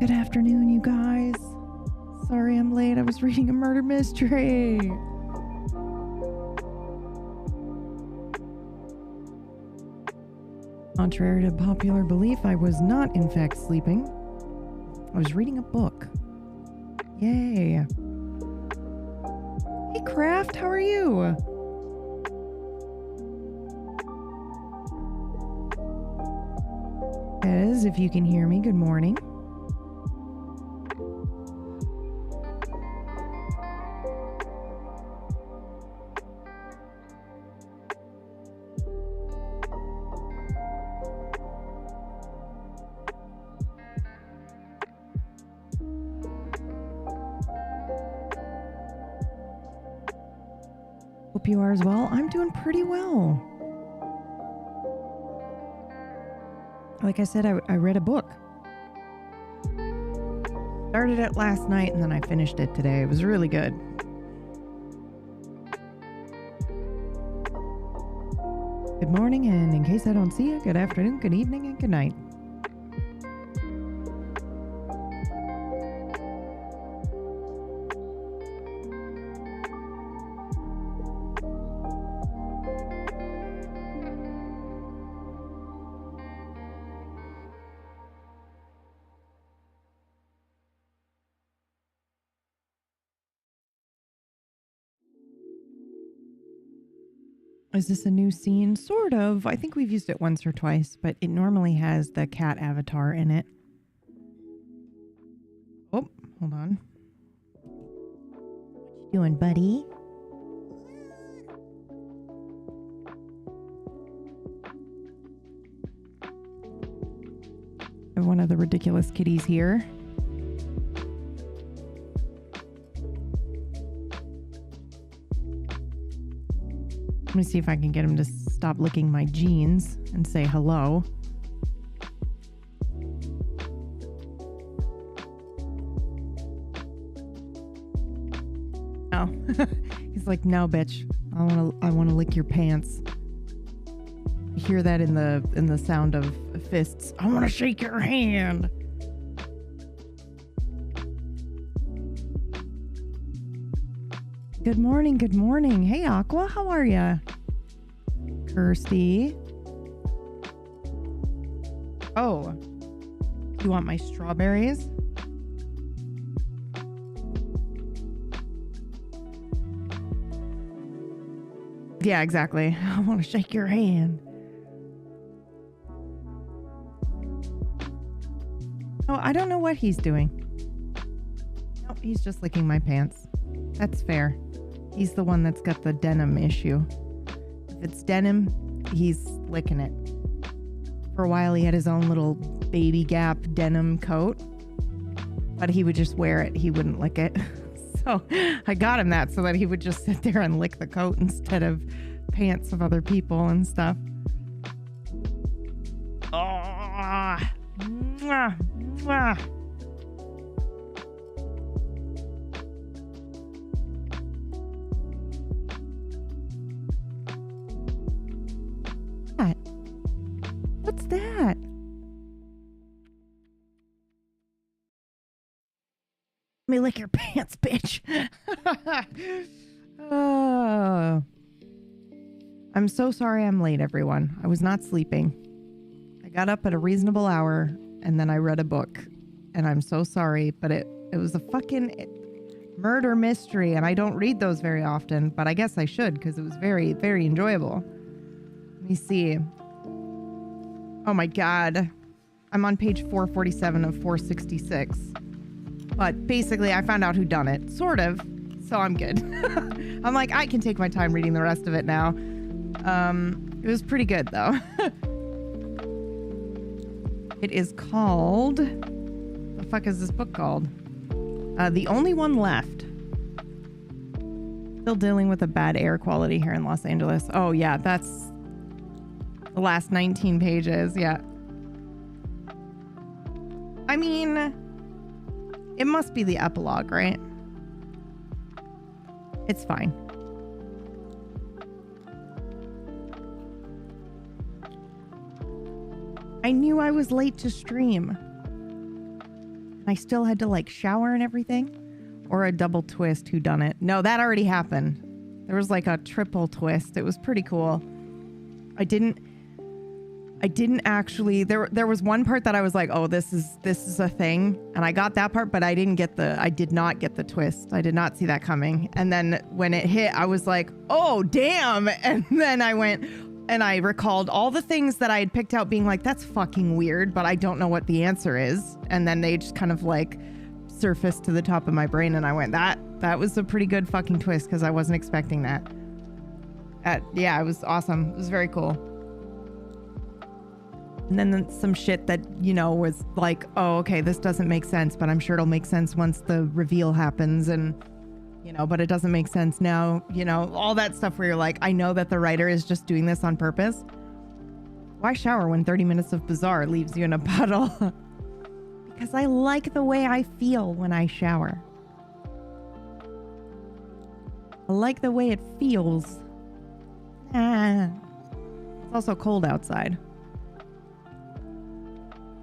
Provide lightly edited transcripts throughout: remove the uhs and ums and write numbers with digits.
Good afternoon, you guys. Sorry I'm late. I was reading a murder mystery. Contrary to popular belief, I was not, in fact, sleeping. I was reading a book. Yay. Hey, Kraft, how are you? As if you can hear me, good morning. Hope you are as well. I'm doing pretty well. Like I said, I read a book. Started it last night and then I finished it today. It was really good. Good morning, and in case I don't see you, good afternoon, good evening, and good night. Is this a new scene? Sort of. I think we've used it once or twice, but it normally has the cat avatar in it. Oh, hold on. What you doing, buddy? I have one of the ridiculous kitties here. Let me see if I can get him to stop licking my jeans and say hello. Oh, he's like, no, bitch. I want to lick your pants. You hear that in the sound of fists. I want to shake your hand. Good morning, good morning. Hey, Aqua, how are ya? Kirsty. Oh, you want my strawberries? Yeah, exactly. I want to shake your hand. Oh, I don't know what he's doing. Nope, he's just licking my pants. That's fair. He's the one that's got the denim issue. If it's denim, he's licking it. For a while, he had his own little Baby Gap denim coat, but he would just wear it. He wouldn't lick it. So I got him that so that he would just sit there and lick the coat instead of pants of other people and stuff. Oh, mwah, mwah. What's that? Let me lick your pants, bitch. I'm so sorry I'm late, everyone. I was not sleeping. I got up at a reasonable hour and then I read a book. And I'm so sorry, but it was a fucking murder mystery and I don't read those very often, but I guess I should because it was very, very enjoyable. Let me see. Oh my God. I'm on page 447 of 466. But basically, I found out who done it. Sort of. So I'm good. I'm like, I can take my time reading the rest of it now. It was pretty good, though. It is called... The fuck is this book called? The Only One Left. Still dealing with a bad air quality here in Los Angeles. Oh, yeah, that's... The last 19 pages, yeah. I mean, it must be the epilogue, right? It's fine. I knew I was late to stream. I still had to like shower and everything. Or a double twist, who done it? No, that already happened. There was like a triple twist. It was pretty cool. I didn't actually, there was one part that I was like, oh, this is a thing. And I got that part, but I did not get the twist. I did not see that coming. And then when it hit, I was like, oh, damn. And then I went and I recalled all the things that I had picked out being like, that's fucking weird, but I don't know what the answer is. And then they just kind of like surfaced to the top of my brain. And I went, that was a pretty good fucking twist because I wasn't expecting that. Yeah, it was awesome. It was very cool. And then some shit that, you know, was like, oh, okay, this doesn't make sense, but I'm sure it'll make sense once the reveal happens. And, you know, but it doesn't make sense now, you know, all that stuff where you're like, I know that the writer is just doing this on purpose. Why shower when 30 minutes of Bizarre leaves you in a puddle? Because I like the way I feel when I shower. I like the way it feels. It's also cold outside.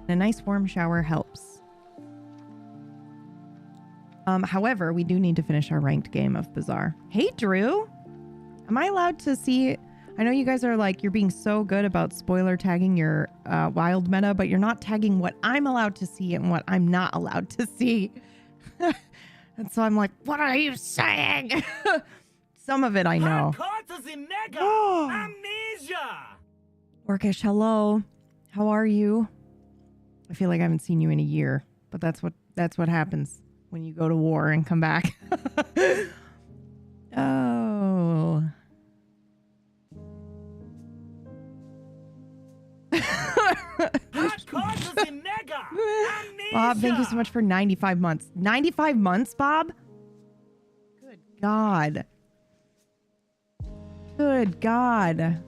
A nice warm shower helps. However, we do need to finish our ranked game of Bizarre. Hey, Drew. Am I allowed to see... I know you guys are like, you're being so good about spoiler tagging your wild meta, but you're not tagging what I'm allowed to see and what I'm not allowed to see. And so I'm like, what are you saying? Some of it I know. Oh. Amnesia! Orcish, hello. How are you? I feel like I haven't seen you in a year, but that's what happens when you go to war and come back. Oh. Bob, thank you so much for 95 months. 95 months, Bob? Good God. Good God.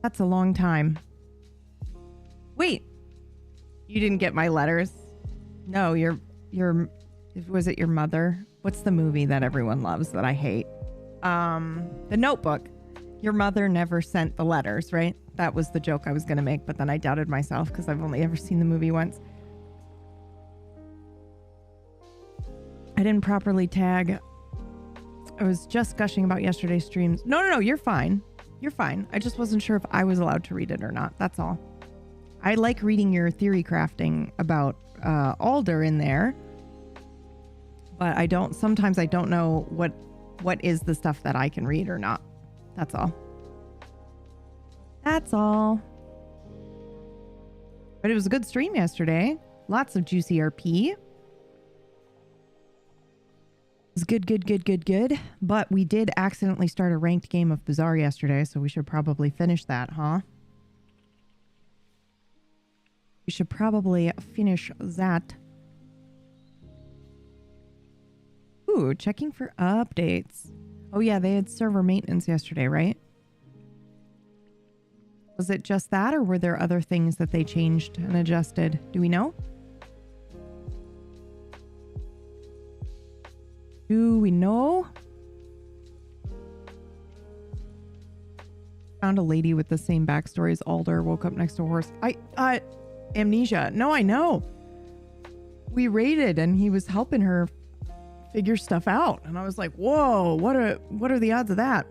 That's a long time. Wait. You didn't get my letters? No, was it your mother? What's the movie that everyone loves that I hate? The Notebook. Your mother never sent the letters, right? That was the joke I was going to make, but then I doubted myself because I've only ever seen the movie once. I didn't properly tag. I was just gushing about yesterday's streams. No, you're fine. You're fine. I just wasn't sure if I was allowed to read it or not. That's all. I like reading your theory crafting about Alder in there, but sometimes I don't know what is the stuff that I can read or not. That's all. That's all. But it was a good stream yesterday. Lots of juicy RP. It was good. But we did accidentally start a ranked game of Bizarre yesterday, so we should probably finish that, huh? We should probably finish that. Ooh, checking for updates. Oh yeah, they had server maintenance yesterday, right? Was it just that, or were there other things that they changed and adjusted? Do we know? Do we know? Found a lady with the same backstory as Alder, woke up next to a horse. Amnesia. No, I know. We raided and he was helping her figure stuff out. And I was like, whoa, what are the odds of that?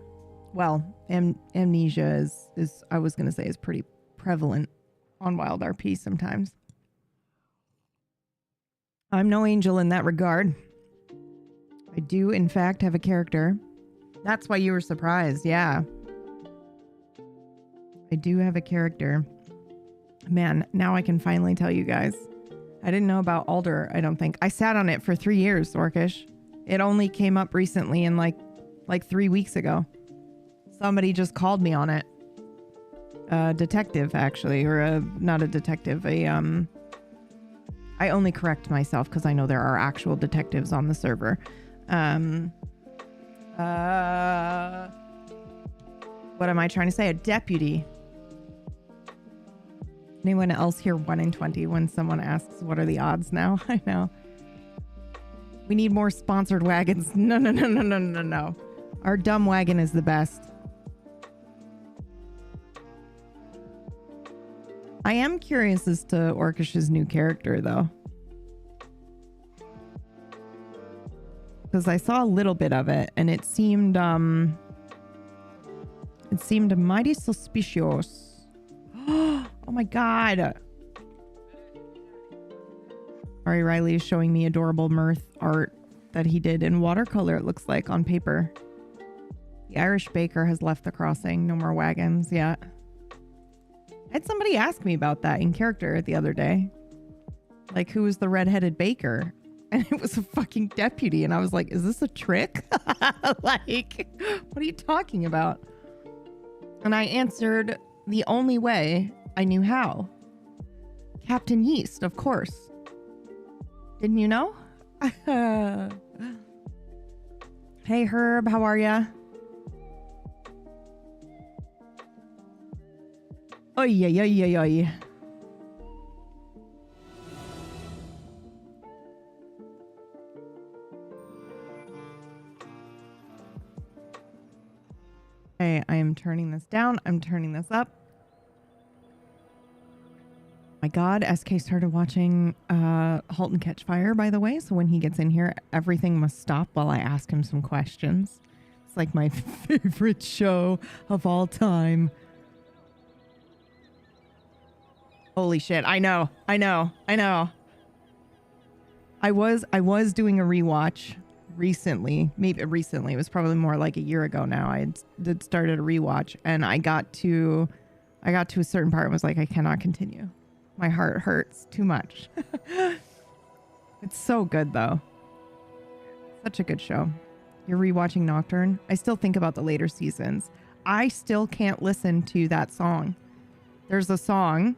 Well, amnesia is I was going to say is pretty prevalent on WildRP sometimes. I'm no angel in that regard. I do, in fact, have a character. That's why you were surprised. Yeah. I do have a character. Man, now I can finally tell you guys. I didn't know about Alder, I don't think. I sat on it for 3 years, Orcish. It only came up recently in like 3 weeks ago. Somebody just called me on it. A detective, actually, or not a detective. I only correct myself because I know there are actual detectives on the server. What am I trying to say? A deputy. Anyone else hear 1 in 20 when someone asks what are the odds now? I know. We need more sponsored wagons. No. Our dumb wagon is the best. I am curious as to Orcish's new character, though. Because I saw a little bit of it, and it seemed mighty suspicious. Oh my god. Sorry, Riley is showing me adorable Mirth art that he did in watercolor, it looks like, on paper. The Irish baker has left the crossing. No more wagons yet. I had somebody ask me about that in character the other day. Like, who was the redheaded baker? And it was a fucking deputy. And I was like, is this a trick? Like, what are you talking about? And I answered the only way I knew how. Captain Yeast, of course. Didn't you know? Hey, Herb, how are ya? Oy, oy, oy, oy, oy. Okay, I am turning this down. I'm turning this up. My God, SK started watching Halt and Catch Fire, by the way. So when he gets in here, everything must stop while I ask him some questions. It's like my favorite show of all time. Holy shit. I know. I was doing a rewatch recently. Maybe recently. It was probably more like a year ago now. I did started a rewatch, and I got to a certain part and was like, I cannot continue. My heart hurts too much. It's so good though. Such a good show. You're rewatching Nocturne. I still think about the later seasons. I still can't listen to that song. There's a song.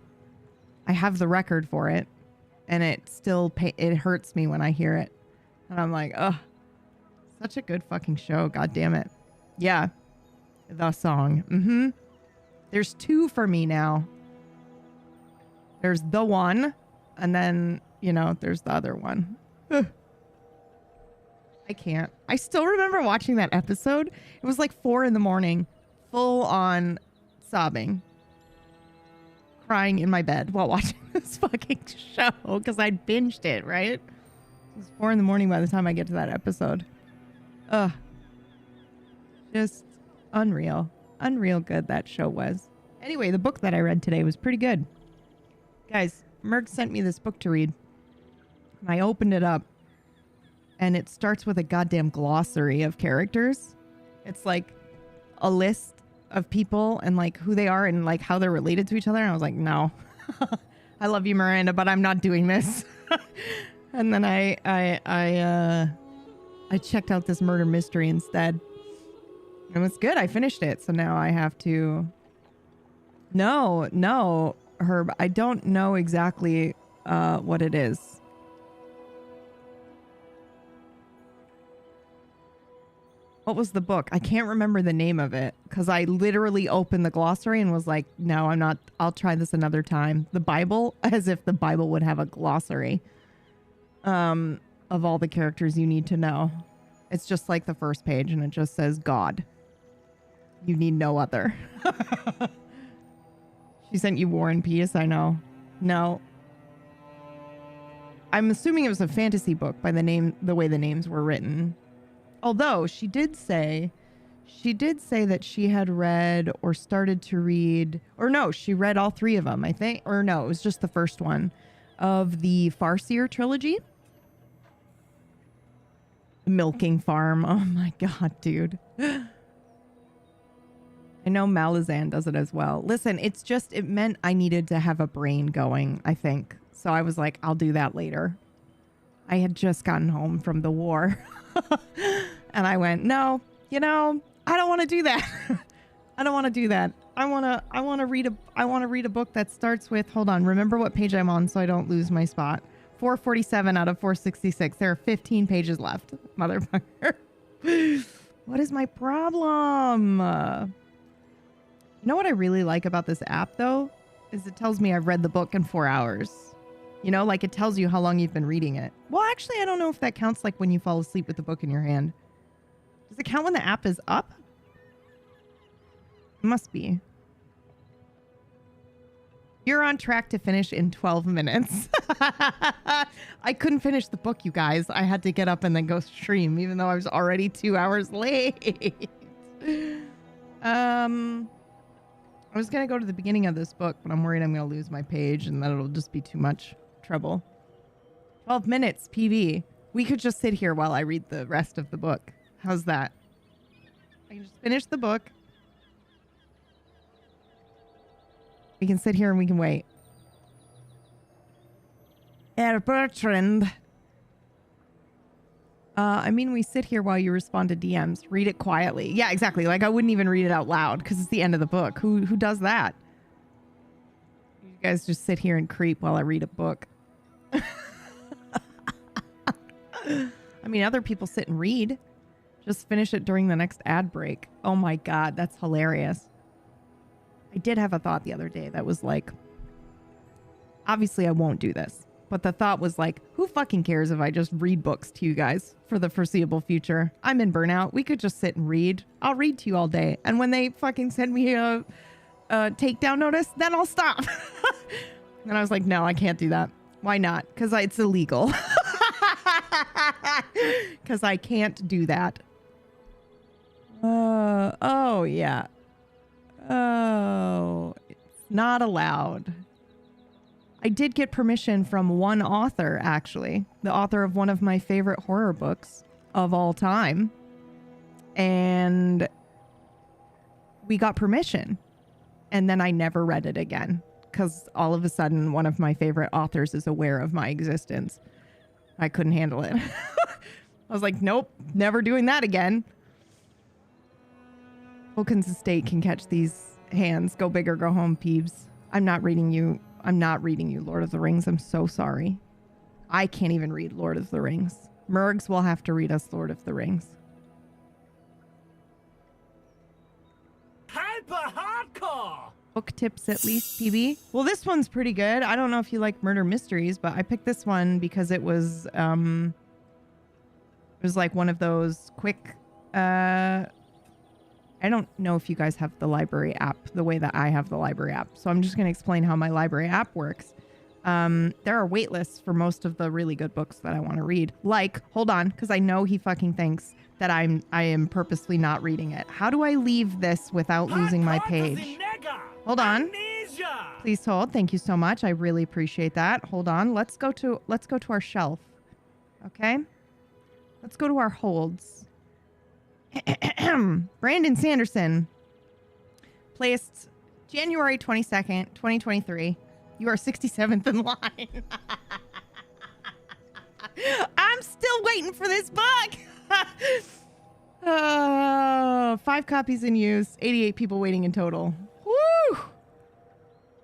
I have the record for it, and it still it hurts me when I hear it. And I'm like, ugh, such a good fucking show. God damn it. Yeah. The song. There's two for me now. There's the one, and then, you know, there's the other one. I can't. I still remember watching that episode. It was like 4 a.m, full on sobbing. Crying in my bed while watching this fucking show because I'd binged it, right? It was 4 a.m. by the time I get to that episode. Ugh. Just unreal. Unreal good that show was. Anyway, the book that I read today was pretty good. Guys, Merck sent me this book to read. And I opened it up, and it starts with a goddamn glossary of characters. It's like a list of people and like who they are and like how they're related to each other. And I was like, no, I love you, Miranda, but I'm not doing this. And then I checked out this murder mystery instead. It was good. I finished it. So now I have to. No, Herb, I don't know exactly what it is. What was the book? I can't remember the name of it because I literally opened the glossary and was like, no, I'm not. I'll try this another time. The Bible, as if the Bible would have a glossary of all the characters you need to know. It's just like the first page and it just says God. You need no other. She sent you War and Peace. I know. No. I'm assuming it was a fantasy book by the way the names were written. Although she did say that she had read or started to read, or no, she read all 3 of them, I think. Or no, it was just the first one of the Farseer trilogy. The Milking Farm. Oh my God, dude. I know Malazan does it as well. Listen, it meant I needed to have a brain going, I think. So I was like, I'll do that later. I had just gotten home from the war. And I went, no, I don't want to do that. I don't want to do that. I want to read a book that starts with, hold on, remember what page I'm on so I don't lose my spot. 447 out of 466. There are 15 pages left, motherfucker. What is my problem? You know what I really like about this app, though, is it tells me I've read the book in 4 hours. You know, like it tells you how long you've been reading it. Well, actually, I don't know if that counts like when you fall asleep with the book in your hand. Does it count when the app is up? It must be. You're on track to finish in 12 minutes. I couldn't finish the book, you guys. I had to get up and then go stream, even though I was already 2 hours late. I was going to go to the beginning of this book, but I'm worried I'm going to lose my page and that it'll just be too much trouble. 12 minutes, PV. We could just sit here while I read the rest of the book. How's that? I can just finish the book. We can sit here and we can wait. Herr Bertrand. I mean, we sit here while you respond to DMs. Read it quietly. Yeah, exactly. Like, I wouldn't even read it out loud because it's the end of the book. Who does that? You guys just sit here and creep while I read a book. I mean, other people sit and read. Just finish it during the next ad break. Oh my God, that's hilarious. I did have a thought the other day that was like, obviously I won't do this, but the thought was like, who fucking cares if I just read books to you guys for the foreseeable future? I'm in burnout. We could just sit and read. I'll read to you all day. And when they fucking send me a takedown notice, then I'll stop. And I was like, no, I can't do that. Why not? Because it's illegal. Because I can't do that. Oh, yeah. Oh, it's not allowed. I did get permission from one author, actually. The author of one of my favorite horror books of all time. And we got permission. And then I never read it again. Because all of a sudden, one of my favorite authors is aware of my existence. I couldn't handle it. I was like, nope, never doing that again. Wilkins Estate can catch these hands. Go big or go home, Peeves. I'm not reading you, Lord of the Rings. I'm so sorry. I can't even read Lord of the Rings. Mergs will have to read us Lord of the Rings. Hyper hardcore! Book tips at least, PB. Well, this one's pretty good. I don't know if you like murder mysteries, but I picked this one because it was like one of those quick, I don't know if you guys have the library app the way that I have the library app. So I'm just going to explain how my library app works. There are wait lists for most of the really good books that I want to read. Like, hold on, because I know he fucking thinks that I am purposely not reading it. How do I leave this without losing my page? Hold on. Please hold. Thank you so much. I really appreciate that. Hold on. Let's go to our shelf. Okay? Let's go to our holds. Brandon Sanderson, placed January 22nd, 2023. You are 67th in line. I'm still waiting for this book. 5 copies in use, 88 people waiting in total. Woo!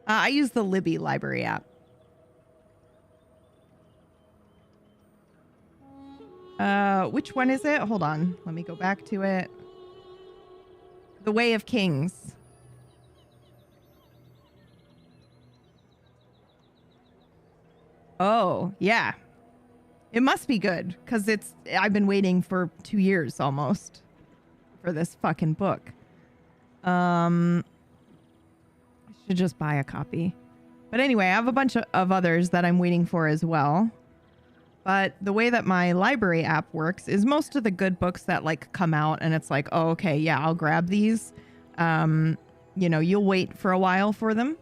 I use the Libby library app. Which one is it? Hold on. Let me go back to it. The Way of Kings. Oh, yeah. It must be good because I've been waiting for 2 years almost for this fucking book. I should just buy a copy. But anyway, I have a bunch of others that I'm waiting for as well. But the way that my library app works is most of the good books that like come out and it's like, oh, okay, yeah, I'll grab these. You'll wait for a while for them.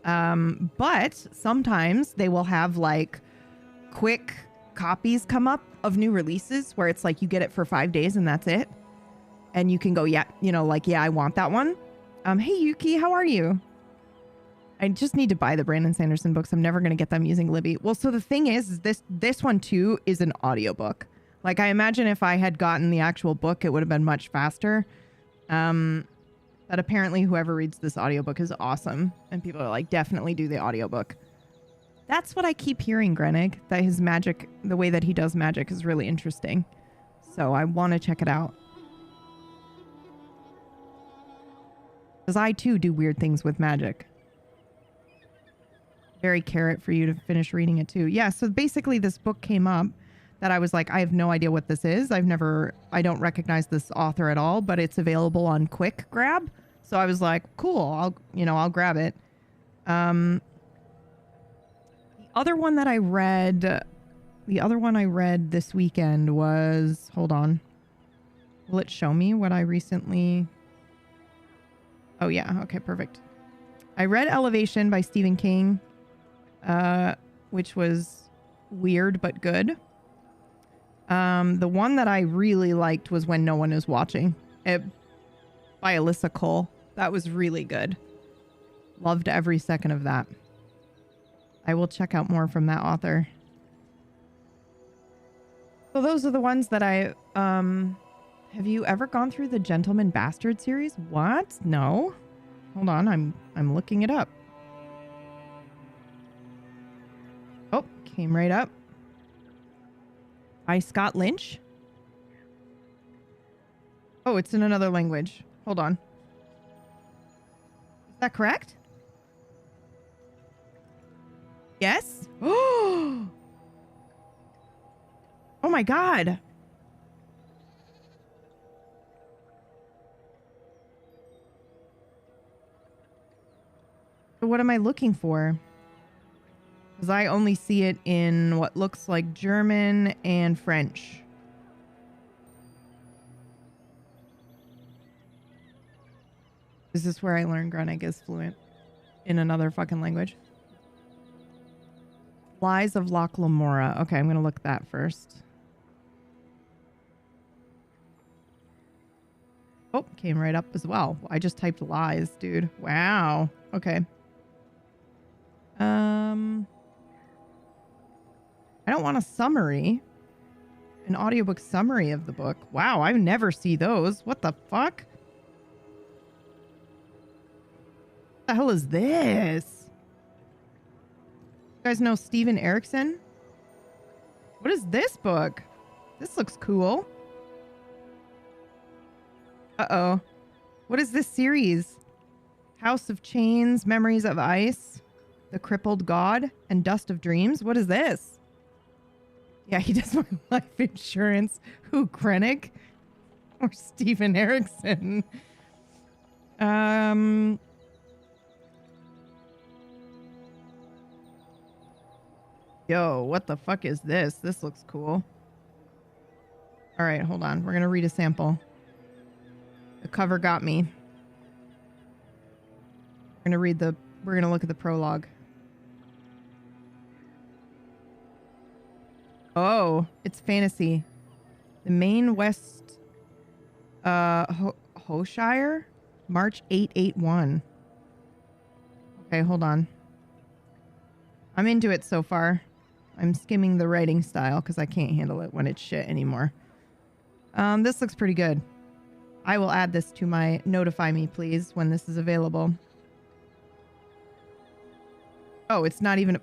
But sometimes they will have like quick copies come up of new releases where it's like you get it for 5 days and that's it. And you can go, yeah, I want that one. Hey, Yuki, how are you? I just need to buy the Brandon Sanderson books. I'm never going to get them using Libby. Well, so the thing is this one too is an audiobook. Like I imagine if I had gotten the actual book, it would have been much faster. But apparently whoever reads this audiobook is awesome. And people are like, definitely do the audiobook. That's what I keep hearing, Grenig, that his magic, the way that he does magic is really interesting. So I want to check it out. Because I too do weird things with magic. Very carrot for you to finish reading it too. Yeah, so basically this book came up that I was like, I have no idea what this is. I don't recognize this author at all, but it's available on Quick Grab. So I was like, cool, I'll grab it. other one that I read, this weekend was, hold on. Will it show me what I recently... Oh yeah, okay, perfect. I read Elevation by Stephen King, which was weird but good. The one that I really liked was When No One Is Watching, by Alyssa Cole. That was really good. Loved every second of that. I will check out more from that author. So those are the ones that I... have you ever gone through the Gentleman Bastard series? What? No. Hold on, I'm looking it up. Oh, came right up. By Scott Lynch. Oh, it's in another language. Hold on. Is that correct? Yes? Oh my God. So what am I looking for? Because I only see it in what looks like German and French. Is this where I learned Grunnig is fluent in another fucking language? Lies of Loch Lamora. Okay, I'm going to look at that first. Oh, came right up as well. I just typed lies, dude. Wow. Okay. I don't want a summary. An audiobook summary of the book. Wow, I never see those. What the fuck? What the hell is this? You guys know Steven Erikson? What is this book? This looks cool. Uh-oh. What is this series? House of Chains, Memories of Ice, The Crippled God, and Dust of Dreams? What is this? Yeah, he does my life insurance. Who, Krennic? Or Steven Erikson? Yo, what the fuck is this? This looks cool. All right, hold on. We're going to read a sample. The cover got me. We're going to look at the prologue. Oh, it's fantasy. The Maine West, Hoshire, March 881. Okay, hold on. I'm into it so far. I'm skimming the writing style because I can't handle it when it's shit anymore. This looks pretty good. I will add this to my notify me, please, when this is available. Oh, it's not even...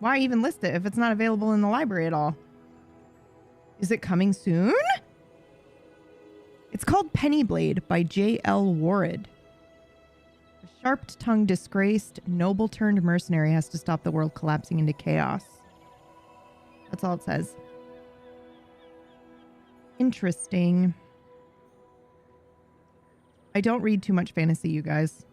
Why even list it if it's not available in the library at all? Is it coming soon? It's called Pennyblade by J.L. Warred. A sharp-tongued, disgraced, noble-turned mercenary has to stop the world collapsing into chaos. That's all it says. Interesting. I don't read too much fantasy, you guys.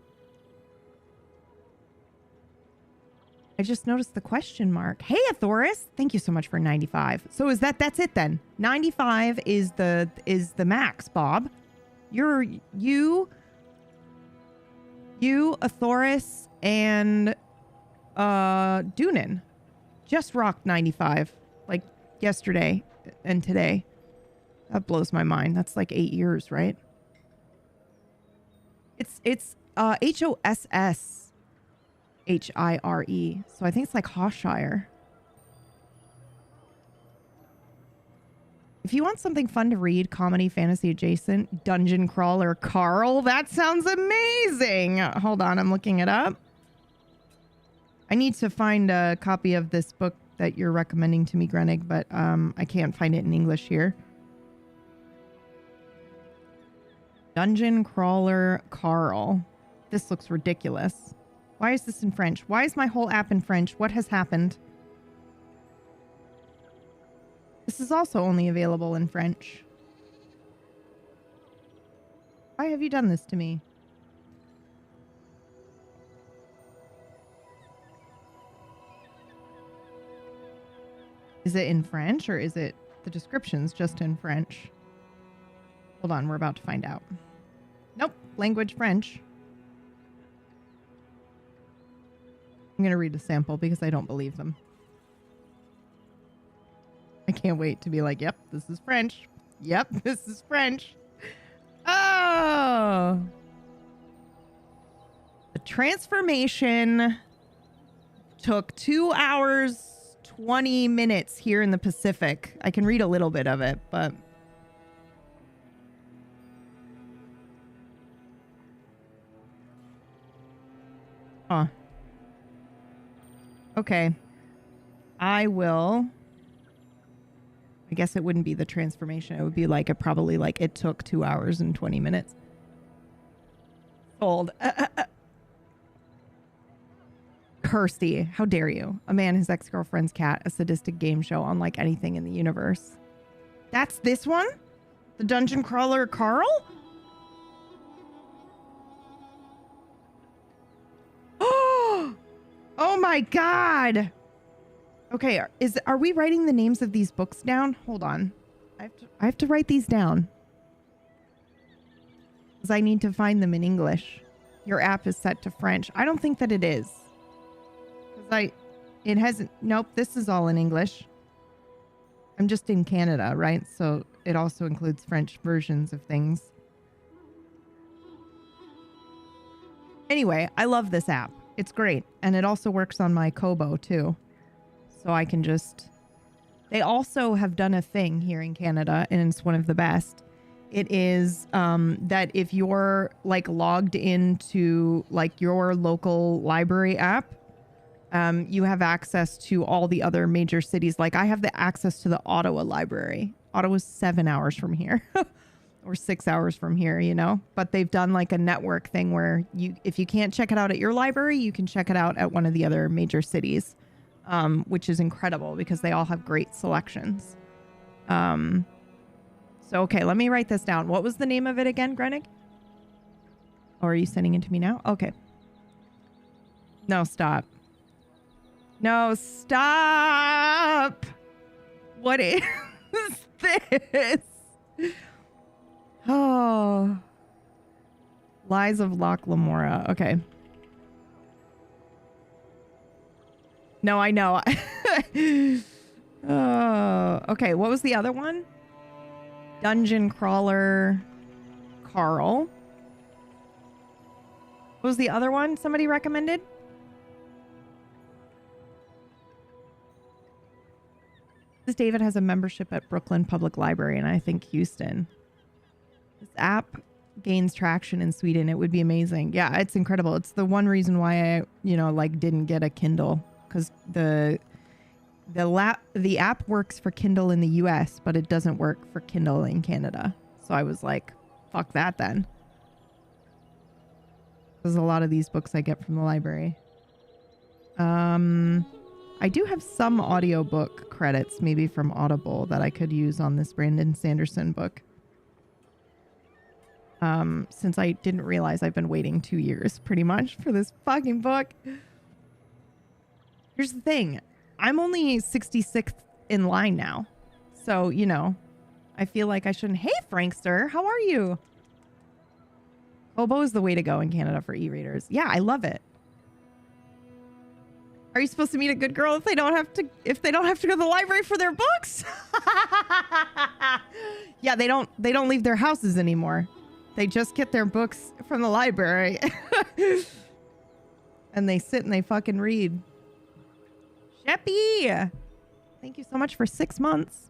I just noticed the question mark. Hey, Athoris. Thank you so much for 95. So that's it then. 95 is the max, Bob. You, Athoris, and Doonan just rocked 95 like yesterday and today. That blows my mind. That's like 8 years, right? It's HOSS. Hire. So I think it's like Hoshire. If you want something fun to read, comedy, fantasy adjacent, dungeon crawler, Carl, that sounds amazing. Hold on, I'm looking it up. I need to find a copy of this book that you're recommending to me, Grenig, but I can't find it in English here. Dungeon crawler, Carl. This looks ridiculous. Why is this in French? Why is my whole app in French? What has happened? This is also only available in French. Why have you done this to me? Is it in French or is it the description's just in French? Hold on, we're about to find out. Nope, language French. I'm going to read a sample because I don't believe them. I can't wait to be like, yep, this is French. Yep, this is French. Oh! The transformation took 2 hours, 20 minutes here in the Pacific. I can read a little bit of it, but... Huh. Okay. I guess it wouldn't be the transformation. It would be like it took 2 hours and 20 minutes. Sold. Kirsty, how dare you? A man, his ex-girlfriend's cat, a sadistic game show unlike anything in the universe. That's this one? The dungeon crawler Carl? Oh my god! Okay, are we writing the names of these books down? Hold on. I have to write these down. Because I need to find them in English. Your app is set to French. I don't think that it is. Because it hasn't... Nope, this is all in English. I'm just in Canada, right? So it also includes French versions of things. Anyway, I love this app. It's great. And it also works on my Kobo too. So I can just... They also have done a thing here in Canada, and it's one of the best. It is that if you're like logged into like your local library app, you have access to all the other major cities. Like I have the access to the Ottawa library. Ottawa's 7 hours from here. Or 6 hours from here, you know, but they've done like a network thing where if you can't check it out at your library, you can check it out at one of the other major cities, which is incredible because they all have great selections. So, okay, let me write this down. What was the name of it again, Grenig? Or are you sending it to me now? Okay. No, stop. No, stop. What is this? Oh. Lies of Loch Lamora. Okay. No, I know. Oh, okay. What was the other one? Dungeon Crawler Carl. What was the other one somebody recommended? This David has a membership at Brooklyn Public Library and I think Houston. This app gains traction in Sweden. It would be amazing. Yeah, it's incredible. It's the one reason why I, didn't get a Kindle, because the app works for Kindle in the US, but it doesn't work for Kindle in Canada. So I was like, fuck that then. There's a lot of these books I get from the library. I do have some audiobook credits, maybe from Audible, that I could use on this Brandon Sanderson book. Since I didn't realize I've been waiting 2 years pretty much for this fucking book. Here's the thing. I'm only 66th in line now. So, I feel like I shouldn't. Hey, Frankster, how are you? Kobo is the way to go in Canada for e-readers. Yeah, I love it. Are you supposed to meet a good girl if they don't have to go to the library for their books? Yeah, they don't leave their houses anymore. They just get their books from the library. And they sit and they fucking read. Sheppy! Thank you so much for 6 months.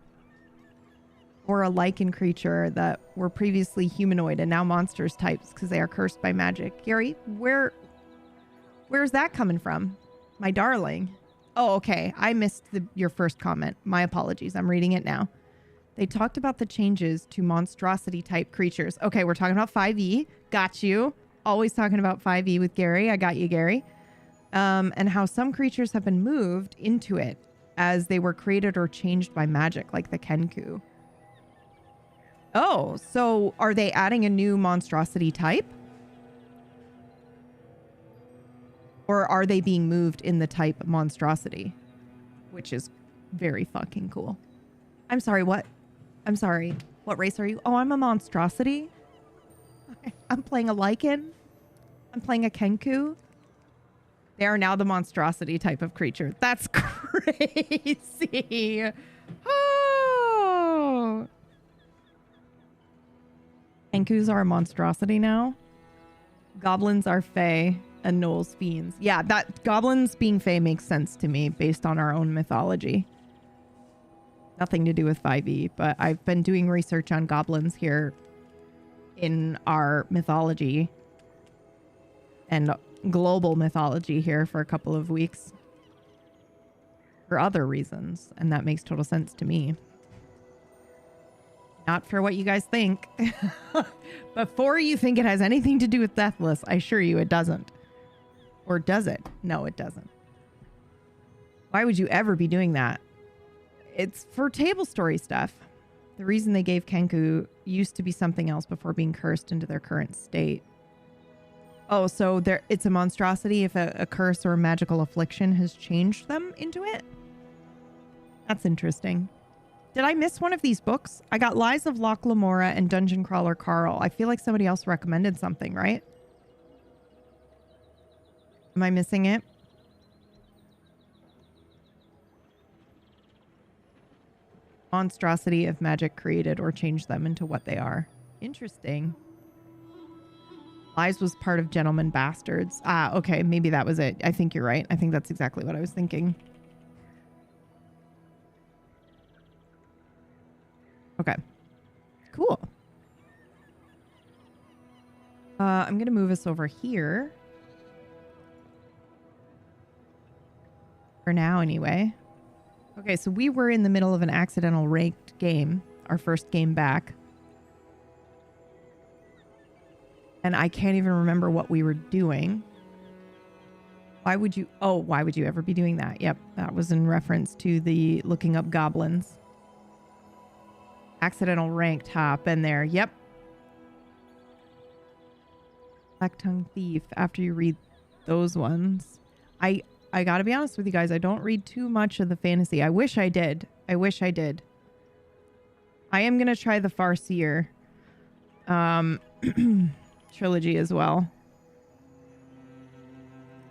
Or a lichen creature that were previously humanoid and now monsters types because they are cursed by magic. Gary, where's that coming from? My darling. Oh, okay. I missed your first comment. My apologies. I'm reading it now. They talked about the changes to monstrosity type creatures. Okay, we're talking about 5e. Got you. Always talking about 5e with Gary. I got you, Gary. And how some creatures have been moved into it as they were created or changed by magic, like the Kenku. Oh, so are they adding a new monstrosity type? Or are they being moved in the type monstrosity? Which is very fucking cool. I'm sorry, what? I'm sorry. What race are you? Oh, I'm a monstrosity. I'm playing a lichen. I'm playing a kenku. They are now the monstrosity type of creature. That's crazy. Oh. Kenkus are a monstrosity now. Goblins are fae and gnolls fiends. Yeah, that goblins being fae makes sense to me based on our own mythology. Nothing to do with 5e, but I've been doing research on goblins here in our mythology and global mythology here for a couple of weeks for other reasons, and that makes total sense to me. Not for what you guys think. Before you think it has anything to do with Deathless, I assure you it doesn't. Or does it? No, it doesn't. Why would you ever be doing that? It's for table story stuff. The reason they gave Kenku used to be something else before being cursed into their current state. Oh, so it's a monstrosity if a curse or a magical affliction has changed them into it? That's interesting. Did I miss one of these books? I got Lies of Loch Lamora and Dungeon Crawler Carl. I feel like somebody else recommended something, right? Am I missing it? Monstrosity if magic created or changed them into what they are. Interesting. Lies was part of Gentlemen Bastards. Ah, okay. Maybe that was it. I think you're right. I think that's exactly what I was thinking. Okay. Cool. I'm going to move us over here. For now, anyway. Okay, so we were in the middle of an accidental ranked game. Our first game back. And I can't even remember what we were doing. Why would you... Oh, why would you ever be doing that? Yep, that was in reference to the looking up goblins. Accidental ranked hop in there. Yep. Black Tongue Thief. After you read those ones. I gotta be honest with you guys. I don't read too much of the fantasy. I wish I did. I wish I did. I am gonna try the Farseer trilogy as well.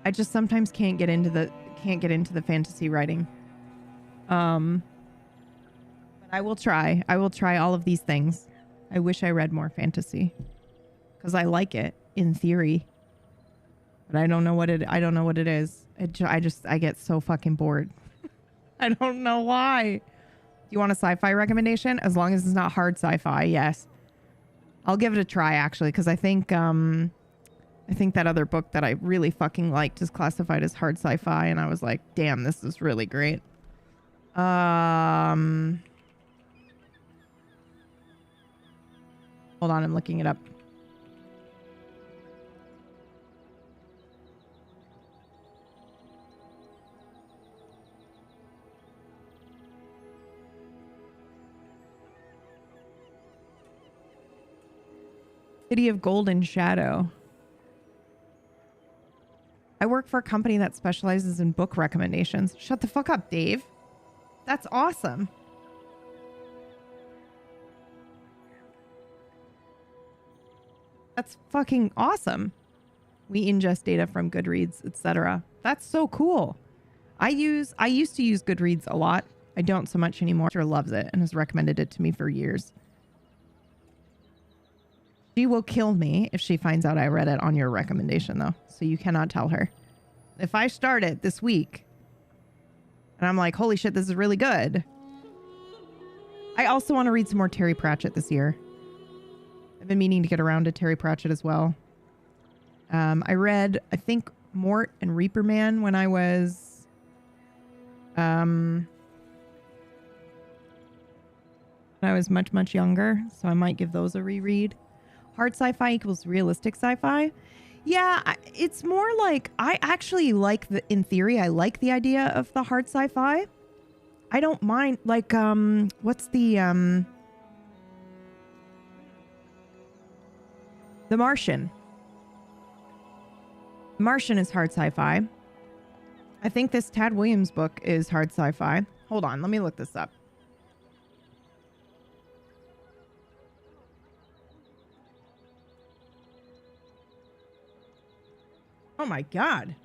I just sometimes can't get into the fantasy writing. But I will try. I will try all of these things. I wish I read more fantasy because I like it in theory, but I don't know what it is. I get so fucking bored. I don't know why. Do you want a sci-fi recommendation? As long as it's not hard sci-fi, yes. I'll give it a try actually, because I think that other book that I really fucking liked is classified as hard sci-fi, and I was like, damn, this is really great. Hold on, I'm looking it up. City of Gold and Shadow. I work for a company that specializes in book recommendations. Shut the fuck up, Dave. That's awesome. That's fucking awesome. We ingest data from Goodreads, etc. That's so cool. I used to use Goodreads a lot. I don't so much anymore. She loves it and has recommended it to me for years. She will kill me if she finds out I read it on your recommendation, though. So you cannot tell her. If I start it this week and I'm like, holy shit, this is really good. I also want to read some more Terry Pratchett this year. I've been meaning to get around to Terry Pratchett as well. I read, I think, Mort and Reaper Man when I was... when I was much, much younger. So I might give those a reread. Hard sci-fi equals realistic sci-fi. Yeah, it's more like... I actually like in theory, I like the idea of the hard sci-fi. I don't mind, like, what's the Martian. Martian is hard sci-fi. I think this Tad Williams book is hard sci-fi. Hold on. Let me look this up. Oh my God.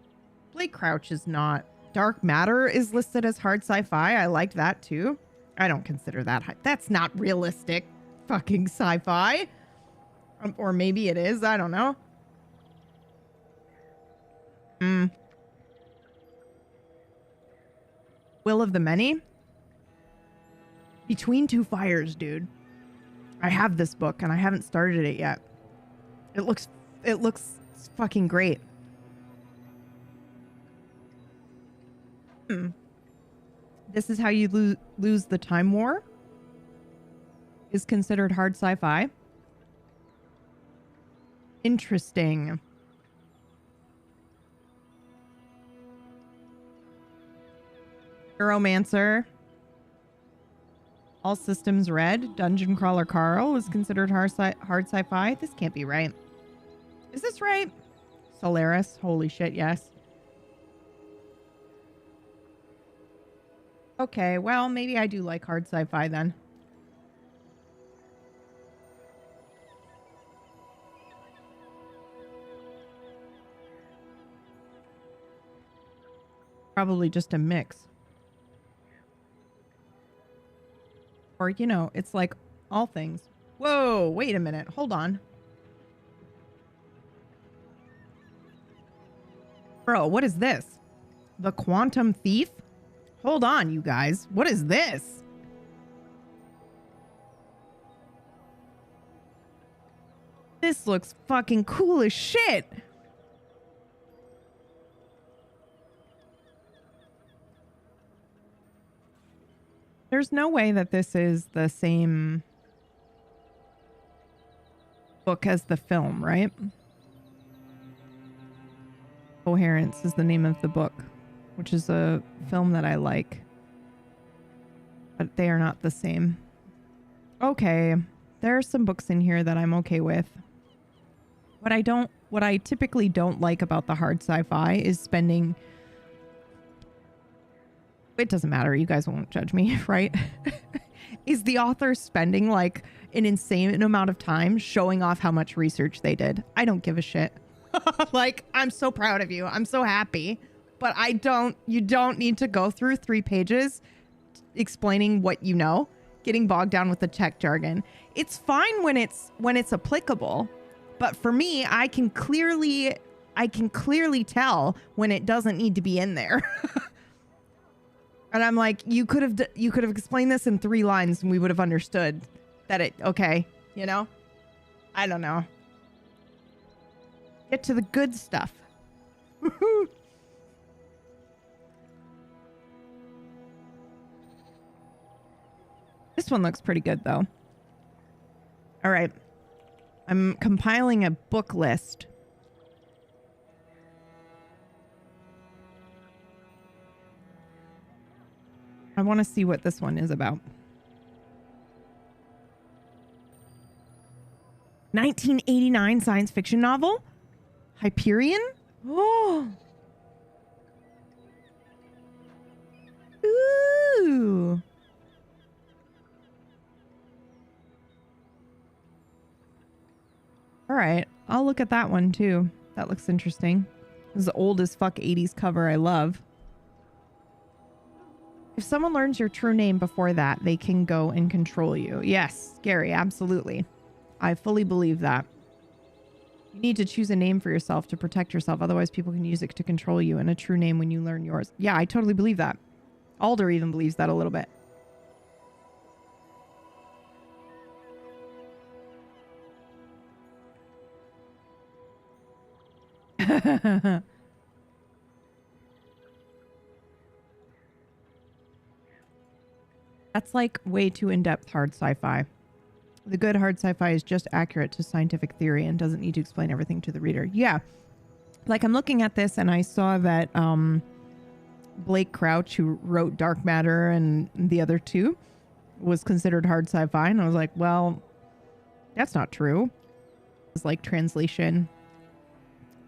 Blake Crouch is not. Dark Matter is listed as hard sci-fi. I liked that too. I don't consider that. That's not realistic fucking sci-fi. Or maybe it is. I don't know. Will of the Many? Between Two Fires, dude. I have this book and I haven't started it yet. It looks fucking great. This is How You Lose the Time War is considered hard sci-fi. Interesting. Neuromancer. All Systems Red. Dungeon Crawler Carl is considered hard sci-fi. This can't be right. Is this right? Solaris. Holy shit, yes. Okay, well, maybe I do like hard sci-fi then. Probably just a mix. Or, you know, it's like all things. Whoa, wait a minute. Hold on. Bro, what is this? The Quantum Thief? Hold on, you guys. What is this? This looks fucking cool as shit. There's no way that this is the same book as the film, right? Coherence is the name of the book, which is a film that I like. But they are not the same. Okay. There are some books in here that I'm okay with. What I typically don't like about the hard sci-fi is spending... It doesn't matter. You guys won't judge me, right? Is the author spending like an insane amount of time showing off how much research they did? I don't give a shit. Like, I'm so proud of you. I'm so happy. But you don't need to go through 3 pages explaining what you know, getting bogged down with the tech jargon. It's fine when it's applicable. But for me, I can clearly tell when it doesn't need to be in there. And I'm like, you could have explained this in 3 lines and we would have understood that okay, you know? I don't know. Get to the good stuff. This one looks pretty good though. All right. I'm compiling a book list. I want to see what this one is about. 1989 science fiction novel? Hyperion? Oh. Ooh. All right. I'll look at that one too. That looks interesting. This is the old as fuck 80s cover I love. If someone learns your true name before that, they can go and control you. Yes, Gary, absolutely. I fully believe that. You need to choose a name for yourself to protect yourself. Otherwise, people can use it to control you, and a true name when you learn yours. Yeah, I totally believe that. Alder even believes that a little bit. That's like way too in-depth hard sci-fi. The good hard sci-fi is just accurate to scientific theory and doesn't need to explain everything to the reader. Yeah. Like I'm looking at this and I saw that Blake Crouch, who wrote Dark Matter and the other 2, was considered hard sci-fi. And I was like, well, that's not true. It's like translation.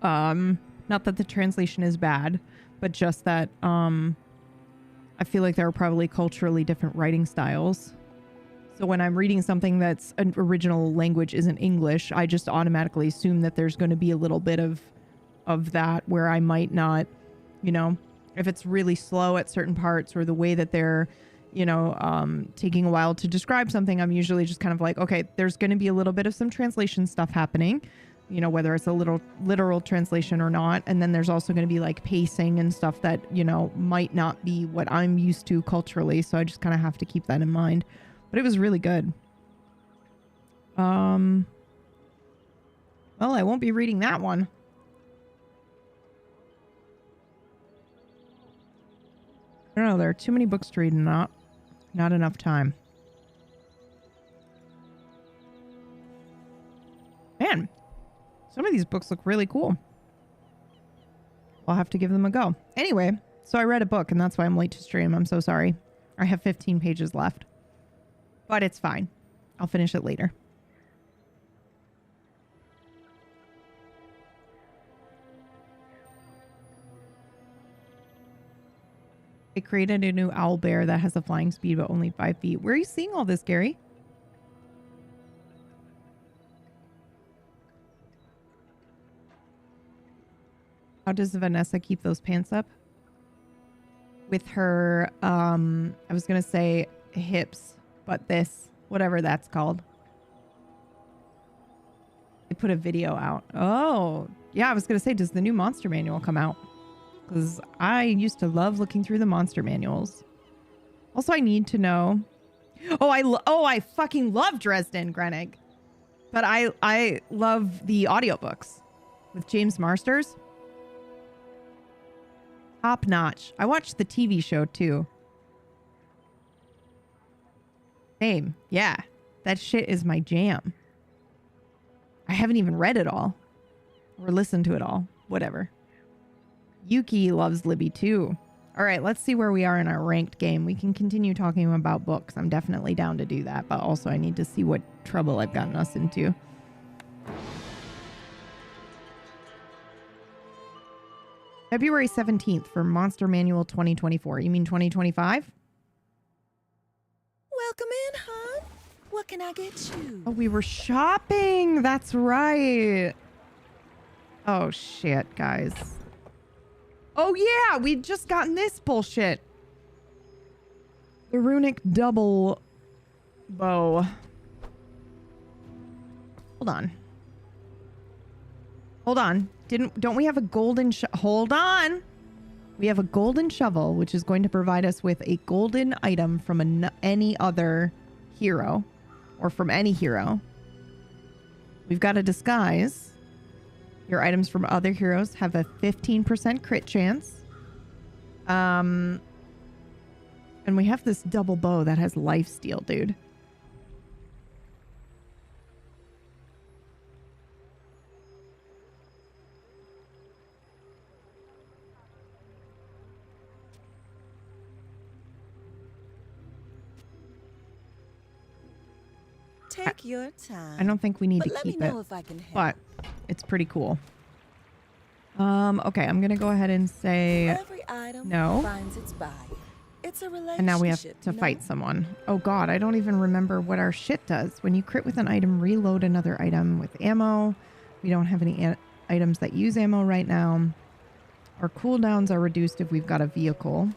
Not that the translation is bad, but just that I I feel like there are probably culturally different writing styles. So when I'm reading something that's an original language isn't English, I just automatically assume that there's going to be a little bit of that where I might not, you know, if it's really slow at certain parts or the way that they're, you know, taking a while to describe something, I'm usually just kind of like, okay, there's going to be a little bit of some translation stuff happening, you know, whether it's a little literal translation or not. And then there's also going to be like pacing and stuff that, you know, might not be what I'm used to culturally. So I just kind of have to keep that in mind. But it was really good. Well, I won't be reading that one. I don't know. There are too many books to read and not enough time. Man, some of these books look really cool. I'll have to give them a go. Anyway, so I read a book and that's why I'm late to stream. I'm so sorry. I have 15 pages left. But it's fine. I'll finish it later. They created a new owl bear that has a flying speed but only 5 feet. Where are you seeing all this, Gary? How does Vanessa keep those pants up? With her, I was going to say hips, but this, whatever that's called. They put a video out. Oh, yeah, I was going to say, does the new monster manual come out? Because I used to love looking through the monster manuals. Also, I need to know. Oh, I fucking love Dresden Grenig. But I love the audiobooks with James Marsters. Top notch. I watched the TV show too. Same. Yeah. That shit is my jam. I haven't even read it all. Or listened to it all. Whatever. Yuki loves Libby too. All right, let's see where we are in our ranked game. We can continue talking about books. I'm definitely down to do that, but also I need to see what trouble I've gotten us into. February 17th for Monster Manual 2024. You mean 2025? Welcome in, hon. What can I get you? Oh, we were shopping. That's right. Oh, shit, guys. Oh, yeah. We'd just gotten this bullshit. The runic double bow. Hold on. Hold on. Don't we have a golden hold on. We have a golden shovel, which is going to provide us with a golden item from any other hero or from any hero. We've got a disguise. Your items from other heroes have a 15% crit chance. And we have this double bow that has lifesteal, dude. Take your time. I don't think we need but to let keep me it, know if I can help. but it's pretty cool. Okay, I'm gonna go ahead and say Every item no. finds its buyer. It's a relationship. And now we have to fight someone. Oh god, I don't even remember what our shit does. When you crit with an item, reload another item with ammo. We don't have any items that use ammo right now. Our cooldowns are reduced if we've got a vehicle.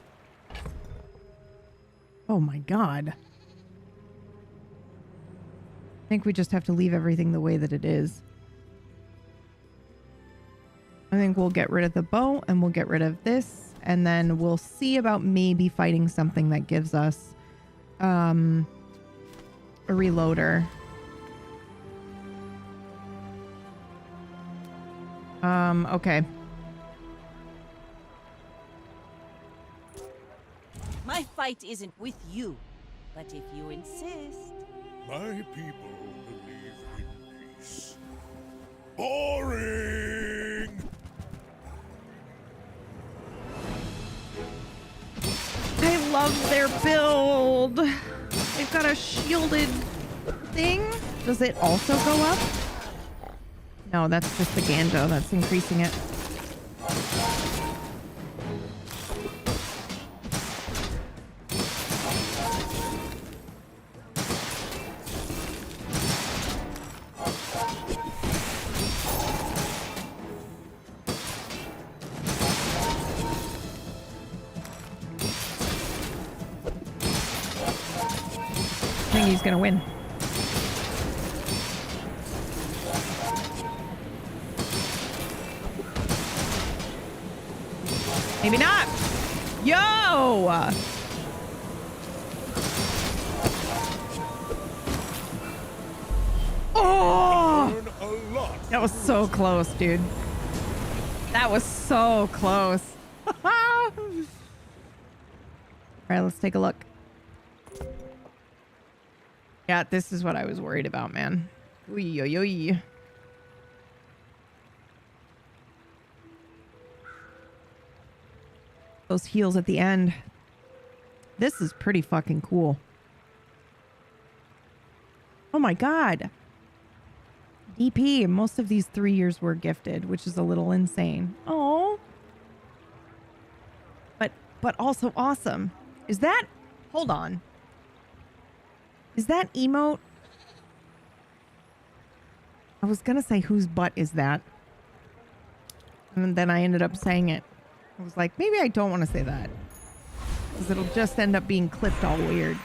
Oh my god. I think we just have to leave everything the way that it is. I think we'll get rid of the bow and we'll get rid of this. And then we'll see about maybe fighting something that gives us a reloader. Okay. My fight isn't with you, but if you insist. My people believe in peace. Boring! I love their build. They've got a shielded thing. Does it also go up? No, that's just the Ganjo. That's increasing it. think he's gonna win. Maybe not. Yo! Oh! Learn a lot. That was so close, dude. That was so close. All right, let's take a look. Yeah, this is what I was worried about, man. Oy, oy, oy. Those heals at the end. This is pretty fucking cool. Oh my god. DP, most of these 3 years were gifted, which is a little insane. Oh. But also awesome. Is that... Hold on. Is that emote? I was gonna say whose butt is that? And then I ended up saying it. I was like, maybe I don't want to say that. Because it'll just end up being clipped all weird.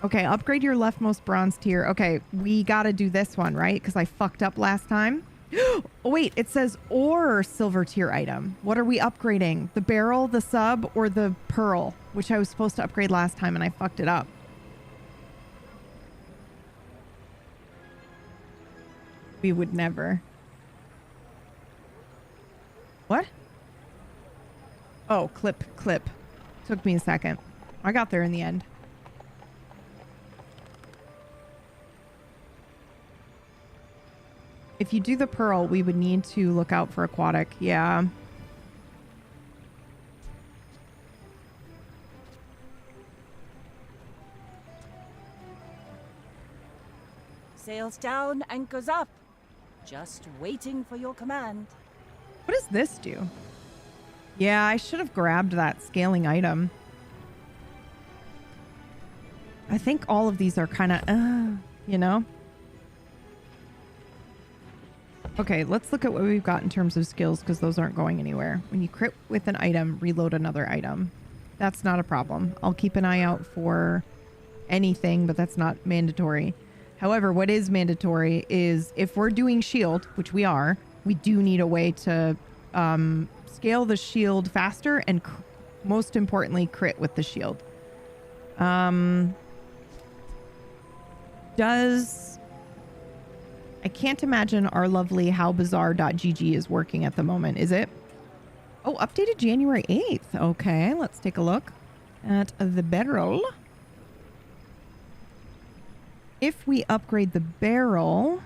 Okay, upgrade your leftmost bronze tier. Okay, we gotta do this one, right? Because I fucked up last time. Oh, wait, it says or silver tier item. What are we upgrading? The barrel, the sub, or the pearl? Which I was supposed to upgrade last time and I fucked it up. We would never. What? Oh, clip. Took me a second. I got there in the end. If you do the pearl, we would need to look out for aquatic. Yeah. Sails down, anchors up. Just waiting for your command. What does this do? Yeah, I should have grabbed that scaling item. I think all of these are kind of, you know? Okay, let's look at what we've got in terms of skills because those aren't going anywhere. When you crit with an item, reload another item. That's not a problem. I'll keep an eye out for anything, but that's not mandatory. However, what is mandatory is if we're doing shield, which we are, we do need a way to scale the shield faster and most importantly, crit with the shield. I can't imagine our lovely howbizarre.gg is working at the moment, is it? Oh, updated January 8th. Okay, let's take a look at the barrel. If we upgrade the barrel...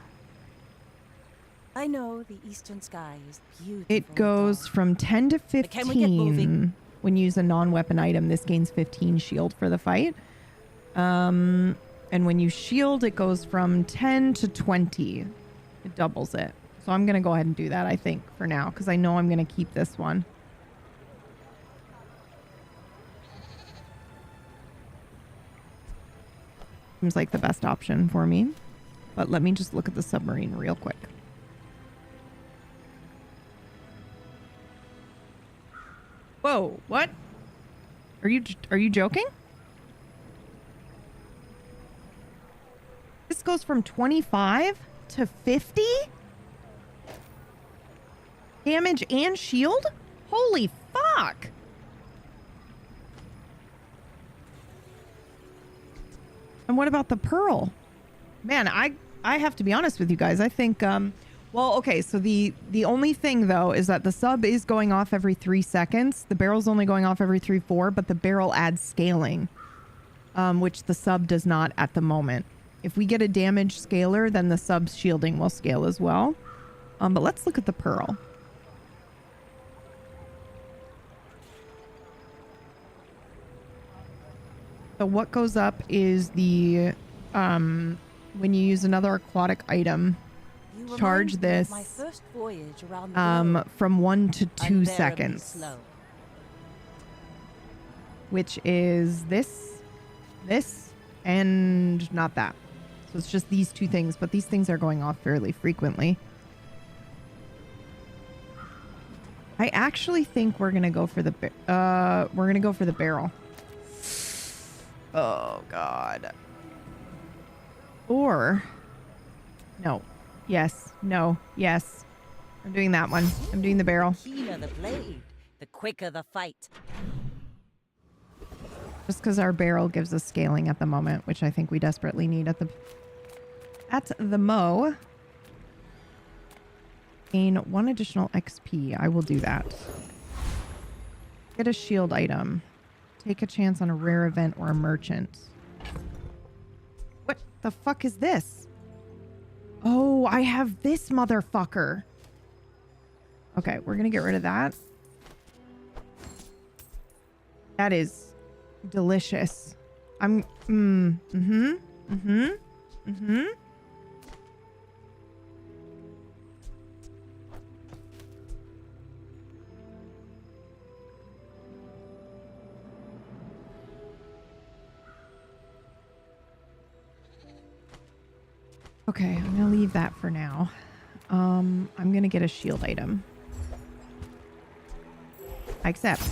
I know the eastern sky is beautiful. It goes from 10 to 15. Can we get moving? When you use a non-weapon item, this gains 15 shield for the fight. And when you shield, it goes from 10 to 20. It doubles it. So I'm going to go ahead and do that, I think, for now, because I know I'm going to keep this one. Seems like the best option for me. But let me just look at the submarine real quick. Whoa, what? Are you joking? This goes from 25 to 50? Damage and shield? Holy fuck! And what about the pearl? Man, I have to be honest with you guys. I think, well, okay, so the only thing, though, is that the sub is going off every 3 seconds. The barrel's only going off every 3-4, but the barrel adds scaling, which the sub does not at the moment. If we get a damage scaler, then the sub's shielding will scale as well. But let's look at the pearl. So what goes up is the, when you use another aquatic item, charge this my first voyage around the world. From 1 to 2 Unbearably seconds. slow. Which is this, and not that. So it's just these two things, but these things are going off fairly frequently. I actually think we're gonna go for the barrel. Oh god. Or, no, yes, no, yes. I'm doing that one. I'm doing the barrel. The keener the blade, the quicker the fight. Just because our barrel gives us scaling at the moment, which I think we desperately need at the mo. Gain 1 additional XP. I will do that. Get a shield item. Take a chance on a rare event or a merchant. What the fuck is this? Oh, I have this motherfucker. Okay, we're gonna get rid of that. That is delicious. Okay, I'm gonna leave that for now. I'm gonna get a shield item. I accept.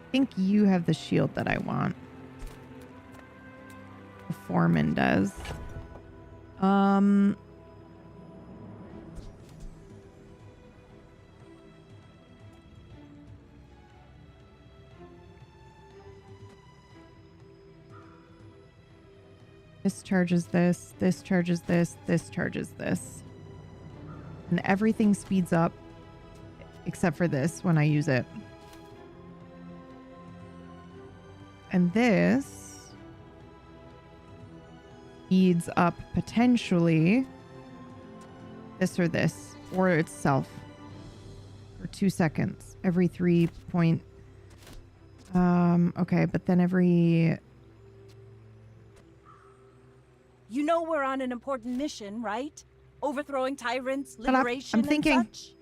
I think you have the shield that I want. The foreman does. This charges this, this charges this, this charges this. And everything speeds up except for this when I use it. And this speeds up potentially this or this or itself for 2 seconds every 3 point. Okay, but then every... You know we're on an important mission, right? Overthrowing tyrants, Shut up. liberation, I'm thinking. and such.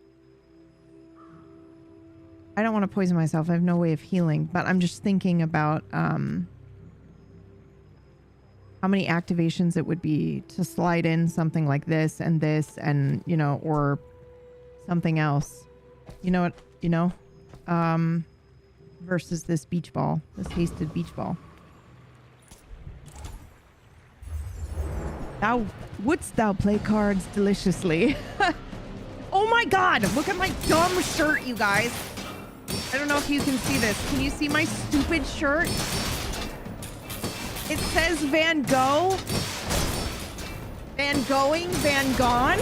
I don't want to poison myself. I have no way of healing, but I'm just thinking about how many activations it would be to slide in something like this, and you know, or something else. You know what? You know, versus this beach ball, this hasted beach ball. Thou wouldst thou play cards deliciously. Oh my god, look at my dumb shirt, you guys. I don't know if you can see this. Can you see my stupid shirt? It says Van Gogh. Van Going, Van Gone.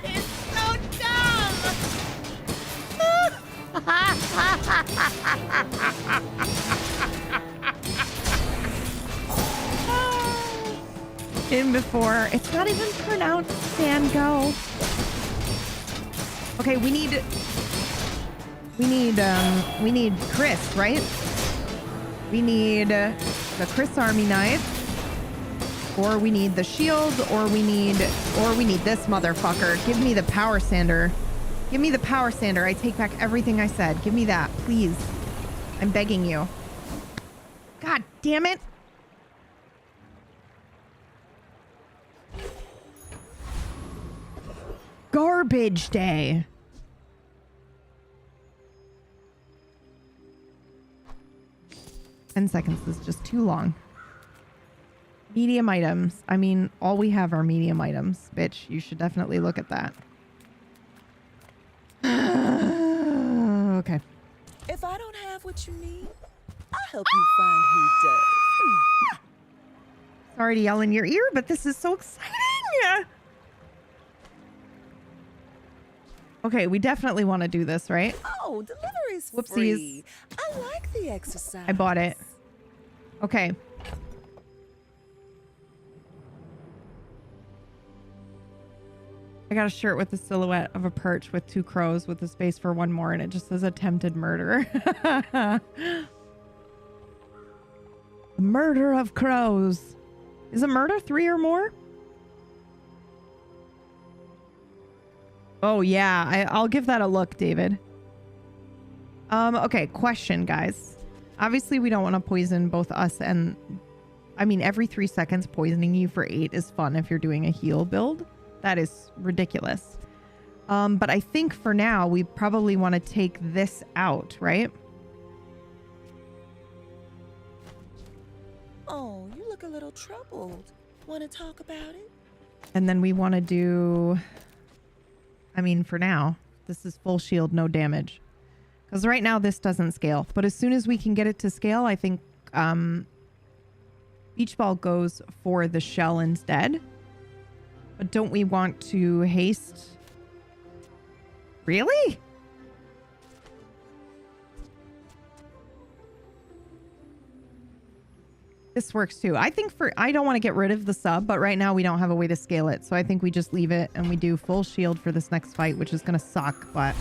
It's so dumb. In before. It's not even pronounced Van Gogh. Okay, we need Chris, right? We need the Chris Army knife, or we need the shield, or we need this motherfucker. Give me the power sander. Give me the power sander. I take back everything I said. Give me that, please. I'm begging you. God damn it. Garbage day. Seconds is just too long. Medium items. I mean, all we have are medium items. Bitch, you should definitely look at that. Okay. If I don't have what you need, I'll help you find who does. Sorry to yell in your ear, but this is so exciting. Okay, we definitely want to do this, right? Oh, delivery's Whoopsies. free. I like the exercise. I bought it. Okay. I got a shirt with the silhouette of a perch with 2 crows with a space for 1 more, and it just says attempted murder. Murder of crows. Is a murder 3 or more? Oh, yeah. I'll give that a look, David. Okay, question, guys. Obviously, we don't want to poison both us and... I mean, every 3 seconds, poisoning you for 8 is fun if you're doing a heal build. That is ridiculous. But I think for now, we probably want to take this out, right? Oh, you look a little troubled. Want to talk about it? And then we want to do, I mean, for now, this is full shield, no damage. Because right now this doesn't scale. But as soon as we can get it to scale, I think Beach Ball goes for the shell instead. But don't we want to haste? Really? This works too. I think I don't want to get rid of the sub, but right now we don't have a way to scale it. So I think we just leave it and we do full shield for this next fight, which is going to suck, but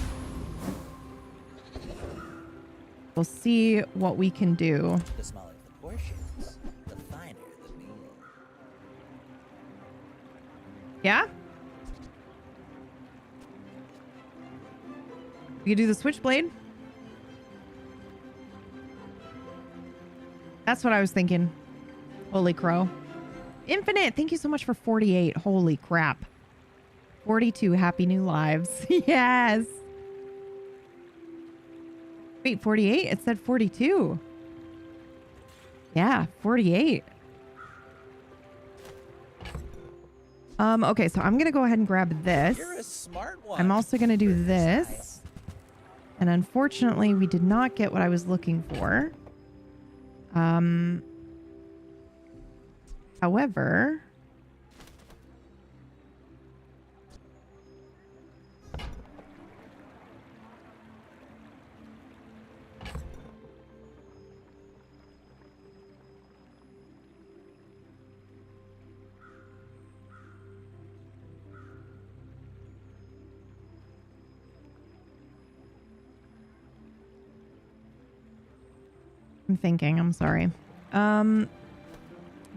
we'll see what we can do. The smaller the portions, the finer the meal. Yeah? We could do the switchblade. That's what I was thinking. Holy crow. Infinite, thank you so much for 48. Holy crap. 42 happy new lives. Yes. Wait, 48? It said 42. Yeah, 48. Okay, so I'm going to go ahead and grab this. You're a smart one. I'm also going to do For this. size. And unfortunately, we did not get what I was looking for. However, I'm thinking, I'm sorry.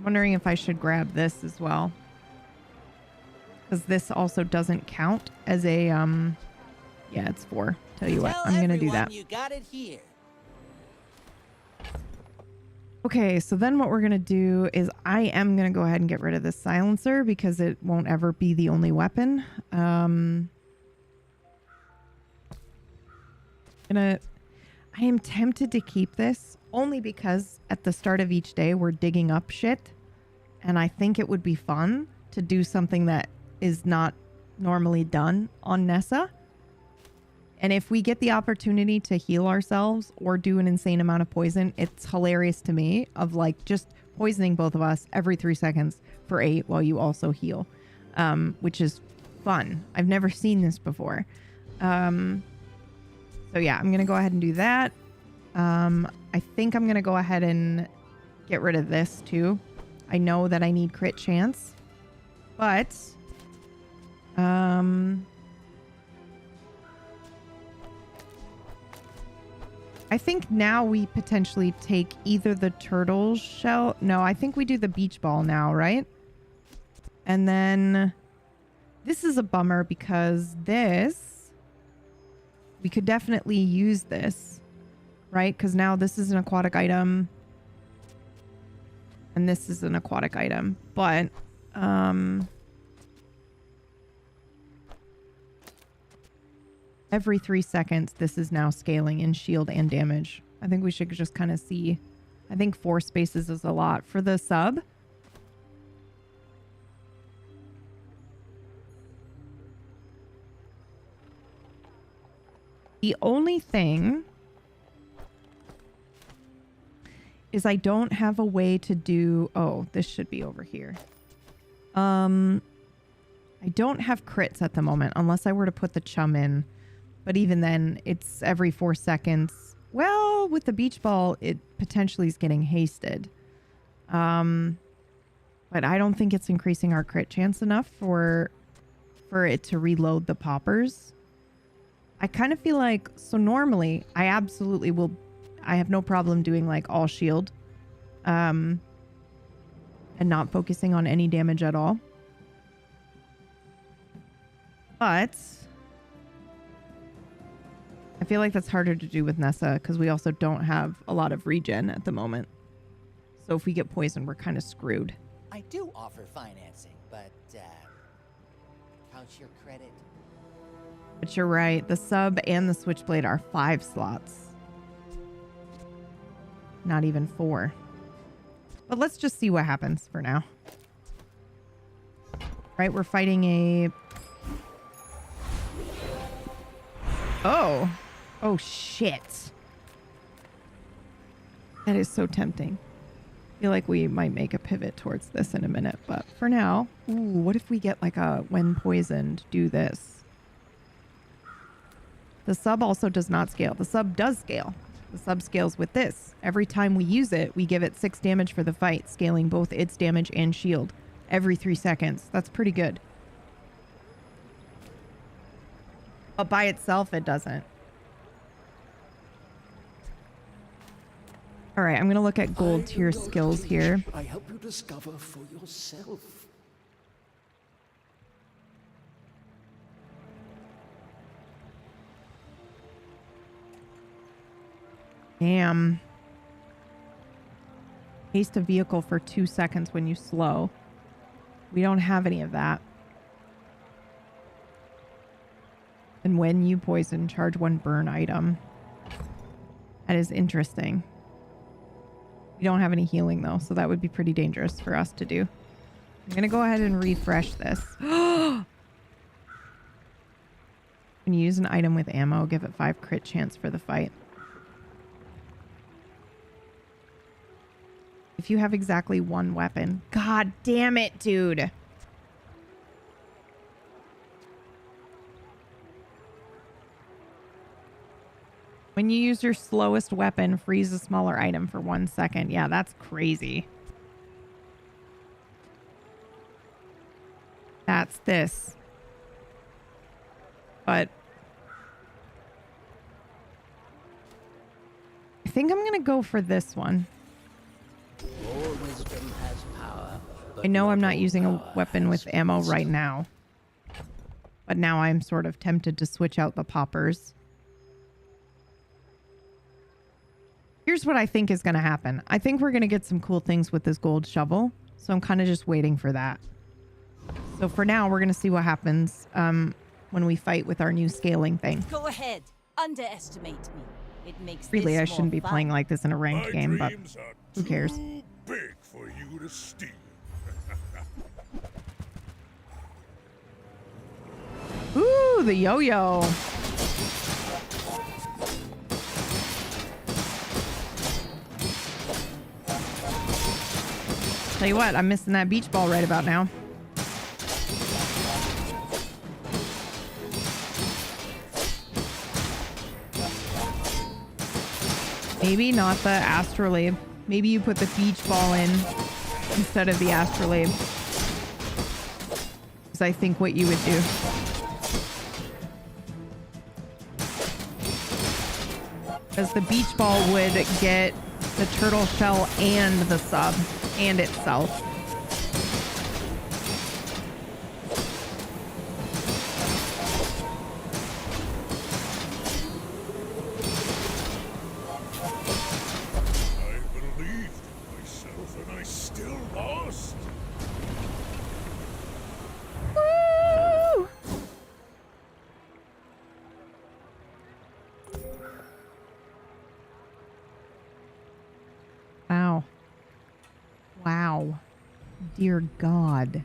Wondering if I should grab this as well. Because this also doesn't count as a, yeah, it's 4. Tell you what, Tell I'm going to do everyone that. You got it here. Okay, so then what we're going to do is I am going to go ahead and get rid of this silencer because it won't ever be the only weapon. I am tempted to keep this only because at the start of each day we're digging up shit, and I think it would be fun to do something that is not normally done on Nessa. And if we get the opportunity to heal ourselves or do an insane amount of poison, it's hilarious to me of like just poisoning both of us every 3 seconds for 8 while you also heal, which is fun. I've never seen this before. So yeah, I'm going to go ahead and do that. I think I'm going to go ahead and get rid of this too. I know that I need crit chance, but I think now we potentially take either the turtle shell. No, I think we do the beach ball now, right? And then this is a bummer because this, we could definitely use this, right? Because now this is an aquatic item and this is an aquatic item, but every 3 seconds, this is now scaling in shield and damage. I think we should just kind of see. I think 4 spaces is a lot for the sub. The only thing is I don't have a way to do... Oh, this should be over here. I don't have crits at the moment unless I were to put the chum in. But even then, it's every 4 seconds. Well, with the beach ball, it potentially is getting hasted. But I don't think it's increasing our crit chance enough for it to reload the poppers. I kind of feel like, so normally I absolutely will, I have no problem doing like all shield, and not focusing on any damage at all. But I feel like that's harder to do with Nessa because we also don't have a lot of regen at the moment. So if we get poisoned, we're kind of screwed. I do offer financing, but count your credit. But you're right. The sub and the switchblade are 5 slots. Not even 4. But let's just see what happens for now. Right, we're fighting a... Oh. Oh, shit. That is so tempting. I feel like we might make a pivot towards this in a minute, but for now... Ooh, what if we get like a when poisoned, do this? The sub also does not scale. The sub does scale. The sub scales with this. Every time we use it, we give it 6 damage for the fight, scaling both its damage and shield every 3 seconds. That's pretty good. But by itself, it doesn't. All right, I'm going to look at gold tier skills here. I help you discover for yourself. Damn. Haste a vehicle for 2 seconds when you slow. We don't have any of that. And when you poison, charge 1 burn item. That is interesting. We don't have any healing though, so that would be pretty dangerous for us to do. I'm going to go ahead and refresh this. When you use an item with ammo, give it 5 crit chance for the fight. If you have exactly 1 weapon. God damn it, dude. When you use your slowest weapon, freeze a smaller item for 1 second. Yeah, that's crazy. That's this. But I think I'm going to go for this one. Your wisdom has power. I know I'm not using a weapon with ammo right now. But now I'm sort of tempted to switch out the poppers. Here's what I think is going to happen. I think we're going to get some cool things with this gold shovel. So I'm kind of just waiting for that. So for now, we're going to see what happens when we fight with our new scaling thing. Go ahead. Underestimate me. It makes Really, this I shouldn't more be fun. playing like this in a My ranked game, but dreams are who cares? too big for you to steal. Ooh, the yo-yo. Tell you what, I'm missing that beach ball right about now. Maybe not the astrolabe. Maybe you put the beach ball in instead of the astrolabe. Is I think what you would do. Because the beach ball would get the turtle shell and the sub and itself. I believed in myself and I still lost. Woo! Wow. Wow. Dear God.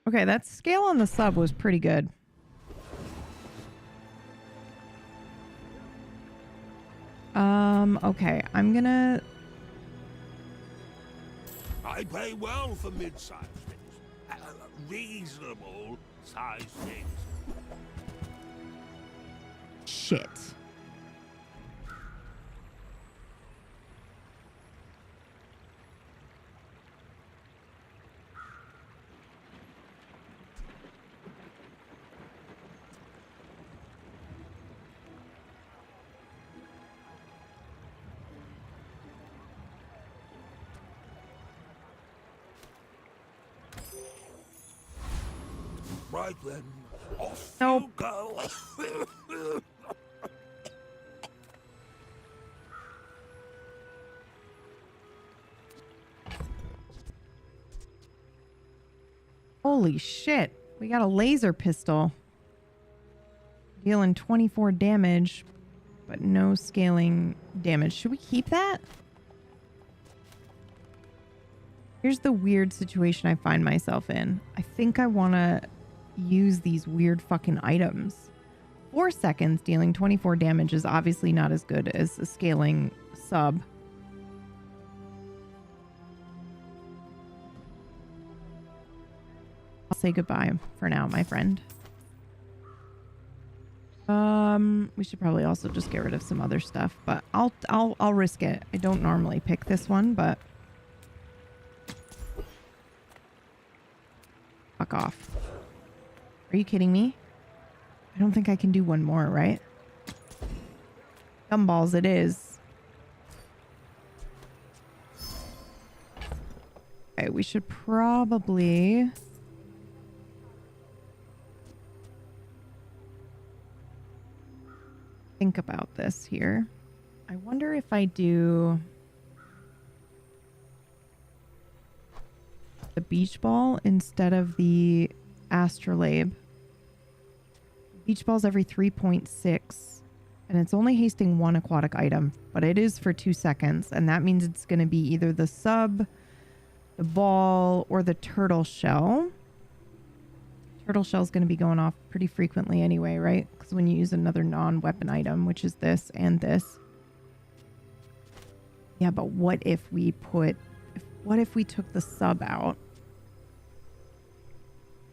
Okay, that scale on the sub was pretty good. Okay, I'm gonna... I pay well for mid-sized things. Reasonable sized things. Shit. Right then, off Nope. you go. Holy shit. We got a laser pistol. Dealing 24 damage, but no scaling damage. Should we keep that? Here's the weird situation I find myself in. I think I want to use these weird fucking items. 4 seconds dealing 24 damage is obviously not as good as a scaling sub. I'll say goodbye for now, my friend. We should probably also just get rid of some other stuff, but I'll risk it. I don't normally pick this one, but fuck off. Are you kidding me? I don't think I can do one more, right? Gumballs it is. Okay, we should probably think about this here. I wonder if I do the beach ball instead of the astrolabe. Beach ball's every 3.6 and it's only hasting 1 aquatic item, but it is for 2 seconds, and that means it's going to be either the sub, the ball, or the turtle shell. Turtle shell's going to be going off pretty frequently anyway, right? Because when you use another non-weapon item, which is this and this. Yeah, but what if we took the sub out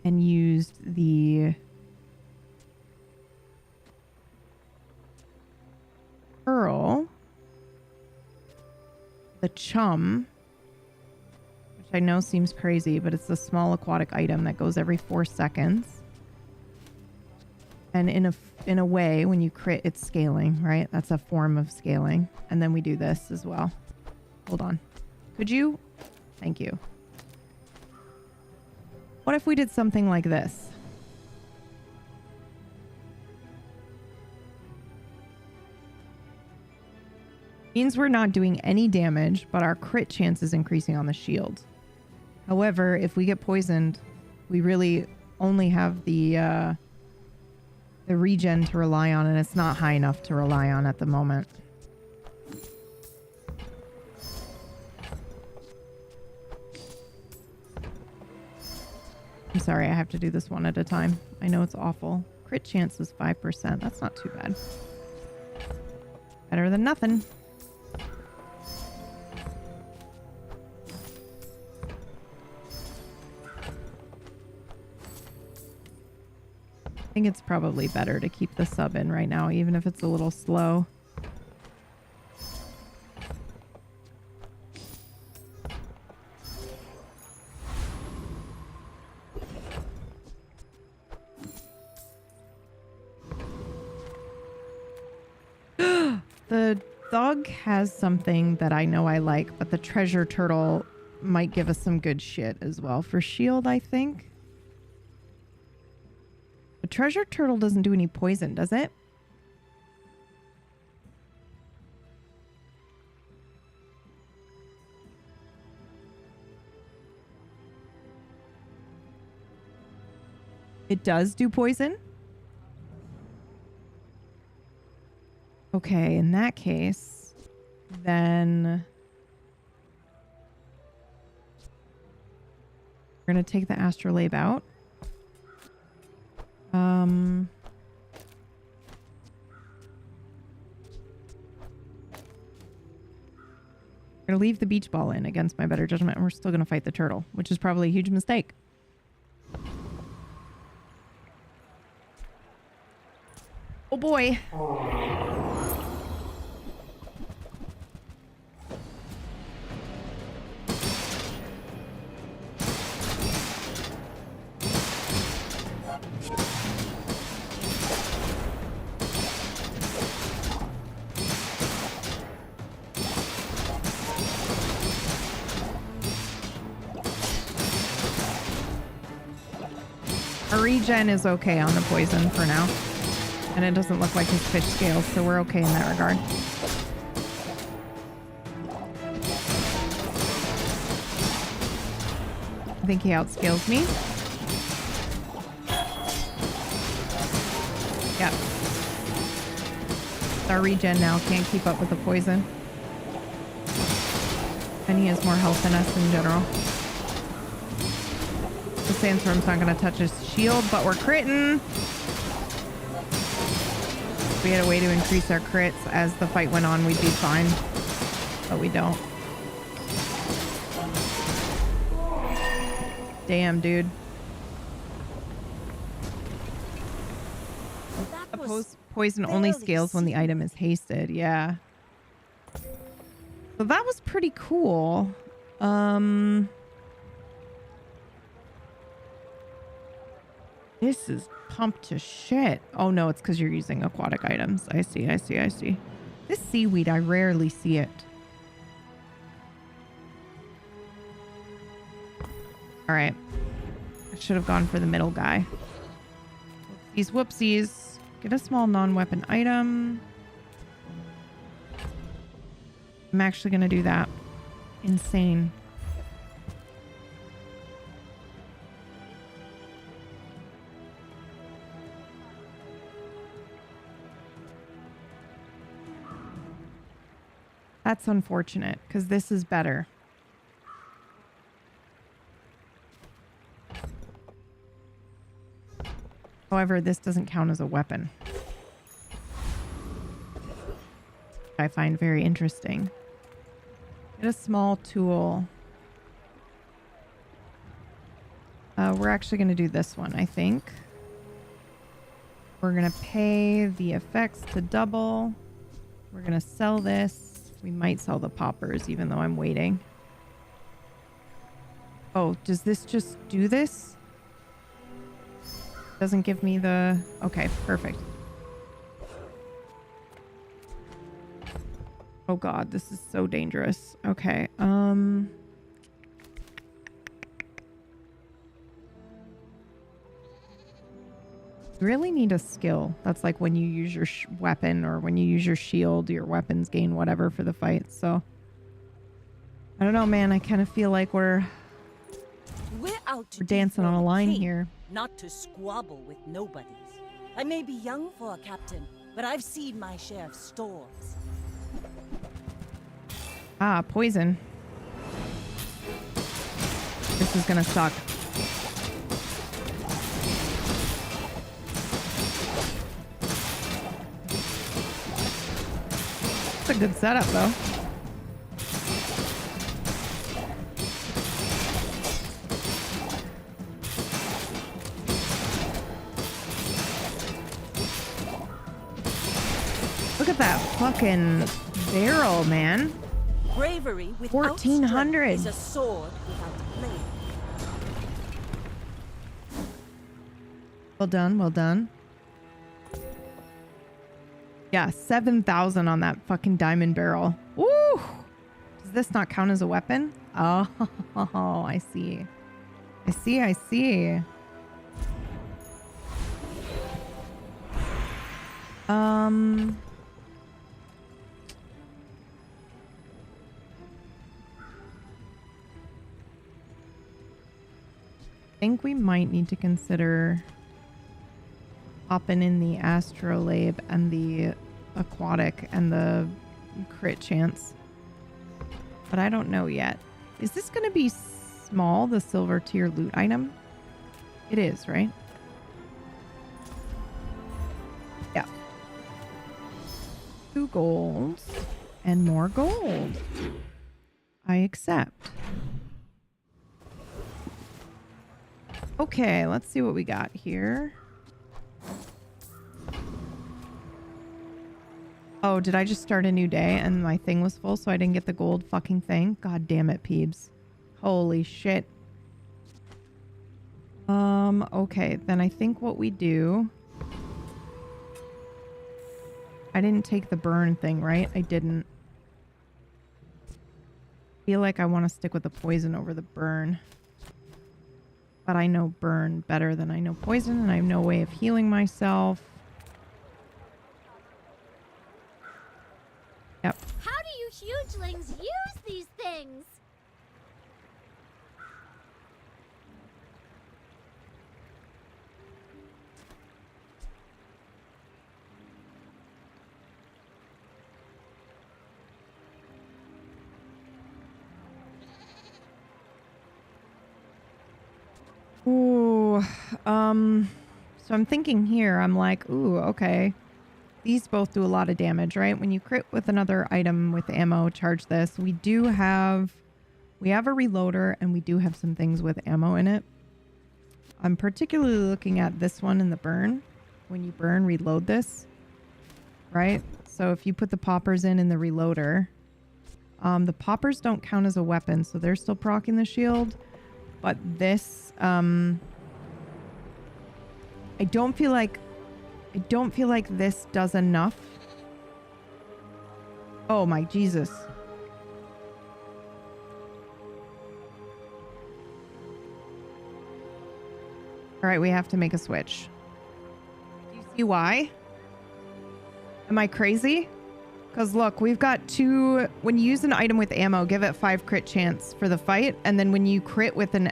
and used the pearl, the chum, which I know seems crazy, but it's a small aquatic item that goes every 4 seconds. And in a way, when you crit, it's scaling, right? That's a form of scaling. And then we do this as well. Hold on. Could you? Thank you. What if we did something like this? Means we're not doing any damage, but our crit chance is increasing on the shield. However, if we get poisoned, we really only have the regen to rely on, and it's not high enough to rely on at the moment. I'm sorry, I have to do this one at a time. I know it's awful. Crit chance is 5%. That's not too bad. Better than nothing. I think it's probably better to keep the sub in right now, even if it's a little slow. The dog has something that I know I like, but the treasure turtle might give us some good shit as well. For shield, I think. The treasure turtle doesn't do any poison, does it? It does do poison? Okay, in that case, then we're going to take the astrolabe out. We're going to leave the beach ball in against my better judgment, and we're still going to fight the turtle, which is probably a huge mistake. Oh boy. Our regen is okay on the poison for now. And it doesn't look like his fish scales, so we're okay in that regard. I think he outscales me. Yep. Our regen now can't keep up with the poison. And he has more health than us in general. The sandstorm's not going to touch his shield, but we're critting. If we had a way to increase our crits as the fight went on, we'd be fine. But we don't. Damn, dude. That was Poison only barely scales when the seen. item is hasted. Yeah. So that was pretty cool. This is pumped to shit. Oh no, it's because you're using aquatic items. I see. This seaweed, I rarely see it. All right. I should have gone for the middle guy. Whoopsies, whoopsies. Get a small non-weapon item. I'm actually going to do that. Insane. That's unfortunate, because this is better. However, this doesn't count as a weapon. I find very interesting. Get a small tool. We're actually going to do this one, I think. We're going to pay the effects to double. We're going to sell this. We might sell the poppers, even though I'm waiting. Oh, does this just do this? Doesn't give me the... Okay, perfect. Oh god, this is so dangerous. Okay, you really need a skill. That's like when you use your weapon or when you use your shield, your weapons gain whatever for the fight. So, I don't know, man. I kind of feel like we're out to We're dancing on a dethrone line king, here. not to squabble with nobodies. I may be young for a captain, but I've seen my share of storms. Ah, poison. This is gonna suck. It's a good setup, though. Look at that fucking barrel, man. Bravery without 1400. strength is a sword without a blade. Well done, well done. Yeah, 7,000 on that fucking diamond barrel. Woo! Does this not count as a weapon? Oh, I see. I see. I think we might need to consider popping in the astrolabe and the aquatic and the crit chance. But I don't know yet. Is this going to be small, the silver tier loot item? It is, right? Yeah. 2 golds and more gold. I accept. Okay, let's see what we got here. Oh, did I just start a new day and my thing was full so I didn't get the gold fucking thing? God damn it, Peebs. Holy shit. Okay, then I think what we do... I didn't take the burn thing, right? I didn't. I feel like I want to stick with the poison over the burn. But I know burn better than I know poison, and I have no way of healing myself. Yep. How do you hugelings use these things? Ooh, so I'm thinking here, I'm like, ooh, okay. These both do a lot of damage, right? When you crit with another item with ammo, charge this. We have a reloader and we do have some things with ammo in it. I'm particularly looking at this one in the burn. When you burn, reload this, right? So if you put the poppers in the reloader, the poppers don't count as a weapon, so they're still proccing the shield. But this, I don't feel like this does enough. Oh my Jesus. All right, we have to make a switch. Do you see why? Am I crazy? Because look, we've got 2... When you use an item with ammo, give it 5 crit chance for the fight. And then when you crit with an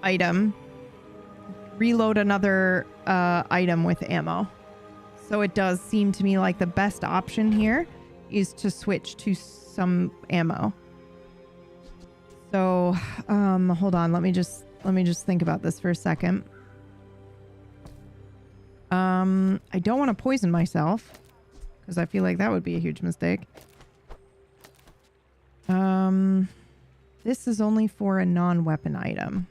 item, reload another item with ammo. So it does seem to me like the best option here is to switch to some ammo. So, hold on. Let me just think about this for a second. I don't want to poison myself because I feel like that would be a huge mistake. This is only for a non-weapon item.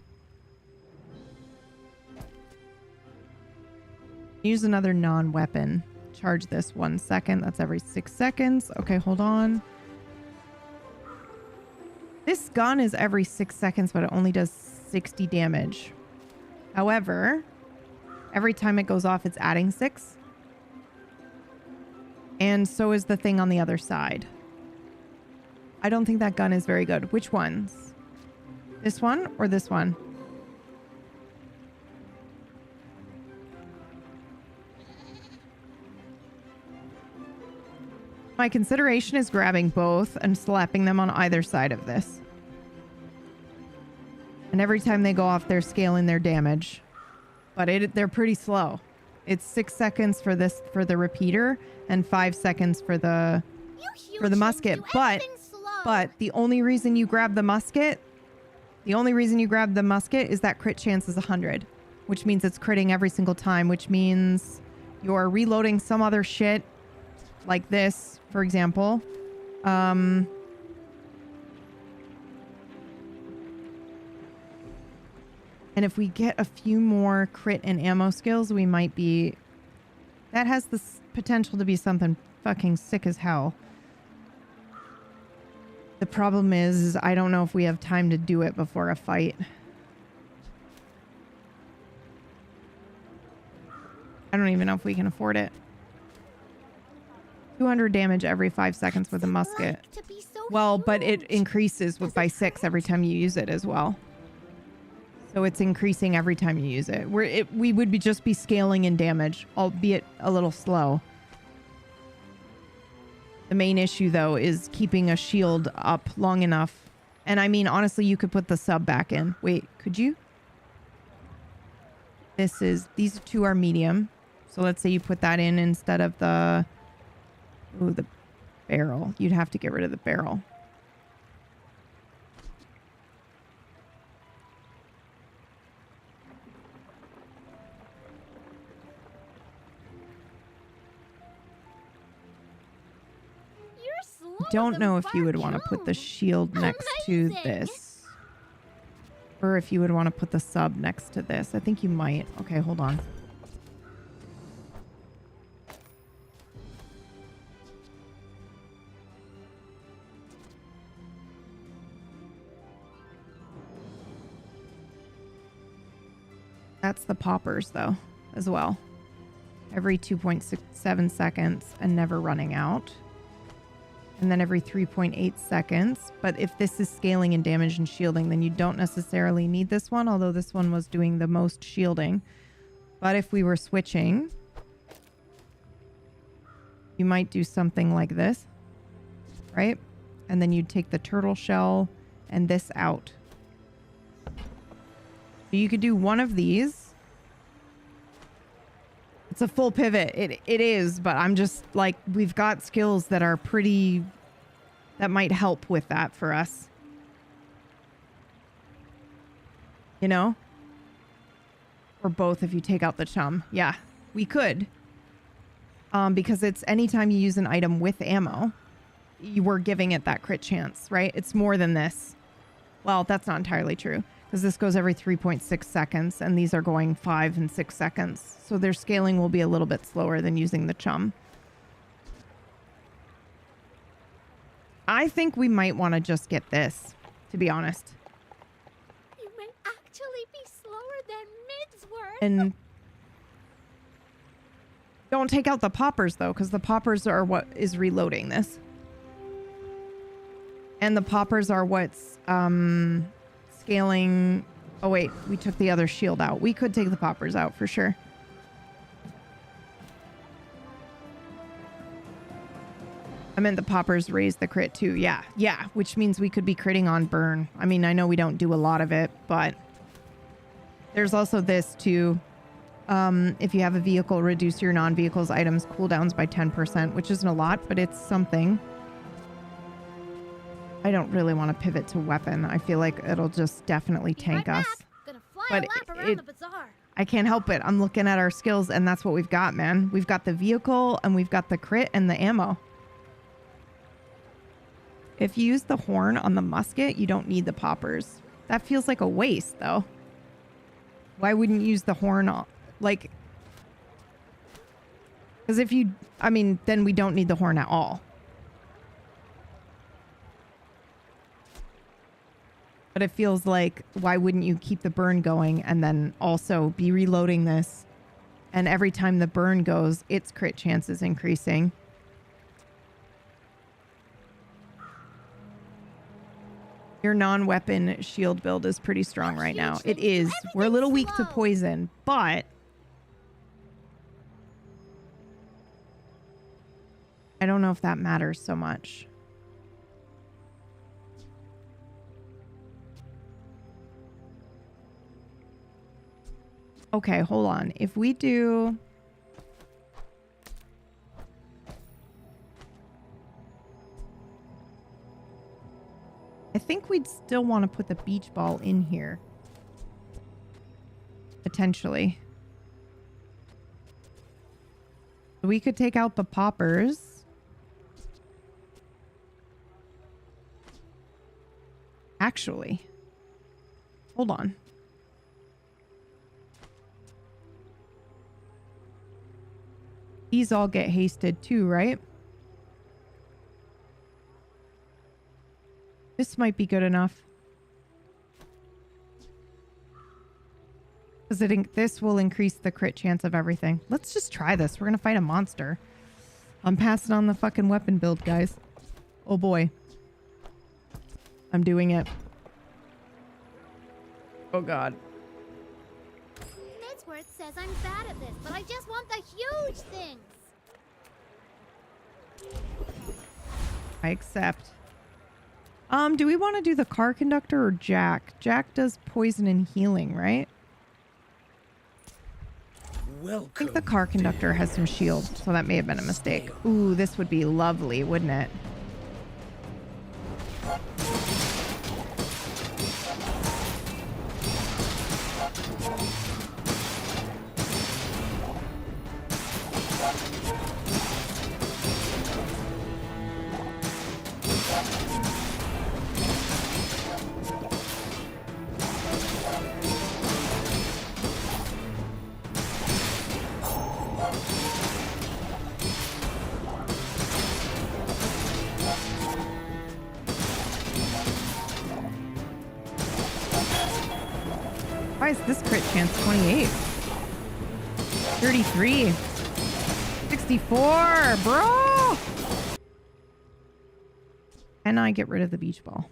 Use another non-weapon. Charge this 1 second. That's every 6 seconds. Okay, hold on. This gun is every 6 seconds, but it only does 60 damage. However, every time it goes off, it's adding 6. And so is the thing on the other side. I don't think that gun is very good. Which ones? This one or this one? My consideration is grabbing both and slapping them on either side of this. And every time they go off, they're scaling their damage. But they're pretty slow. It's 6 seconds for the repeater and 5 seconds for the musket. But the only reason you grab the musket is that crit chance is 100, which means it's critting every single time, which means you're reloading some other shit like this, for example. And if we get a few more crit and ammo skills, we might be... That has the potential to be something fucking sick as hell. The problem is I don't know if we have time to do it before a fight. I don't even know if we can afford it. 200 damage every 5 seconds with a musket. Well, but it increases by 6 every time you use it as well. So it's increasing every time you use it. We would just be scaling in damage, albeit a little slow. The main issue, though, is keeping a shield up long enough. And I mean, honestly, you could put the sub back in. Wait, could you? These two are medium. So let's say you put that in instead of the barrel. You'd have to get rid of the barrel. Don't know if you would want to put the shield next to this. Or if you would want to put the sub next to this. I think you might. Okay, hold on. That's the poppers, though, as well. Every 2.67 seconds and never running out. And then every 3.8 seconds. But if this is scaling in damage and shielding, then you don't necessarily need this one, although this one was doing the most shielding. But if we were switching, you might do something like this, right? And then you'd take the turtle shell and this out. You could do one of these. It's a full pivot. It is, but I'm just like, we've got skills that are pretty, that might help with that for us. You know? Or both if you take out the chum. Yeah, we could. Because it's anytime you use an item with ammo, you were giving it that crit chance, right? It's more than this. Well, that's not entirely true because this goes every 3.6 seconds and these are going 5 and 6 seconds. So their scaling will be a little bit slower than using the chum. I think we might want to just get this, to be honest. You may actually be slower than Midsworth. And don't take out the poppers though, because the poppers are what is reloading this. And the poppers are what's scaling. Oh wait, we took the other shield out. We could take the poppers out for sure. I meant the poppers raise the crit too. Yeah, which means we could be critting on burn. I mean, I know we don't do a lot of it, but there's also this too. If you have a vehicle, reduce your non-vehicle's items cooldowns by 10%, which isn't a lot, but it's something. I don't really want to pivot to weapon. I feel like it'll just definitely tank us. Gonna fly But a lap around the bazaar. I can't help it. I'm looking at our skills and that's what we've got, man. We've got the vehicle and we've got the crit and the ammo. If you use the horn on the musket, you don't need the poppers. That feels like a waste though. Why wouldn't you use the horn on, like, because if you, I mean, then we don't need the horn at all. But it feels like, why wouldn't you keep the burn going and then also be reloading this? And every time the burn goes, its crit chance is increasing. Your non-weapon shield build is pretty strong right now. It is. We're a little weak to poison, but I don't know if that matters so much. Okay, hold on. If we do... I think we'd still want to put the beach ball in here. Potentially. We could take out the poppers. Actually. Hold on. These all get hasted too, right? This might be good enough. Because this will increase the crit chance of everything. Let's just try this. We're going to fight a monster. I'm passing on the fucking weapon build, guys. Oh boy. I'm doing it. Oh god. Midsworth says I'm bad at this, but I just want the huge things. I accept. Do we want to do the car conductor or Jack? Jack does poison and healing, right? Welcome. I think the car conductor has some shield, so that may have been a mistake. Ooh, this would be lovely, wouldn't it? Why is this crit chance 28? 33. 64, bro! Can I get rid of the beach ball?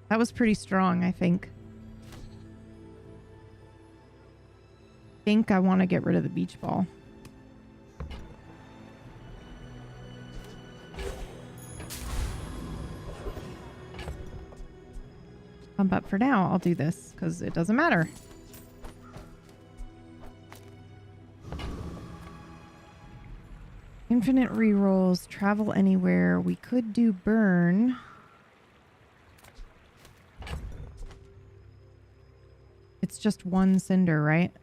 That was pretty strong, I think. I want to get rid of the beach ball. But for now, I'll do this because it doesn't matter. Infinite rerolls, travel anywhere. We could do burn. It's just one cinder, right?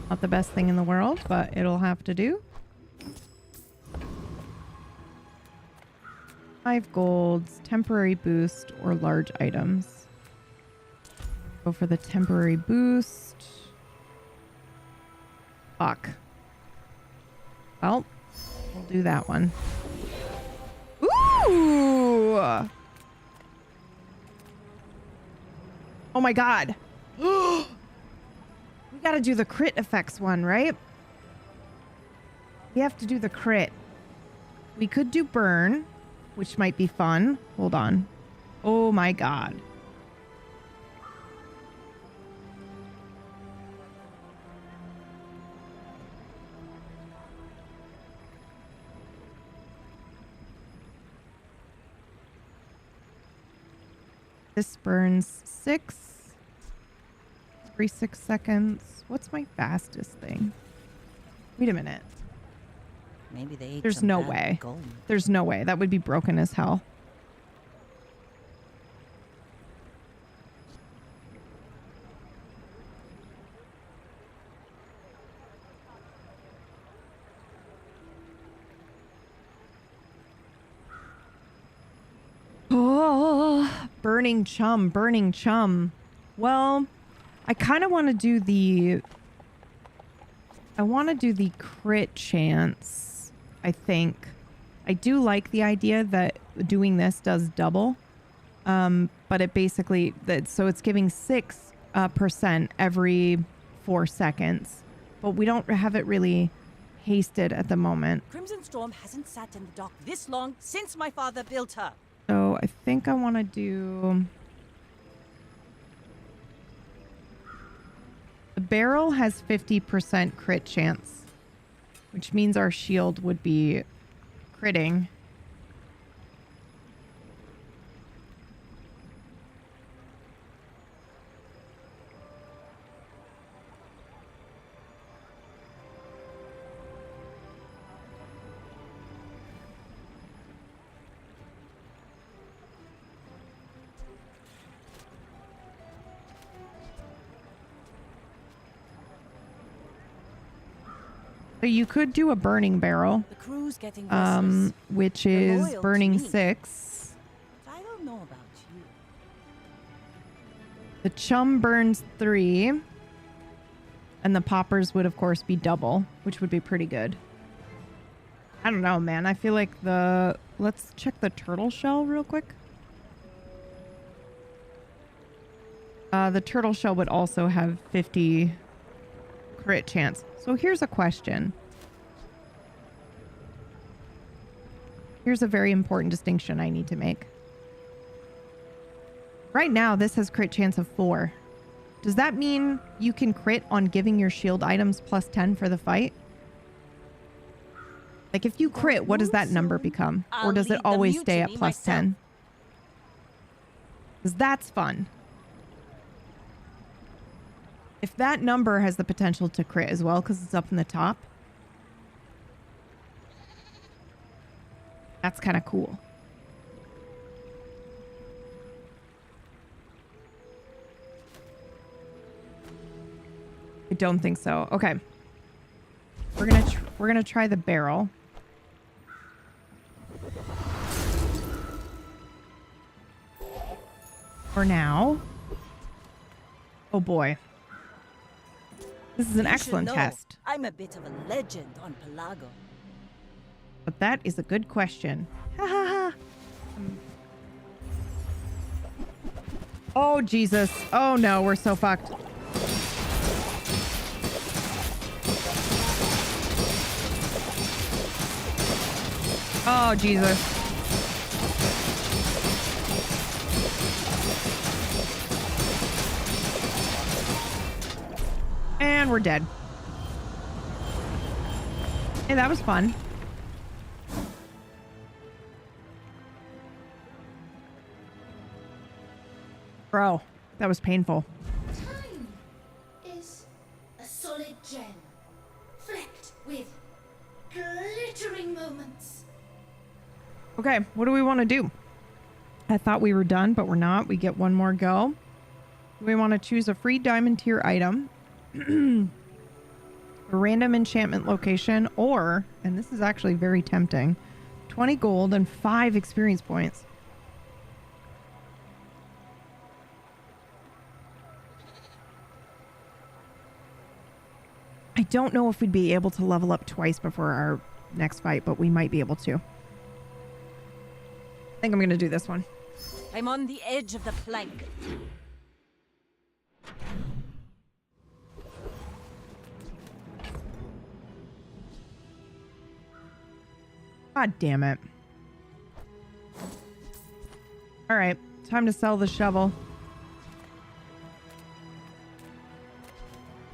Not the best thing in the world, but it'll have to do. 5 golds, temporary boost, or large items. Go for the temporary boost. Fuck. Well, we'll do that one. Ooh! Oh my god. We gotta do the crit effects one, right? We have to do the crit. We could do burn, which might be fun. Hold on. Oh my god. This burns 6. Every 6 seconds. What's my fastest thing? Wait a minute. Maybe they ate There's some no bad way. gold. There's no way. That would be broken as hell. Oh, burning chum, burning chum. Well, I kind of want to do the... I want to do the crit chance, I think. I do like the idea that doing this does double. But it basically... So it's giving 6% every 4 seconds. But we don't have it really hasted at the moment. Crimson Storm hasn't sat in the dock this long since my father built her. So I think I want to do... The barrel has 50% crit chance, which means our shield would be critting. So you could do a burning barrel, The crew's getting restless. which They're is loyal to burning me. 6. I don't know about you. The chum burns 3. And the poppers would, of course, be double, which would be pretty good. I don't know, man. I feel like the... Let's check the turtle shell real quick. The turtle shell would also have 50 crit chance. So here's a question. Here's a very important distinction I need to make. Right now, this has crit chance of 4. Does that mean you can crit on giving your shield items plus 10 for the fight? Like if you crit, what does that number become? Or I'll does it lead the always stay at mutiny plus myself. 10? Because that's fun. If that number has the potential to crit as well, because it's up in the top, that's kind of cool. I don't think so. Okay, we're gonna try the barrel. For now. Oh boy. This is an You should excellent know, test. I'm a bit of a legend on Pelago. But that is a good question. Ha ha ha. Oh, Jesus. Oh, no. We're so fucked. Oh, Jesus. And we're dead. Hey, that was fun. Bro, That was painful. Time is a solid gem, flecked with glittering moments. Okay, what do we want to do? I thought we were done, but we're not. We get one more go. We want to choose a free diamond tier item, a random enchantment location, or, and this is actually very tempting, 20 gold and 5 experience points. I don't know if we'd be able to level up twice before our next fight, but we might be able to. I think I'm going to do this one. I'm on the edge of the plank. God damn it. All right, time to sell the shovel.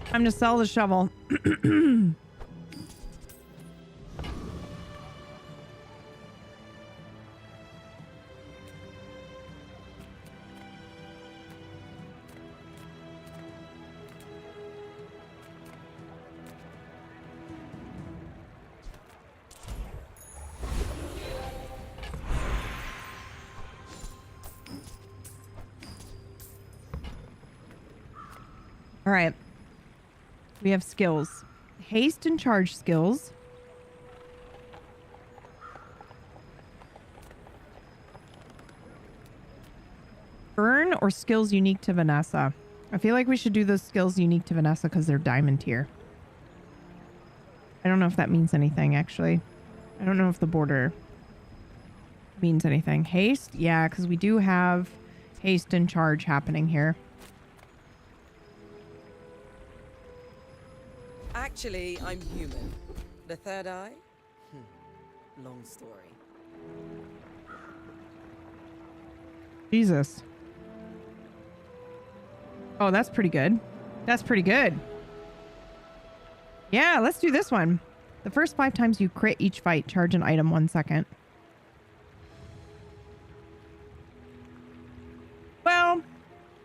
Time to sell the shovel. All right. We have skills. Haste and charge skills. Burn or skills unique to Vanessa. I feel like we should do those skills unique to Vanessa because they're diamond tier. I don't know if that means anything, actually. I don't know if the border means anything. Haste? Yeah, because we do have haste and charge happening here. Actually, I'm human. The third eye? Long story. Jesus. Oh, that's pretty good. That's pretty good. Yeah, let's do this one. The first 5 times you crit each fight, charge an item 1 second. Well,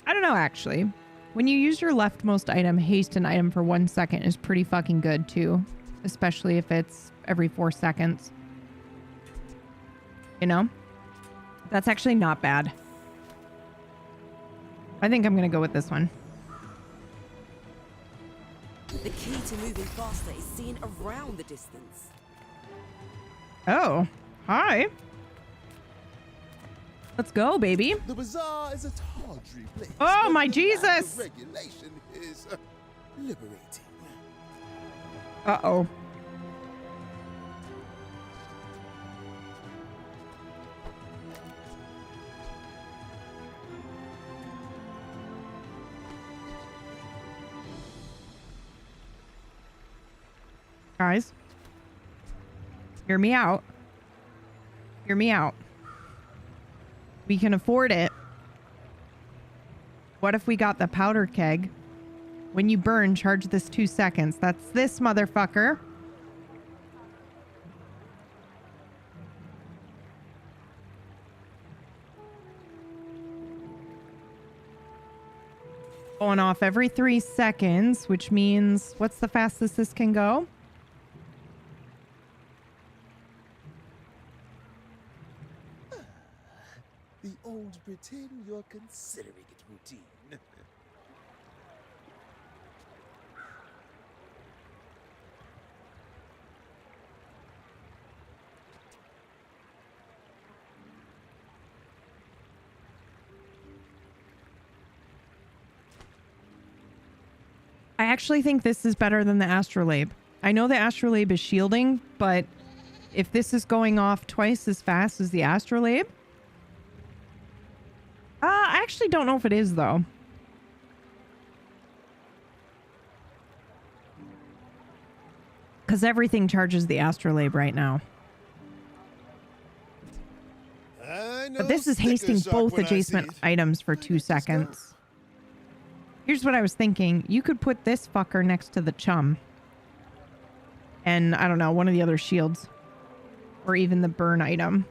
I don't know, actually. When you use your leftmost item, haste an item for 1 second is pretty fucking good, too. Especially if it's every 4 seconds. You know? That's actually not bad. I think I'm going to go with this one. The key to moving faster is seeing around the distance. Oh, hi. Let's go, baby. The bazaar is a tawdry place. Oh, my but the lack Jesus. of regulation is liberating. Uh-oh. Guys, hear me out. Hear me out. We can afford it. What if we got the powder keg? When you burn, charge this 2 seconds. That's this motherfucker. Going off every 3 seconds, which means what's the fastest this can go? The old pretend you're considering it routine. I actually think this is better than the astrolabe. I know the astrolabe is shielding, but if this is going off twice as fast as the astrolabe, I actually don't know if it is, though. Because everything charges the astrolabe right now. But this is hasting both adjacent items for 2 seconds. Here's what I was thinking. You could put this fucker next to the chum. And, I don't know, one of the other shields. Or even the burn item.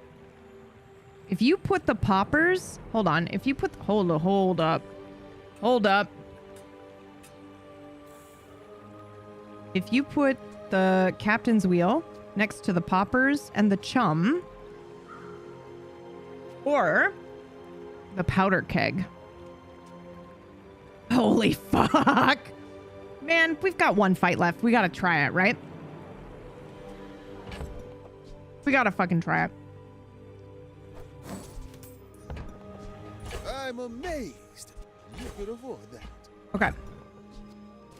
If you put the poppers... Hold on. If you put... Hold up. Hold up. If you put the captain's wheel next to the poppers and the chum, or the powder keg. Holy fuck. Man, we've got one fight left. We gotta try it, right? We gotta fucking try it. I'm amazed. You could avoid that. Okay.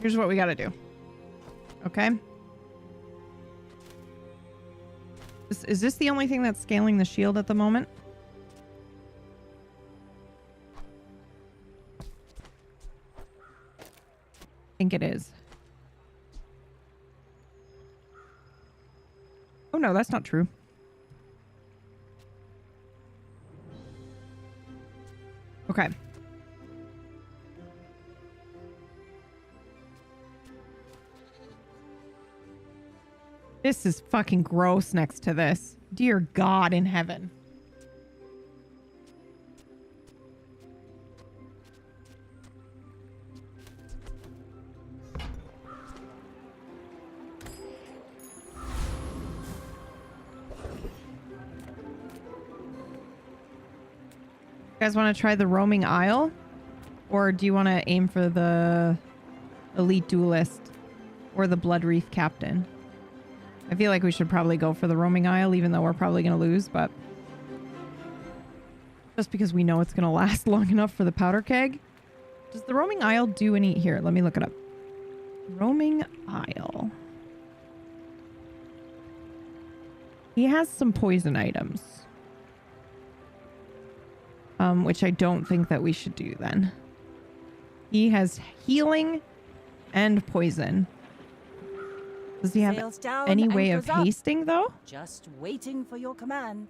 Here's what we gotta do. Okay. Is this the only thing that's scaling the shield at the moment? I think it is. Oh no, that's not true. Okay. This is fucking gross next to this. Dear God in heaven. You guys want to try the roaming aisle? Or do you want to aim for the elite duelist or the blood reef captain? I feel like we should probably go for the roaming aisle, even though we're probably going to lose, but just because we know it's going to last long enough for the powder keg. Does the roaming aisle do any... Here, let me look it up. Roaming aisle. He has some poison items. Which I don't think that we should do then. He has healing and poison. Does he have Sails down, any way of anchors up. hasting, though? Just waiting for your command.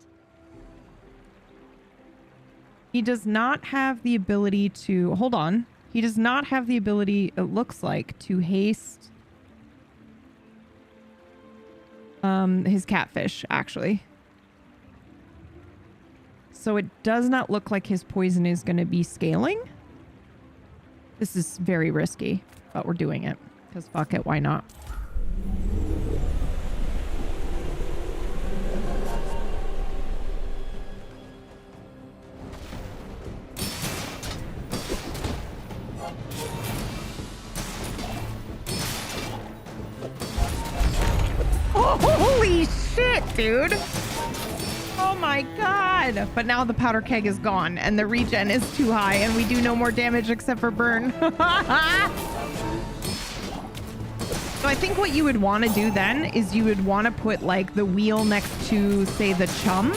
He does not have the ability to... Hold on. He does not have the ability, it looks like, to haste his catfish, actually. So it does not look like his poison is going to be scaling. This is very risky, but we're doing it. Because fuck it, why not? Holy shit, dude! Oh my god! But now the powder keg is gone and the regen is too high and we do no more damage except for burn. So I think what you would want to do then is you would want to put like the wheel next to, say, the chum.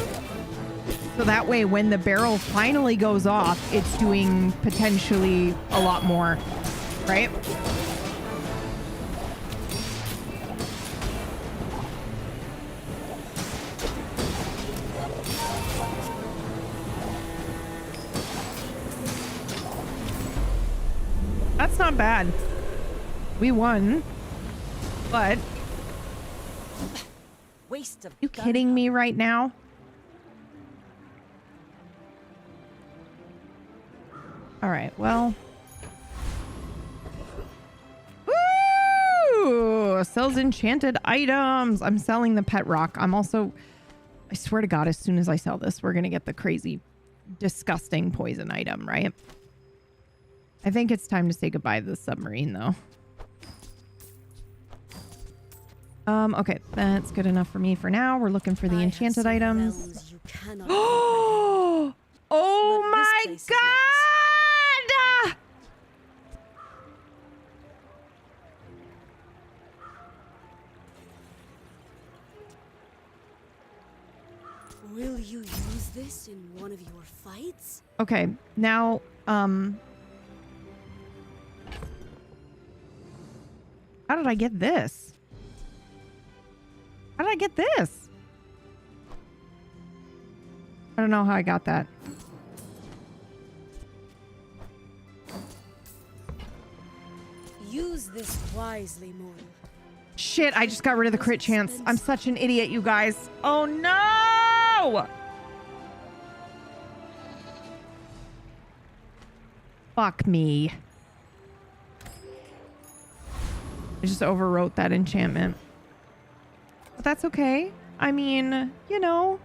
So that way when the barrel finally goes off, it's doing potentially a lot more, right? That's not bad. We won. But... Waste of You kidding me right now? Alright, well... Ooh! Sells enchanted items! I'm selling the pet rock. I'm also... I swear to God, as soon as I sell this, we're gonna get the crazy, disgusting poison item, right? I think it's time to say goodbye to the submarine, though. Okay, that's good enough for me for now. We're looking for the enchanted items. Oh my God! Will you use this in one of your fights? Okay, now, how did I get this? How did I get this? I don't know how I got that. Use this wisely, mortal. Shit, I just got rid of the crit chance. I'm such an idiot, you guys. Oh no! Fuck me. I just overwrote that enchantment. But that's okay. I mean, you know.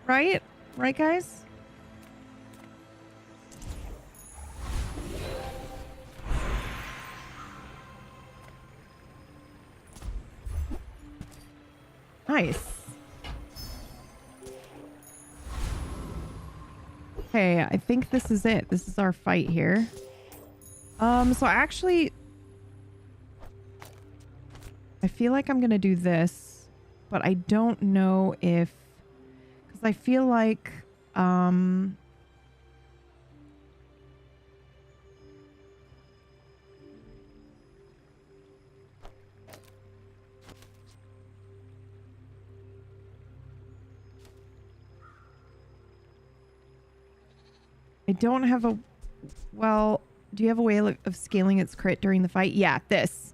Right? Right, guys? Nice. Okay, I think this is it. This is our fight here. So actually, I feel like I'm gonna do this, but I don't know if, because I feel like, I don't have a, well, do you have a way of scaling its crit during the fight? Yeah, this.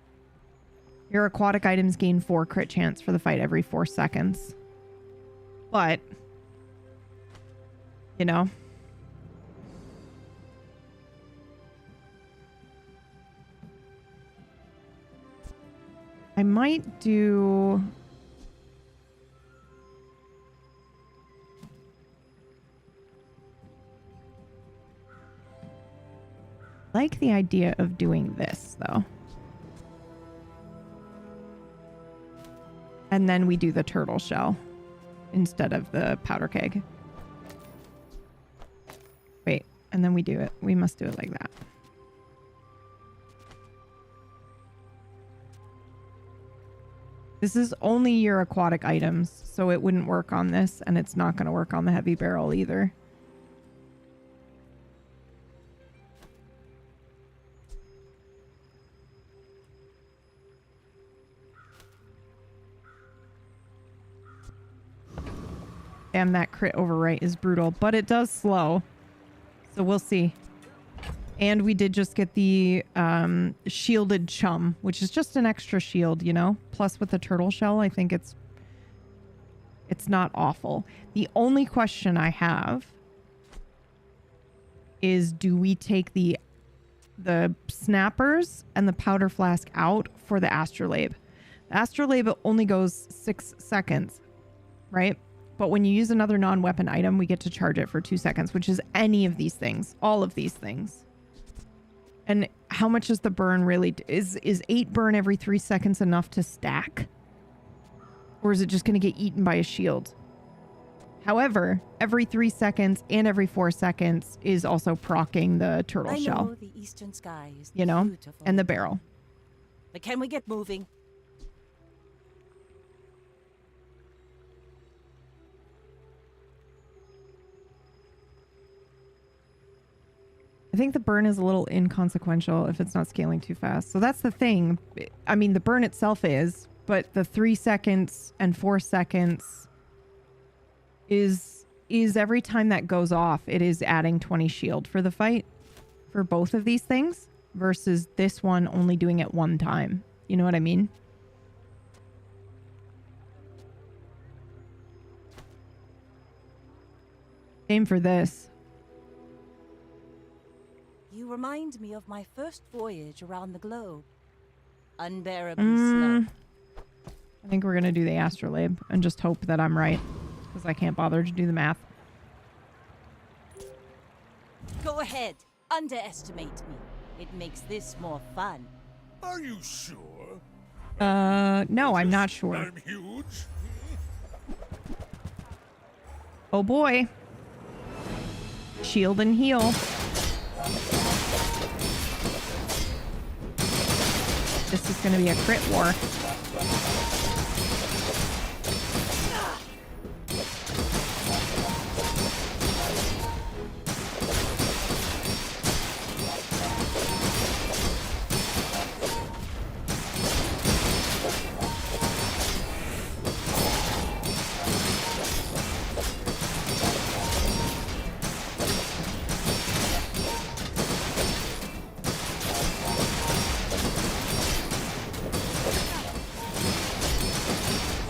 Your aquatic items gain 4 crit chance for the fight every 4 seconds. But, you know. I might do... I like the idea of doing this, though. And then we do the turtle shell instead of the powder keg. Wait, and then we do it. We must do it like that. This is only your aquatic items, so it wouldn't work on this, and it's not going to work on the heavy barrel either. Damn, that crit overwrite is brutal, but it does slow. So we'll see. And we did just get the shielded chum, which is just an extra shield, you know? Plus with the turtle shell, I think it's not awful. The only question I have is, do we take the snappers and the powder flask out for the astrolabe? The astrolabe only goes 6 seconds, right? But when you use another non-weapon item, we get to charge it for 2 seconds, which is any of these things, all of these things. And how much is the burn really? Is 8 burn every 3 seconds enough to stack? Or is it just going to get eaten by a shield? However, every 3 seconds and every 4 seconds is also proccing the turtle shell. I know the eastern sky is you know, beautiful. and the barrel. But can we get moving? I think the burn is a little inconsequential if it's not scaling too fast. So that's the thing. I mean, the burn itself is, but the 3 seconds and 4 seconds is every time that goes off, it is adding 20 shield for the fight for both of these things versus this one only doing it 1 time. You know what I mean? Same for this. You remind me of my first voyage around the globe. Unbearably slow. I think we're going to do the astrolabe and just hope that I'm right, because I can't bother to do the math. Go ahead. Underestimate me. It makes this more fun. Are you sure? No, I'm not sure. I'm huge. Oh boy. Shield and heal. This is going to be a crit war.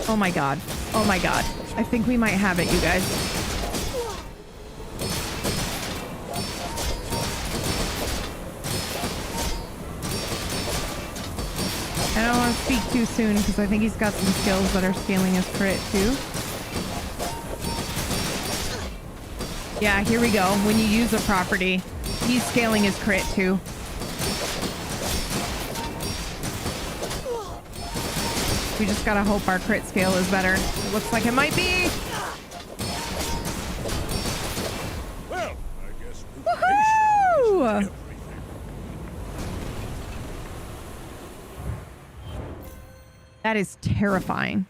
Oh my god. Oh my god. I think we might have it, you guys. too soon because I think he's got some skills that are scaling his crit too. Yeah, here we go. When you use a property, he's scaling his crit too. We just gotta hope our crit scale is better. It looks like it might be. Well, I guess Woohoo! That is terrifying.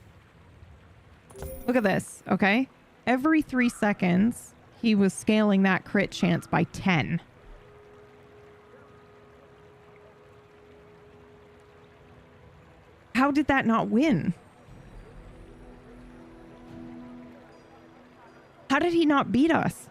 Look at this, okay? Every 3 seconds, he was scaling that crit chance by 10. How did that not win? How did he not beat us?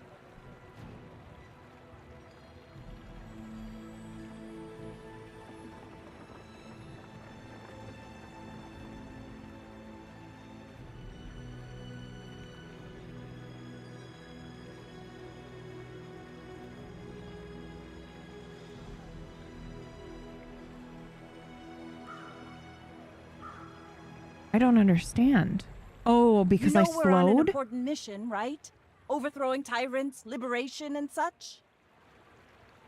I don't understand. Oh, because you know I we're on an slowed? important mission, right? Overthrowing tyrants, liberation, and such.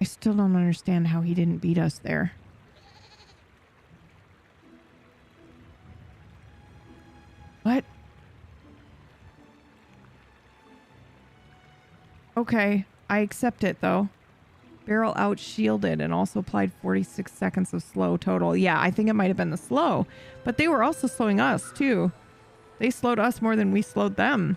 I still don't understand how he didn't beat us there. What? Okay, I accept it though. Barrel out shielded and also applied 46 seconds of slow total. Yeah, I think it might have been the slow, but they were also slowing us too. They slowed us more than we slowed them.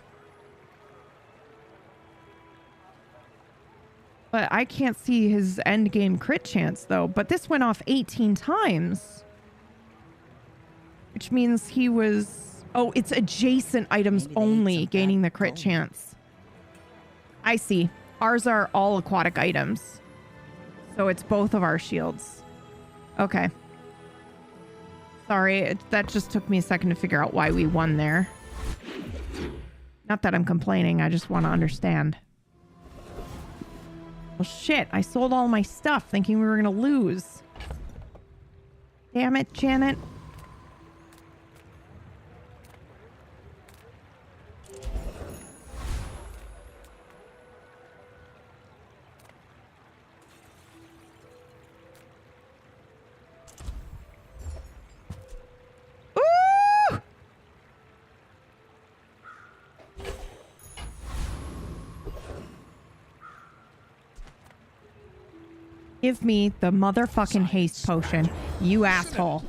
But I can't see his end game crit chance though. But this went off 18 times. Which means he was... Oh, it's adjacent items Maybe they ate only some gaining the bad crit bone. chance. I see. Ours are all aquatic items. So it's both of our shields. Okay. Sorry, that just took me a second to figure out why we won there. Not that I'm complaining, I just want to understand. Well, shit, I sold all my stuff thinking we were going to lose. Damn it, Janet. Ooh! Give me the motherfucking haste potion, you asshole.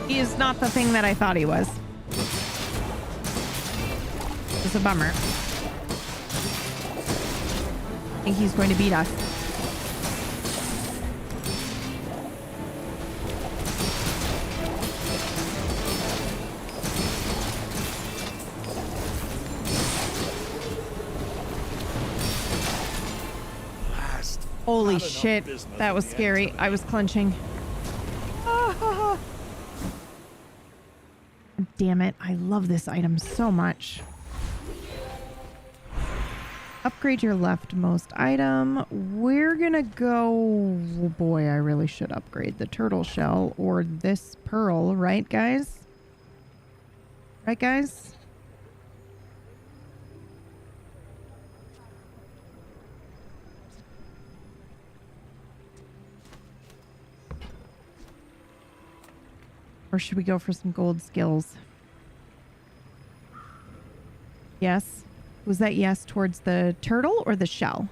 He is not the thing that I thought he was. It's a bummer. I think he's going to beat us. Blast. Holy Not enough shit. business That was in the scary. end I was clenching. Damn it. I love this item so much. Upgrade your leftmost item. We're gonna go... Oh boy, I really should upgrade the turtle shell or this pearl, right guys? Right guys? Or should we go for some gold skills? Yes. Was that yes towards the turtle or the shell?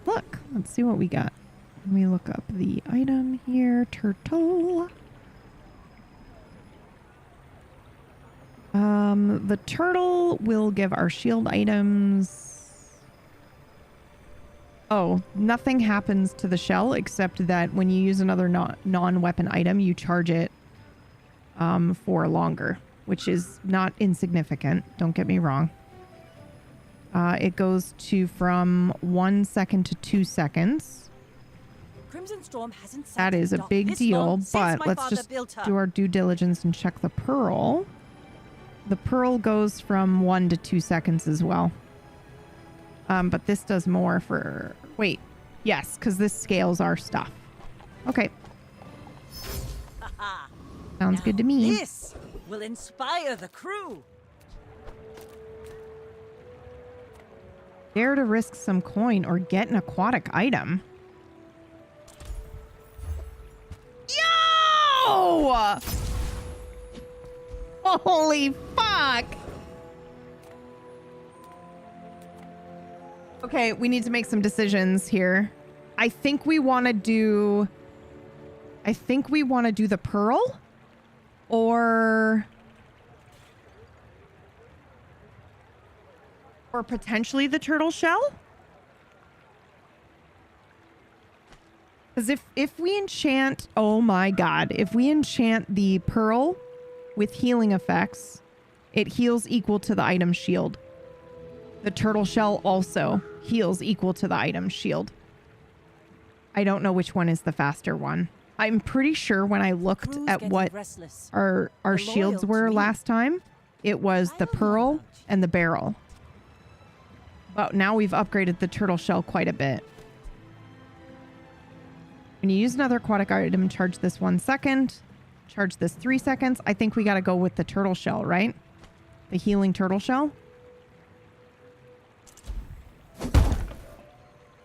Look, let's see what we got. Let me look up the item here. Turtle. The turtle will give our shield items... Oh, nothing happens to the shell except that when you use another non-weapon item, you charge it for longer, which is not insignificant. Don't get me wrong. It goes to from 1 second to 2 seconds. Crimson Storm hasn't sat That in is a dock big this deal, long since but my let's father just built her. do our due diligence and check the pearl. The pearl goes from 1 to 2 seconds as well. But this does more for... Wait. Yes, because this scales our stuff. Okay. Sounds good to me. This will inspire the crew. Dare to risk some coin or get an aquatic item. Yo! Holy fuck! Okay, we need to make some decisions here. I think we want to do the pearl or potentially the turtle shell. Because if we enchant, oh my god, if we enchant the pearl with healing effects, it heals equal to the item shield. The turtle shell also heals equal to the item shield. I don't know which one is the faster one. I'm pretty sure when I looked at what our shields were last time, it was the pearl and the barrel. But now we've upgraded the turtle shell quite a bit. When you use another aquatic item, charge this 1 second. Charge this 3 seconds. I think we got to go with the turtle shell, right? The healing turtle shell.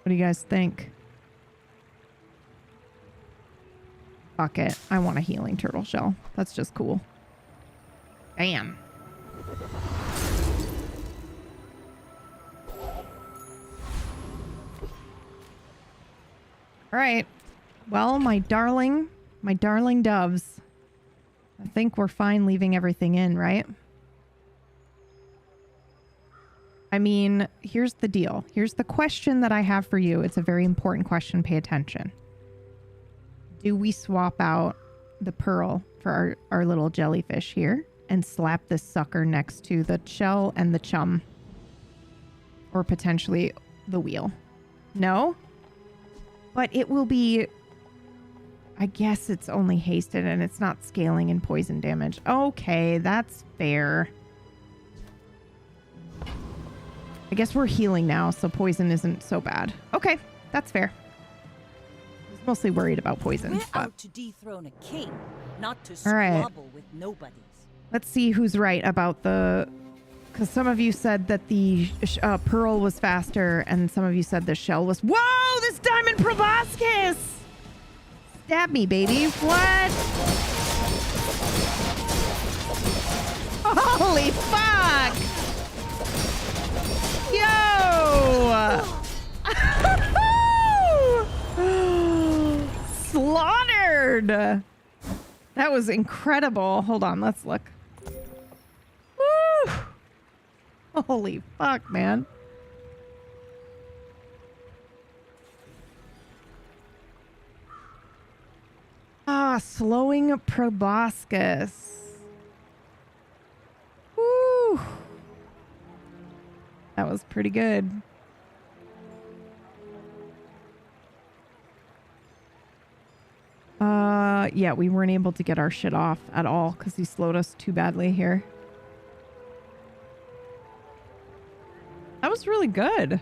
What do you guys think? Fuck it. I want a healing turtle shell. That's just cool. Bam. All right. Well, my darling doves. I think we're fine leaving everything in, right? I mean, here's the deal. Here's the question that I have for you. It's a very important question. Pay attention. Do we swap out the pearl for our little jellyfish here and slap this sucker next to the shell and the chum? Or potentially the wheel? No? But it will be... I guess it's only hasted and it's not scaling in poison damage. Okay, that's fair. I guess we're healing now, so poison isn't so bad. Okay, that's fair. I was mostly worried about poison. We're out to dethrone a king, not to all right. squabble with nobodies. Let's see who's right about the... Because some of you said that the pearl was faster, and some of you said the shell was... Whoa! This diamond proboscis! Stab me, baby. What? Holy fuck! Yo! Slaughtered! That was incredible. Hold on, let's look. Woo! Holy fuck, man. Ah, slowing proboscis. Woo! That was pretty good. Yeah, we weren't able to get our shit off at all because he slowed us too badly here. That was really good.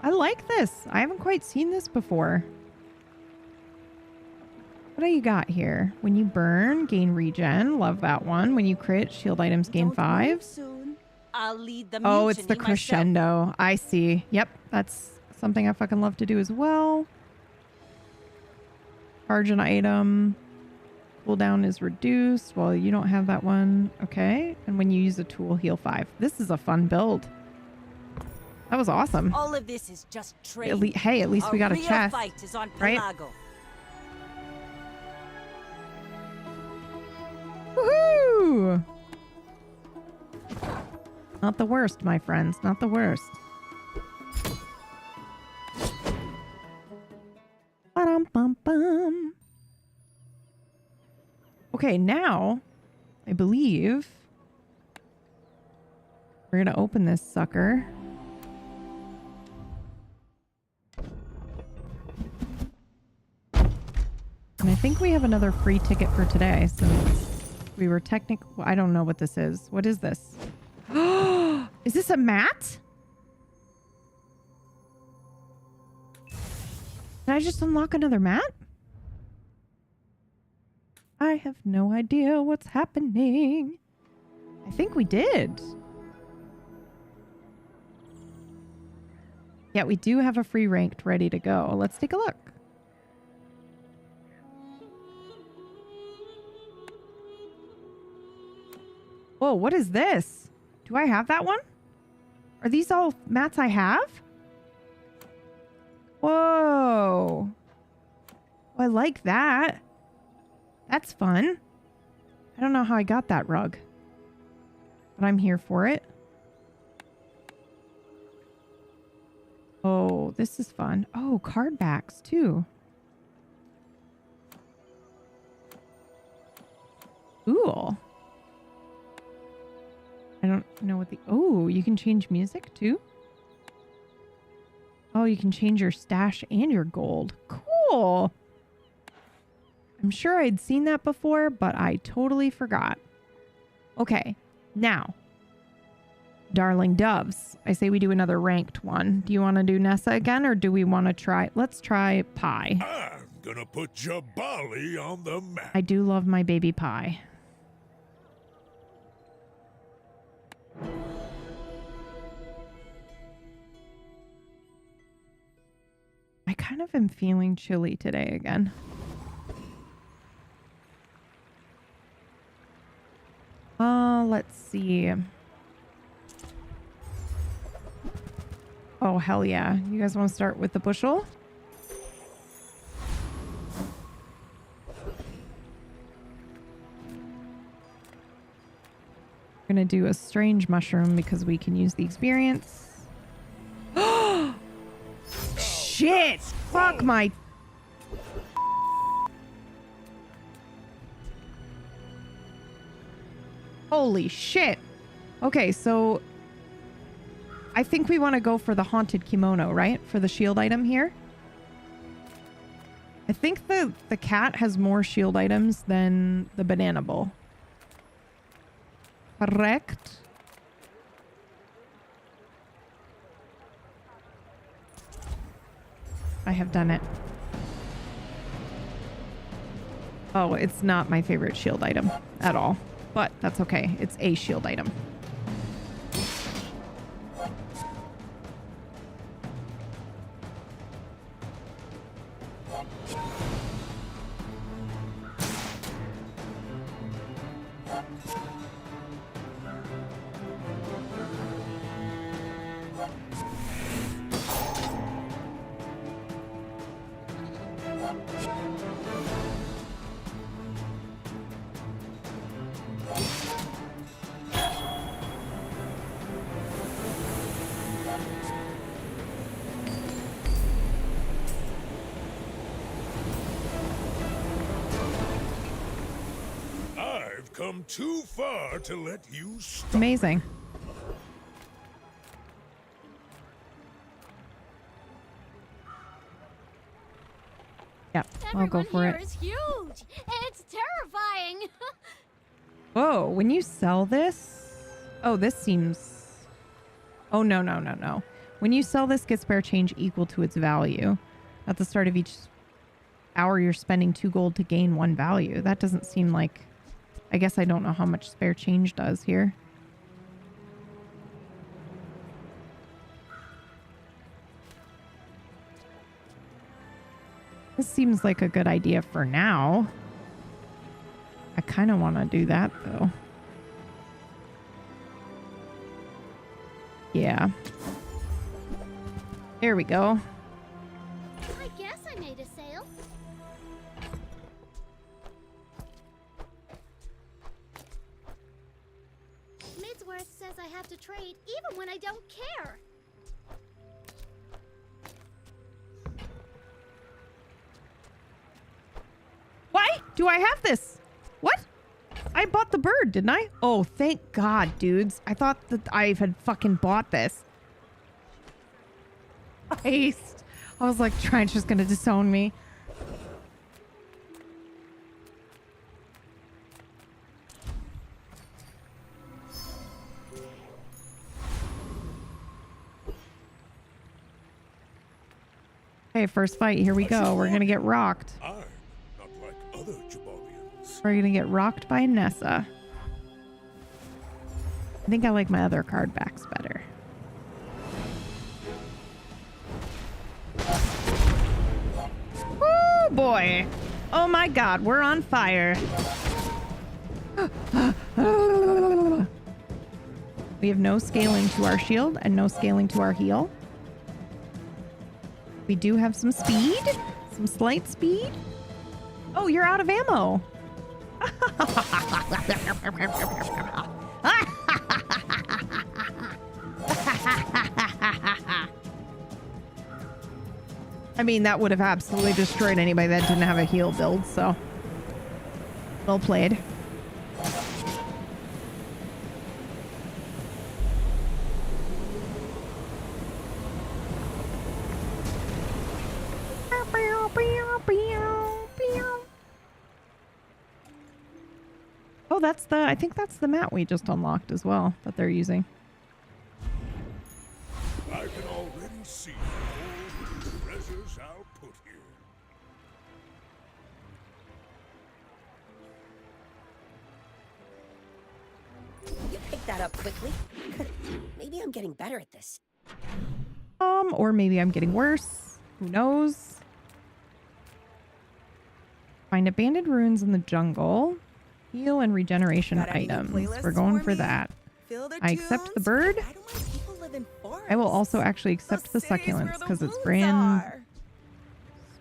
I like this. I haven't quite seen this before. What do you got here? When you burn, gain regen. Love that one. When you crit, shield items gain 5. I'll lead the Oh, it's the mutiny crescendo. myself. I see. Yep, that's something I fucking love to do as well. Charge an item. Cooldown is reduced. Well, you don't have that one. Okay. And when you use a tool, heal 5. This is a fun build. That was awesome. All of this is just trade. Hey, at least we got a real chest. Fight is on right? Pelago. Woohoo! Not the worst, my friends. Not the worst. Bum, bum, bum. Okay, now I believe we're going to open this sucker. And I think we have another free ticket for today since we were I don't know what this is. What is this? Is this a mat? Did I just unlock another mat? I have no idea what's happening. I think we did. Yeah, we do have a free ranked ready to go. Let's take a look. Whoa, what is this? Do I have that one? Are these all mats I have? Whoa. Oh, I like that. That's fun. I don't know how I got that rug, but I'm here for it. Oh, this is fun. Oh, card backs too. Cool. I don't know what the... Oh, you can change music too? Oh, you can change your stash and your gold. Cool. I'm sure I'd seen that before, but I totally forgot. Okay, now. Darling Doves. I say we do another ranked one. Do you want to do Nessa again, or do we want to try... Let's try Pie. I'm gonna put Jabali on the map. I do love my baby Pie. I kind of am feeling chilly today again. Let's see. Oh, hell yeah. You guys want to start with the bushel? We're going to do a strange mushroom because we can use the experience. Shit! Fuck my... Holy shit. Okay, so I think we want to go for the haunted kimono, right? For the shield item here. I think the cat has more shield items than the banana bowl. Correct? I have done it. Oh, it's not my favorite shield item at all. But that's okay. It's a shield item. Come too far to let you stop. Amazing. Yep, I'll go for it. Everyone here is huge. It's terrifying. Whoa, when you sell this... Oh, this seems... Oh, no, no, no, no. When you sell this, get spare change equal to its value. At the start of each hour, you're spending 2 gold to gain 1 value. That doesn't seem like... I guess I don't know how much spare change does here. This seems like a good idea for now. I kind of want to do that, though. Yeah. There we go. I guess I made a sale. Midsworth says I have to trade even when I don't care. Do I have this? What? I bought the bird, didn't I? Oh, thank God, dudes. I thought that I had fucking bought this. Christ. I was like, Trench is gonna disown me. Okay, first fight. Here we go. We're gonna get rocked. I'm not like other Jabalians. We're gonna get rocked by Nessa. I think I like my other card backs better. Oh boy. Oh my God, we're on fire. We have no scaling to our shield and no scaling to our heal. We do have some speed, some slight speed. Oh, you're out of ammo. I mean, that would have absolutely destroyed anybody that didn't have a heal build, so. Well played. Oh, that's the, I think that's the mat we just unlocked as well that they're using. I can already see all the treasures I'll put here. You picked that up quickly. Maybe I'm getting better at this. Or maybe I'm getting worse. Who knows? Find abandoned ruins in the jungle. Heal and regeneration Got any new items. playlists We're going for for me? that. Feel the I accept the tunes? bird. I don't like people live in I will forests. also actually accept the cities where succulents the because it's wounds brand are.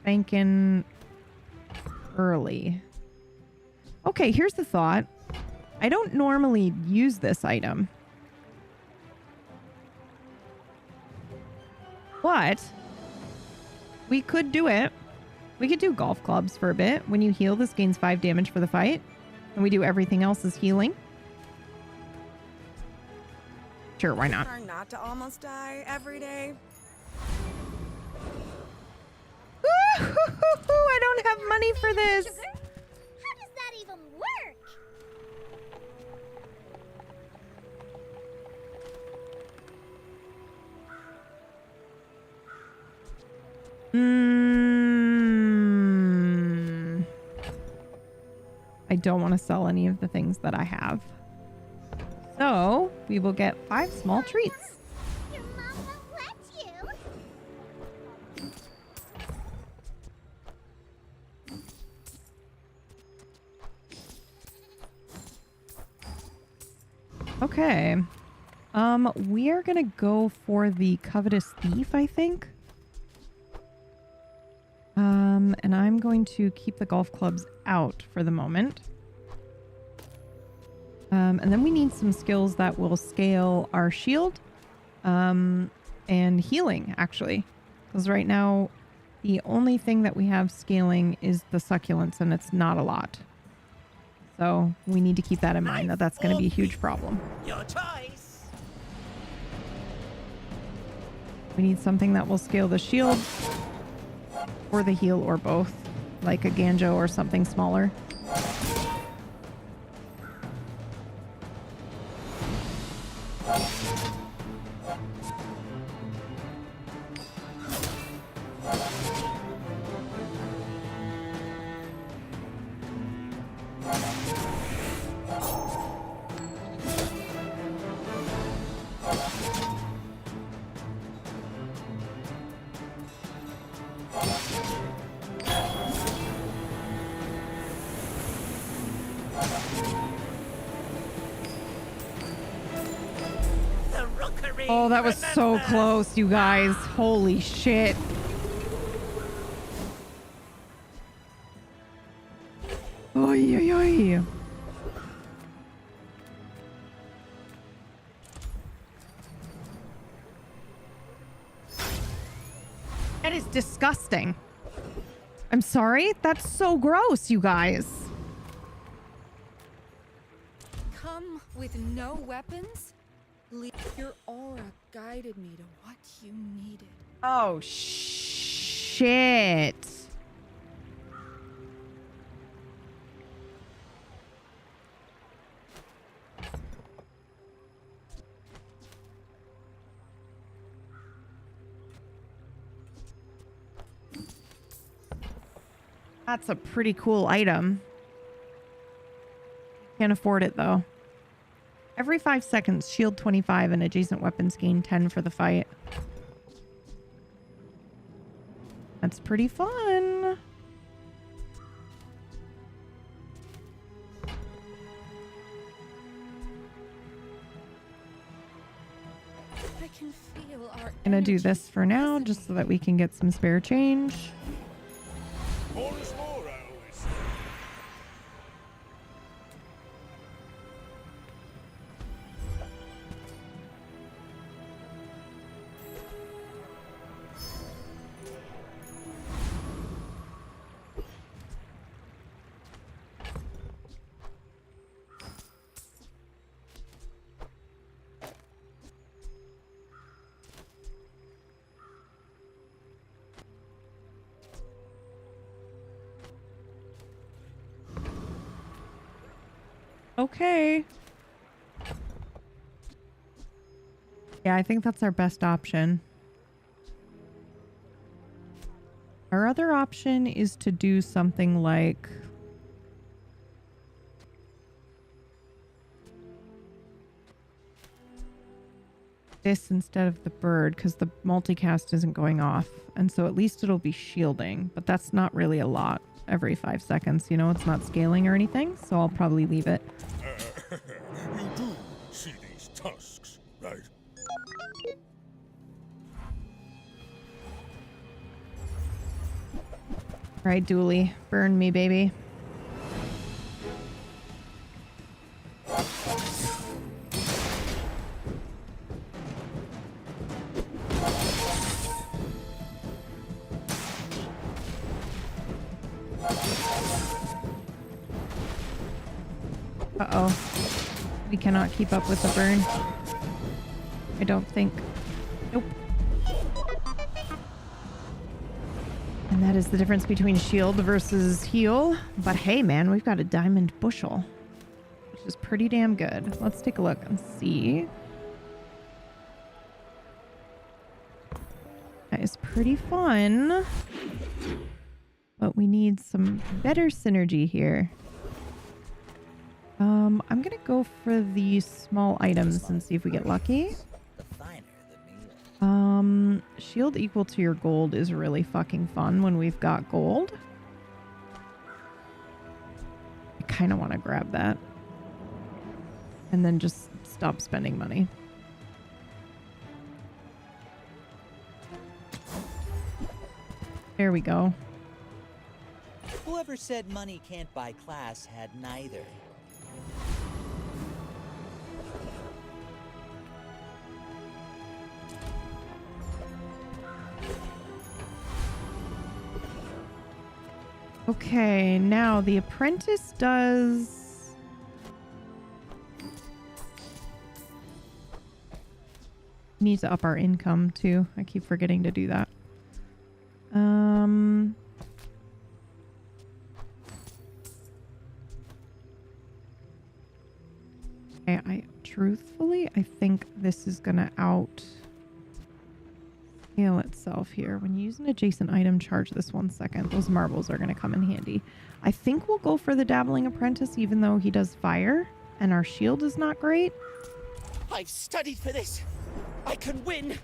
spanking early. Okay, here's the thought. I don't normally use this item. But we could do it. We could do golf clubs for a bit. When you heal, this gains 5 damage for the fight. And we do everything else as healing. Sure, why not? Trying not to almost die every day. I don't have money for this. Sugar? How does that even work? I don't want to sell any of the things that I have. So we will get 5 small treats. Your mom won't let you. Okay. We are gonna go for the covetous thief, I think. And I'm going to keep the golf clubs out for the moment. And then we need some skills that will scale our shield, and healing, actually. Because right now, the only thing that we have scaling is the succulents, and it's not a lot. So we need to keep that in mind, that that's going to be a huge problem. Your choice. We need something that will scale the shield or the heal or both, like a Ganjo or something smaller. The rookery. Oh, that was so remember. close, you guys. Holy shit. Oy, oy, oy. That is disgusting. I'm sorry? That's so gross, you guys. With no weapons? Your aura guided me to what you needed. Oh, shit. That's a pretty cool item. Can't afford it though. Every 5 seconds, shield 25 and adjacent weapons gain 10 for the fight. That's pretty fun. I can feel our Gonna do energy this for now, just so that we can get some spare change. More is more, I always say. Okay. Yeah, I think that's our best option. Our other option is to do something like... this instead of the bird, because the multicast isn't going off. And so at least it'll be shielding, but that's not really a lot every 5 seconds. You know, it's not scaling or anything, so I'll probably leave it. You do see these tusks, right? All right, Dooley, burn me, baby. Uh-oh. We cannot keep up with the burn. I don't think. Nope. And that is the difference between shield versus heal. But hey, man, we've got a diamond bushel, which is pretty damn good. Let's take a look and see. That is pretty fun. But we need some better synergy here. I'm gonna go for the small items and see if we get lucky. The finer the meal. Shield equal to your gold is really fucking fun when we've got gold. I kind of want to grab that. And then just stop spending money. There we go. Whoever said money can't buy class had neither. Okay, now the apprentice does... need to up our income too. I keep forgetting to do that. Okay, truthfully, I think this is gonna out scale itself here. When you use an adjacent item, charge this 1 second. Those marbles are gonna come in handy. I think we'll go for the dabbling apprentice, even though he does fire and our shield is not great. I've studied for this. I can win.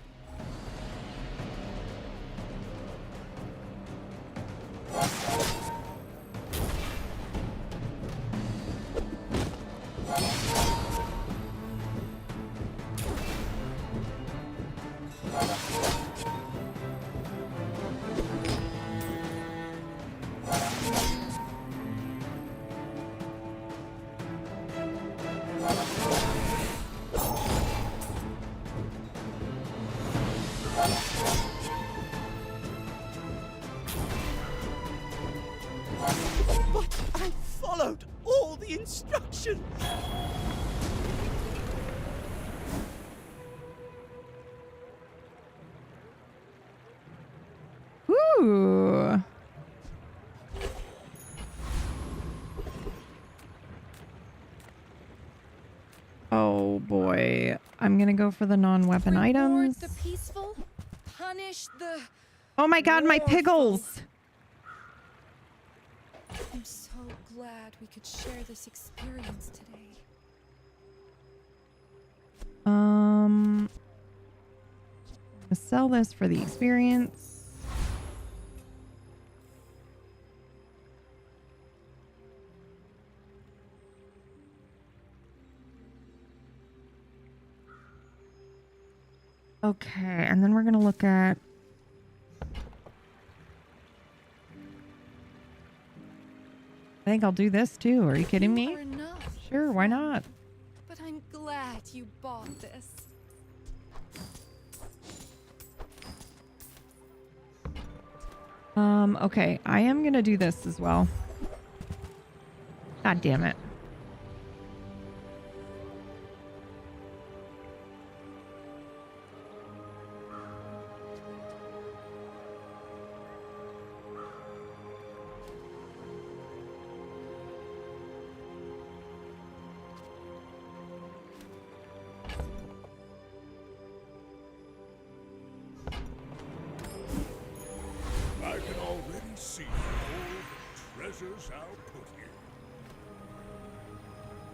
But I followed all the instructions. Oh boy. I'm gonna go for the non-weapon Reward items. the peaceful, punish the... Oh my god, my pickles! I'm so glad we could share this experience today. I'm gonna sell this for the experience. Okay, and then we're gonna look at I think I'll do this too. Are you kidding me? You are enough, Sure, why not? but I'm glad you bought this. Okay, I am gonna do this as well. God damn it. I can already see all the treasures I'll put here.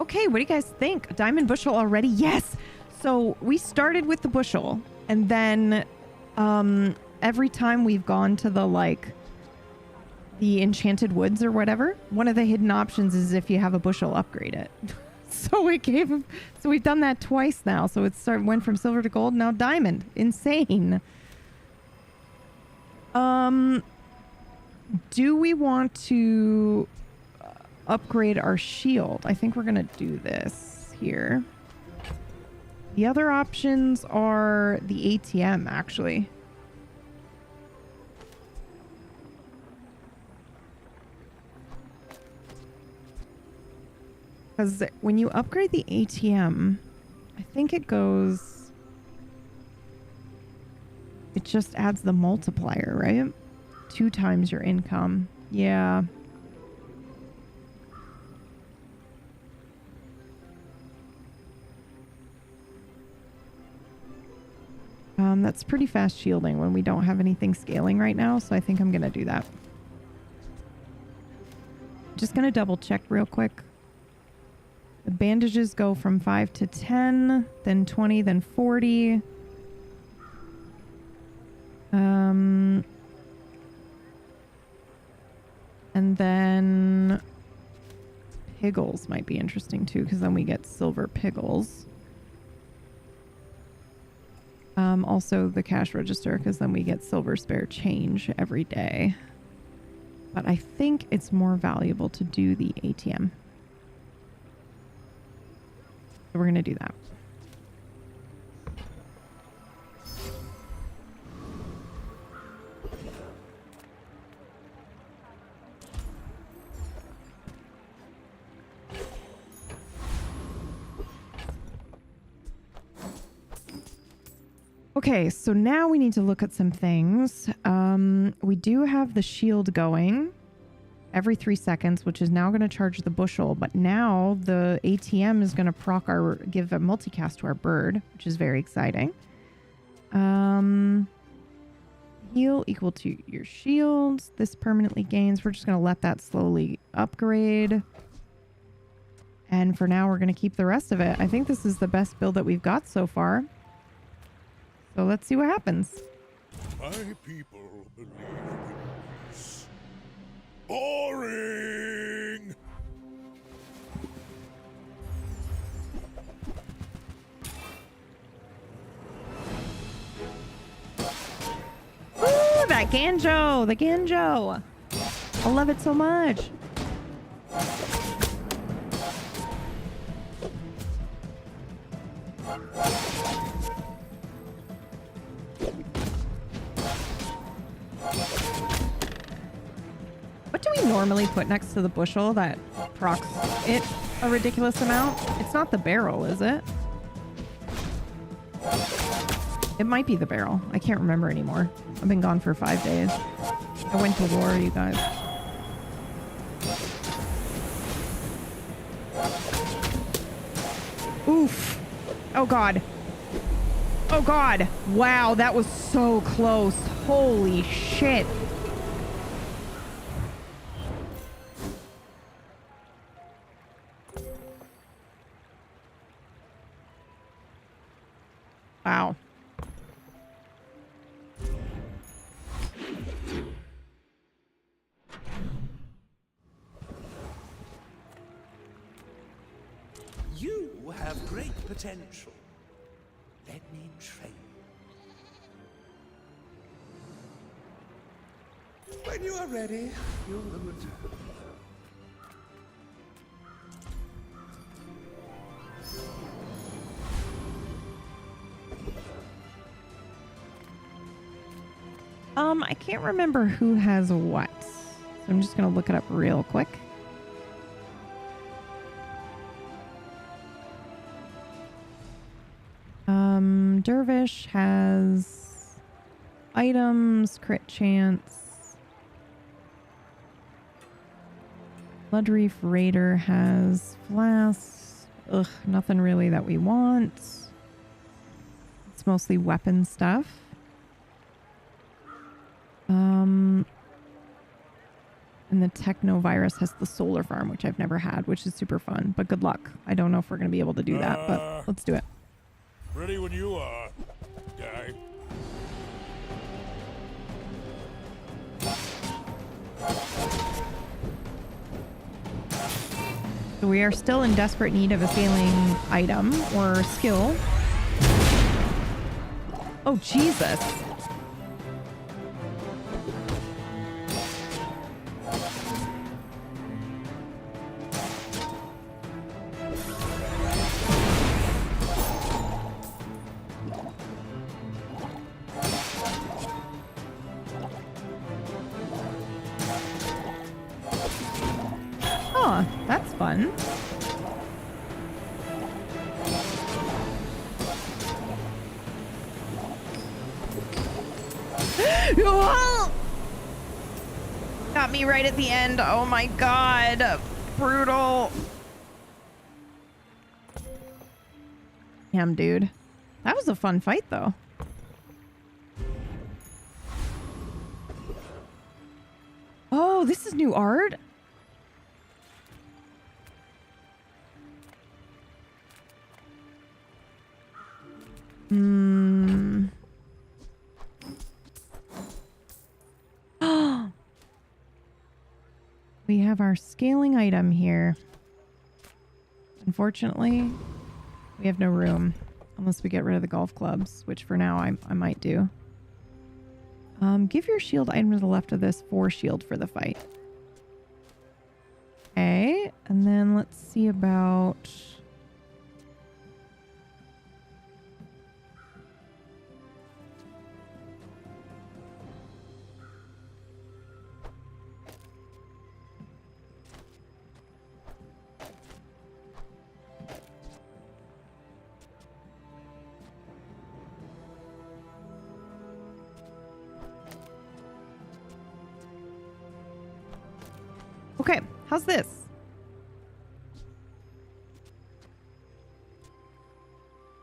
Okay, what do you guys think? A diamond bushel already? Yes! So we started with the bushel, and then every time we've gone to the enchanted woods or whatever, one of the hidden options is if you have a bushel, upgrade it. So we've done that twice now. So went from silver to gold, now diamond. Insane. Do we want to upgrade our shield? I think we're gonna do this here. The other options are the ATM, actually. Because when you upgrade the ATM, I think it just adds the multiplier, right? 2 times your income. Yeah. That's pretty fast shielding when we don't have anything scaling right now, so I think I'm going to do that. Just going to double check real quick. The bandages go from 5 to 10, then 20, then 40. And then piggles might be interesting too, because then we get silver piggles. Also the cash register, because then we get silver spare change every day. But I think it's more valuable to do the ATM. So we're going to do that. Okay, so now we need to look at some things. We do have the shield going every 3 seconds, which is now going to charge the bushel. But now the ATM is going to give a multicast to our bird, which is very exciting. Heal equal to your shields. This permanently gains. We're just going to let that slowly upgrade. And for now, we're going to keep the rest of it. I think this is the best build that we've got so far. So let's see what happens. My people believe in peace. Boring! Ooh, that Ganjo! The Ganjo! I love it so much. What do we normally put next to the bushel that procs it a ridiculous amount? It's not the barrel, is it? It might be the barrel. I can't remember anymore. I've been gone for 5 days. I went to war, you guys. Ooh, Oof. Oh, God. Oh, God. Wow, that was so close. Holy shit. Wow. You have great potential. Let me train you. When you are ready, you will return. I can't remember who has what. So I'm just going to look it up real quick. Dervish has items, crit chance. Bloodreef Raider has flasks. Ugh, nothing really that we want. It's mostly weapon stuff. And the Technovirus has the solar farm, which I've never had, which is super fun. But good luck. I don't know if we're going to be able to do that, but let's do it. Ready when you are, guy. So we are still in desperate need of a scaling item or skill. Oh, Jesus. Oh, that's fun. Got me right at the end. Oh my god. Brutal. Damn, dude. That was a fun fight, though. Oh, this is new art? We have our scaling item here. Unfortunately, we have no room unless we get rid of the golf clubs, which for now I might do. Give your shield item to the left of this for shield for the fight. Okay, and then let's see about... Okay, how's this?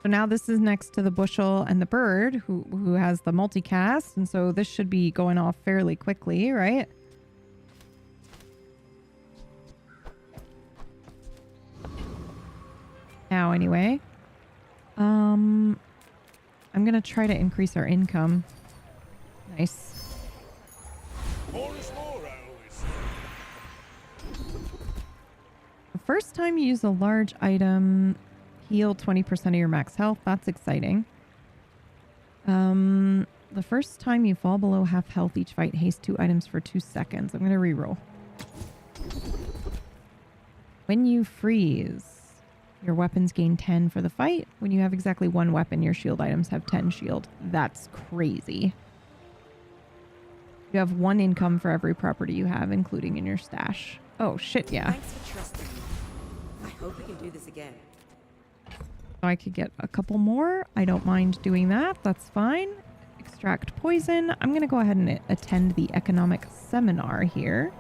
So now this is next to the bushel and the bird who has the multicast, and so this should be going off fairly quickly, right? Now anyway. I'm gonna try to increase our income. Nice. More is more, I always say. The first time you use a large item, heal 20% of your max health. That's exciting. The first time you fall below half health each fight, haste 2 items for 2 seconds. I'm going to reroll. When you freeze, your weapons gain 10 for the fight. When you have exactly 1 weapon, your shield items have 10 shield. That's crazy. You have 1 income for every property you have, including in your stash. Oh, shit, yeah. Thanks for trusting me. I hope we can do this again. I could get a couple more. I don't mind doing that. That's fine. Extract poison. I'm going to go ahead and attend the economic seminar here.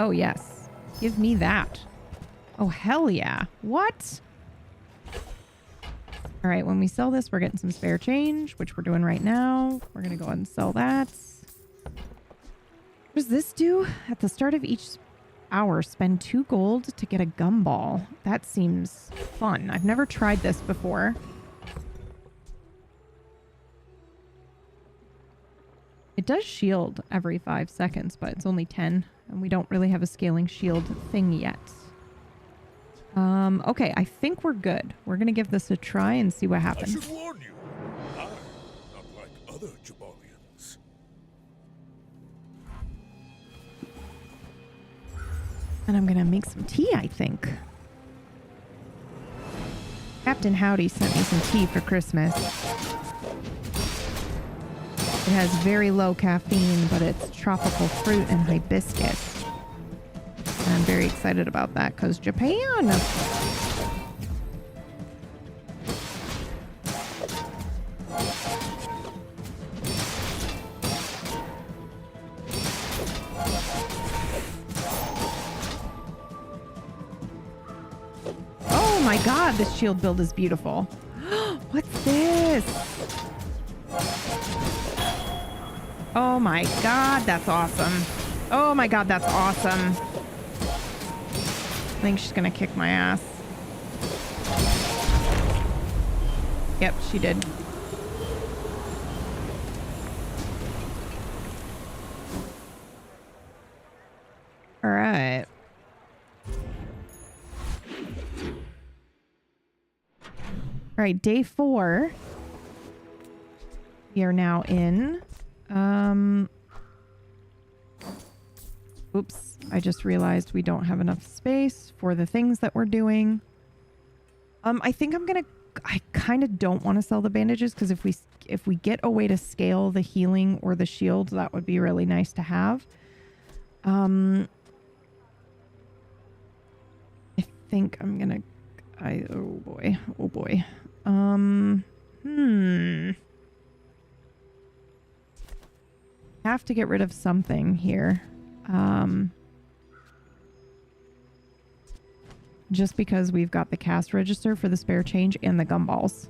Oh, yes. Give me that. Oh, hell yeah. What? All right, when we sell this, we're getting some spare change, which we're doing right now. We're going to go ahead and sell that. What does this do? At the start of each hour, spend 2 gold to get a gumball. That seems fun. I've never tried this before. It does shield every 5 seconds, but it's only 10, and we don't really have a scaling shield thing yet. Okay, I think we're good. We're going to give this a try and see what I happens. should warn you, I'm not like other Jabalians. And I'm going to make some tea, I think. Captain Howdy sent me some tea for Christmas. It has very low caffeine, but it's tropical fruit and hibiscus. And I'm very excited about that because Japan. Oh my god, this shield build is beautiful. What's this? Oh my god, that's awesome. Oh my god, that's awesome. I think she's gonna kick my ass. Yep, she did. All right. All right, day 4. We are now in. Oops, I just realized we don't have enough space for the things that we're doing. I think I kind of don't want to sell the bandages because if we get a way to scale the healing or the shield, that would be really nice to have. I think I'm gonna. Oh boy. Oh boy. Have to get rid of something here. Just because we've got the cast register for the spare change and the gumballs.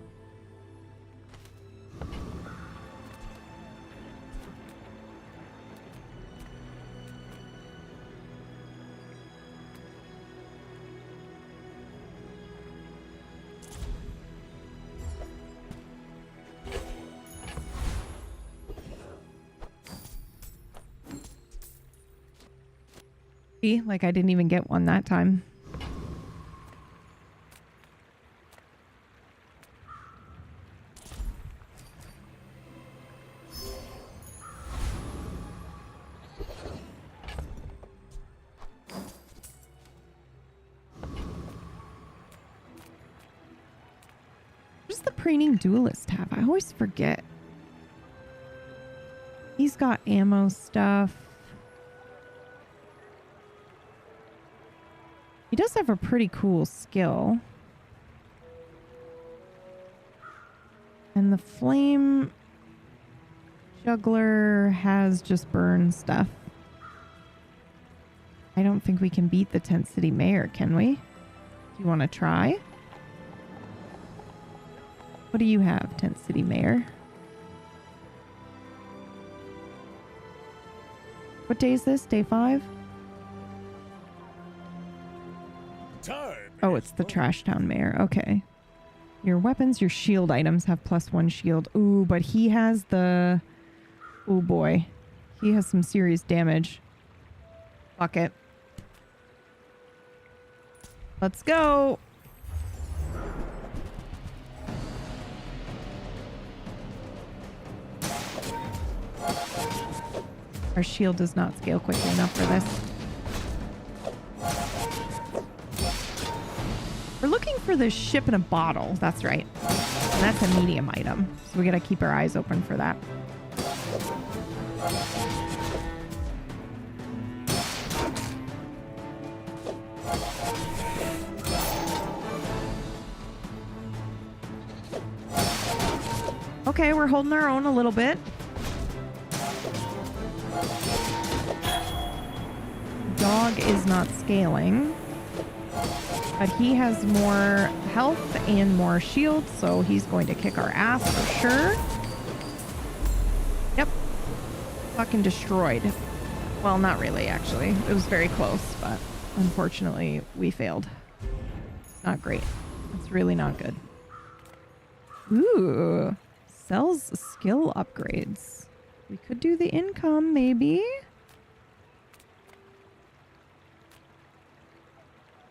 See, like I didn't even get one that time. What does the preening duelist have? I always forget. He's got ammo stuff. He does have a pretty cool skill. And the flame juggler has just burn stuff. I don't think we can beat the Tent City Mayor, can we? Do you want to try? What do you have, Tent City Mayor? What day is this? Day 5? Oh, it's the Trash Town Mayor. Okay. Your weapons, your shield items have +1 shield. Ooh, but he has the... Oh boy. He has some serious damage. Fuck it. Let's go. Our shield does not scale quickly enough for this. We're looking for the ship in a bottle. That's right. And that's a medium item. So we gotta keep our eyes open for that. Okay, we're holding our own a little bit. Dog is not scaling. But he has more health and more shield, so he's going to kick our ass for sure. Yep. Fucking destroyed. Well, not really, actually. It was very close, but unfortunately, we failed. Not great. It's really not good. Ooh. Sells skill upgrades. We could do the income, maybe.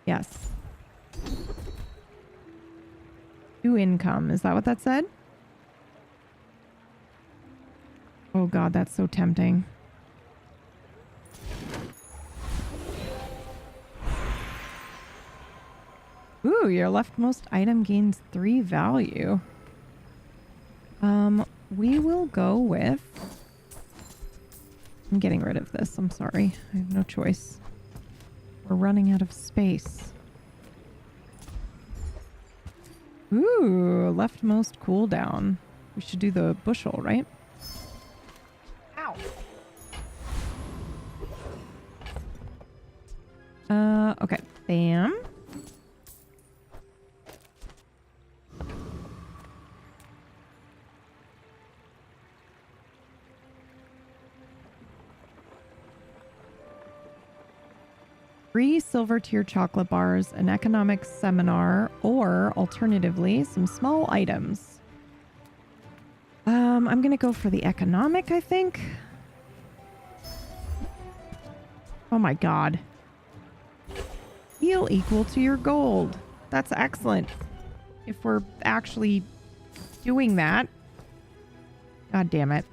Yes. Do income. Is that what that said? Oh god, that's so tempting. Ooh, your leftmost item gains 3 value. We will go with... I'm getting rid of this. I'm sorry. I have no choice. We're running out of space. Ooh, leftmost cooldown. We should do the bushel, right? Ow. Okay. Bam. Three silver tier chocolate bars, an economics seminar, or alternatively, some small items. I'm gonna go for the economic, I think. Oh my god. Heal equal to your gold. That's excellent. If we're actually doing that. God damn it.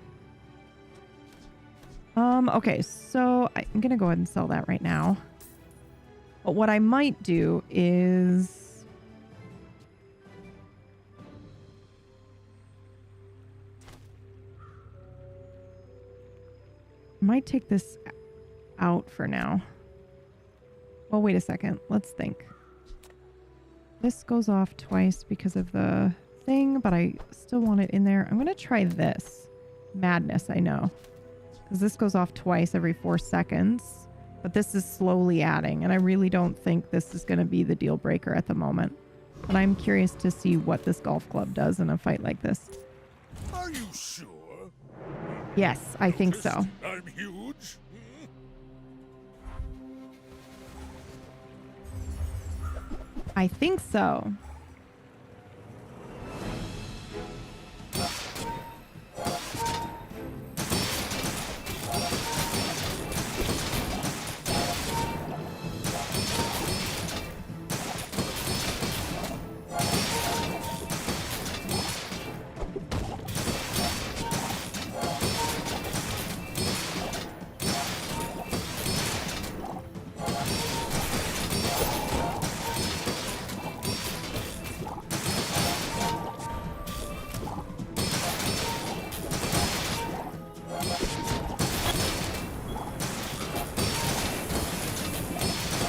Okay, so I'm gonna go ahead and sell that right now. But what I might do is... I might take this out for now. Well, wait a second. Let's think. This goes off twice because of the thing, but I still want it in there. I'm going to try this. Madness, I know. Because this goes off twice every 4 seconds. But this is slowly adding, and I really don't think this is going to be the deal breaker at the moment. But I'm curious to see what this golf club does in a fight like this. Are you sure? Yes, I think so. I'm huge. I think so.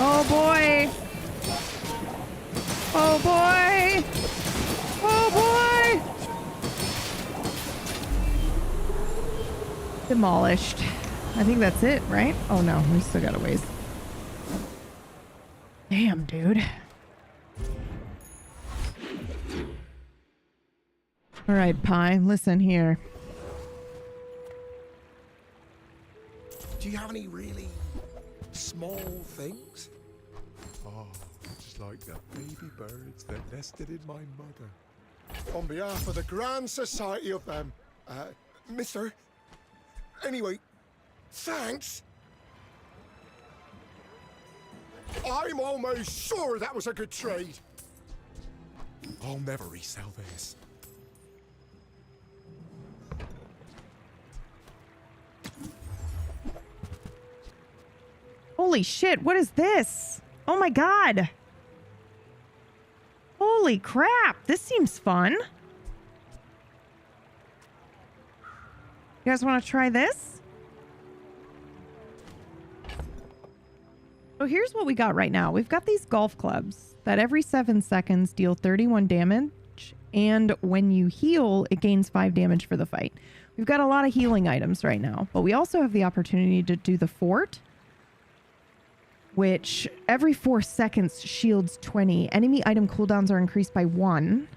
Oh boy! Oh boy! Oh boy! Demolished. I think that's it, right? Oh no, we still got a ways. Damn, dude. All right, Pi, listen here. Do you have any really small things? Oh, just like the baby birds that nested in my mother. On behalf of the Grand Society of them, Mister. Anyway, thanks. I'm almost sure that was a good trade. I'll never resell this. Holy shit, what is this? Oh my god. Holy crap, this seems fun. You guys want to try this? So here's what we got right now. We've got these golf clubs that every 7 seconds deal 31 damage, and when you heal, it gains 5 damage for the fight. We've got a lot of healing items right now, but we also have the opportunity to do the fort. which every 4 seconds shields 20. Enemy item cooldowns are increased by 1.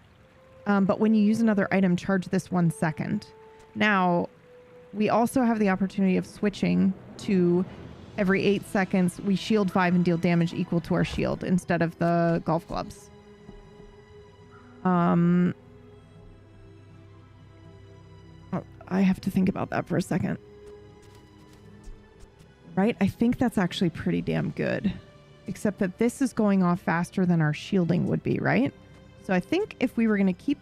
But when you use another item, charge this 1 second. Now, we also have the opportunity of switching to every 8 seconds, we shield 5 and deal damage equal to our shield instead of the golf clubs. I have to think about that for a second. Right? I think that's actually pretty damn good. Except that this is going off faster than our shielding would be, right? So I think if we were going to keep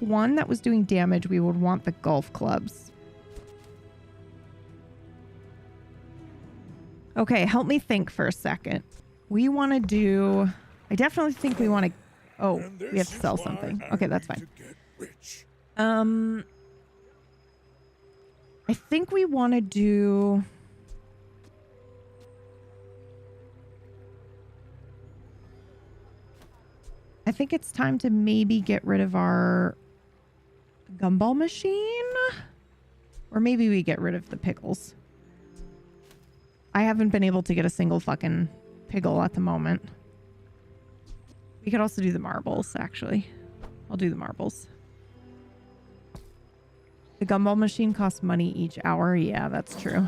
one that was doing damage, we would want the golf clubs. Okay, help me think for a second. We want to do... I definitely think we want to... Oh, we have to sell something. Okay, that's fine. I think we want to do... I think it's time to maybe get rid of our gumball machine. Or maybe we get rid of the pickles. I haven't been able to get a single fucking pickle at the moment. We could also do the marbles, actually. I'll do the marbles. The gumball machine costs money each hour. Yeah, that's true.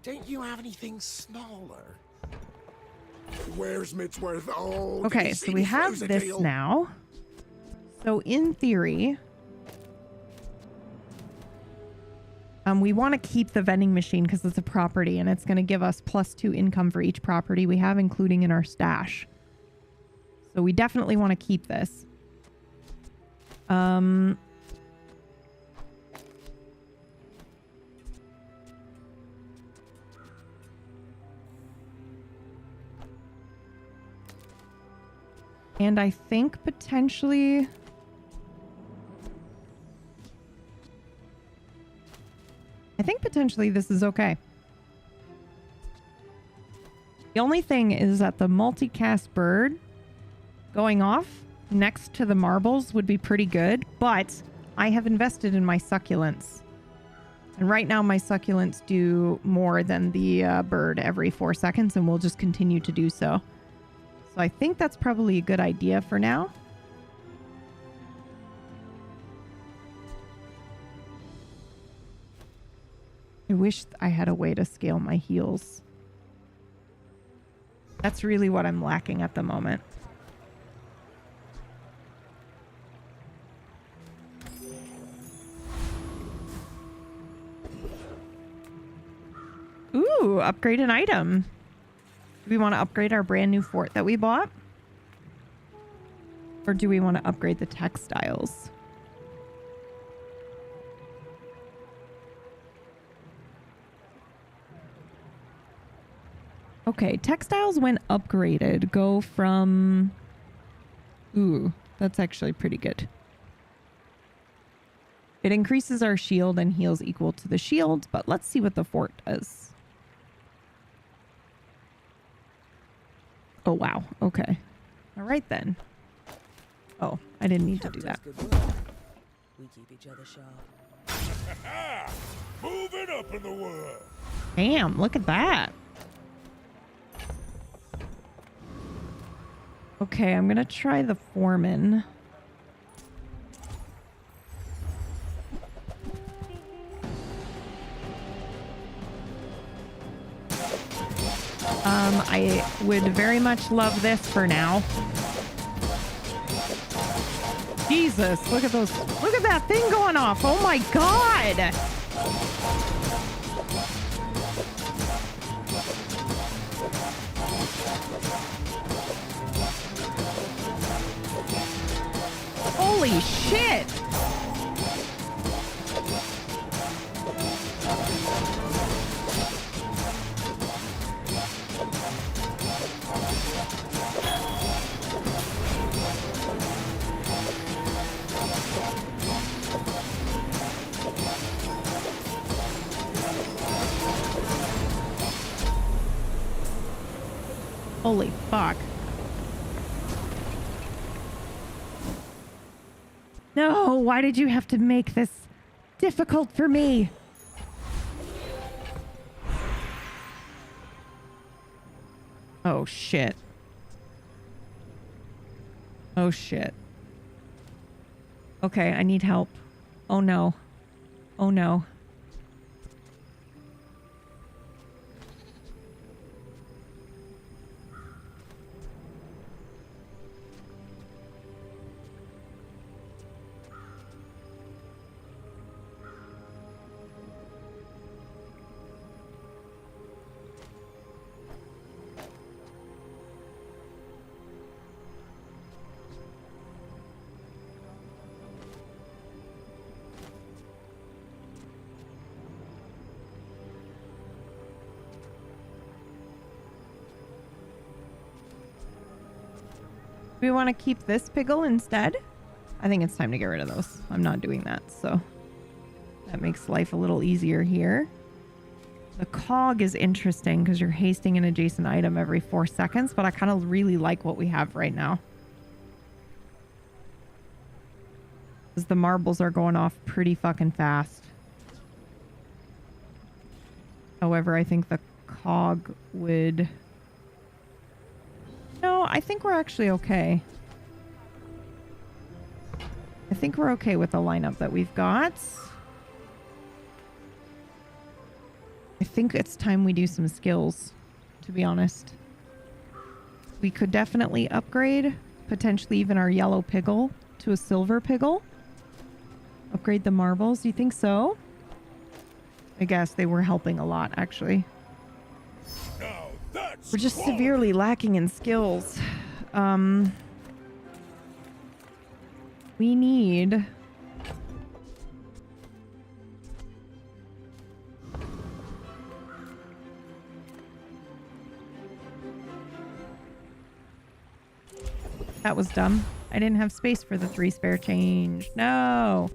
Don't you have anything smaller? Where's Midsworth? Oh, okay, so we have this now. So in theory, we want to keep the vending machine because it's a property and it's going to give us +2 income for each property we have, including in our stash. So we definitely want to keep this. And I think potentially... this is okay. The only thing is that the multicast bird going off next to the marbles would be pretty good, but I have invested in my succulents. And right now my succulents do more than the bird every 4 seconds, and we'll just continue to do so. So I think that's probably a good idea for now. I wish I had a way to scale my heals. That's really what I'm lacking at the moment. Ooh, upgrade an item. Do we want to upgrade our brand new fort that we bought? Or do we want to upgrade the textiles? Okay, textiles when upgraded go from... Ooh, that's actually pretty good. It increases our shield and heals equal to the shield, but let's see what the fort does. Oh, wow. Okay. All right, then. Oh, I didn't need to do that. We keep each other sharp. Moving up in the world. Damn, look at that. Okay, I'm gonna try the foreman. I would very much love this for now. Jesus, look at those. Look at that thing going off. Oh my God. Holy shit. Holy fuck. No, why did you have to make this difficult for me? Oh, shit. Oh, shit. Okay, I need help. Oh, no. Oh, no. Do we want to keep this piggle instead? I think it's time to get rid of those. I'm not doing that, so that makes life a little easier here. The cog is interesting because you're hasting an adjacent item every 4 seconds, but I kind of really like what we have right now. Because the marbles are going off pretty fucking fast. However, I think the cog would... No, I think we're actually okay. I think we're okay with the lineup that we've got. I think it's time we do some skills, to be honest. We could definitely upgrade, potentially even our yellow piggle to a silver piggle. Upgrade the marbles. Do you think so? I guess they were helping a lot, actually. Now that's We're just quality. severely lacking in skills. We need... That was dumb. I didn't have space for the 3 spare change. No!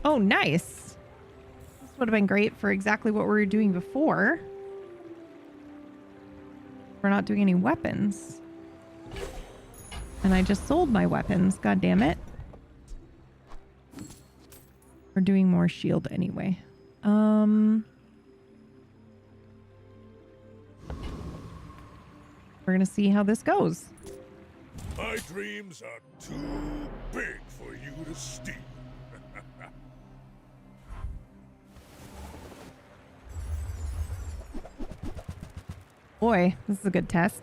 Oh, nice. This would have been great for exactly what we were doing before. We're not doing any weapons. And I just sold my weapons. God damn it. We're doing more shield anyway. We're gonna see how this goes. My dreams are too big for you to steal. Boy, this is a good test.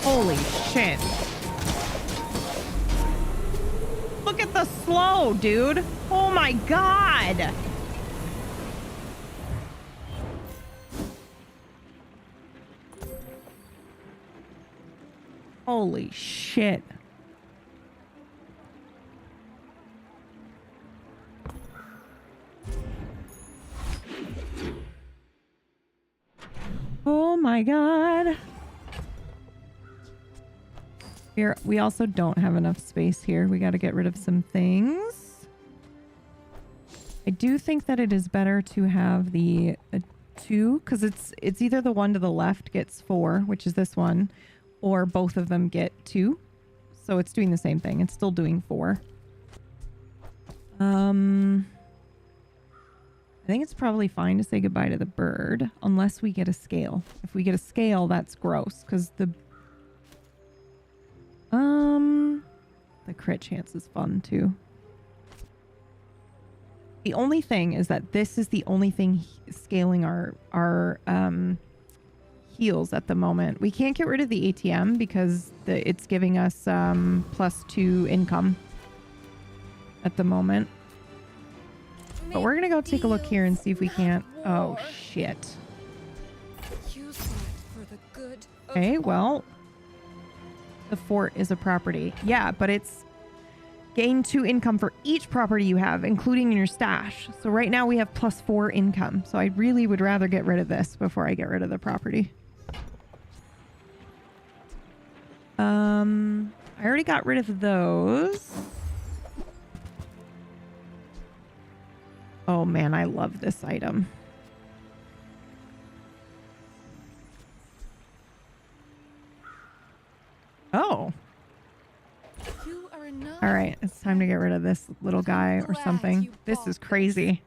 Holy shit. Look at the slow, dude. Oh my god. Holy shit. Oh my god. Here, we also don't have enough space here. We got to get rid of some things. I do think that it is better to have the 2, because it's either the one to the left gets 4, which is this one, or both of them get 2. So it's doing the same thing. It's still doing 4. I think it's probably fine to say goodbye to the bird, unless we get a scale. If we get a scale, that's gross, because the crit chance is fun too. The only thing is that this is the only thing scaling our heals at the moment. We can't get rid of the ATM because it's giving us +2 income at the moment. But we're going to go take a look here and see if we can't. Oh, shit. You saw it for the good of Okay, all. well, the fort is a property. Yeah, but it's gain 2 income for each property you have, including in your stash. So right now we have +4 income. So I really would rather get rid of this before I get rid of the property. I already got rid of those. Oh man, I love this item. Oh. You are enough. All right, it's time to get rid of this little guy or glad something. you This bought is this. crazy.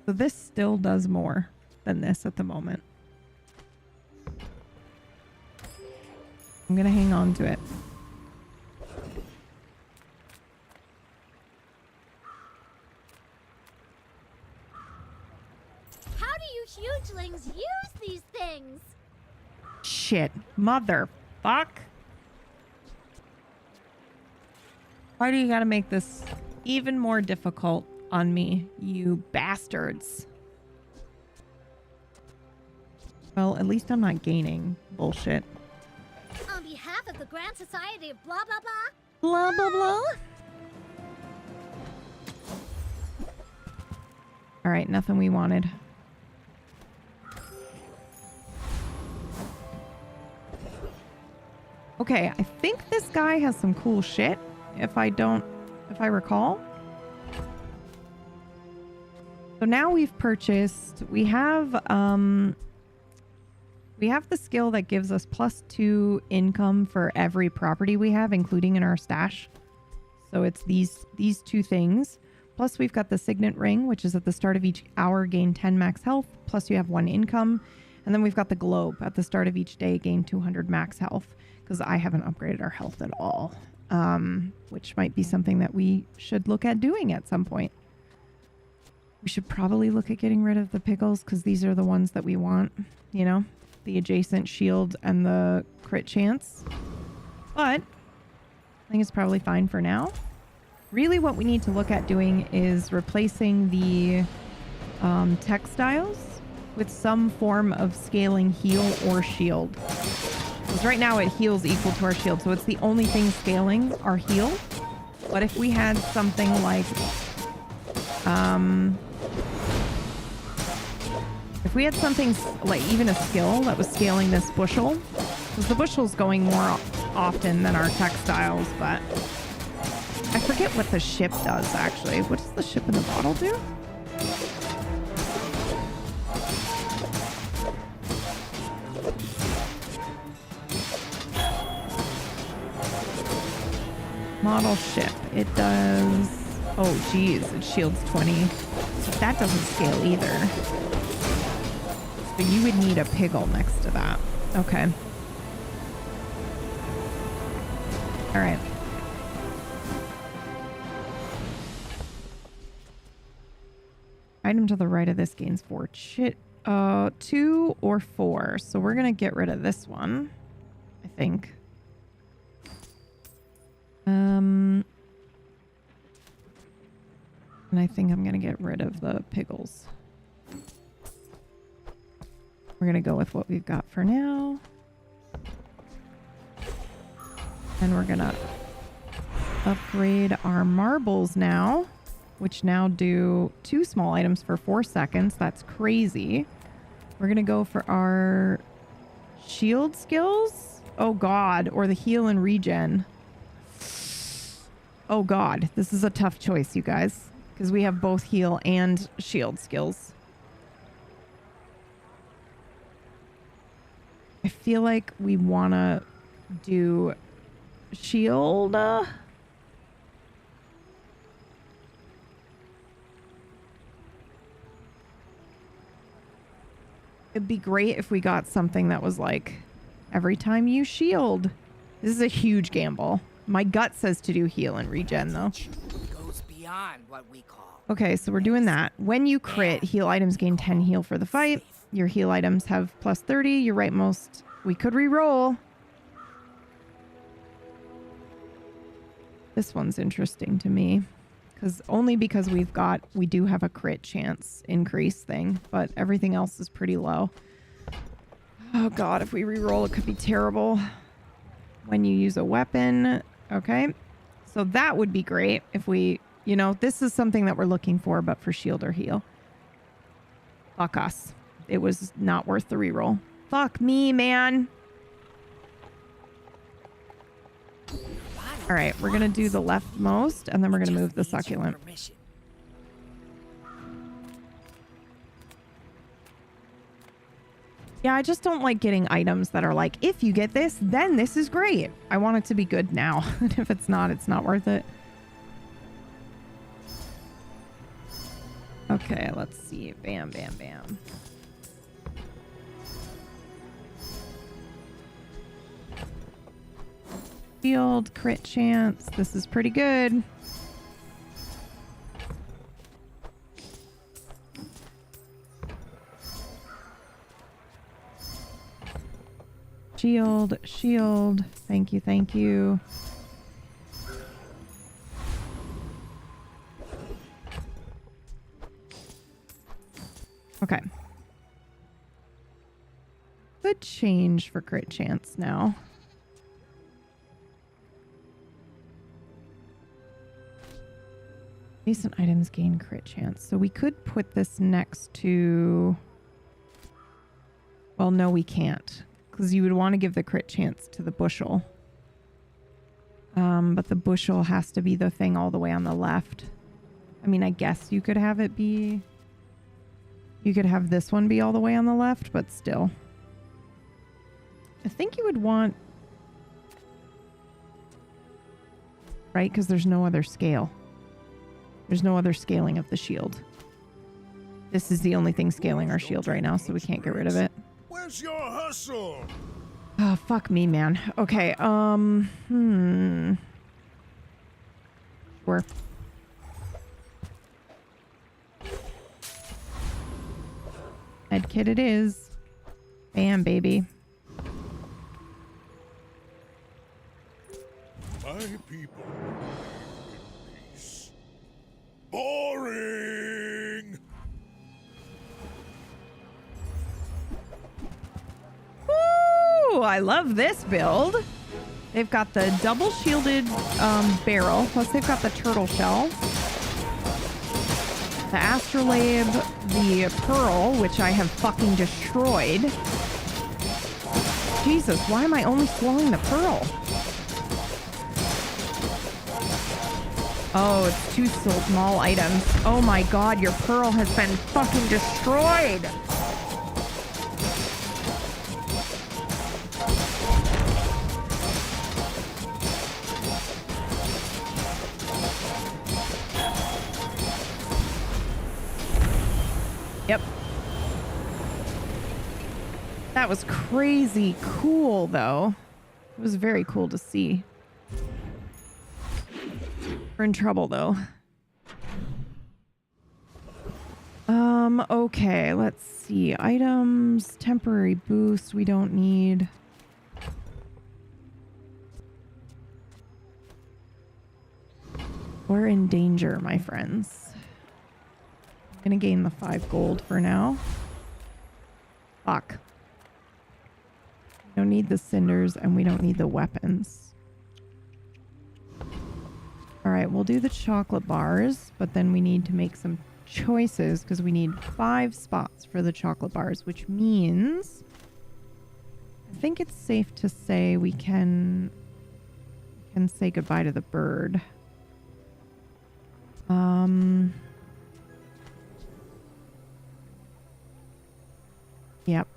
So this still does more than this at the moment. I'm gonna hang on to it. How do you hugelings use these things? Shit. Motherfuck. Why do you gotta make this even more difficult on me, you bastards? Well, at least I'm not gaining bullshit. On behalf of the Grand Society of blah blah blah. Blah, blah, blah. All right, nothing we wanted. Okay, I think this guy has some cool shit, if I recall. So now we've purchased, we have the skill that gives us +2 income for every property we have, including in our stash. So it's these 2 things. Plus we've got the signet ring, which is at the start of each hour, gain 10 max health. Plus you have 1 income. And then we've got the globe at the start of each day, gain 200 max health. Because I haven't upgraded our health at all. Which might be something that we should look at doing at some point. We should probably look at getting rid of the pickles because these are the ones that we want, you know, the adjacent shield and the crit chance. But I think it's probably fine for now. Really what we need to look at doing is replacing the textiles with some form of scaling heal or shield. Because right now it heals equal to our shield, so it's the only thing scaling our heal. But if we had something like if we had something like even a skill that was scaling this bushel, because the bushel's going more often than our textiles, but I forget what the ship does actually. What does the ship in the bottle do? Model ship. It does... Oh, geez. It shields 20. That doesn't scale either. So you would need a piggle next to that. Okay. All right. Item to the right of this gains 4. 2 or 4. So we're going to get rid of this one, I think. And I think I'm going to get rid of the pickles. We're going to go with what we've got for now. And we're going to upgrade our marbles now, which now do 2 small items for 4 seconds. That's crazy. We're going to go for our shield skills. Oh, God. Or the heal and regen. Oh, God. This is a tough choice, you guys. Because we have both heal and shield skills. I feel like we want to do shield. It'd be great if we got something that was like every time you shield. This is a huge gamble. My gut says to do heal and regen though. Goes beyond what we call. Okay, so we're doing that. When you crit, heal items gain 10 heal for the fight. Your heal items have plus 30. Your rightmost. We could re-roll. This one's interesting to me. Only because we do have a crit chance increase thing, but everything else is pretty low. Oh god, if we re-roll, it could be terrible. When you use a weapon. Okay. So that would be great if we, this is something that we're looking for, but for shield or heal. Fuck us. It was not worth the re-roll. Fuck me, man. All right, we're going to do the leftmost, and then we're going to move the succulent. Yeah, I just don't like getting items that are like, if you get this, then this is great. I want it to be good now. And if it's not worth it. Okay, let's see. Bam, bam, bam. Shield, crit chance. This is pretty good. Shield, shield. Thank you, thank you. Okay. Good change for crit chance now. Recent items gain crit chance. So we could put this next to... Well, no, we can't. Because you would want to give the crit chance to the bushel. But the bushel has to be the thing all the way on the left. I mean, I guess you could have it be... You could have this one be all the way on the left, but still. I think you would want... Right? Because there's no other scale. There's no other scaling of the shield. This is the only thing scaling our shield right now, so we can't get rid of it. Where's your hustle? Oh, fuck me, man. Okay, Sure. Med kit it is. Bam, baby. My people. Peace. Boring. Woo! I love this build. They've got the double shielded barrel, plus they've got the turtle shell, the astrolabe, the pearl, which I have fucking destroyed. Jesus, why am I only swallowing the pearl? Oh, it's two small items. Oh my god, your pearl has been fucking destroyed. Yep. That was crazy cool, though. It was very cool to see. We're in trouble, though. Okay, let's see. Items, temporary boost, we don't need. We're in danger, my friends. I'm gonna gain the 5 gold for now. Fuck. We don't need the cinders and we don't need the weapons. Alright, we'll do the chocolate bars, but then we need to make some choices because we need 5 spots for the chocolate bars, which means I think it's safe to say we can say goodbye to the bird. Yep.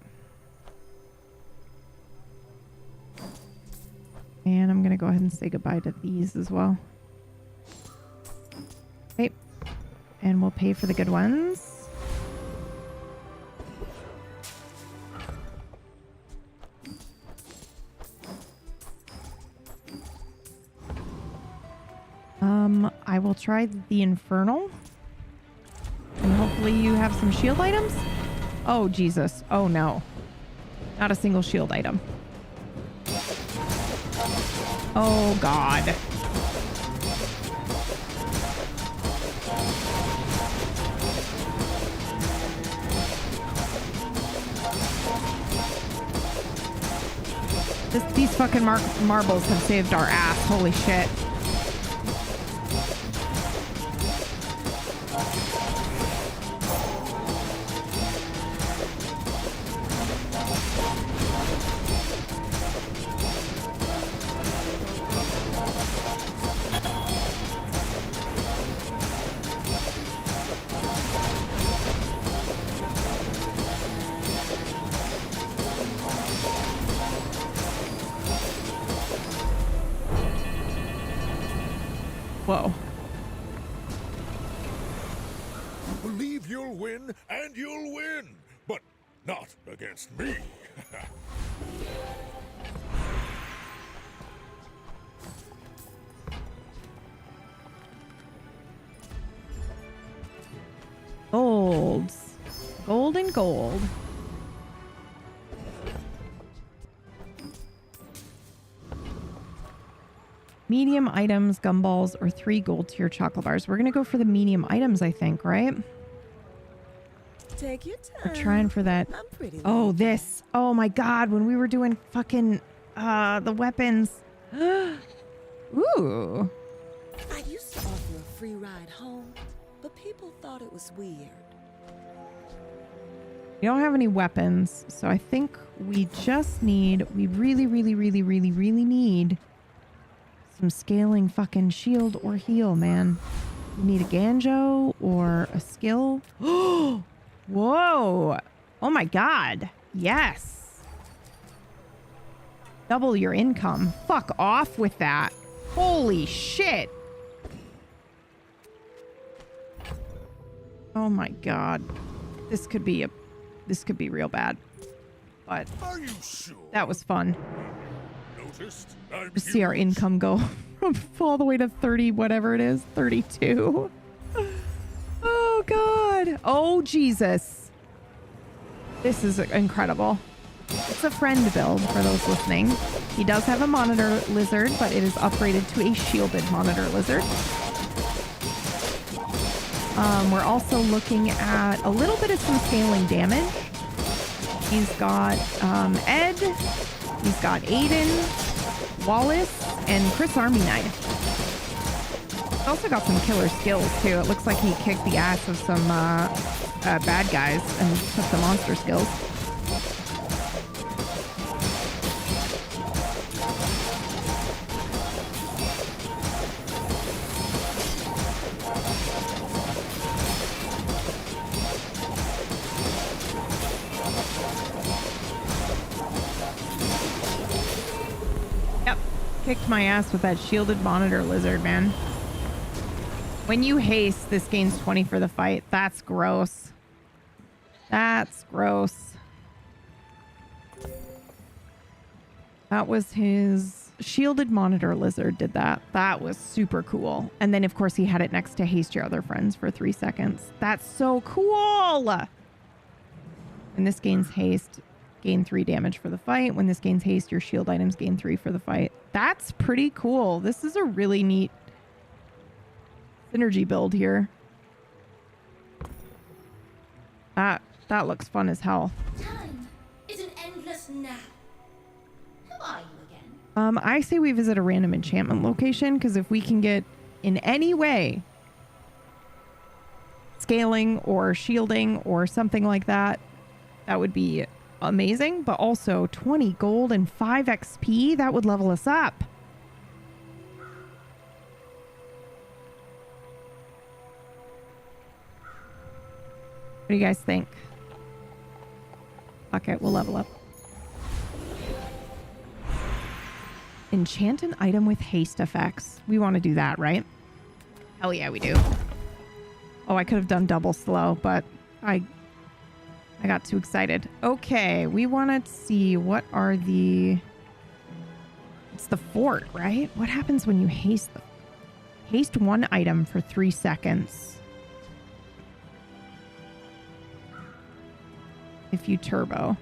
And I'm going to go ahead and say goodbye to these as well. Okay. And we'll pay for the good ones. I will try the Infernal. And hopefully you have some shield items. Oh, Jesus. Oh, no. Not a single shield item. Oh, God. These fucking marbles have saved our ass. Holy shit. Whoa. Believe you'll win, and you'll win. But not against me. Golds. Gold and gold. Medium items, gumballs, or 3 gold tier chocolate bars. We're going to go for the medium items, I think, right? Take your time. We're trying for that. I'm pretty. Oh, this. Oh, my God. When we were doing fucking the weapons. Ooh. I used to offer a free ride home, but people thought it was weird. We don't have any weapons, so I think we just need... We really need some scaling fucking shield or heal, man. We need a Ganjo or a skill. Whoa! Oh my God. Yes. Double your income. Fuck off with that. Holy shit. Oh my God. This could be real bad. But Are you sure? that was fun. Noticed? I'm To see our huge. income go from all the way to 30, whatever it is, 32. Oh God. Oh Jesus. This is incredible. It's a friend build for those listening. He does have a monitor lizard, but it is upgraded to a shielded monitor lizard. We're also looking at a little bit of some scaling damage. He's got Ed, he's got Aiden, Wallace, and Chris Army Knife. He's also got some killer skills too. It looks like he kicked the ass of some bad guys and took the monster skills. Kicked my ass with that shielded monitor lizard, man. When you haste, this gains 20 for the fight. That's gross. That's gross. That was his shielded monitor lizard did that. That was super cool. And then, of course, he had it next to haste your other friends for 3 seconds. That's so cool. When this gains haste, gain 3 damage for the fight. When this gains haste, your shield items gain 3 for the fight. That's pretty cool. This is a really neat synergy build here. That looks fun as hell. Time is an endless nap. Who are you again? I say we visit a random enchantment location, because if we can get in any way scaling or shielding or something like that, that would be amazing. But also 20 gold and 5 XP, that would level us up. What do you guys think? Okay, we'll level up. Enchant an item with haste effects. We want to do that, right? Hell yeah, we do. Oh, I could have done double slow, but I got too excited. Okay, we want to see what are the... It's the fort, right? What happens when you haste Haste one item for 3 seconds. If you turbo.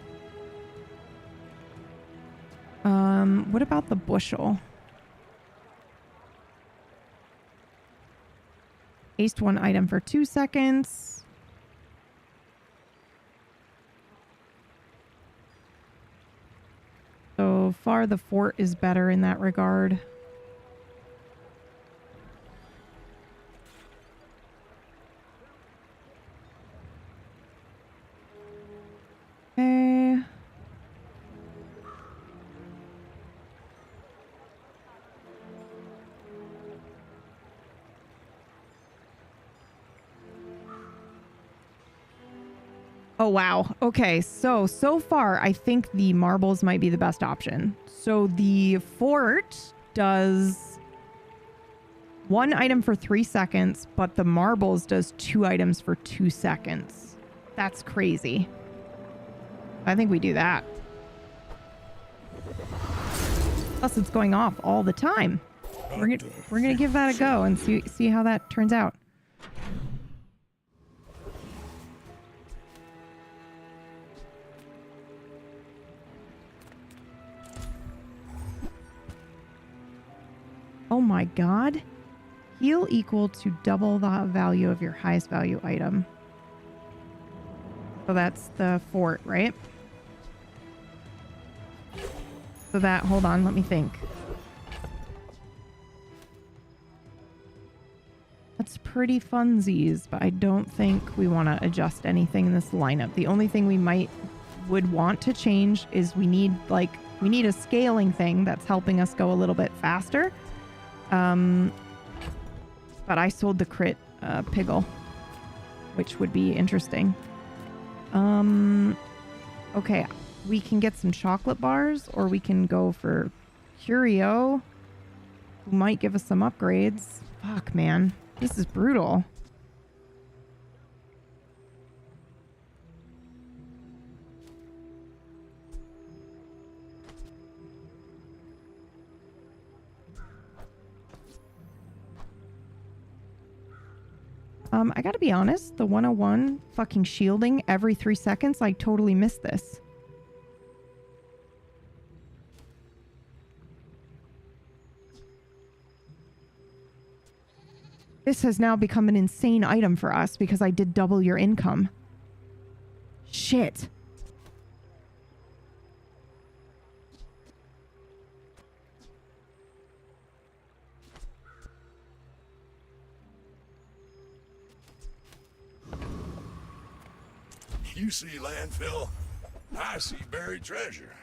What about the bushel? Haste one item for 2 seconds. So far, the fort is better in that regard. Okay. Oh, wow. Okay, so far, I think the marbles might be the best option. So the fort does 1 item for 3 seconds, but the marbles does 2 items for 2 seconds. That's crazy. I think we do that. Plus, it's going off all the time. We're gonna give that a go and see how that turns out. Oh my god. Heal equal to double the value of your highest value item. So that's the fort, right? So that, hold on, let me think. That's pretty funsies, but I don't think we want to adjust anything in this lineup. The only thing we would want to change is we need a scaling thing that's helping us go a little bit faster. But I sold the crit Piggle, which would be interesting. Okay, we can get some chocolate bars, or we can go for Curio, who might give us some upgrades. Fuck, man. This is brutal. I gotta be honest, the 101 fucking shielding every 3 seconds, I totally missed this. This has now become an insane item for us because I did double your income. Shit. You see landfill, I see buried treasure.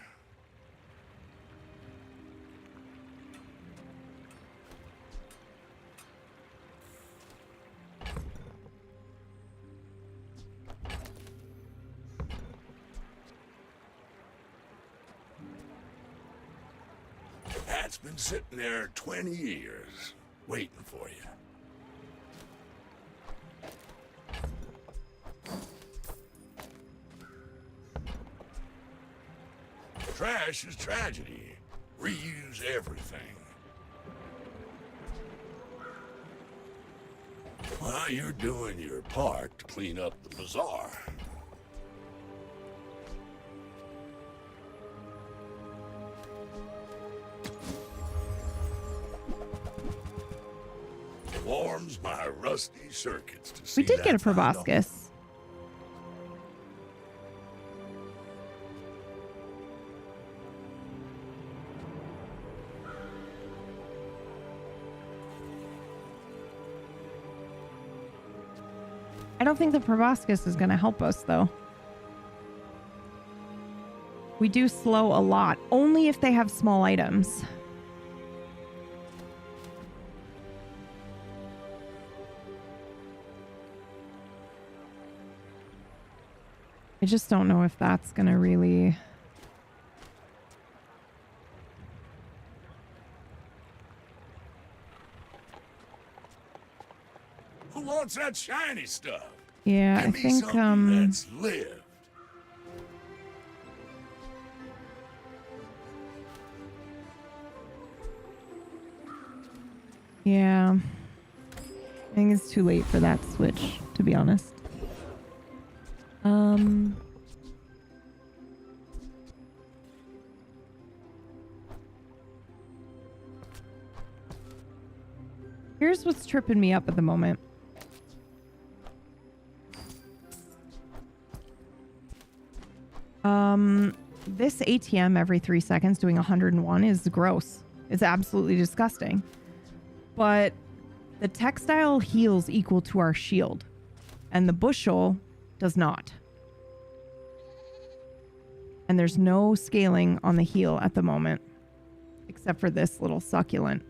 That's been sitting there 20 years, waiting for you. Trash is tragedy. Reuse everything. Well, you're doing your part to clean up the bazaar. Warms my rusty circuits to see We did get a that found proboscis. I don't think the proboscis is going to help us, though. We do slow a lot, only if they have small items. I just don't know if that's going to really... Who wants that shiny stuff? Yeah, Give I me think, something that's lived. yeah. I think it's too late for that switch, to be honest. Here's what's tripping me up at the moment. This ATM every 3 seconds doing 101 is gross. It's absolutely disgusting. But the textile heals equal to our shield, and the bushel does not. And there's no scaling on the heal at the moment, except for this little succulent.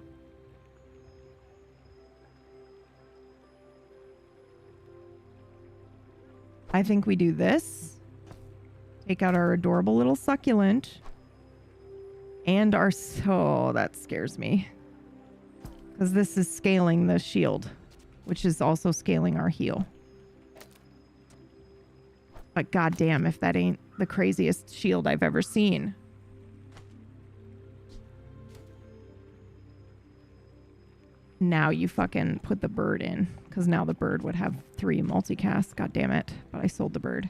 I think we do this. Take out our adorable little succulent. And our... Oh, that scares me. Because this is scaling the shield, which is also scaling our heal. But goddamn, if that ain't the craziest shield I've ever seen. Now you fucking put the bird in. Because now the bird would have 3 multicasts. God damn it. But I sold the bird.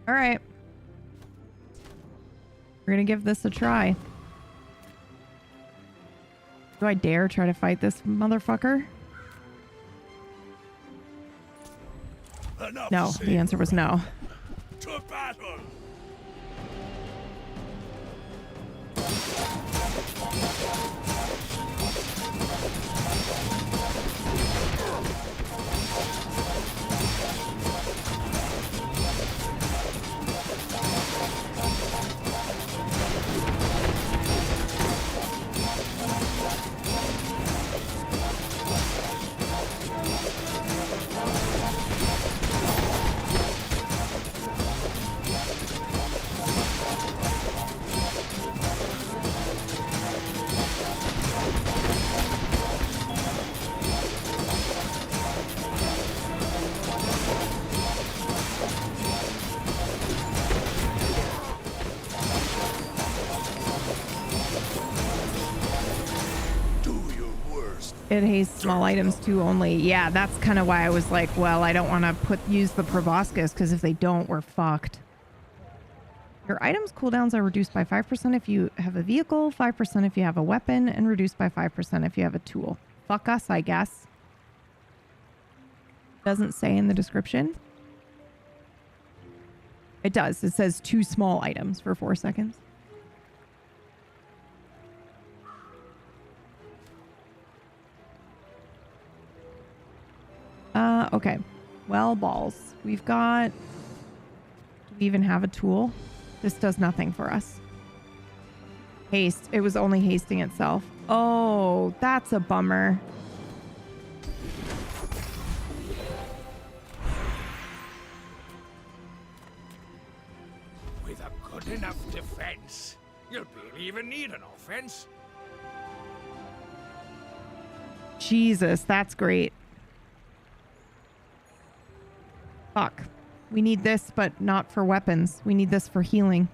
All right. We're going to give this a try. Do I dare try to fight this motherfucker? Enough No, the answer was no. to battle. It hastes small items too only. Yeah, that's kind of why I was like, well, I don't want to use the proboscis, because if they don't, we're fucked. Your items cooldowns are reduced by 5% if you have a vehicle, 5% if you have a weapon, and reduced by 5% if you have a tool. Fuck us, I guess. Doesn't say in the description. It does. It says 2 small items for 4 seconds. Okay. Well, balls. We've got... Do we even have a tool? This does nothing for us. Haste. It was only hasting itself. Oh, that's a bummer. With a good enough defense, you'll barely even need an offense. Jesus, that's great. Fuck. We need this, but not for weapons. We need this for healing.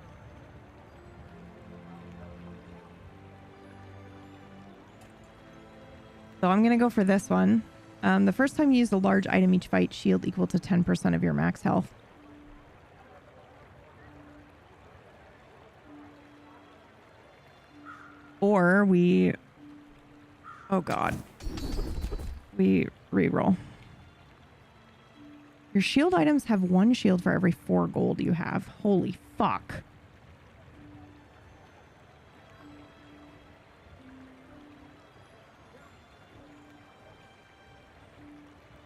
So I'm going to go for this one. The first time you use a large item each fight, shield equal to 10% of your max health. Or we... Oh god. We reroll. Your shield items have 1 shield for every 4 gold you have. Holy fuck.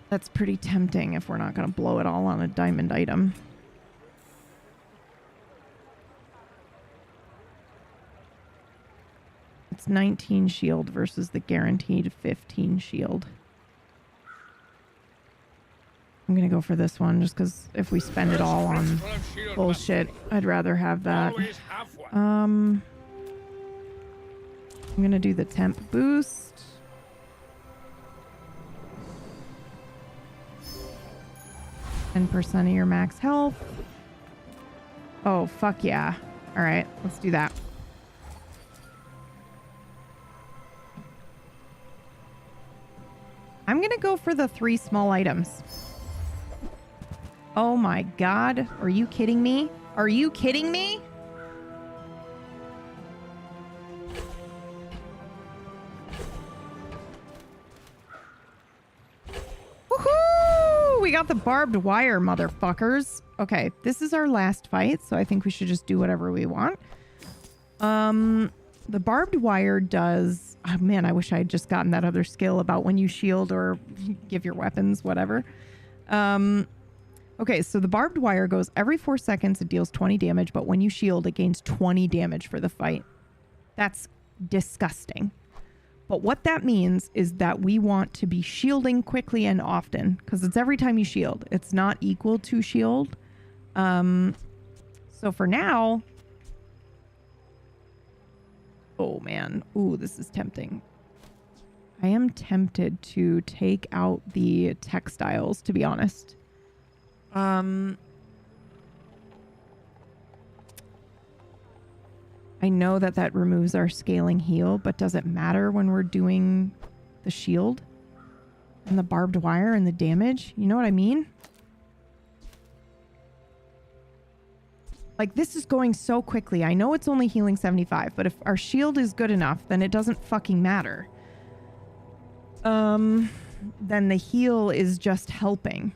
That's pretty tempting if we're not going to blow it all on a diamond item. It's 19 shield versus the guaranteed 15 shield. I'm going to go for this one just because if we spend it all on bullshit, I'd rather have that. I'm going to do the temp boost. % of your max health. Oh, fuck yeah. All right, let's do that. I'm going to go for the 3 small items. Oh my god. Are you kidding me? Are you kidding me? Woohoo! We got the barbed wire, motherfuckers. Okay, this is our last fight, so I think we should just do whatever we want. The barbed wire does... Oh man, I wish I had just gotten that other skill about when you shield or give your weapons, whatever. Okay, so the barbed wire goes every 4 seconds, it deals 20 damage, but when you shield, it gains 20 damage for the fight. That's disgusting. But what that means is that we want to be shielding quickly and often, because it's every time you shield. It's not equal to shield. So for now... Oh man. Ooh, this is tempting. I am tempted to take out the textiles, to be honest. I know that that removes our scaling heal, but does it matter when we're doing the shield and the barbed wire and the damage? You know what I mean? Like, this is going so quickly. I know it's only healing 75, but if our shield is good enough, then it doesn't fucking matter. Then the heal is just helping.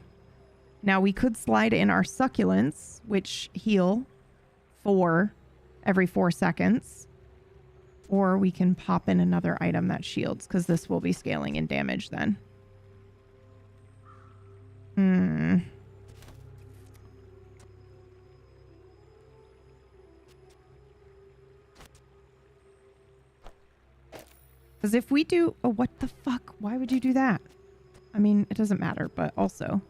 Now, we could slide in our succulents, which heal for every 4 seconds. Or we can pop in another item that shields, because this will be scaling in damage then. Because if we do... Oh, what the fuck? Why would you do that? I mean, it doesn't matter, but also...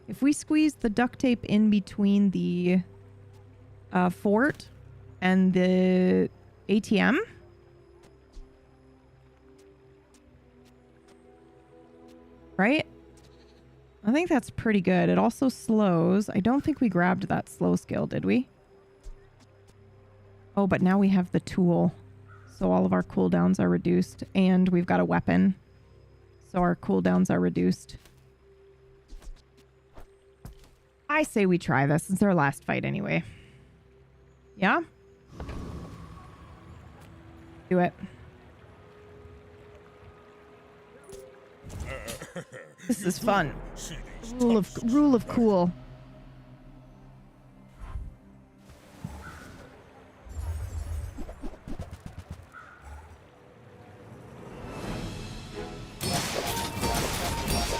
If we squeeze the duct tape in between the fort and the ATM... Right? I think that's pretty good. It also slows. I don't think we grabbed that slow skill, did we? Oh, but now we have the tool. So all of our cooldowns are reduced. And we've got a weapon. So our cooldowns are reduced. I say we try this. It's our last fight anyway. Yeah? Do it. This is fun. Rule of cool.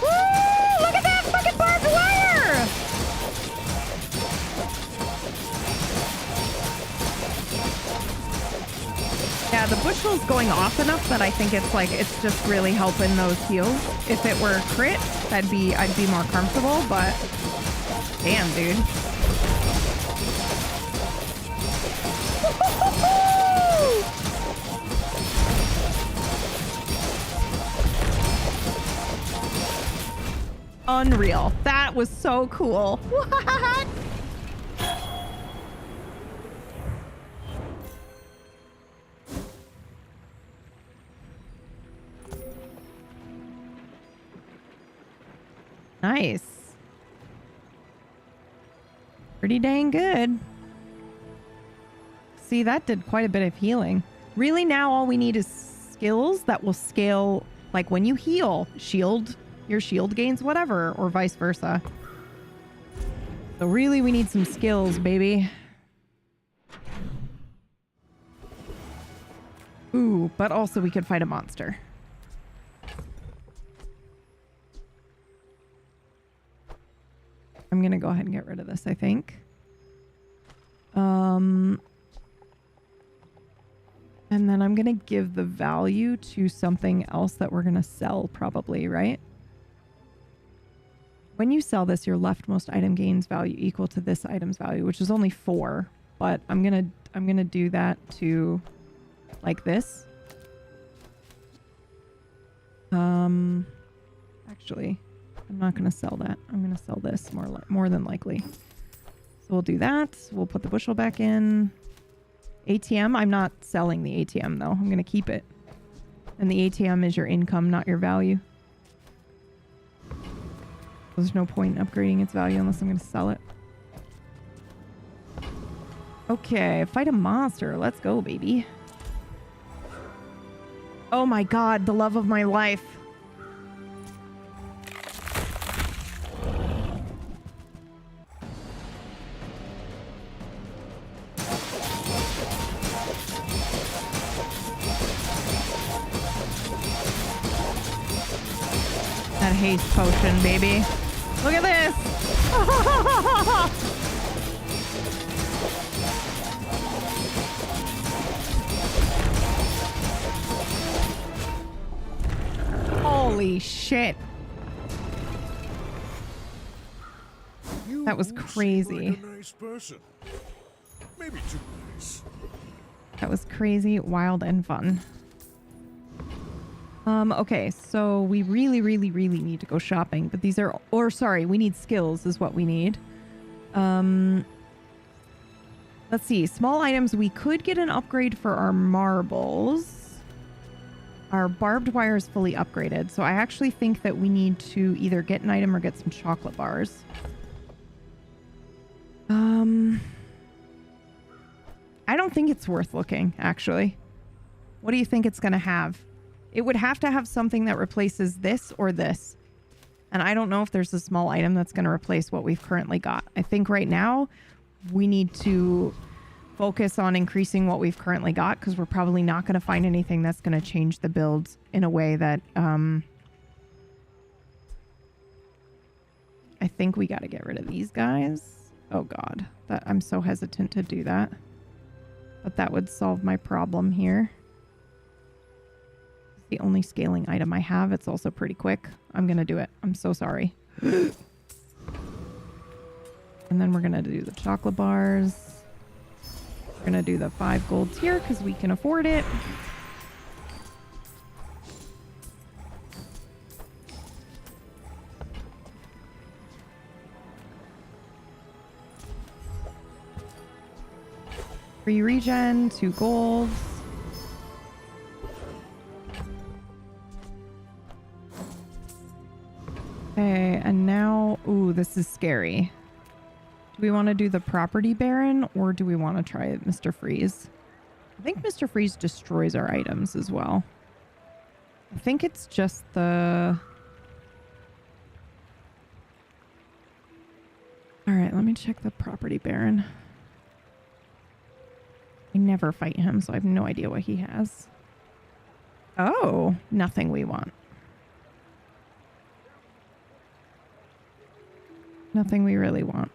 Woo! Look at that fucking barbed wire! Yeah, the bushel's going off enough that I think it's like it's just really helping those heals. If it were crit, I'd be more comfortable, but damn, dude. Unreal. That was so cool. What? Nice. Pretty dang good. See, that did quite a bit of healing. Really, now all we need is skills that will scale, like when you heal, your shield gains whatever, or vice versa. So really, we need some skills, baby. Ooh, but also we could fight a monster. I'm going to go ahead and get rid of this, I think. And then I'm going to give the value to something else that we're going to sell probably, right? When you sell this, your leftmost item gains value equal to this item's value, which is only 4. But I'm going to do that to like this. Actually, I'm not going to sell that. I'm going to sell this more than likely. So we'll do that. We'll put the bushel back in. ATM, I'm not selling the ATM though. I'm going to keep it. And the ATM is your income, not your value. There's no point in upgrading its value unless I'm going to sell it. Okay, fight a monster. Let's go, baby. Oh my god, the love of my life. That haste potion, baby. Look at this. Holy shit. That was crazy. Like a nice person. Maybe too nice. That was crazy, wild, and fun. Okay, so we really need to go shopping, but these are, or sorry, we need skills is what we need. Let's see, small items, we could get an upgrade for our marbles. Our barbed wire is fully upgraded, so I actually think that we need to either get an item or get some chocolate bars. I don't think it's worth looking, actually. What do you think it's going to have? It would have to have something that replaces this or this. And I don't know if there's a small item that's going to replace what we've currently got. I think right now we need to focus on increasing what we've currently got because we're probably not going to find anything that's going to change the builds in a way that I think we got to get rid of these guys. Oh god, I'm so hesitant to do that. But that would solve my problem here. The only scaling item I have. It's also pretty quick. I'm gonna do it. I'm so sorry. And then we're gonna do the chocolate bars. We're gonna do the 5 golds here because we can afford it. Free regen, 2 golds. Okay, and now, ooh, this is scary. Do we want to do the property baron or do we want to try Mr. Freeze? I think Mr. Freeze destroys our items as well. I think it's just the... All right, let me check the property baron. I never fight him, so I have no idea what he has. Oh, nothing we want. Nothing we really want.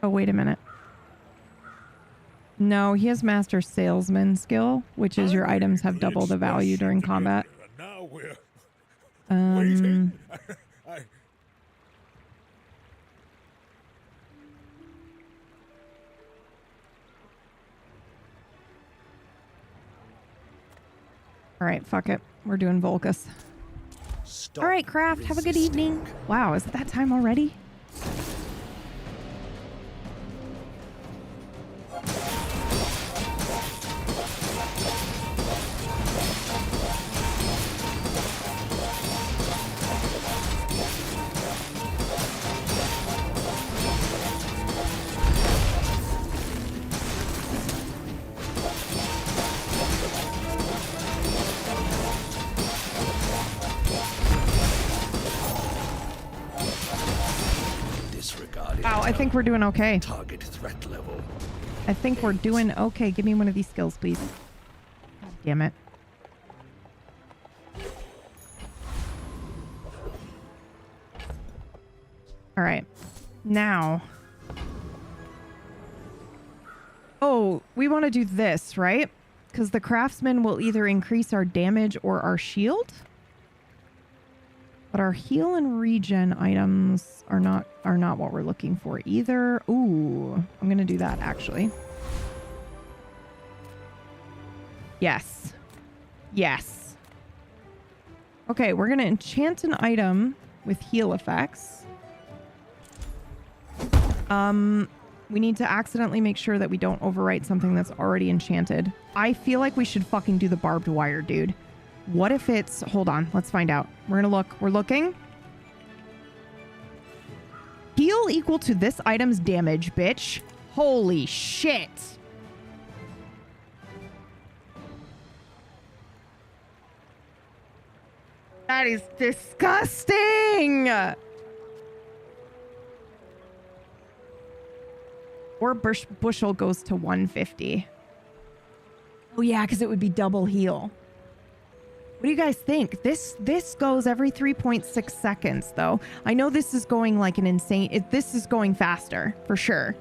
Oh, wait a minute. No, he has Master Salesman skill, which is your items have double the value during combat. Now we're waiting. All right, fuck it. We're doing Volcus. All right, Craft, have a good evening. Wow, is it that time already? Wow, I think we're doing okay. Target threat level. I think we're doing okay. Give me one of these skills, please. God damn it. All right. Now. Oh, we want to do this, right? Because the craftsman will either increase our damage or our shield. But our heal and regen items are not what we're looking for either. Ooh, I'm going to do that actually. Yes. Yes. Okay, we're going to enchant an item with heal effects. We need to accidentally make sure that we don't overwrite something that's already enchanted. I feel like we should fucking do the barbed wire, dude. What if it's... Hold on. Let's find out. We're gonna look. We're looking. Heal equal to this item's damage, bitch. Holy shit. That is disgusting. Or bushel goes to 150. Oh yeah, because it would be double heal. What do you guys think? This goes every 3.6 seconds, though. I know this is going like an insane... this is going faster, for sure.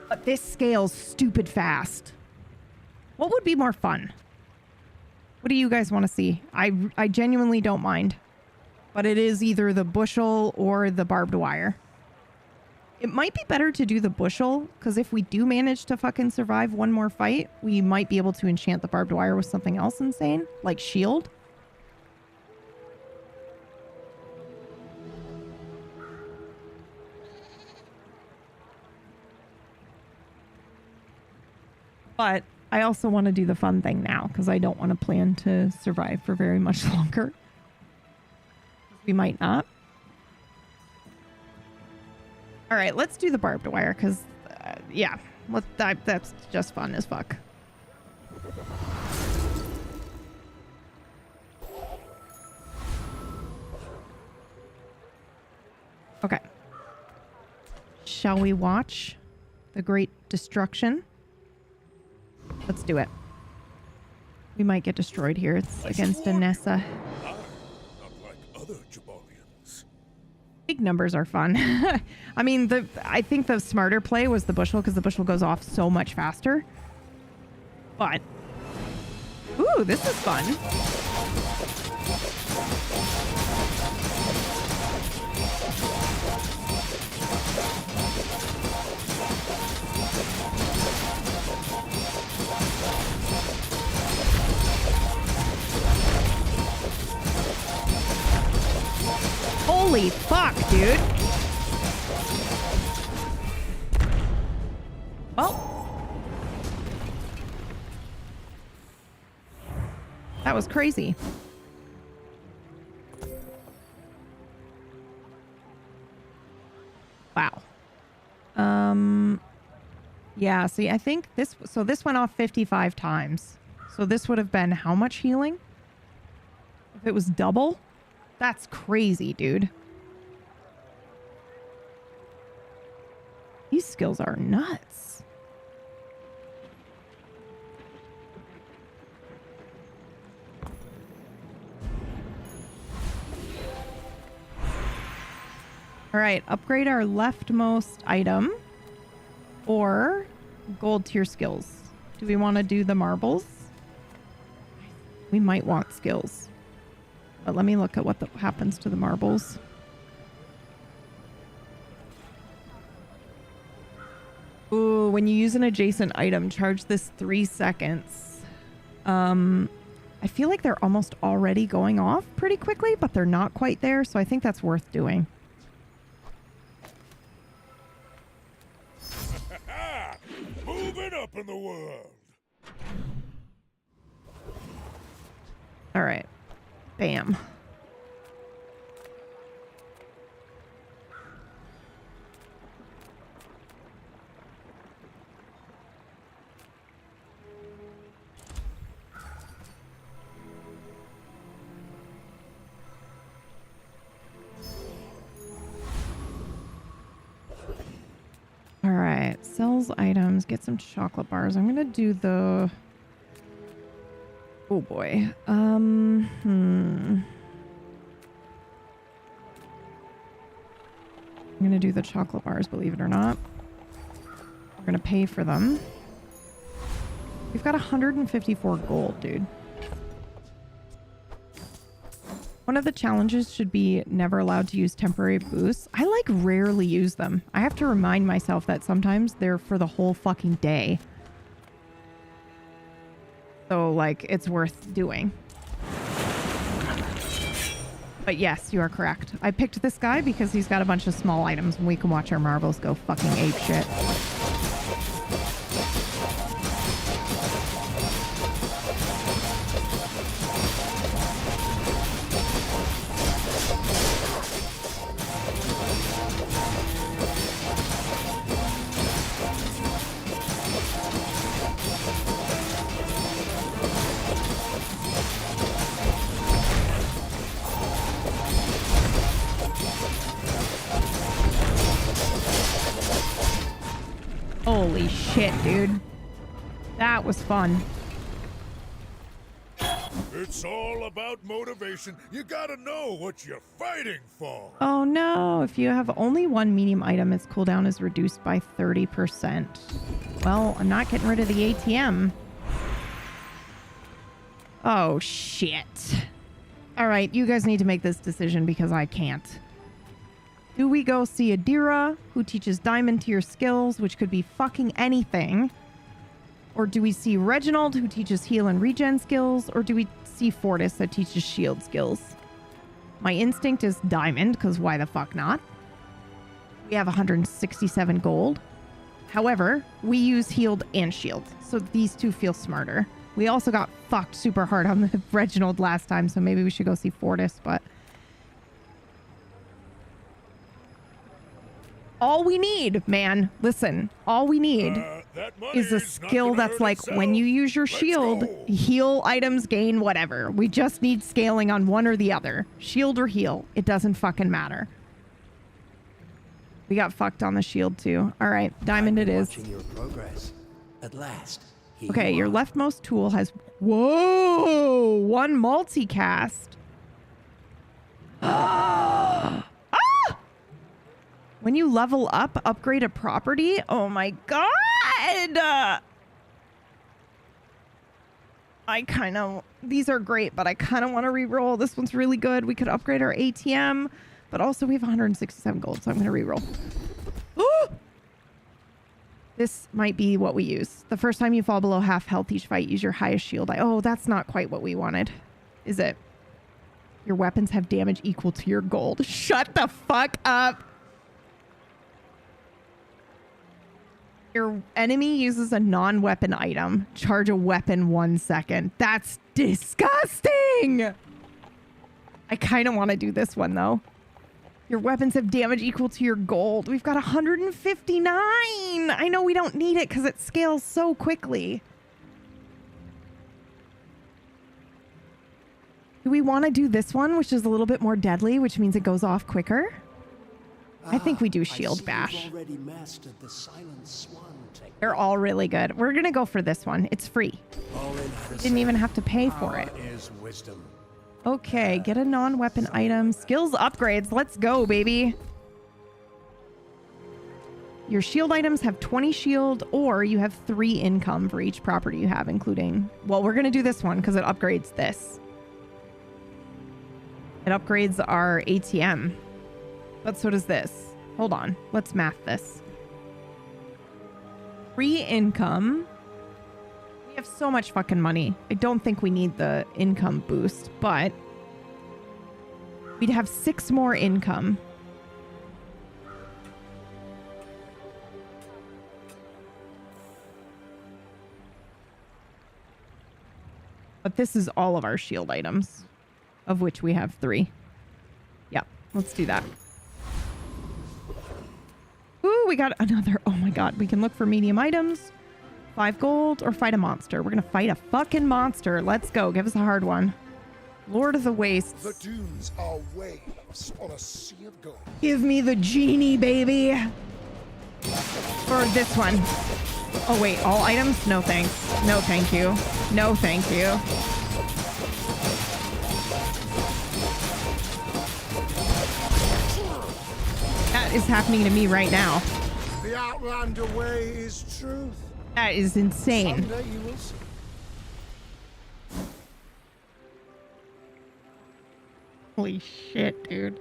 But this scales stupid fast. What would be more fun? What do you guys want to see? I genuinely don't mind. But it is either the bushel or the barbed wire. It might be better to do the bushel, because if we do manage to fucking survive one more fight, we might be able to enchant the barbed wire with something else insane, like shield. But I also want to do the fun thing now, because I don't want to plan to survive for very much longer. We might not. All right, let's do the barbed wire, because, yeah, that's just fun as fuck. Okay. Shall we watch the great destruction? Let's do it. We might get destroyed here. It's against Anessa. Not like other Jabalians. Big numbers are fun. I mean, I think the smarter play was the bushel, because the bushel goes off so much faster. But, ooh, this is fun. Holy fuck, dude. Well, that was crazy. Wow. Yeah, see, I think this went off 55 times. So this would have been how much healing? If it was double? That's crazy, dude. These skills are nuts. All right, upgrade our leftmost item or gold tier skills. Do we want to do the marbles? We might want skills. But let me look at what happens to the marbles. Ooh, when you use an adjacent item, charge this 3 seconds. I feel like they're almost already going off pretty quickly, but they're not quite there, so I think that's worth doing. Moving up in the world. All right. Bam. All right, sells items, get some chocolate bars. I'm gonna do the... Oh boy. I'm gonna do the chocolate bars, believe it or not. We're gonna pay for them. We've got 154 gold, dude. One of the challenges should be never allowed to use temporary boosts. I like rarely use them. I have to remind myself that sometimes they're for the whole fucking day. So like it's worth doing. But yes, you are correct. I picked this guy because he's got a bunch of small items and we can watch our marbles go fucking ape shit. Holy shit, dude. That was fun. It's all about motivation. You gotta know what you're fighting for. Oh no, if you have only one medium item, its cooldown is reduced by 30%. Well, I'm not getting rid of the ATM. Oh shit. Alright, you guys need to make this decision because I can't. Do we go see Adira, who teaches diamond tier skills, which could be fucking anything? Or do we see Reginald, who teaches heal and regen skills? Or do we see Fortis, that teaches shield skills? My instinct is diamond, because why the fuck not? We have 167 gold. However, we use healed and shield, so these two feel smarter. We also got fucked super hard on the Reginald last time, so maybe we should go see Fortis, but... all we need, man, listen, all we need is a skill that's like when you use your shield, heal items, gain whatever. We just need scaling on one or the other. Shield or heal. It doesn't fucking matter. We got fucked on the shield too. All right, diamond it is. Watching your progress. At last. Okay, your leftmost tool has... whoa! One multicast. Ah! When you level up, upgrade a property? Oh my god! I kind of... these are great, but I kind of want to re-roll. This one's really good. We could upgrade our ATM, but also we have 167 gold, so I'm going to re-roll. This might be what we use. The first time you fall below half health each fight, use your highest shield. Oh, that's not quite what we wanted. Is it? Your weapons have damage equal to your gold. Shut the fuck up! Your enemy uses a non-weapon item. Charge a weapon 1 second. That's disgusting! I kind of want to do this one, though. Your weapons have damage equal to your gold. We've got 159! I know we don't need it because it scales so quickly. Do we want to do this one, which is a little bit more deadly, which means it goes off quicker? I think we do shield bash. Already mastered the silent swan technique. They're all really good. We're going to go for this one. It's free. Didn't even have to pay for it. Is wisdom. Okay, get a non-weapon item. Skills upgrades. Let's go, baby. Your shield items have 20 shield, or you have 3 income for each property you have, including... well, we're going to do this one because it upgrades this. It upgrades our ATM. But so does this. Hold on. Let's math this. 3 income. We have so much fucking money. I don't think we need the income boost, but we'd have 6 more income. But this is all of our shield items, of which we have 3. Yep, let's do that. Ooh, we got another. Oh my god, we can look for medium items. 5 gold or fight a monster. We're gonna fight a fucking monster. Let's go. Give us a hard one. Lord of the Wastes. The dunes are waves on a sea of gold. Give me the genie, baby. For this one. Oh wait, all items? No thanks. No thank you. No thank you. That is happening to me right now. The Outlander way is truth. That is insane. Someday you will see. Holy shit, dude.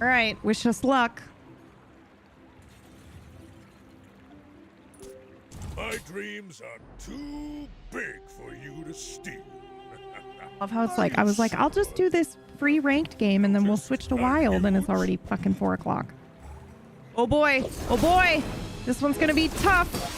All right, wish us luck. My My dreams are too big for you to steal. Love how it's like, I was like, I'll just do this free ranked game and then we'll switch to wild, and it's already fucking 4 o'clock. Oh boy. Oh boy. This one's gonna be tough.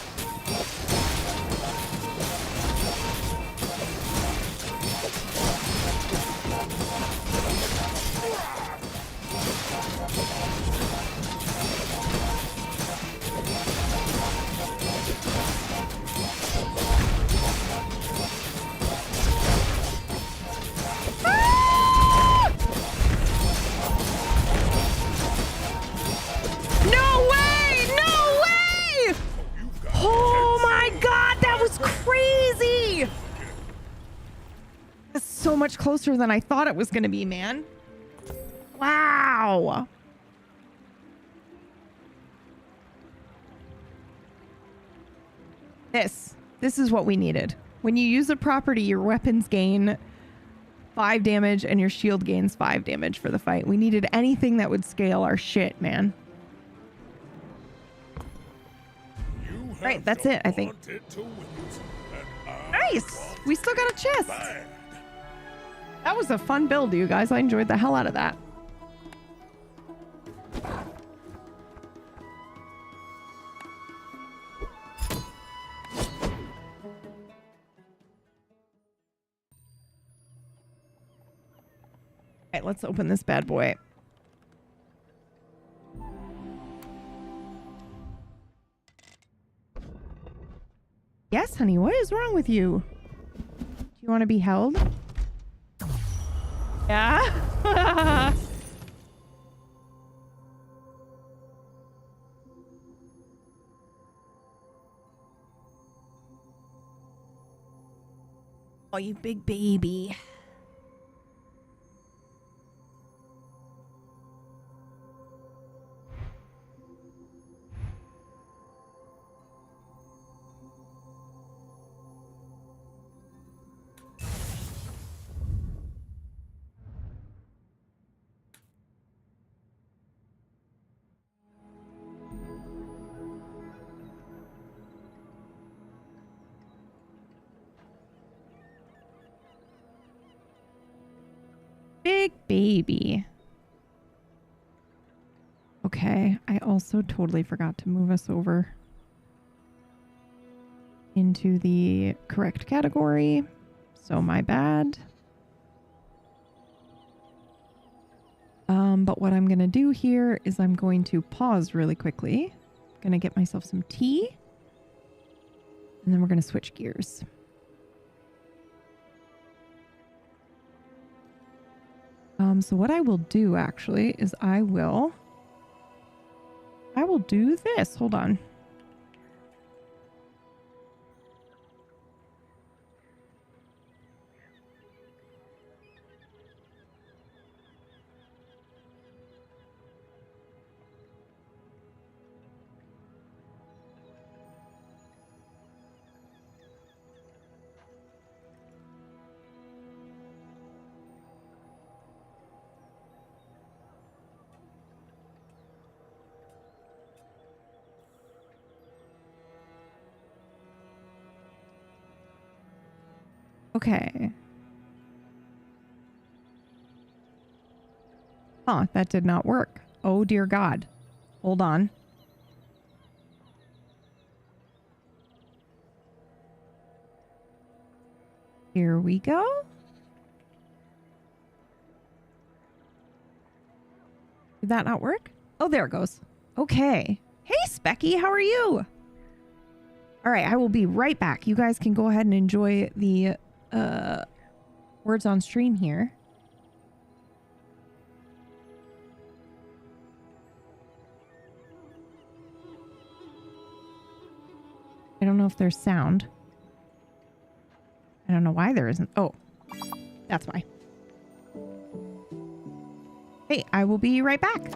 No way! No way! Oh my god, that was crazy! That's so much closer than I thought it was gonna be, man. Wow. This is what we needed. When you use a property, your weapons gain 5 damage and your shield gains 5 damage for the fight. We needed anything that would scale our shit, man. Right, that's it, I think. Nice! We still got a chest. That was a fun build, you guys. I enjoyed the hell out of that. Alright, let's open this bad boy. Yes, honey, what is wrong with you? Do you want to be held? Yeah? Oh, you big baby. Big baby. Okay, I also totally forgot to move us over into the correct category. So my bad. But what I'm going to do here is I'm going to pause really quickly. I'm going to get myself some tea. And then we're going to switch gears. So what I will do actually is I will do this. Hold on. Okay. Huh, that did not work. Oh dear God. Hold on. Here we go. Did that not work? Oh, there it goes. Okay. Hey, Specky, how are you? All right, I will be right back. You guys can go ahead and enjoy the words on stream here. I don't know if there's sound. I don't know why there isn't. Oh, that's why. Hey, I will be right back.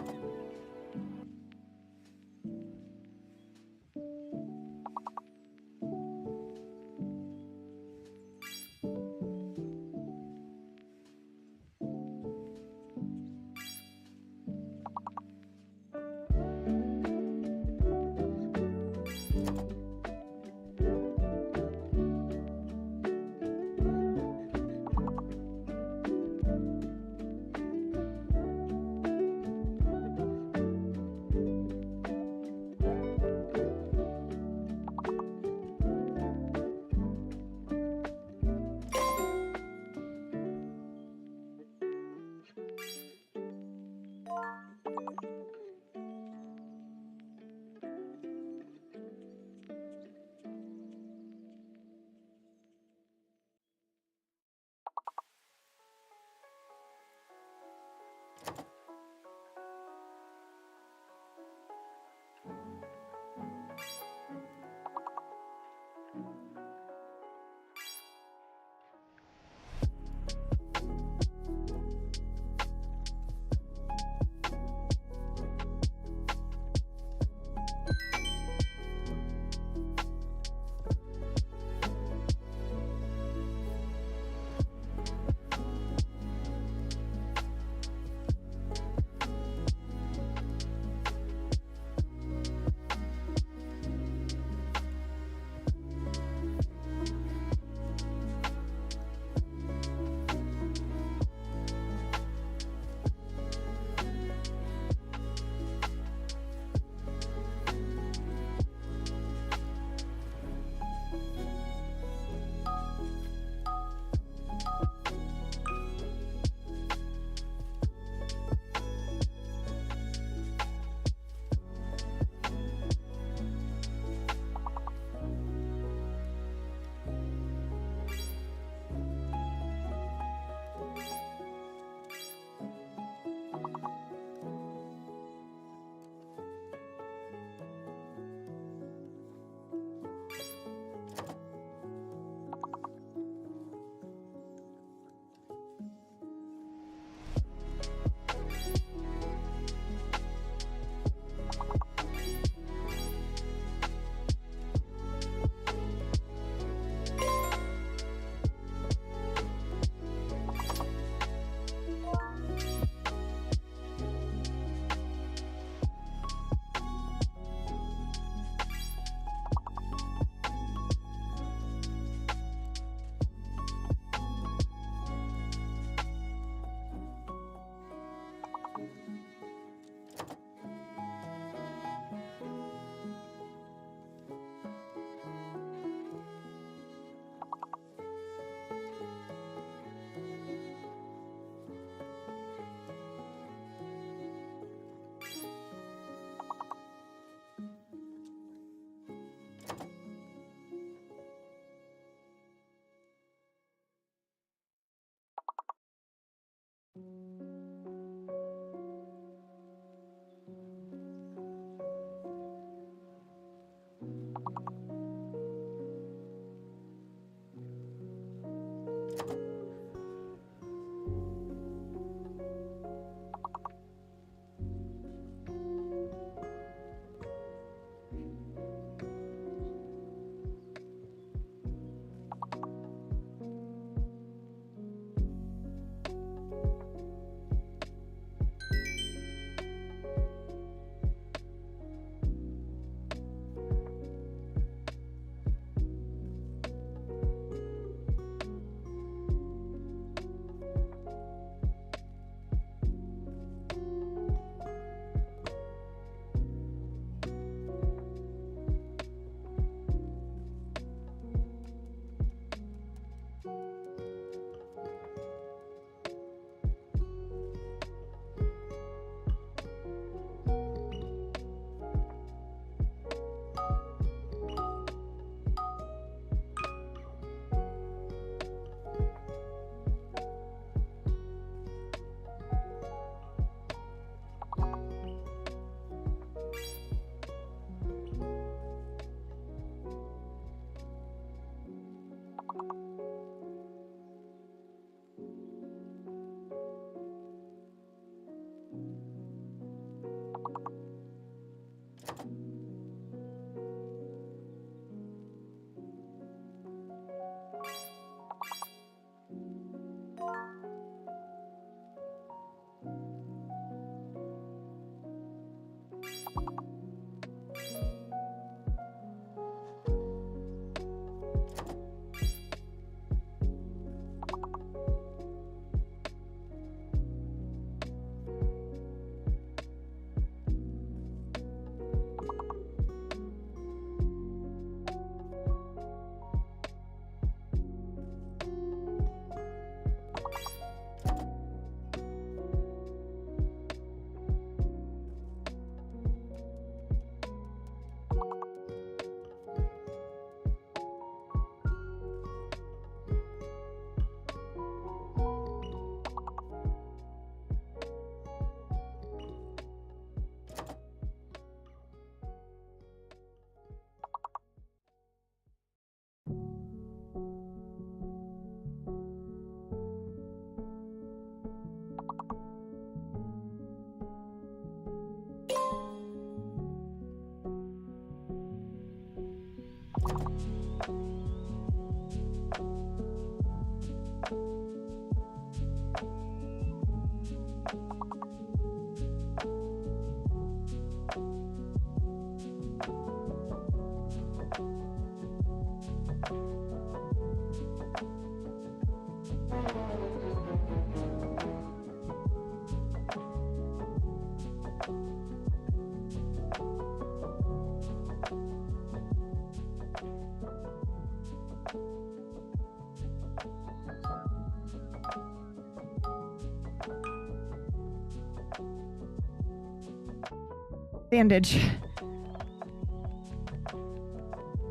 Bandage.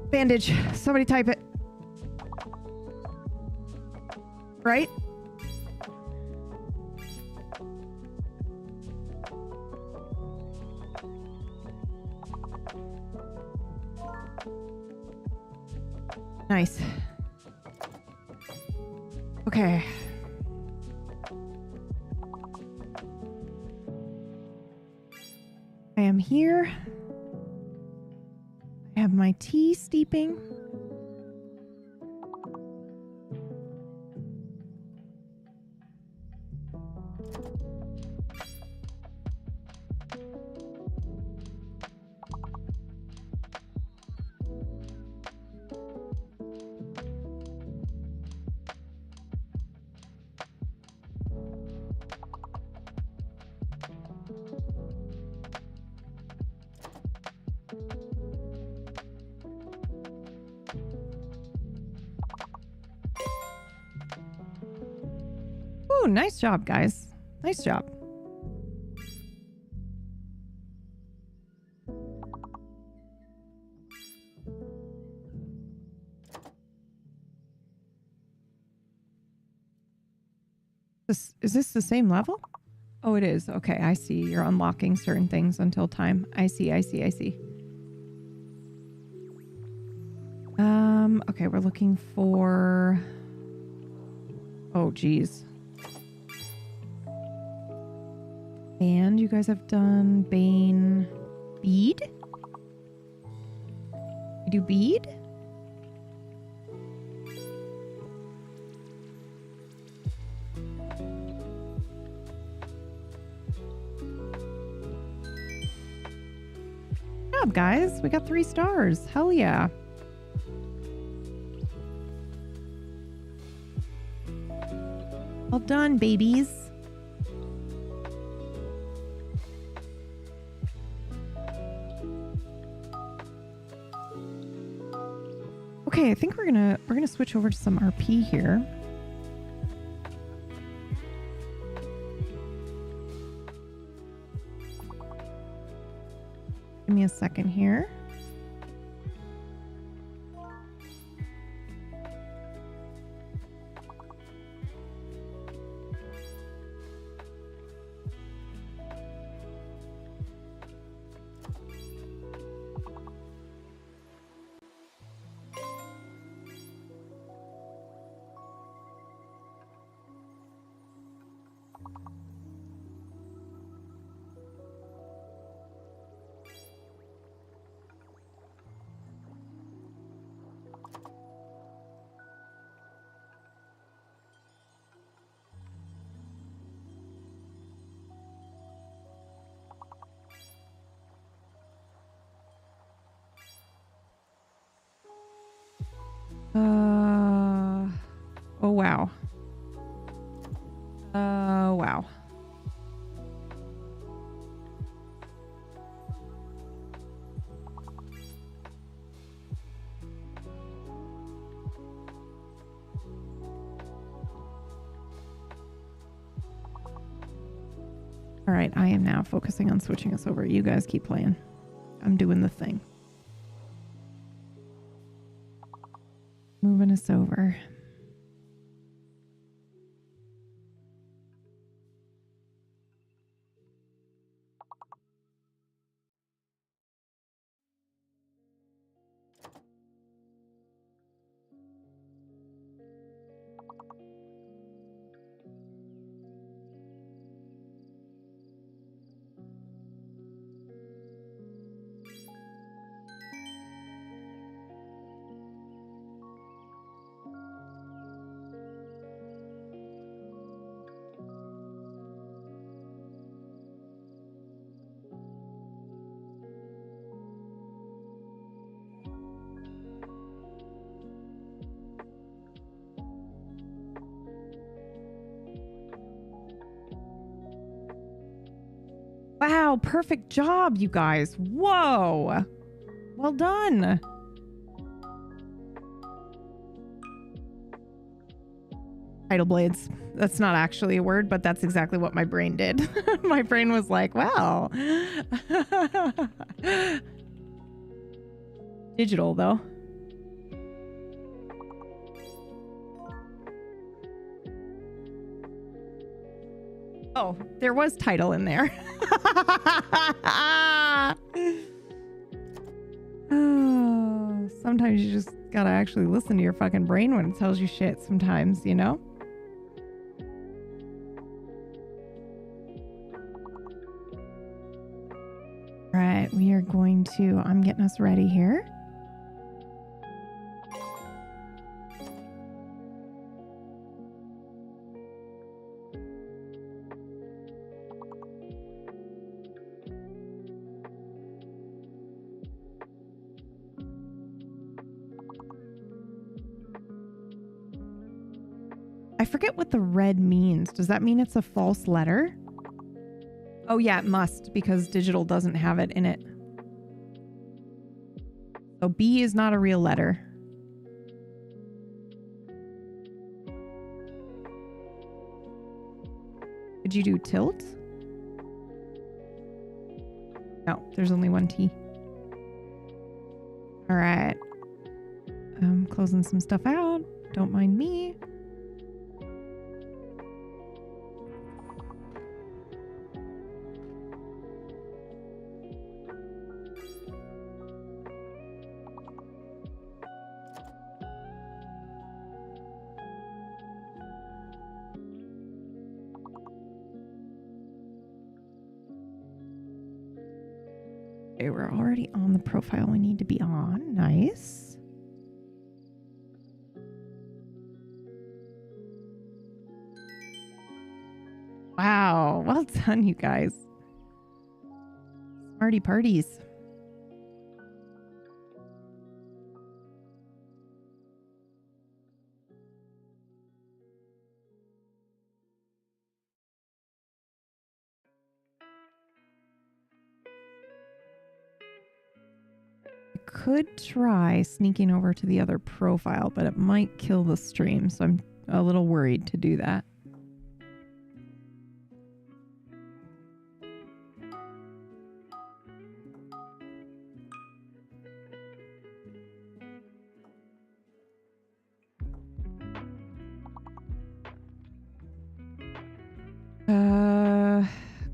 Bandage. Somebody type it. Right? Nice. Okay. I am here. I have my tea steeping. Ooh, nice job, guys. Nice job. Is this the same level? Oh, it is. Okay, I see. You're unlocking certain things until time. I see. Okay, we're looking for... Oh, geez. And you guys have done Bane bead? You do bead? Good job, guys. We got 3 stars. Hell yeah. Well done, babies. Okay, I think we're gonna switch over to some RP here. Give me a second here. Oh, wow. Wow. All right, I am now focusing on switching us over. You guys keep playing. I'm doing the thing. Moving us over. Wow, perfect job, you guys. Whoa. Well done. Tidal blades. That's not actually a word, but that's exactly what my brain did. My brain was like, well. Digital, though. Oh, there was title in there. Oh, sometimes you just gotta actually listen to your fucking brain when it tells you shit sometimes, you know? All right, we are going to, I'm getting us ready here. I forget what the red means. Does that mean it's a false letter? Oh yeah, it must, because digital doesn't have it in it. So B is not a real letter. Did you do tilt? No, there's only one T. All right. I'm closing some stuff out. Don't mind me. Okay, we're already on the profile we need to be on. Nice. Wow. Well done, you guys. Smarty parties. Could try sneaking over to the other profile, but it might kill the stream, so I'm a little worried to do that.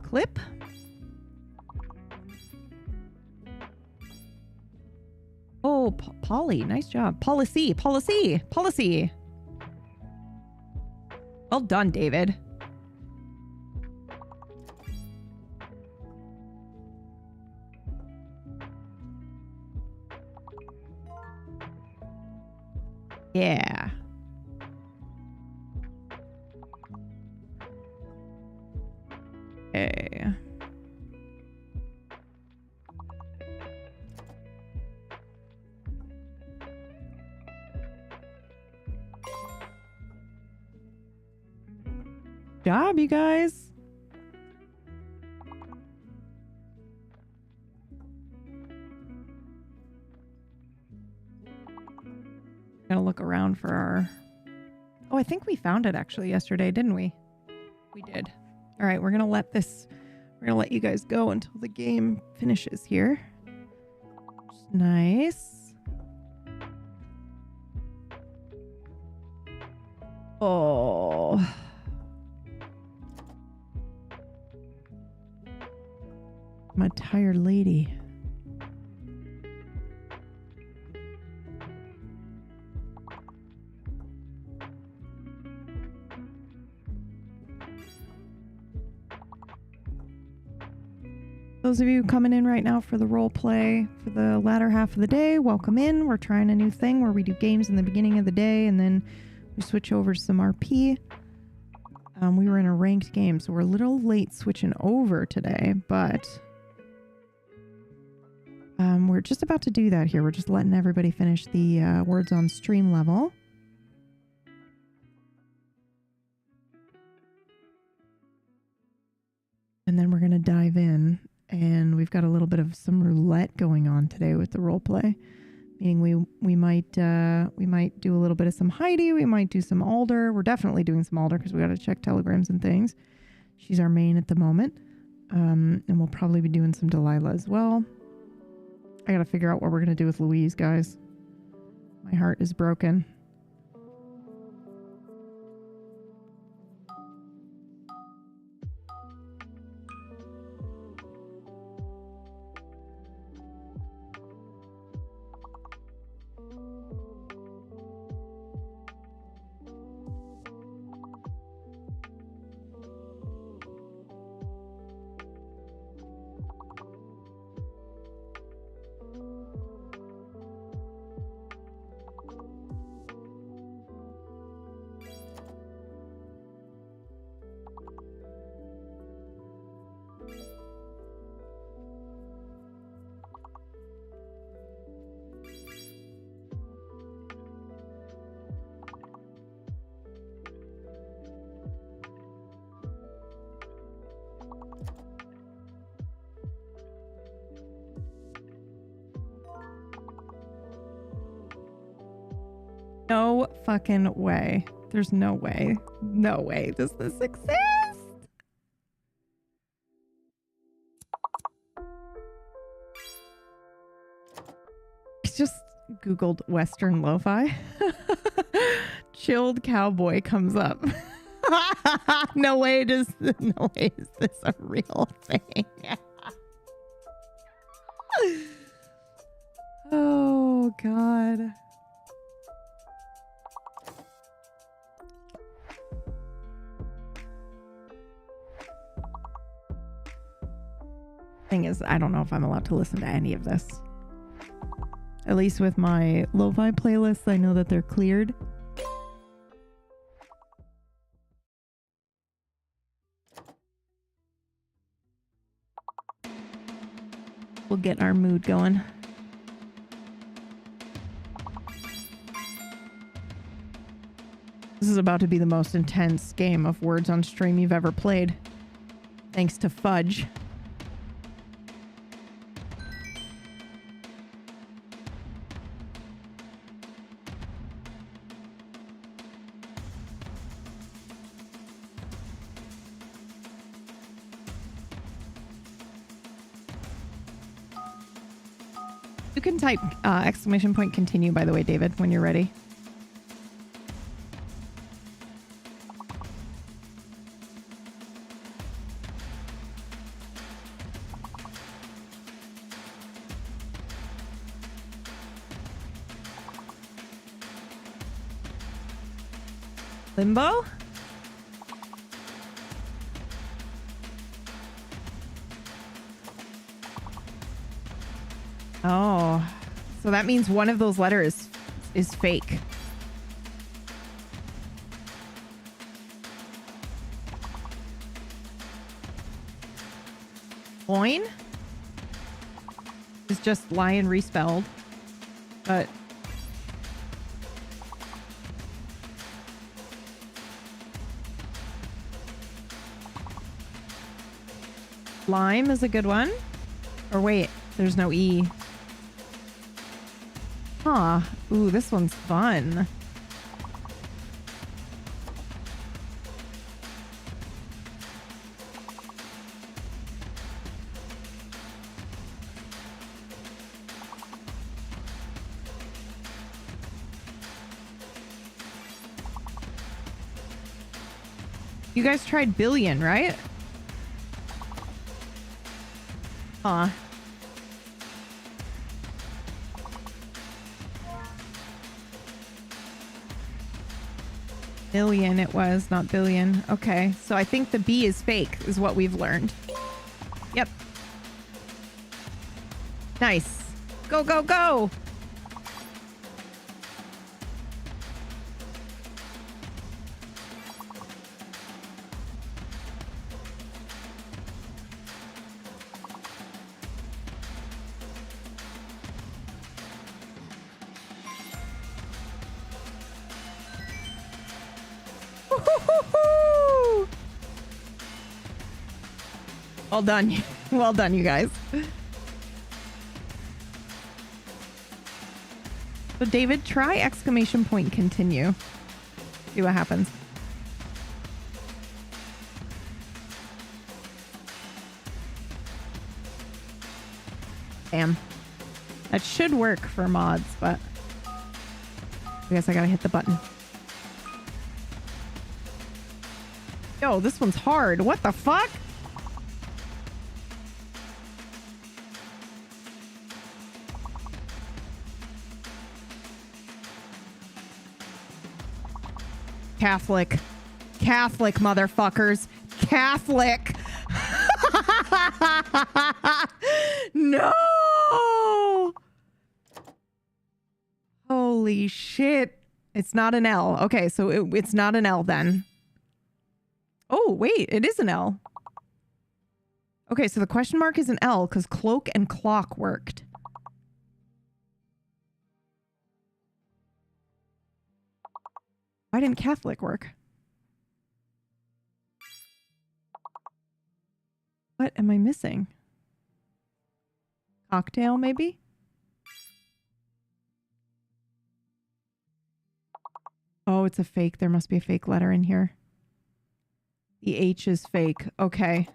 Clip? Oh, Polly, nice job. Policy. Well done, David. Yeah. Okay. job, you guys. Gonna look around for our... Oh, I think we found it actually yesterday, didn't we? We did. All right, we're gonna let you guys go until the game finishes here. Nice. Oh. I'm a tired lady. Those of you coming in right now for the role play for the latter half of the day, welcome in. We're trying a new thing where we do games in the beginning of the day and then we switch over to some RP. We were in a ranked game, so we're a little late switching over today, but we're just about to do that here. We're just letting everybody finish the words on stream level. And then we're going to dive in, and we've got a little bit of some roulette going on today with the role play. Meaning we might do a little bit of some Heidi, we might do some Alder. We're definitely doing some Alder because we got to check telegrams and things. She's our main at the moment. And we'll probably be doing some Delilah as well. I got to figure out what we're going to do with Louise, guys. My heart is broken. No fucking way. There's no way. No way does this exist. I just Googled Western lo-fi. Chilled cowboy comes up. No way is this a real thing. Oh God. Thing is, I don't know if I'm allowed to listen to any of this. At least with my lo-fi playlists, I know that they're cleared. We'll get our mood going. This is about to be the most intense game of words on stream you've ever played. Thanks to Fudge. You can type exclamation point continue, by the way, David, when you're ready. Limbo? Oh, so that means one of those letters is fake. Loin is just lion respelled, but Lime is a good one. Or wait, there's no E. Huh. Ooh, this one's fun. You guys tried billion, right? Huh. Million it was, not billion. Okay, so I think the B is fake, is what we've learned. Yep. Nice. Go, go, go! Well done. Well done, you guys. So David, try exclamation point continue. See what happens. Damn. That should work for mods, but I guess I gotta hit the button. Yo, this one's hard. What the fuck? Catholic. Catholic, motherfuckers. Catholic. No! Holy shit. It's not an L. Okay, so it's not an L then. Oh, wait, it is an L. Okay, so the question mark is an L because cloak and clock worked. Why didn't Catholic work? What am I missing? Cocktail, maybe? Oh, it's a fake. There must be a fake letter in here. The H is fake. Okay.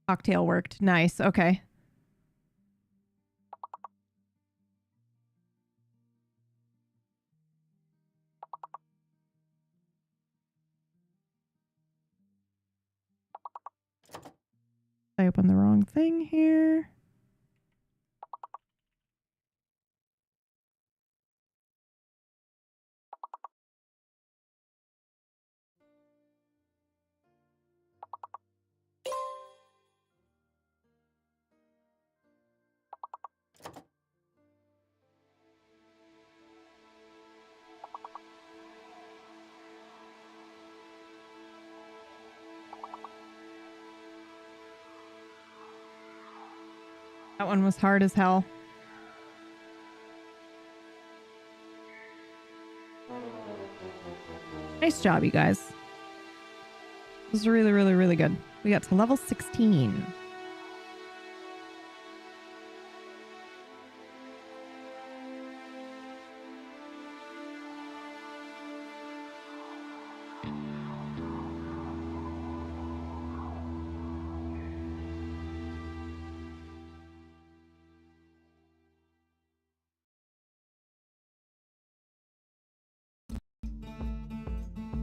Cocktail worked. Nice. Okay. I opened the wrong thing here. That one was hard as hell. Nice job, you guys. This was really, really, really good. We got to level 16.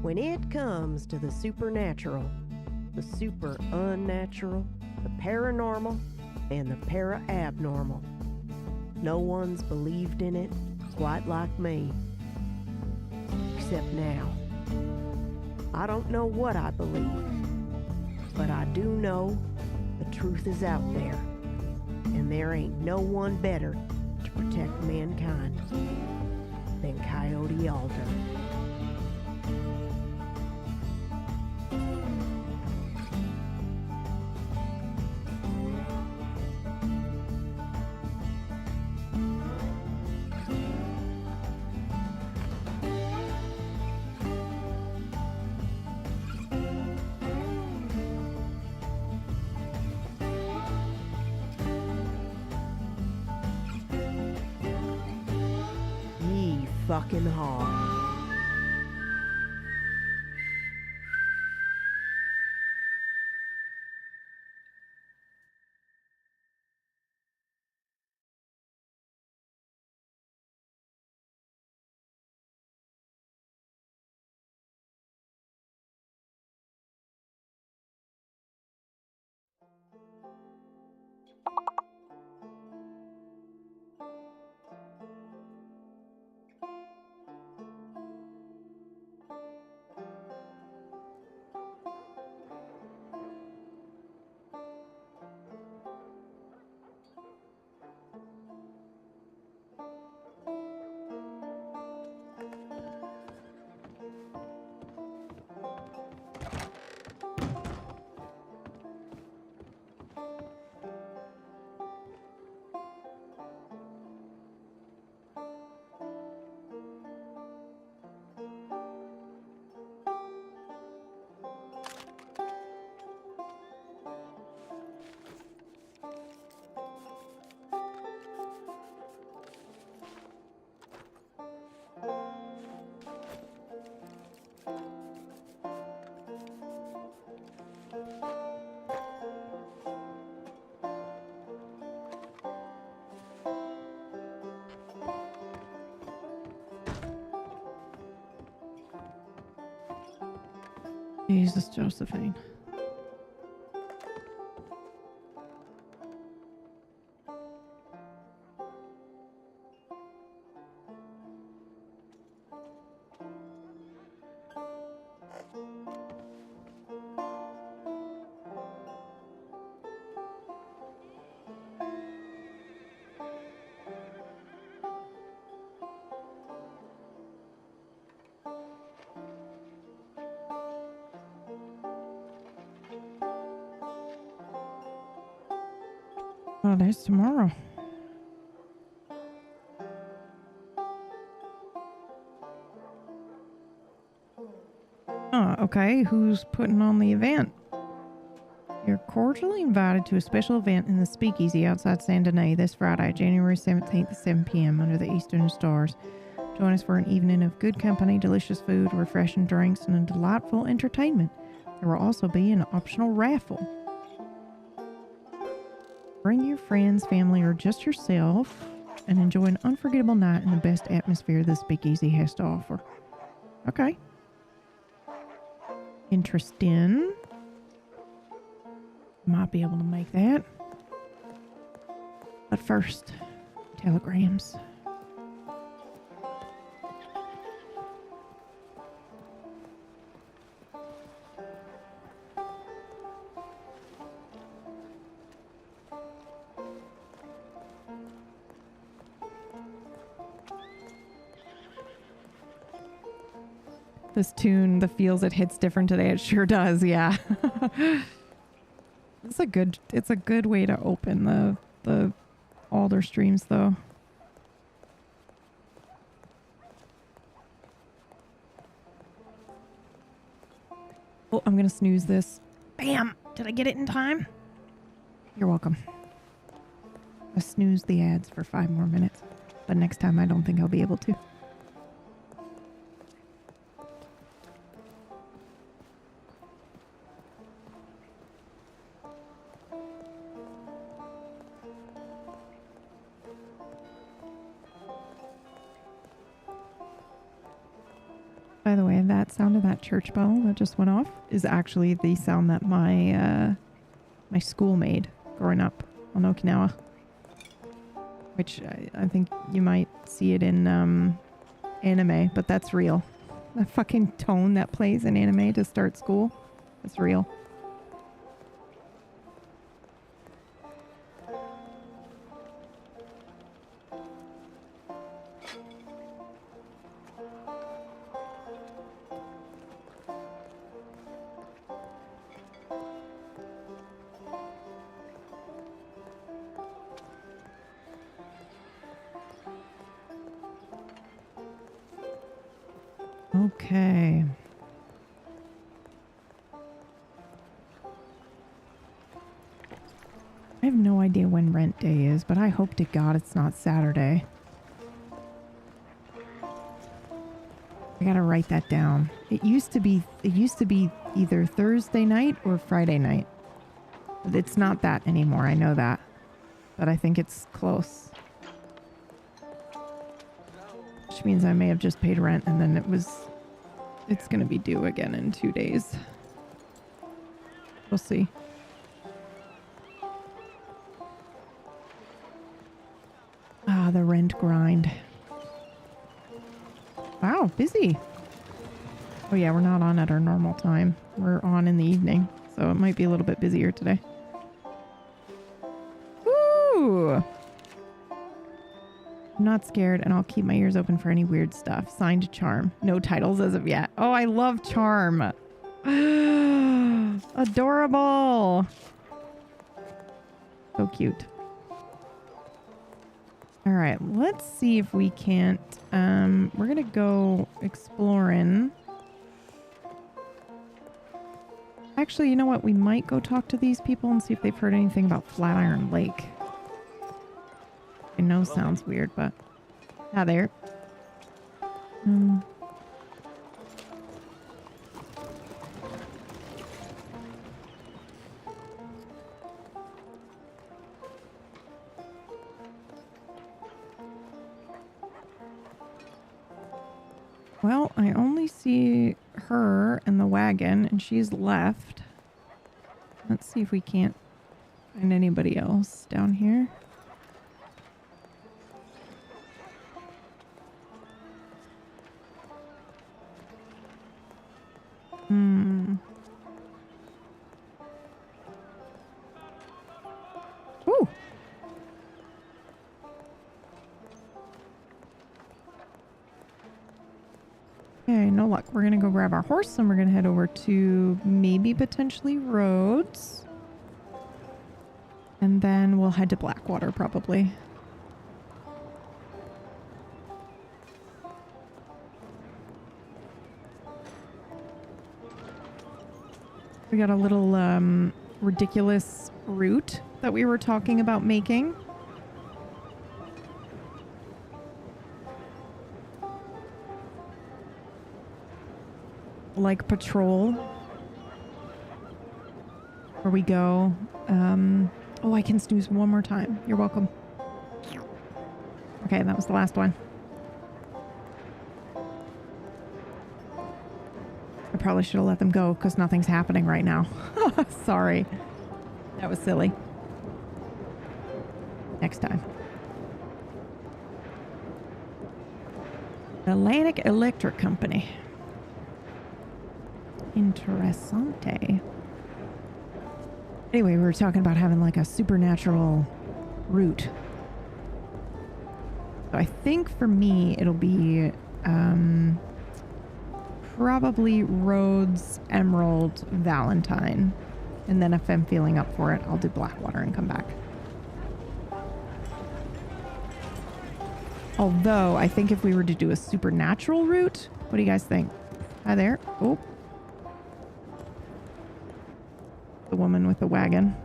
When it comes to the supernatural, the super unnatural, the paranormal, and the para-abnormal, no one's believed in it quite like me. Except now. I don't know what I believe, but I do know the truth is out there, and there ain't no one better to protect mankind than Coyote Alder. fucking hard. Jesus, Josephine. Oh, there's tomorrow. Oh, okay. Who's putting on the event? You're cordially invited to a special event in the Speakeasy outside Saint Denis this Friday, January 17th at 7 p.m. under the Eastern Stars. Join us for an evening of good company, delicious food, refreshing drinks, and a delightful entertainment. There will also be an optional raffle. Bring your friends, family, or just yourself and enjoy an unforgettable night in the best atmosphere the Speakeasy has to offer. Okay. Interesting. Might be able to make that. But first, telegrams. This tune, the feels it hits different today. It sure does, yeah. It's a good way to open the Alder streams though. Oh, I'm gonna snooze this. Bam! Did I get it in time? You're welcome. I snoozed the ads for 5 more minutes, but next time I don't think I'll be able to. By the way, that sound of that church bell that just went off is actually the sound that my my school made growing up on Okinawa. Which I think you might see it in anime, but that's real. That fucking tone that plays in anime to start school, that's real. Okay. I have no idea when rent day is, but I hope to God it's not Saturday. I gotta write that down. It used to be either Thursday night or Friday night. It's not that anymore, I know that. But I think it's close. Which means I may have just paid rent and then it's gonna be due again in 2 days. We'll see. Ah, the rent grind. Wow, busy. Oh yeah, we're not on at our normal time. We're on in the evening, so it might be a little bit busier today. Woo! I'm not scared, and I'll keep my ears open for any weird stuff. Signed Charm. No titles as of yet. Oh, I love Charm. Adorable. So cute. All right, let's see if we can't. We're gonna go exploring. Actually, you know what? We might go talk to these people and see if they've heard anything about Flatiron Lake. I know sounds weird, but hi there. Well, I only see her and the wagon, and she's left. Let's see if we can't find anybody else down here. Ooh. Okay, no luck. We're gonna go grab our horse and we're gonna head over to maybe potentially Rhodes. And then we'll head to Blackwater probably. We got a little ridiculous route that we were talking about making. Like patrol. Where we go. Oh, I can snooze one more time. You're welcome. Okay, that was the last one. I probably should have let them go because nothing's happening right now. Sorry. That was silly. Next time. Atlantic Electric Company. Interessante. Anyway, we were talking about having like a supernatural route. So I think for me, it'll be probably Rhodes, Emerald, Valentine. And then if I'm feeling up for it, I'll do Blackwater and come back. Although, I think if we were to do a supernatural route, what do you guys think? Hi there. Oh. The woman with the wagon.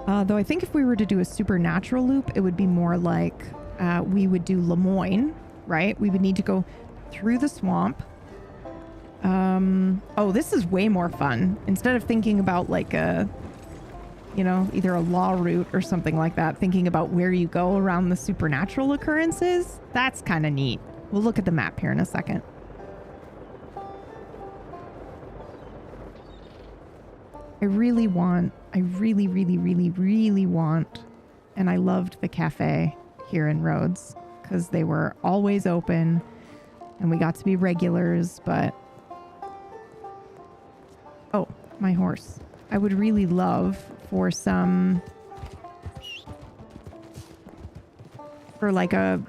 Though I think if we were to do a supernatural loop, it would be more like we would do Lemoyne, right? We would need to go through the swamp. Oh, this is way more fun. Instead of thinking about like a, you know, either a law route or something like that, thinking about where you go around the supernatural occurrences, that's kind of neat. We'll look at the map here in a second. I really want, really want, and I loved the cafe here in Rhodes because they were always open and we got to be regulars, but... Oh, my horse. I would really love for some... For like a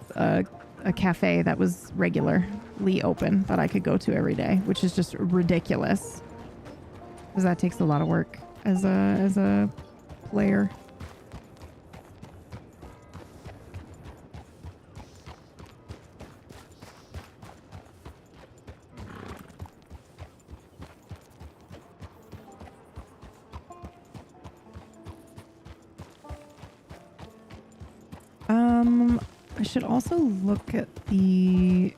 cafe that was regularly open that I could go to every day, which is just ridiculous. Because that takes a lot of work as a player. I should also look at the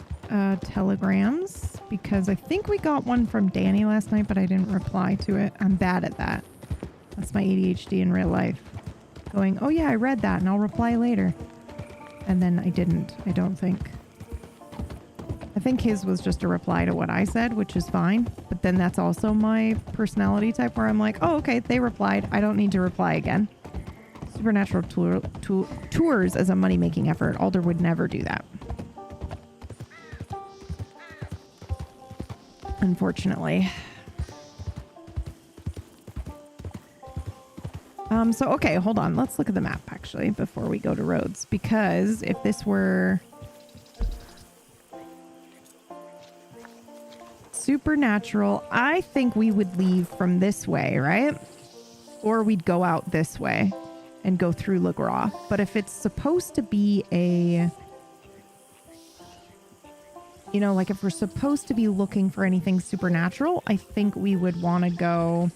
telegrams because I think we got one from Danny last night, but I didn't reply to it. I'm bad at that. That's my ADHD in real life. Going, oh yeah, I read that and I'll reply later. And then I didn't, I don't think. I think his was just a reply to what I said, which is fine. But then that's also my personality type where I'm like, oh, okay, they replied. I don't need to reply again. Supernatural tours as a money-making effort. Alder would never do that. Unfortunately. So, okay, hold on. Let's look at the map, actually, before we go to roads. Because if this were supernatural, I think we would leave from this way, right? Or we'd go out this way and go through Le Gras. But if it's supposed to be a... You know, like if we're supposed to be looking for anything supernatural, I think we would want to go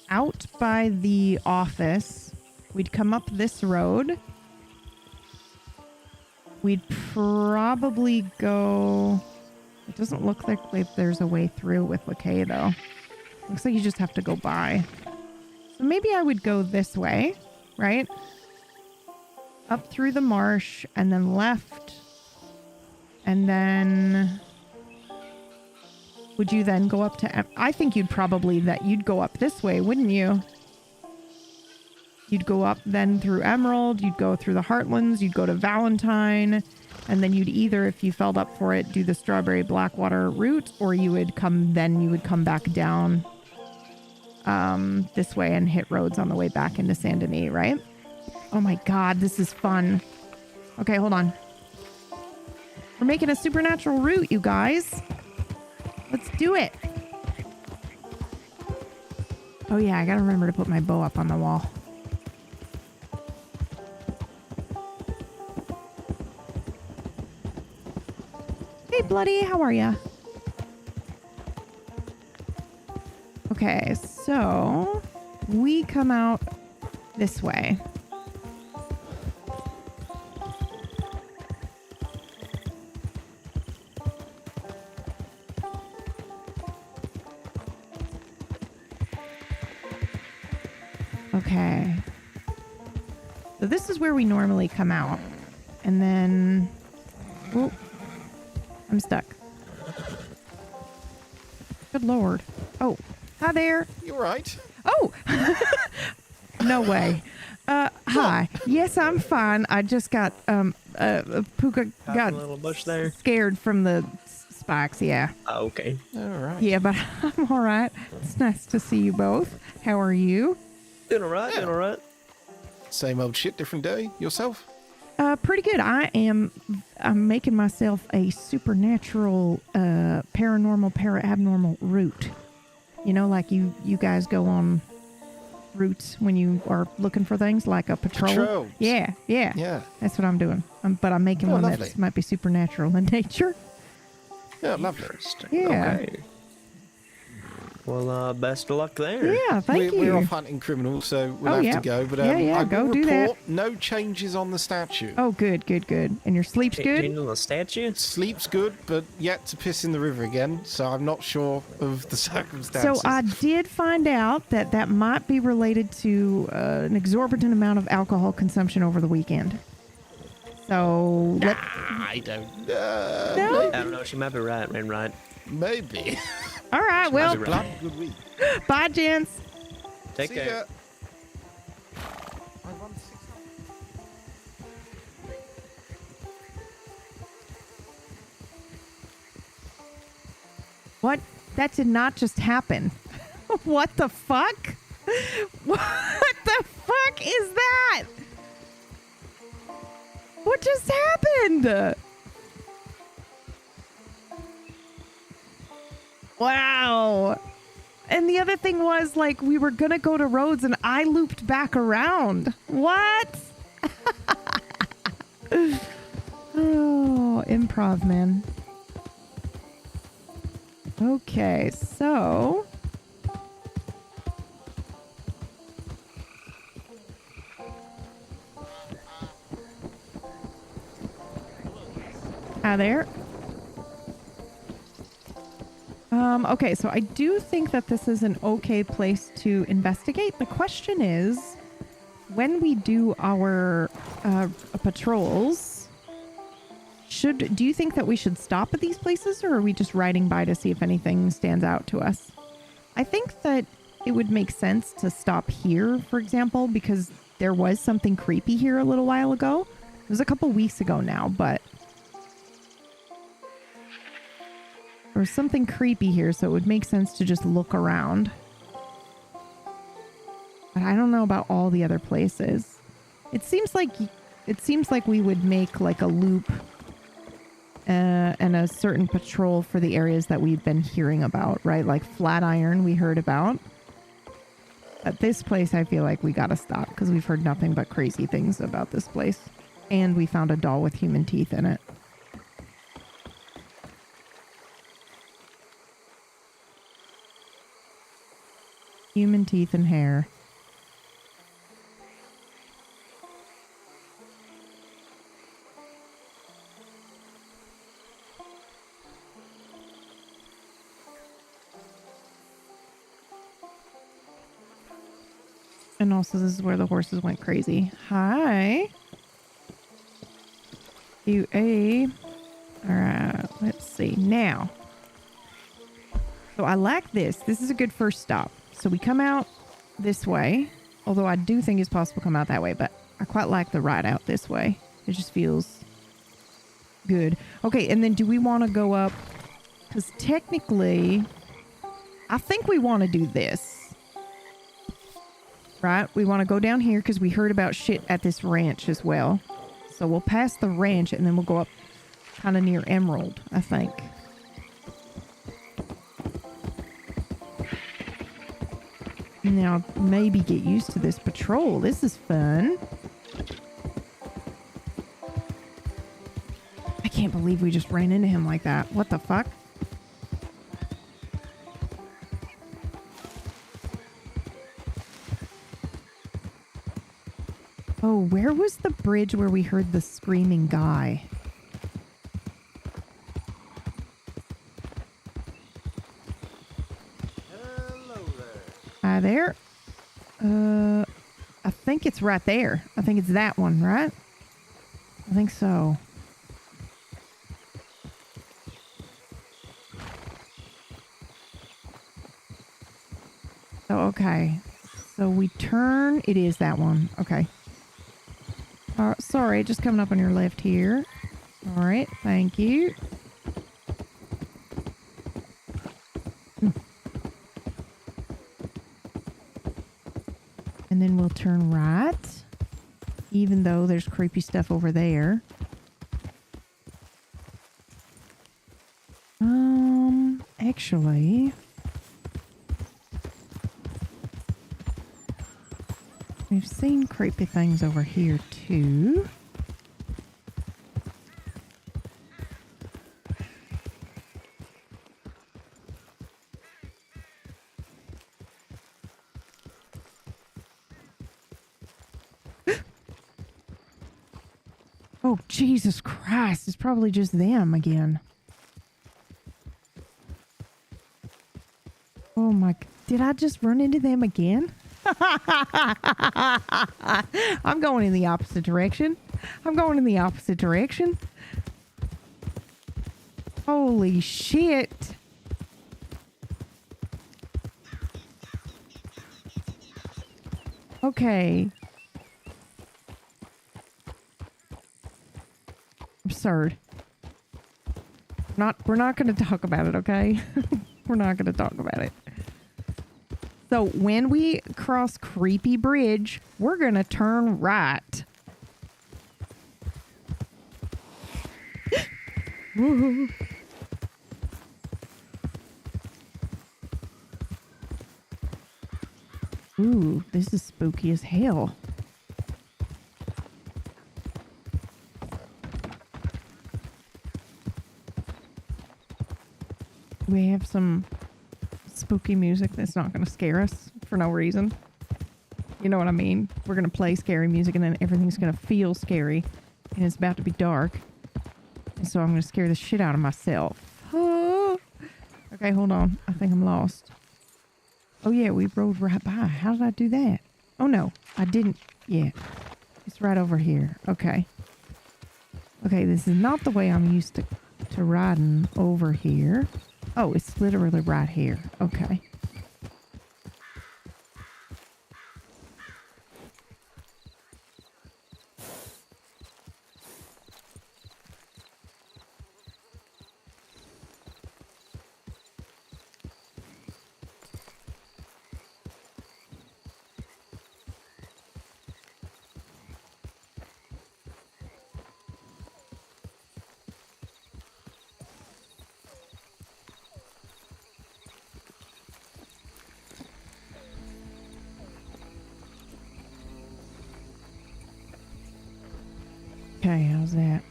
out by the office. We'd come up this road. We'd probably go... It doesn't look like there's a way through with Lakay, though. Looks like you just have to go by. So maybe I would go this way, right? Up through the marsh and then left. And then... Would you then go up to... I think you'd probably... You'd go up this way, wouldn't you? You'd go up then through Emerald. You'd go through the Heartlands. You'd go to Valentine. And then you'd either, if you felt up for it, do the Strawberry Blackwater route. Or you would come back down this way and hit roads on the way back into Saint Denis, right? Oh my god, this is fun. Okay, hold on. We're making a supernatural route, you guys. Let's do it. Oh yeah, I gotta remember to put my bow up on the wall. Hey, Bloody, how are ya? Okay, so we come out this way. Okay. So this is where we normally come out. And then... Oh, I'm stuck. Good lord. Oh, hi there. You alright? Oh! No way. Hi. Yes, I'm fine. I just got, Puka got a little bush there. Scared from the spikes, yeah. Oh, okay. Alright. Yeah, but I'm alright. It's nice to see you both. How are you? Doing alright, doing alright. Same old shit, different day. Yourself? Pretty good. I'm making myself a supernatural, paranormal, para-abnormal route. You know, like you guys go on routes when you are looking for things, like a patrol. Patrols. Yeah. That's what I'm doing. But I'm making one lovely. that might be supernatural in nature. Yeah, lovely. Yeah. Okay. Well, best of luck there. Yeah, thank you. We're off hunting criminals, so we'll have to go. But I go will do that. report no changes on the statue. Oh, good. And your sleep's good? Change on the statue? Sleep's good, but yet to piss in the river again, so I'm not sure of the circumstances. So I did find out that might be related to an exorbitant amount of alcohol consumption over the weekend. So... I don't know. No? I don't know. She might be right, man, right? Maybe. All right, She well... might be right. Good week. Bye, gents. Take See care. ya. I won 600. What? That did not just happen. What the fuck? What the fuck is that? What just happened? Wow. And the other thing was, like, we were gonna go to roads and I looped back around. What? Oh, improv, man. Okay, so... Hi there. Okay, so I do think that this is an okay place to investigate. The question is, when we do our patrols, do you think that we should stop at these places, or are we just riding by to see if anything stands out to us? I think that it would make sense to stop here, for example, because there was something creepy here a little while ago. It was a couple weeks ago now, but there was something creepy here, so it would make sense to just look around. But I don't know about all the other places. It seems like we would make like a loop and a certain patrol for the areas that we've been hearing about, right? Like Flatiron we heard about. At this place, I feel like we gotta stop because we've heard nothing but crazy things about this place. And we found a doll with human teeth in it. Human teeth and hair. And also this is where the horses went crazy. Hi. UA. Alright, let's see. Now. So I like this. This is a good first stop. So we come out this way. Although I do think it's possible to come out that way. But I quite like the ride out this way. It just feels good. Okay, and then do we want to go up? Because technically, I think we want to do this. Right? We want to go down here because we heard about shit at this ranch as well. So we'll pass the ranch and then we'll go up kind of near Emerald, I think. Now, maybe get used to this patrol. This is fun. I can't believe we just ran into him like that. What the fuck? Oh, where was the bridge where we heard the screaming guy? Hello there. Hi there. I think it's right there. I think it's that one, right? I think so. Oh, okay. So we turn. It is that one. Okay. Sorry, just coming up on your left here. All right, thank you. And then we'll turn right, even though there's creepy stuff over there. Actually, we've seen creepy things over here too. Oh, Jesus Christ. It's probably just them again. Oh my... Did I just run into them again? I'm going in the opposite direction. I'm going in the opposite direction. Holy shit. Okay. Absurd. We're not going to talk about it, okay? We're not going to talk about it. So when we cross Creepy Bridge, we're going to turn right. Woo-hoo. Ooh, this is spooky as hell. We have some spooky music that's not going to scare us for no reason. You know what I mean? We're going to play scary music and then everything's going to feel scary and it's about to be dark. And so I'm going to scare the shit out of myself. Oh. Okay, Okay, hold on. I think I'm lost. Oh, yeah, we rode right by. How did I do that? Oh, no, I didn't yet. It's right over here. Okay. Okay, this is not the way I'm used to riding over here. Oh, it's literally right here. Okay. Okay, how's that?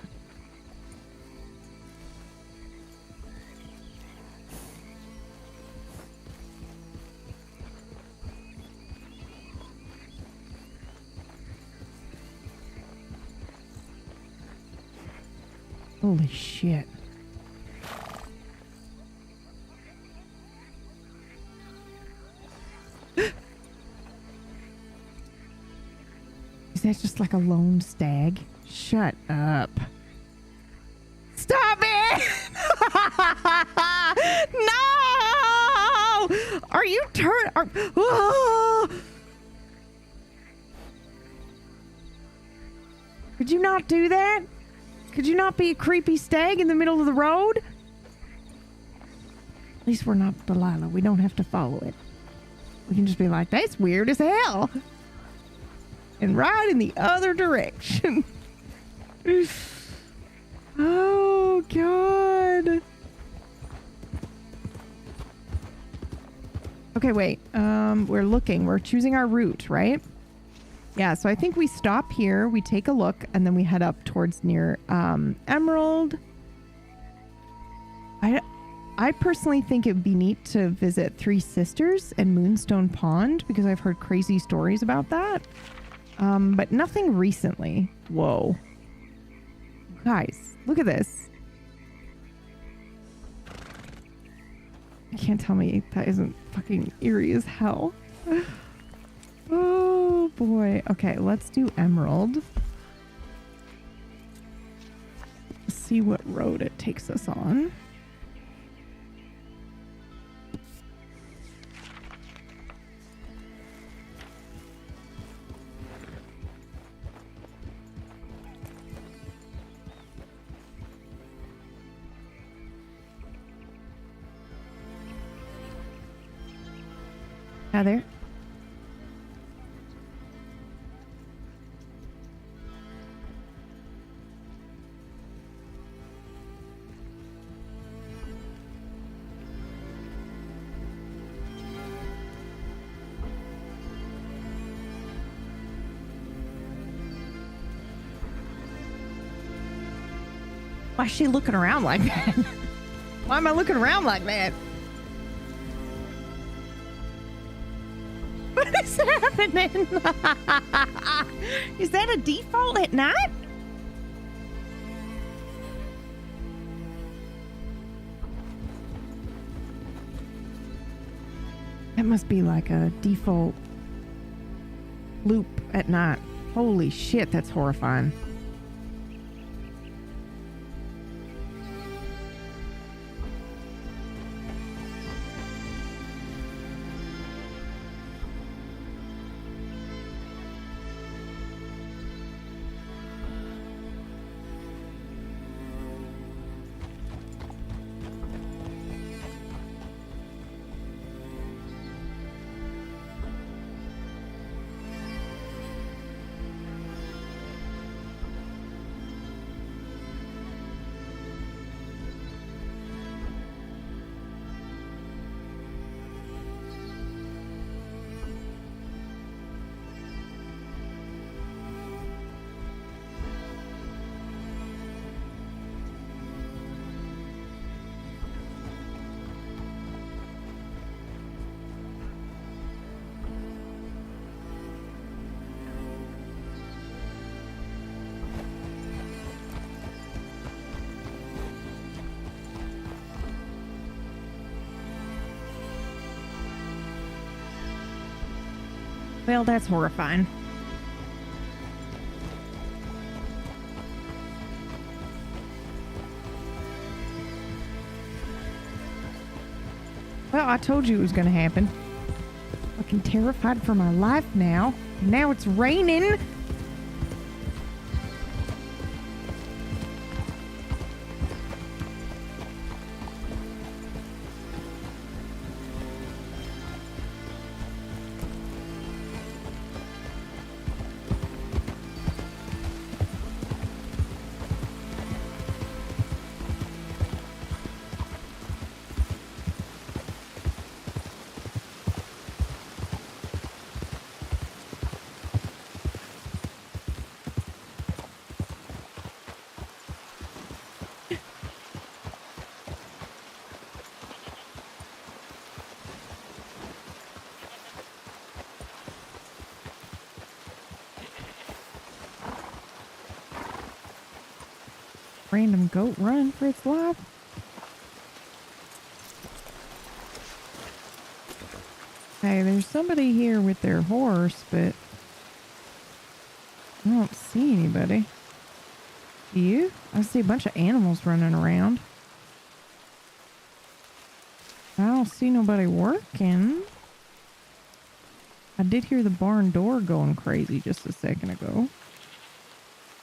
Holy shit. Is that just like a lone stag? Shut up. Stop it! No! Are you oh! Could you not do that? Could you not be a creepy stag in the middle of the road? At least we're not Delilah. We don't have to follow it. We can just be like, that's weird as hell. And ride in the other direction. Oh, God. Okay, wait. We're looking. We're choosing our route, right? Yeah, so I think we stop here, we take a look, and then we head up towards near Emerald. I personally think it would be neat to visit Three Sisters and Moonstone Pond because I've heard crazy stories about that. But nothing recently. Whoa. Guys, look at this. You can't tell me that isn't fucking eerie as hell. Oh boy. Okay, let's do Emerald. Let's see what road it takes us on. Heather? Why is she looking around like that? Why am I looking around like that? What is happening? Is that a default at night? That must be like a default loop at night. Holy shit, that's horrifying. Well, that's horrifying. Well, I told you it was going to happen. Fucking terrified for my life now. Now it's raining. Random goat running for its life. Hey, there's somebody here with their horse, but I don't see anybody. Do you? I see a bunch of animals running around. I don't see nobody working. I did hear the barn door going crazy just a second ago.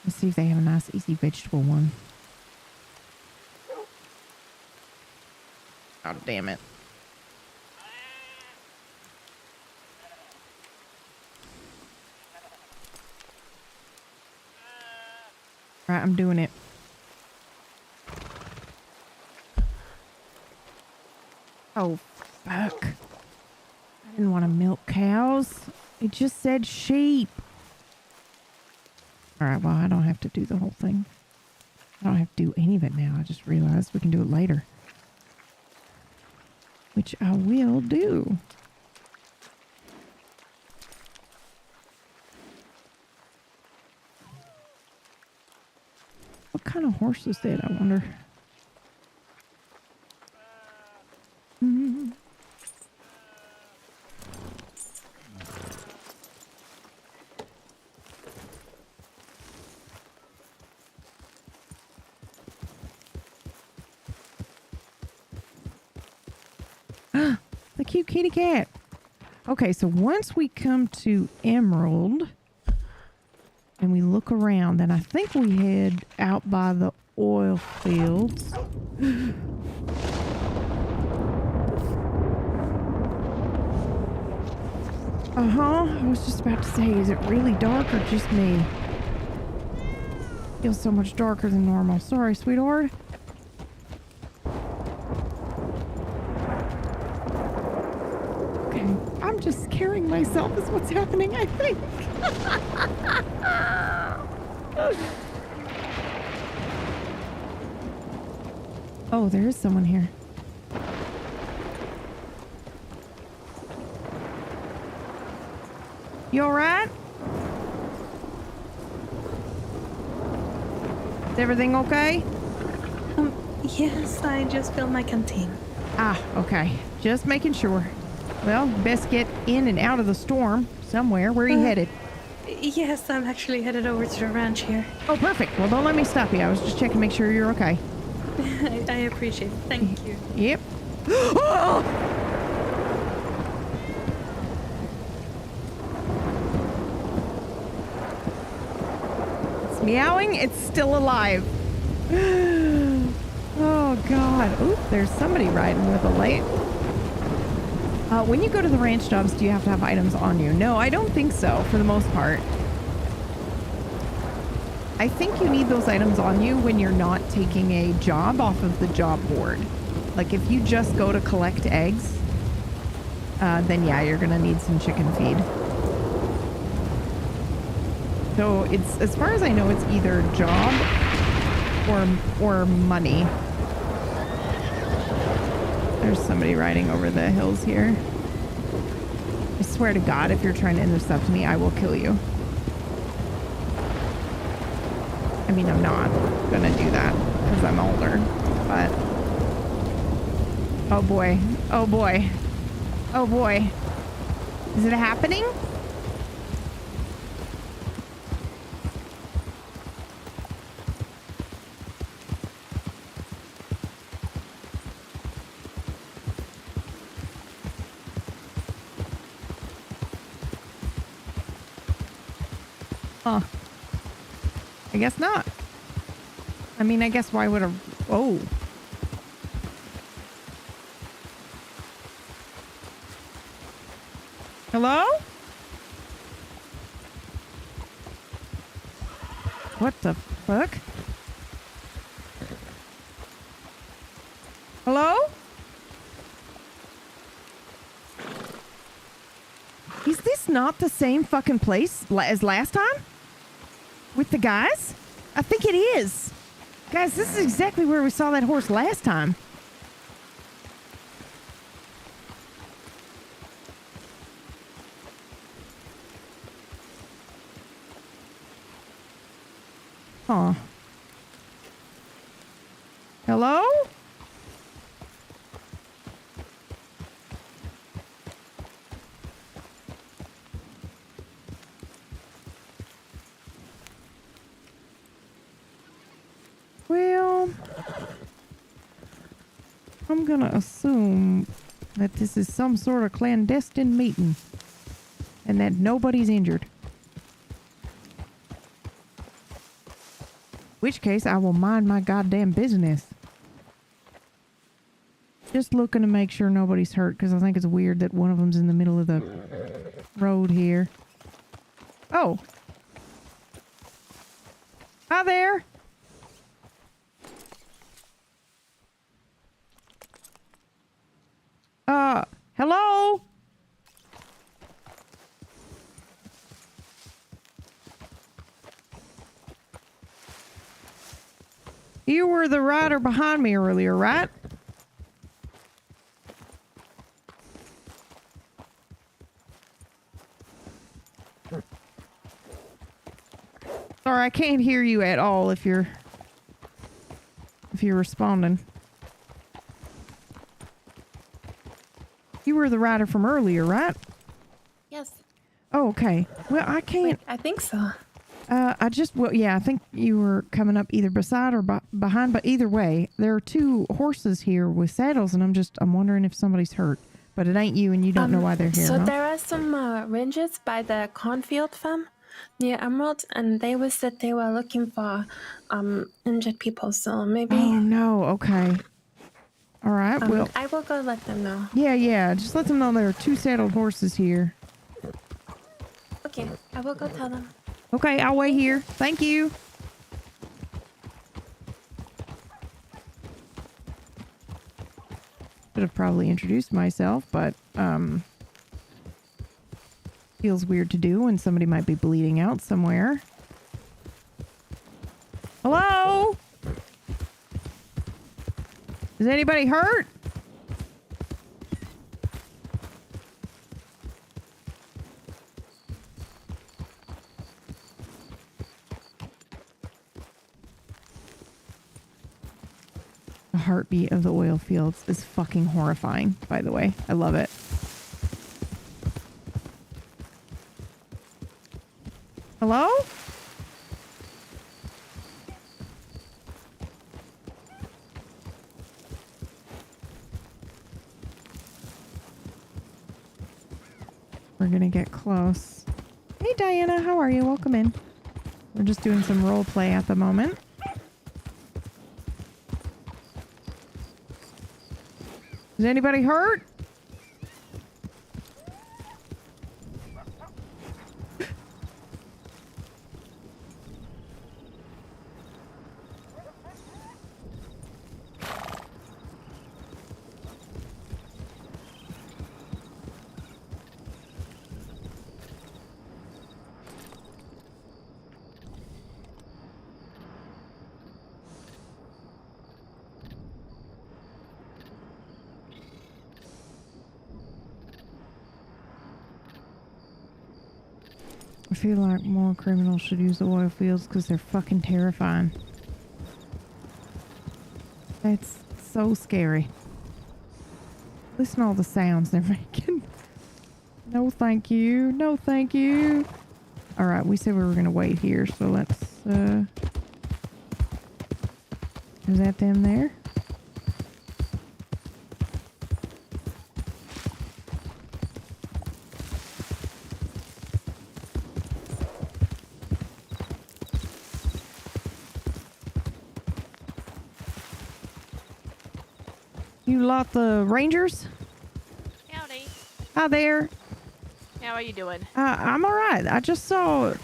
Let's see if they have a nice, easy vegetable one. Oh, damn it. All right, I'm doing it. Oh, fuck. I didn't want to milk cows. It just said sheep. All right, well, I don't have to do the whole thing. I don't have to do any of it now. I just realized we can do it later. Which I will do. What kind of horse is that, I wonder? Mm-hmm. The cute kitty cat. Okay, so once we come to Emerald and we look around, then I think we head out by the oil fields. I was just about to say, is it really dark or just me? Feels so much darker than normal. Sorry, sweetheart. I'm just scaring myself is what's happening, I think. Oh, there is someone here. You alright? Is everything okay? Yes, I just filled my canteen. Ah, okay. Just making sure. Well, best get in and out of the storm somewhere. Where are you headed? Yes, I'm actually headed over to the ranch here. Oh, perfect. Well, don't let me stop you. I was just checking to make sure you're okay. I appreciate it. Thank you. Yep. Oh! It's meowing. It's still alive. Oh, God. Oop, there's somebody riding with a light. When you go to the ranch jobs, do you have to have items on you? No, I don't think so, for the most part. I think you need those items on you when you're not taking a job off of the job board. Like, if you just go to collect eggs, then yeah, you're gonna need some chicken feed. So it's, as far as I know, it's either job or money. There's somebody riding over the hills here. I swear to God, if you're trying to intercept me, I will kill you. I mean, I'm not gonna do that because I'm older, but... Oh boy. Oh boy. Oh boy. Is it happening? Huh. I guess not. I mean, I guess why would a... Oh. Hello? What the fuck? Hello? Is this not the same fucking place as last time? With the guys? I think it is. Guys, this is exactly where we saw that horse last time. Huh. Hello? Well, I'm gonna assume that this is some sort of clandestine meeting and that nobody's injured. Which case, I will mind my goddamn business. Just looking to make sure nobody's hurt, because I think it's weird that one of them's in the middle of the road here. Oh. Hi there. Hello? You were the rider behind me earlier, right? Sorry, I can't hear you at all if you're responding. You were the rider from earlier, right? Yes. Oh, okay. Well, I can't... Wait, I think so. I think you were coming up either beside or behind, but either way, there are two horses here with saddles, and I'm wondering if somebody's hurt. But it ain't you, and you don't know why they're here, So huh? there are some rangers by the cornfield farm near Emerald, and they said they were looking for injured people, so maybe... Oh, no, okay. All right, well... I will go let them know. Yeah, just let them know there are two saddled horses here. Okay, I will go tell them. Okay, I'll wait here. Thank you. Should have probably introduced myself, but feels weird to do when somebody might be bleeding out somewhere. Hello? Is anybody hurt? The heartbeat of the oil fields is fucking horrifying, by the way. I love it. Hello? We're gonna get close. Hey Diana, how are you? Welcome in. We're just doing some role play at the moment. Is anybody hurt? I feel like more criminals should use the oil fields because they're fucking terrifying. It's so scary. Listen to all the sounds they're making. No thank you. No thank you. Alright, we said we were going to wait here, so let's... Is that them there? You lot the Rangers? Howdy. Hi there. How are you doing? I'm all right. I just saw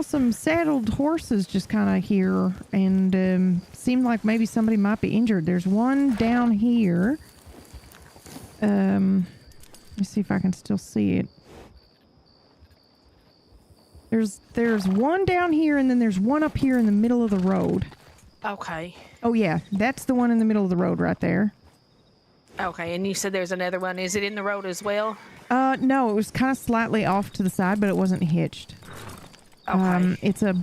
some saddled horses just kind of here, and seemed like maybe somebody might be injured. There's one down here. Let me see if I can still see it. There's one down here, and then there's one up here in the middle of the road. Okay. Oh yeah, that's the one in the middle of the road right there. Okay, and you said there's another one. Is it in the road as well? No, it was kind of slightly off to the side, but it wasn't hitched. Okay. It's a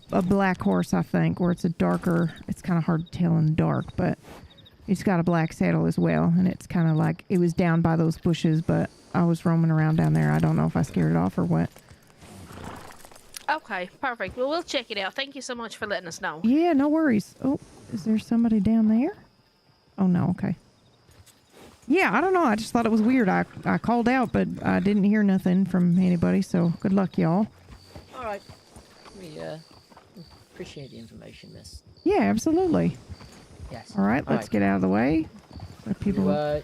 black horse, I think, or it's a darker. It's kind of hard to tell in the dark, but it's got a black saddle as well, and it's kind of like it was down by those bushes, but I was roaming around down there. I don't know if I scared it off or what. Okay, perfect. Well, we'll check it out. Thank you so much for letting us know. Yeah, no worries. Oh, is there somebody down there? Oh, no, okay. Yeah, I don't know. I just thought it was weird. I called out, but I didn't hear nothing from anybody, so good luck, y'all. All right. We appreciate the information, miss. Yeah, absolutely. Yes. All right, let's get out of the way. Let people...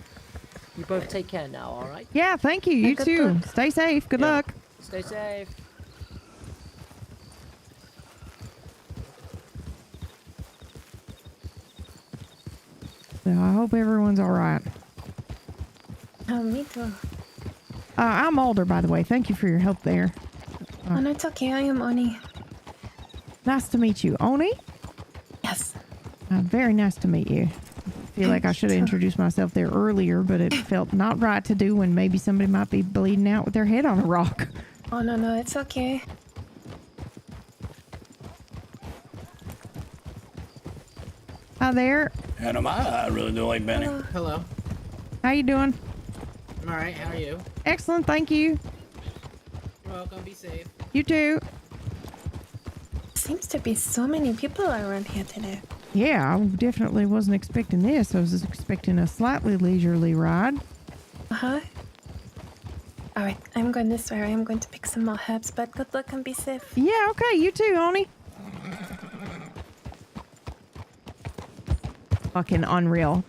You both take care now, all right? Yeah, thank you. You too. Stay safe. Good luck. Stay safe. Yeah, I hope everyone's all right. Oh, me too. I'm Alder, by the way. Thank you for your help there. Oh, no, it's okay. I am Oni. Nice to meet you. Oni? Yes. Very nice to meet you. I feel like I should have introduced myself there earlier, but it felt not right to do when maybe somebody might be bleeding out with their head on a rock. Oh, no, it's okay. Hi there. And am I really doing, Benny? Hello. How you doing? I'm all right. How are you? Excellent, thank you. You're welcome. Be safe. You too. Seems to be so many people around here today. Yeah, I definitely wasn't expecting this. I was expecting a slightly leisurely ride. Uh-huh. All right, I'm going this way. I am going to pick some more herbs, but good luck and be safe. Yeah, okay. You too, Oni. Fucking unreal.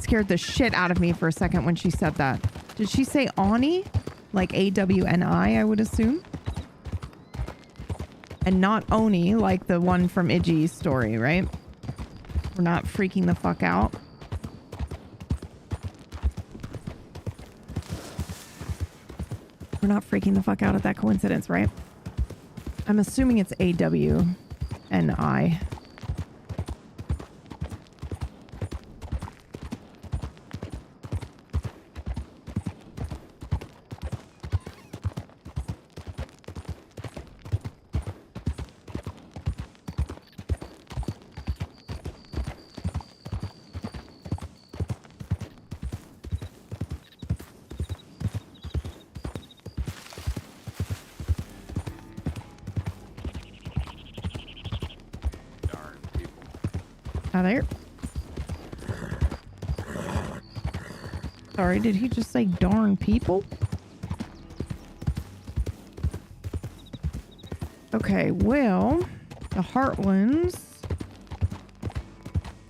Scared the shit out of me for a second when she said that. Did she say Ani? Like A-W-N-I, I would assume? And not Oni, like the one from Iggy's story, right? We're not freaking the fuck out. We're not freaking the fuck out at that coincidence, right? I'm assuming it's A-W-N-I. Hi there. Sorry, did he just say darn people? Okay, well, the Heartlands.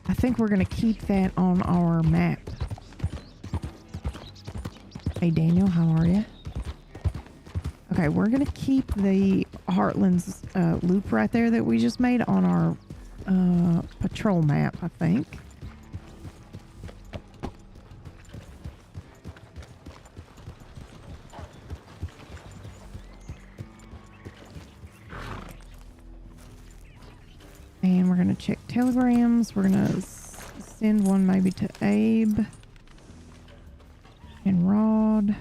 I think we're going to keep that on our map. Hey, Daniel, how are you? Okay, we're going to keep the Heartlands loop right there that we just made on our patrol map, I think. And we're going to check telegrams. We're going to send one maybe to Abe and Rod.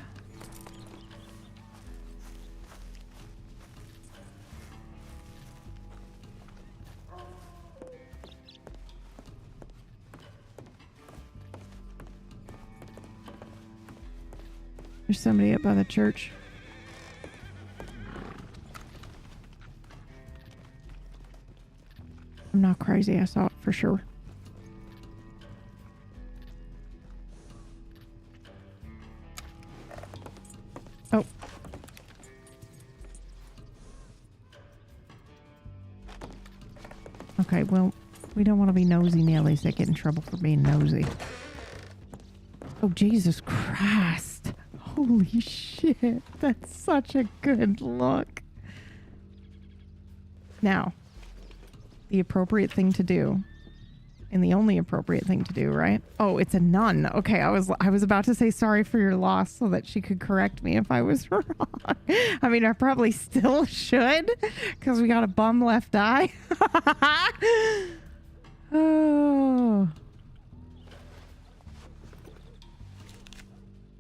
There's somebody up by the church. I'm not crazy. I saw it for sure. Oh. Okay, well, we don't want to be nosy Nellies that get in trouble for being nosy. Oh, Jesus Christ. Holy shit. That's such a good look. Now, the appropriate thing to do, and the only appropriate thing to do, right? Oh, it's a nun. Okay, I was about to say sorry for your loss so that she could correct me if I was wrong. I mean, I probably still should because we got a bum left eye. Oh.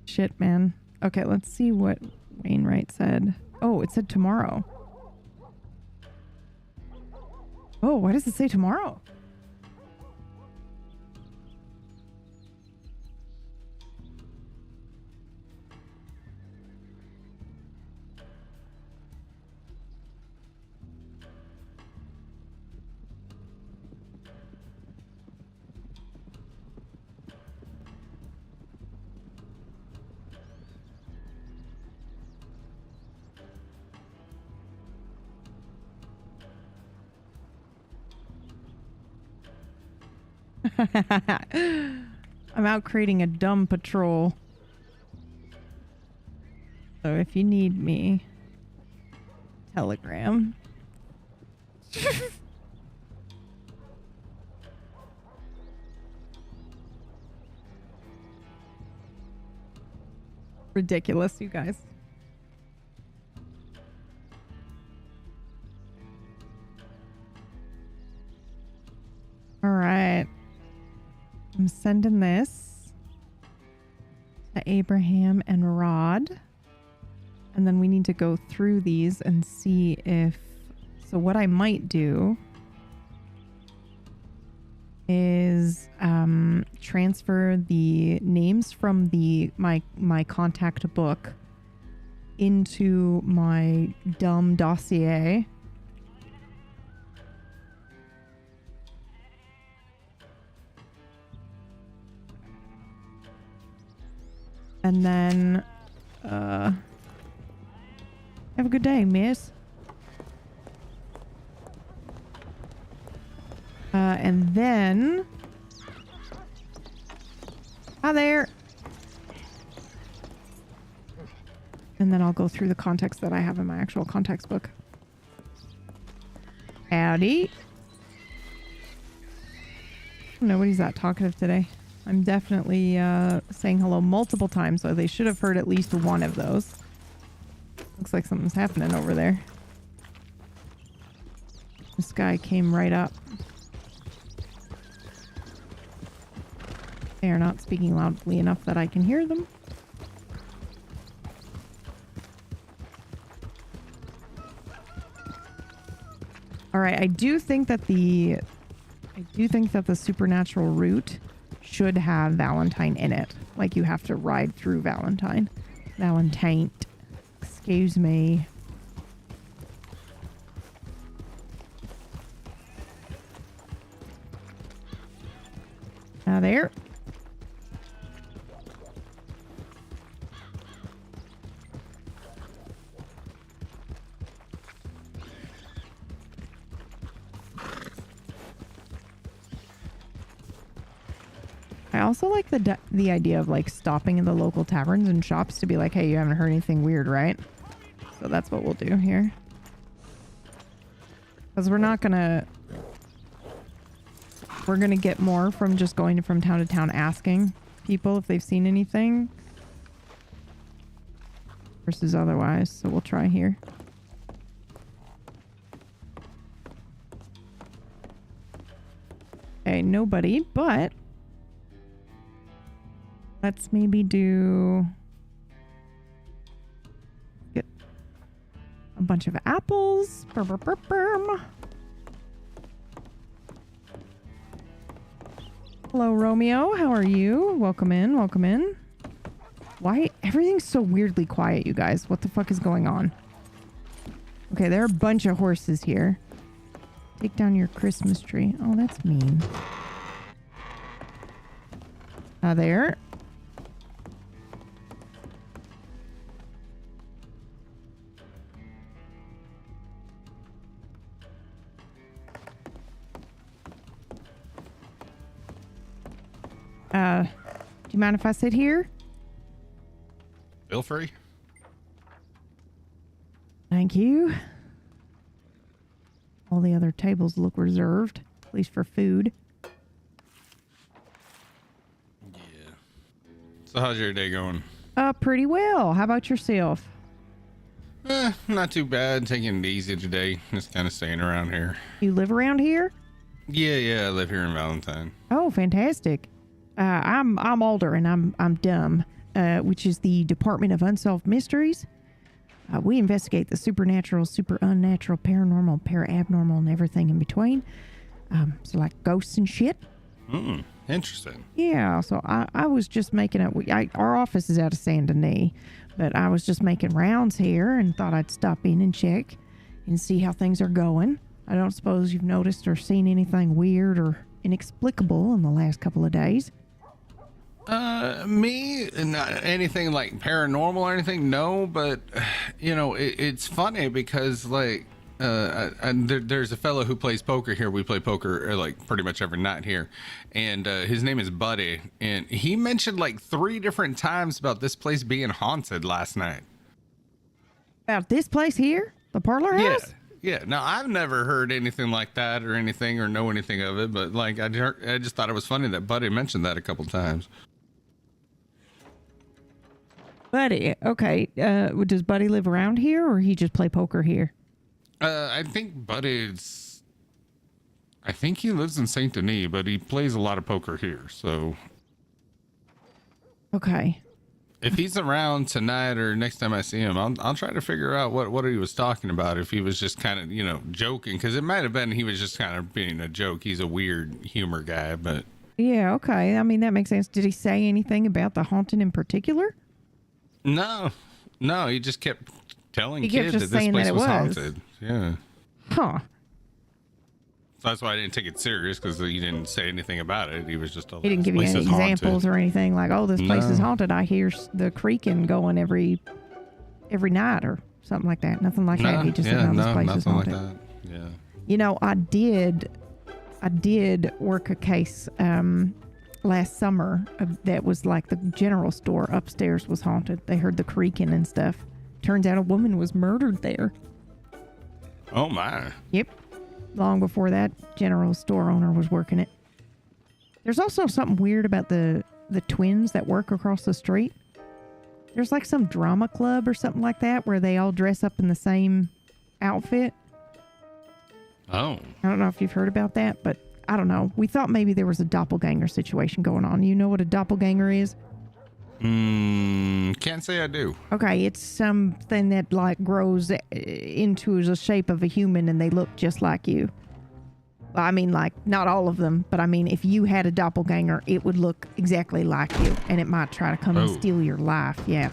Shit, man. Okay, let's see what Wainwright said. Oh, it said tomorrow. Oh, why does it say tomorrow? I'm out creating a DUM patrol. So if you need me, telegram. Ridiculous, you guys. All right. I'm sending this to Abraham and Rod. And then we need to go through these and see if... So what I might do is transfer the names from my contact book into my DUM dossier. And then, have a good day, miss. And then, hi there. And then I'll go through the contacts that I have in my actual contacts book. Howdy. Nobody's that talkative today. I'm definitely saying hello multiple times, so they should have heard at least one of those. Looks like something's happening over there. This guy came right up. They are not speaking loudly enough that I can hear them. All right, I do think that the supernatural route should have Valentine in it. Like you have to ride through Valentine. Valentine. Excuse me. Now there. I also like the idea of like stopping in the local taverns and shops to be like, hey, you haven't heard anything weird, right? So that's what we'll do here. Because we're gonna get more from just going from town to town asking people if they've seen anything versus otherwise. So we'll try here. Okay, nobody, but let's maybe get a bunch of apples. Hello, Romeo. How are you? Welcome in. Welcome in. Why? Everything's so weirdly quiet, you guys. What the fuck is going on? Okay, there are a bunch of horses here. Take down your Christmas tree. Oh, that's mean. There. you mind if I sit here? Feel free. Thank you. All the other tables look reserved, at least for food. So how's your day going? Pretty well. How about yourself? Not too bad. Taking it easy today. Just kind of staying around here. You live around here? Yeah, I live here in Valentine. Oh, fantastic. I'm Alder and I'm DUM, which is the Department of Unsolved Mysteries. We investigate the supernatural, super unnatural, paranormal, para-abnormal, and everything in between. So like ghosts and shit. Interesting. Yeah, so I was just making our office is out of Saint Denis, but I was just making rounds here and thought I'd stop in and check and see how things are going. I don't suppose you've noticed or seen anything weird or inexplicable in the last couple of days. Me, not anything like paranormal or anything, no, but it's funny because like there's a fellow who plays poker here. We play poker like pretty much every night here, and his name is Buddy, and he mentioned like 3 different times about this place being haunted last night. About this place here? The parlor house? Yeah. Now, I've never heard anything like that or anything or know anything of it, but like I just thought it was funny that Buddy mentioned that a couple times. Buddy, okay. Does Buddy live around here or he just play poker here? I think I think he lives in Saint Denis, but he plays a lot of poker here, so. Okay. If he's around tonight or next time I see him, I'll try to figure out what he was talking about. If he was just kind of, joking, because it might have been he was just kind of being a joke. He's a weird humor guy, but. Yeah, okay. I mean, that makes sense. Did he say anything about the haunting in particular? No, he just kept telling He kept kids just that this saying place that it was was. haunted. Yeah. Huh. So that's why I didn't take it serious, because he didn't say anything about it. He was just He didn't give you any examples or anything like, oh, this place is haunted. I hear the creaking going every night or something like that. Nothing like that. He just said, no, this place is haunted. Like that. Yeah. I did work a case last summer that was like the general store upstairs was haunted. They heard the creaking and stuff. Turns out a woman was murdered there. Oh my. Yep. Long before that general store owner was working it. There's also something weird about the twins that work across the street. There's like some drama club or something like that where they all dress up in the same outfit. Oh. I don't know if you've heard about that, but I don't know. We thought maybe there was a doppelganger situation going on. You know what a doppelganger is? Can't say I do. Okay, it's something that like grows into the shape of a human and they look just like you. Well, I mean, like, not all of them, but I mean, if you had a doppelganger, it would look exactly like you and it might try to come and steal your life. Yeah.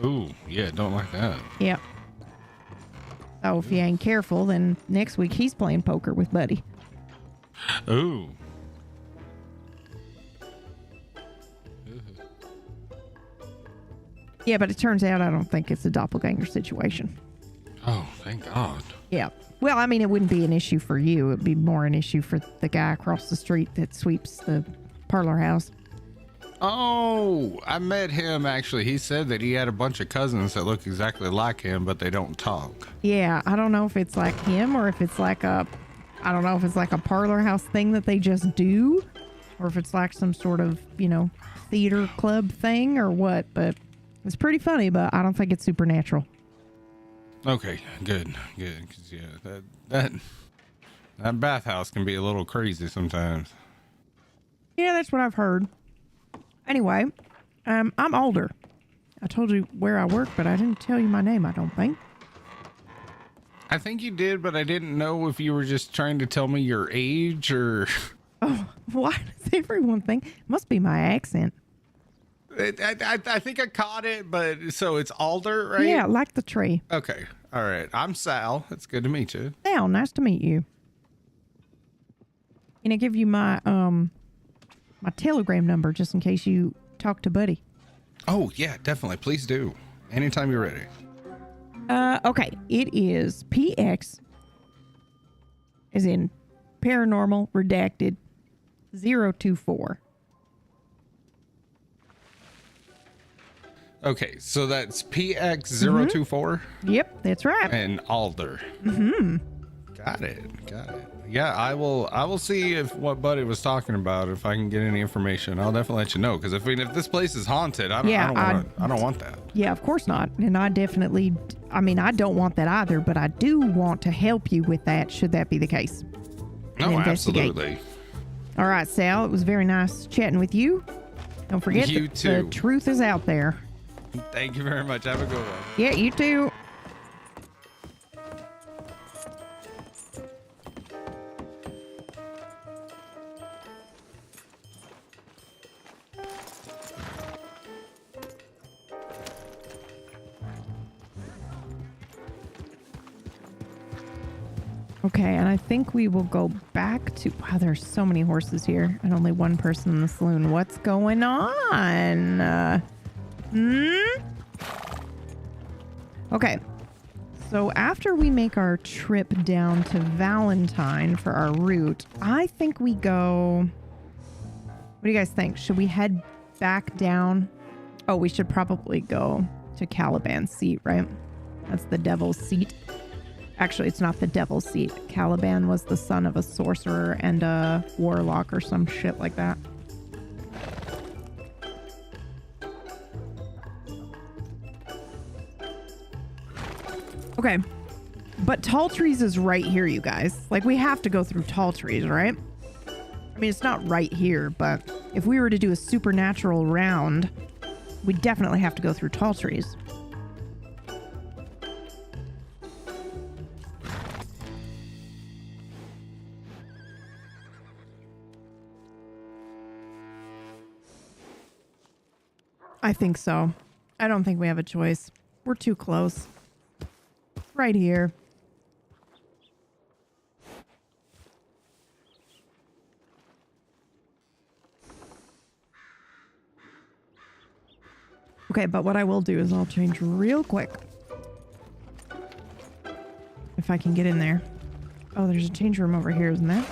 Ooh, yeah, don't like that. Yep. So if you ain't careful, then next week he's playing poker with Buddy. Ooh. Yeah, but it turns out I don't think it's a doppelganger situation. Oh, thank God. Yeah. Well, I mean, it wouldn't be an issue for you. It'd be more an issue for the guy across the street that sweeps the parlor house. Oh, I met him actually. He said that he had a bunch of cousins that look exactly like him, but they don't talk. Yeah, I don't know if it's like him or if it's like a parlor house thing that they just do, or if it's like some sort of, theater club thing or what, but it's pretty funny, but I don't think it's supernatural. Okay, good. 'Cause, yeah, that bathhouse can be a little crazy sometimes. Yeah, that's what I've heard. Anyway, I'm older. I told you where I work, but I didn't tell you my name, I don't think. I think you did, but I didn't know if you were just trying to tell me your age or... Oh, why does everyone think? It must be my accent. I think I caught it, but so it's Alder, right? Yeah, like the tree. Okay. All right. I'm Sal. It's good to meet you. Sal, nice to meet you. Can I give you my my telegram number just in case you talk to Buddy? Oh, yeah, definitely. Please do. Anytime you're ready. Okay. It is PX, as in paranormal redacted 024. Okay, so that's PX024 Yep, that's right. and Alder. Mm-hmm. Got it. Yeah, I will see if what Buddy was talking about, if I can get any information. I'll definitely let you know, because if this place is haunted, I don't want that. Yeah, of course not. And I definitely, I don't want that either, but I do want to help you with that, should that be the case. No, absolutely. All right, Sal, it was very nice chatting with you. Don't forget You that too. the truth is out there. Thank you very much. Have a good one. Yeah, you too. Okay, and I think we will go back to... Wow, there's so many horses here and only one person in the saloon. What's going on? Okay, so after we make our trip down to Valentine for our route, I think we go... What do you guys think? Should we head back down? Oh, we should probably go to Caliban's seat, right? That's the devil's seat. Actually, it's not the devil's seat. Caliban was the son of a sorcerer and a warlock or some shit like that. Okay. But Tall Trees is right here, you guys. Like, we have to go through Tall Trees, right? I mean, it's not right here, but if we were to do a supernatural round, we definitely have to go through Tall Trees. I think so. I don't think we have a choice. We're too close. Right here. Okay, but what I will do is I'll change real quick. If I can get in there. Oh, there's a change room over here, isn't there?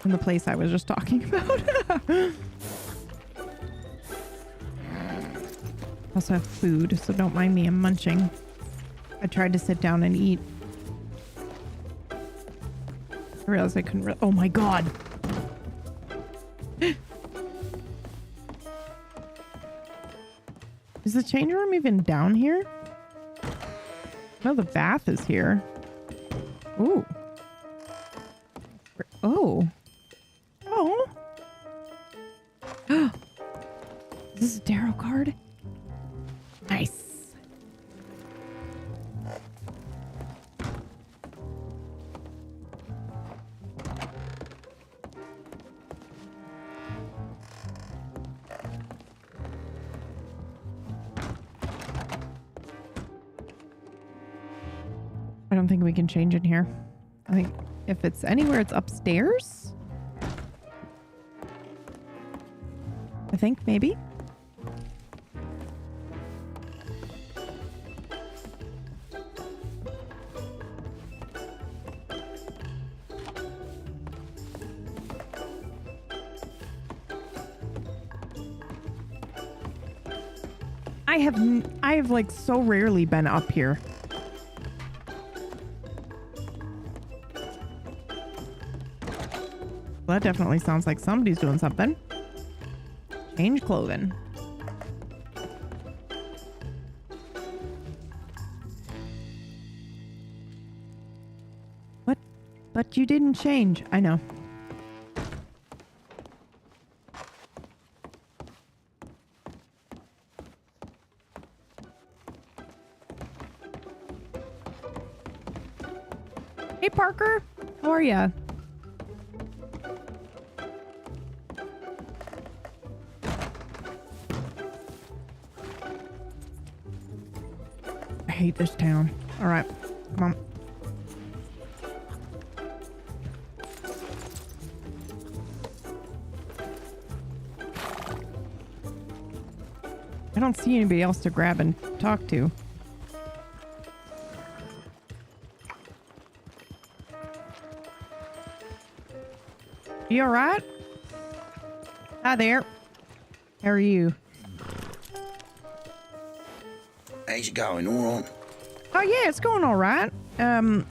In the place I was just talking about. Also have food, so don't mind me, I'm munching. I tried to sit down and eat. I realized I couldn't oh my god! Is the change room even down here? No, the bath is here. Ooh. Oh. Oh. Is this a tarot card? Nice. I don't think we can change it here. I think if it's anywhere, it's upstairs. I think maybe. I have like so rarely been up here. Well, that definitely sounds like somebody's doing something. Change clothing. What? But you didn't change. I know. Hey, Parker. How are ya? I hate this town. All right, come on. I don't see anybody else to grab and talk to. You all right? Hi there. How are you? How's it going? All right. Oh, yeah, it's going all right.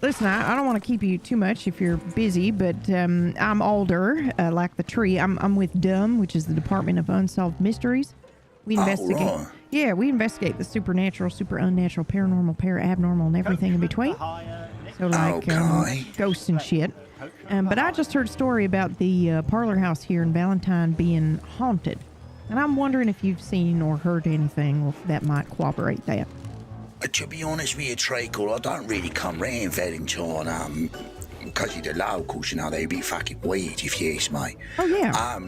Listen, I don't want to keep you too much if you're busy, but I'm older, like the tree. I'm with DUM, which is the Department of Unsolved Mysteries. We investigate. Right. Yeah, we investigate the supernatural, super unnatural, paranormal, para-abnormal, and everything in between. So, like ghosts and shit. But I just heard a story about the parlor house here in Valentine being haunted. And I'm wondering if you've seen or heard anything that might corroborate that. To be honest with you, Treacle, I don't really come round Valentine, because of the locals, you know, they'd be fucking weird if you ask me. Oh, yeah.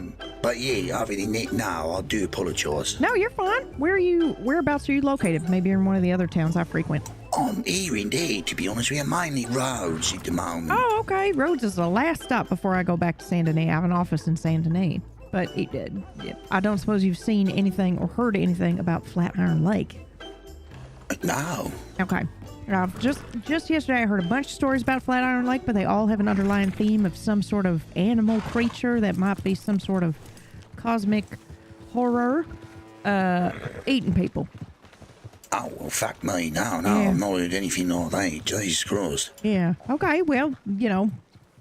But yeah, other than that, no, I do apologise. No, you're fine. Whereabouts are you located? Maybe you're in one of the other towns I frequent. I'm here and there, to be honest with you, mainly Rhodes at the moment. Oh, okay. Rhodes is the last stop before I go back to Saint Denis. I have an office in Saint Denis. But I don't suppose you've seen anything or heard anything about Flatiron Lake. No. Okay. Just yesterday I heard a bunch of stories about Flatiron Lake, but they all have an underlying theme of some sort of animal creature that might be some sort of cosmic horror eating people. Oh, well, fuck me. No, I've not heard anything like that. Jesus Christ. Yeah. Okay, well, you know,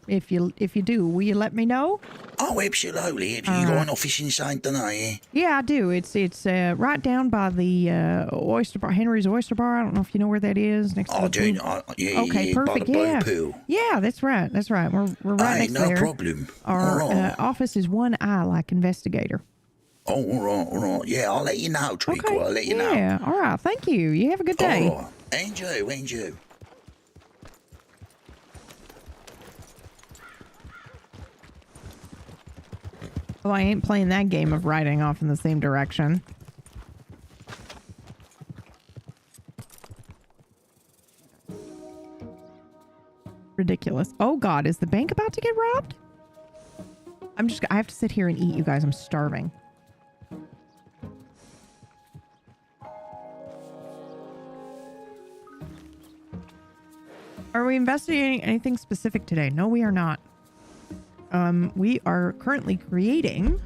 if you do, will you let me know? Oh, absolutely. Have you got an office in Saint Denis? Yeah, I do. It's right down by the Oyster Bar, Henry's Oyster Bar. I don't know if you know where that is. Next to the do. Yeah, okay, perfect. By the pool. Yeah, that's right. We're right next no there. Problem. Our office is one eye like investigator. Oh, all right. Yeah, I'll let you know, Treacle. Okay. I'll let you know. Yeah, all right. Thank you. You have a good day. All right. And you. Well, I ain't playing that game of riding off in the same direction. Ridiculous. Oh, God. Is the bank about to get robbed? I have to sit here and eat, you guys. I'm starving. Are we investigating anything specific today? No, we are not. We are currently creating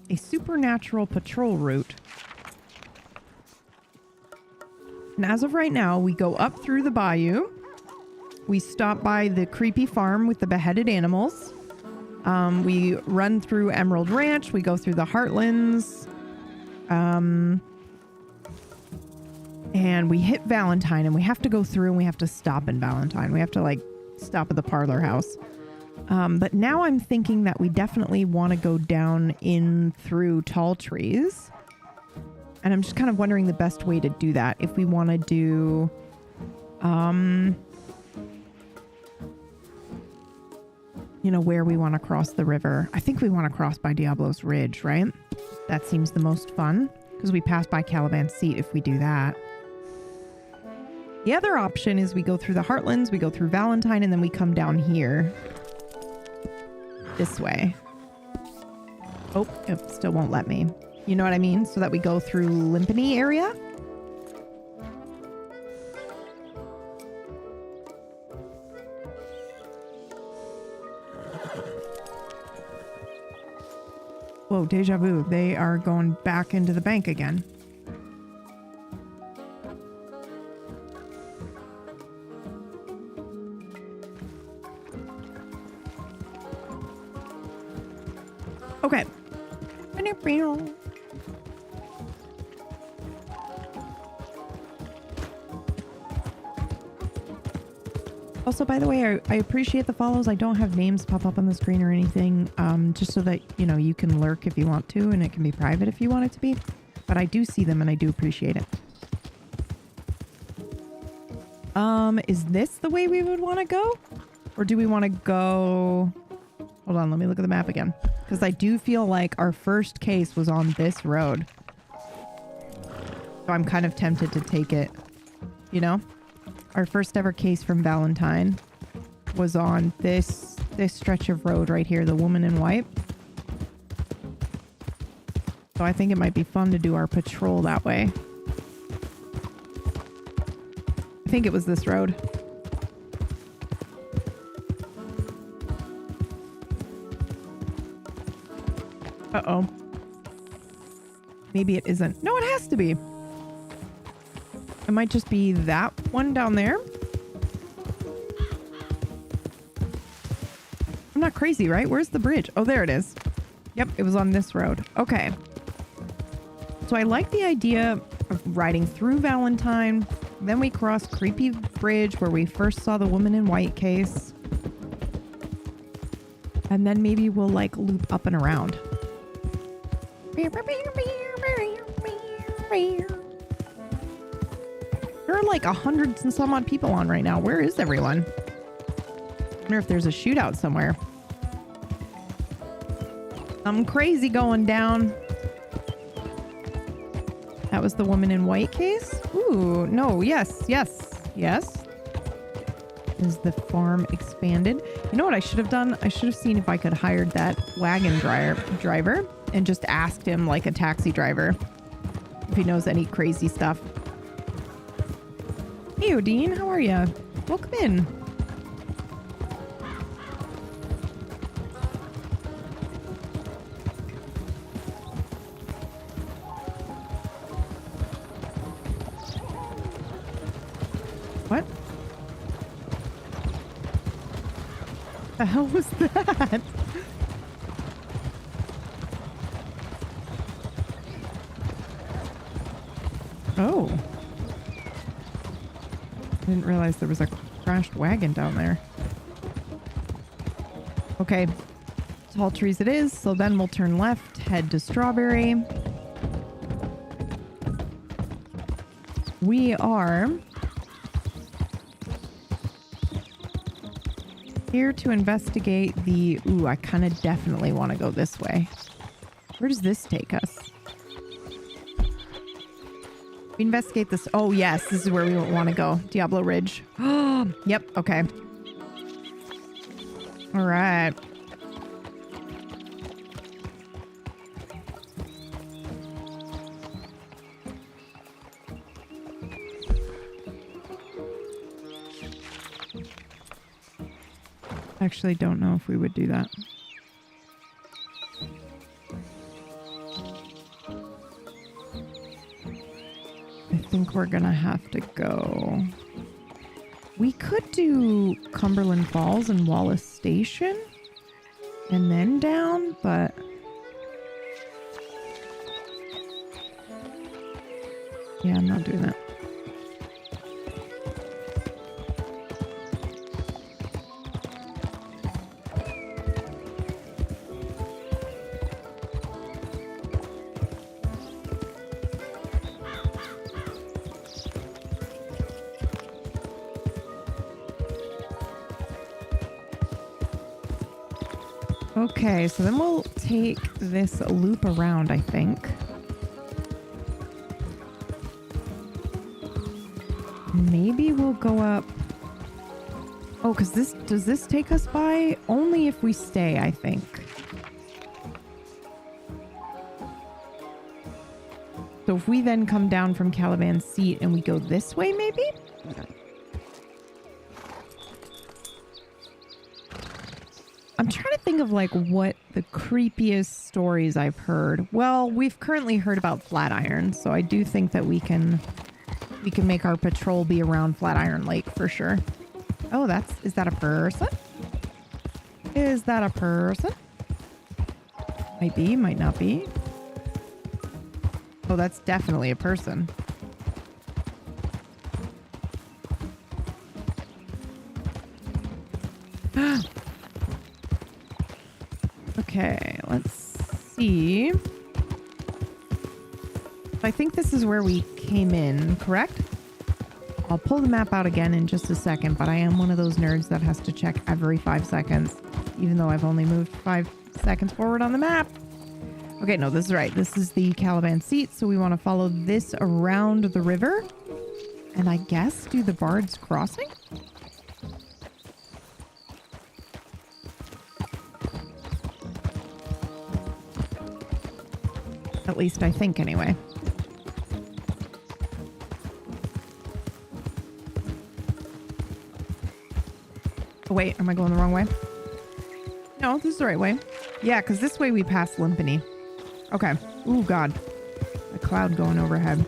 a supernatural patrol route. And as of right now, we go up through the bayou. We stop by the creepy farm with the beheaded animals. We run through Emerald Ranch. We go through the Heartlands. And we hit Valentine, and we have to go through and we have to stop in Valentine. We have to, like, stop at the parlor house. But now I'm thinking that we definitely want to go down in through Tall Trees. And I'm just kind of wondering the best way to do that. If we want to do... you know, where we want to cross the river. I think we want to cross by Diablo's Ridge, right? That seems the most fun. Because we pass by Caliban's Seat if we do that. The other option is we go through the Heartlands, we go through Valentine, and then we come down here. This way. Oh, it still won't let me. You know what I mean? So that we go through Limpany area. Whoa, deja vu. They are going back into the bank again. Okay. Also, by the way, I appreciate the follows. I don't have names pop up on the screen or anything, just so that, you know, you can lurk if you want to, and it can be private if you want it to be. But I do see them, and I do appreciate it. Is this the way we would want to go? Or do we want to go... Hold on, let me look at the map again. Because I do feel like our first case was on this road. So I'm kind of tempted to take it, you know? Our first ever case from Valentine was on this stretch of road right here, the woman in white. So I think it might be fun to do our patrol that way. I think it was this road. Uh-oh. Maybe it isn't. No, it has to be. It might just be that one down there. I'm not crazy, right? Where's the bridge? Oh, there it is. Yep, it was on this road. Okay. So I like the idea of riding through Valentine. Then we cross Creepy Bridge where we first saw the woman in white case. And then maybe we'll like loop up and around. There are like 100 and some odd people on right now. Where is everyone? I wonder if there's a shootout somewhere. Something crazy going down. That was the woman in white case? Ooh, no, yes. Is the farm expanded? You know what I should have done? I should have seen if I could hire that wagon driver and just asked him like a taxi driver if he knows any crazy stuff. Hey, Odine, how are you? Welcome in. What? The hell was that? Oh. I didn't realize there was a crashed wagon down there. Okay. Tall trees it is, so then we'll turn left, head to Strawberry. We are here to investigate the... Ooh, I kind of definitely want to go this way. Where does this take us? We investigate this. Oh, yes. This is where we want to go. Diablo Ridge. Yep. Okay. All right. Actually, don't know if we would do that. I think we're gonna have to go. We could do Cumberland Falls and Wallace Station and then down, but yeah, I'm not doing that. Okay, so then we'll take this loop around, I think. Maybe we'll go up. Oh, because does this take us by? Only if we stay, I think. So if we then come down from Caliban's Seat and we go this way, maybe? I'm trying to think of like what the creepiest stories I've heard. Well, we've currently heard about Flatiron, so I do think that we can make our patrol be around Flatiron Lake for sure. Oh, is that a person? Is that a person? Might be, might not be. Oh, that's definitely a person. Okay, let's see. I think this is where we came in, correct? I'll pull the map out again in just a second, but I am one of those nerds that has to check every 5 seconds, even though I've only moved 5 seconds forward on the map. Okay, no, this is right. This is the Caliban Seat, so we want to follow this around the river. And I guess do the Bard's Crossing? At least I think, anyway. Oh, wait, am I going the wrong way? No, this is the right way. Yeah, because this way we pass Limpany. Okay. Ooh, God. cloud going overhead.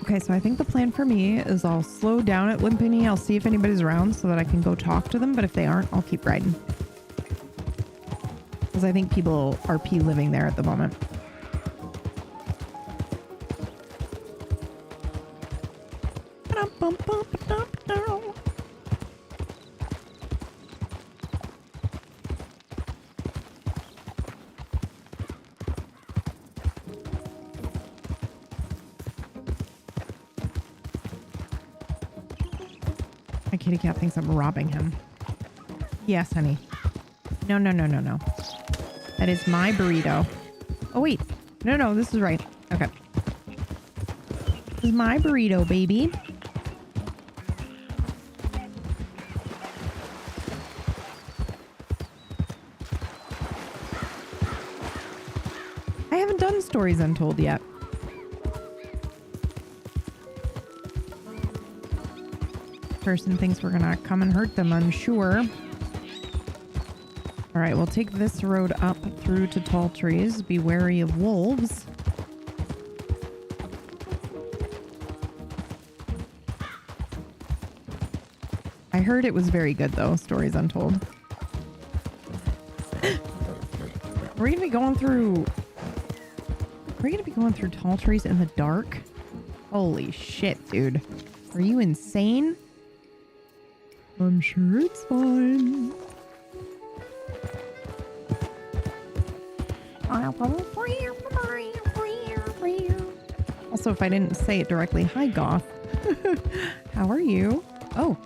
Okay, so I think the plan for me is I'll slow down at Limpini. I'll see if anybody's around so that I can go talk to them. But if they aren't, I'll keep riding. Because I think people are living there at the moment. My kitty cat thinks I'm robbing him. Yes, honey. No, no, no, no, no. That is my burrito. Oh, wait. No, no, this is right. Okay. This is my burrito, baby. I haven't done Stories Untold yet. Person thinks we're gonna come and hurt them, I'm sure. All right, we'll take this road up through to Tall Trees. Be wary of wolves. I heard it was very good though, Stories Untold. We're gonna be going through Tall Trees in the dark? Holy shit, dude. Are you insane? I'm sure it's fine. Also, if I didn't say it directly, hi Goth. How are you? Oh.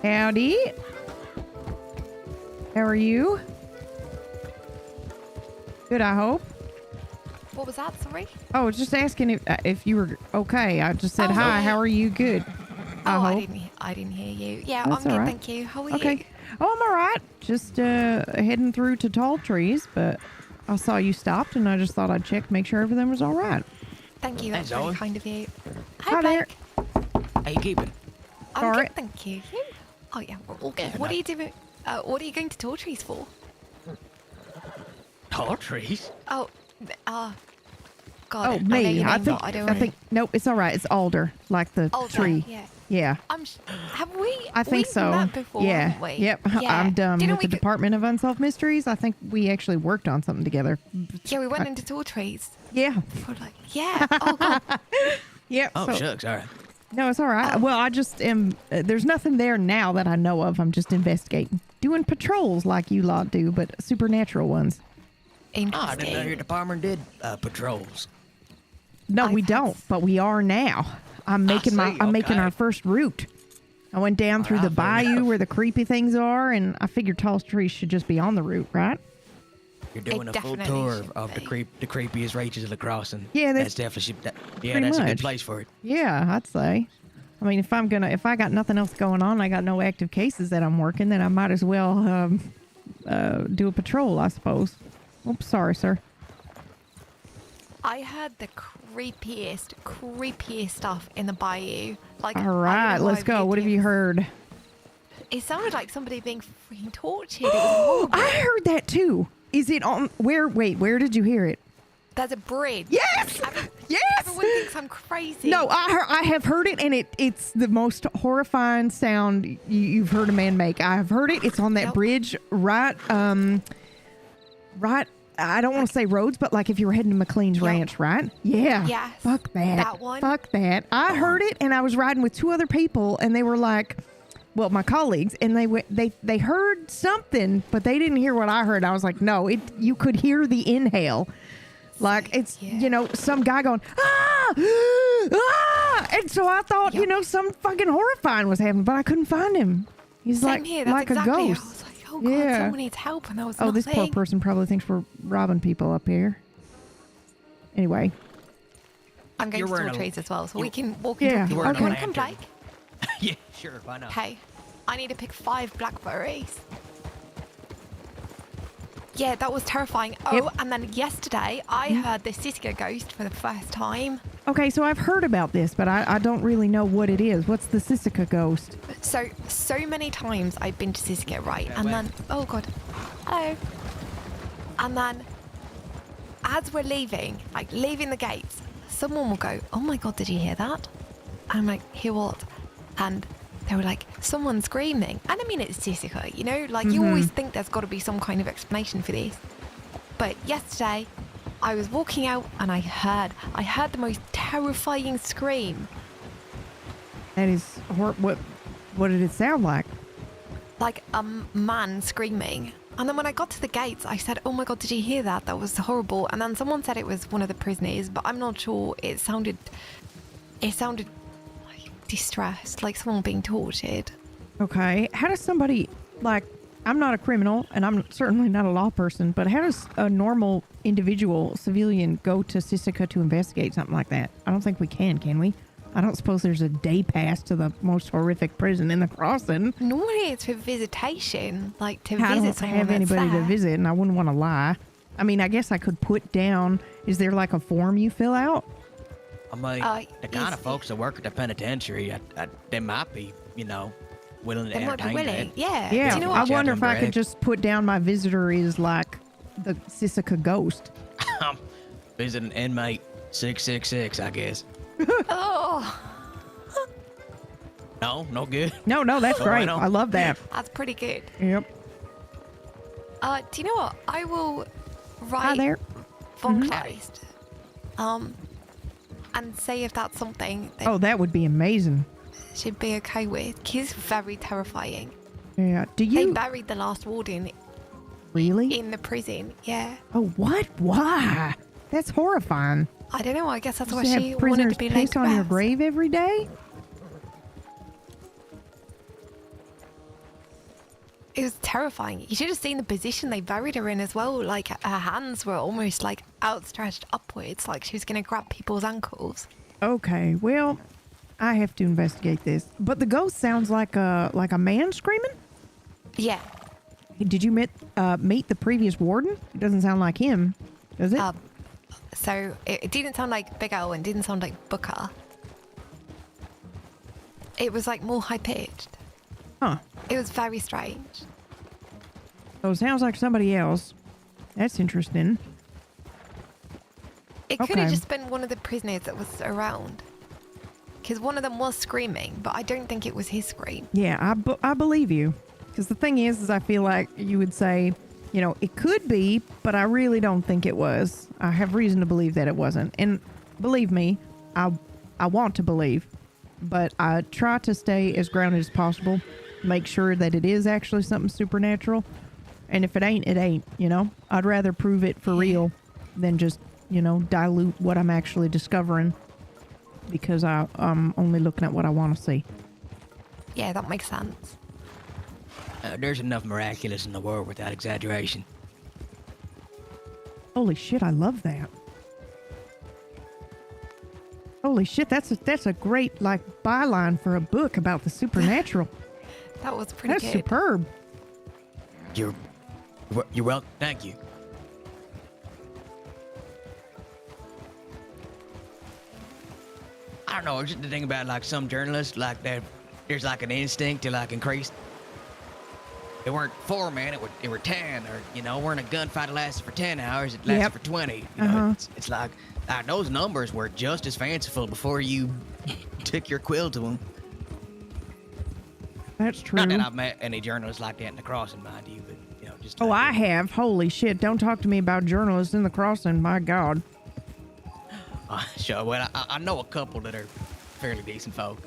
Howdy. How are you? Good, I hope. What was that? Sorry. Oh, I was just asking if you were okay. I just said hi. Yeah. How are you? Good. I didn't hear you. Yeah, That's I'm good, all right. thank you. How are you? Okay. Oh, I'm all right. Just heading through to Tall Trees, but I saw you stopped, and I just thought I'd check, make sure everything was all right. Thank you. That's Hey, very Zoe. kind of you. Hi there. How you keeping? I'm All good, right. thank you. You? Oh yeah, we're all good. Yeah, What no. are you doing? What are you going to Tall Trees for? Tall trees? Oh, God. Oh, I know me. your I name, think. but I don't I think. Nope. It's all right. It's alder, like the Alder, tree. yeah. Yeah. Have we? I think we've so. Met before, Yeah. haven't we? Yep. Yeah. I'm done Do you know with the Department of Unsolved Mysteries. I think we actually worked on something together. Yeah, we went into Tall Trees. Yeah. For like, yeah. Oh God. Yep. Oh, so- shucks. All right. No, it's all right. Well, I just am. There's nothing there now that I know of. I'm just investigating, doing patrols like you lot do, but supernatural ones. Oh, I didn't know your department did patrols. No, we don't, but we are now. I'm making I'm making our first route. I went down through the bayou where the creepy things are, and I figured Tall Trees should just be on the route, right? You're doing a full definitely tour of the creepiest reaches of the crossing. Yeah, that's definitely pretty that's a good much. place for it. Yeah, I'd say. I mean, if I got nothing else going on, I got no active cases that I'm working, then I might as well do a patrol, I suppose. Oops, sorry, sir. I heard the creepiest stuff in the bayou. Like, All right, let's go. What have you heard? It sounded like somebody being freaking tortured. It was horrible. I heard that too. Is it on where? Wait, where did you hear it? There's a bridge. Yes! Yes! Everyone thinks I'm crazy. No, I have heard it, and it's the most horrifying sound you've heard a man make. I have heard it. It's on that bridge, right? Right. I don't want to say roads, but like if you were heading to McLean's Ranch, right? Yeah. Yes. Fuck that. That one. Fuck that. I heard it, and I was riding with two other people, and they were like, well, my colleagues, and they heard something, but they didn't hear what I heard. I was like, no, you could hear the inhale. Like it's, some guy going, ah, ah. And so I thought, some fucking horrifying was happening, but I couldn't find him. He's Same like, here. That's like exactly a how I ghost. was like, oh God, Yeah. someone needs help, and there was Oh, nothing. this poor person probably thinks we're robbing people up here. Anyway. I'm going You're to wearing tall a- trees as well, so we you- can walk Yeah, into people. okay. You want to come, lantern. Blake? Yeah, sure, why not? Okay. I need to pick 5 blackberries. Yeah, that was terrifying. Oh, Yep. and then yesterday, I heard the Siska ghost for the first time. Okay, so I've heard about this, but I don't really know what it is. What's the Sissica ghost? So many times I've been to Siska, right? And then, oh God. Hello. And then, as we're leaving, like leaving the gates, someone will go, oh my God, did you hear that? And I'm like, hear what? And they were like, someone screaming. And I mean, it's Siska, you know? Like, you always think there's got to be some kind of explanation for this. But yesterday, I was walking out and I heard the most terrifying scream. That is what did it sound like? Like a man screaming. And then when I got to the gates, I said, oh my God, did you hear that? That was horrible. And then someone said it was one of the prisoners, but I'm not sure. It sounded like distressed, like someone being tortured. Okay. How does somebody, like, I'm not a criminal and I'm certainly not a law person, but how does a normal individual civilian go to Sissica to investigate something like that? I don't think we can we? I don't suppose there's a day pass to the most horrific prison in the crossing. Normally it's for visitation, like to I visit don't someone have that's anybody to there. visit, and I wouldn't want to lie. I mean, I guess I could put down, is there like a form you fill out? I mean, the kind of folks that work at the penitentiary, they might be, willing to They might be entertain willing, that. yeah. Yeah, Do you know I what? wonder if I could just put down my visitor is like the Sissica ghost. Visiting inmate 666, I guess. Oh, No good. No, that's Oh, great. bueno. I love that. that's pretty good. Yep. Do you know what? I will write Hi there. von Kleist, and say if that's something that Oh, that would be amazing. should be okay with. He's very terrifying. Yeah. Do They you buried the last warden really? in the prison. Yeah. Oh, what? Why? That's horrifying. I don't know. I guess that's why Just she have wanted prisoners to be laid piss to on your rest. grave every day? It was terrifying. You should have seen the position they buried her in as well. Like her hands were almost like outstretched upwards, like she was going to grab people's ankles. Okay, well, I have to investigate this. But the ghost sounds like a man screaming? Yeah. Did you meet the previous warden? It doesn't sound like him, does it? So it didn't sound like Big Al and didn't sound like Booker. It was like more high pitched. Huh. It was very strange. So it sounds like somebody else. That's interesting. It could Okay. have just been one of the prisoners that was around. Because one of them was screaming, but I don't think it was his scream. Yeah, I believe you. Because the thing is I feel like you would say, it could be, but I really don't think it was. I have reason to believe that it wasn't. And believe me, I want to believe, but I try to stay as grounded as possible. Make sure that it is actually something supernatural. And if it ain't, it ain't, I'd rather prove it for real than just, dilute what I'm actually discovering because I'm only looking at what I want to see. Yeah, that makes sense. There's enough miraculous in the world without exaggeration. Holy shit, I love that. Holy shit, that's a great byline for a book about the supernatural. That was pretty That's good. superb. You're welcome. Thank you. I don't know. It's just the thing about some journalists, there's an instinct to increase. They weren't 4 men, they were 10, or weren't a gunfight that lasted for 10 hours, it lasted for 20. It's like those numbers were just as fanciful before you took your quill to them. That's true. Not that I've met any journalists like that in the crossing, mind you, but just. Oh, I have. Holy shit, don't talk to me about journalists in the crossing. My God. Sure. Well, I know a couple that are fairly decent folk.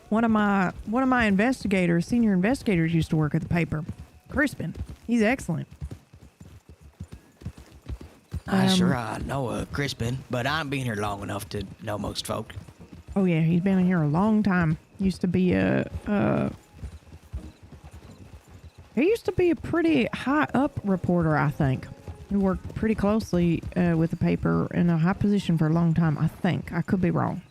One of my investigators, senior investigators, used to work at the paper. Crispin. He's excellent. Sure, I know Crispin, but I haven't been here long enough to know most folk. Oh yeah, he's been in here a long time. Used to be he used to be a pretty high up reporter, I think. He worked pretty closely with the paper in a high position for a long time, I think. I could be wrong.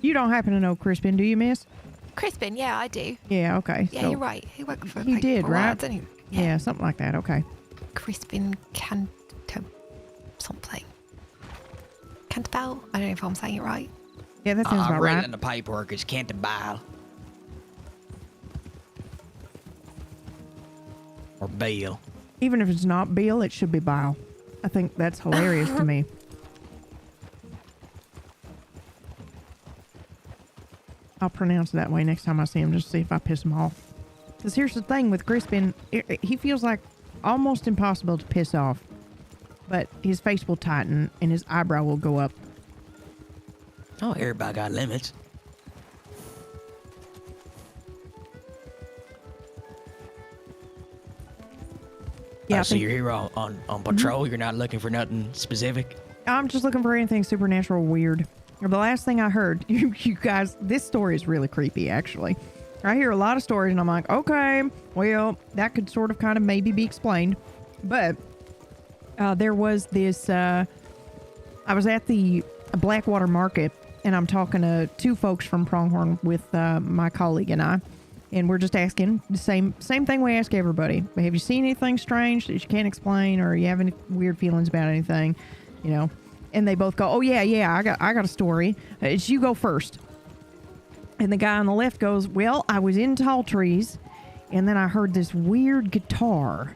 You don't happen to know Crispin, do you, miss? Crispin, yeah, I do. Yeah, okay. Yeah, so you're right. He worked for a he paper did, for a while, right? didn't he? Yeah, something like that. Okay. Crispin Canto something. Cantabile? I don't know if I'm saying it right. Yeah, that sounds I about read right. in the paperwork. It's Cantabile. Or Bill. Even if it's not Bill, it should be Bile. I think that's hilarious to me. I'll pronounce it that way next time I see him, just to see if I piss him off. Because here's the thing with Crispin, he feels like almost impossible to piss off. But his face will tighten and his eyebrow will go up. Oh, everybody got limits. Yeah, so you're here on patrol. You're not looking for nothing specific. I'm just looking for anything supernatural weird. The last thing I heard, you guys, this story is really creepy, actually. I hear a lot of stories, and I'm like, okay, well, that could sort of kind of maybe be explained. But there was this, I was at the Blackwater Market, and I'm talking to two folks from Pronghorn with my colleague and I. And we're just asking the same thing we ask everybody. Have you seen anything strange that you can't explain, or you have any weird feelings about anything? You know? And they both go, oh, yeah, I got a story. It's you go first. And the guy on the left goes, well, I was in tall trees, and then I heard this weird guitar.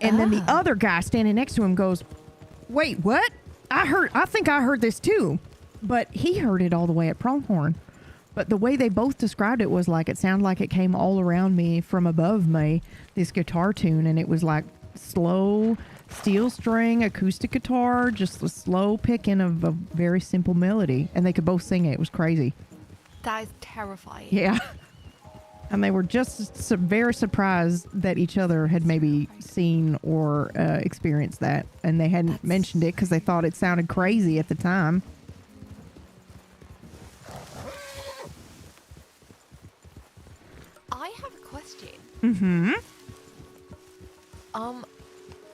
And then the other guy standing next to him goes, wait, what? I think I heard this too. But he heard it all the way at Pronghorn. But the way they both described it was like, it sounded like it came all around me from above me, this guitar tune. And it was like slow steel string acoustic guitar, just a slow picking of a very simple melody, and they could both sing it. It was crazy. That is terrifying. Yeah. And they were just very surprised that each other had maybe seen or experienced that, and they hadn't mentioned it because they thought it sounded crazy at the time. I have a question. Mm-hmm.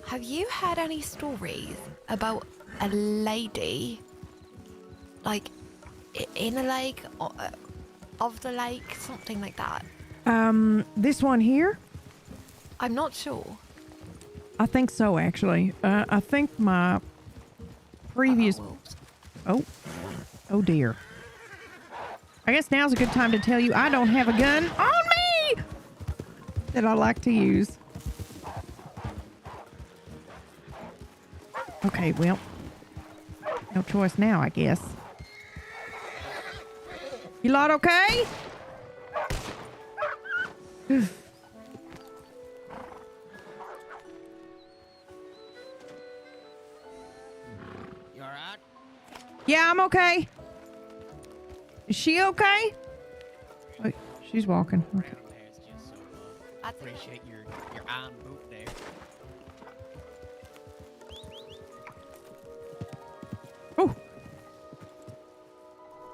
Have you heard any stories about a lady, like, in a lake, of the lake, something like that? This one here? I'm not sure. I think so, actually. I think my previous... Oh dear. I guess now's a good time to tell you I don't have a gun on me that I like to use. Okay, well, no choice now, I guess. You lot okay? You alright? Yeah, I'm okay. Is she okay? Wait, she's walking. I appreciate your iron boot there.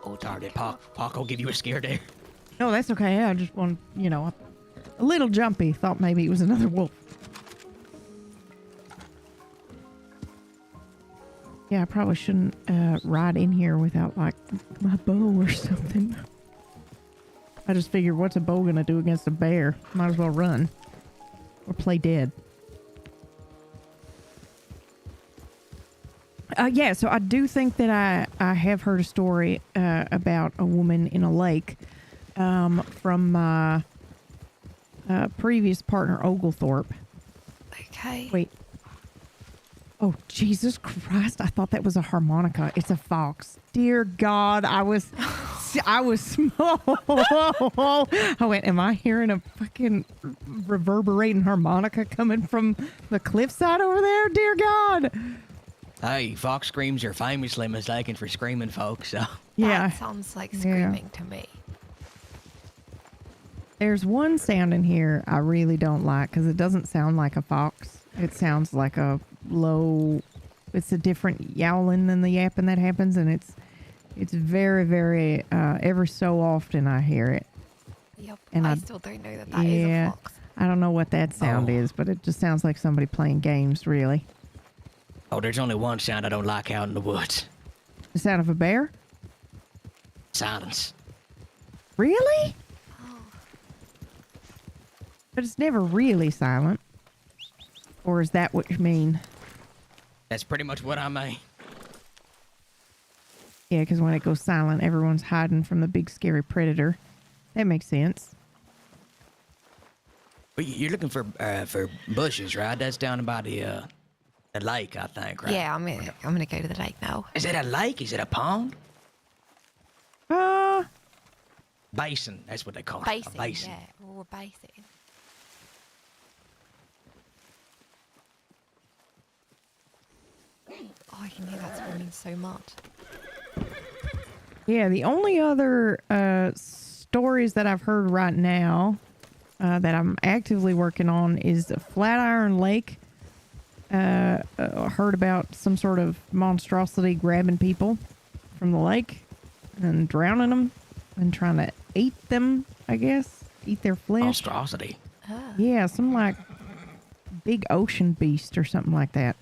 Oh, sorry, did Paco give you a scare there? No, that's okay. I just want, a little jumpy. Thought maybe it was another wolf. Yeah, I probably shouldn't ride in here without, like, my bow or something. I just figured, what's a bow gonna do against a bear? Might as well run. Or play dead. Yeah, so I do think that I have heard a story about a woman in a lake from my previous partner, Oglethorpe. Okay. Wait. Oh, Jesus Christ. I thought that was a harmonica. It's a fox. Dear God, I was small. I went, am I hearing a fucking reverberating harmonica coming from the cliffside over there? Dear God. Hey, fox screams are famously mistaken for screaming folks, so... Yeah. That sounds like screaming to me. There's one sound in here I really don't like because it doesn't sound like a fox. It sounds like a low... It's a different yowling than the yapping that happens, and It's very, very, every so often I hear it. Yep. And I still don't know that is a fox. I don't know what that sound is, but it just sounds like somebody playing games, really. Oh, there's only one sound I don't like out in the woods. The sound of a bear? Silence. Really? But it's never really silent. Or is that what you mean? That's pretty much what I mean. Yeah, because when it goes silent, everyone's hiding from the big scary predator. That makes sense. But you're looking for bushes, right? That's down by the lake, I think, right? Yeah, I'm gonna go to the lake now. Is it a lake? Is it a pond? Basin. That's what they call it. A basin. Yeah, or a basin. Oh, I can hear that screaming so much. Yeah, the only other stories that I've heard right now that I'm actively working on is Flatiron Lake. Heard about some sort of monstrosity grabbing people from the lake and drowning them and trying to eat them, I guess. Eat their flesh. Monstrosity? Yeah, some like big ocean beast or something like that.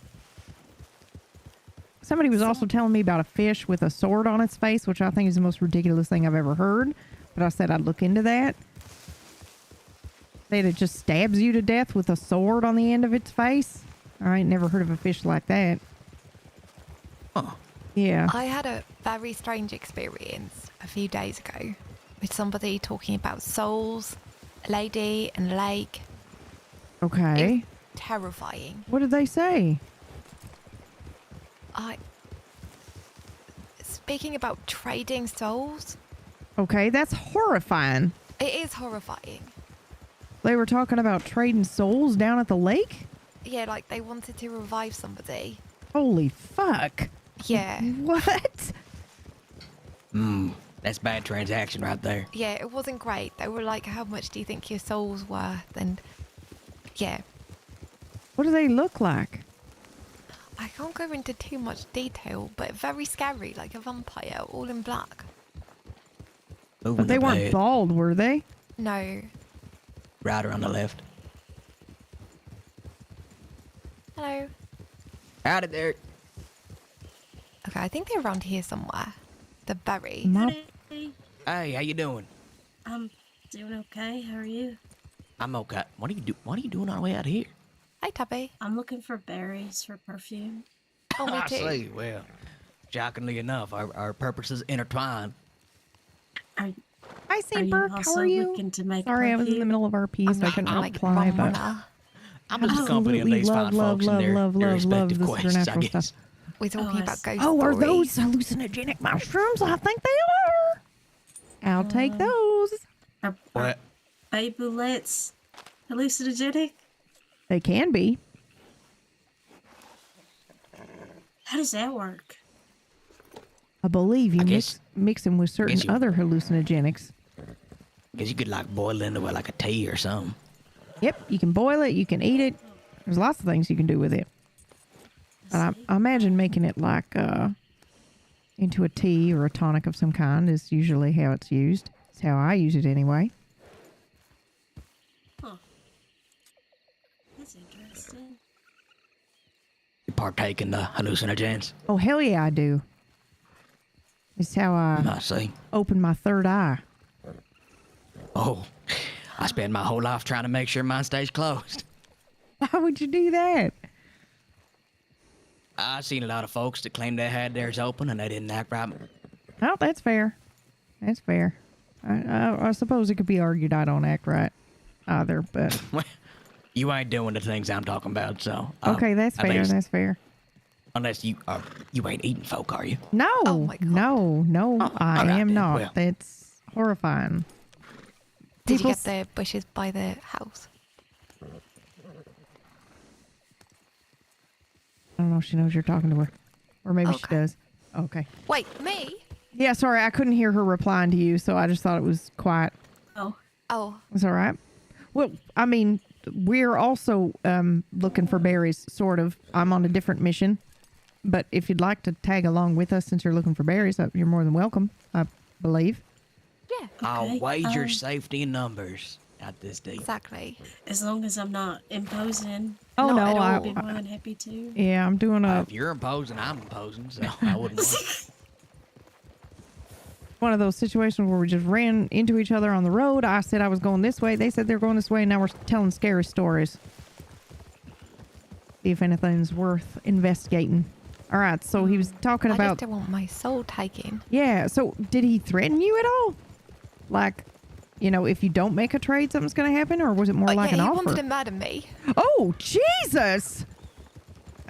Somebody was also telling me about a fish with a sword on its face, which I think is the most ridiculous thing I've ever heard. But I said I'd look into that. That it just stabs you to death with a sword on the end of its face. I ain't never heard of a fish like that. Huh. Yeah. I had a very strange experience a few days ago with somebody talking about souls, a lady, and a lake. Okay. It was terrifying. What did they say? Speaking about trading souls. Okay, that's horrifying. It is horrifying. They were talking about trading souls down at the lake? Yeah, like they wanted to revive somebody. Holy fuck. Yeah. What? That's bad transaction right there. Yeah, it wasn't great. They were like, how much do you think your soul's worth? And yeah. What do they look like? I can't go into too much detail, but very scary, like a vampire, all in black. But they weren't bald, were they? No. Right around the left. Hello. Howdy there. Okay, I think they're around here somewhere. The berry. Hey, how you doing? I'm doing okay. How are you? I'm okay. What are you doing on the way out here? Hi, Tubby. I'm looking for berries for perfume. Oh, me I too. see. Well, shockingly enough, our purposes intertwine. Hi, St. Burke. How are you? Sorry, I was in the middle of RP, so I couldn't reply, but I'm just accompanying these fine folks in their respective the quests, I supernatural guess. stuff. We're talking about ghost Oh, are stories. those hallucinogenic mushrooms? I think they are. I'll take those. What? Bay bullets hallucinogenic? They can be. How does that work? I believe you mix them with certain other hallucinogenics. Guess you could like boil it into like a tea or something. Yep, you can boil it, you can eat it. There's lots of things you can do with it. But I imagine making it like into a tea or a tonic of some kind is usually how it's used. It's how I use it anyway. Huh. That's interesting. You partake in the hallucinogens. Oh, hell yeah, I do. It's how I see. Open my third eye. Oh, I spend my whole life trying to make sure mine stays closed. Why would you do that? I've seen a lot of folks that claim they had theirs open and they didn't act right. Oh, that's fair. That's fair. I suppose it could be argued I don't act right either, but... You ain't doing the things I'm talking about, so... Okay, that's fair, that's fair. Unless you ain't eating folk, are you? No, no, I am not. Well. That's horrifying. Did you get the bushes by the house? I don't know if she knows you're talking to her. Or maybe she does. Okay. Wait, me? Yeah, sorry, I couldn't hear her replying to you, so I just thought it was quiet. Oh. It's all right. Well, I mean, we're also looking for berries, sort of. I'm on a different mission. But if you'd like to tag along with us since you're looking for berries, you're more than welcome, I believe. Yeah. I'll wager safety in numbers at this deep. Exactly. As long as I'm not imposing. Oh, no, I'll be more than happy to. Yeah, I'm doing If you're imposing, I'm imposing, so I wouldn't mind. one of those situations where we just ran into each other on the road. I said I was going this way. They said they're going this way. And now we're telling scary stories. See if anything's worth investigating. All right. So he was talking I about. just don't want my soul taken. Yeah. So did he threaten you at all? Like, you know, if you don't make a trade, something's going to happen? Or was it more like an he offer? wanted to murder me. Oh, Jesus.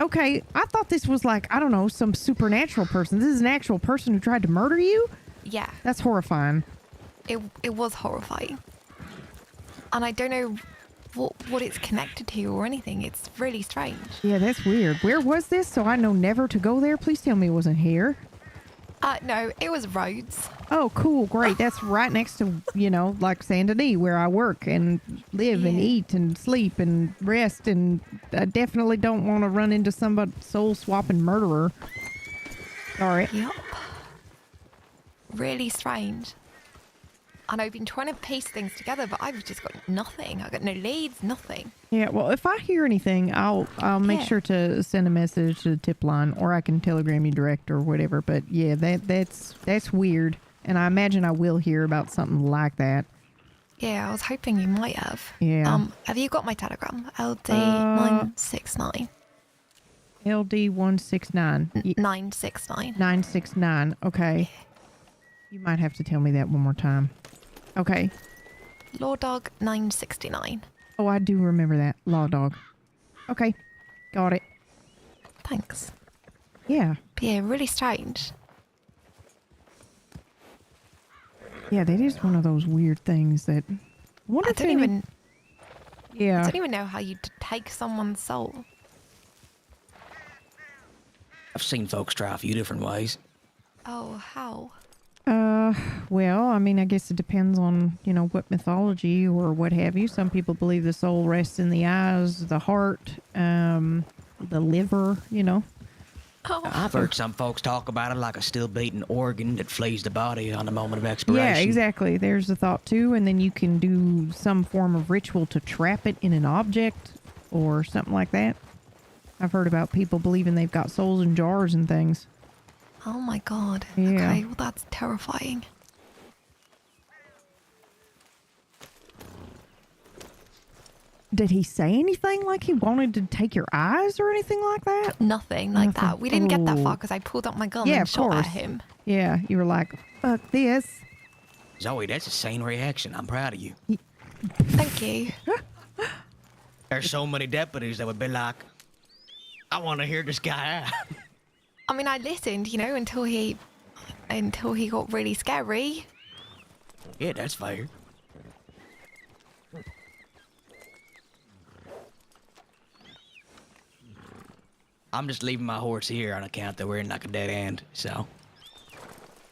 Okay. I thought this was like, I don't know, some supernatural person. This is an actual person who tried to murder you? Yeah. That's horrifying. It was horrifying. And I don't know what it's connected to or anything. It's really strange. Yeah, that's weird. Where was this? So I know never to go there. Please tell me it wasn't here. No, it was Rhodes. Oh, cool. Great. That's right next to, you know, like Saint Denis, where I work and live and eat and sleep and rest. And I definitely don't want to run into somebody soul-swapping murderer. Sorry. Yep. Really strange. And I've been trying to piece things together, but I've just got nothing. I've got no leads, nothing. Yeah, well, if I hear anything, I'll make sure to send a message to the tip line, or I can telegram you direct or whatever. But yeah, that's weird, and I imagine I will hear about something like that. Yeah, I was hoping you might have. Yeah. Have you got my telegram? LD969. LD169. 969. 969. Okay. You might have to tell me that one more time. Okay. Law Dog 969. Oh, I do remember that. Law Dog. Okay. Got it. Thanks. Yeah. But yeah, really strange. Yeah, that is one of those weird things that... I don't even... Yeah. I don't even know how you take someone's soul. I've seen folks try a few different ways. Oh, how? Well, I mean, I guess it depends on, you know, what mythology or what have you. Some people believe the soul rests in the eyes, the heart, the liver, you know. Oh. I've heard some folks talk about it like a still beating organ that flees the body on the moment of expiration. Yeah, exactly. There's the thought too. And then you can do some form of ritual to trap it in an object or something like that. I've heard about people believing they've got souls in jars and things. Oh my god. Yeah. Okay, well that's terrifying. Did he say anything like he wanted to take your eyes or anything like that? Nothing like that. We didn't get that far because I pulled up my gun and shot at him. Yeah, you were like, fuck this. Zoe, that's a sane reaction. I'm proud of you. Thank you. There's so many deputies that would be like, I want to hear this guy out. I mean, I listened, you know, until he got really scary. Yeah, that's fair. I'm just leaving my horse here on account that we're in like a dead end, so.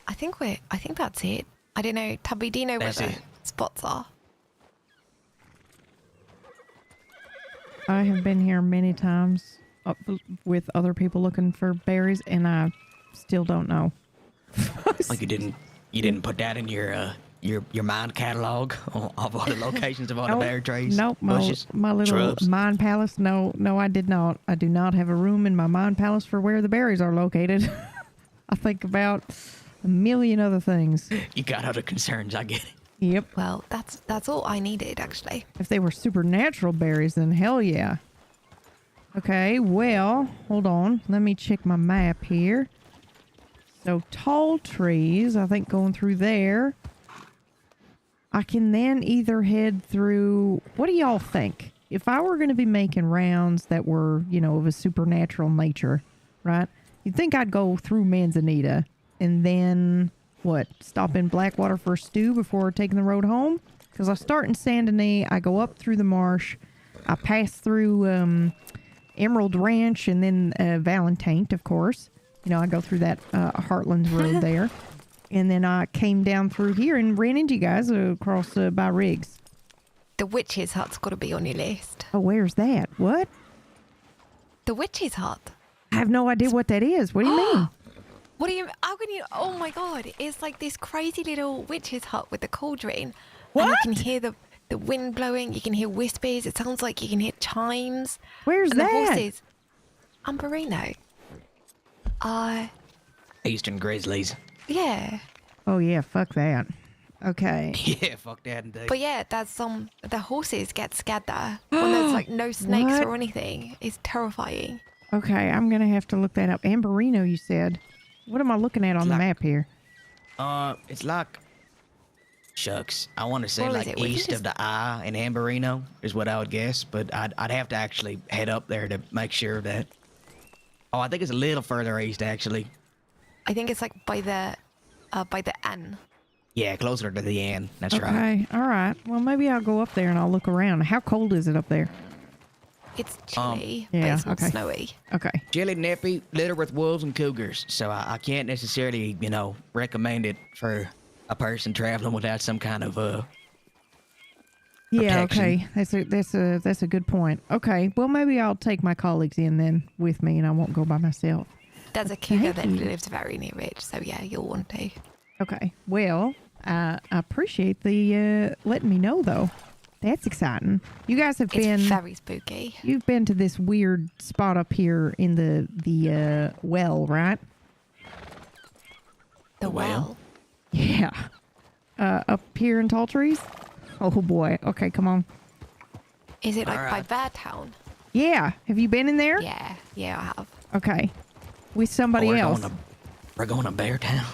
I think that's it. I don't know. Tubby, do you know where That's the it. spots are? I have been here many times with other people looking for berries, and I still don't know. Like you didn't put that in your mind catalog of all the locations of all the berry trees, Nope, bushes, my little shrubs. mind palace. No, I did not. I do not have a room in my mind palace for where the berries are located. I think about a million other things. You got other concerns, I get it. Yep. Well, that's all I needed, actually. If they were supernatural berries, then hell yeah. Okay, well, hold on. Let me check my map here. So, tall trees, I think going through there. I can then either head through... What do y'all think? If I were going to be making rounds that were, you know, of a supernatural nature, right? You'd think I'd go through Manzanita and then, what, stop in Blackwater for a stew before taking the road home? Because I start in Saint Denis, I go up through the marsh, I pass through Emerald Ranch and then Valentine, of course. You know, I go through that Heartlands Road there. And then I came down through here and ran into you guys across by Riggs. The witch's hut's got to be on your list. Oh, where's that? What? The witch's hut. have no idea what that is. What do you mean? What do you? How can you? Oh my god! It's like this crazy little witch's hut with a cauldron. What? And you can hear the wind blowing. You can hear whispers. It sounds like you can hear chimes. Where's and that? The horses. Amberino. Eastern Grizzlies. Yeah. Oh yeah, fuck that. Okay. Yeah, fuck that indeed. But yeah, that's the horses get scared there when there's like no snakes What? or anything. It's terrifying. Okay, I'm gonna have to look that up. Amberino, you said. What am I looking at on the map here? It's like, shucks, I want to say Well, is like it? We can east just- of the eye in Amberino is what I would guess, but I'd have to actually head up there to make sure that. Oh, I think it's a little further east actually. I think it's like by the N. Yeah, closer to the end. That's right. Okay, all right. Well, maybe I'll go up there and I'll look around. How cold is it up there? It's chilly, yeah, but it's not okay. snowy. Okay. Chilly, nippy, littered with wolves and cougars, so I can't necessarily, recommend it for a person traveling without some kind of Yeah, protection. okay. That's a good point. Okay, well maybe I'll take my colleagues in then with me and I won't go by myself. There's a cougar that lives very near it, so yeah, you'll want to. Okay. Well, I appreciate the letting me know though. That's exciting. You guys have been very spooky. You've been to this weird spot up here in the well, right? The well. Yeah. Up here in Tall Trees? Oh boy. Okay, come on. Is it like All by right. Bear Town? Yeah. Have you been in there? Yeah, I have. Okay. With somebody else. We're going to Bear Town.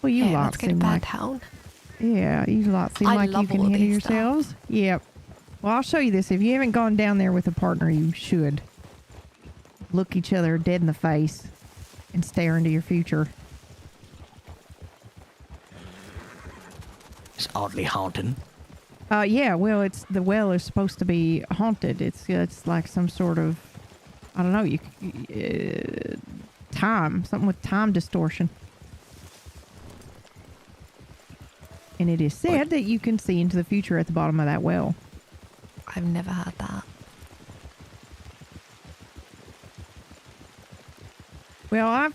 Well, you Yeah, lot let's go to seem Bear like Town. Yeah, you lot seem I like you love can all of handle these stuff. yourselves. Yep. Well, I'll show you this. If you haven't gone down there with a partner, you should. Look each other dead in the face and stare into your future. It's oddly haunting. Yeah, well, the well is supposed to be haunted. It's like some sort of, I don't know, something with time distortion. And it is said that you can see into the future at the bottom of that well. I've never had that. Well,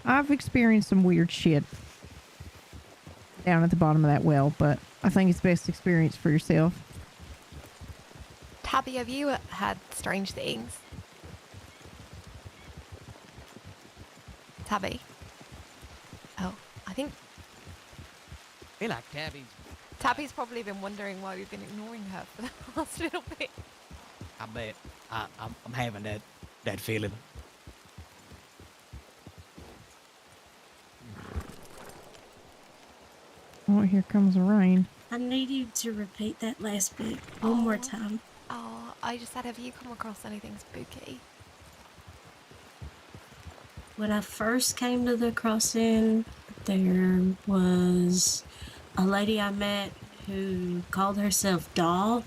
I've experienced some weird shit down at the bottom of that well, but I think it's best experience for yourself. Tabby, have you had strange things? Tabby? Oh, I think I feel like Tabby's probably been wondering why we've been ignoring her for the last little bit. I bet I'm having that feeling. Oh, here comes the rain. I need you to repeat that last bit one more time. Oh, I just said, have you come across anything spooky? When I first came to the crossing, there was a lady I met who called herself Doll.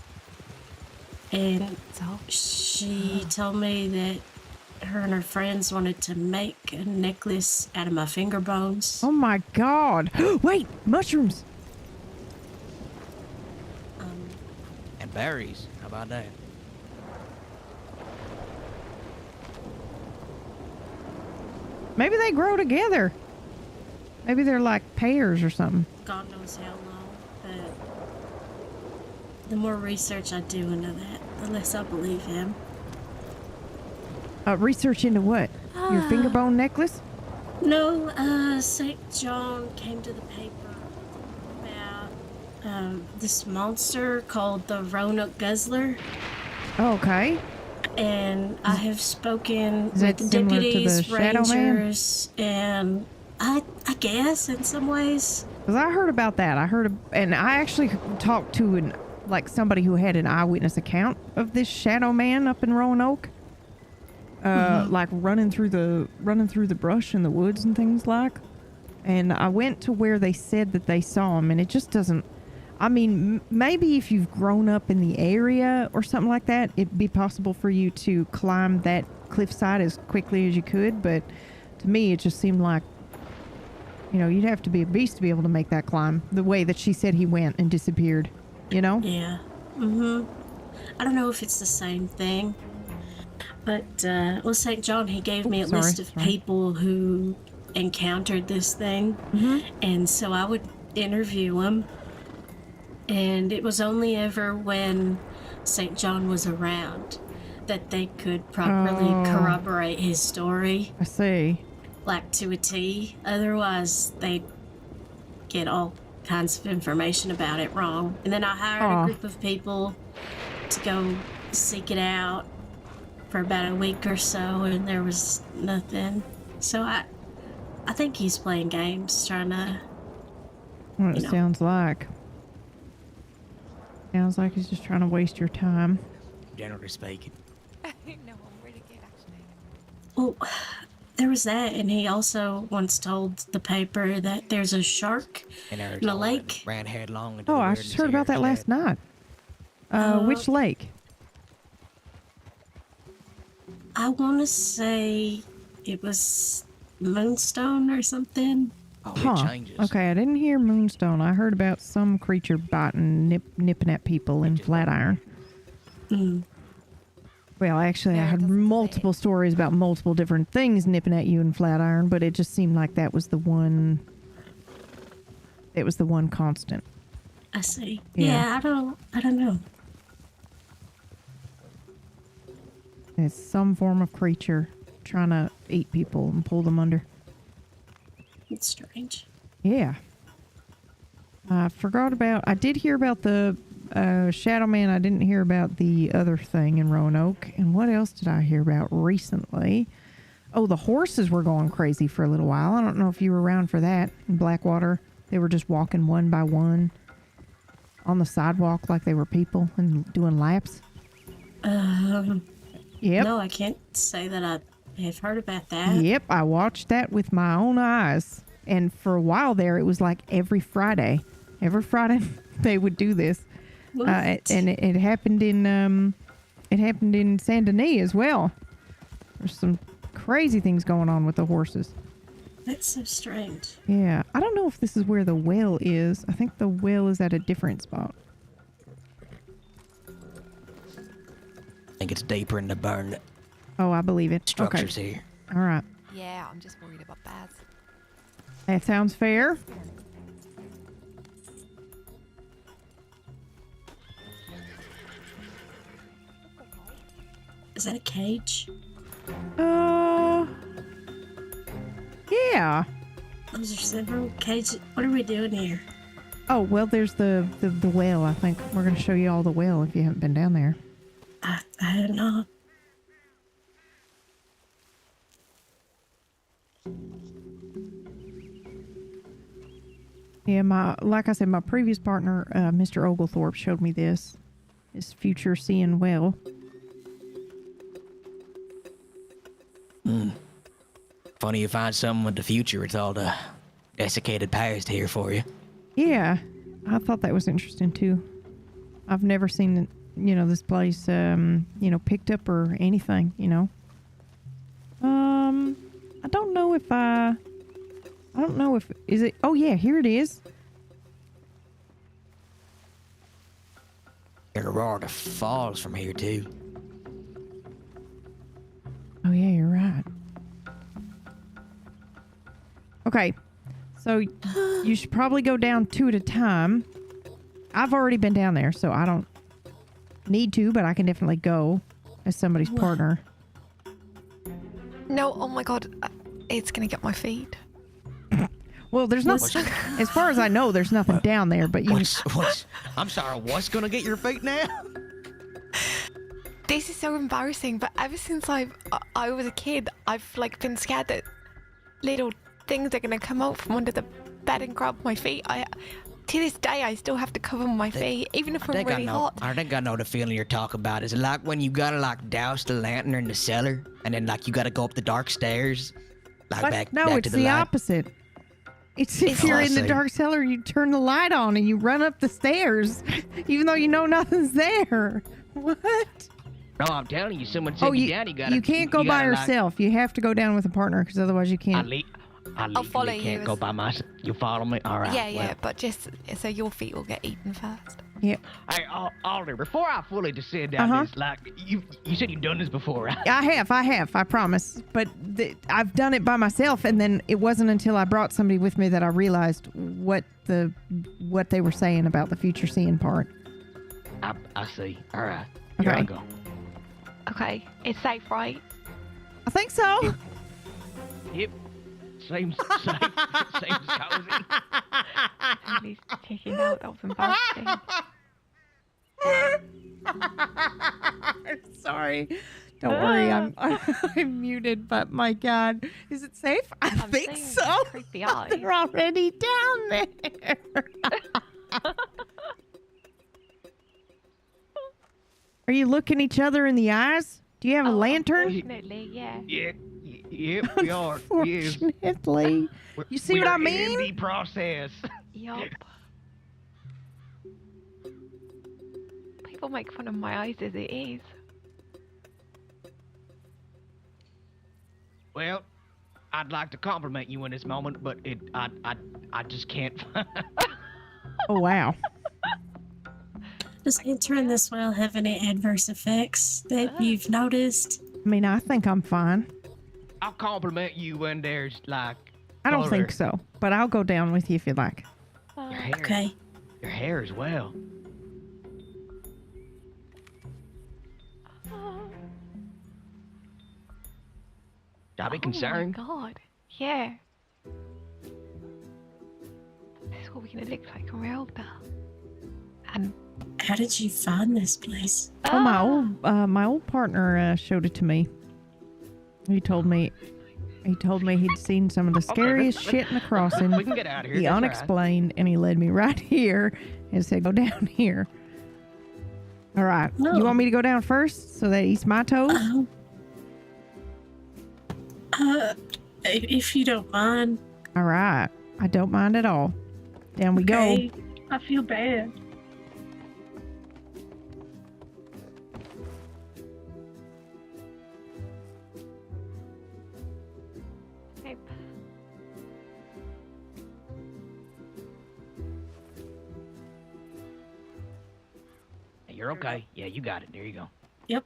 And she told me that her and her friends wanted to make a necklace out of my finger bones. Oh my god. Wait, mushrooms. And berries. How about that? Maybe they grow together. Maybe they're like pears or something. God knows how long, but the more research I do into that, the less I believe him. Research into what? Your finger bone necklace? No, St. John came to the paper about this monster called the Roanoke Guzzler. Oh, okay. And I have spoken Is that with similar to the deputies, Shadow Man? rangers, and I guess in some ways. Because I heard about that. And I actually talked to somebody who had an eyewitness account of this Shadow Man up in Roanoke. Like running through the brush in the woods and things like. And I went to where they said that they saw him, and it just doesn't. I mean, maybe if you've grown up in the area or something like that, it'd be possible for you to climb that cliffside as quickly as you could. But to me, it just seemed like, you'd have to be a beast to be able to make that climb the way that she said he went and disappeared, Yeah. I don't know if it's the same thing, But, well, St. John, he gave me a list of people who encountered this thing. And so I would interview them. And it was only ever when St. John was around that they could properly corroborate his story. I see. Like to a T. Otherwise, they'd get all kinds of information about it wrong. And then I hired a group of people to go seek it out for about a week or so, and there was nothing. So I think he's playing games, trying to. What it sounds like. Sounds like he's just trying to waste your time. Generally speaking. No, I'm really good actually. Well, there was that, and he also once told the paper that there's a shark in a lake. Ran headlong into Oh, the I weirdness just heard about that here. last night. Which lake? I want to say it was Moonstone or something. Oh, it changes. Okay, I didn't hear Moonstone. I heard about some creature biting, nipping at people in Flatiron. Well, actually, I had multiple stories about multiple different things nipping at you in Flatiron, but it just seemed like that was the one. It was the one constant. I see. Yeah. Yeah, I don't know. It's some form of creature trying to eat people and pull them under. It's strange. Yeah. I forgot about. I did hear about the Shadow Man. I didn't hear about the other thing in Roanoke. And what else did I hear about recently? Oh, the horses were going crazy for a little while. I don't know if you were around for that in Blackwater. They were just walking one by one on the sidewalk like they were people and doing laps. Yep. No, I can't say that I have heard about that. Yep, I watched that with my own eyes. And for a while there, it was like every Friday. Every Friday they would do this. And it happened in Saint Denis as well. There's some crazy things going on with the horses. That's so strange. Yeah, I don't know if this is where the well is. I think the well is at a different spot. I think it's deeper in the burn Oh, I believe it. structures Okay. here. All right. Yeah, I'm just worried about bats. That sounds fair. Is that a cage? Yeah. Those are several cages. What are we doing here? Oh, well, there's the well. I think we're going to show you all the well if you haven't been down there. I don't know. Yeah, like I said, my previous partner, Mr. Oglethorpe, showed me this. His future seeing well. Funny you find something with the future. It's all the desiccated past here for you. Yeah, I thought that was interesting too. I've never seen, this place, picked up or anything, I don't know if, is it, oh yeah, here it is. There are the falls from here too. Oh yeah, you're right. Okay, so you should probably go down two at a time. I've already been down there, so I don't need to, but I can definitely go as somebody's partner. No, oh my god, it's gonna get my feet. Well, there's nothing, as far as I know, there's nothing down there, but you... I'm sorry, what's gonna get your feet now? This is so embarrassing, but ever since I was a kid, I've been scared that little things are gonna come out from under the bed and grab my feet. To this day, I still have to cover my feet, even if I'm really hot. I think I know the feeling you're talking about. Is it like when you gotta douse the lantern in the cellar, and then you gotta go up the dark stairs, back No, back it's to the light? opposite. It's if you're in the dark cellar, you turn the light on and you run up the stairs, even though you know nothing's there. What? No, I'm telling you, someone said you down. You can't go by yourself. You have to go down with a partner, because otherwise you can't. I'll follow you. Can't go by myself. You follow me? All right. Yeah, but just so your feet will get eaten first. Yep. Hey, Alder, before I fully descend down this, like, you said you've done this before, right? I have, I promise. But I've done it by myself, and then it wasn't until I brought somebody with me that I realized what they were saying about the future seeing part. I see. All right. Okay. Here I go. Okay, it's safe, right? I think so. Yep. Seems cozy. He's taking out of investing. Sorry. Don't worry, I'm muted, but my God. Is it safe? I think so. Creepy eyes. They're already down there. Are you looking each other in the eyes? Do you have a lantern? Unfortunately, yeah. Yep, we are. Yes. Unfortunately. You see what I mean? In the process. Yup. People make fun of my eyes as it is. Well, I'd like to compliment you in this moment, but I just can't. Oh, wow. Does entering this well have any adverse effects that you've noticed? I mean, I think I'm fine. I'll compliment you when there's like. I don't color. think so, but I'll go down with you if you like. Your hair. Okay. Your hair as well. I'll be concerned. Oh my God. Yeah. This is what we're gonna look like when we're older. And how did you find this place? Oh, my old partner showed it to me. He told me he'd seen some of the scariest shit in the crossing. We can get out of here. The That's unexplained, and he led me right here and said, "Go down here." All right. Oh. You want me to go down first so that eats my toes? If you don't mind. All right. I don't mind at all. Down we Okay. go. I feel bad. Nope. You're okay. Yeah, you got it. There you go. Yep.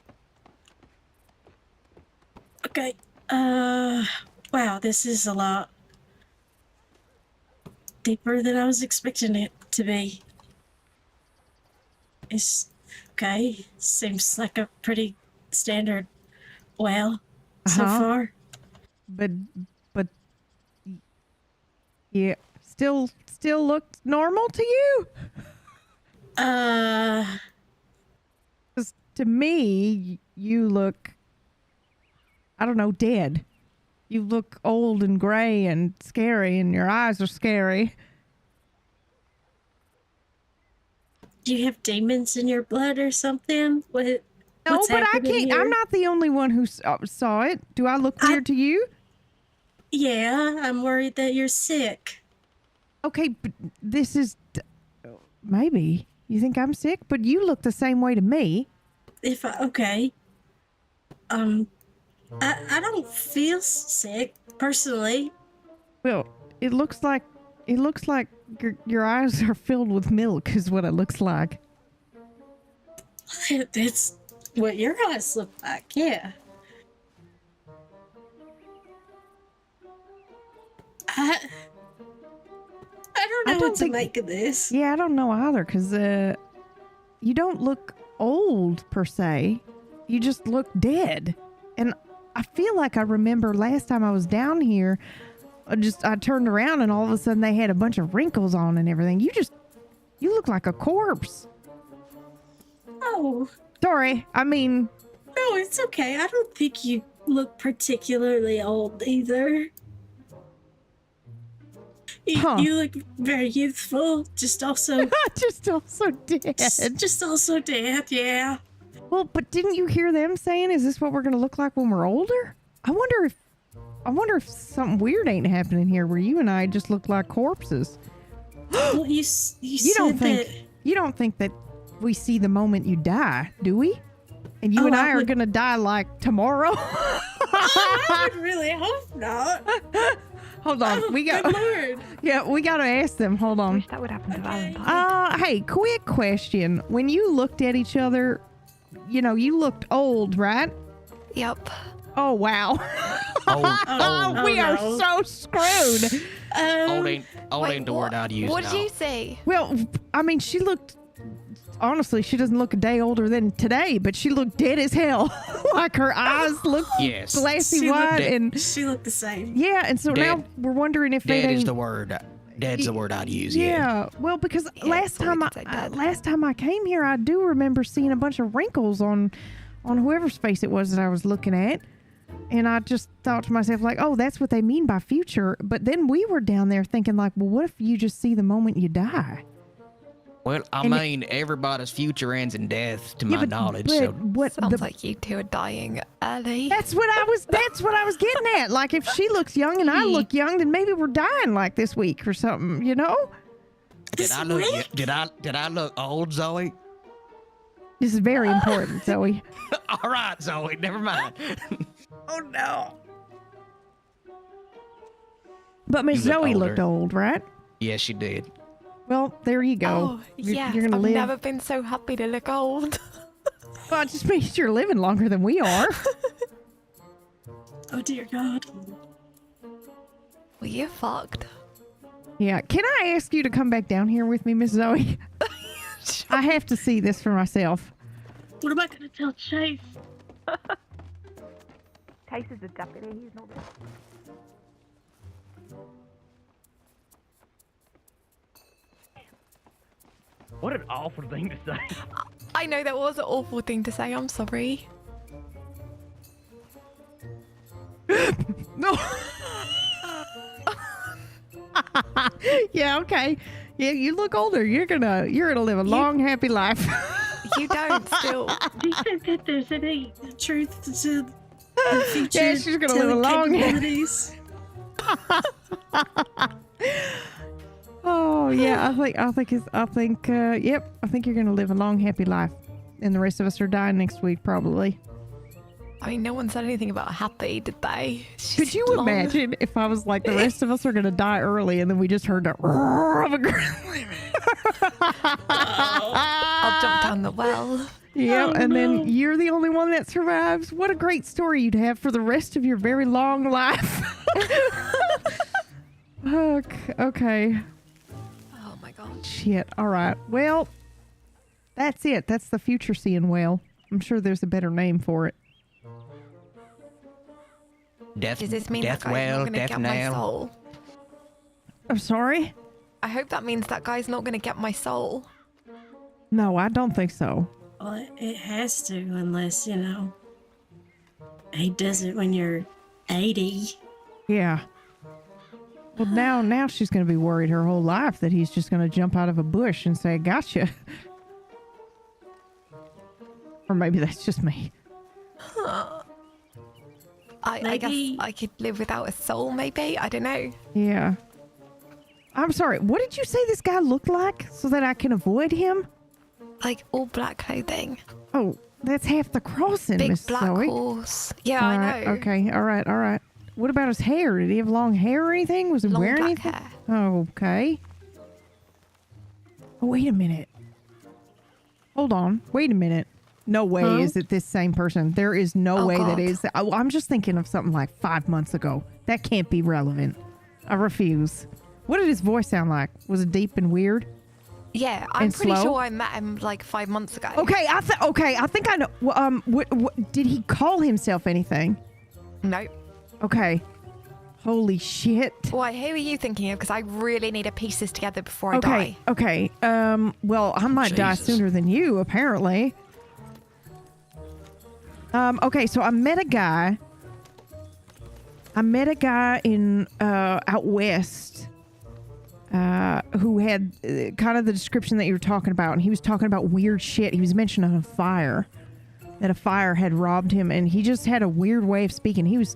Okay. Wow, this is a lot deeper than I was expecting it to be. It's okay. Seems like a pretty standard well so far. But yeah, still looks normal to you? 'Cause to me, you look, I don't know, dead. You look old and gray and scary, and your eyes are scary. Do you have demons in your blood or something? No, What's but I happening can't. here? I'm not the only one who saw it. Do I look weird to you? Yeah, I'm worried that you're sick. Okay, but this is maybe you think I'm sick, but you look the same way to me. Okay. I don't feel sick personally. Well, it looks like your eyes are filled with milk is what it looks like. That's what your eyes look like, yeah. I don't know what to make of this. Yeah, I don't know either, because you don't look old per se. You just look dead. And I feel like I remember last time I was down here, I turned around and all of a sudden they had a bunch of wrinkles on and everything. You look like a corpse. Oh. Sorry, I mean... No, it's okay. I don't think you look particularly old either. You look very youthful, just also... just also dead. Just also dead, yeah. Well, but didn't you hear them saying, is this what we're going to look like when we're older? I wonder if something weird ain't happening here where you and I just look like corpses. Well, you don't think that we see the moment you die, do we? And you and I are going to die like tomorrow? I would really hope not. Hold on. We got. Yeah, we got to ask them. Hold on. That would happen to Valentine. Hey, quick question. When you looked at each other, you know, you looked old, right? Yep. Oh, wow. We are so screwed. Old ain't the word I'd use. What now. did you say? Well, I mean, she looked, honestly, she doesn't look a day older than today, but she looked dead as hell. Like her eyes looked glassy white. And she looked the same. Yeah, and so now we're wondering if Dead they is the word. Dead's the word I'd use. Yeah. Well, because last time I came here, I do remember seeing a bunch of wrinkles on whoever's face it was that I was looking at. And I just thought to myself, like, oh, that's what they mean by future. But then we were down there thinking, like, well, what if you just see the moment you die? Well, I mean, everybody's future ends in death, to my knowledge. So Sounds like you two are dying early. That's what I was getting at. Like, if she looks young and I look young, then maybe we're dying like this week or something, you know? Did I look old, Zoe? This is very important, Zoe. All right, Zoe, never mind. Oh, no. But Miss Zoe looked old, right? Yes, she did. Well, there you go. Oh, yeah. You're gonna I've live. never been so happy to look old. Well, it just means you're living longer than we are. Oh, dear God. Well, you're fucked. Yeah. Can I ask you to come back down here with me, Miss Zoe? I have to see this for myself. What am I going to tell Chase? Chase is a deputy. He's not there. What an awful thing to say. I know that was an awful thing to say. I'm sorry. No. Yeah, okay. Yeah, you look older. You're gonna live a long, happy life. You don't still. Do you think that there's any truth to the future? Yeah, she's gonna live a long. Oh yeah, I think you're gonna live a long, happy life, and the rest of us are dying next week probably. I mean, no one said anything about happy, did they? Could you imagine if I was like, the rest of us are gonna die early, and then we just heard the roar of a grizzly? I'll jump down the well. Yeah, and then you're the only one that survives. What a great story you'd have for the rest of your very long life. Okay. Oh my God. Shit. All right. Well, that's it. That's the future seeing whale. I'm sure there's a better name for it. Does this mean death that guy's whale, not going to death get my nail. soul? I'm sorry? I hope that means that guy's not going to get my soul. No, I don't think so. Well, it has to, unless, he does it when you're 80. Yeah. Well, now she's going to be worried her whole life that he's just going to jump out of a bush and say, gotcha. Or maybe that's just me. I guess I could live without a soul, maybe? I don't know. Yeah. I'm sorry. What did you say this guy looked like so that I can avoid him? Like all black clothing. Oh, that's half the crossing, Big Miss black Zoe. horse. Yeah, All I right, know. Okay, all right. What about his hair? Did he have long hair or anything? Was he Long wearing black anything? hair. Oh, okay. Oh, wait a minute. Hold on. Wait a minute. No way is it this same person. There is no way that is. I'm just thinking of something like 5 months ago. That can't be relevant. I refuse. What did his voice sound like? Was it deep and weird? Yeah, I'm And pretty slow? sure I met him like 5 months ago. Okay, I think I know. What did he call himself anything? No. Okay. Holy shit. Why, who are you thinking of? Because I really need to piece this together before I die. Okay. Well, I might die sooner than you, apparently. Okay, so I met a guy in out west who had kind of the description that you were talking about, and he was talking about weird shit. He was mentioning a fire, that a fire had robbed him, and he just had a weird way of speaking. He was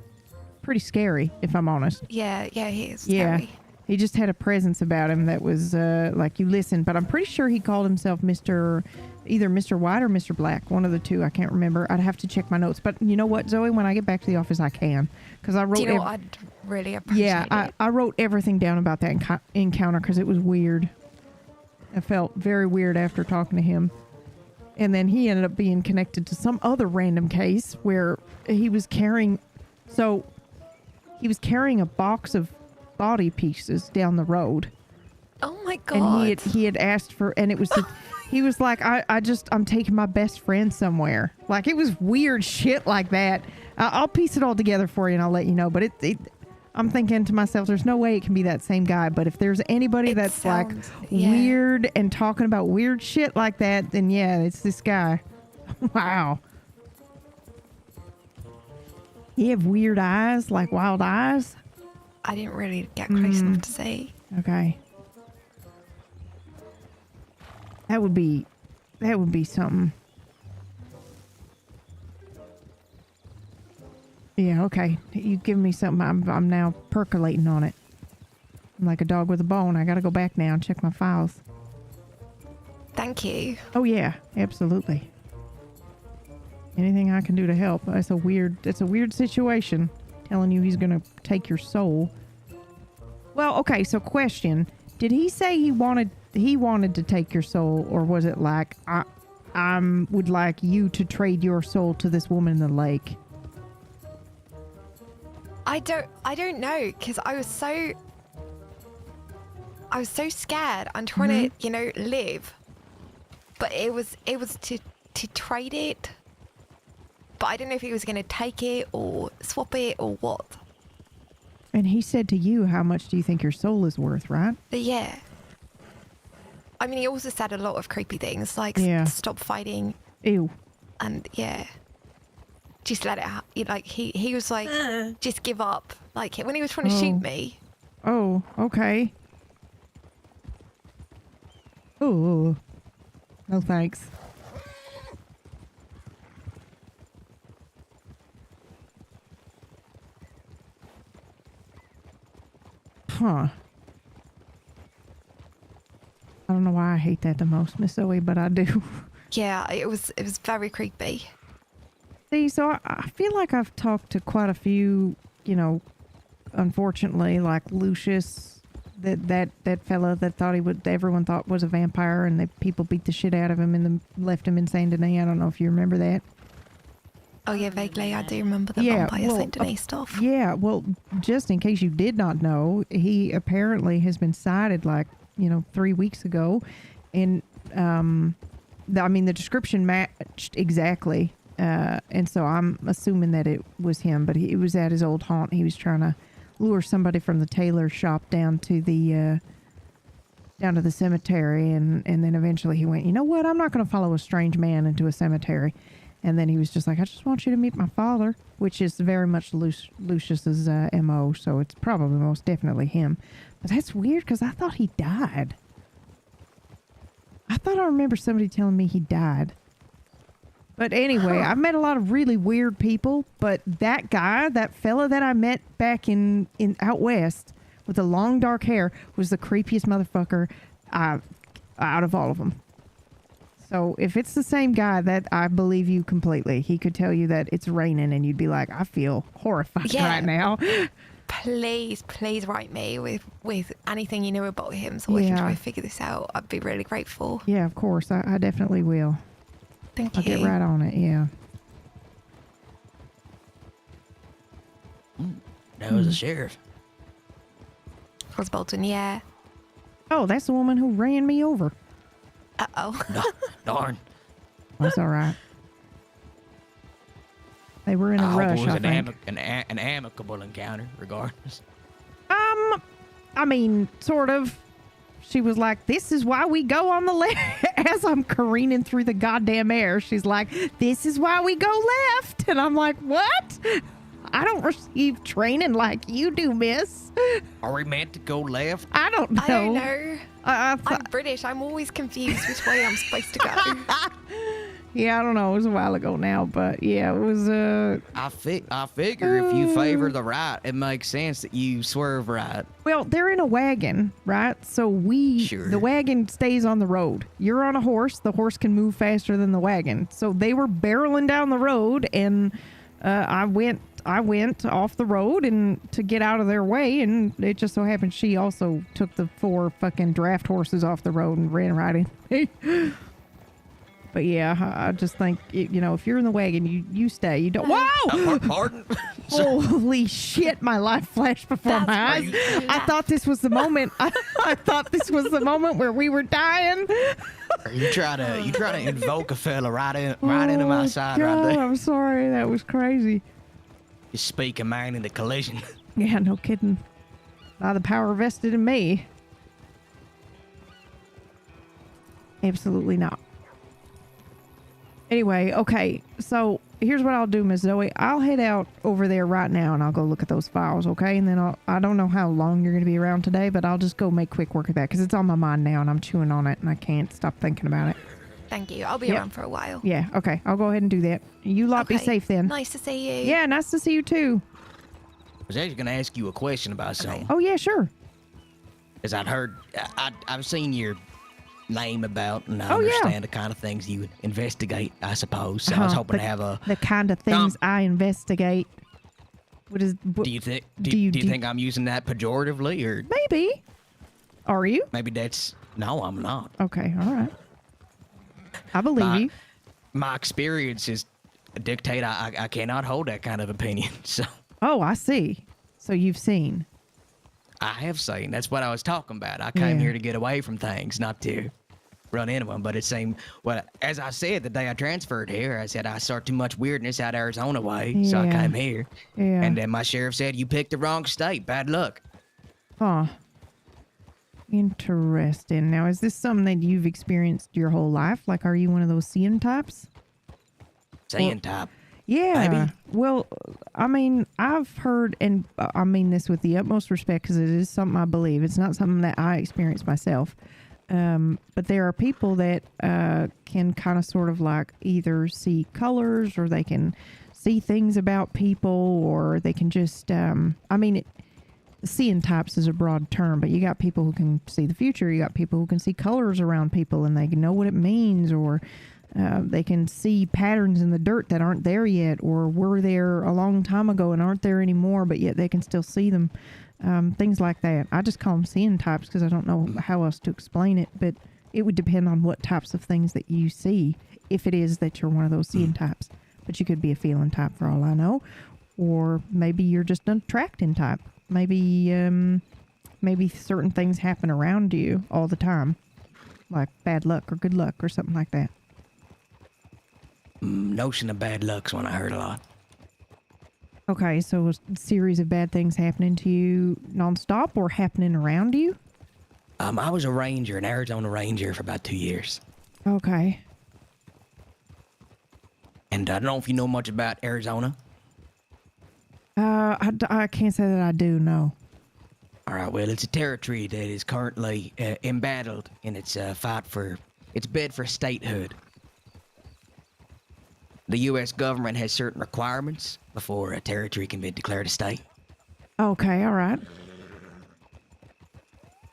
pretty scary, if I'm honest. Yeah, he is Yeah. scary. He just had a presence about him that was like you listen, but I'm pretty sure he called himself Mr. either Mr. White or Mr. Black, one of the two. I can't remember. I'd have to check my notes. But you know what, Zoe? When I get back to the office, I can, because I wrote. Do you know what? I'd really appreciate it. I wrote everything down about that encounter because it was weird. I felt very weird after talking to him. And then he ended up being connected to some other random case where he was carrying... So, he was carrying a box of body pieces down the road. Oh my God. And he had asked for... And it was... he was like, I'm taking my best friend somewhere. Like, it was weird shit like that. I'll piece it all together for you and I'll let you know. But I'm thinking to myself, there's no way it can be that same guy. But if there's anybody that's weird and talking about weird shit like that, then yeah, it's this guy. Wow. He have weird eyes, like wild eyes? I didn't really get close enough to see. Okay. That would be something. Yeah, okay. You give me something. I'm now percolating on it. I'm like a dog with a bone. I gotta go back now and check my files. Thank you. Oh yeah, absolutely. Anything I can do to help. It's a weird situation. Telling you he's gonna take your soul. Well, okay, so question. Did he say he wanted to take your soul, or was it like I would like you to trade your soul to this woman in the lake? I don't know, because I was so scared. I'm trying to, live. But it was to trade it. But I don't know if he was going to take it or swap it or what. And he said to you, how much do you think your soul is worth, right? But yeah. I mean, he also said a lot of creepy things, like stop fighting. Ew. And yeah. Just let it happen. Like, he was like, just give up. Like, when he was trying to shoot me. Oh, okay. Oh. No thanks. Huh. I don't know why I hate that the most, Miss Zoe, but I do. Yeah, it was very creepy. See, so I feel like I've talked to quite a few, unfortunately, like Lucius, that fella that everyone thought was a vampire, and that people beat the shit out of him and left him in Saint Denis. I don't know if you remember that. Oh yeah, vaguely I do remember the vampire Saint Denis stuff. Yeah, well, just in case you did not know, he apparently has been cited 3 weeks ago, and the description matched exactly. And so I'm assuming that it was him, but it was at his old haunt. He was trying to lure somebody from the tailor shop down to the cemetery, and then eventually he went, you know what? I'm not going to follow a strange man into a cemetery. And then he was just like, I just want you to meet my father, which is very much Lucius's MO. So it's probably most definitely him. But that's weird because I thought he died. I thought I remember somebody telling me he died. But anyway, I've met a lot of really weird people, but that guy, that fella that I met back in out west with the long dark hair was the creepiest motherfucker out of all of them. So if it's the same guy, that I believe you completely. He could tell you that it's raining and you'd be like, I feel horrified right now. Please write me with anything you know about him so we can try to figure this out. I'd be really grateful. Yeah, of course. I definitely will. Thank you. I'll get right on it, yeah. That was the sheriff. Was Bolton, yeah. Oh, that's the woman who ran me over. Uh-oh. Darn. That's all right. They were in a rush, hope it I was think. an amicable encounter, regardless. I mean, sort of. She was like, this is why we go on the left. As I'm careening through the goddamn air, she's like, this is why we go left. And I'm like, what? I don't receive training like you do, miss. Are we meant to go left? I don't know. I don't know. I'm British. I'm always confused which way I'm supposed to go. Yeah, I don't know. It was a while ago now, but yeah, it was. I figure if you favor the right, it makes sense that you swerve right. Well, they're in a wagon, right? So the wagon stays on the road. You're on a horse. The horse can move faster than the wagon. So they were barreling down the road, and I went off the road and to get out of their way, and it just so happened she also took the 4 fucking draft horses off the road and ran right in me. But yeah, I just think, if you're in the wagon, you stay. You don't. Whoa! Pardon? Holy shit, my life flashed before my eyes. I thought this was the moment. I thought this was the moment where we were dying. You try to invoke a fella right into my side God, right there. I'm sorry. That was crazy. You speak a man in the collision. Yeah, no kidding. Not the power vested in me. Absolutely not. Anyway, okay, so here's what I'll do, Miss Zoe. I'll head out over there right now and I'll go look at those files, okay? And then I don't know how long you're going to be around today, but I'll just go make quick work of that because it's on my mind now and I'm chewing on it and I can't stop thinking about it. Thank you. I'll be around for a while. Yeah, okay. I'll go ahead and do that. You lot be safe then. Nice to see you. Yeah, nice to see you too. I was actually going to ask you a question about something. Oh, yeah, sure. Because I've seen your name about, and I understand the kind of things you investigate, I suppose. So I was hoping to have the kind of things I investigate. Do you think? Do you think I'm using that pejoratively, or maybe? Are you? Maybe that's no, I'm not. Okay, all right. I believe you. My experiences dictate I cannot hold that kind of opinion. So. Oh, I see. So you've seen. I have seen. That's what I was talking about. I came here to get away from things, not to run into them. But it seemed, well, as I said the day I transferred here, I said I saw too much weirdness out Arizona way, so I came here. Yeah. And then my sheriff said, you picked the wrong state. Bad luck. Huh. Interesting. Now, is this something that you've experienced your whole life? Like, are you one of those seeing types? Seeing type? Yeah. Maybe. Well, I mean, I've heard, and I mean this with the utmost respect because it is something I believe. It's not something that I experienced myself. But there are people that can kind of sort of like either see colors or they can see things about people or they can just, seeing types is a broad term, but you got people who can see the future. You got people who can see colors around people and they can know what it means, or they can see patterns in the dirt that aren't there yet or were there a long time ago and aren't there anymore, but yet they can still see them. Things like that. I just call them seeing types because I don't know how else to explain it, but it would depend on what types of things that you see, if it is that you're one of those seeing types. But you could be a feeling type for all I know, or maybe you're just an attracting type. Maybe certain things happen around you all the time, like bad luck or good luck or something like that. Notion of bad luck's one I heard a lot. Okay, so a series of bad things happening to you nonstop or happening around you? I was a ranger, an Arizona ranger, for about 2 years. Okay. And I don't know if you know much about Arizona. I can't say that I do, no. All right, well, it's a territory that is currently embattled in its fight for its bid for statehood. The U.S. government has certain requirements before a territory can be declared a state. Okay, all right.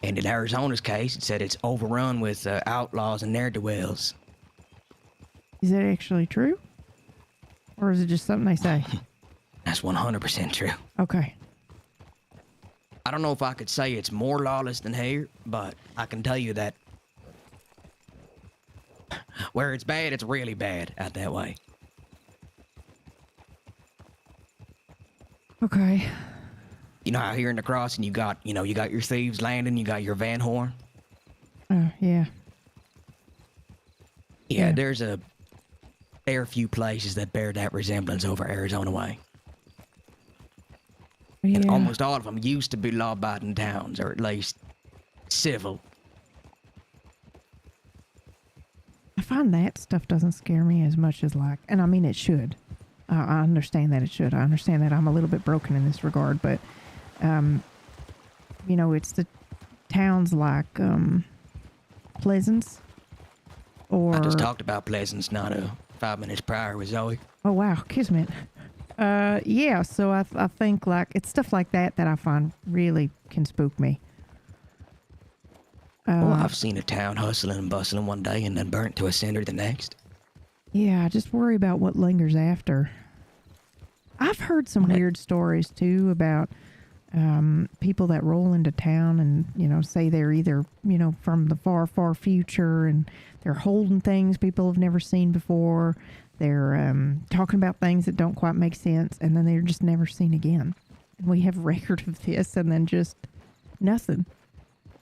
And in Arizona's case, it said it's overrun with outlaws and ne'er-do-wells. Is that actually true? Or is it just something they say? That's 100% true. Okay. I don't know if I could say it's more lawless than here, but I can tell you that where it's bad, it's really bad out that way. Okay. You know how here in the crossing you got your thieves landing, you got your Van Horn? Yeah. Yeah, there's a fair few places that bear that resemblance over Arizona way. Yeah. And almost all of them used to be law-abiding towns, or at least civil. I find that stuff doesn't scare me as much as like, and I mean it should. I understand that it should. I understand that I'm a little bit broken in this regard, but, it's the towns like Pleasance, or... I just talked about Pleasance not 5 minutes prior with Zoe. Oh, wow. Kismet. Yeah, so I think, like, it's stuff like that that I find really can spook me. Well, I've seen a town hustling and bustling one day and then burnt to a cinder the next. Yeah, I just worry about what lingers after. I've heard some weird stories, too, about people that roll into town and, you know, say they're either, you know, from the far, far future and they're holding things people have never seen before. They're talking about things that don't quite make sense, and then they're just never seen again. And we have record of this, and then just nothing.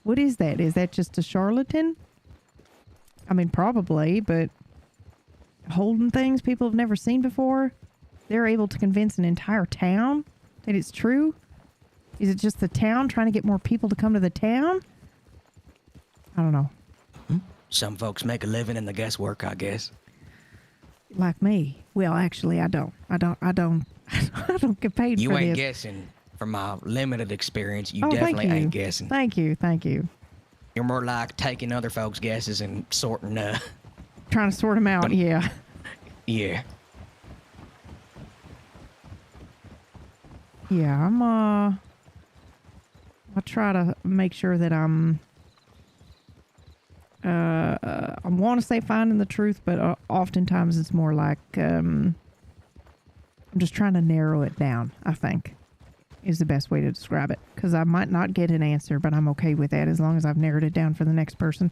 What is that? Is that just a charlatan? I mean, probably, but holding things people have never seen before, they're able to convince an entire town that it's true? Is it just the town trying to get more people to come to the town? I don't know. Some folks make a living in the guesswork, I guess. Like me. Well, actually, I don't. I don't get paid You for ain't this. guessing. From my limited experience, you Oh, thank definitely you. ain't guessing. Thank you. You're more like taking other folks' guesses and sorting, Trying to sort them out, yeah. Yeah. Yeah, I try to make sure that I want to say finding the truth, but oftentimes it's more like I'm just trying to narrow it down, I think, is the best way to describe it. Because I might not get an answer, but I'm okay with that as long as I've narrowed it down for the next person.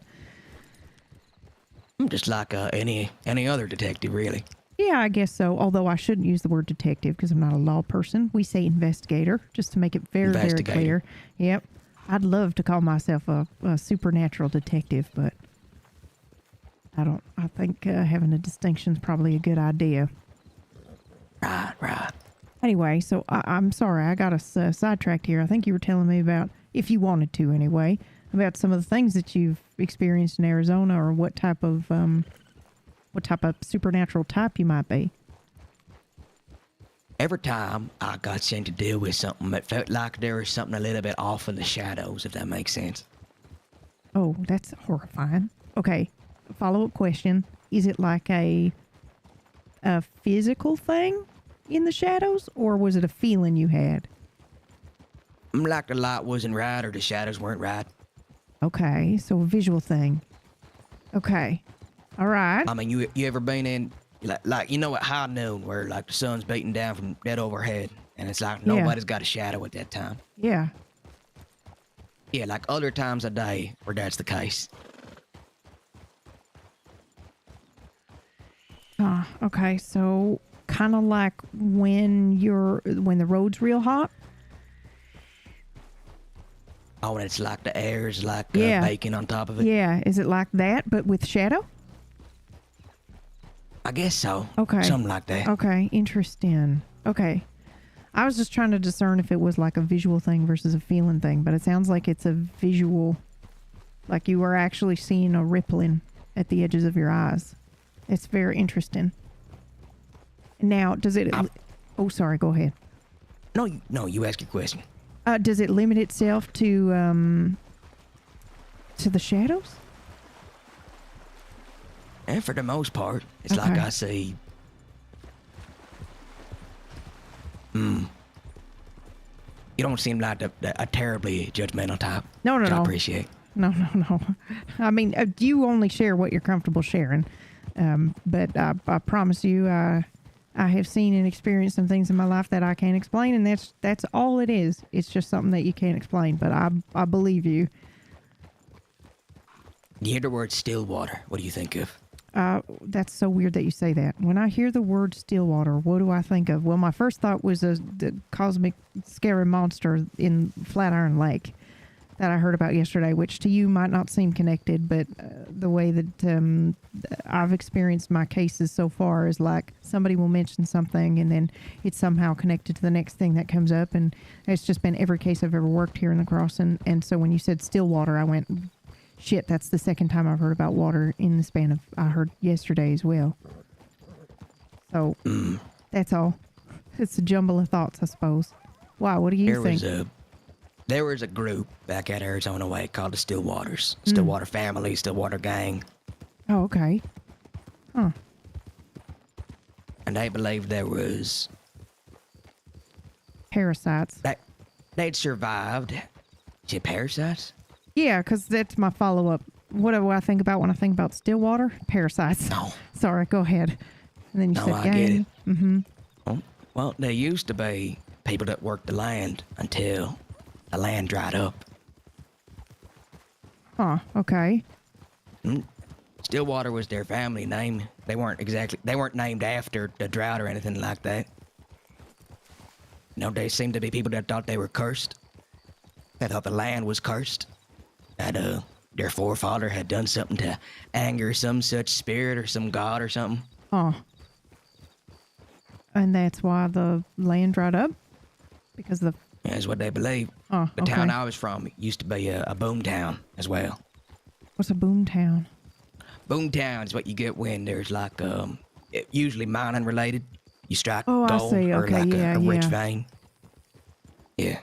Just like any other detective, really. Yeah, I guess so. Although I shouldn't use the word detective because I'm not a law person. We say investigator, just to make it very, very clear. Yep. I'd love to call myself a supernatural detective, but I think having a distinction is probably a good idea. Right. Anyway, so I'm sorry, I got us sidetracked here. I think you were telling me about, if you wanted to anyway, about some of the things that you've experienced in Arizona, or what type of supernatural type you might be. Every time I got sent to deal with something, it felt like there was something a little bit off in the shadows, if that makes sense. Oh, that's horrifying. Okay, follow-up question. Is it like a physical thing in the shadows, or was it a feeling you had? Like the light wasn't right or the shadows weren't right. Okay, so a visual thing. Okay. All right. I mean, you ever been in, like you know, at high noon where like the sun's beating down from dead overhead and it's like nobody's got a shadow at that time? Yeah. Yeah, like other times a day where that's the case. Okay, so kind of like when the road's real hot? Oh, and it's like the air's like baking on top of it? Yeah, is it like that, but with shadow? I guess so. Okay. Something like that. Okay, interesting. Okay. I was just trying to discern if it was like a visual thing versus a feeling thing, but it sounds like it's a visual, like you were actually seeing a rippling at the edges of your eyes. It's very interesting. Now, does it... oh, sorry, go ahead. No, you ask your question. Does it limit itself to the shadows? And for the most part, it's like I see. You don't seem like a terribly judgmental type. No. I appreciate. No. I mean, you only share what you're comfortable sharing. But I promise you, I have seen and experienced some things in my life that I can't explain, and that's all it is. It's just something that you can't explain, but I believe you. You hear the word Stillwater. What do you think of? That's so weird that you say that. When I hear the word Stillwater, what do I think of? Well, my first thought was the cosmic scary monster in Flatiron Lake that I heard about yesterday, which to you might not seem connected, but the way that I've experienced my cases so far is like somebody will mention something and then it's somehow connected to the next thing that comes up, and it's just been every case I've ever worked here in the cross, and so when you said Stillwater, I went, shit, that's the second time I've heard about water in the span of, I heard yesterday as well. So, that's all. It's a jumble of thoughts, I suppose. Wow, what do you think? There was a group back at Arizona Way called the Stillwaters. Stillwater family, Stillwater gang. Oh, okay. Huh. And they believed there was... Parasites. They'd survived. Is it parasites? Yeah, because that's my follow-up. What do I think about when I think about Stillwater? Parasites. No. Sorry, go ahead. And then you No, said I gang. get it. Mm-hmm. Well, there used to be people that worked the land until the land dried up. Huh, okay. Stillwater was their family name. They weren't named after the drought or anything like that. No, they seemed to be people that thought they were cursed. They thought the land was cursed. That their forefather had done something to anger some such spirit or some god or something. Huh. And that's why the land dried up? Because of the... That's what they believe. Oh, The town I was from used to be a boom town as well. What's a boom town? Boom town is what you get when there's like usually mining related. You strike Oh, I gold see. or Okay, like yeah, a rich yeah. vein. Yeah.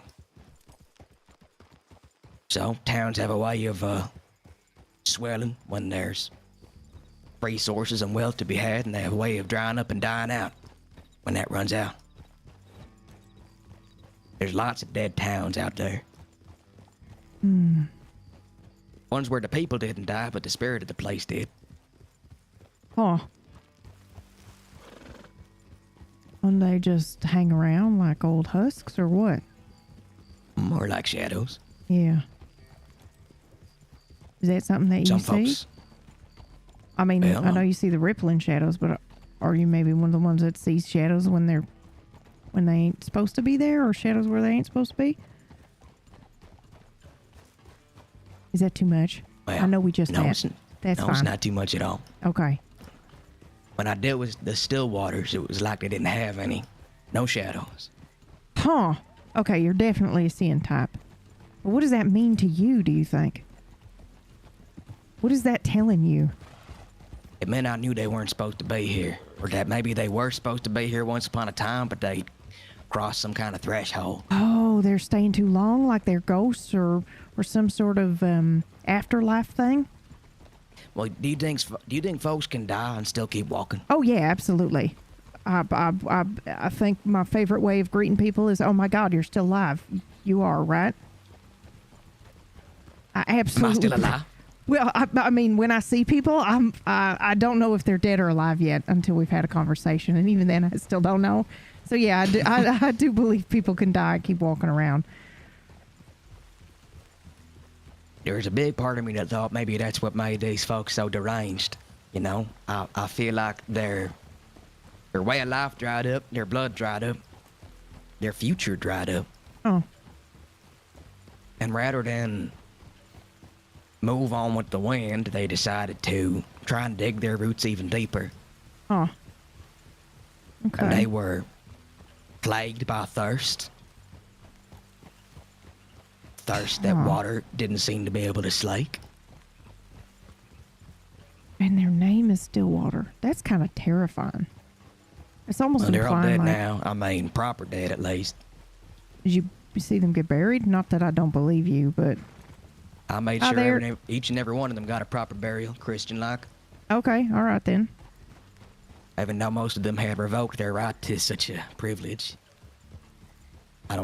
So towns have a way of swelling when there's resources and wealth to be had, and they have a way of drying up and dying out when that runs out. There's lots of dead towns out there. Hmm. Ones where the people didn't die, but the spirit of the place did. Huh. And they just hang around like old husks or what? More like shadows. Yeah. Is that something that you Some see? folks. I mean, Yeah. I know you see the rippling shadows, but are you maybe one of the ones that sees shadows when they ain't supposed to be there, or shadows where they ain't supposed to be? Is that too much? Well, I know we just no, met. That's no, fine. it's not too much at all. Okay. When I dealt with the Stillwaters, it was like they didn't have any. No shadows. Huh. Okay, you're definitely a seeing type. But what does that mean to you, do you think? What is that telling you? It meant I knew they weren't supposed to be here. Or that maybe they were supposed to be here once upon a time, but they crossed some kind of threshold. Oh, they're staying too long, like they're ghosts or some sort of afterlife thing? Well, do you think folks can die and still keep walking? Oh yeah, absolutely. I think my favorite way of greeting people is, "Oh my God, you're still alive." You are, right? I absolutely. Am I still alive? Well, I mean, when I see people, I don't know if they're dead or alive yet until we've had a conversation, and even then, I still don't know. So yeah, I do believe people can die and keep walking around. There was a big part of me that thought maybe that's what made these folks so deranged. You know, I feel like their way of life dried up, their blood dried up, their future dried up. Oh. And rather than move on with the wind, they decided to try and dig their roots even deeper. Oh. Okay. And they were plagued by thirst. Thirst that Oh. water didn't seem to be able to slake. And their name is Stillwater. That's kind of terrifying. It's almost Well, they're all implying dead like, now. I mean, proper dead at least. did you see them get buried? Not that I don't believe you, but I made Oh, sure they're- each and every one of them got a proper burial, Christian-like. okay, all right then. Even though most of them had revoked their right to such a privilege. I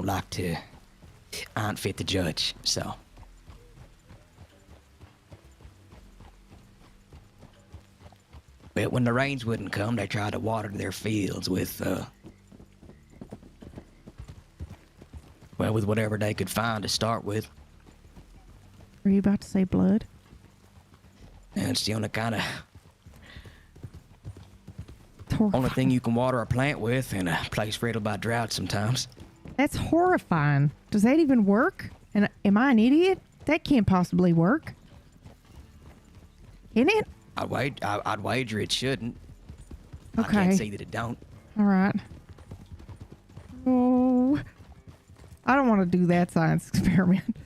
aren't fit to judge, so. But when the rains wouldn't come, they tried to water their fields with whatever they could find to start with. Were you about to say blood? And it's the only kind of Horrifying. only thing you can water a plant with in a place riddled by drought sometimes. That's horrifying. Does that even work? And am I an idiot? That can't possibly work. Can it? I'd wager it shouldn't. I Okay. can't see that it don't. All right. Oh, I don't want to do that science experiment.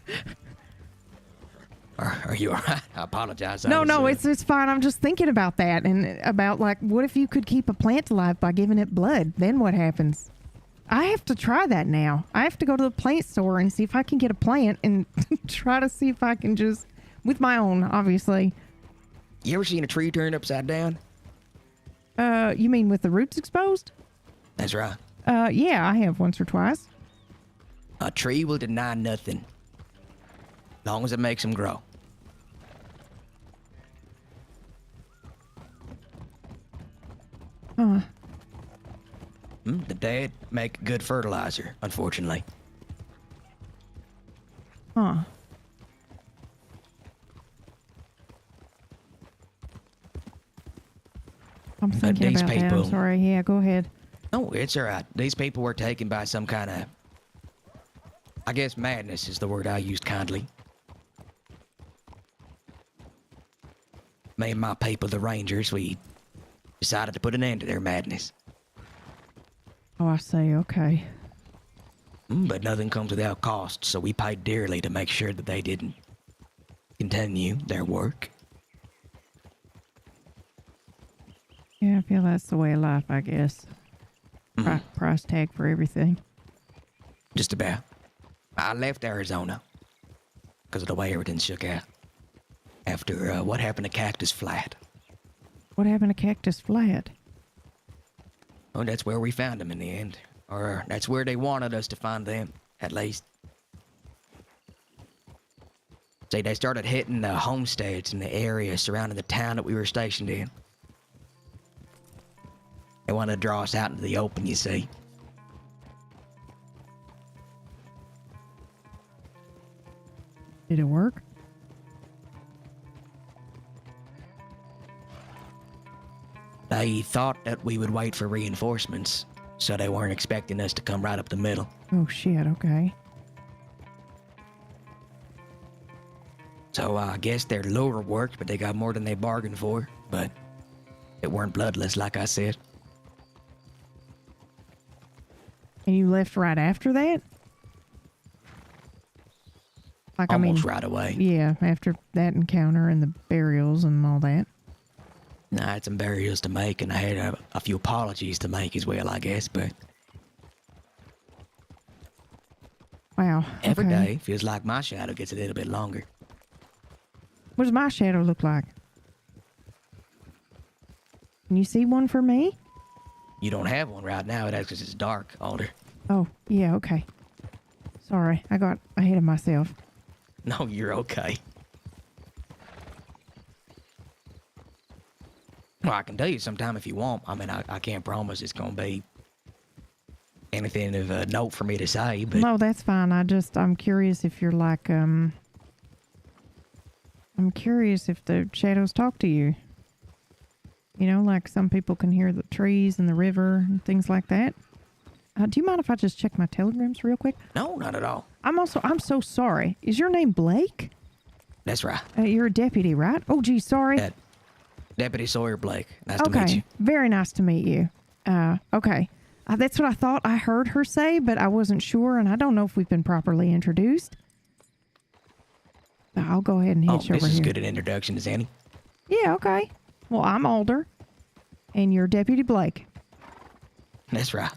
Are you alright? I apologize. No, it's fine. I'm just thinking about that and about like, what if you could keep a plant alive by giving it blood? Then what happens? I have to try that now. I have to go to the plant store and see if I can get a plant and try to see if I can just, with my own, obviously. You ever seen a tree turned upside down? You mean with the roots exposed? That's right. Yeah, I have once or twice. A tree will deny nothing, long as it makes them grow. Huh. The dead make good fertilizer, unfortunately. Huh. I'm thinking about that. I'm sorry. Yeah, go ahead. No, it's all right. These people were taken by some kind of, I guess madness is the word I used kindly. Me and my people, the Rangers, we decided to put an end to their madness. Oh, I see. Okay. But nothing comes without cost, so we paid dearly to make sure that they didn't continue their work. Yeah, I feel that's the way of life, I guess. Price tag for everything. Just about. I left Arizona because of the way everything shook out. After what happened to Cactus Flat. What happened to Cactus Flat? Oh, that's where we found them in the end. Or that's where they wanted us to find them, at least. See, they started hitting the homesteads in the area surrounding the town that we were stationed in. They wanted to draw us out into the open, you see. Did it work? They thought that we would wait for reinforcements, so they weren't expecting us to come right up the middle. Oh, shit. Okay. So I guess their lure worked, but they got more than they bargained for. But it weren't bloodless, like I said. And you left right after that? Like, Almost right away. Yeah, after that encounter and the burials and all that. I had some burials to make, and I had a few apologies to make as well, I guess, but... Wow. Every day feels like my shadow gets a little bit longer. What does my shadow look like? Can you see one for me? You don't have one right now, that's because it's dark, Alder. Oh, yeah, okay. Sorry, I got ahead of myself. No, you're okay. Well, I can tell you sometime if you want. I mean, I can't promise it's going to be anything of a note for me to say, but... No, that's fine. I'm curious if you're like, I'm curious if the shadows talk to you. You know, like some people can hear the trees and the river and things like that. Do you mind if I just check my telegrams real quick? No, not at all. I'm so sorry. Is your name Blake? That's right. You're a deputy, right? Oh, gee, sorry. Deputy Sawyer Blake. Nice to meet you. Very nice to meet you. Okay. That's what I thought I heard her say, but I wasn't sure, and I don't know if we've been properly introduced. But I'll go ahead and hitch over here. This is as good an introduction as any. Yeah, okay. Well, I'm older, and you're Deputy Blake. That's right.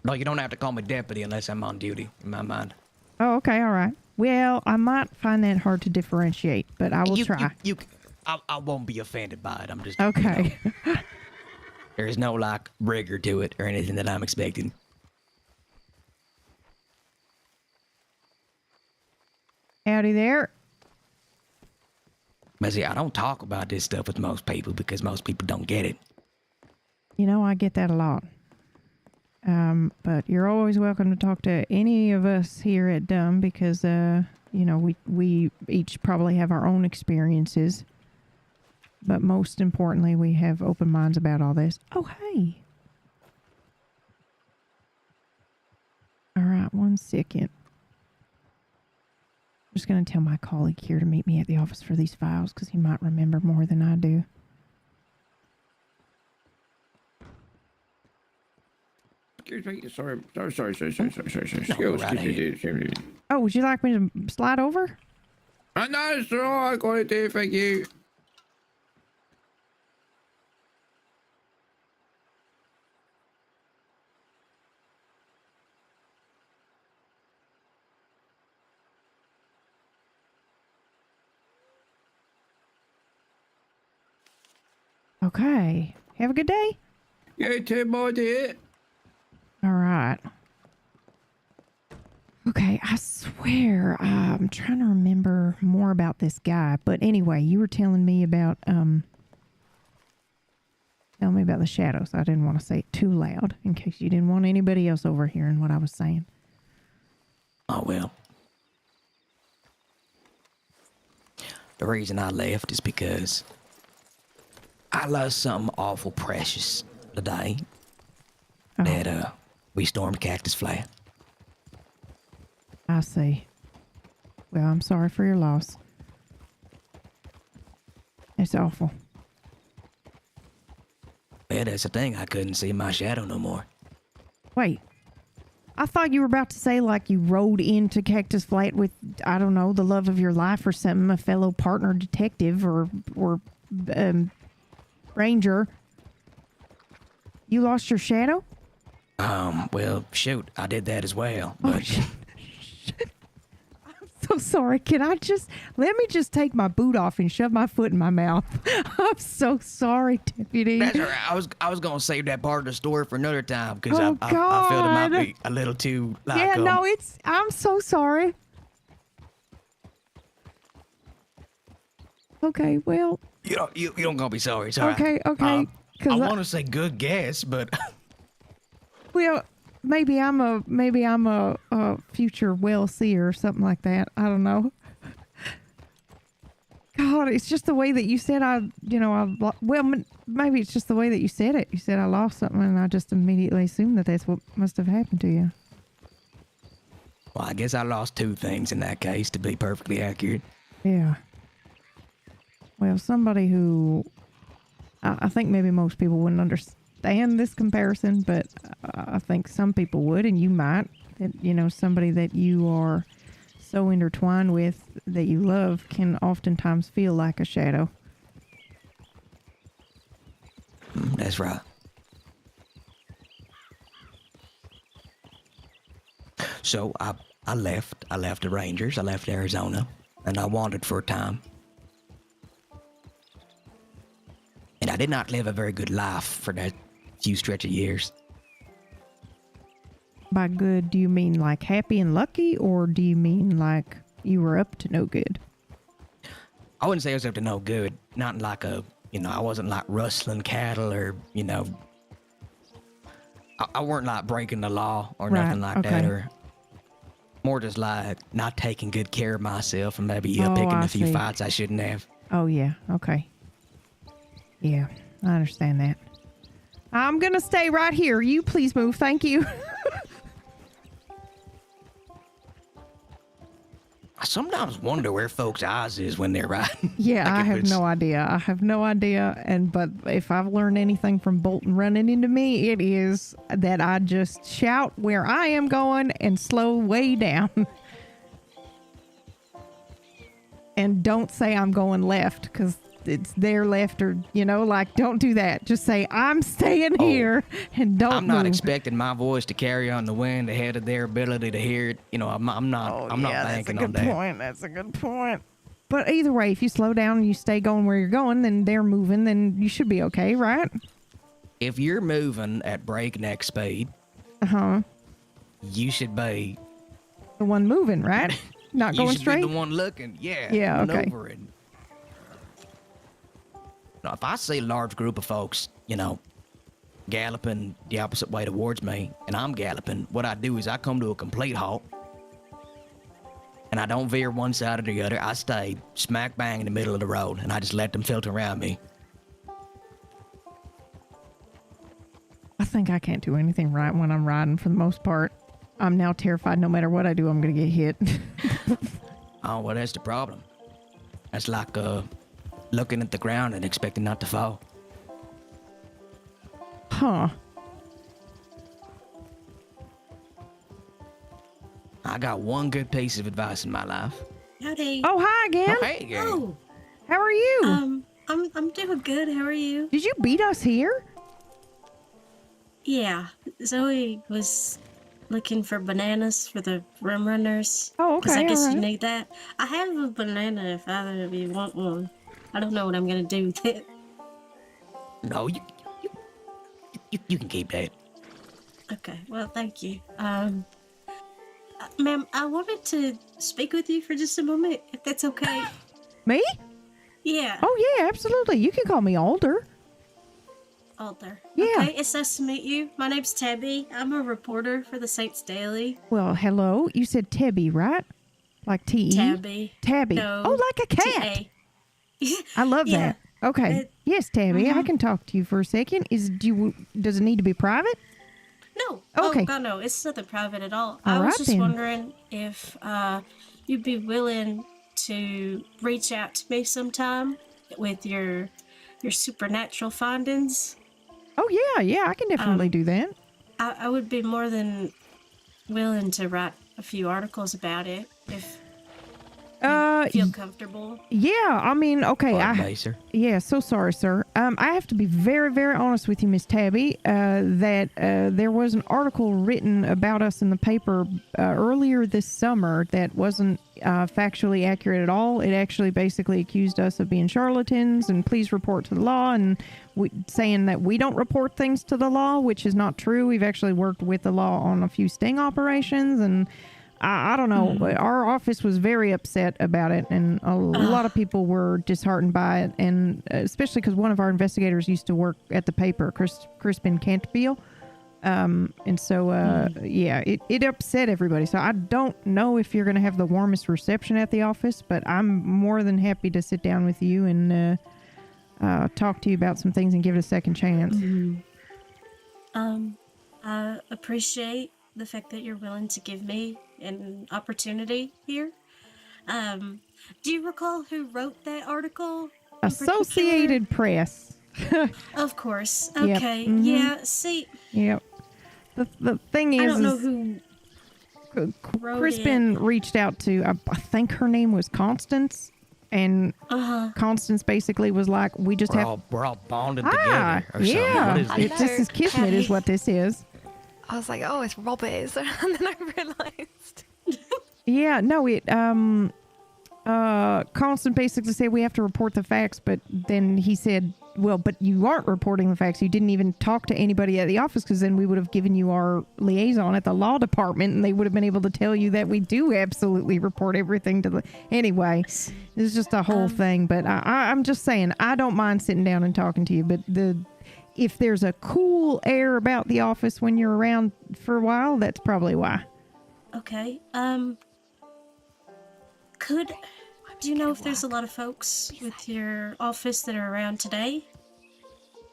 No, you don't have to call me deputy unless I'm on duty, in my mind. Oh, okay, all right. Well, I might find that hard to differentiate, but I will try. I won't be offended by it. I'm just... Okay. You know, there is no, like, rigor to it or anything that I'm expecting. Howdy there. But see, I don't talk about this stuff with most people because most people don't get it. You know, I get that a lot. But you're always welcome to talk to any of us here at DUM because, you know, we each probably have our own experiences. But most importantly, we have open minds about all this. Oh, hey. All right, 1 second. I'm just going to tell my colleague here to meet me at the office for these files because he might remember more than I do. Excuse me. Sorry. Excuse me. Oh, would you like me to slide over? No, it's all right. I got it there. Thank you. Okay. Have a good day. You too, my dear. All right. Okay, I swear, I'm trying to remember more about this guy. But anyway, you were telling me about, tell me about the shadows. I didn't want to say it too loud in case you didn't want anybody else overhearing what I was saying. Oh, well. The reason I left is because I lost something awful precious today. That, we stormed Cactus Flat. I see. Well, I'm sorry for your loss. It's awful. Yeah, that's the thing. I couldn't see my shadow no more. Wait. I thought you were about to say like you rode into Cactus Flat with, I don't know, the love of your life or something, a fellow partner detective or ranger. You lost your shadow? Well, shoot, I did that as well. Oh, But shit. So sorry. Can I let me just take my boot off and shove my foot in my mouth? I'm so sorry, Deputy. that's all right. I was gonna save that part of the story for another time because Oh, I felt it might God. be a little too like. Yeah, no, I'm so sorry. Okay, well. You don't gonna be sorry. It's all right. Okay, okay. I want to say good guess, but Well, maybe I'm a future well seer or something like that. I don't know. God, it's just the way that you said maybe it's just the way that you said it. You said I lost something, and I just immediately assumed that that's what must have happened to you. well, I guess I lost two things in that case, to be perfectly accurate. Yeah. Well, somebody who I think maybe most people wouldn't understand this comparison, but I think some people would, and you might. That, somebody that you are so intertwined with that you love can oftentimes feel like a shadow. That's right. So I left the Rangers. I left Arizona, and I wandered for a time. And I did not live a very good life for that few stretch of years. By good, do you mean like happy and lucky, or do you mean like you were up to no good? I wouldn't say I was up to no good. Not like I wasn't like rustling cattle or, I weren't like breaking the law or nothing like that, or more just like not taking good care of myself and maybe picking a few fights I shouldn't have. Oh, yeah. Okay. Yeah, I understand that. I'm going to stay right here. You please move. Thank you. I sometimes wonder where folks' eyes is when they're riding. Yeah, Like I if have it's- no idea. I have no idea. But if I've learned anything from Bolton running into me, it is that I just shout where I am going and slow way down. And don't say I'm going left, because it's their left, or, don't do that. Just say, I'm staying here, and don't I'm not move. expecting my voice to carry on the wind ahead of their ability to hear it. I'm not banking on that. That's a good point. But either way, if you slow down and you stay going where you're going, then they're moving, then you should be okay, right? If you're moving at breakneck speed, you should be the one moving, right? Not you going should straight. be the one looking. Yeah. Yeah, okay. Maneuvering. Now, if I see a large group of folks, galloping the opposite way towards me, and I'm galloping, what I do is I come to a complete halt, and I don't veer one side or the other. I stay smack bang in the middle of the road, and I just let them filter around me. I think I can't do anything right when I'm riding for the most part. I'm now terrified no matter what I do, I'm going to get hit. Oh, well, that's the problem. That's like looking at the ground and expecting not to fall. Huh. I got one good piece of advice in my life. Howdy. Oh, hi again. Oh, hey again. Oh, How are you? I'm doing good. How are you? Did you beat us here? Yeah, Zoe was looking for bananas for the rum runners. Oh, Because I okay, guess you alright. need that. I have a banana if either of you want one. I don't know what I'm gonna do with it. No, you can keep that. Okay, well, thank you. Ma'am, I wanted to speak with you for just a moment, if that's okay. Me? Yeah. Oh, yeah, absolutely. You can call me Alder. Alder. Yeah. Okay, it's nice to meet you. My name's Tabby. I'm a reporter for the Saints Daily. Well, hello. You said Tebby, right? Like T-E? Tabby. Tabby. No, Oh, like a cat. T-A. I love Yeah. that. Okay. Yes, Tabby, I can talk to you for a second. Does it need to be private? No. Okay. Oh, God, no. It's nothing private at all. All I was right, just then. wondering if you'd be willing to reach out to me sometime with your supernatural findings. Oh, yeah, I can definitely do that. I would be more than willing to write a few articles about it if you feel comfortable. Yeah, I mean, okay. Pardon me, sir. Yeah, so sorry, sir. I have to be very, very honest with you, Miss Tabby, that there was an article written about us in the paper earlier this summer that wasn't factually accurate at all. It actually basically accused us of being charlatans and please report to the law, and saying that we don't report things to the law, which is not true. We've actually worked with the law on a few sting operations, and I don't know. Our office was very upset about it, and a lot of people were disheartened by it, and especially because one of our investigators used to work at the paper, Crispin Cantfield. And so, yeah, it upset everybody. So I don't know if you're going to have the warmest reception at the office, but I'm more than happy to sit down with you and talk to you about some things and give it a second chance. I appreciate the fact that you're willing to give me an opportunity here. Do you recall who wrote that article? Associated Press. Of course. Yep. Okay. Mhm. Yeah. See. Yep. The thing is, I don't know who wrote Crispin reached out to, I think her name was Constance, and Constance basically was like, we just have... We're all bonded Ah, together or something. yeah. What is It's this? just as kismet is what this is. I was like, oh, it's Robert's. And then I realised. Yeah, no, Constant basically said we have to report the facts, but then he said, well, but you aren't reporting the facts. You didn't even talk to anybody at the office, because then we would have given you our liaison at the law department, and they would have been able to tell you that we do absolutely report everything to the... Anyway, it's just a whole thing, but I'm just saying, I don't mind sitting down and talking to you, but if there's a cool air about the office when you're around for a while, that's probably why. Okay. Do you know if there's a lot of folks with your office that are around today?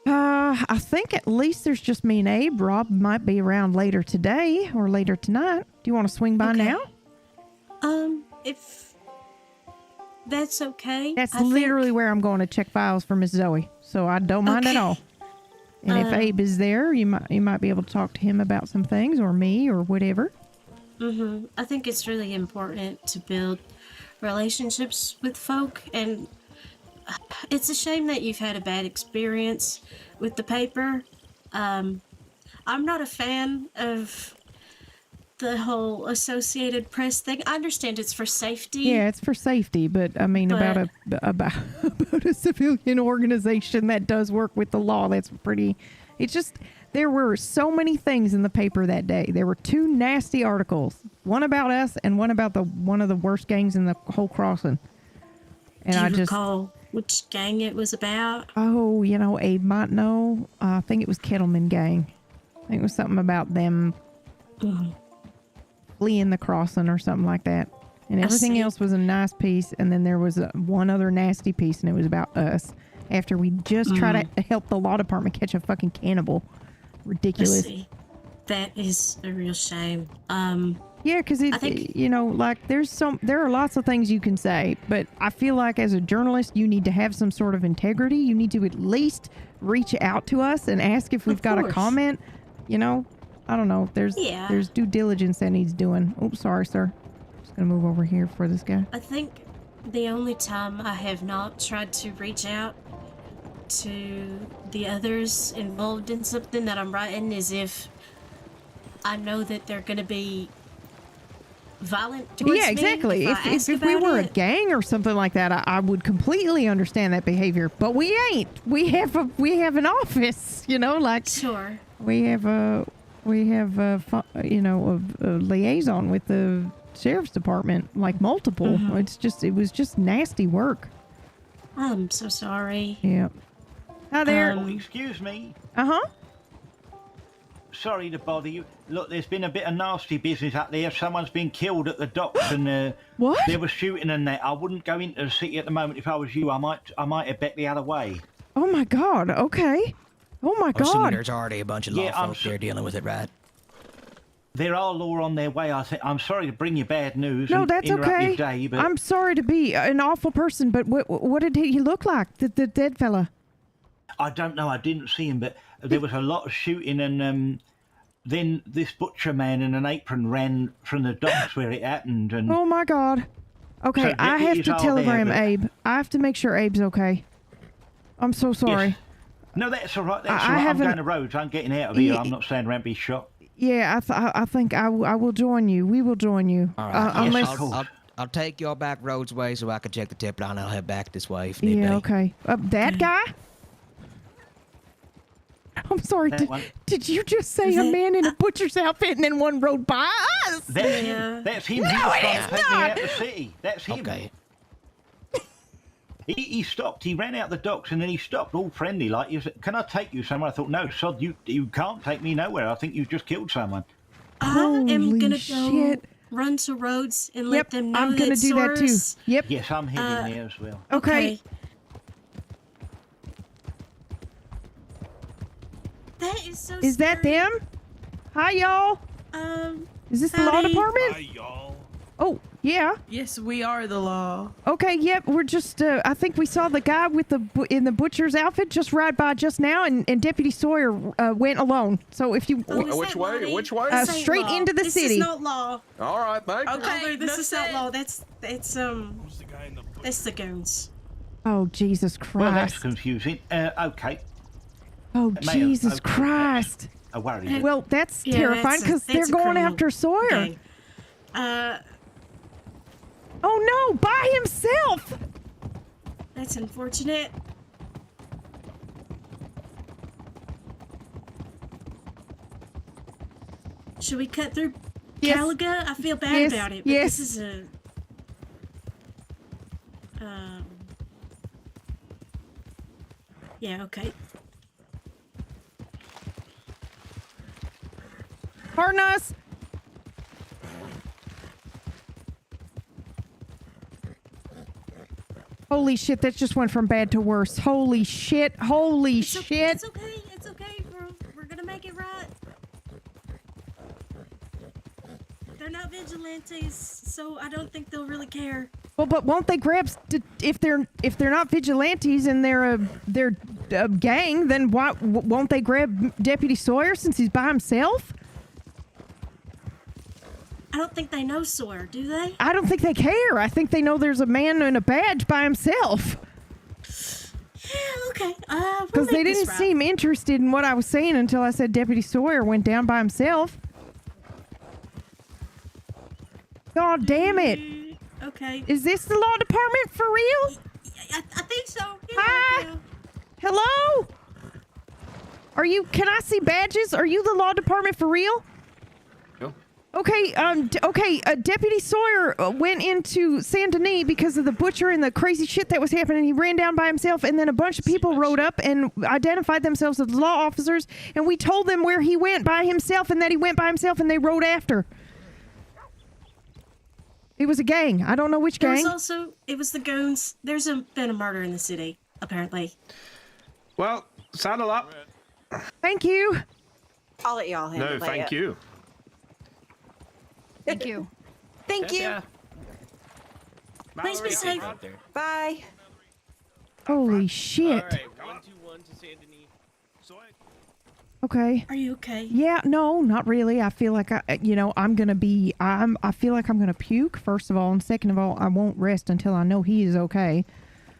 I think at least there's just me and Abe. Rob might be around later today or later tonight. Do you want to swing by now? If that's okay. That's literally where I'm going to check files for Miss Zoe, so I don't mind at all. And if Abe is there, you might be able to talk to him about some things, or me, or whatever. I think it's really important to build relationships with folk, and it's a shame that you've had a bad experience with the paper. I'm not a fan of the whole Associated Press thing. I understand it's for safety. Yeah, it's for safety, but I mean, about a civilian organization that does work with the law, that's pretty... It's just... There were so many things in the paper that day. There were two nasty articles. One about us and one about one of the worst gangs in the whole crossing. And Do you recall which gang it was about? Oh, Abe might know. I think it was Kettleman Gang. I think it was something about them fleeing the crossing or something like that. And everything else was a nice piece. And then there was one other nasty piece, and it was about us. After we just tried to help the law department catch a fucking cannibal. Ridiculous. That is a real shame. Yeah, because there are lots of things you can say, but I feel like as a journalist, you need to have some sort of integrity. You need to at least reach out to us and ask if we've got a comment. I don't know. There's due diligence that needs doing. Oh, sorry, sir. Just gonna move over here for this guy. I think the only time I have not tried to reach out to the others involved in something that I'm writing is if I know that they're going to be violent towards Yeah, exactly. me If we were a gang or something like that, I would completely understand that behavior. But we ain't. We have an office, you know, like Sure. we have a liaison with the sheriff's department, like multiple. Mhm. It was just nasty work. I'm so sorry. Yeah. Hi there. Oh, excuse me. Uh-huh. Sorry to bother you. Look, there's been a bit of nasty business up there. Someone's been killed at the docks, and what? There was shooting and that. I wouldn't go into the city at the moment if I was you. I might have bet the other way. Oh my God. Okay. Oh my I'm assuming God. there's already a bunch of law folk there dealing with it, right? There are law on their way. I'm sorry to bring you bad news. No, and that's interrupt okay. Your day, but I'm sorry to be an awful person, but what did he look like? The dead fella? I don't know. I didn't see him, but there was a lot of shooting, and then this butcher man in an apron ran from the docks where it happened. And Oh my God. Okay, So I have deputies to are telegram there, but- Abe. I have to make sure Abe's okay. I'm so sorry. Yes. No, that's all right. That's I all right. I'm haven't- going to Rhodes. I'm getting out of here. Ye- I'm not staying around and be shot. Yeah, I think I will join you. We will join you. All right. Unless I'll take y'all back Rhodes way so I can check the tip line. I'll head back this way if need yeah, be. okay. That guy? I'm sorry. That one. Did you just say a man in a butcher's outfit and then one rode by us? That's him. That's him. No, He was it trying is to take me not. out the city. That's him. Okay. He stopped. He ran out the docks and then he stopped, all friendly like. He said, "Can I take you somewhere?" I thought, "No, sod, you can't take me nowhere. I think you've just killed someone." I am Holy gonna shit. go run to Rhodes and Yep, let them know I'm gonna do that too. Sora's- Yep. Yes, I'm heading there as well. Okay. That is so Is that them? Hi, y'all. Is this the law howdy. department? Hi, y'all. Oh, yeah. Yes, we are the law. Okay, yep. We're just, I think we saw the guy with in the butcher's outfit just ride by just now, and Deputy Sawyer went alone. So if you... Which way? Which way? straight into the this city. Is not law. All right, thank you. Okay, this no is not say. law. That's the goons. Oh, Jesus Well, that's Christ. confusing. Okay. Oh, Ma'am, Jesus okay. Christ. I worry. Well, that's Yeah, terrifying that's a- because they're that's a going criminal after Sawyer. gang. Oh, no, by himself. That's unfortunate. Should we cut through Yes. Caliga? I feel bad Yes, about it, but yes. this is a... Yeah, okay. Pardon us. Holy shit, that just went from bad to worse. Holy shit, holy shit. It's okay, it's okay. We're gonna make it right. They're not vigilantes, so I don't think they'll really care. Well, but won't they grab if they're not vigilantes and they're a gang? Then why won't they grab Deputy Sawyer since he's by himself? I don't think they know Sawyer, do they? I don't think they care. I think they know there's a man in a badge by himself. Yeah, okay. We'll Because they make this didn't right. seem interested in what I was saying until I said Deputy Sawyer went down by himself. God damn it! Okay. Is this the law department for real? I think so. Yeah, Hi. yeah. Hello? Are you? Can I see badges? Are you the law department for real? No. Okay. Deputy Sawyer went into Saint Denis because of the butcher and the crazy shit that was happening. He ran down by himself, and then a bunch of people rode up and identified themselves as law officers. And we told them where he went by himself, and that he went by himself, and they rode after. It was a gang. I don't know which gang. It was the goons. There's been a murder in the city, apparently. Well, saddle up. Thank you. I'll let y'all handle No, it. thank you. Thank you. Thank you. Please be safe. Bye. Holy shit. 121 to Saint Denis. Okay. Are you okay? Yeah, no, not really. I feel like I feel like I'm gonna puke, first of all, and second of all, I won't rest until I know he is okay.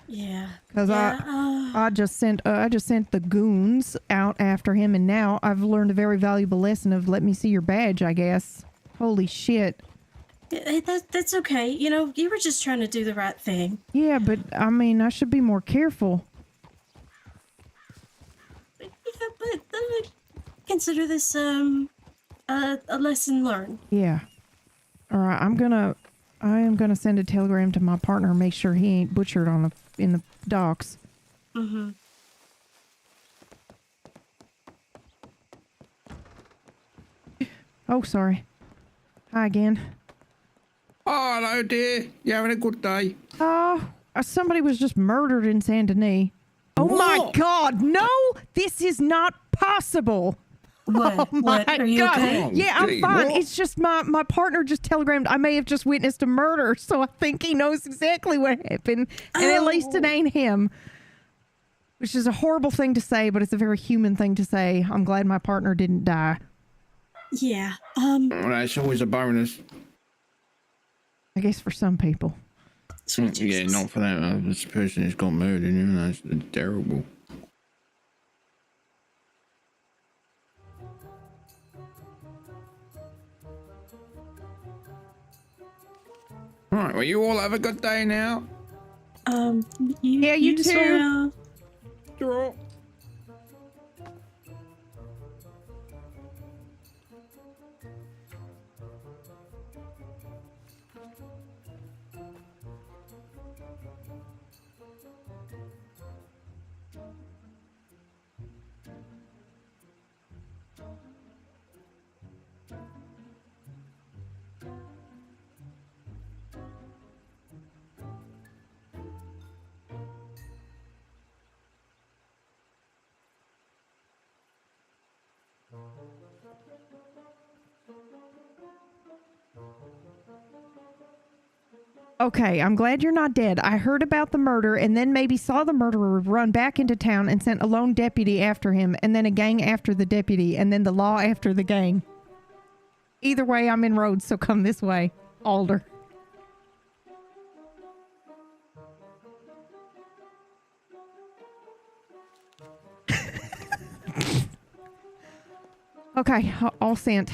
Yeah. Because I just sent the goons out after him, and now I've learned a very valuable lesson of let me see your badge, I guess. Holy shit. That's okay. You know, you were just trying to do the right thing. Yeah, but I mean, I should be more careful. Yeah, but consider this a lesson learned. Yeah. All right, I am gonna send a telegram to my partner and make sure he ain't butchered in the docks. Mm-hmm. Oh, sorry. Hi again. Oh, hello, dear. You having a good day? Somebody was just murdered in Saint Denis. Oh my God! No, this is not possible. What? Oh my What? Are you God! okay? Yeah, I'm Gee, fine. what? It's just my partner just telegrammed. I may have just witnessed a murder, so I think he knows exactly what happened, and at least it ain't him. Which is a horrible thing to say, but it's a very human thing to say. I'm glad my partner didn't die. Yeah. Well, that's always a bonus. I guess for some people. Yeah, not for that. This person who's got murdered, you know, that's terrible. Alright, well, you all have a good day now. You too. Well. Draw. Okay, I'm glad you're not dead. I heard about the murder and then maybe saw the murderer run back into town and sent a lone deputy after him, and then a gang after the deputy, and then the law after the gang. Either way, I'm in Rhodes, so come this way. Alder. Okay, all sent.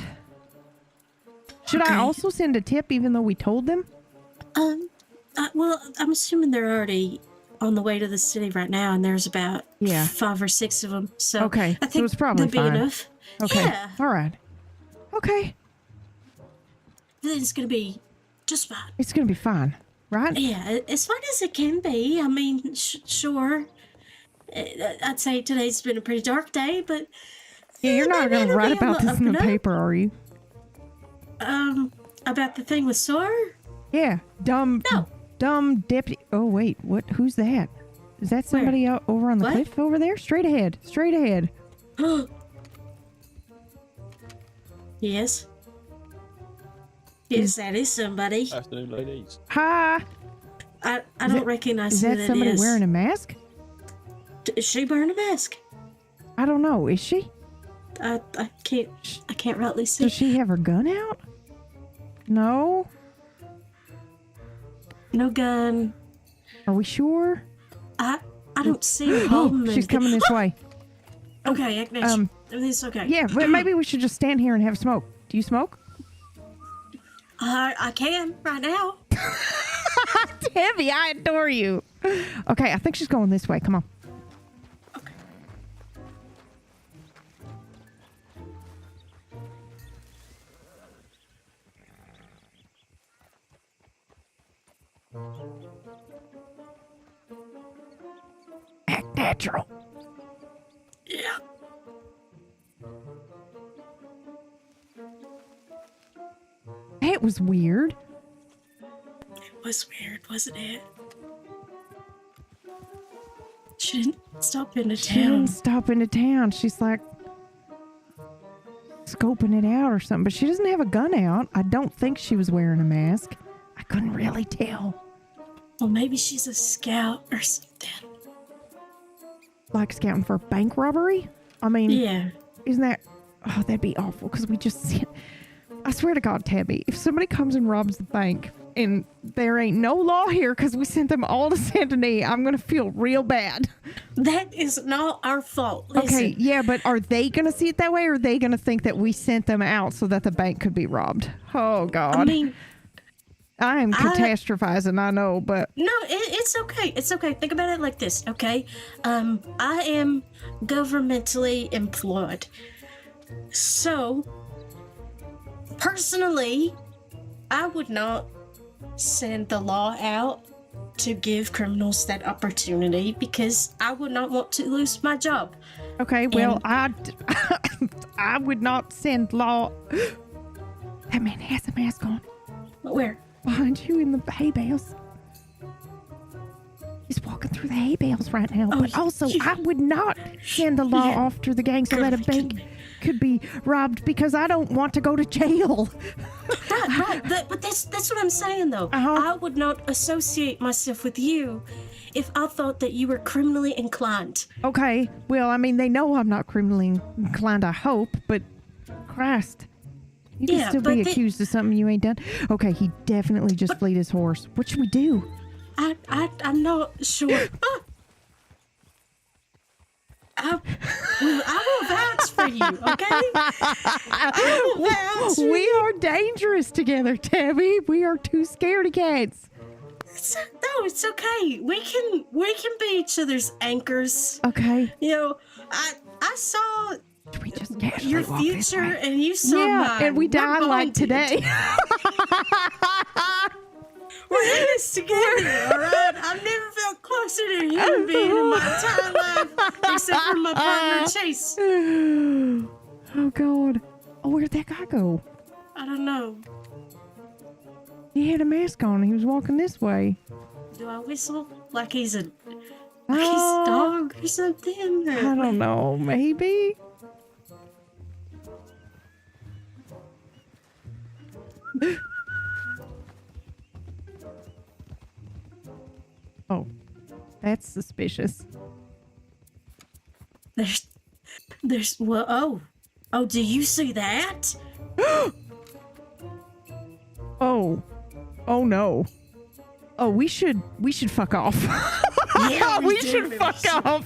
Should I also send a tip even though we told them? Well, I'm assuming they're already on the way to the city right now, and there's about 5 or 6 of them. So okay, I think so it's probably that'd be fine. enough. Okay, Yeah. all right. Okay, It's gonna be just fine. it's gonna be fine, right? Yeah, as fine as it can be. I mean, sure. I'd say today's been a pretty dark day, but Yeah, you're not gonna write about this in the paper, are you? About the thing with Sawyer? Yeah, dumb deputy. Oh wait, what? Who's that? Is that somebody out over on the cliff over there? Straight ahead, straight ahead. Yes. Yes, that is somebody. Afternoon, ladies. Hi. I don't recognize Is who that somebody is. wearing a mask? Is she wearing a mask? I don't know. Is she? I can't rightly see. Does she have her gun out? No. No gun. Are we sure? I don't see her holding She's it. coming this way. Okay, Agnes. Everything's okay. Yeah, but maybe we should just stand here and have smoke. Do you smoke? I can right now. Debbie, I adore you. Okay, I think she's going this way. Come on. Act natural. Yeah. That was weird. It was weird, wasn't it? She didn't stop into She town. didn't stop into town. She's like scoping it out or something, but she doesn't have a gun out. I don't think she was wearing a mask. I couldn't really tell. Well, maybe she's a scout or something. Like scouting for a bank robbery? I mean, Yeah. Isn't that... Oh, that'd be awful because we just... I swear to God, Tabby, if somebody comes and robs the bank and there ain't no law here because we sent them all to Saint Denis, I'm going to feel real bad. That is not our fault. Listen. Okay, yeah, but are they going to see it that way, or are they going to think that we sent them out so that the bank could be robbed? Oh, God. I mean, I am catastrophizing, I know, but... No, it's okay. It's okay. Think about it like this, okay? I am governmentally employed. So, personally, I would not send the law out to give criminals that opportunity because I would not want to lose my job. Okay, well, I would not send law... That man has a mask on. Where? Behind you in the hay bales. He's walking through the hay bales right now. But also, I would not send the law off to the gang so that a bank could be robbed because I don't want to go to jail. Right. But that's what I'm saying, though. I would not associate myself with you if I thought that you were criminally inclined. Okay, well, I mean, they know I'm not criminally inclined, I hope, but Christ. You can still be accused of something you ain't done. Okay, he definitely just fleed his horse. What should we do? I'm not sure. I will vouch for you, okay? I will vouch for We you. are dangerous together, Tabby. We are two scaredy cats. No, it's okay. We can be each other's anchors. Okay. You know, I saw we just your walk this future way? and you saw Yeah, mine. and we We're died like bonded. today. We're in this together, all right? I've never felt closer to a human being in my entire life, except for my partner, Chase. Oh, God. Oh, where'd that guy go? I don't know. He had a mask on. He was walking this way. Do I whistle like he's a dog or something? I don't know. Maybe. Oh, that's suspicious. Well, oh, do you see that? Oh no. Oh, we should fuck off. Yeah, we should fuck off.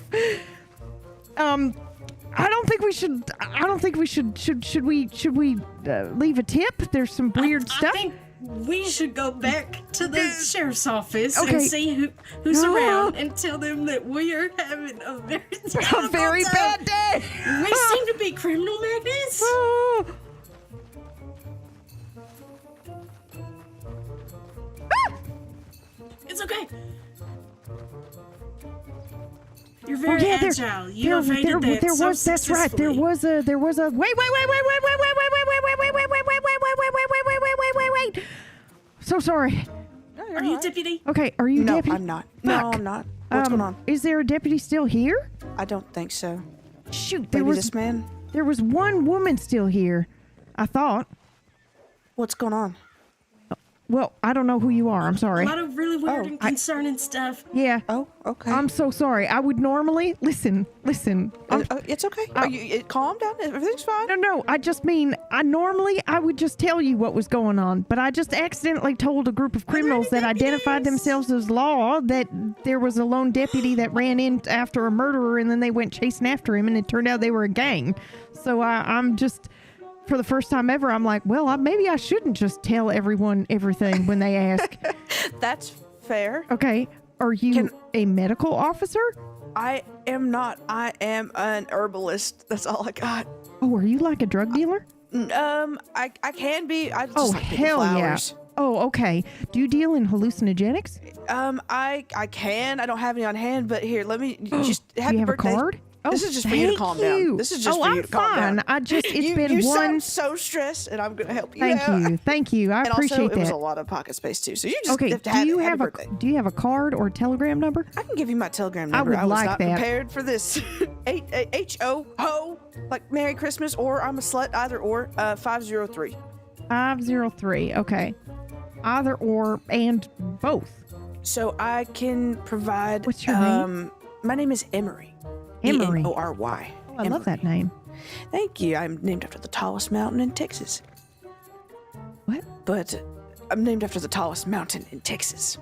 I don't think we should. Should we leave a tip? There's some weird stuff. I think we should go back to the sheriff's office Okay. and see who's around and tell them that we are having a very bad day. We seem to be criminal magnets. It's okay. You're very agile. You evaded that so successfully. There was a wait. So sorry. Are you deputy? Okay, are you deputy? No, I'm not. No, I'm not. What's going on? Is there a deputy still here? I don't think so. Shoot, Maybe this man? There was one woman still here, I thought. What's going on? Well, I don't know who you are. I'm sorry. A lot of really weird and concerning stuff. Yeah. Oh, okay. I'm so sorry. I would normally listen. It's okay. Calm down. Everything's fine. No. I just mean I would just tell you what was going on, but I just accidentally told a group of criminals that identified themselves as law that there was a lone deputy that ran in after a murderer, and then they went chasing after him, and it turned out they were a gang. So I'm just. For the first time ever, I'm like, well, maybe I shouldn't just tell everyone everything when they ask. That's fair. Okay. Are you a medical officer? I am not. I am an herbalist. That's all I got. Oh, are you like a drug dealer? I can be. I just like picking hell flowers. yeah. Oh, okay. Do you deal in hallucinogenics? I can. I don't have any on hand, but here, let me just. Do you have birthday. a card? This is just for you to calm down. This is just for you to calm down. I just, it's been you one. sound so stressed, and I'm going to help you Thank out. you. Thank you. I and appreciate also, that. it was a lot of pocket space, too. So you just okay, have to have do you have a card or a telegram number? I can give you my telegram number. I would like was not that. prepared for this. H-O, ho, like Merry Christmas, or I'm a slut, either or, 503. 503, okay. Either or and both. So I can provide... What's your name? My name is Emery. Emery. E-M-O-R-Y. Oh, I love that name. Thank you. I'm named after the tallest mountain in Texas. What? But I'm named after the tallest mountain in Texas.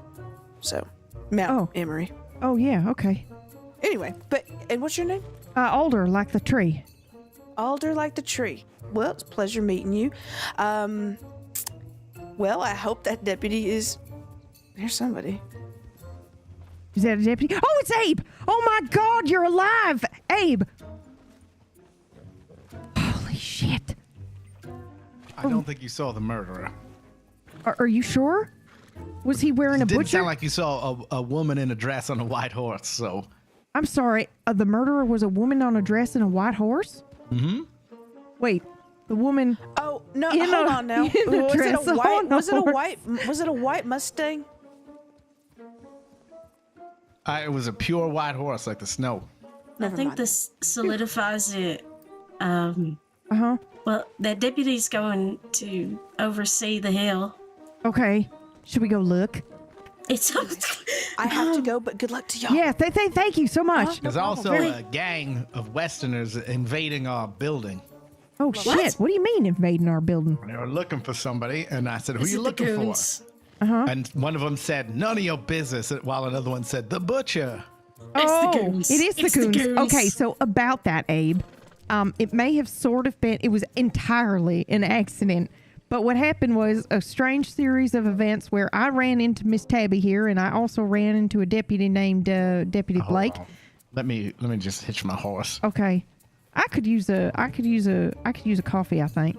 So, Mount Emery. Oh, yeah, okay. Anyway, and what's your name? Alder, like the tree. Alder like the tree. Well, it's a pleasure meeting you. Well, I hope that deputy is. There's somebody. Is that a deputy? Oh, it's Abe! Oh my God, you're alive! Abe! Holy shit. I don't think you saw the murderer. Are you sure? Was he wearing a Didn't butcher? sound like you saw a woman in a dress on a white horse, so. I'm sorry, the murderer was a woman on a dress and a white horse? Mm-hmm. Wait, the woman. Oh no! Hold on now. Was it a white Mustang? It was a pure white horse, like the snow. I think this solidifies it. Uh-huh. Well, that deputy's going to oversee the hill. Okay. Should we go look? It's. I have to go, but good luck to y'all. Yeah, thank you so much. There's also a gang of Westerners invading our building. Oh, shit. What do you mean invading our building? They were looking for somebody, and I said, who are Is you it the looking for? goons? Uh-huh. And one of them said, none of your business, while another one said, the butcher. Oh, the goons. it is It's the the goons. goons. Okay, so about that, Abe, it may have sort of been, it was entirely an accident, but what happened was a strange series of events where I ran into Miss Tabby here, and I also ran into a deputy named Deputy Blake. Let me just hitch my horse. Okay, I could use a coffee, I think.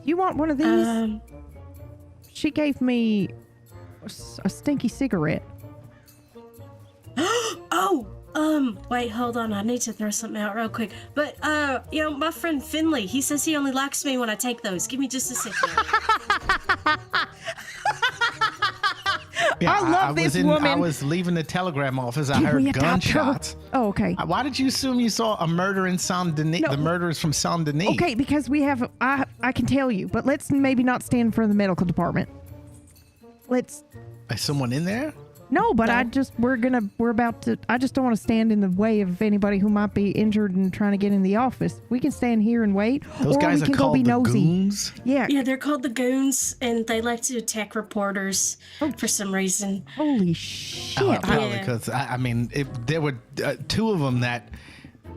You want one of these? She gave me a stinky cigarette. Wait, hold on. I need to throw something out real quick. But, my friend Finley, he says he only likes me when I take those. Give me just a second. Yeah, I love this woman. I was leaving the telegram office. I Did we heard adopt her? gunshots. Oh, okay. Why did you assume you saw a murder in Saint Denis? No. The murderers from Saint Denis. Okay, because we have, I can tell you, but let's maybe not stand in front of the medical department. Let's. Is someone in there? No, but I just I just don't want to stand in the way of anybody who might be injured and trying to get in the office. We can stand here and wait, Those or guys we are can go called be the nosy. goons? Yeah. Yeah, they're called the goons, and they like to attack reporters for some reason. Holy shit. Probably because, there were two of them that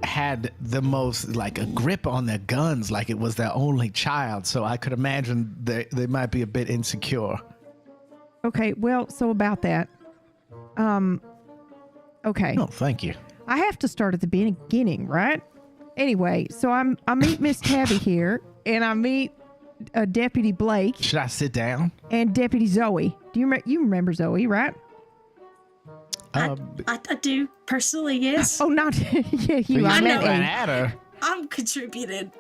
had the most, like, a grip on their guns, like it was their only child. So I could imagine they might be a bit insecure. Okay, well, so about that. Okay. Oh, thank you. I have to start at the beginning, right? Anyway, so I meet Miss Tabby here, and I meet Deputy Blake. Should I sit down? And Deputy Zoe. Do you remember Zoe, right? I do personally, yes. Oh, not yeah, you. I met at her. I'm contributed.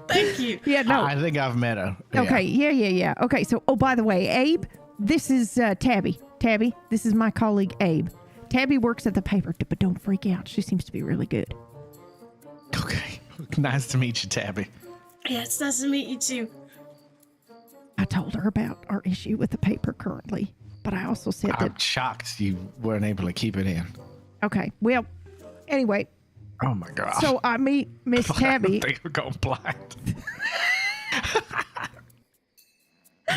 Thank you. Yeah, no. I think I've met her. Okay, yeah. Okay, so, by the way, Abe, this is Tabby. Tabby, this is my colleague, Abe. Tabby works at the paper, but don't freak out. She seems to be really good. Okay. Nice to meet you, Tabby. Yeah, it's nice to meet you, too. I told her about our issue with the paper currently, but I also said I'm that... shocked you weren't able to keep it in. Okay, well, anyway. Oh, my God. So I meet Miss Tabby. I think we're going blind.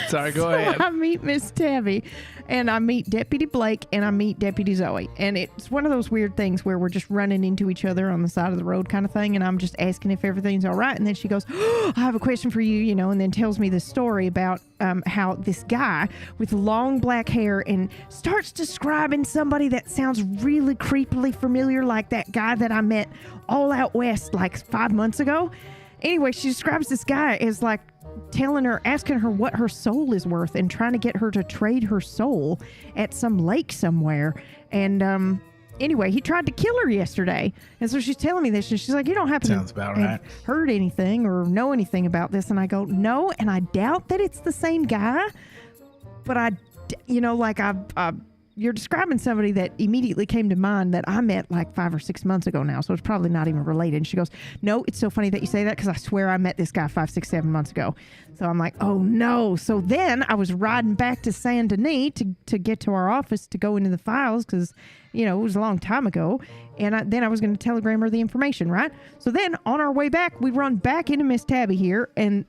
Sorry, go ahead. I meet Miss Tabby, and I meet Deputy Blake, and I meet Deputy Zoe. And it's one of those weird things where we're just running into each other on the side of the road kind of thing, and I'm just asking if everything's all right. And then she goes, oh, I have a question for you, and then tells me this story about how this guy with long black hair and starts describing somebody that sounds really creepily familiar, like that guy that I met all out west like 5 months ago. Anyway, she describes this guy as like asking her what her soul is worth and trying to get her to trade her soul at some lake somewhere. And anyway, he tried to kill her yesterday. And so she's telling me this, and she's like, you don't happen Sounds to about have right. heard anything or know anything about this? And I go, no, and I doubt that it's the same guy. But you're describing somebody that immediately came to mind that I met like 5 or 6 months ago now, so it's probably not even related. And she goes, no, it's so funny that you say that because I swear I met this guy 5, 6, 7 months ago. So I'm like, oh no. So then I was riding back to Saint Denis to get to our office to go into the files because, it was a long time ago. And then I was going to telegram her the information, right? So then on our way back, we run back into Miss Tabby here, and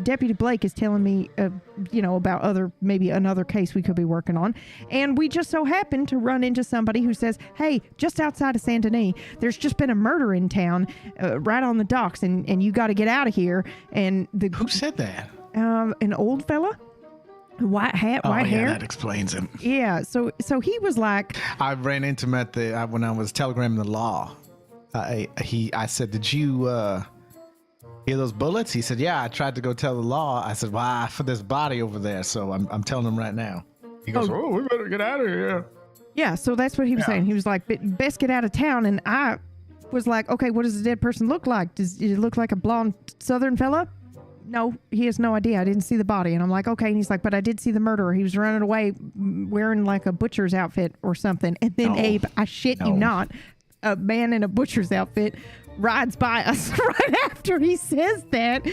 Deputy Blake is telling me, about maybe another case we could be working on. And we just so happened to run into somebody who says, hey, just outside of Saint Denis, there's just been a murder in town right on the docks, and you got to get out of here. And Who said that? An old fella, white hat, white hair. That explains him. Yeah. So he was like, I ran into him at the when I was telegramming the law. I said, "Did you hear those bullets?" He said, "Yeah, I tried to go tell the law." I said, "Why for this body over there?" So I'm telling him right now. He goes, "Oh, we better get out of here." Yeah. So that's what he was saying. He was like, "Best get out of town." And I was like, "Okay, what does the dead person look like? Does it look like a blonde Southern fella?" No, he has no idea. I didn't see the body. And I'm like, okay. And he's like, but I did see the murderer. He was running away wearing like a butcher's outfit or something. And then Abe, I shit you not, a man in a butcher's outfit rides by us right after he says that.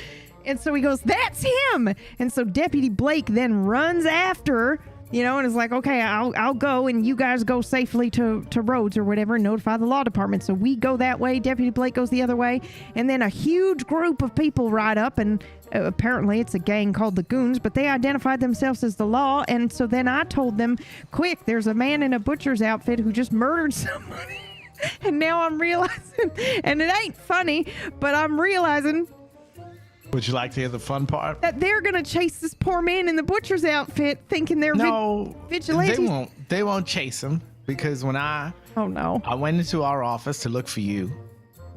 And so he goes, that's him. And so Deputy Blake then runs after, you know, and is like, okay, I'll go and you guys go safely to Rhodes or whatever and notify the law department. So we go that way. Deputy Blake goes the other way. And then a huge group of people ride up, and apparently it's a gang called the Goons, but they identified themselves as the law. And so then I told them, quick, there's a man in a butcher's outfit who just murdered somebody. And now I'm realizing, and it ain't funny, but I'm realizing. Would you like to hear the fun part? That they're going to chase this poor man in the butcher's outfit thinking they're vigilantes. They won't chase him because when I went into our office to look for you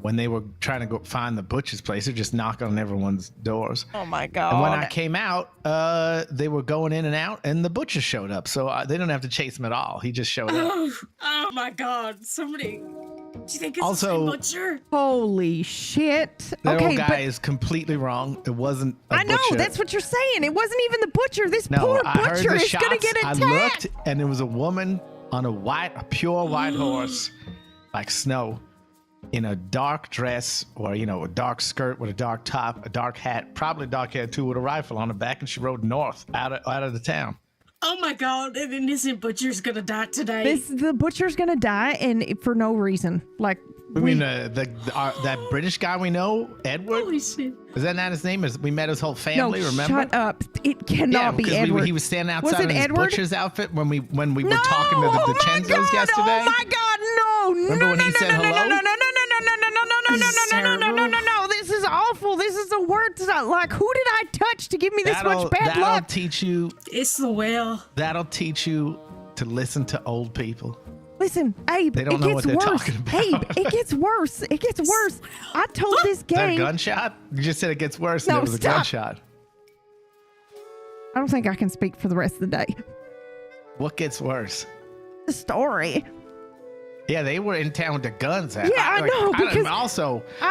when they were trying to go find the butcher's place. They're just knocking on everyone's doors. Oh my God. And when I came out, they were going in and out and the butcher showed up. So they don't have to chase him at all. He just showed up. Oh my God. Somebody. Do you think it's Also, the butcher? Holy shit. The old guy is completely wrong. It wasn't a I know, butcher. that's what you're saying. It wasn't even the butcher. This poor I heard butcher the is going to shots. get attacked. I looked and it was a woman on a pure white horse, like snow, in a dark dress or, a dark skirt with a dark top, a dark hat, probably a dark hat too, with a rifle on her back, and she rode north out of the town. Oh my God, an innocent butcher's gonna die today. The butcher's going to die and for no reason. Like, I mean, that British guy we know, Edward. Holy shit. Is that not his name? We met his whole family, no, remember? Shut up. It cannot be Edward. He was standing outside in his Edward? butcher's outfit when we were talking to the DiCenzos yesterday. Oh my God, no. Remember when he said hello? No. This is awful. This is the worst. Like, who did I touch to give me this much bad luck? That'll teach you. It's the whale. That'll teach you to listen to old people. Listen, Abe, they don't know what they're talking about. Abe, it gets worse. It gets worse. I told this gang. Is that a gunshot? You just said it gets worse and it was a gunshot. I don't think I can speak for the rest of the day. What gets worse? The story. Yeah, they were in town with their guns out. Yeah, I know. Because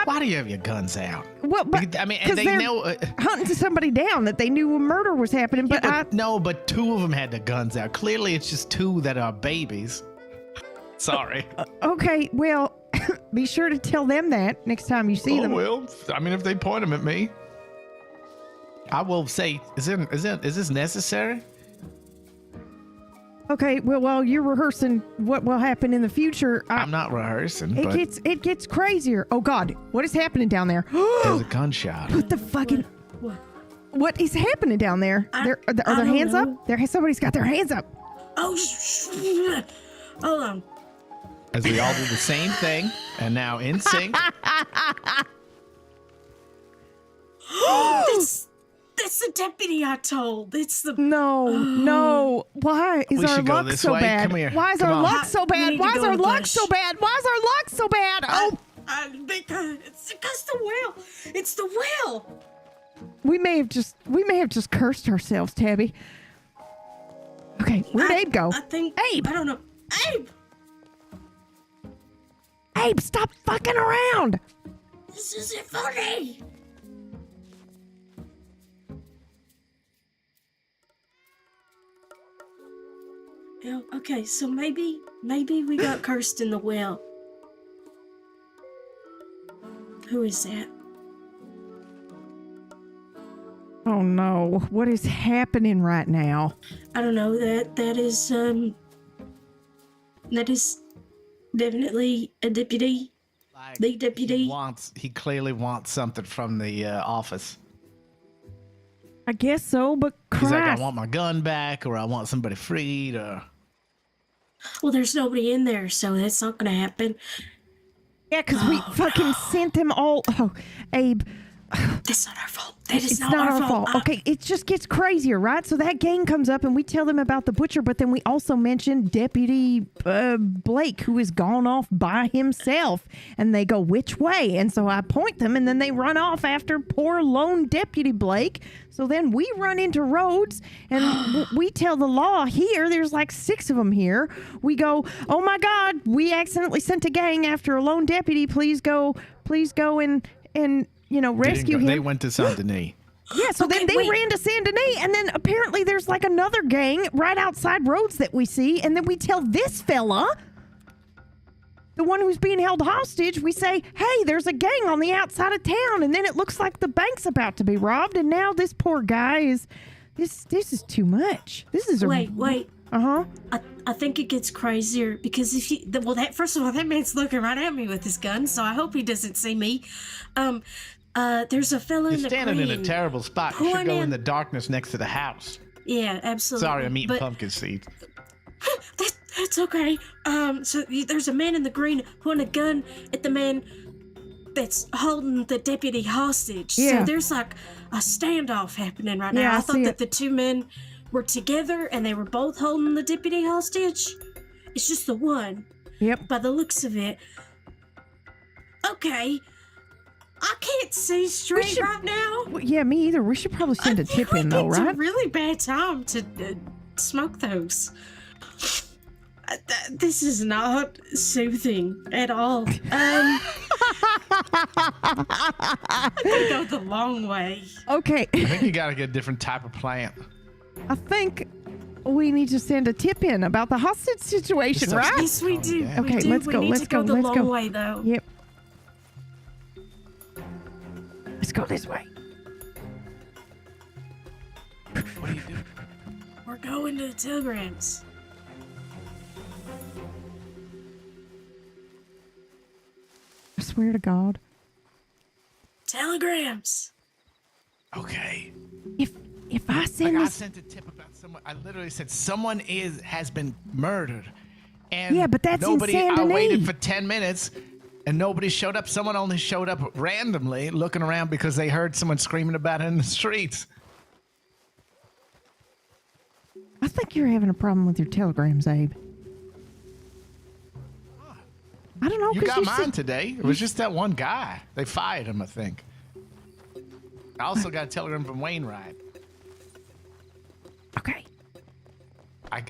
why do you have your guns out? Well, but I mean, and they know hunting somebody down that they knew a murder was happening. But but two of them had the guns out. Clearly, it's just two that are babies. Sorry. Okay, well, be sure to tell them that next time you see them. Well, I mean, if they point them at me, I will say, is this necessary? Okay, well, while you're rehearsing what will happen in the future, I'm not rehearsing. It gets crazier. Oh God, what is happening down there? There's a gunshot. What the fucking? What is happening down there? Are their hands up? Somebody's got their hands up. Oh, hold on. As we all do the same thing, and now in sync. That's the deputy I told. It's the no. Why is our luck so bad? Come here. Why is our luck so bad? Why is our luck so bad? Why is our luck so bad? Oh, it's because the whale. It's the whale. We may have just cursed ourselves, Tabby. Okay, where'd Abe go? I think Abe. I don't know. Abe, stop fucking around. This isn't funny. Okay, so maybe we got cursed in the well. Who is that? Oh no, what is happening right now? I don't know. That is definitely a deputy. The deputy. He clearly wants something from the office. I guess so, but He's like, I want my gun back, or I want somebody freed, or... Well, there's nobody in there, so that's not gonna happen. Yeah, because we fucking sent them all... Oh, Abe, That's not our fault. That is It's not our fault. Okay, it just gets crazier, right? So that gang comes up and we tell them about the butcher, but then we also mention Deputy Blake, who has gone off by himself. And they go, which way? And so I point them and then they run off after poor lone Deputy Blake. So then we run into Rhodes and we tell the law here, there's like 6 of them here. We go, oh my God, we accidentally sent a gang after a lone deputy. Please go and rescue him. They went to Saint Denis. Yeah, so then they ran to Saint Denis, and then apparently there's like another gang right outside Rhodes that we see, and then we tell this fella, the one who's being held hostage, we say, hey, there's a gang on the outside of town, and then it looks like the bank's about to be robbed, and now this poor guy is, this is too much. This is Wait. Uh-huh. I think it gets crazier because if you, first of all, that man's looking right at me with his gun, so I hope he doesn't see me. There's a fella in the green. You're standing in a terrible spot. You should go in the darkness next to the house. Yeah, absolutely. Sorry, I'm eating pumpkin seeds. That's okay. So there's a man in the green pointing a gun at the man that's holding the deputy hostage. Yeah. So there's like a standoff happening right now. Yeah, I I thought see that it. the 2 men were together and they were both holding the deputy hostage. It's just the one. Yep. By the looks of it. Okay. I can't see straight right now. Well, yeah, me either. We should probably send a tip in, though, It's right? a really bad time to smoke those. This is not soothing at all. I'm gonna go the long way. Okay. I think you gotta get a different type of plant. I think we need to send a tip in about the hostage situation, right? Yes, we do. Okay, we do. let's we go. need Let's to go go. the Let's long go. way, though. Yep. Let's go this way. What do you do? We're going to the telegrams. I swear to God. Telegrams. Okay. If I send I this, sent a tip about someone. I literally said someone has been murdered, and Yeah, but that's in nobody. Saint I waited Denis. for 10 minutes, and nobody showed up. Someone only showed up randomly, looking around because they heard someone screaming about it in the streets. I think you're having a problem with your telegrams, Abe. I don't know. You 'cause got mine said- today. It was just that one guy. They fired him, I think. I also got a telegram from Wainwright. Okay.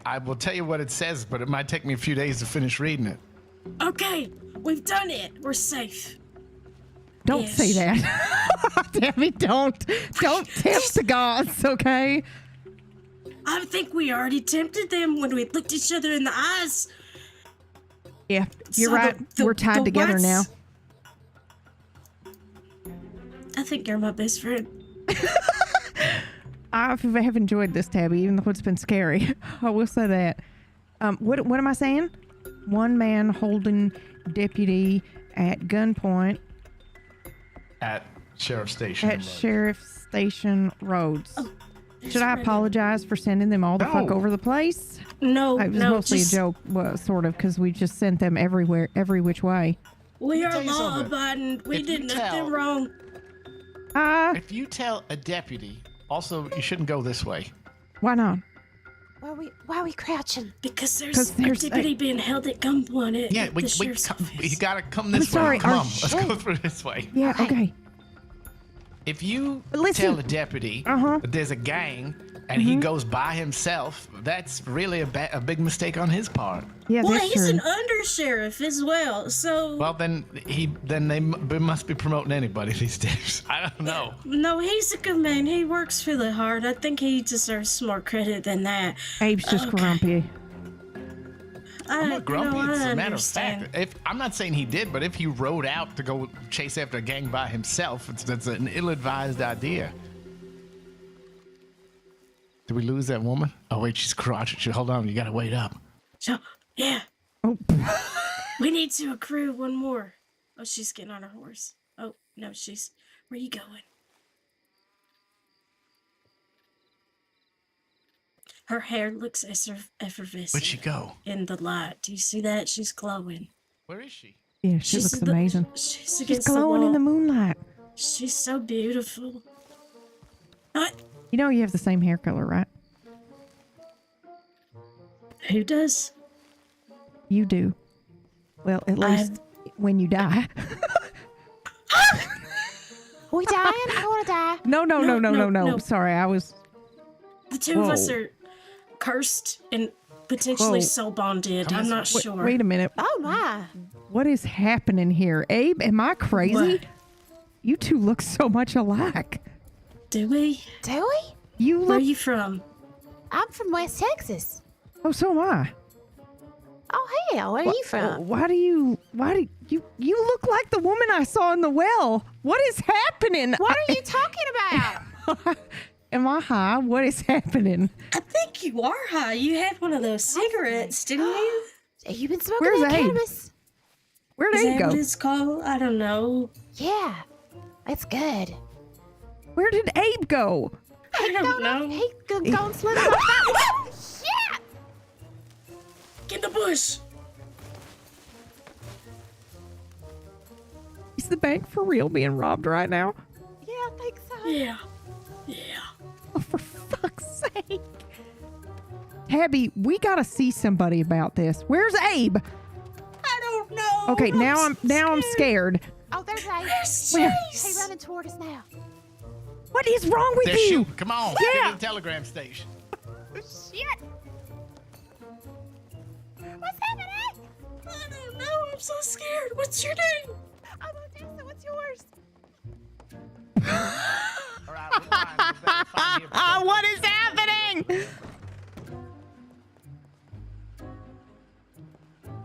I will tell you what it says, but it might take me a few days to finish reading it. Okay, we've done it. We're safe. Don't say that. Tammy, don't tempt the gods, okay? I think we already tempted them when we looked each other in the eyes. Yeah, you're So right. the- We're tied the together whites- now. I think you're my best friend. I have enjoyed this, Tabby, even though it's been scary. I will say that. What am I saying? One man holding deputy at gunpoint At Sheriff Station. at Sheriff Station Rhodes. Should I right apologize for sending them all the fuck No. over the place? No, It was no, mostly just- a joke, well, sort of, because we just sent them everywhere, every which way. We are tell you something. law-abiding. We If did you nothing tell- wrong. If you tell a deputy, also, you shouldn't go this way. Why not? Why are we crouching? Because 'Cause there's a deputy being held at gunpoint at Yeah, the we sheriff's you gotta come I'm this sorry, way. Come our- on, let's go through this way. Yeah, okay. If you Listen. tell a deputy that there's a gang and he goes by himself, that's really a big mistake on his part. Yeah, Well, that's he's true. an undersheriff as well, so... Well, then they must be promoting anybody these days. I don't know. No, he's a good man. He works really hard. I think he deserves more credit than that. Abe's just grumpy. I'm not grumpy. I It's a matter of understand. fact. I'm not saying he did, but if he rode out to go chase after a gang by himself, that's an ill-advised idea. Did we lose that woman? Oh wait, she's crouching. Hold on, you gotta wait up. So, yeah. Oh. We need to accrue one more. Oh, she's getting on her horse. Oh, no, she's... Where you going? Her hair looks effervescent. Where'd she go? In the light. Do you see that? She's glowing. Where is she? Yeah, she She's looks in the- amazing. she's She's against the glowing in wall. the moonlight. She's so beautiful. You know you have the same hair color, right? Who does? You do. Well, at least when you die. We dying? I don't want to die. No. Sorry, I was. The two of us are cursed and potentially soul bonded. I'm not sure. Wait a minute. Oh my. What is happening here? Abe, am I crazy? What? You two look so much alike. Do we? Do we? You look. Where are you from? I'm from West Texas. Oh, so am I. Oh hell, where are you from? Why do you look like the woman I saw in the well? What is happening? What are you talking about? Am I high? What is happening? I think you are high. You had one of those cigarettes, didn't you? You've been smoking Where's that Abe? cannabis? Where'd Is Abe that go? what it's called? I don't know. Yeah, it's good. Where did Abe go? I don't know. He gone slithering off. Shit! Get in the bush. Is the bank for real being robbed right now? Yeah, I think so. Yeah. Oh, for fuck's sake. Tabby, we gotta see somebody about this. Where's Abe? I don't know. Okay, now I'm scared. Oh, there's Abe. Where? He's running toward us now. What is wrong with They're you? shooting. Come on. Yeah. Get to the telegram station. Shit! What's happening? I don't know. I'm so scared. What's your name? I'm Odessa. What's yours? All right, we're fine. We better find you. What is happening?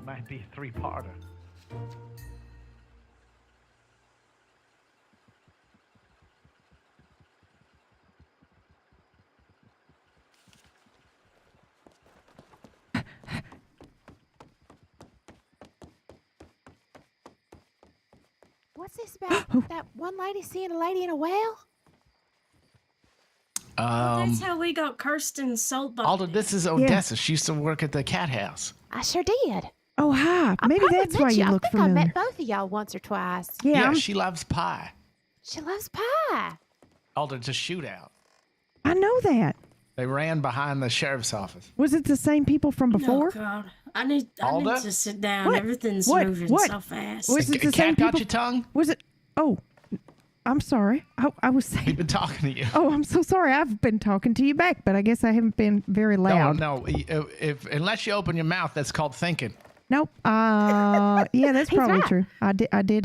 Might be a three-parter. What's this about? That one lady seeing a lady in a well? That's how we got cursed and soul bonded. Aldo, this is Odessa. She used to work at the cat house. I sure did. Oh, hi. Maybe probably that's met why you I look think familiar. I met both of y'all once or twice. Yeah, she loves pie. She loves pie. Aldo, it's a shootout. I know that. They ran behind the sheriff's office. Was it the same people from before? Oh, God. I need Alda? to sit down. What? Everything's What? moving What? so fast. Was it the cat same got people? your tongue? Was it? Oh, I'm sorry. I was saying. We've been talking to you. Oh, I'm so sorry. I've been talking to you back, but I guess I haven't been very loud. No. If unless you open your mouth, that's called thinking. Nope. Yeah, that's He's probably right. true. I did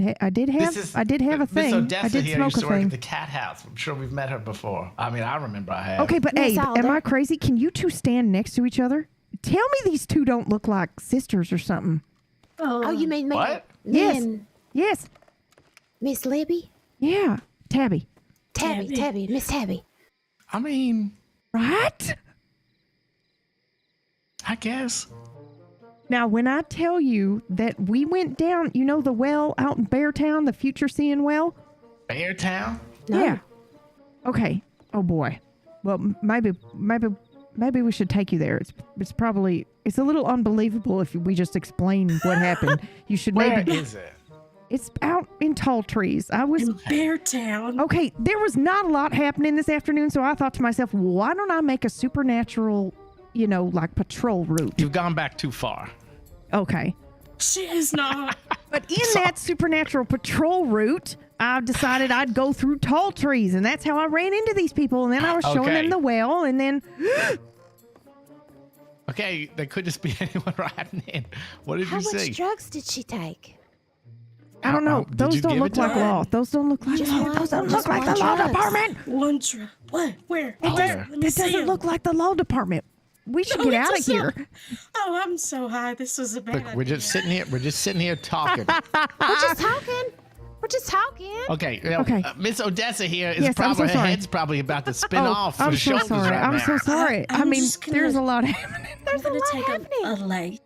have a Miss thing. Odessa I did here smoke used a to work at thing. the cat house. I'm sure we've met her before. I mean, I remember I have. Okay, but Miss Abe, Alder. am I crazy? Can you two stand next to each other? Tell me these two don't look like sisters or something. Oh, you mean me? What? Me Yes. and Yes. Miss Libby? Yeah. Tabby. Tabby, Miss Tabby. I mean, Right? I guess. Now, when I tell you that we went down, you know the well out in Beartown, the future seeing well? Beartown? No. Yeah. Okay. Oh boy. Well, maybe we should take you there. It's probably a little unbelievable if we just explain what happened. You should Where maybe. is it? It's out in Tall Trees. I was In Beartown. okay. There was not a lot happening this afternoon, so I thought to myself, why don't I make a supernatural, like patrol route? You've gone back too far. Okay. She is not. But in that supernatural patrol route, I decided I'd go through Tall Trees, and that's how I ran into these people. And then I was showing Okay. them the well, and then Okay, there could just be anyone riding in. What did How you much see? drugs did she take? I don't know. Did Those you don't give look it to like her? law. Those don't look like Just law. one- Those don't just look like one the law drugs. department. What? Where? That Where? doesn't, Let me that see doesn't 'em. look like the law department. We should No, get it out of doesn't. here. Oh, I'm so high. This was a bad Look, we're idea. just sitting here. We're just sitting here talking. We're just talking. We're just talking. Okay. Okay. Miss Odessa here is Yes, I'm probably so her sorry. head's probably about to spin off her I'm so shoulders sorry. right I'm now. so sorry. I I'm mean, just gonna- there's a lot happening. I'm gonna take a lay.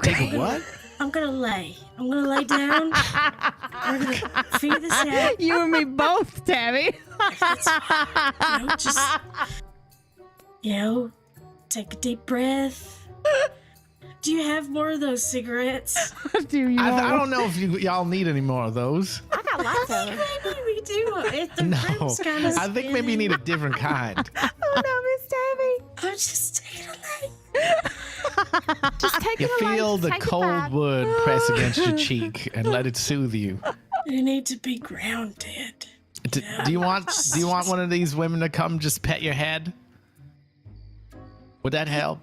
Take a what? I'm gonna lay. I'm gonna lay down. I'm gonna figure this out. You and me both, Tabby. Just, take a deep breath. Do you have more of those cigarettes? Do you? I don't know if y'all need any more of those. I got lots of them. Maybe we do. If the No, room's kind of I think maybe you need a different kind. Oh no, Miss Tabby. I'm just taking a light. Just take You it away. feel the Take it cold back. wood press against your cheek and let it soothe you. You need to be grounded. Do you want one of these women to come just pet your head? Would that help?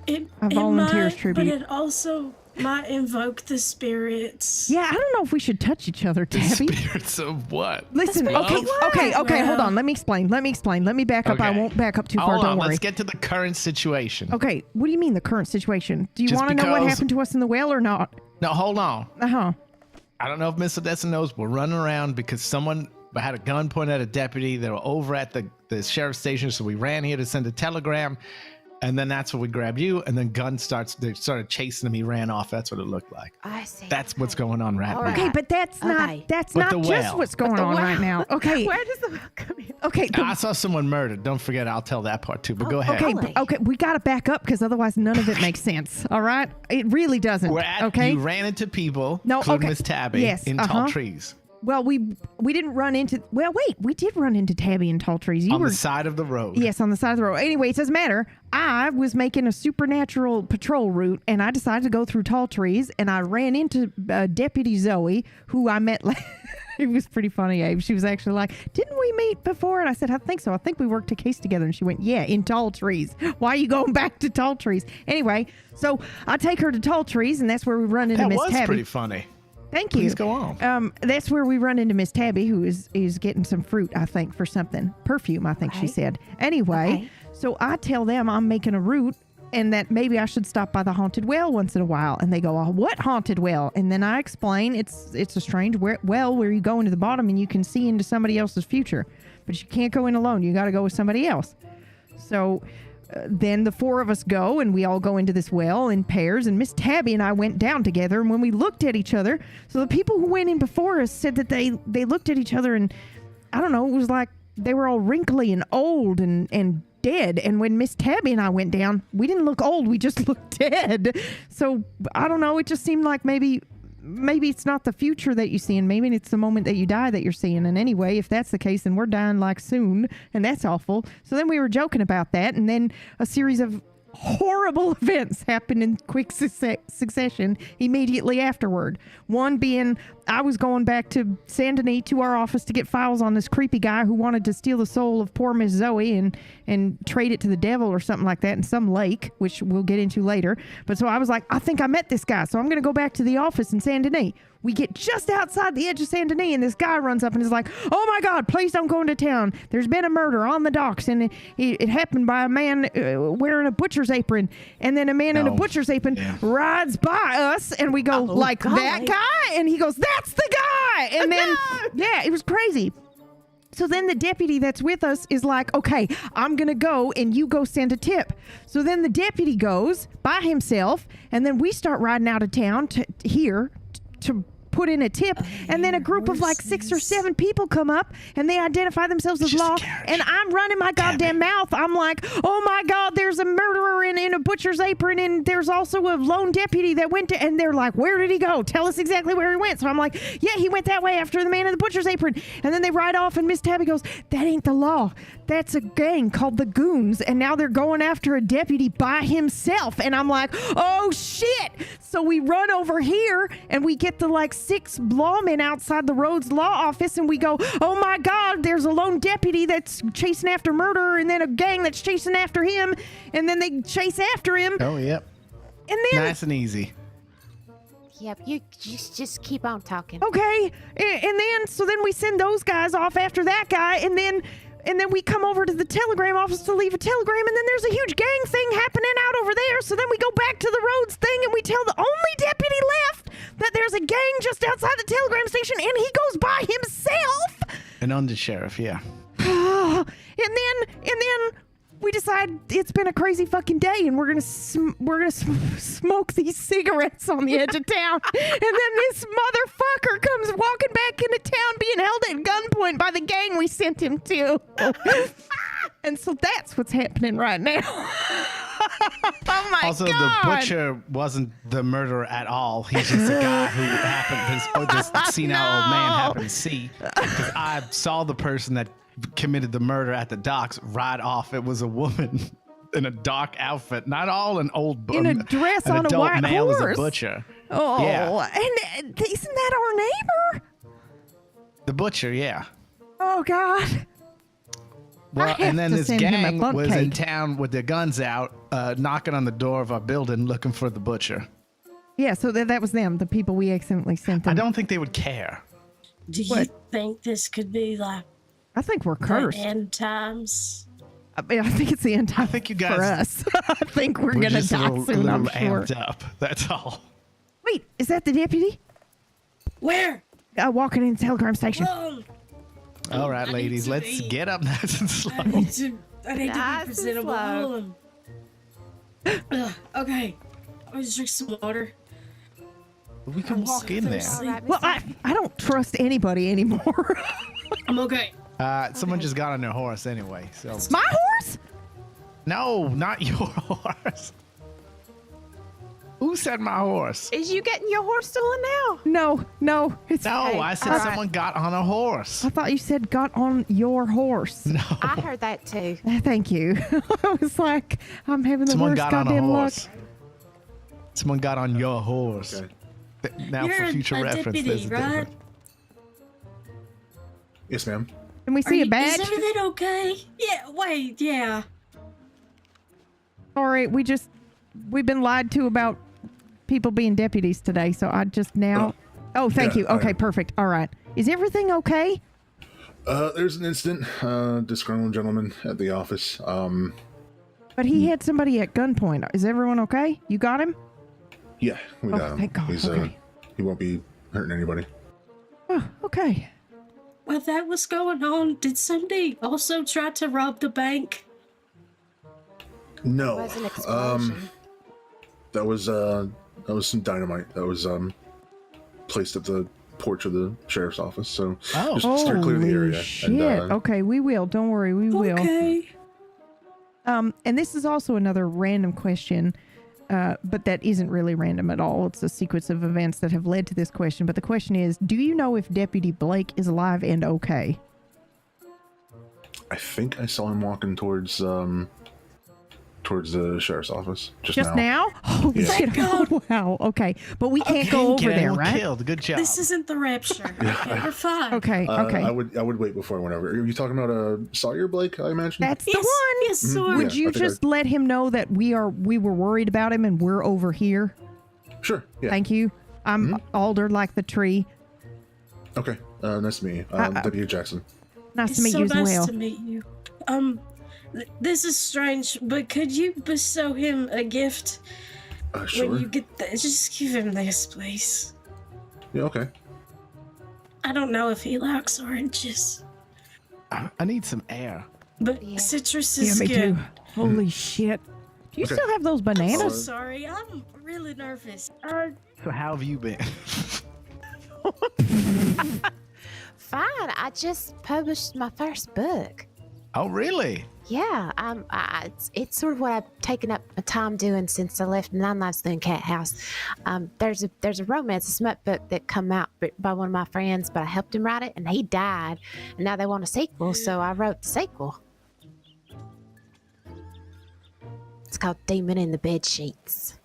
It volunteers might, tribute. but it also might invoke the spirits. Yeah, I don't know if we should touch each other, Tabby. Spirits of what? Listen, okay, hold on. Let me explain. Let me back up. I Okay. won't back up too far. Hold Don't on, worry. let's get to the current situation. Okay, what do you mean the current situation? Do you Just want to know what because- happened to us in the well or not? No, hold on. Uh-huh. I don't know if Miss Odessa knows. We're running around because someone had a gun pointed at a deputy. They were over at the sheriff's station, so we ran here to send a telegram. And then that's when we grabbed you, and then they started chasing him. He ran off. That's what it looked like. I see. That's what's going on right now. Okay, but that's not But not the just well. what's going But the on right well. now. Okay. Where does the well come in? Okay. I saw someone murdered. Don't forget, I'll tell that part too. But go ahead. Okay, we got to back up because otherwise none of it makes sense. All right? It really doesn't. You ran into people, No, including okay. Miss Tabby, Yes, in tall trees. Well, we didn't run into. Well, wait, we did run into Tabby in tall trees. You On were the side of the road. Yes, on the side of the road. Anyway, it doesn't matter. I was making a supernatural patrol route, and I decided to go through tall trees, and I ran into Deputy Zoe, who I met. It was pretty funny, Abe. She was actually like, "Didn't we meet before?" And I said, "I think so. I think we worked a case together." And she went, "Yeah, in tall trees. Why are you going back to tall trees?" Anyway, so I take her to tall trees, and that's where we run into That Miss was Tabby. pretty funny. Thank you. Please go on. That's where we run into Miss Tabby, who is getting some fruit, I think, for something. Perfume, I think she said. Anyway, so I tell them I'm making a route and that maybe I should stop by the haunted well once in a while. And they go, "Oh, what haunted well?" And then I explain it's a strange well where you go into the bottom and you can see into somebody else's future. But you can't go in alone. You got to go with somebody else. So then the four of us go and we all go into this well in pairs, and Miss Tabby and I went down together, and when we looked at each other, so the people who went in before us said that they looked at each other and I don't know, it was like they were all wrinkly and old and dead. And when Miss Tabby and I went down, we didn't look old, we just looked dead. So I don't know, it just seemed like maybe it's not the future that you see, and maybe it's the moment that you die that you're seeing. And anyway, if that's the case, then we're dying like soon, and that's awful. So then we were joking about that, and then a series of horrible events happened in quick succession immediately afterward. One being, I was going back to Saint Denis to our office to get files on this creepy guy who wanted to steal the soul of poor Miss Zoe and trade it to the devil or something like that in some lake, which we'll get into later. But so I was like, I think I met this guy, so I'm going to go back to the office in Saint Denis. We get just outside the edge of Saint Denis, and this guy runs up and is like, "Oh my God, please don't go into town. There's been a murder on the docks, and it happened by a man wearing a butcher's apron." And then a man in a butcher's apron rides by us, and we go, "That guy?" And he goes, "That's the guy." And then, yeah, it was crazy. So then the deputy that's with us is like, "Okay, I'm going to go and you go send a tip." So then the deputy goes by himself, and then we start riding out of town to put in a tip, and then a group of like 6 or 7 people come up and they identify themselves as law, and I'm running my goddamn mouth. I'm like, "Oh my God, there's a murderer in a butcher's apron, and there's also a lone deputy that went to," and they're like, "Where did he go? Tell us exactly where he went." So I'm like, "Yeah, he went that way after the man in the butcher's apron." And then they ride off, and Miss Tabby goes, "That ain't the law. That's a gang called the Goons, and now they're going after a deputy by himself." And I'm like, "Oh shit." So we run over here and we get the like 6 lawmen outside the Rhodes Law Office, and we go, "Oh my God, there's a lone deputy that's chasing after murderer, and then a gang that's chasing after him," and then they chase after him. Oh, yep. And then Nice and easy. Yep, you just keep on talking. Okay. And then we send those guys off after that guy, and then we come over to the telegram office to leave a telegram, and then there's a huge gang thing happening out over there. So then we go back to the Rhodes thing, and we tell the only deputy left that there's a gang just outside the telegram station, and he goes by himself. An undersheriff, yeah. And then we decide it's been a crazy fucking day, and we're gonna smoke these cigarettes on the edge of town. And then this motherfucker comes walking back into town, being held at gunpoint by the gang we sent him to. And so that's what's happening right now. Oh my Also, God. the butcher wasn't the murderer at all. He's just a guy who this senile old man happened to see. Because I saw the person that committed the murder at the docks ride off. It was a woman in a dark outfit, not all an old In a dress an on a adult white male horse. is a butcher. Oh, Yeah. and isn't that our neighbor? The butcher, yeah. Oh God. Well, have and then to this send him a gang butt was in cake. town with their guns out, knocking on the door of our building looking for the butcher. Yeah, so that was them, the people we accidentally sent them. I don't think they would care. Do you think this could be like I think we're the cursed. end times? I think it's the end time. I think you guys for us. I think we're gonna just die a little, soon. I'm sure. amped up. That's all. Wait, is that the deputy? Where? Walking in the telegram station. Whoa. All right, ladies, let's get up nice and slow. I need to be Nice and presentable. slow. Hold on. Okay. I'll just drink some water. We can walk in there. Well, I don't trust anybody anymore. I'm okay. Someone just got on their horse anyway. So My horse? no, not your horse. Who said my horse? Is you getting your horse stolen now? No, it's No, I said someone got on a horse. I thought you said got on your horse. No. I heard that too. Thank you. I was like, I'm having the Someone worst got on a goddamn luck. horse. Someone got on your horse. Now, You're for future a reference, deputy, there's a right? difference. Yes, ma'am. Can we see a badge? Is everything okay? Yeah, wait, yeah. Sorry, we've been lied to about people being deputies today, so I just now. Oh, thank yeah, you. Okay, perfect. All right. Is everything okay? There's an incident. Disgruntled gentleman at the office. But he had somebody at gunpoint. Is everyone okay? You got him? Yeah, we got him. Thank God. He's Okay. he won't be hurting anybody. Oh, okay. While that was going on, did somebody also try to rob the bank? No. Was an explosion. That was some dynamite that was placed at the porch of the sheriff's office. So just start clearing the Holy area. shit. And, Okay, we will. Don't worry, we will. Okay. And this is also another random question, but that isn't really random at all. It's a sequence of events that have led to this question. But the question is, do you know if Deputy Blake is alive and okay? I think I saw him walking towards the sheriff's office just now? Holy Yeah. shit. Oh, wow. Okay. But we can't go over there, right? Killed. Good job. This isn't the rapture. Okay, we're fine. Okay, okay. I would wait before I went over. Are you talking about Sawyer Blake? I imagine. That's the one. Yes, sir. Would Yeah, you I think just let him know that we were worried about him and we're over here? Sure. Yeah. Thank you. I'm alder like the tree. Okay. Nice to meet you. Deputy Jackson. Nice It's to meet so you as nice well. to meet you. This is strange, but could you bestow him a gift Sure. when you get there? Just give him this, please. Yeah. Okay. I don't know if he likes oranges, I need some air. but citrus Yeah, is me good. too. Holy shit. Do you Okay. still have those I'm bananas? so sorry. I'm really nervous. So how have you been? Fine. I just published my first book. Oh, really? Yeah, it's sort of what I've taken up my time doing since I left Nine Lives in the Cat House. There's a romance, a smut book that come out by one of my friends, but I helped him write it, and he died, and now they want a sequel, so I wrote the sequel. It's called Demon in the Bed Sheets.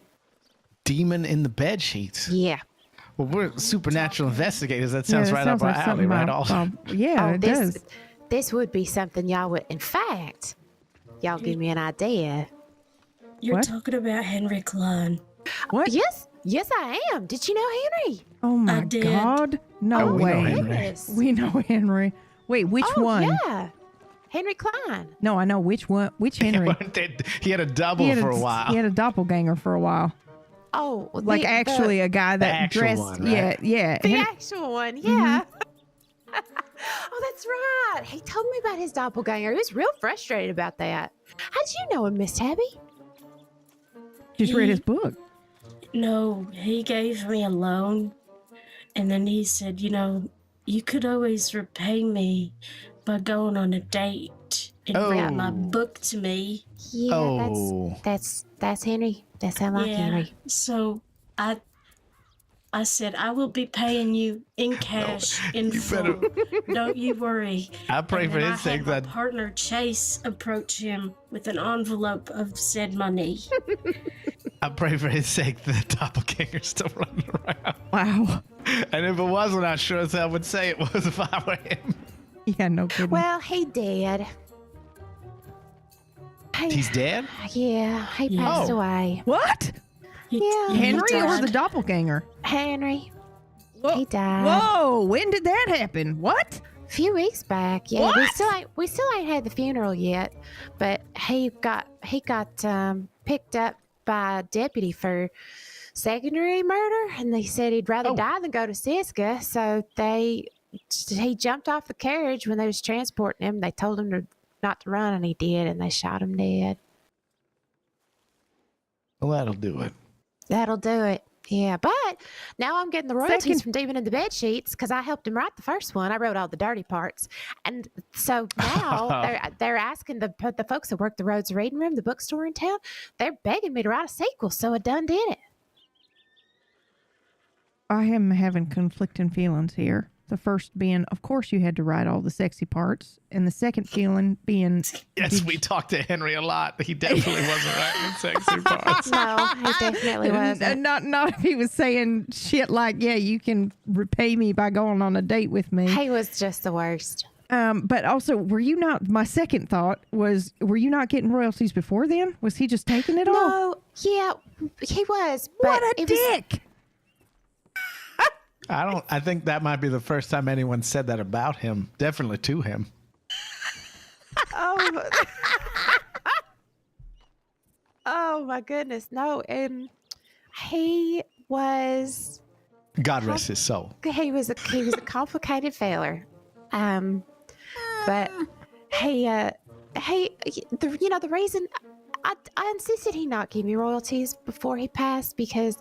Demon in the bed sheets. Yeah. Well, we're supernatural investigators. That sounds that right sounds up our like alley, something right? yeah, it this, does. This would be something y'all would. In fact, y'all give me an idea. You're talking about Henry Klein. What? Yes, I am. Did you know Henry? Oh my did. God. No Oh, we know way. Henry. Goodness. We know Henry. Wait, which Oh, one? Yeah, Henry Klein. No, I know which one. Which Henry? He had a double for a while. He had a doppelganger for a while. Oh, Like actually a guy that actual dressed. one, right? Yeah. the Hen- actual one. Yeah. Oh, that's right. He told me about his doppelganger. He was real frustrated about that. How did you know him, Miss Tabby? Just read his book. No, he gave me a loan, and then he said, you could always repay me by going on a date and read my book to me. Yeah, that's Henry. That sounds like Henry. So I said, I will be paying you in cash, in full. Don't you worry. I pray And for then his I had sake my that partner Chase approach him with an envelope of said money. I pray for his sake that the doppelganger's still running around. Wow. And if it wasn't, I sure as hell would say it was if I were him. Yeah, no kidding. Well, he did. He's dead? Yeah, he passed away. What? Yeah. Henry or the doppelganger? Henry. Whoa. He died. Whoa, when did that happen? What? A few weeks back. Yeah, we still ain't had the funeral yet, but he got picked up by a deputy for secondary murder, and they said he'd rather die than go to Siska. So he jumped off the carriage when they was transporting him. They told him not to run, and he did, and they shot him dead. Well, that'll do it. That'll do it. Yeah, but now I'm getting the royalties from Demon in the Bed Sheets because I helped him write the first one. I wrote all the dirty parts, and so now they're asking the folks that work the Rhodes Reading Room, the bookstore in town. They're begging me to write a sequel, so I done did it. I am having conflicting feelings here. The first being, of course, you had to write all the sexy parts, and the second feeling being, yes, we talked to Henry a lot. He definitely wasn't writing sexy parts. No, he definitely wasn't. Not if he was saying shit like, "Yeah, you can repay me by going on a date with me." He was just the worst. But also, were you not? My second thought was, were you not getting royalties before then? Was he just taking it all? No, yeah, he was. But What a dick! I think that might be the first time anyone said that about him. Definitely to him. Oh. Oh my goodness. No, he was. God rest his soul. He was a complicated feller. But the reason I insisted he not give me royalties before he passed because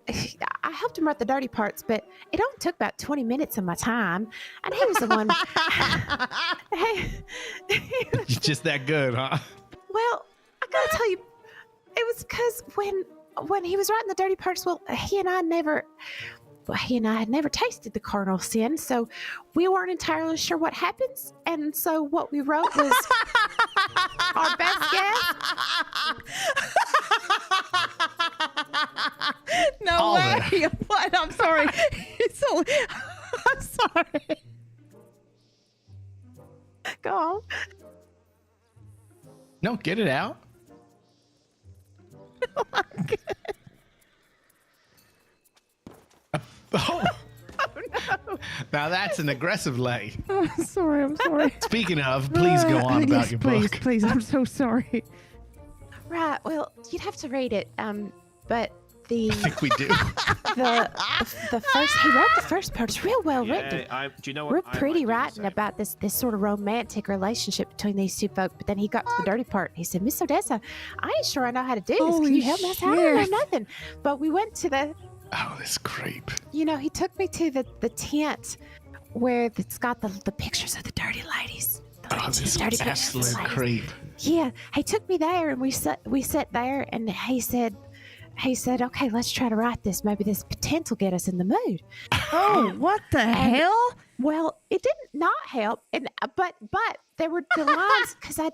I helped him write the dirty parts, but it only took about 20 minutes of my time, and he was the one. You're just that good, huh? Well, I gotta tell you, it was because when he was writing the dirty parts, well, he and I had never tasted the cardinal sin, so we weren't entirely sure what happens, and so what we wrote was our best guess. No way! What? I'm sorry. I'm sorry. Go on. No, get it out. Oh my God. Oh. No. Now that's an aggressive lay. I'm sorry. Speaking of, please go on about your book. Please, I'm so sorry. Right. Well, you'd have to read it. But I think we do. the first he wrote the first part. It's real well written. Do you know what? We're pretty writing about this sort of romantic relationship between these two folk. But then he got to the dirty part. He said, "Miss Odessa, I ain't sure I know how to do this. Can you help me?" I said, "I don't know nothing." But we went to the. Oh, this creep. He took me to the tent where it's got the pictures of the dirty ladies. This absolute creep. Yeah, he took me there, and we sat there, and he said, "Okay, let's try to write this. Maybe this potential will get us in the mood." Oh, what the hell? Well, it didn't not help, and but there were the lines because I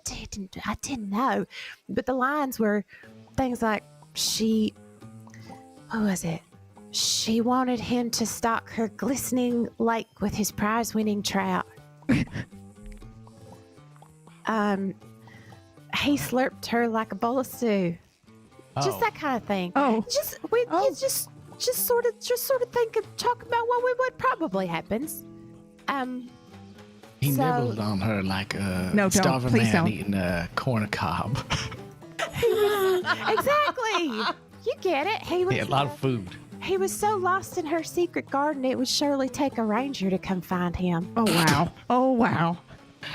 didn't know, but the lines were things like what was it? She wanted him to stock her glistening lake with his prize-winning trout. He slurped her like a bowl of stew. Just that kind of thing. Oh, just sort of talk about what would probably happens. He nibbled on her like a starving man eating a corn cob. Exactly. You get it. He had a lot of food. He was so lost in her secret garden, it would surely take a ranger to come find him. Oh, wow. Oh, wow.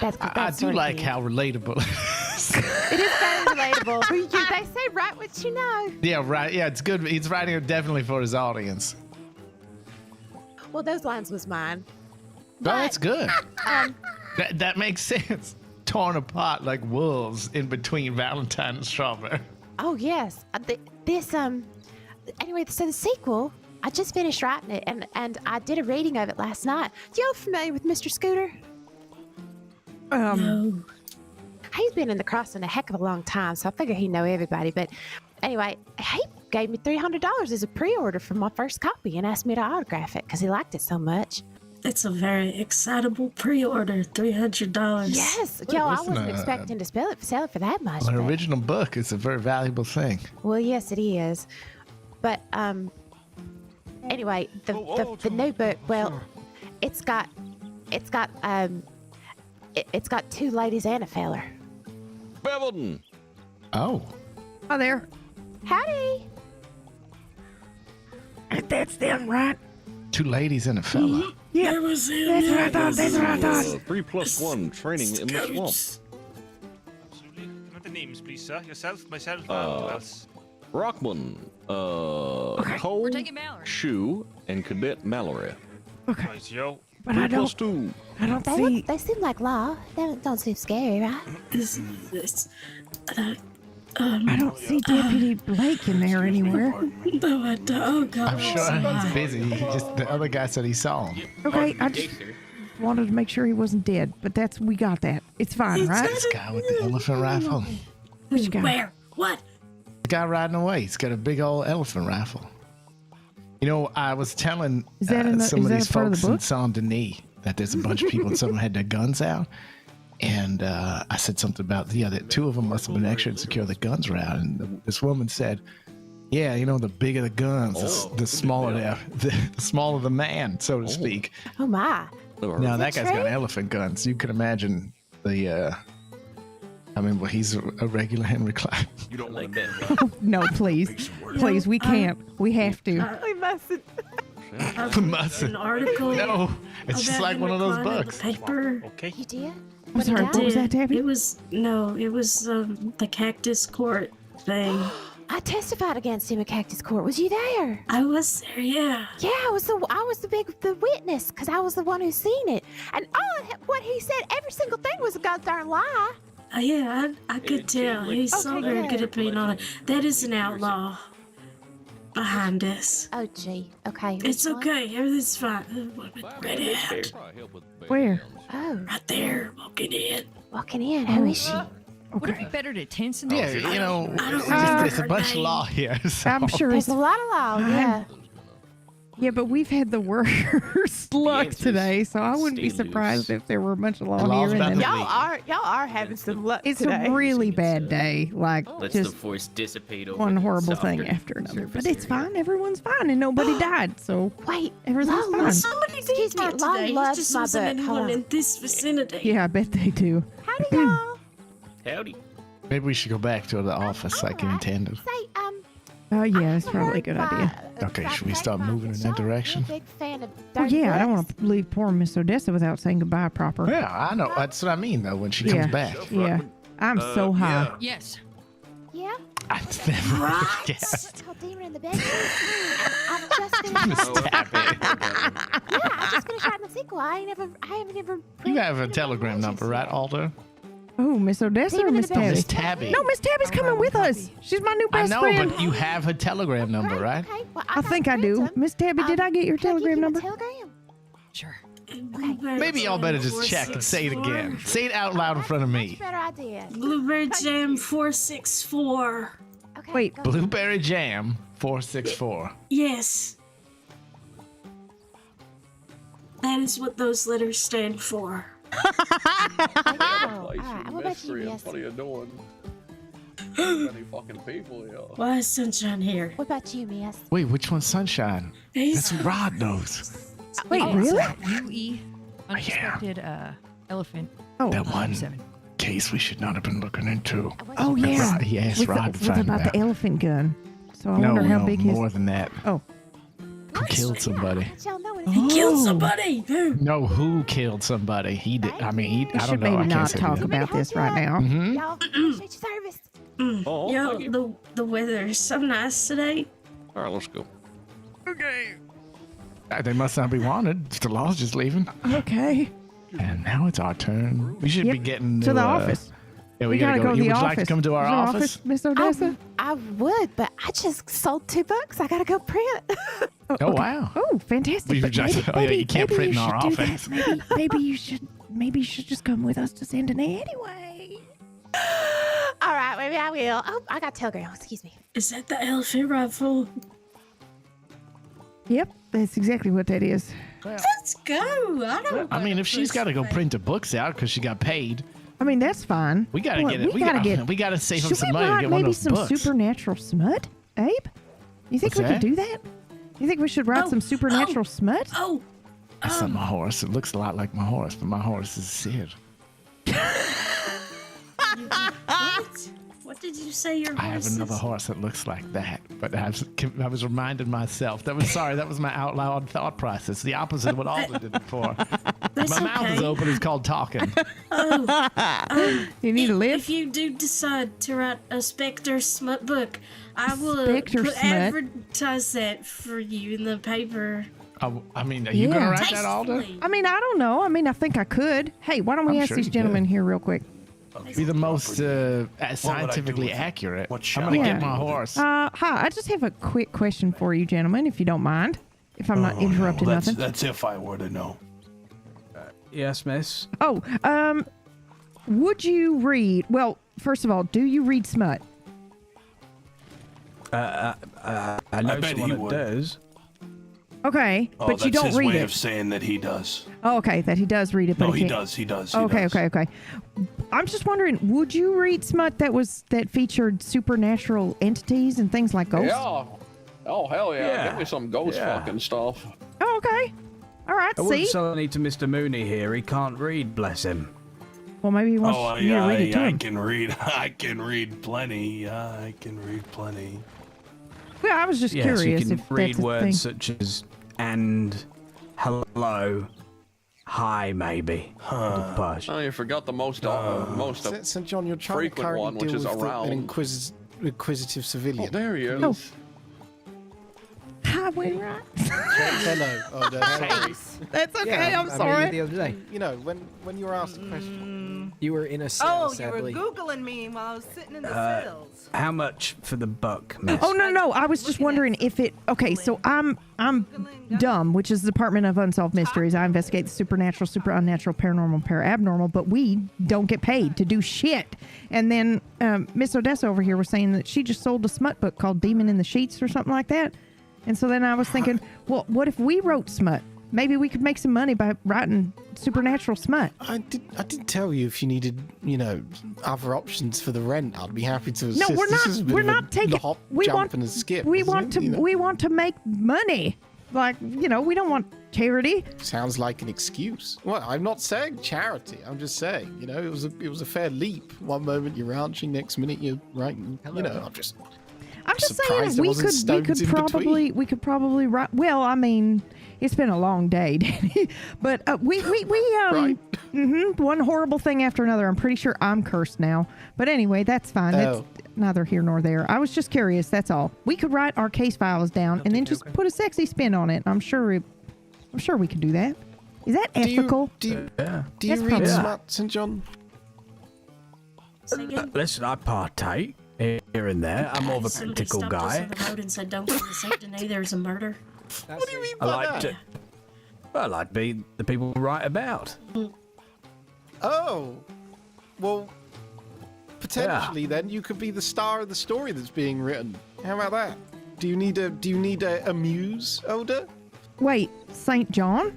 I do like how relatable it is very relatable. They say write what you know. Yeah, right. Yeah, it's good. He's writing it definitely for his audience. Well, those lines was mine. Oh, that's good. That makes sense. torn apart like wolves in between Valentine and Strawberry. Oh yes, Anyway, so the sequel, I just finished writing it, and I did a reading of it last night. Do y'all familiar with Mr. Scooter? No. He's been in the crossing a heck of a long time, so I figure he'd know everybody. But anyway, he gave me $300 as a pre-order for my first copy and asked me to autograph it because he liked it so much. It's a very excitable pre-order, $300. Yes, Joe, I wasn't expecting to sell it for that much. An but- original book is a very valuable thing. Well, yes, it is. But anyway, the new book. Well, it's got 2 ladies and a feller. Bevelton. Oh. Oh, there. Howdy. That's them, right? 2 ladies and a fella. Yeah, that was him. That's what I thought. That's what I thought. 3+1 training in the swamp. Absolutely. Can I have the names, please, sir? Yourself, myself, who else? Rockman, Cole, We're taking Mallory. Shoe, and Cadet Mallory. Okay. Right, yo. But I don't. 2. I don't They see. they seem like law. They don't seem scary, right? I don't see Deputy Blake in there anywhere. No, I don't. Oh, God. I'm sure he's busy. The other guy said he saw him. Okay, I just wanted to make sure he wasn't dead, but we got that. It's fine, right? This guy with the elephant rifle. Which guy? Where? What? The guy riding away. He's got a big old elephant rifle. You know, I was telling some of these folks in Saint Denis that there's a bunch of people and some of them had their guns out. And I said something about, that 2 of them must have been extra insecure the guns were out. And this woman said, yeah, the bigger the guns, the smaller the smaller the man, so to speak. Oh, my. Now, that guy's got elephant guns. You can imagine he's a regular Henry Clyde. You don't like that. No, please. Please, we can't. We have to. We mustn't. An article. No, it's just like one of those books. Paper. Okay. You did? I'm sorry, what was that, Debbie? It was the Cactus Court thing. I testified against him at Cactus Court. Was you there? I was there, yeah. Yeah, I was the witness because I was the one who seen it. And what he said, every single thing was a goddamn lie. Yeah, I could tell. He's so very good at being on it. That is an outlaw behind us. Oh, gee. Okay. It's okay. Everything's fine. Red hat. Where? Oh. Right there. Walking in. Walking in. Who is she? Would it be better to tense and Yeah, there's a bunch of law here. So. I'm sure There's a lot of law, yeah. Yeah, but we've had the worst luck today, so I wouldn't be surprised if there were a bunch of law here. And then Y'all are having some luck it's today. a really bad day, like Let's just the force dissipate over one the horrible softer thing after another. But surface it's fine. Everyone's fine, and nobody died. So wait, everything's Lon, fine. Somebody Excuse me, did Lon today. loves Just my wasn't book. Hold anyone on. in this vicinity. Yeah, I bet they do. Howdy, y'all. Howdy. Maybe we should go back to the office like you intended. Say, Oh, yeah, it's probably a good idea. Okay, should we start moving in that direction? big fan of Well, yeah, I don't want to leave poor Miss Odessa without saying goodbye proper. Yeah, I know. That's what I mean, though, when she comes back. Yeah, I'm so high. Yes. Yeah? I've never It's called Demon in the Bedroom. I've just finished. Yeah, I just finished writing the sequel. I haven't ever. You have a telegram number, right, Aldo? Oh, Miss Odessa or Miss Tabby? Miss Tabby. No, Miss Tabby's coming with us. She's my new I best know, friend. but you have her telegram number, right? Okay, well, I think I do. Miss Tabby, did I get your telegram number? Telegram? Sure. Maybe y'all better just check and say it again. Say it out loud in front of me. Better idea. Blueberry Jam 464. Okay. Wait. Blueberry Jam 464. Yes. That is what those letters stand for. What about you, Miss? What are you doing? Many fucking people here. Why is Sunshine here? What about you, Miss? Wait, which one's Sunshine? That's Rod knows. Wait, really? UE, unexpected elephant. Oh, That one 7. case we should not have been looking into. Oh, yeah. Rod, he asked With Rod to with find about out. the elephant gun. So I No, wonder how no, big his. more than that. Oh. Who killed somebody? Y'all know what He killed somebody. No, who killed somebody? He did. I mean, We I should don't know. maybe I can't not say talk that. about this right now. Mhm. Y'all appreciate your service. Yo, the weather is so nice today. All right, let's go. Okay. They must not be wanted. The law's just leaving. Okay. And now it's our turn. We should be getting to the office. Yeah, we gotta go. to the Would you office. like to come to our office? Miss Odessa? I would, but I just sold 2 books. I gotta go print. Oh wow! Oh, fantastic! We But just, maybe, you can't maybe print in you our should do office. that. Maybe you should just come with us to Saint Denis anyway. All right, maybe I will. Oh, I got telegram. Excuse me. Is that the elephant rifle? Yep, that's exactly what that is. Let's go. I mean, if she's got to go print the books out because she got paid, I mean, that's fine. we gotta Look, get it. We gotta save him Should some we money to write get one of maybe those some books. supernatural smut, Abe? You think What's we could that? do that? You think we should write some supernatural smut? Oh, That's not my horse. It looks a lot like my horse, but my horse is Sid. what? What did you say your horse I have another is? horse that looks like that, but I was reminding myself. That was my out loud thought process. The opposite of what Alden did before. My mouth is open. It's called talking. You need to live? If you do decide to write a Spectre smut book, I will Spectre smut? advertise that for you in the paper. I mean, are you gonna write that, Tastefully. Alden? I mean, I don't know. I mean, I think I could. Hey, why don't we I'm ask sure these you gentlemen could. here real quick? Be the most scientifically accurate. I'm gonna get my horse. Hi, I just have a quick question for you, gentlemen, if you don't mind. If I'm not interrupting nothing. That's if I were to know. Yes, miss. Oh, would you read? Well, first of all, do you read smut? I know bet he someone that would. does. Okay, Oh, but you that's don't his read way it. of saying that he does. Oh, okay, that he does read it, but No, he can't. does. He does. Okay, does. okay. I'm just wondering, would you read smut that featured supernatural entities and things like ghosts? Yeah. Oh, hell yeah. Yeah. Give me some ghost Yeah. fucking stuff. Oh, okay. All right. I See. wouldn't sell any to Mr. Mooney here. He can't read, bless him. Well, maybe he wants Oh, you to read it to I him. can read. I can read plenty. Yeah, I can read plenty. Well, I was just Yes, curious you can if read that's a words thing. such as and, hello, hi, maybe. Push. Oh, you forgot the most St. John, you're trying to frequent currently one, which deal is with around. an inquisitive civilian. Oh, there he is. Oh. Hi, Wainwright. Hello. Oh, no, hello. That's okay. Yeah, I'm I sorry. mean, the other day. You know, when you were asked a question, you were in a Oh, cell, you were sadly. Googling me while I was sitting in the cells. How much for the book, miss? Oh no! I was just wondering if it. Okay, so I'm DUM, which is the Department of Unsolved Mysteries. I investigate the supernatural, super unnatural, paranormal, para-abnormal, but we don't get paid to do shit. And then Miss Odessa over here was saying that she just sold a smut book called Demon in the Sheets or something like that. And so then I was thinking, well, what if we wrote smut? Maybe we could make some money by writing supernatural smut. I did tell you if you needed, other options for the rent, I'd be happy to assist. No, we're This not. is a bit We're of a not taking. hop, We jump, want. and a skip. We isn't want it? to. We want to make money. Like we don't want charity. Sounds like an excuse. Well, I'm not saying charity. I'm just saying, it was a fair leap. One moment you're ranching, next minute you're writing. I'm just just surprised saying there we wasn't stones in between. we could probably write. Well, I mean, it's been a long day, Danny. But we one horrible thing after another. I'm pretty sure I'm cursed now. But anyway, that's fine. That's neither here nor there. I was just curious. That's all. We could write our case files down and then just put a sexy spin on it. I'm sure we could do that. Is that ethical? Do you That's read probably- smut, St. John? Listen, I partake here and there. I'm more of a Somebody practical stopped us guy. on the road and said, "Don't go to Saint Denis. There's a murder." What do you mean I by like that? to. Well, I like to be the people who write about. Oh, well, potentially then you could be the star of the story that's being written. How about that? Do you need a muse, Oda? Wait, St. John?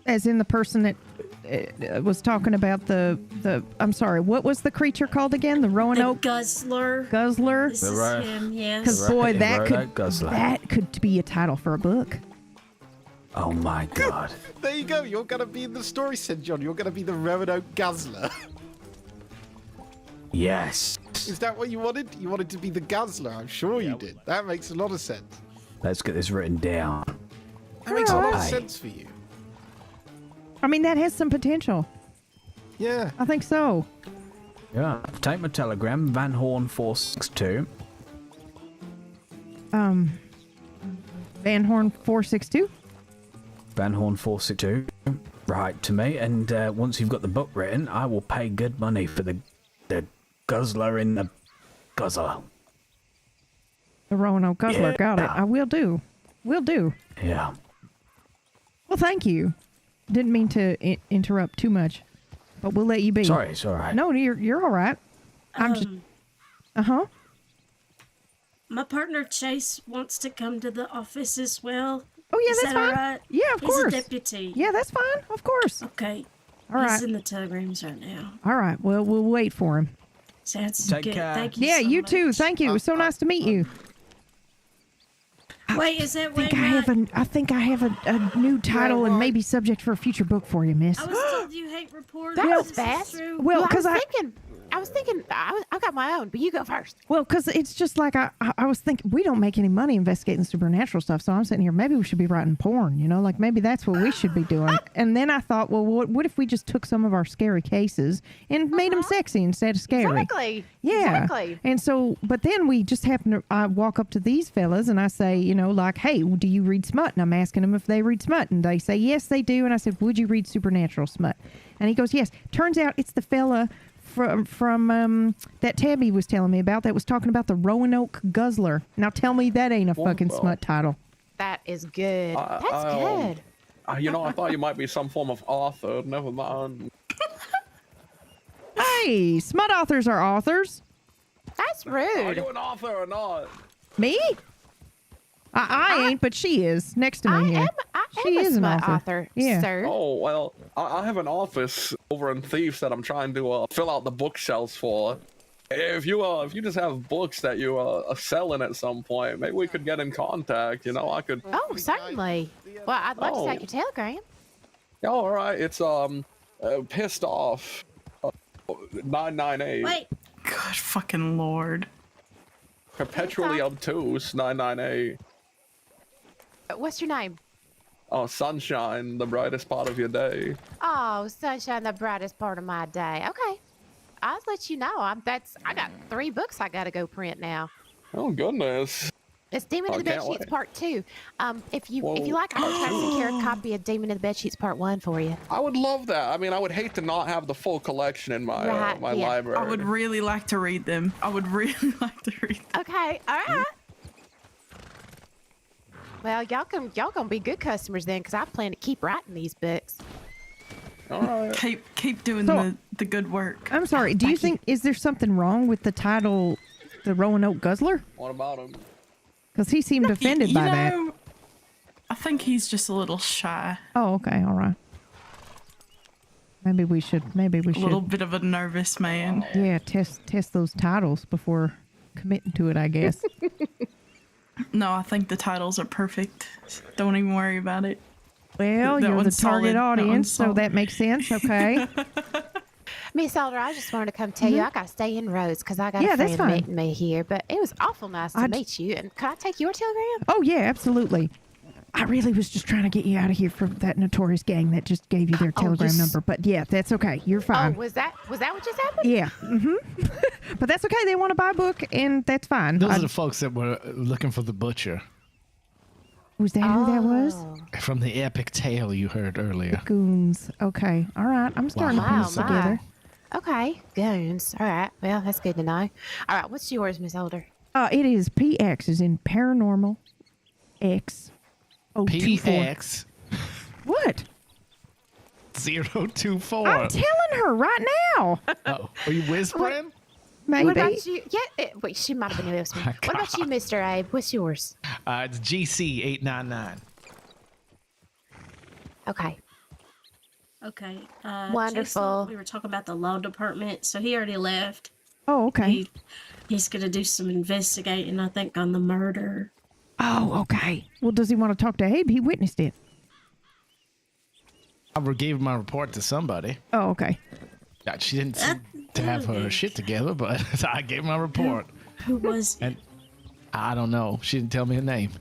As in the person that was talking about the I'm sorry, what was the creature called again? The Roanoke Guzzler. Guzzler? This is him, yes. Because boy, that Roanoke could be a title for a book. Oh my god. There you go. You're gonna be in the story, St. John. You're gonna be the Roanoke Guzzler. Yes. Is that what you wanted? You wanted to be the Guzzler. I'm sure you did. That makes a lot of sense. Let's get this written down. That makes a lot of Hey. sense for you. I mean, that has some potential. Yeah. I think so. Yeah. Take my telegram, Van Horn 462. Van Horn 462? Van Horn 462. Right to me, and once you've got the book written, I will pay good money for the guzzler in the guzzler. The Roanoke Guzzler, Yeah. got it. I will do. Will do. Yeah. Well, thank you. Didn't mean to interrupt too much, but we'll let you be. Sorry, it's all right. No, you're all right. I'm just. My partner Chase wants to come to the office as well. Oh yeah, Is that's that all fine. right? Yeah, of course. He's a deputy. Yeah, that's fine. Of course. Okay. All right. He's in the telegrams right now. All right. Well, we'll wait for him. Sounds Take good. care. Thank you. Yeah, so you much. too. Thank you. It was so nice to meet you. Wait, is that I think I have a new title and maybe subject for a future book for you, miss. I was told you hate reporters. That was Is this fast. true? Well, I 'cause was thinking, I got my own, but you go first. Well, because it's just like I was thinking, we don't make any money investigating supernatural stuff. So I'm sitting here, maybe we should be writing porn, like maybe that's what we should be doing. And then I thought, well, what if we just took some of our scary cases and made them sexy instead of scary? Exactly. Yeah. Exactly. And so, but then we just happen to, I walk up to these fellas and I say, like, hey, do you read smut? And I'm asking them if they read smut. And they say, yes, they do. And I said, would you read supernatural smut? And he goes, yes. Turns out it's the fella from that Tabby was telling me about that was talking about the Roanoke Guzzler. Now tell me that ain't a fucking smut title. That is good. That's good. I thought you might be some form of author. Never mind. Hey, smut authors are authors. That's Are rude. you an author or not? Me? I ain't, but she is next to me here. I She am is a an smut author. Yeah. sir. Oh, well, I have an office over in Thieves that I'm trying to fill out the bookshelves for. If you just have books that you are selling at some point, maybe we could get in contact. I could. Oh, certainly. Well, I'd love to take your telegram. Yeah, all right. It's pissed off. 998. Wait. God fucking Lord. Perpetually obtuse. 998. What's your name? Oh, sunshine, the brightest part of your day. Oh, sunshine, the brightest part of my day. Okay. I'll let you know. I got 3 books I gotta go print now. Oh goodness. It's Demon in the Bed can't Sheets wait. Part 2. If you like, I'll try to secure a copy of Demon in the Bed Sheets Part 1 for you. I would love that. I mean, I would hate to not have the full collection in my my library. I would really like to read them. Okay, all right. Well, y'all gonna be good customers then, because I plan to keep writing these books. All right. Keep doing the good work. I'm sorry. Do you think, is there something wrong with the title, The Roanoke Guzzler? What about him? Because he seemed offended by that. I think he's just a little shy. Oh, okay. All right. Maybe we should. A little bit of a nervous man. Yeah, test those titles before committing to it, I guess. No, I think the titles are perfect. Don't even worry about it. Well, That you're the one's target solid. That audience, one's so solid. that makes sense. Okay. Miss Alder, I just wanted to come tell you I gotta stay in Rhodes because I got Yeah, a that's friend fine. meeting me here. But it was awful nice to meet you. And can I take your telegram? Oh yeah, absolutely. I really was just trying to get you out of here from that notorious gang that just gave you their telegram yes. number. But yeah, that's okay. You're fine. Oh, was that what just happened? Yeah. But that's okay. They want to buy a book, and that's fine. Those are the folks that were looking for the butcher. Was that who that was? From the epic tale you heard earlier. Goons. Okay. All right. I'm starting to put this together. Okay, goons. All right. Well, that's good to know. All right, what's yours, Miss Alder? It is PX is in paranormal X. PX. What? 024. I'm telling her right now. Oh, are you whispering? Maybe. What about you? Yeah, wait, she might have been whispering. What about you, Mr. Abe? What's yours? It's GC899. Okay. Okay. Wonderful. Jason, we were talking about the law department, so he already left. Oh, okay. He's going to do some investigating, I think, on the murder. Oh, okay. Well, does he want to talk to Abe? He witnessed it. I gave my report to somebody. Oh, okay. She didn't seem to have her shit together, but I gave my report. Who was And I don't know. She didn't tell me her name.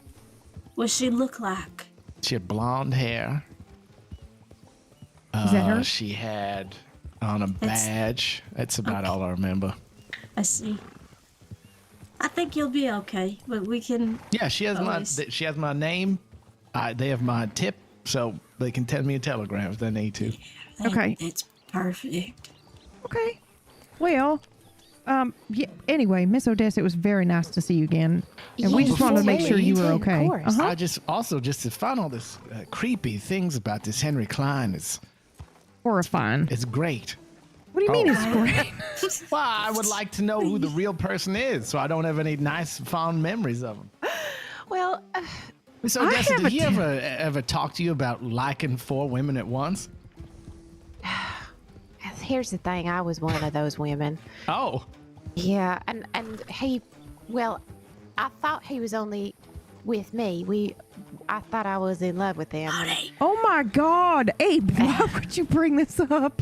What she look like? She had blonde hair. Is that her? She had on a badge. That's about all I remember. I see. I think you'll be okay, but we can. Yeah, she has always- my name. They have my tip, so they can send me a telegram if they need to. Okay. It's perfect. Okay. Well, yeah. Anyway, Miss Odessa, it was very nice to see you again, and we just wanted to make sure you were okay. I just to find all this creepy things about this Henry Klein is horrifying. It's great. What do you mean it's great? Well, I would like to know who the real person is, so I don't have any nice, fond memories of him. Well, Miss Odessa, did he ever talk to you about liking 4 women at once? here's the thing. I was one of those women. Oh. Yeah, and he, well, I thought he was only with me. I thought I was in love with him. Oh my God, Abe! Why would you bring this up?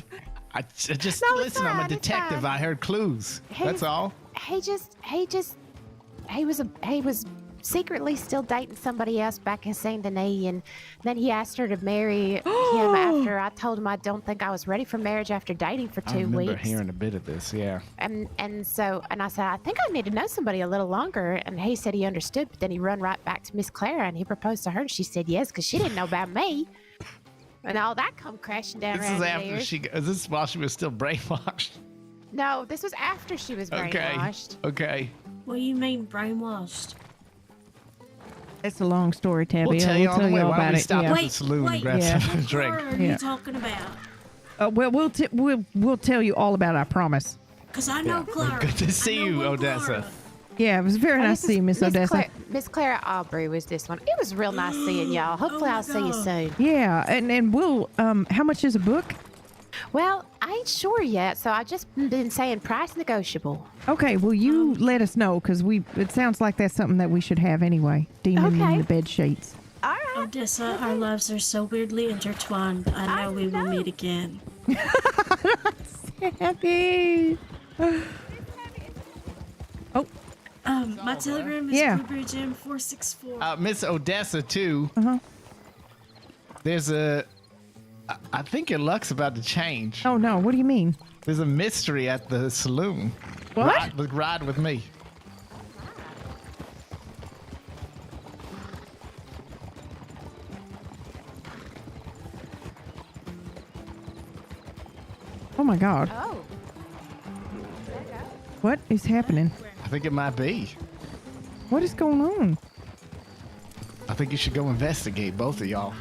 I just listen. I'm a detective. I heard clues. That's all. He was secretly still dating somebody else back in Saint Denis, and then he asked her to marry him after I told him I don't think I was ready for marriage after dating for 2 weeks. I remember hearing a bit of this, yeah. And I said, I think I need to know somebody a little longer, and he said he understood, but then he run right back to Miss Clara, and he proposed to her, and she said yes, because she didn't know about me. And all that come crashing down This around is after there. is this while she was still brainwashed? No, this was after she was brainwashed. Okay. What do you mean brainwashed? It's a long story, Tabby. We'll tell you on the way. Why don't we stop at the Wait, saloon and grab Yeah. something to drink? What are you talking about? Well, we'll tell you all about it, I promise. Because I know Clara. Good to see you, Odessa. Clara. Yeah, it was very nice to see you, Miss Odessa. Miss Clara Aubrey was this one. It was real nice seeing y'all. Hopefully I'll see you soon. Yeah, and we'll, how much is a book? Well, I ain't sure yet, so I just been saying price negotiable. Okay, well, you let us know, because it sounds like that's something that we should have anyway. Demon in the bed sheets. All right. Odessa, our lives are so weirdly intertwined. I know we will meet again. Happy. Oh. My telegram is Blueberry Jam 464. Miss Odessa, too. Uh-huh. There's I think your luck's about to change. Oh, no. What do you mean? There's a mystery at the saloon. What? Ride with me. Oh, my God. Oh. What is happening? I think it might be. What is going on? I think you should go investigate, both of y'all.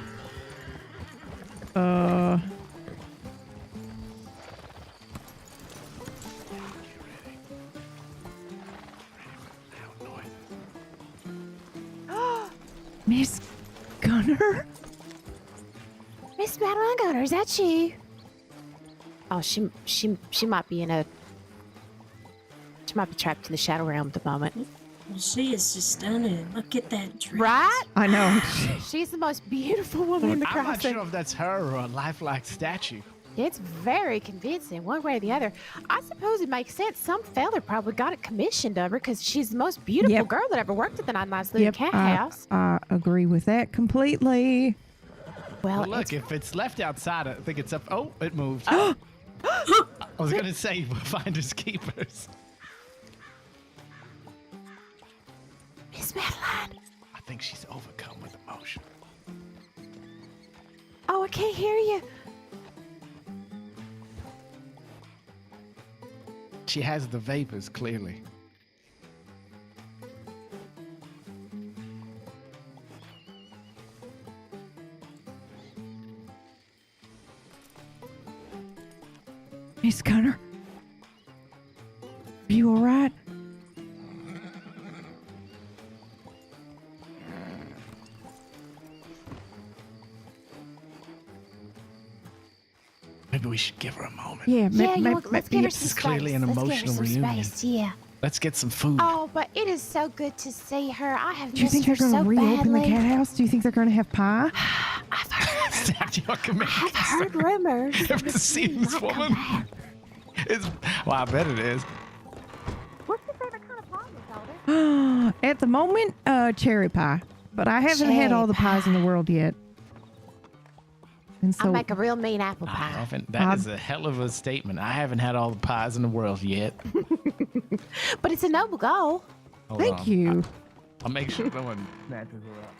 Miss Gunner? Miss Madeline Gunner, is that you? Oh, she might be she might be trapped in the shadow realm at the moment. Well, she is just stunning. Look at that dress. Right? I know. She's the most beautiful woman in the I'm not crossing. sure if that's her or a lifelike statue. It's very convincing, one way or the other. I suppose it makes sense. Some fella probably got it commissioned of her because she's the most beautiful girl that ever worked at the Nine Saloon Cat House. I agree with that completely. Well, look, if it's left outside, I think it's up. Oh, it moved. I was going to say, finders keepers. Miss Madeline. I think she's overcome with emotion. Oh, I can't hear you. She has the vapors, clearly. Miss Gunner? Are you all right? Maybe we should give her a moment. Yeah, let's give her This some is clearly an space. Let's give her emotional some reunion. space, yeah. Let's get some food. Oh, but it is so good to see her. I have Do you missed think her they're going so to reopen badly. the cat house? Do you think they're going to have pie? I've heard I've rumors. Ever seen this woman? Well, I bet it is. What's your favorite kind of pie, Miss Alder? At the moment, cherry pie. But I haven't had all the pies in the world yet. And I so make a real mean apple pie. That is a hell of a statement. I haven't had all the pies in the world yet. But it's a noble goal. Hold Thank on. you. I'll make sure no one snatches her up.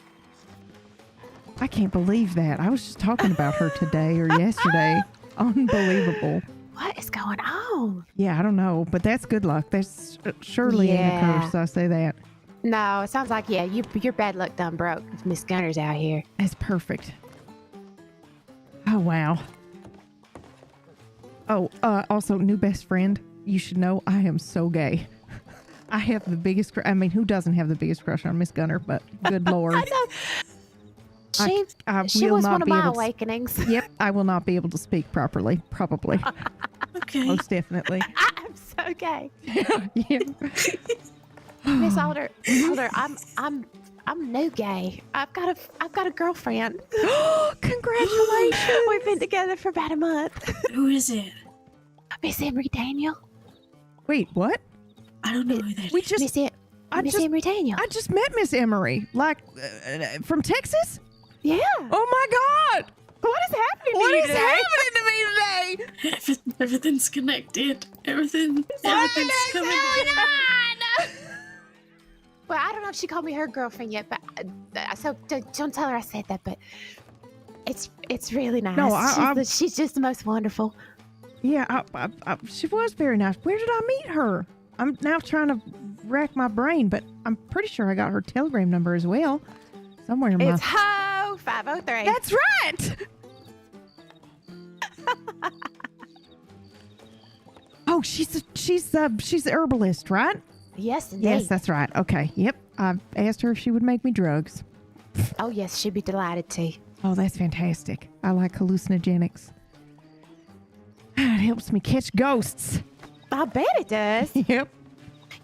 I can't believe that. I was just talking about her today or yesterday. Unbelievable. What is going on? Yeah, I don't know, but that's good luck. That's surely ain't a curse. I say that. No, it sounds like, yeah, your bad luck done broke. Miss Gunner's out here. That's perfect. Oh, wow. Oh, also, new best friend. You should know I am so gay. I have the biggest, I mean, who doesn't have the biggest crush on Miss Gunner, but good Lord. I know. She was one of my awakenings. Yep, I will not be able to speak properly, probably. Okay. Most definitely. I'm so gay. Yeah. Miss Alder, I'm no gay. I've got a girlfriend. Congratulations. We've been together for about a month. Who is it? Miss Emery Daniel. Wait, what? I don't know who that is. We just Miss Emery Daniel. I just met Miss Emery, like from Texas. Yeah. Oh my God! What is happening? What to you is today? happening to me today? Everything's connected. Everything's coming together. Well, I don't know if she called me her girlfriend yet, but so don't tell her I said that. But it's really nice. No, she's just the most wonderful. Yeah, she was very nice. Where did I meet her? I'm now trying to rack my brain, but I'm pretty sure I got her telegram number as well. Somewhere in my... It's Ho 503. That's right! Oh, she's the herbalist, right? Yes, indeed. Yes, that's right. Okay, yep. I asked her if she would make me drugs. Oh, yes, she'd be delighted to. Oh, that's fantastic. I like hallucinogenics. It helps me catch ghosts. I bet it does. Yep.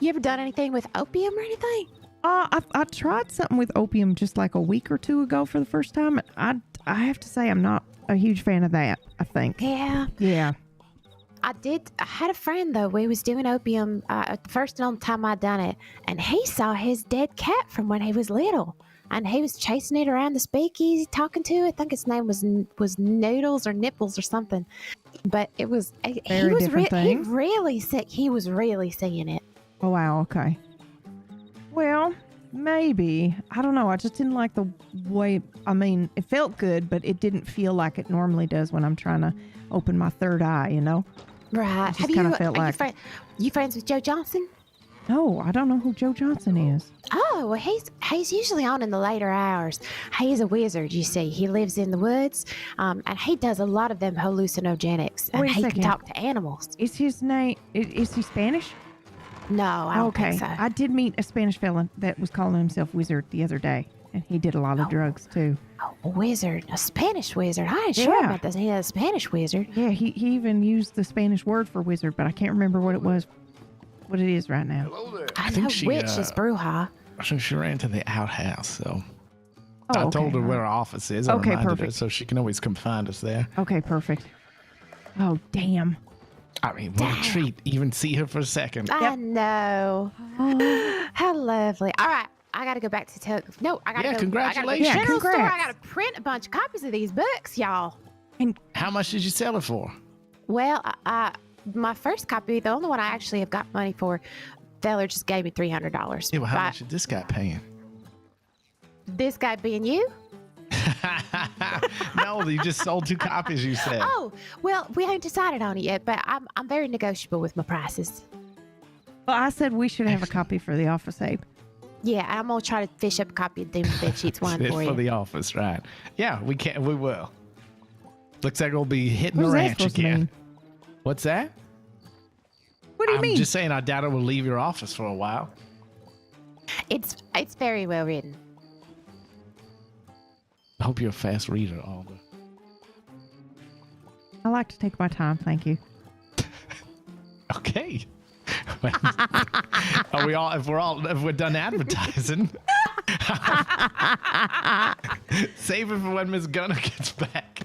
You ever done anything with opium or anything? I tried something with opium just like a week or two ago for the first time. I have to say I'm not a huge fan of that, I think. Yeah. Yeah. I had a friend, though. We was doing opium the first and only time I done it, and he saw his dead cat from when he was little. And he was chasing it around the speakeasy, talking to it. I think its name was Noodles or Nipples or something. But it was, he was really sick. He was really seeing it. Oh, wow. Okay. Well, maybe. I don't know. I just didn't like the way, I mean, it felt good, but it didn't feel like it normally does when I'm trying to open my third eye, you know? Right. Have you friends with Joe Johnson? No, I don't know who Joe Johnson is. Oh, well, he's usually on in the later hours. He's a wizard, you see. He lives in the woods, and he does a lot of them hallucinogenics. And he can talk to animals. Is his name, is he Spanish? No, I don't think so. I did meet a Spanish fella that was calling himself Wizard the other day, and he did a lot of drugs, too. Oh, a wizard. A Spanish wizard. I ain't sure about this. He is a Spanish wizard. Yeah, he even used the Spanish word for wizard, but I can't remember what it is right now. I know witch is bruja. I think she ran to the outhouse, so Oh, I told okay. her where our office is. I Okay, reminded her, perfect. so she can always come find us there. Okay, perfect. Oh, damn. I mean, what a treat. Even see her for a second. I know. How lovely. All right. I got to go back to No, I got to go. Congratulations. I gotta go to the general store. Congrats. I got to print a bunch of copies of these books, y'all. And how much did you sell it for? Well, my first copy, the only one I actually have got money for, Feller just gave me $300. Yeah, well, how much is this guy paying? This guy being you? No, you just sold 2 copies, you said. Oh, well, we haven't decided on it yet, but I'm very negotiable with my prices. Well, I said we should have a copy for the office, Abe. Yeah, I'm going to try to fish up a copy of Doom's Bed Sheets 1 It's for you. for the office, right? Yeah, we will. Looks like we'll be hitting What the is that ranch supposed to again. mean? What's that? What do you mean? I'm just saying I doubt it will leave your office for a while. It's very well written. I hope you're a fast reader, Alder. I like to take my time, thank you. Okay. Are we all? If we're done advertising, save it for when Miss Gunner gets back.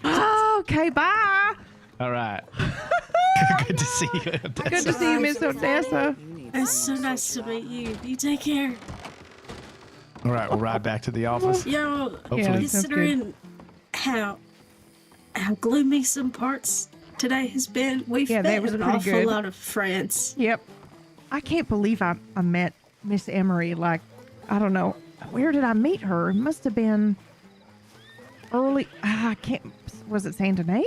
Okay, bye. All right. Good to see you, Odessa. Good to see you, Miss Odessa. It's so nice to meet you. You take care. All right, we'll ride back to the office. Yo, Hopefully. considering how gloomy some parts today has been, we've that met was an pretty awful good. lot of friends. Yep. I can't believe I met Miss Emery. Like, I don't know. Where did I meet her? It must have been early. I can't. Was it Saint Denis?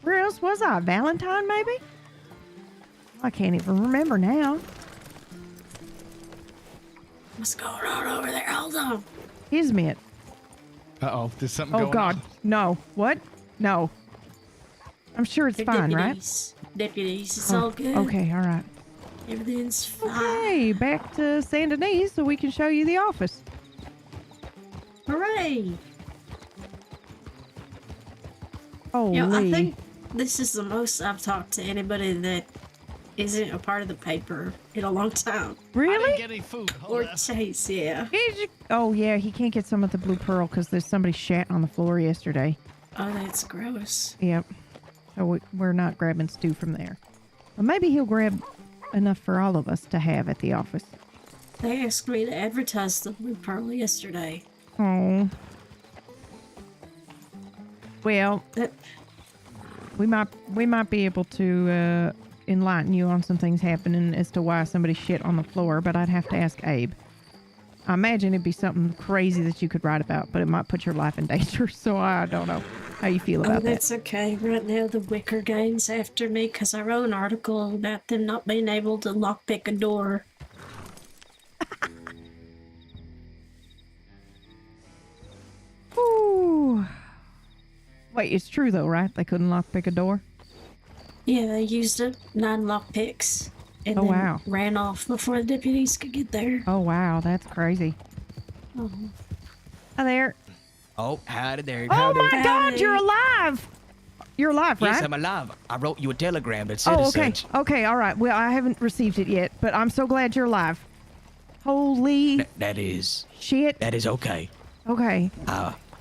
Where else was I? Valentine, maybe? I can't even remember now. What's going on over there? Hold on. Ismit. Uh-oh, there's something Oh, going God. on. No. What? No. I'm sure it's They're fine, deputies. Deputies. It's right? all good. Okay, all right. Everything's fine. Okay, back to Saint Denis so we can show you the office. Hooray! Holy. You know, I think this is the most I've talked to anybody that isn't a part of the paper in a long time. Really? I didn't get any food. Or Chase, yeah. Oh, yeah, he can't get some of the Blue Pearl because there's somebody shat on the floor yesterday. Oh, that's gross. Yep. So we're not grabbing stew from there. But maybe he'll grab enough for all of us to have at the office. They asked me to advertise the Blue Pearl yesterday. Oh. Well, we might be able to enlighten you on some things happening as to why somebody shit on the floor, but I'd have to ask Abe. I imagine it'd be something crazy that you could write about, but it might put your life in danger, so I don't know how you feel about that. That's okay. Right now, the Wicker Gang's after me because I wrote an article about them not being able to lockpick a door. Ooh. Wait, it's true though, right? They couldn't lockpick a door? Yeah, they used 9 lockpicks and Oh, then wow. ran off before the deputies could get there. Oh, wow, that's crazy. Oh. Hi there. Oh, howdy there. Oh my God, you're alive! You're alive, right? Yes, I'm alive. I wrote you a telegram that said Oh, as okay. such. Okay, all right. Well, I haven't received it yet, but I'm so glad you're alive. Holy That is shit. That is okay. Okay.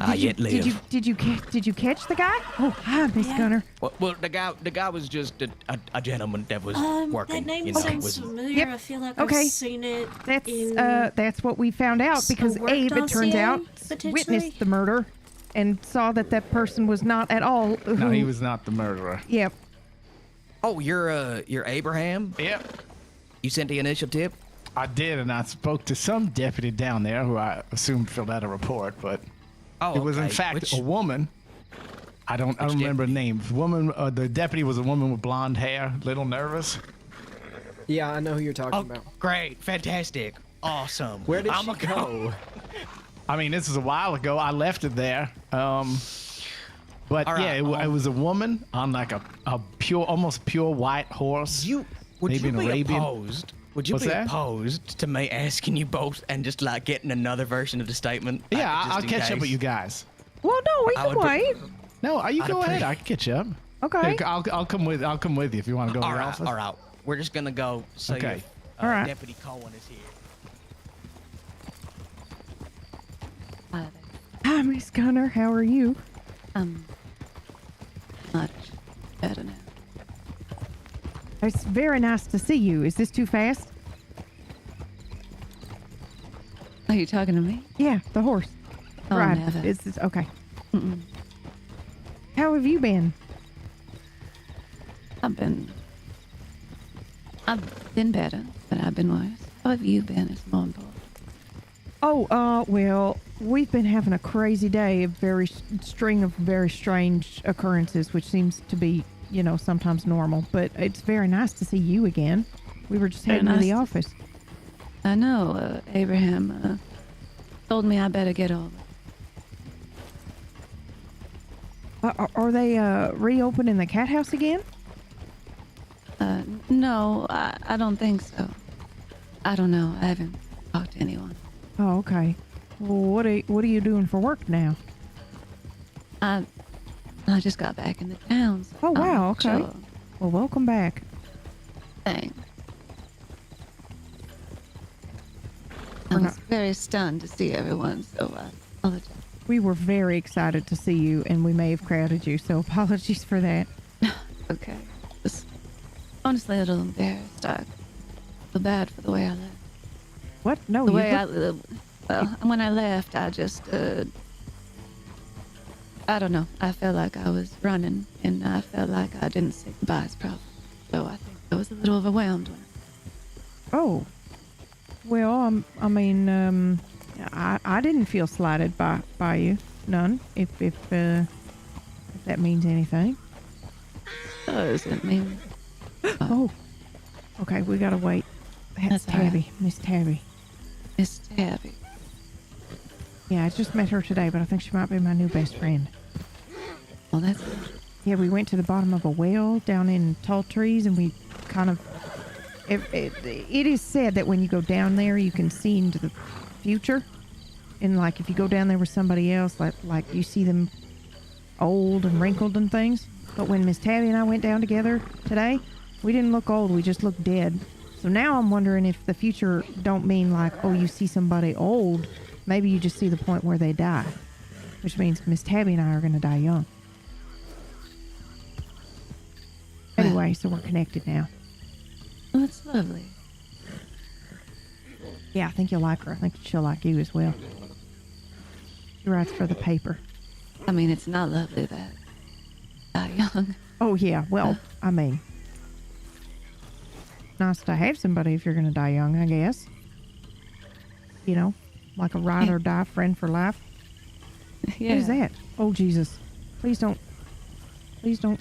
I yet live. Did you catch the guy? Oh, hi, Miss Gunner. Well, the guy was just a gentleman that was working. That name you know, sounds was, familiar. Yep. I feel like Okay. I've seen it. That's what we found out because work Abe, it turns dossier, out, potentially? witnessed the murder and saw that person was not at all. No, he was not the murderer. Yep. Oh, you're Abraham? Yep. You sent the initial tip? I did, and I spoke to some deputy down there who I assumed filled out a report, but it was in fact a woman. I don't remember the name. The deputy was a woman with blonde hair, little nervous. Yeah, I know who you're talking about. Great, fantastic, awesome. Where did I'ma she go? I mean, this is a while ago. I left it there. But right, yeah, it was a woman on like a pure, almost pure white horse. Would maybe you an be Arabian. opposed? Would you What's be that? opposed to me asking you both and just like getting another version of the statement? Yeah, just I'll in catch up case? with you guys. Well, no, we I can would wait. No, you go ahead. I can catch up. Okay. Yeah, I'll come with you if you want to go to All the right, office. all right. We're just gonna go see Okay. if All right. Deputy Cohen is here. Hi, Miss Gunner. How are you? Much better now. It's very nice to see you. Is this too fast? Are you talking to me? Yeah, the horse. Oh, right. never. Is this okay? How have you been? I've been better, but I've been worse. How have you been? It's more important. Oh, well, we've been having a crazy day, a string of very strange occurrences, which seems to be, sometimes normal. But it's very nice to see you again. We were just heading to the office. I know. Abraham told me I better get over. Are they reopening the cat house again? No, I don't think so. I don't know. I haven't talked to anyone. Oh, okay. Well, what are you doing for work now? I just got back into town. So Oh, wow. Okay. sure. Well, welcome back. Thanks. I was very stunned to see everyone, so I apologize. We were very excited to see you, and we may have crowded you, so apologies for that. Okay. Just honestly a little embarrassed. I feel bad for the way I left. What? No, the you way look- when I left, I just, I don't know. I felt like I was running, and I felt like I didn't say goodbyes properly. So I think I was a little overwhelmed. Oh. Well, I didn't feel slighted by you. none. If that means anything. Doesn't mean. Oh. Okay, we gotta wait. That's Tabby. Miss Tabby. Miss Tabby. Yeah, I just met her today, but I think she might be my new best friend. Oh, that's. Yeah, we went to the bottom of a well down in tall trees, and we kind of. It is said that when you go down there, you can see into the future, and like if you go down there with somebody else, like you see them old and wrinkled and things. But when Miss Tabby and I went down together today, we didn't look old. We just looked dead. So now I'm wondering if the future don't mean like, oh, you see somebody old. Maybe you just see the point where they die, which means Miss Tabby and I are going to die young. Anyway, so we're connected now. Oh, that's lovely. Yeah, I think you'll like her. I think she'll like you as well. She writes for the paper. I mean, it's not lovely that die young. Oh, yeah. Well, I mean, nice to have somebody if you're going to die young, I guess. You know, like a ride or die friend for life. Yeah. Who's that? Oh, Jesus. Please don't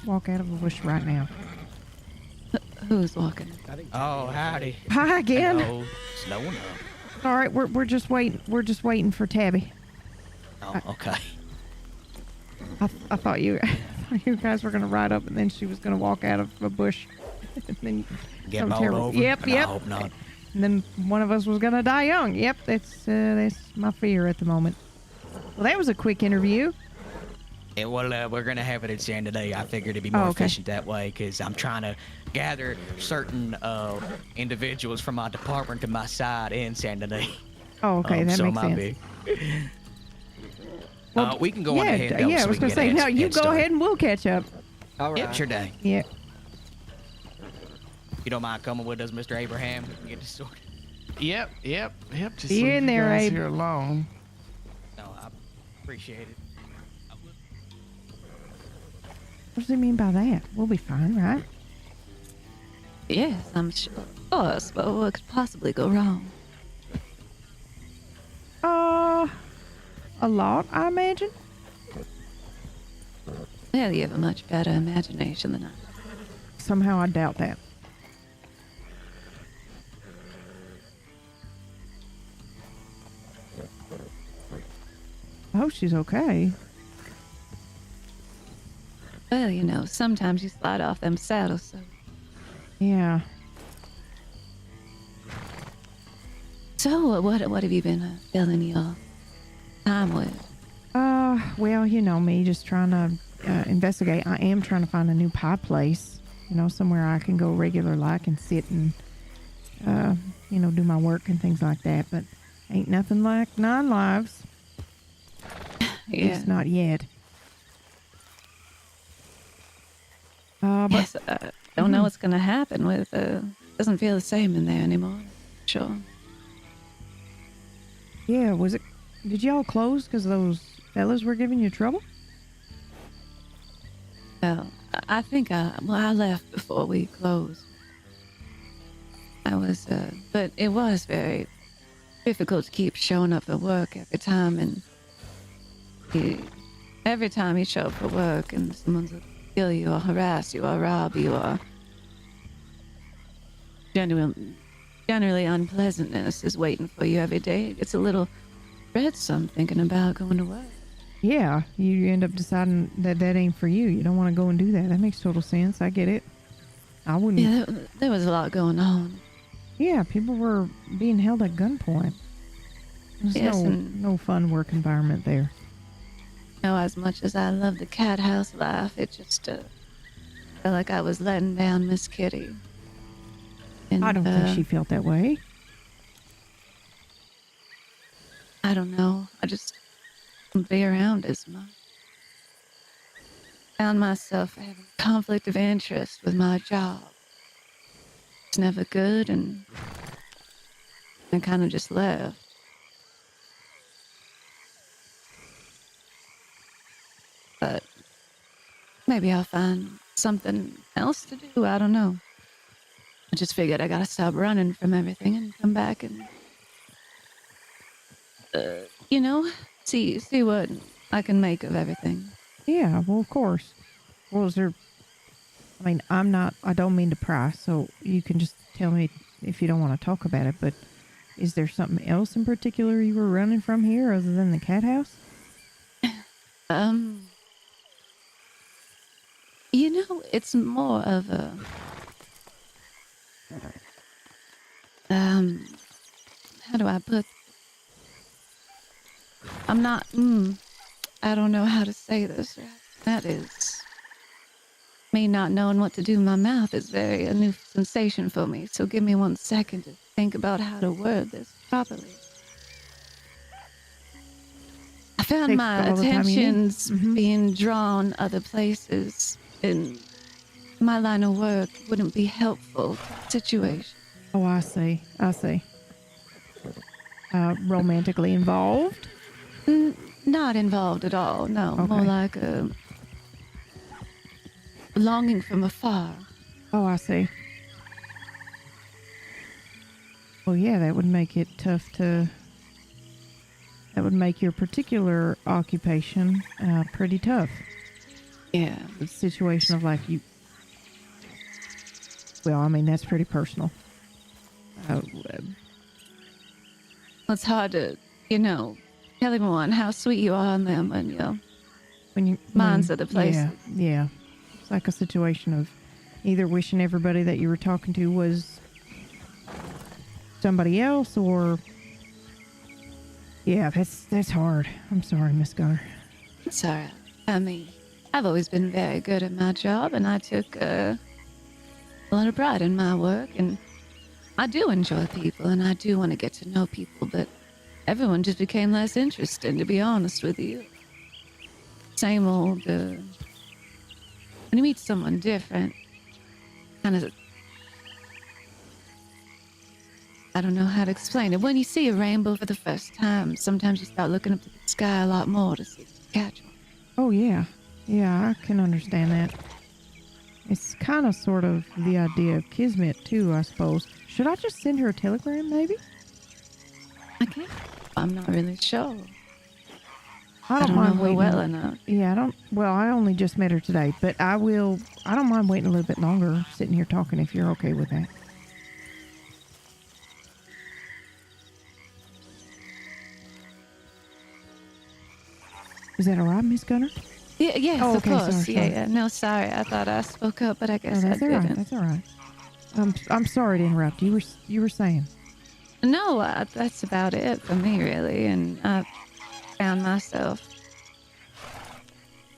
walk out of a bush right now. Who's walking? Oh, howdy. Hi again. Hello. Snowing up. All right, we're just waiting. We're just waiting for Tabby. Oh, okay. I thought you guys were gonna ride up, and then she was gonna walk out of a bush. And then Get bowled over? Yep. I hope not. And then one of us was gonna die young. Yep, that's my fear at the moment. Well, that was a quick interview. Yeah, well, we're gonna have it at the end of the day. I figured it'd be more efficient that way because I'm trying to gather certain individuals from my department to my side in San Diego. Oh, okay, that makes sense. Well, we can go on ahead. Though, Yeah, so I was we gonna can say, get no, you go ahead and we'll catch up. All right. Yep, sure day. Yeah. You don't mind coming with us, Mr. Abraham? Get this sorted. Yep. Just Be leave in you there, guys Abe. here alone. No, I appreciate it. What does he mean by that? We'll be fine, right? Yes, I'm sure. Of course, but what could possibly go wrong? A lot, I imagine. Well, you have a much better imagination than I. Somehow I doubt that. I hope she's okay. Well, you know, sometimes you slide off them saddles, so. Yeah. So, what have you been filling your time with? Well, you know me, just trying to investigate. I am trying to find a new pie place, you know, somewhere I can go regular like and sit and, you know, do my work and things like that. But ain't nothing like 9 lives. Yeah. It's not yet. But Yes, don't know what's going to happen with, doesn't feel the same in there anymore. Sure. Yeah, did y'all close because those fellas were giving you trouble? Well, I think I left before we closed. I was, but it was very difficult to keep showing up for work every time, and every time you show up for work and someone's kill you or harass you or rob you or generally unpleasantness is waiting for you every day. It's a little dreadsome thinking about going to work. Yeah, you end up deciding that ain't for you. You don't want to go and do that. That makes total sense. I get it. I wouldn't. Yeah, there was a lot going on. Yeah, people were being held at gunpoint. There's Yes, no fun work environment there. You know, as much as I love the cat house life, it just felt like I was letting down Miss Kitty. And, I don't think she felt that way. I don't know. I just couldn't be around as much. Found myself having conflict of interest with my job. It's never good, and I kind of just left. But maybe I'll find something else to do. I don't know. I just figured I gotta stop running from everything and come back and, you know, see what I can make of everything. Yeah, well, of course. Well, is there... I mean, I don't mean to pry, so you can just tell me if you don't want to talk about it, but is there something else in particular you were running from here other than the cat house? You know, it's more of a... how do I put... I'm not... I don't know how to say this. That is... Me not knowing what to do with my mouth is a new sensation for me, so give me 1 second to think about how to word this properly. I found my attentions being drawn other places, and my line of work wouldn't be helpful to the situation. Oh, I see. Romantically involved? Not involved at all, no. Okay. More like a longing from afar. Oh, I see. Well, yeah, that would make it tough to... That would make your particular occupation pretty tough. Yeah. The situation of like you... Well, I mean, that's pretty personal. It's hard to, tell everyone how sweet you are on them when your mind's at a place. Yeah. It's like a situation of either wishing everybody that you were talking to was somebody else, or... Yeah, that's hard. I'm sorry, Miss Gunner. It's all right. I mean, I've always been very good at my job, and I took a lot of pride in my work, and I do enjoy people, and I do want to get to know people, but everyone just became less interesting, to be honest with you. Same old, when you meet someone different, kind of... I don't know how to explain it. When you see a rainbow for the first time, sometimes you start looking up to the sky a lot more to see if you catch one. Oh, yeah. Yeah, I can understand that. It's kind of sort of the idea of kismet, too, I suppose. Should I just send her a telegram, maybe? I can't. I'm not really sure. I don't mind know her waiting well enough. Yeah, I only just met her today, but I don't mind waiting a little bit longer, sitting here talking, if you're okay with that. Is that all right, Miss Gunner? Yeah, yes, Oh, of okay, course. sorry. Yeah. No, sorry. I thought I spoke up, but I guess I that's all didn't. right. That's all right. I'm sorry to interrupt. You were saying? No, that's about it for me, really. And I found myself...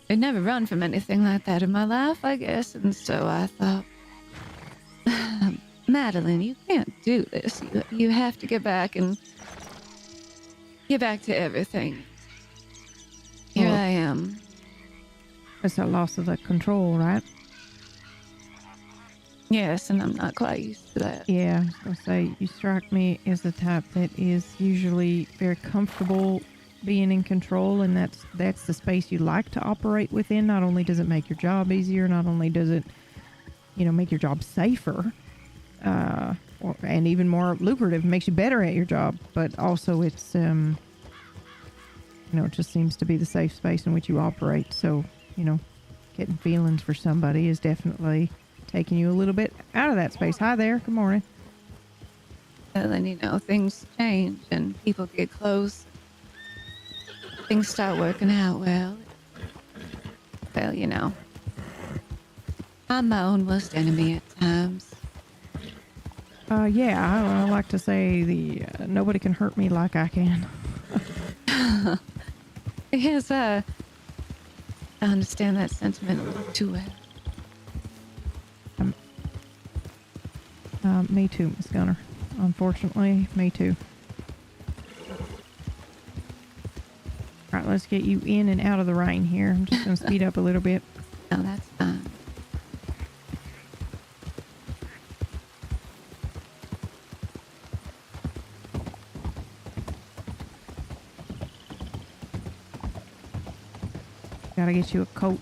I'd never run from anything like that in my life, I guess. And so I thought, Madeline, you can't do this. You have to get back to everything. Here I am. It's a loss of the control, right? Yes, and I'm not quite used to that. Yeah, I was going to say, you strike me as the type that is usually very comfortable being in control, and that's the space you like to operate within. Not only does it make your job easier, not only does it, make your job safer, and even more lucrative, makes you better at your job, but also it's, it just seems to be the safe space in which you operate. So, getting feelings for somebody is definitely taking you a little bit out of that space. Hi there. Good morning. And then, things change and people get close. Things start working out well. Well, I'm my own worst enemy at times. Yeah, I like to say nobody can hurt me like I can. Yes, I understand that sentiment a little too well. Me too, Miss Gunner. Unfortunately, me too. All right, let's get you in and out of the rain here. I'm just going to speed up a little bit. No, that's fine. Gotta get you a coat.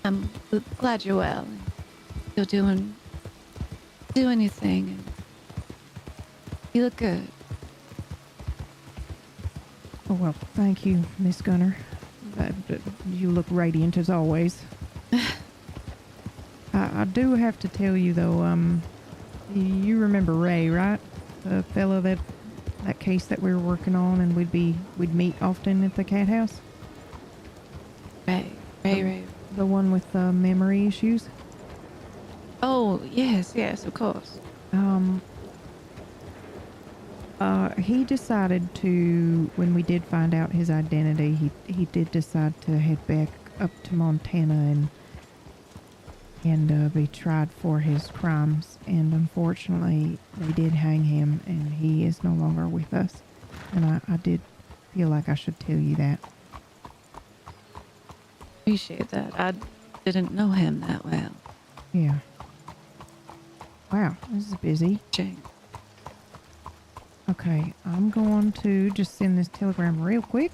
I'm glad you're well. You're doing doing your thing. And you look good. Oh, well, thank you, Miss Gunner. You look radiant as always. I do have to tell you, though, you remember Ray, right? The fellow that case that we were working on and we'd meet often at the cat house? Ray. The one with memory issues? Oh, yes, of course. He decided to, when we did find out his identity, he did decide to head back up to Montana and be tried for his crimes. And unfortunately, they did hang him, and he is no longer with us. And I did feel like I should tell you that. Appreciate that. I didn't know him that well. Yeah. Wow, this is busy. Jane. Okay, I'm going to just send this telegram real quick.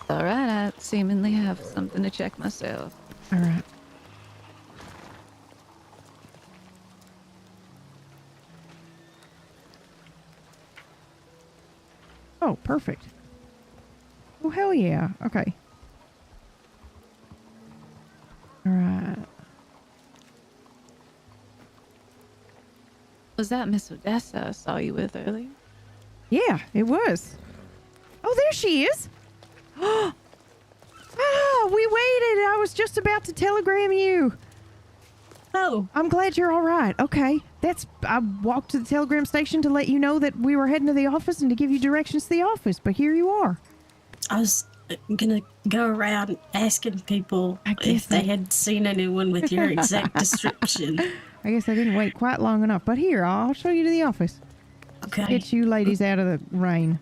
All right, I seemingly have something to check myself. All right. Oh, perfect. Oh, hell yeah. Okay. All right. Was that Miss Odessa I saw you with earlier? Yeah, it was. Oh, there she is. Oh, we waited. I was just about to telegram you. Oh. I'm glad you're all right. Okay. I walked to the telegram station to let you know that we were heading to the office and to give you directions to the office, but here you are. I was gonna go around asking people if they had seen anyone with your exact description. I guess I didn't wait quite long enough, but here, I'll show you to the office. Okay. Get you ladies out of the rain.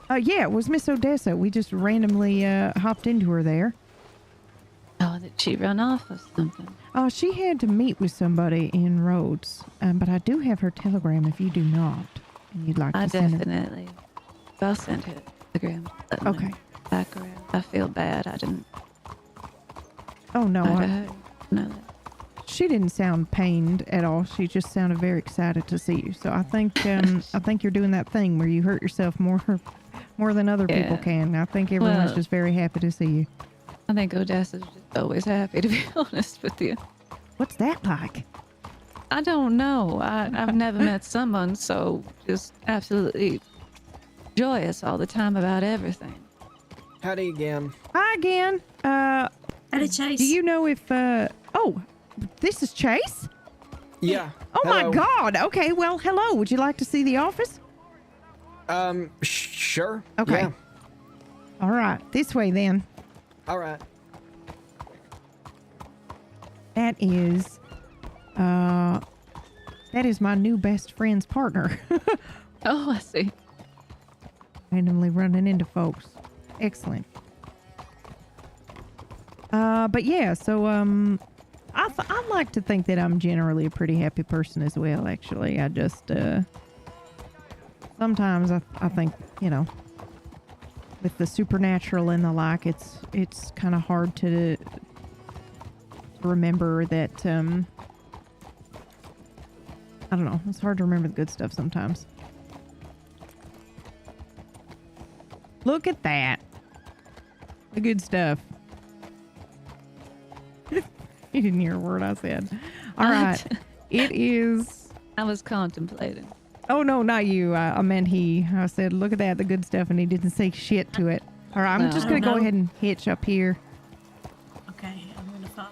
Yeah, it was Miss Odessa. We just randomly hopped into her there. Oh, did she run off or something? She had to meet with somebody in Rhodes, but I do have her telegram if you do not, and you'd like to send her. Definitely. I'll send her a telegram. Okay. Back around. I feel bad. I didn't. Oh no. No. She didn't sound pained at all. She just sounded very excited to see you. So I think you're doing that thing where you hurt yourself more than other people can. I think everyone's just very happy to see you. I think Odessa's just always happy, to be honest with you. What's that like? I don't know. I've never met someone so just absolutely joyous all the time about everything. Howdy again. Hi again. Howdy, Chase. Do you know if oh, this is Chase? Yeah. Oh hello. my God. Okay. Well, hello. Would you like to see the office? Sure. Okay. Yeah. All right. This way then. All right. That is my new best friend's partner. Oh, I see. Randomly running into folks. Excellent. But yeah, so I like to think that I'm generally a pretty happy person as well. Actually, I just sometimes I think, you know, with the supernatural and the like, it's kind of hard to remember that. I don't know. It's hard to remember the good stuff sometimes. Look at that. The good stuff. You didn't hear a word I said. All right. It is. I was contemplating. Oh, no, not you. I meant he. I said, look at that, the good stuff, and he didn't say shit to it. All right, I'm just going to go ahead and hitch up here. Okay, I'm going to follow.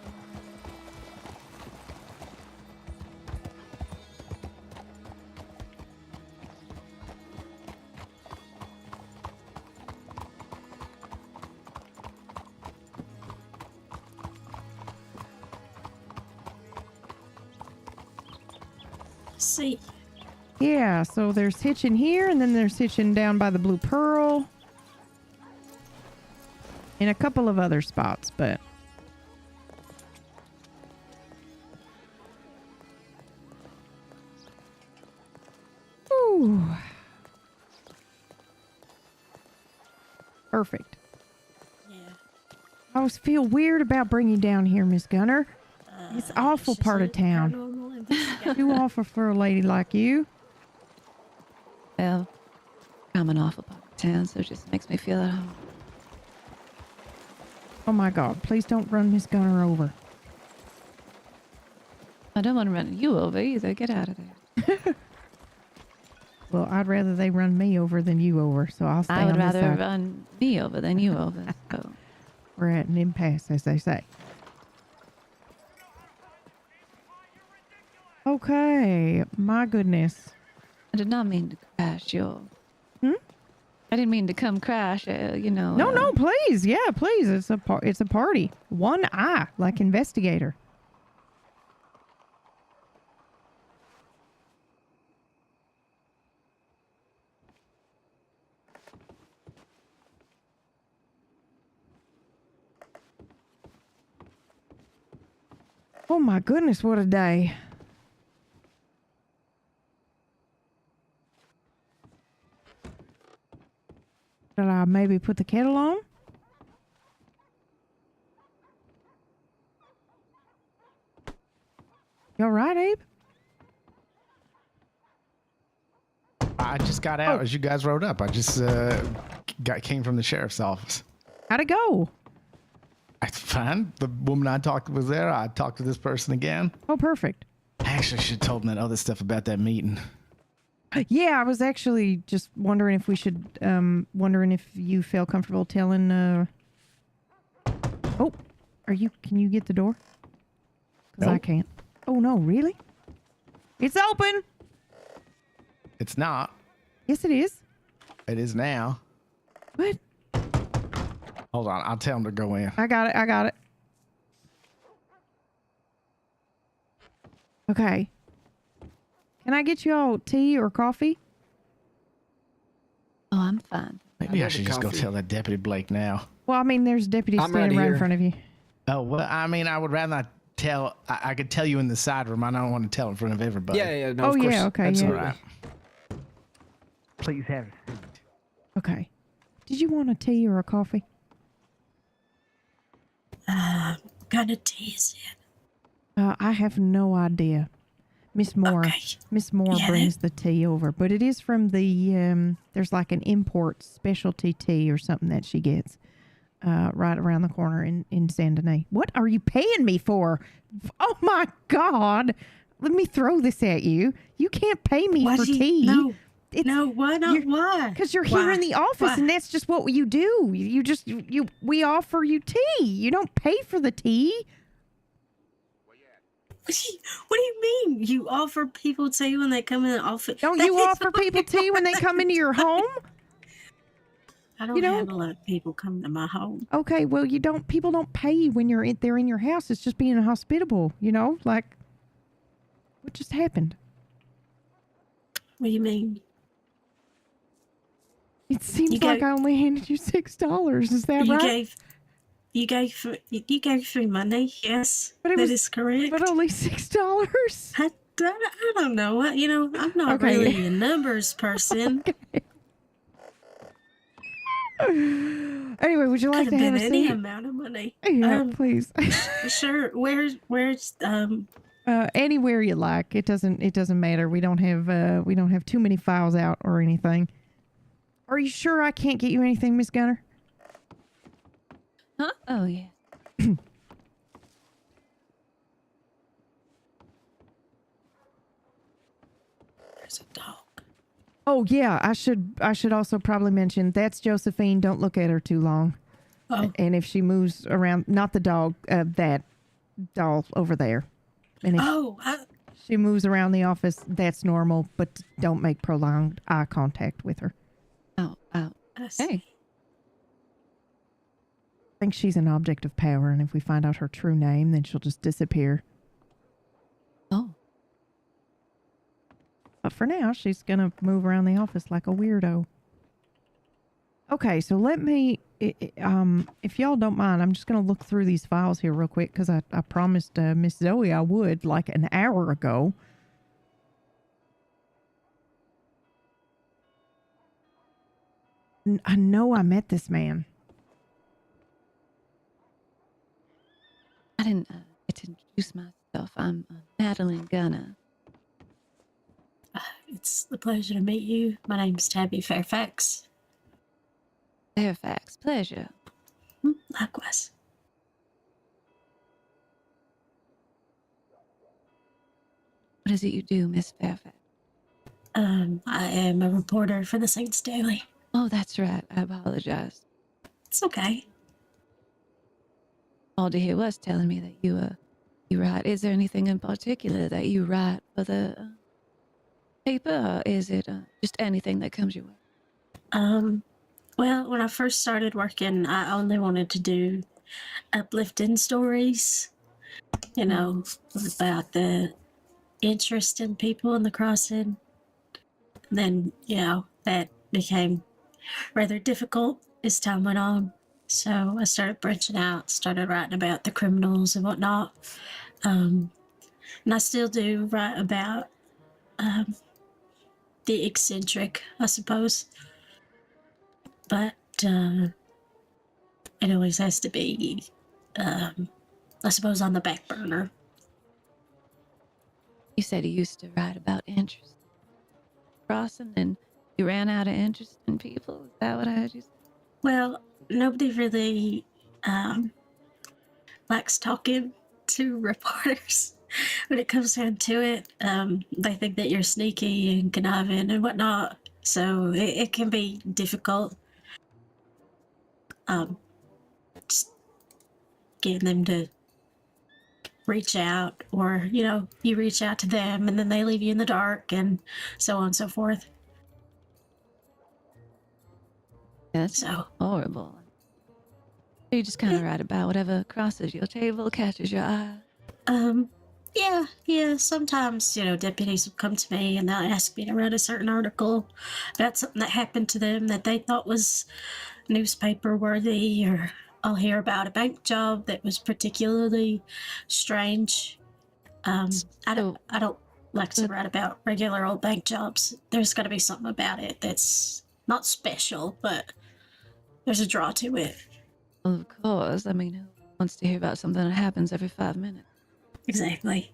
See. Yeah, so there's hitching here, and then there's hitching down by the Blue Pearl. In a couple of other spots, but... Ooh. Perfect. Yeah. I always feel weird about bringing you down here, Miss Gunner. It's awful part of town. Paranormal investigator. Too awful for a lady like you. Well, I'm an awful part of town, so it just makes me feel at home. Oh my God, please don't run Miss Gunner over. I don't want to run you over either. Get out of there. Well, I'd rather they run me over than you over, so I'll stay I would on this rather side. run me over than you over. So. We're at an impasse, as they say. Okay, my goodness. I did not mean to crash your... I didn't mean to come crash, No, please. Yeah, please. It's a party. One eye, like investigator. Oh my goodness, what a day. Should I maybe put the kettle on? You all right, Abe? I just got out as you guys rode up. I just came from the sheriff's office. How'd it go? It's fine. The woman I talked to was there. I talked to this person again. Oh, perfect. I actually should have told them that other stuff about that meeting. Yeah, I was actually just wondering if we should, wondering if you feel comfortable telling, Oh, can you get the door? Because I can't. Oh, no, really? It's open! It's not. Yes, it is. It is now. What? Hold on. I'll tell them to go in. I got it. Okay. Can I get you all tea or coffee? Oh, I'm fine. Maybe I should just go tell that Deputy Blake now. Well, I mean, there's deputies standing right in front of you. Oh, well, I mean, I would rather not tell. I could tell you in the side room. I don't want to tell in front of everybody. Yeah, no, of course. Yeah, okay. Absolutely. Yeah. All right. Please have a seat. Okay. Did you want a tea or a coffee? Kind of tea is it? I have no idea. Miss Moore. Okay. Miss Moore Yeah, brings the tea over, but it is from the there's like an import specialty tea or something that she gets right around the corner in Saint Denis. What are you paying me for? Oh my God! Let me throw this at you. You can't pay me for tea. No, why not? Why? Because you're here in the office, and that's just what you do. We offer you tea. You don't pay for the tea. What do you mean? You offer people tea when they come in the office? Don't you offer people tea when they come into your home? I don't have a lot of people come to my home. Okay, well, people don't pay you when they're in your house. It's just being hospitable, like what just happened? What do you mean? It seems like I only handed you $6. Is that right? You gave free money. Yes, that is correct. But only $6. I don't know. I'm not really a numbers person. Anyway, would you like to have a seat? Any amount of money. Yeah, please. Sure. Where's anywhere you like. It doesn't matter. We don't have too many files out or anything. Are you sure I can't get you anything, Miss Gunner? Huh? Oh, yeah. There's a dog. Oh yeah, I should also probably mention that's Josephine. Don't look at her too long. Oh. And if she moves around, not the dog, that doll over there. And if she moves around the office, that's normal, but don't make prolonged eye contact with her. Oh. Hey. I think she's an object of power, and if we find out her true name, then she'll just disappear. Oh. But for now, she's going to move around the office like a weirdo. Okay, so let me, if y'all don't mind, I'm just going to look through these files here real quick, because I promised Miss Zoe I would like an hour ago. I know I met this man. I didn't get to introduce myself. I'm Madeline Gunner. It's a pleasure to meet you. My name's Tabby Fairfax. Fairfax, pleasure. Likewise. What is it you do, Miss Fairfax? I am a reporter for the Saints Daily. Oh, that's right. I apologize. It's okay. Alder was telling me that you write. Is there anything in particular that you write for the paper, or is it just anything that comes your way? Well, when I first started working, I only wanted to do uplifting stories, you know, about the interest in people in the crossing. Then, you know, that became rather difficult as time went on. So I started branching out, started writing about the criminals and whatnot. And I still do write about the eccentric, I suppose. But it always has to be, I suppose, on the back burner. You said you used to write about interest crossing, and you ran out of interest in people. Is that what I heard you say? Well, nobody really likes talking to reporters. When it comes down to it, they think that you're sneaky and conniving and whatnot. So it can be difficult. Just getting them to reach out, or, you know, you reach out to them and then they leave you in the dark, and so on and so forth. That's so horrible. You just kind of write about whatever crosses your table, catches your eye. Yeah. Sometimes, you know, deputies will come to me and they'll ask me to write a certain article about something that happened to them that they thought was newspaper worthy, or I'll hear about a bank job that was particularly strange. I don't like to write about regular old bank jobs. There's got to be something about it that's not special, but there's a draw to it. Of course. I mean, who wants to hear about something that happens every 5 minutes? Exactly.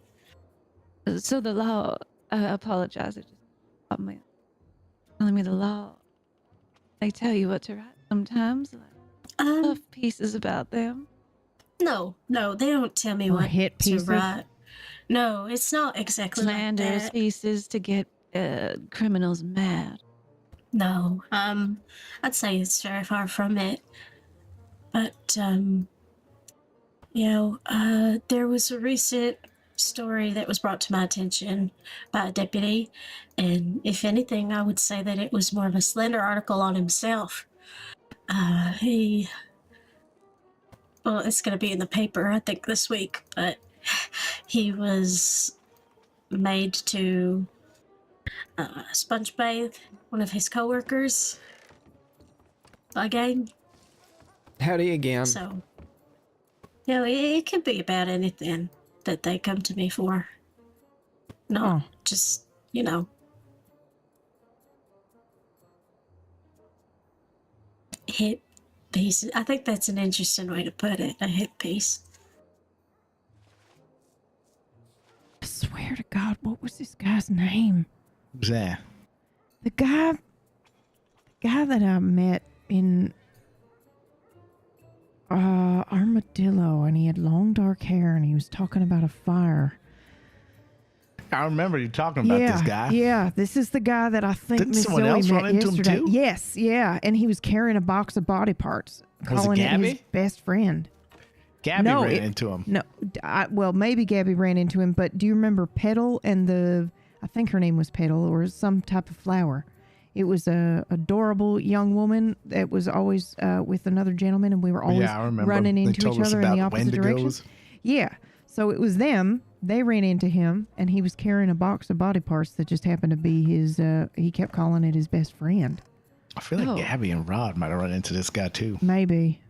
So the law, I apologize. It just caught me telling me the law. They tell you what to write sometimes, like tough pieces about them. No, they don't tell me Or what hit to pieces? write. No, it's not exactly Slanderous like that. pieces to get criminals mad. No, I'd say it's very far from it. But, there was a recent story that was brought to my attention by a deputy, and if anything, I would say that it was more of a slander article on himself. Well, it's going to be in the paper, I think, this week, but he was made to sponge bathe one of his coworkers by gang. Howdy again. So, you know, it could be about anything that they come to me for. Not just, you know, hit pieces. I think that's an interesting way to put it, a hit piece. I swear to God, what was this guy's name? Who's that? The guy that I met in Armadillo, and he had long dark hair, and he was talking about a fire. I remember you talking about this guy. Yeah, this is the guy that I think Didn't Miss someone Zoe else met run into him yesterday. too? Yes, yeah, and he was carrying a box of body parts, Was it calling it his Gabby? best friend. Gabby ran into him. No, well, maybe Gabby ran into him, but do you remember Petal and I think her name was Petal, or some type of flower. It was a adorable young woman that was always with another gentleman, and we were always I remember. running They into told each us other in the about opposite direction. Wendigos. Yeah, so it was them. They ran into him, and he was carrying a box of body parts that just happened to be his. He kept calling it his best friend. I feel like Gabby and Rod might have run into this guy too. Maybe.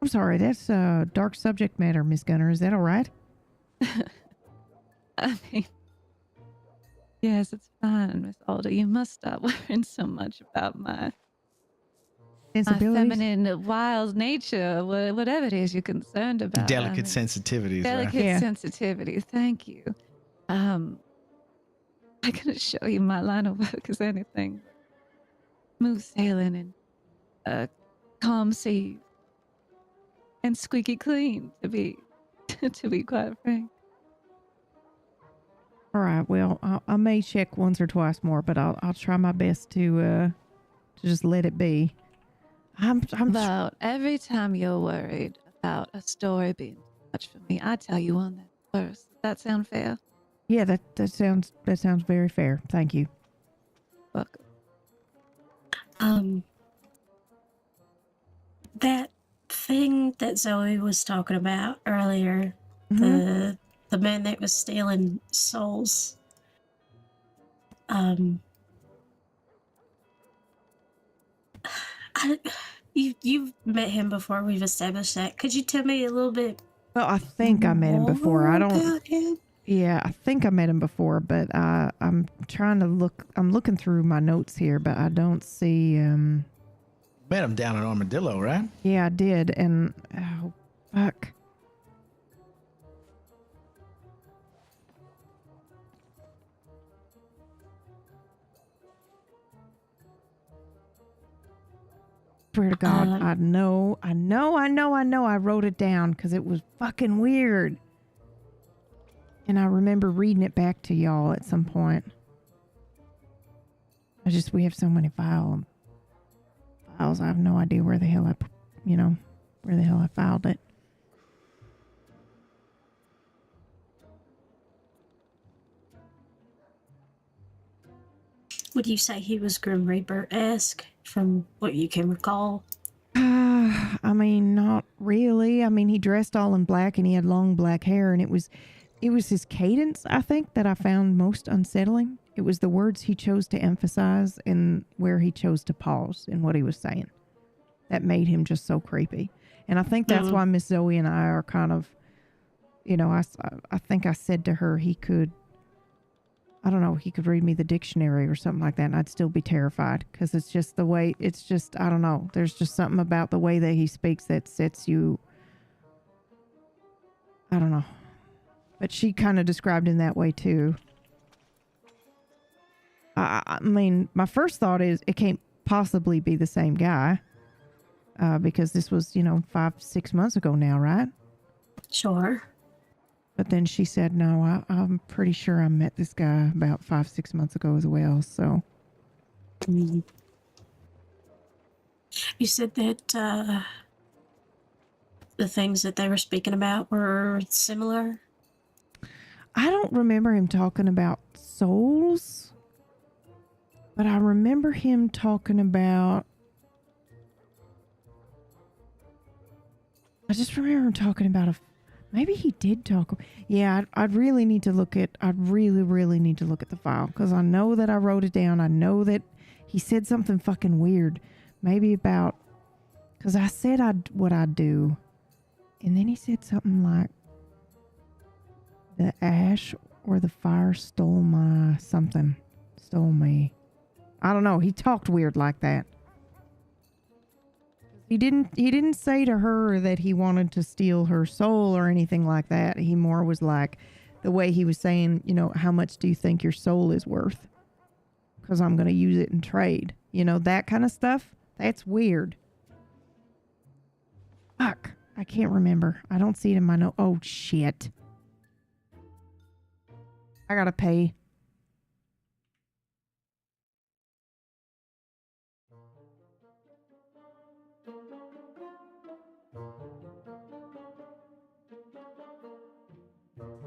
I'm sorry, that's dark subject matter, Miss Gunner. Is that all right? I mean, yes, it's fine, Miss Alder. You must stop worrying so much about my my feminine, wild nature, whatever it is you're concerned about. Delicate sensitivities, delicate right? Yeah. sensitivities. Thank you. I can show you my line of work is anything. Smooth sailing and calm seas and squeaky clean, to be quite frank. All right. Well, I may check once or twice more, but I'll try my best to just let it be. I'm about every time you're worried about a story being too much for me, I tell you on that first. Does that sound fair? Yeah, that sounds very fair. Thank you. Welcome. That thing that Zoe was talking about earlier, Mm-hmm. the man that was stealing souls. You've met him before. We've established that. Could you tell me a little bit? Well, I think I met him before. I don't. About him? Yeah, I think I met him before, but I'm trying to look. I'm looking through my notes here, but I don't see. Met him down at Armadillo, right? Yeah, I did, and oh, fuck. Swear to God, I know. I wrote it down because it was fucking weird. And I remember reading it back to y'all at some point. We have so many files. I have no idea where the hell I filed it. Would you say he was Grim Reaper-esque from what you can recall? I mean, not really. I mean, he dressed all in black and he had long black hair, and it was his cadence, I think, that I found most unsettling. It was the words he chose to emphasize and where he chose to pause in what he was saying. That made him just so creepy. And I think that's why Miss Zoe and I are kind of, I think I said to her he could read me the dictionary or something like that, and I'd still be terrified because it's just the way, I don't know. There's just something about the way that he speaks that sets you, I don't know. But she kind of described him that way too. I mean, my first thought is it can't possibly be the same guy because this was, 5-6 months ago now, right? Sure. But then she said, no, I'm pretty sure I met this guy about 5-6 months ago as well, so. You said that the things that they were speaking about were similar? I don't remember him talking about souls, but I remember him talking about. I just remember him talking about maybe he did talk. Yeah, I'd really need to look at. I'd really need to look at the file because I know that I wrote it down. I know that he said something fucking weird, maybe about because I said what I'd do, and then he said something like, "The ash or the fire stole me." I don't know. He talked weird like that. He didn't say to her that he wanted to steal her soul or anything like that. He more was like the way he was saying, how much do you think your soul is worth? Because I'm going to use it in trade. That kind of stuff. That's weird. Fuck. I can't remember. I don't see it in my note. Oh, shit. I gotta pay.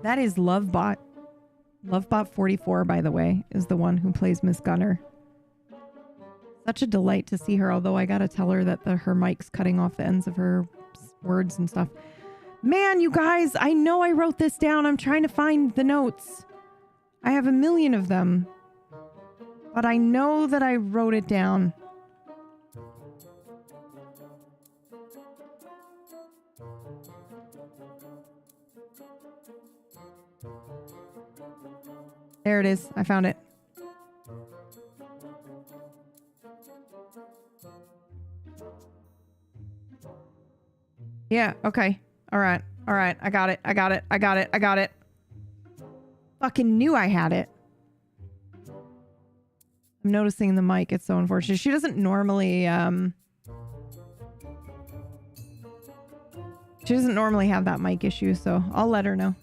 That is Lovebot. Lovebot 44, by the way, is the one who plays Miss Gunner. Such a delight to see her, although I gotta tell her that her mic's cutting off the ends of her words and stuff. Man, you guys, I know I wrote this down. I'm trying to find the notes. I have a million of them. But I know that I wrote it down. There it is. I found it. Yeah, okay. All right. I got it. Fucking knew I had it. I'm noticing the mic. It's so unfortunate. She doesn't normally have that mic issue, so I'll let her know.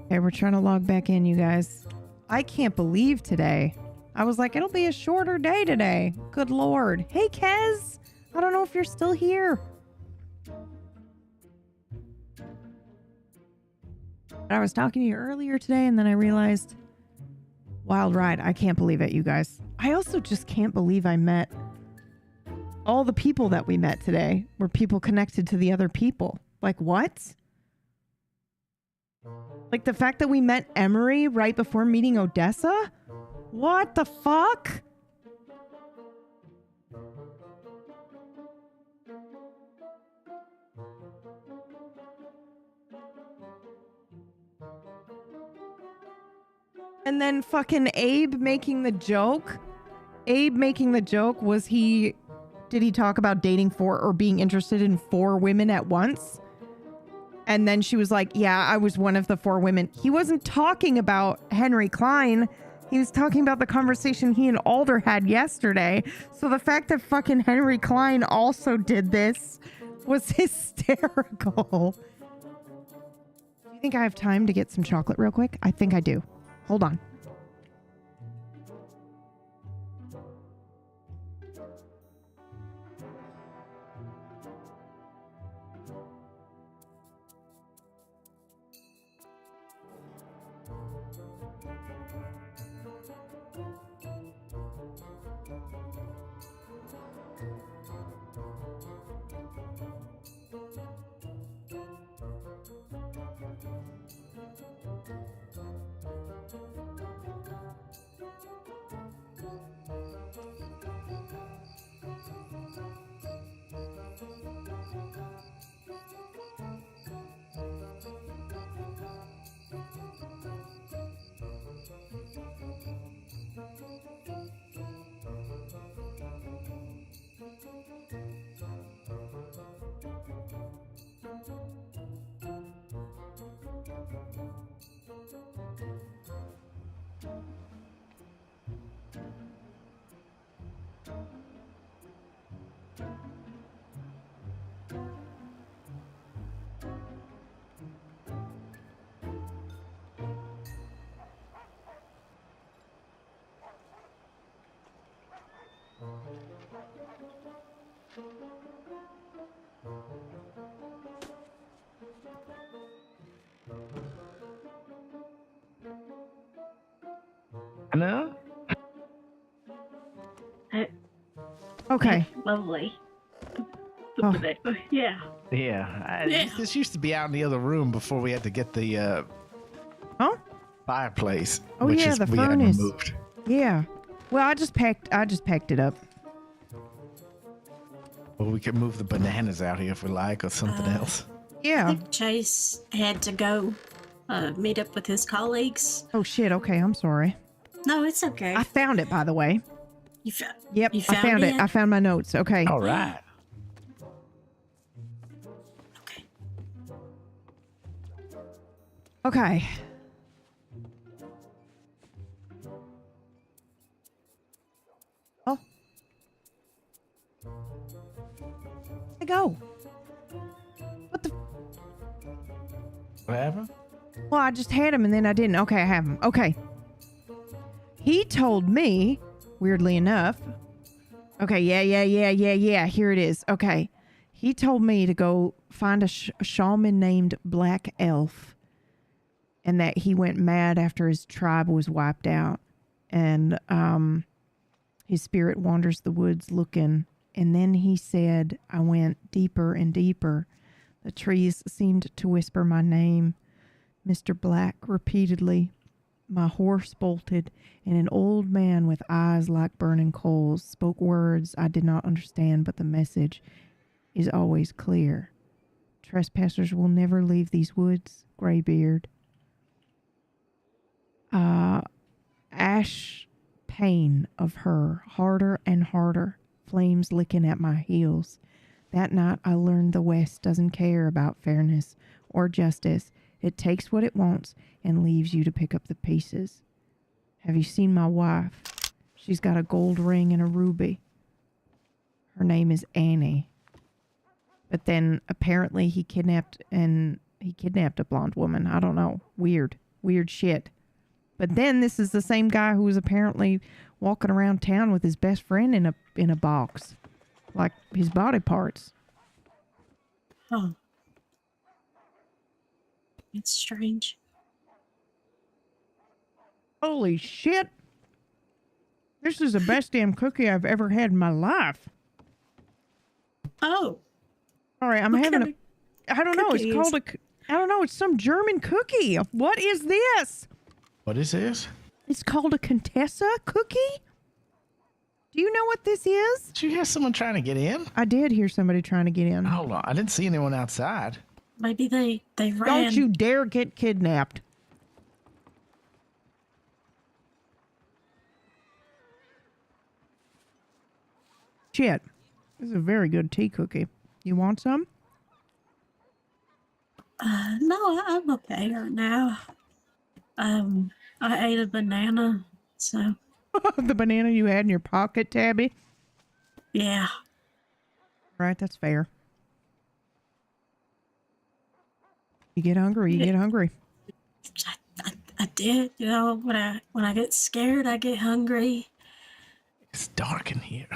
Okay, we're trying to log back in, you guys. I can't believe today. I was like, it'll be a shorter day today. Good Lord. Hey, Kez. I don't know if you're still here. I was talking to you earlier today, and then I realized, wild ride. I can't believe it, you guys. I also just can't believe I met all the people that we met today were people connected to the other people. Like, what? Like the fact that we met Emery right before meeting Odessa? What the fuck? And then fucking Abe making the joke. Did he talk about dating 4 or being interested in 4 women at once? And then she was like, yeah, I was one of the 4 women. He wasn't talking about Henry Klein. He was talking about the conversation he and Alder had yesterday. So the fact that fucking Henry Klein also did this was hysterical. Do you think I have time to get some chocolate real quick? I think I do. Hold on. Hello? Okay. Lovely. Oh. Yeah. Yeah. This used to be out in the other room before we had to get the fireplace. Oh which yeah, is, the we had furnace. removed. Yeah. Well, I just packed it up. Well, we could move the bananas out here if we like, or something else. Yeah. I think Chase had to go meet up with his colleagues. Oh shit. Okay, I'm sorry. No, it's okay. I found it, by the way. You found? Yep, You I found it. it? I found my notes. Okay. All right. Okay. Oh. Where'd it go? What the? Whatever. Well, I just had him and then I didn't. Okay, I have him. Okay. He told me, weirdly enough. Okay, yeah. Here it is. Okay. He told me to go find a shaman named Black Elf. And that he went mad after his tribe was wiped out. And his spirit wanders the woods looking. and then he said, I went deeper and deeper. The trees seemed to whisper my name, Mr. Black, repeatedly. My horse bolted, and an old man with eyes like burning coals spoke words I did not understand, but the message is always clear. Trespassers will never leave these woods, Graybeard. Ash pain of her, harder and harder, flames licking at my heels. That night I learned the West doesn't care about fairness or justice. It takes what it wants and leaves you to pick up the pieces. Have you seen my wife? She's got a gold ring and a ruby. Her name is Annie. But then apparently he kidnapped a blonde woman. I don't know. Weird shit. But then this is the same guy who was apparently walking around town with his best friend in a box, like his body parts. Huh. It's strange. Holy shit! This is the best damn cookie I've ever had in my life. Oh. All right, I don't know. It's called I don't know. It's some German cookie. What is this? What is this? It's called a Contessa cookie? Do you know what this is? Did you hear someone trying to get in? I did hear somebody trying to get in. Hold on. I didn't see anyone outside. Maybe they ran. Don't you dare get kidnapped. Shit. This is a very good tea cookie. You want some? No, I'm okay right now. I ate a banana, so. The banana you had in your pocket, Tabby? Yeah. Right, that's fair. You get hungry, you get hungry. I did, you know, when I get scared, I get hungry. It's dark in here.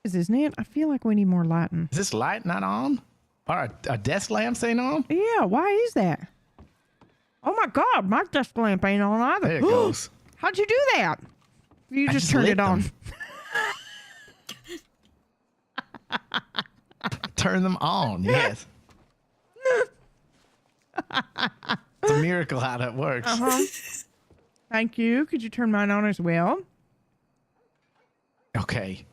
Isn't it? I feel like we need more lighting. Is this light not on? Or a desk lamp saying on? Yeah, why is that? Oh my God, my desk lamp ain't on either. There it goes. How'd you do that? You just turned it on. Turn them on, yes. It's a miracle how that works. Uh-huh. Thank you. Could you turn mine on as well? Okay.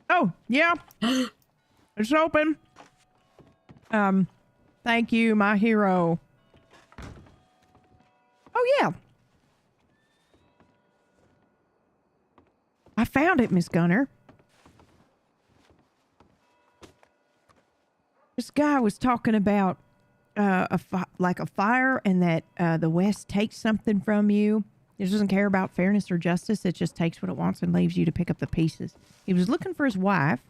Oh, yeah. It's open. Thank you, my hero. Oh, yeah. I found it, Miss Gunner. This guy was talking about a fire and that the West takes something from you. It doesn't care about fairness or justice. It just takes what it wants and leaves you to pick up the pieces. He was looking for his wife,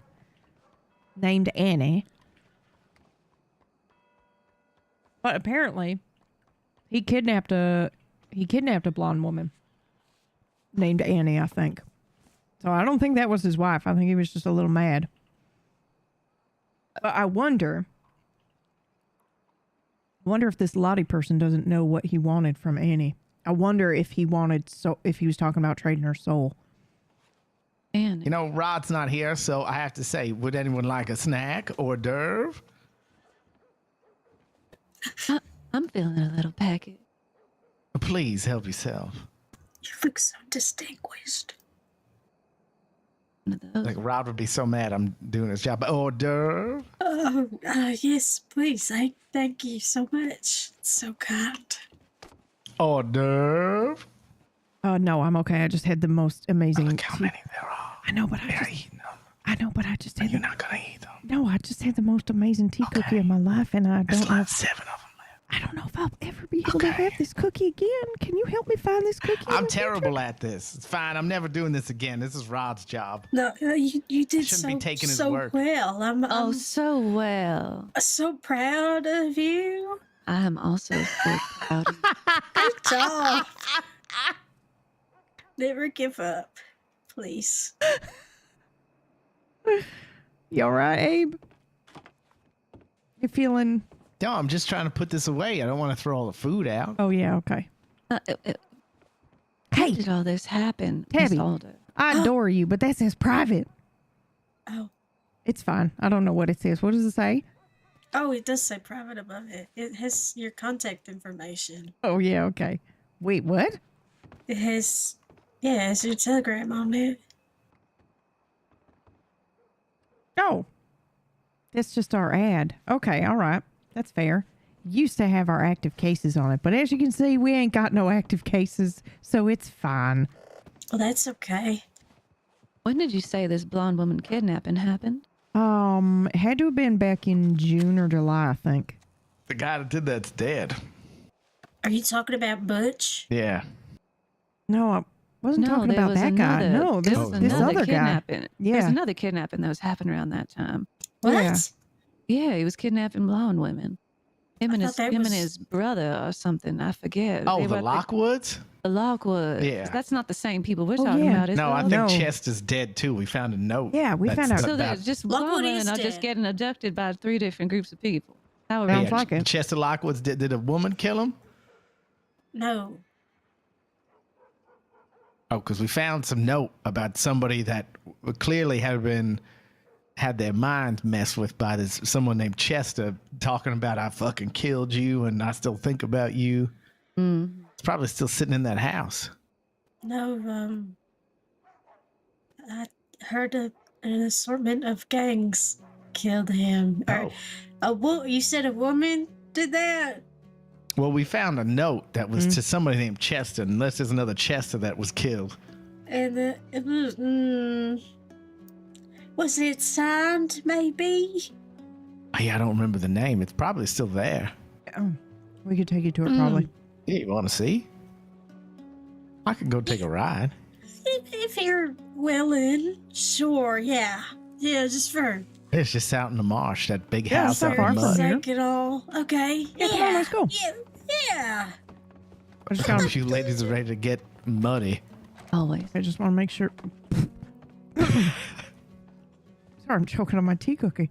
named Annie. But apparently, he kidnapped a blonde woman named Annie, I think. So I don't think that was his wife. I think he was just a little mad. But I wonder if this Lottie person doesn't know what he wanted from Annie. I wonder if he was talking about trading her soul. And you know, Rod's not here, so I have to say, would anyone like a snack or d'oeuvre? I'm feeling a little package. Please help yourself. You look so distinguished. Like Rod would be so mad I'm doing his job. Hors d'oeuvre? Oh, yes, please. Thank you so much. It's so kind. Hors d'oeuvre? No, I'm okay. I just had the most amazing. Look how many there are. I know, but I just had. You're not gonna eat them. No, I just had the most amazing tea cookie of my life, and I don't know. 7 of them left. I don't know if I'll ever be able to have this cookie again. Can you help me find this cookie? I'm terrible at this. It's fine. I'm never doing this again. This is Rod's job. No, you did be taking his so work. well. I'm so well. So proud of you. I am also so proud of you. Good job. Never give up, please. You all right, Abe? You feeling? No, I'm just trying to put this away. I don't want to throw all the food out. Oh yeah, okay. How did all this happen, Miss Tabby, Alder? I adore you, but that says private. Oh. It's fine. I don't know what it says. What does it say? Oh, it does say private above it. It has your contact information. Oh, yeah, okay. Wait, what? It has, yeah, it's your telegram on it. Oh. That's just our ad. Okay, all right. That's fair. Used to have our active cases on it, but as you can see, we ain't got no active cases, so it's fine. Well, that's okay. When did you say this blonde woman kidnapping happened? It had to have been back in June or July, I think. The guy that did that's dead. Are you talking about Butch? Yeah. No, I wasn't talking there about was that guy. another- No, there this was this another other guy. kidnapping. There's Yeah. another kidnapping that was happening around that time. What? Yeah. Yeah, he was kidnapping blonde women. Him and I his thought that him was- and his brother or something. I forget. Oh, They the were at Lockwoods? The Lockwoods. Yeah. That's not the same people we're Oh, talking yeah. about. Is No, it? I think No. Chester's dead too. We found a note. Yeah, we found out. So about- there's just Lockwood blonde women is are just dead. getting abducted by 3 different groups of people. How Sounds are like it. Chester Lockwoods did a woman kill him? No. Oh, because we found some note about somebody that clearly had their minds messed with by someone named Chester talking about I fucking killed you and I still think about you. It's probably still sitting in that house. No, I heard an assortment of gangs killed him. You said a woman did that? Well, we found a note that was to somebody named Chester, unless there's another Chester that was killed. And it was it signed, maybe? Yeah, I don't remember the name. It's probably still there. Oh, we could take you to it probably. Yeah, you want to see? I could go take a ride. If you're willing, sure, yeah. Yeah, just for It's just out in the marsh, that big Yeah, house it's not out far in the from mud. here. sake and all. Okay. Yeah, come on, let's go. Yeah. I just gotta, You ladies are ready to get muddy. Always. I just want to make sure. Sorry, I'm choking on my tea cookie.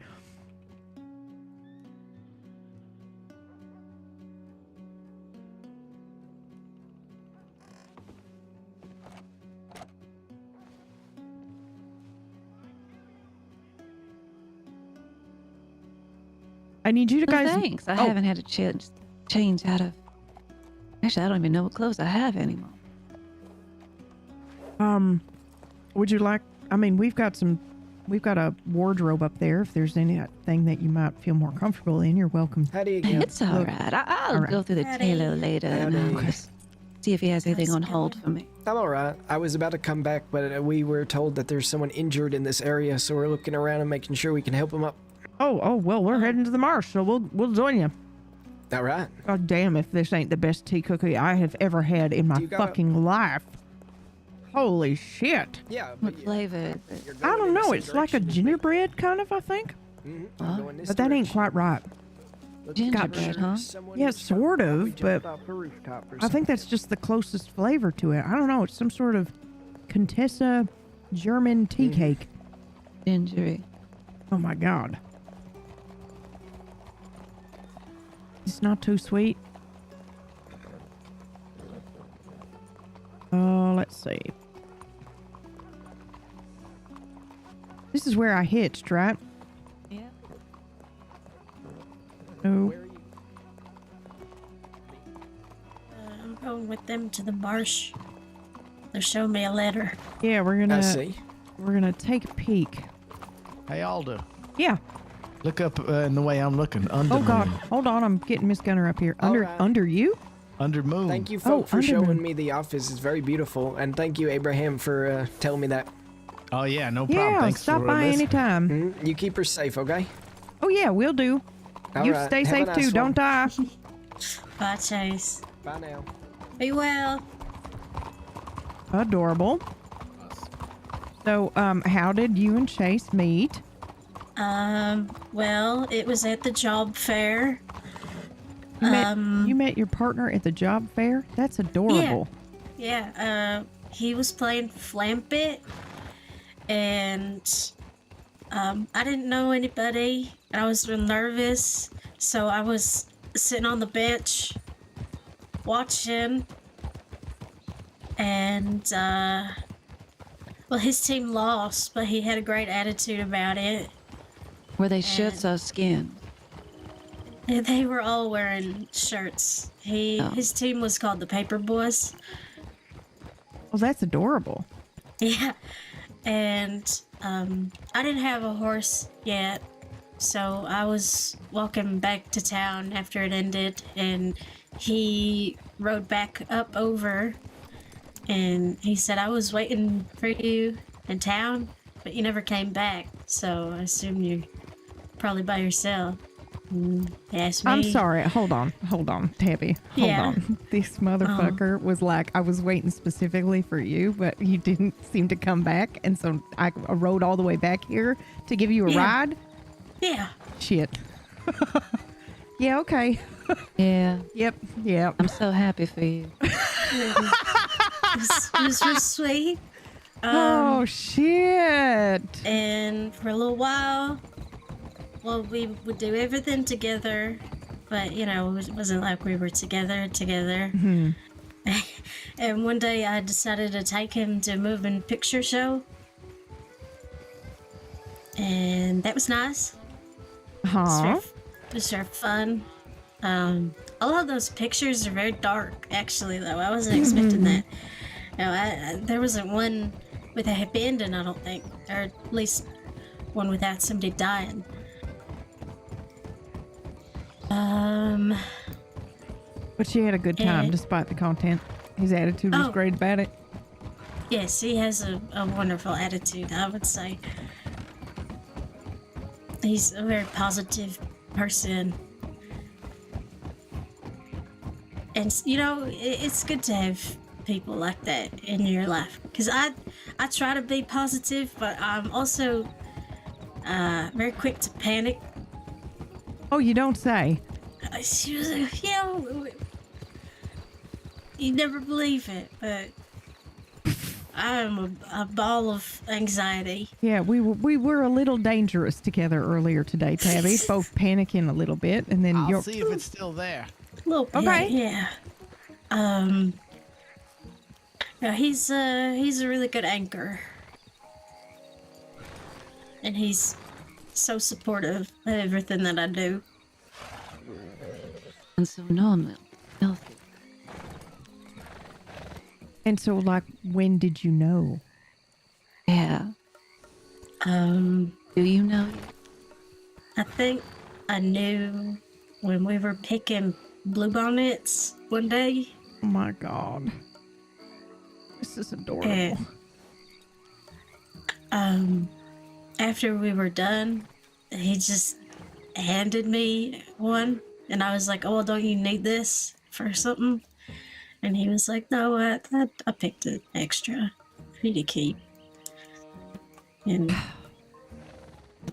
I need you to Well, guys. thanks. I Oh, haven't had a chance change out of. Actually, I don't even know what clothes I have anymore. Would you like? I mean, we've got a wardrobe up there. If there's anything that you might feel more comfortable in, you're welcome. How do you get? It's all right. I'll All right. go through the tailor later and just see if he has anything on hold for me. I'm all right. I was about to come back, but we were told that there's someone injured in this area, so we're looking around and making sure we can help him up. Oh, well, we're heading to the marsh, so we'll join you. All right. God damn, if this ain't the best tea cookie I have ever had in my you got a- fucking life. Holy shit. Yeah. What flavor is it? I don't know. It's like a gingerbread, kind of, I think. But that ain't quite right. Gingerbread, huh? Yeah, sort of, but I think that's just the closest flavor to it. I don't know. It's some sort of Contessa German tea cake. Gingery. Oh my god. It's not too sweet. Oh, let's see. This is where I hitched, right? Yeah. Oh. I'm going with them to the marsh. They're showing me a letter. Yeah, we're I gonna see. we're gonna take a peek. Hey, Aldo. Yeah. Look up in the way I'm looking. Under Oh god. moon. Hold on, I'm getting Miss Gunner up here. All Under right. under you? Under moon. Thank you, Oh, folk, for Underman. showing me the office. It's very beautiful, and thank you, Abraham, for telling me that. Oh, yeah, no problem. Yeah, Thanks stop for by listening. anytime. You keep her safe, okay? Oh yeah, we'll do. All You right, stay have a safe nice too, one. don't die. Bye, Chase. Bye now. Be well. Adorable. So, how did you and Chase meet? Well, it was at the job fair. You met your partner at the job fair? That's adorable. Yeah, he was playing Flampit, and I didn't know anybody. I was real nervous, so I was sitting on the bench watching, And well, his team lost, but he had a great attitude about it. Were they shirts or skins? They were all wearing shirts. His team was called the Paper Boys. Well, that's adorable. Yeah. And I didn't have a horse yet, so I was walking back to town after it ended, and he rode back up over, and he said, I was waiting for you in town, but you never came back, so I assume you're probably by yourself. And he asked me. I'm sorry. Hold on, Tabby. Hold Yeah. on. This motherfucker was like, I was waiting specifically for you, but you didn't seem to come back, and so I rode all the way back here to give you a ride. Yeah. Shit. Yeah. Okay. Yeah. Yep. I'm so happy for you. It was real sweet. Oh shit. And for a little while, well, we would do everything together, but you know, it wasn't like we were together. Mhm. And one day I decided to take him to a moving picture show, and that was nice. Huh. It was very fun. All of those pictures are very dark, actually, though. I wasn't expecting that. No, there wasn't one with a happy ending, I don't think, or at least one without somebody dying. But she had a good time and- despite the content. His attitude was Oh. great about it. Yes, he has a wonderful attitude, I would say. He's a very positive person. And, you know, it's good to have people like that in your life. Because I try to be positive, but I'm also very quick to panic. Oh, you don't say. She was like, you know, you never believe it, but I'm a ball of anxiety. Yeah, we were a little dangerous together earlier today, Tabby. Both panicking a little bit, and then I'll you're. see if it's still there. A little bit, Okay. yeah. Yeah, he's a really good anchor, and he's so supportive of everything that I do. And so normal, healthy. And so, like, when did you know? Yeah. Do you know yet? I think I knew when we were picking bluebonnets one day. Oh my god. This is adorable. And, after we were done, he just handed me one, and I was like, "Oh, well, don't you need this for something?" And he was like, "No, I picked it extra for you to keep." And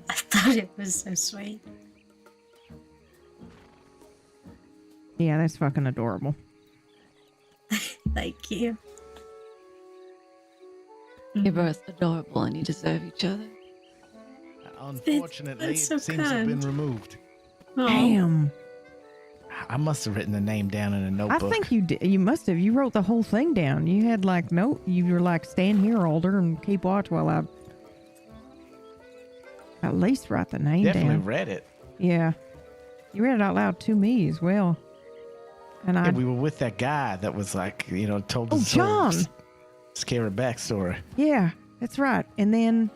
I thought it was so sweet. Yeah, that's fucking adorable. Thank you. You're both adorable and you deserve each other. Unfortunately, That's so it seems to have been kind. removed. Oh. Damn. I must have written the name down in a I notebook. think you did. You must have. You wrote the whole thing down. You had like you were like, stand here, Alder, and keep watch while I at least write the name Definitely down. read it. Yeah. You read it out loud to me as well. And Yeah, we were with that guy that was like, told us John. scary backstory. Yeah, that's right. And then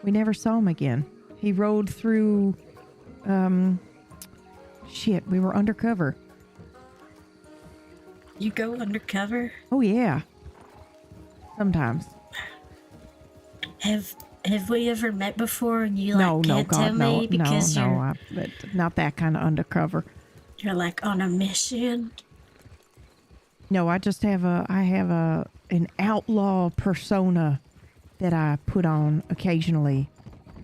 we never saw him again. He rode through shit, we were undercover. You go undercover? Oh yeah. Sometimes. Have we ever met before and you No, can't God, tell me because but not that kind of undercover. you're like on a mission? No, I just have an outlaw persona that I put on occasionally,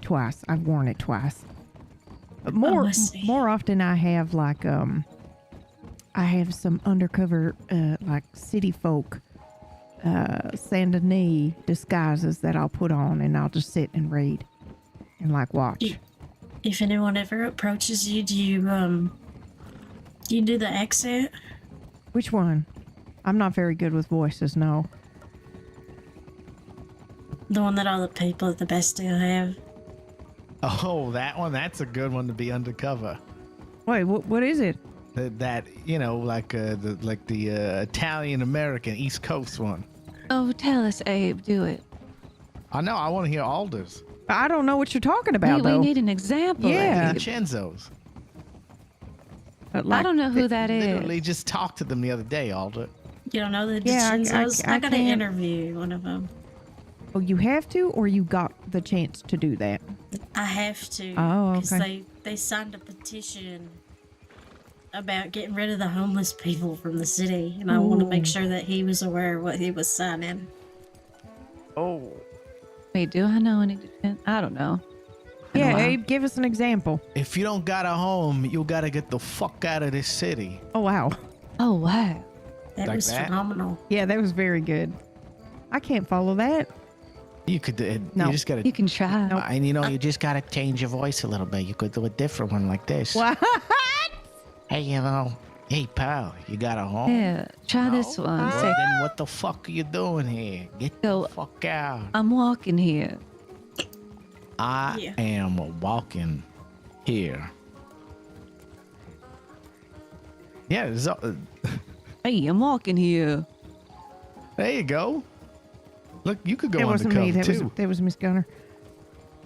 twice. I've worn it twice. But more often I have like I have some undercover like city folk Saint Denis disguises that I'll put on and I'll just sit and read and like watch. If anyone ever approaches you, do you do the accent? Which one? I'm not very good with voices, no. The one that all the people at the Bastille have. Oh, that one. That's a good one to be undercover. Wait, what is it? That you know, like the Italian American East Coast one. Oh, tell us, Abe. Do it. I know. I want to hear Alder's. I don't know what you're talking about, We though. need an example. Yeah. Abe. Vincenzo's. But I don't know who that is. Literally just talked to them the other day, Alder. You don't know the Yeah, DiCenzos? I got to can't- interview one of them. Oh, you have to, or you got the chance to do that? I have to. Oh, Because okay. they signed a petition about getting rid of the homeless people from the city, and I want to make Ooh. sure that he was aware of what he was signing. Oh. Wait, do I know any defense? I don't know. Yeah, Abe, give us an example. If you don't got a home, you gotta get the fuck out of this city. Oh, wow. Oh, wow. That Like was that? phenomenal. Yeah, that was very good. I can't follow that. You could. No. You just gotta. You can try. And you know, you just gotta change your voice a little bit. You could do a different one like this. What? Hey, you know. Hey, pal, you got a home? Yeah, try this one. Well, Say, then what the fuck are you doing here? Get the fuck out. I'm walking here. I am walking here. Yeah, Hey, I'm walking here. There you go. Look, you could go It wasn't me. undercover That too. was Miss Gunner.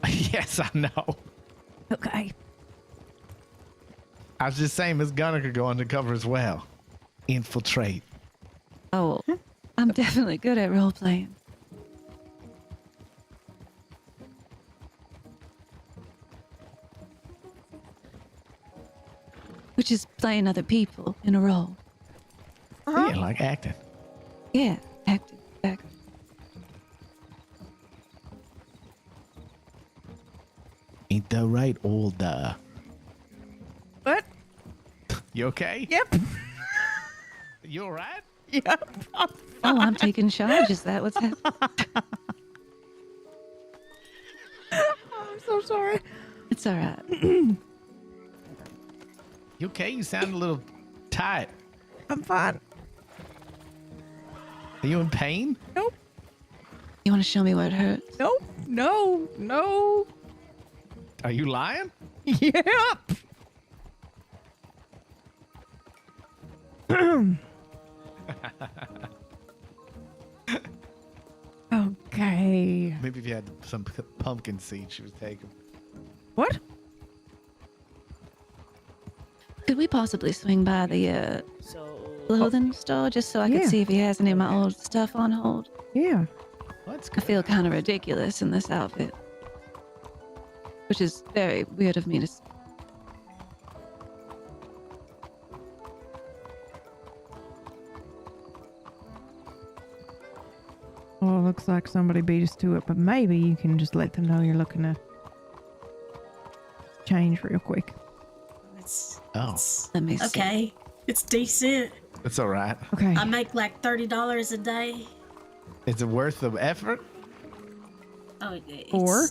Yes, I know. Okay. I was just saying Miss Gunner could go undercover as well. Infiltrate. Oh, I'm definitely good at role playing. Which is playing other people in a role. Yeah, like acting. Yeah, acting. Ain't that right, older? What? You okay? Yep. You all right? Yep. Oh, I'm taking charge. Is that what's happening? I'm so sorry. It's all right. You okay? You sound a little tight. I'm fine. Are you in pain? Nope. You want to show me where it hurts? Nope. No. Are you lying? Yep. Okay. Maybe if you had some pumpkin seeds she was taking. What? Could we possibly swing by the clothing store just so I could Yeah. see if he has any of my old stuff on hold? Yeah. I feel kind of ridiculous in this outfit. Which is very weird of me to... Well, it looks like somebody beat us to it, but maybe you can just let them know you're looking to change real quick. Let me see. Okay, it's decent. It's all right. Okay. I make like $30 a day. Is it worth the effort? Oh, it's Or?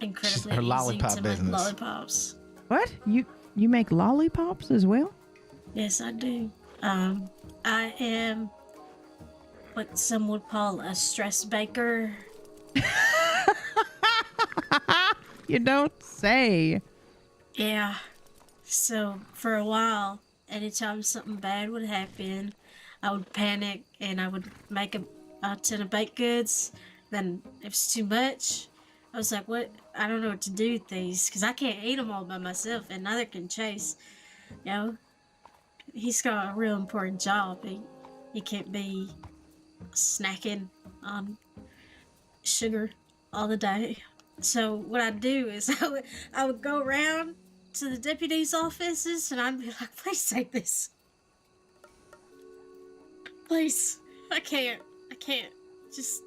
incredibly Her easy lollipop to business. make lollipops. What? You make lollipops as well? Yes, I do. I am what some would call a stress baker. You don't say. Yeah. So for a while, anytime something bad would happen, I would panic and I would make a tin of baked goods. Then if it's too much, I was like, what? I don't know what to do with these because I can't eat them all by myself and neither can Chase. You know, he's got a real important job. He can't be snacking on sugar all the day. So what I'd do is I would go around to the deputy's offices and I'd be like, please take this. Please. I can't. Just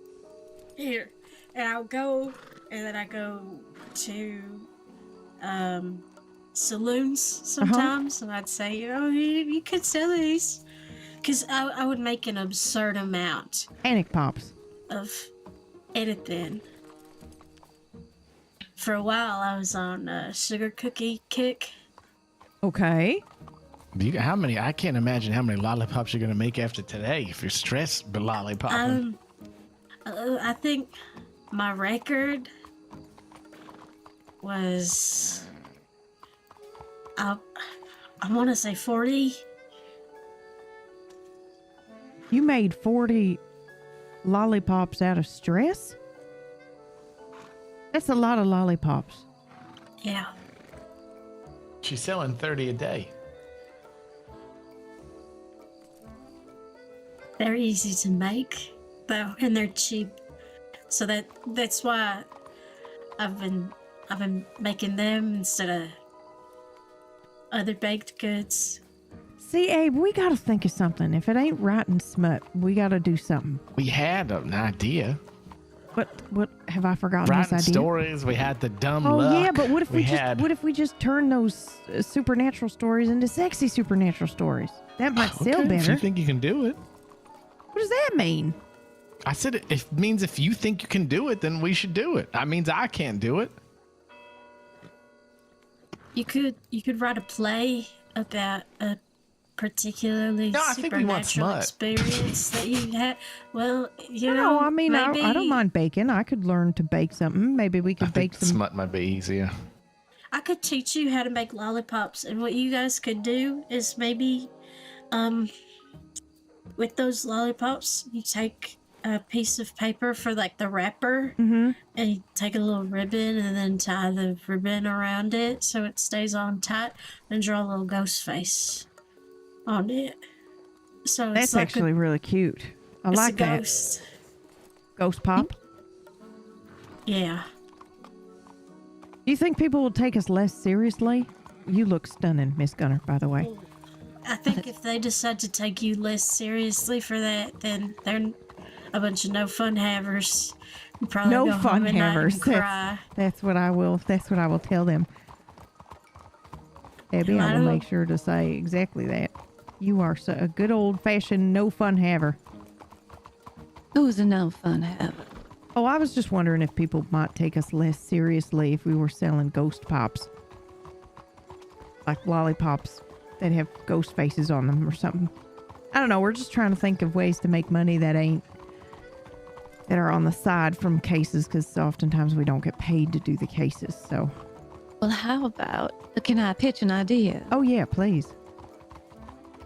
here. And I'll go and then I go to saloons sometimes and I'd say, you could sell these. Because I would make an absurd amount Panic pops. of anything. For a while, I was on a sugar cookie kick. Okay. How many? I can't imagine how many lollipops you're gonna make after today if you're stressed. But lollipopping. I think my record was I want to say 40. You made 40 lollipops out of stress? That's a lot of lollipops. Yeah. She's selling 30 a day. They're easy to make, though, and they're cheap. So that's why I've been making them instead of other baked goods. See, Abe, we gotta think of something. If it ain't rotten smut, we gotta do something. We had an idea. What have I forgotten? Rotten this idea? stories. We had the dumb Oh luck. yeah, but what if we just turn those supernatural stories into sexy supernatural stories? That might sell Okay, better. if you think you can do it. What does that mean? I said it means if you think you can do it, then we should do it. That means I can't do it. You could write a play about a particularly No, I think we want supernatural smut. experience that you had. Well, you No, know, I mean, maybe I don't mind baking. I could learn to bake something. Maybe we could bake some. Smut might be easier. I could teach you how to make lollipops, and what you guys could do is maybe, with those lollipops, you take a piece of paper for like the wrapper, and you take a little ribbon and then tie the ribbon around it so it stays on tight, and draw a little ghost face on it. So That's it's like actually really cute. I it's like a that. ghost. Ghost pop. Yeah. Do you think people will take us less seriously? You look stunning, Miss Gunner, by the way. I think if they decide to take you less seriously for that, then they're a bunch of no fun havers. You probably No go fun home at night havers. and cry. That's what I will. That's what I will tell them. Abby, I will make sure to say exactly that. You are a good old-fashioned no fun haver. Who's a no fun haver? Oh, I was just wondering if people might take us less seriously if we were selling ghost pops. Like lollipops that have ghost faces on them or something. I don't know. We're just trying to think of ways to make money that are on the side from cases, because oftentimes we don't get paid to do the cases. So, Well, how about, can I pitch an idea? oh yeah, please.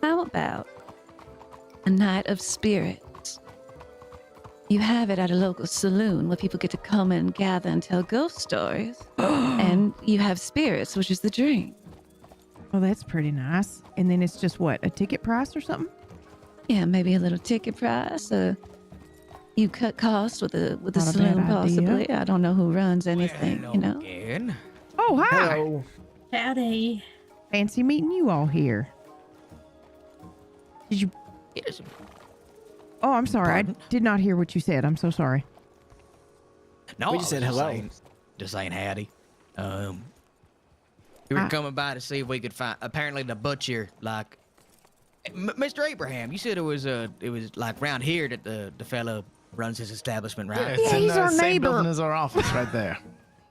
How about a night of spirits? You have it at a local saloon where people get to come and gather and tell ghost stories. And you have spirits, which is the drink. Oh, that's pretty nice. And then it's just what, a ticket price or something? Yeah, maybe a little ticket price. You cut costs with the Not a saloon, bad idea. possibly. I don't know who runs anything, you know. Again. Oh, hi. Hello. Howdy. Fancy meeting you all here. Did you? Yes. Oh, I'm sorry. Pardon? I did not hear what you said. I'm so sorry. No, We I just was said hello. Just saying howdy. We were coming by to see if we could find. Apparently, the butcher, like, Mr. Abraham. You said it was like round here that the fella runs his establishment, right? Yeah, it's in he's the our same neighbor. building as our office right there.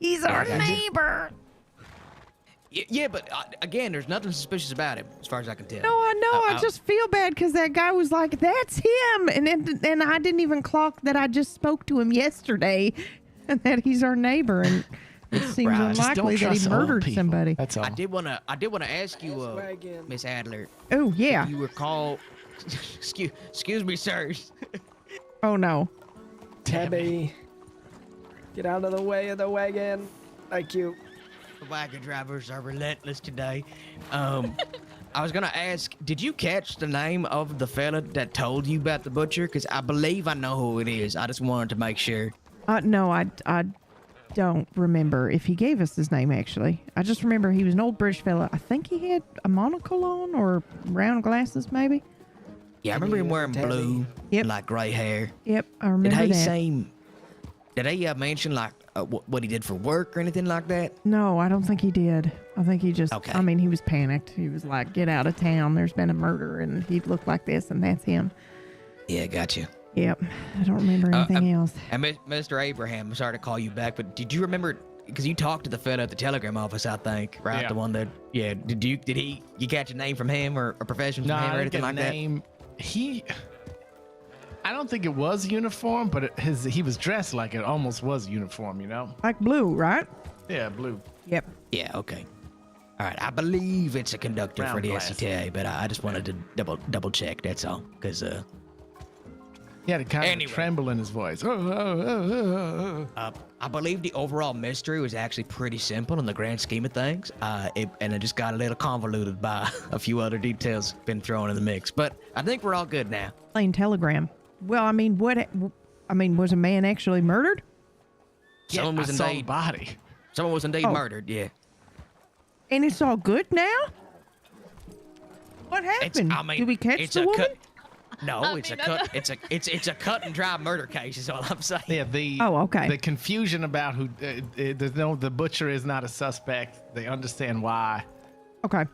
He's our neighbor. Yeah, but again, there's nothing suspicious about him, as far as I can tell. No, I know. I just feel bad because that guy was like, "That's him," and I didn't even clock that I just spoke to him yesterday, and that he's our neighbor, and it seems Right. Just unlikely that he murdered somebody. That's all. I did wanna ask you, Miss Adler. Oh yeah. If you recall, excuse me, sirs. Oh no. Tabby, get out of the way of the wagon. Thank you. The wagon drivers are relentless today. I was gonna ask, did you catch the name of the fella that told you about the butcher? Because I believe I know who it is. I just wanted to make sure. No, I don't remember if he gave us his name, actually. I just remember he was an old British fella. I think he had a monocle on or round glasses, maybe. Yeah, I remember him wearing Tabby. blue, Yep. like gray hair. Yep, I remember Did he that. say? Did he mention like what he did for work or anything like that? No, I don't think he did. I think he just, Okay. I mean, he was panicked. He was like, "Get out of town. There's been a murder," and he looked like this, and that's him. Yeah, gotcha. Yep. I don't remember anything else. And Mr. Abraham, I'm sorry to call you back, but did you remember because you talked to the fella at the telegram office, I think, right? Yeah. The one that, yeah. Did you catch a name from him or a profession from him or anything like name. I don't think it was uniform, but he was dressed like it almost was uniform, you know? Like blue, right? Yeah, blue. Yep. Yeah, okay. All right, I believe it's a conductor Round for the glasses. SCTA, but I just wanted to double check, that's all. Because, He had a kind of tremble in his voice. I believe the overall mystery was actually pretty simple in the grand scheme of things, and it just got a little convoluted by a few other details been thrown in the mix. But I think we're all good now. Plain telegram. Well, I mean, was a man actually murdered? Someone was saw the indeed body. Someone was indeed Oh. murdered. Yeah. And it's all good now? What happened? Did we catch the woman? No, it's a cut. It's a cut and dry murder case. Is all I'm saying. Yeah, the confusion about who the butcher is not a suspect. They understand why. Okay.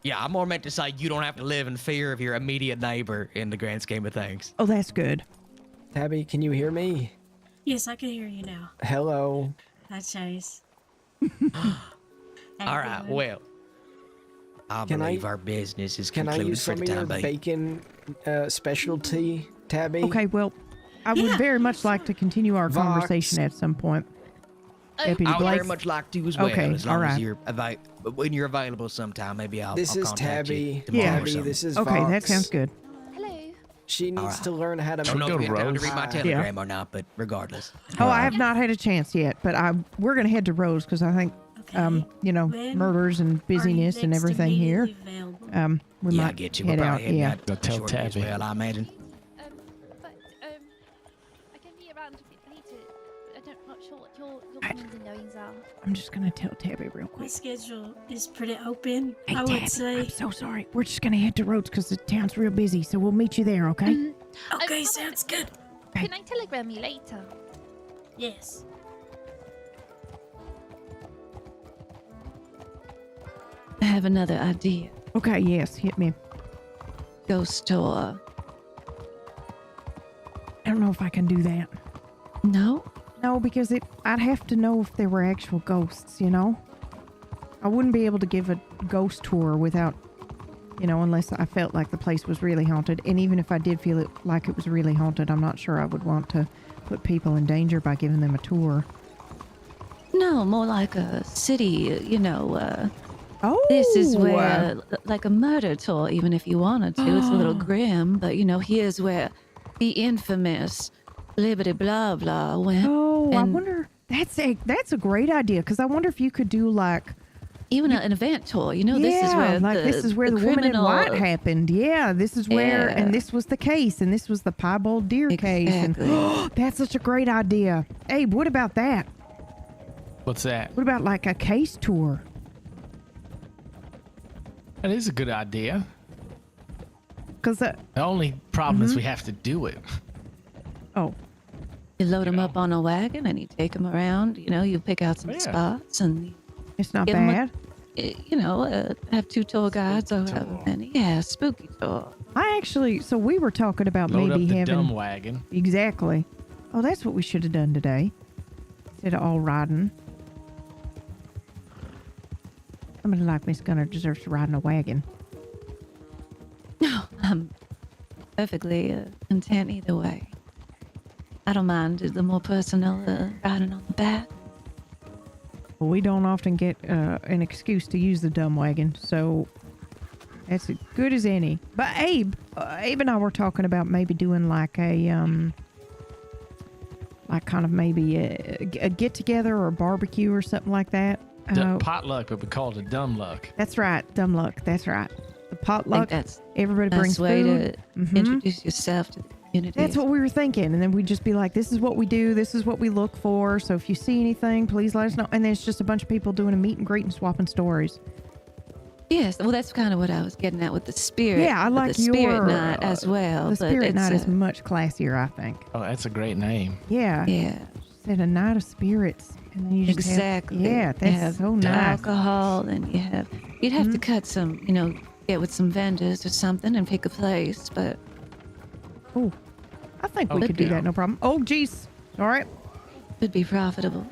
Yeah, I'm more meant to say you don't have to live in fear of your immediate neighbor in the grand scheme of things. Oh, that's good. Tabby, can you hear me? Yes, I can hear you now. Hello. Hi, Chase. All right. Well, I believe our business is Can I concluded use for some the of your time being. bacon specialty, Tabby? Okay, well, I would very much like to continue our Vox. conversation at some point. Deputy I would Blake. very much like to as well. Okay, as long all right. as you're when you're available sometime, maybe I'll This I'll is contact Tabby. you tomorrow or Tabby, something. this is Okay, Vox. that sounds good. She needs Alright. to learn how to I don't know if make we have time to read my pie. telegram or not, but regardless. Oh, I have not had a chance yet, but we're going to head to Rose because I think, When murders and busyness and next everything here. immediately available? We Yeah, I might get you. head We're out. probably heading Yeah. out Tell shortly as Tabby. well, I imagine. I can be around a bit later. I'm not sure what your comings and goings are. I'm just going to tell Tabby real My quick. schedule is pretty open, Hey, I would Tabby, say. I'm so sorry. We're just going to head to Rhodes because the town's real busy, so we'll meet you there, okay? Okay, sounds good. Can I telegram you later? Yes. I have another idea. Okay, yes, hit me. Ghost tour. I don't know if I can do that. No? No, because I'd have to know if there were actual ghosts, you know? I wouldn't be able to give a ghost tour without, unless I felt like the place was really haunted. And even if I did feel it like it was really haunted, I'm not sure I would want to put people in danger by giving them a tour. No, more like a city, Oh! This is where, like a murder tour, even if you wanted to. It's a little grim, but, here's where the infamous Blibbity Blah Blah went. Oh, I and wonder... That's a great idea, because I wonder if you could do, like... Even an event tour, this is Yeah, where like this is where the woman in criminal- white happened. Yeah, this is where, Yeah. and this was the case, and this was the piebald deer case. And that's such a great idea. Abe, what about that? What's that? What about like a case tour? That is a good idea. Because The only problem is Mhm. we have to do it. Oh. You load them up on a wagon and you take them around. You pick out some Yeah. spots and it's not give 'em bad. have 2 tour guides or however many. Yeah, spooky tour. So we were talking about Load maybe up the having dumb wagon. Exactly. Oh, that's what we should have done today. Instead of all riding. Somebody like Miss Gunner deserves to ride in a wagon. No, I'm perfectly content either way. I don't mind the more personal riding on the back. Well, we don't often get an excuse to use the dumb wagon, so that's as good as any. But Abe and I were talking about maybe doing like a kind of maybe a get together or a barbecue or something like that. Potluck, but we call it a dumb luck. That's right, dumb luck. That's right. The potluck. that's everybody best brings way food. to Mhm. introduce yourself to the community. That's what we were thinking, and then we'd just be like, "This is what we do. This is what we look for. So if you see anything, please let us know." And then it's just a bunch of people doing a meet and greet and swapping stories. Yes, well, that's kind of what I was getting at with the spirit. Yeah, I with like the spirit your night as well. The but spirit it's night is much classier, I think. Oh, that's a great name. Yeah. Yeah. Said a night of spirits, and then you just exactly. Yeah, You that's have so the nice. alcohol, and you'd have to cut some, get with some vendors or something and pick a place, but. Oh, I think we Oh, could do yeah. that, no problem. Oh, geez. All right. Could be profitable.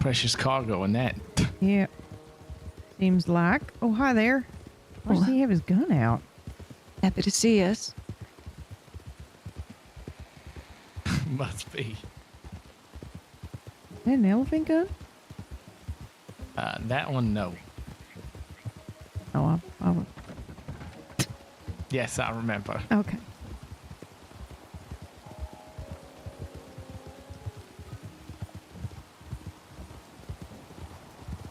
precious cargo in that. Yeah. Seems like. Oh, hi there. Why does he have his gun out? Happy to see us. Must be. Is that an elephant gun? That one, no. Oh, Yes, I remember. Okay.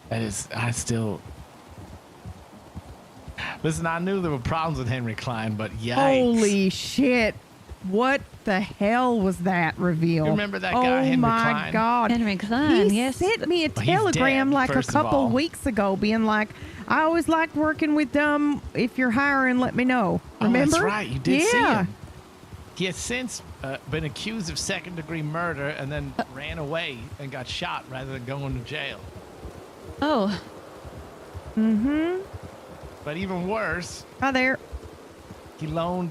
That is, I still. Listen, I knew there were problems with Henry Klein, but yikes. Holy shit. What the hell was that reveal? You remember that guy, Henry Klein? Oh my God. Henry Klein, he yes. sent me a Well, he's telegram dead, like a first of couple all. weeks ago being like, I always liked working with DUM. If you're hiring, let me know. Remember? Oh, that's right. You did see Yeah. him. He has since been accused of second-degree murder and then ran away and got shot rather than going to jail. Oh. Mm-hmm. But even worse, Hi there. he loaned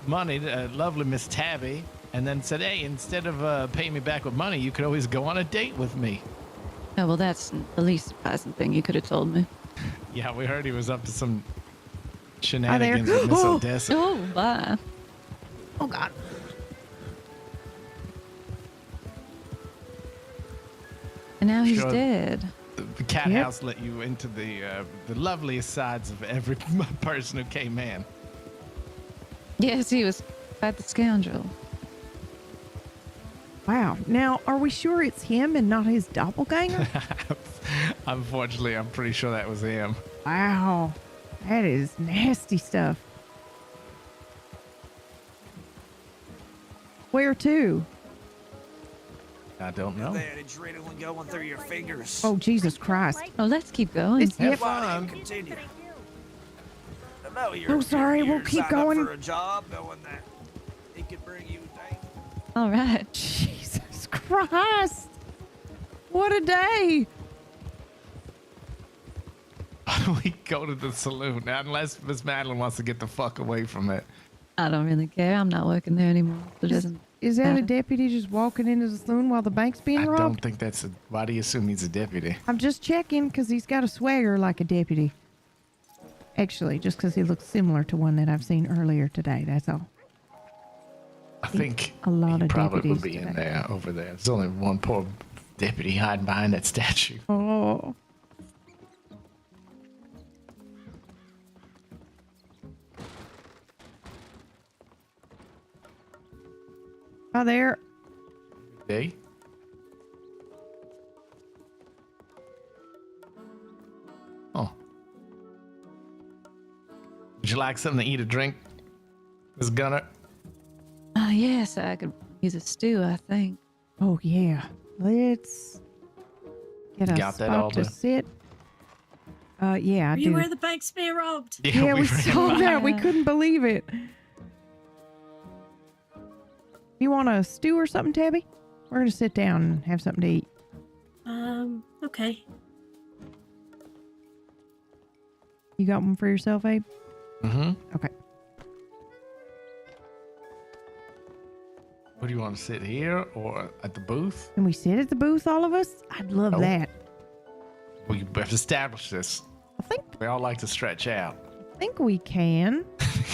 money to lovely Miss Tabby and then said, hey, instead of paying me back with money, you could always go on a date with me. Oh, well, that's the least surprising thing you could have told me. Yeah, we heard he was up to some shenanigans with Miss Odessa. Oh, bye. Oh, God. And now he's Sure. dead. The cat house let you into the loveliest sides of every person who came in. Yes, he was quite the scoundrel. Wow. Now, are we sure it's him and not his doppelganger? Unfortunately, I'm pretty sure that was him. Wow. That is nasty stuff. Where to? I don't know. That adrenaline going through your fingers. Oh, Jesus Christ. Oh, let's keep going. Yep. Continue. I know Oh, sorry, we'll keep signed up going. for a job knowing that it could bring you danger. All right. Jesus Christ. What a day. We go to the saloon now, unless Miss Madeline wants to get the fuck away from it. I don't really care. I'm not working there anymore. So it doesn't Is that a matter. deputy just walking into the saloon while the bank's being I robbed? don't think that's a. Why do you assume he's a deputy? I'm just checking because he's got a swagger like a deputy. Actually, just because he looks similar to one that I've seen earlier today. That's all. I think a lot he of probably deputies would be in today. there, over there. There's only one poor deputy hiding behind that statue. Oh. Hi there. Day? Oh. Would you like something to eat or drink, Miss Gunner? Yes, I could use a stew, I think. Oh, yeah. Let's get a Got that spot all to done? sit. Yeah, I Are you do. where the bank's being robbed? Yeah, we saw that. We Yeah. couldn't believe it. You want a stew or something, Tabby? We're going to sit down and have something to eat. Okay. You got one for yourself, Abe? Mm-hmm. Okay. What do you want to sit here or at the booth? Can we sit at the booth, all of us? I'd love Nope. that. Well, you have established this. I think We all like to stretch out. I think we can.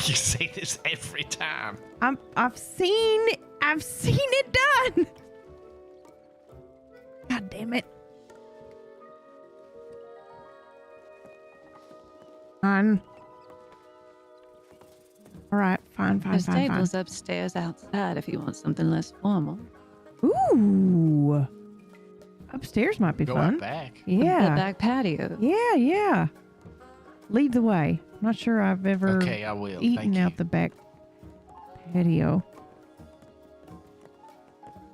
You say this every time. I've seen it done. God damn it. Fine. All right, fine. There's tables upstairs outside if you want something less formal. Ooh. Upstairs might be Go fun. out back. Yeah. The back patio. Yeah. Lead the way. I'm not sure I've ever Okay, I will. eaten Thank out the back patio.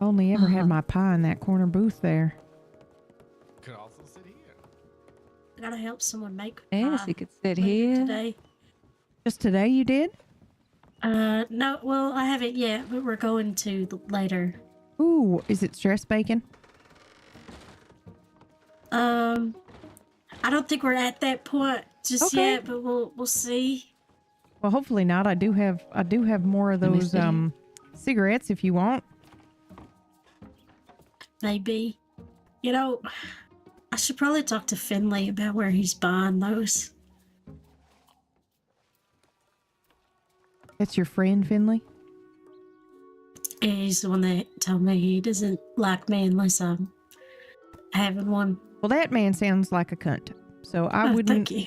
Only ever had my pie in that corner booth there. Could also sit here. I gotta help someone make Yes, pie you could sit later here. today. Just today you did? No, well, I haven't yet, but we're going to later. Ooh, is it stress bacon? I don't think we're at that point just Okay. yet, but we'll see. Well, hopefully not. I do have more of Let me those see. cigarettes if you want. Maybe. You know, I should probably talk to Finley about where he's buying those. That's your friend, Finley? He's the one that told me he doesn't like me unless I'm having one. Well, that man sounds like a cunt. So I wouldn't. Thank you.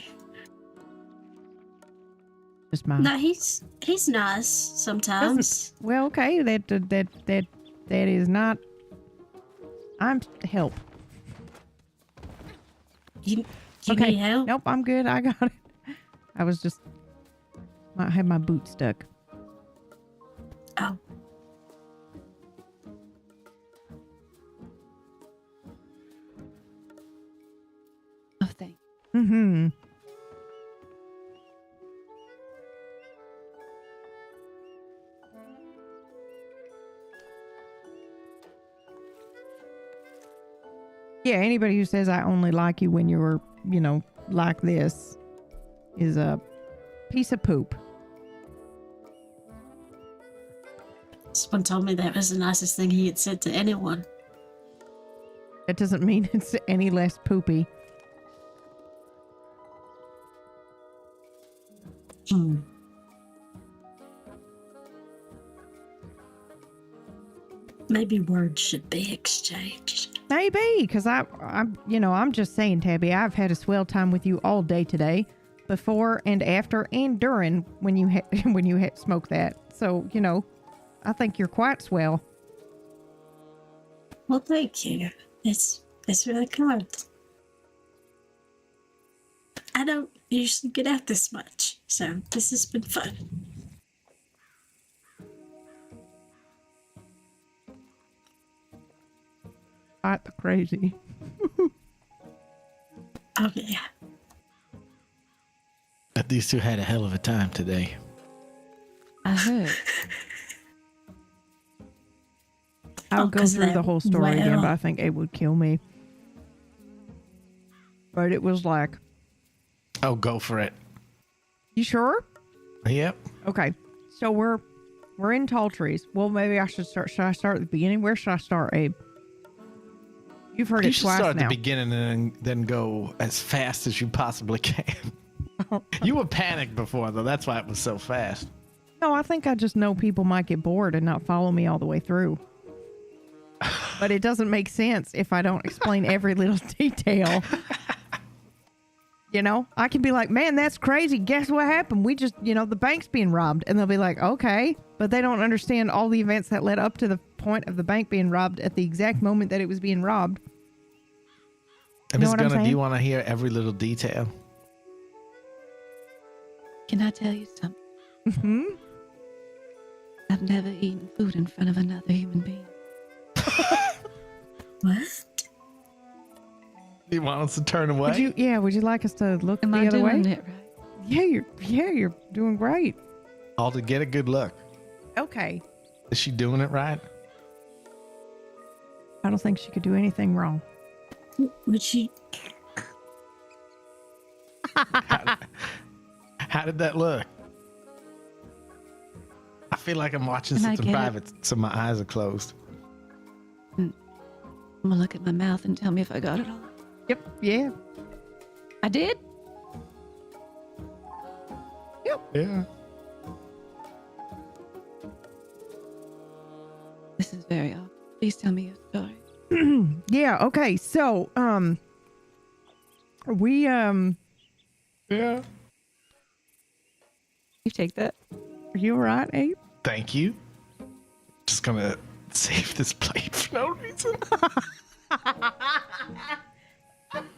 Just mine. No, he's nice sometimes. Well, okay. That is not. I'm help. You okay. need help? Nope, I'm good. I got it. I was just. I had my boot stuck. Oh. Oh, thank you. Mm-hmm. Yeah, anybody who says I only like you when you're, like this is a piece of poop. Someone told me that was the nicest thing he had said to anyone. That doesn't mean it's any less poopy. Maybe words should be exchanged. Maybe, because I'm just saying, Tabby, I've had a swell time with you all day today, before and after and during when you smoked that. So, I think you're quite swell. Well, thank you. It's really kind. I don't usually get out this much, so this has been fun. Quite the crazy. Oh, yeah. But these two had a hell of a time today. I heard. I'll go through the whole story again, but I think it would kill me. But it was like... Oh, go for it. You sure? Yep. Okay. So we're in Tall Trees. Well, maybe I should start. Should I start at the beginning? Where should I start, Abe? You've heard You it should twice start at now. the beginning and then go as fast as you possibly can. You were panicked before, though. That's why it was so fast. No, I think I just know people might get bored and not follow me all the way through. But it doesn't make sense if I don't explain every little detail. I can be like, man, that's crazy. Guess what happened? We just, the bank's being robbed. And they'll be like, okay. But they don't understand all the events that led up to the point of the bank being robbed at the exact moment that it was being robbed. And Miss Gunner, do you want to hear every little detail? Can I tell you something? Mm-hmm. I've never eaten food in front of another human being. What? You want us to turn away? Would you like us to look Am the I other way? doing it right? You're doing great. All to get a good look. Okay. Is she doing it right? I don't think she could do anything wrong. Would she? How did that look? I feel like I'm watching Can I something get it? private, so my eyes are closed. I'm gonna look at my mouth and tell me if I got it all. Yep. Yeah. I did? Yep. Yeah. This is very odd. Please tell me your story. Yeah. Okay. So, we, Yeah. You take that. Are you all right, Abe? Thank you. Just gonna save this plate for no reason.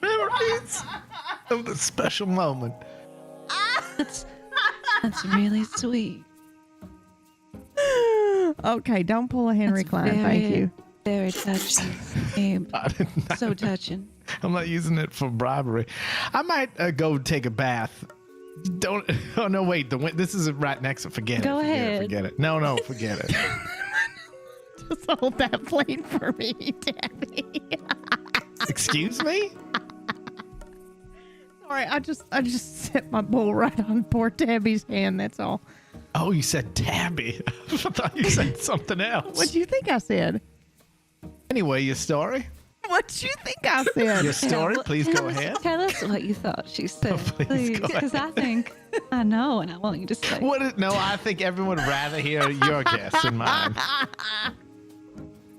Memories of the special moment. That's really sweet. Okay, don't pull a Henry Klein. Thank you. Very touching, Abe. So touching. I'm not using it for bribery. I might go take a bath. Don't. Oh no! Wait. This isn't right next to. Forget Go it. ahead. Forget it. No. Forget it. Just hold that plate for me, Tabby. Excuse me. Sorry, I just set my bowl right on poor Tabby's hand. That's all. Oh, you said Tabby. I thought you said something else. What do you think I said? Anyway, your story. What you think I said? Your story, please go ahead. Tell us what you thought she said, please go because I think I know, and I want you to say. No, I think everyone would rather hear your guess than mine.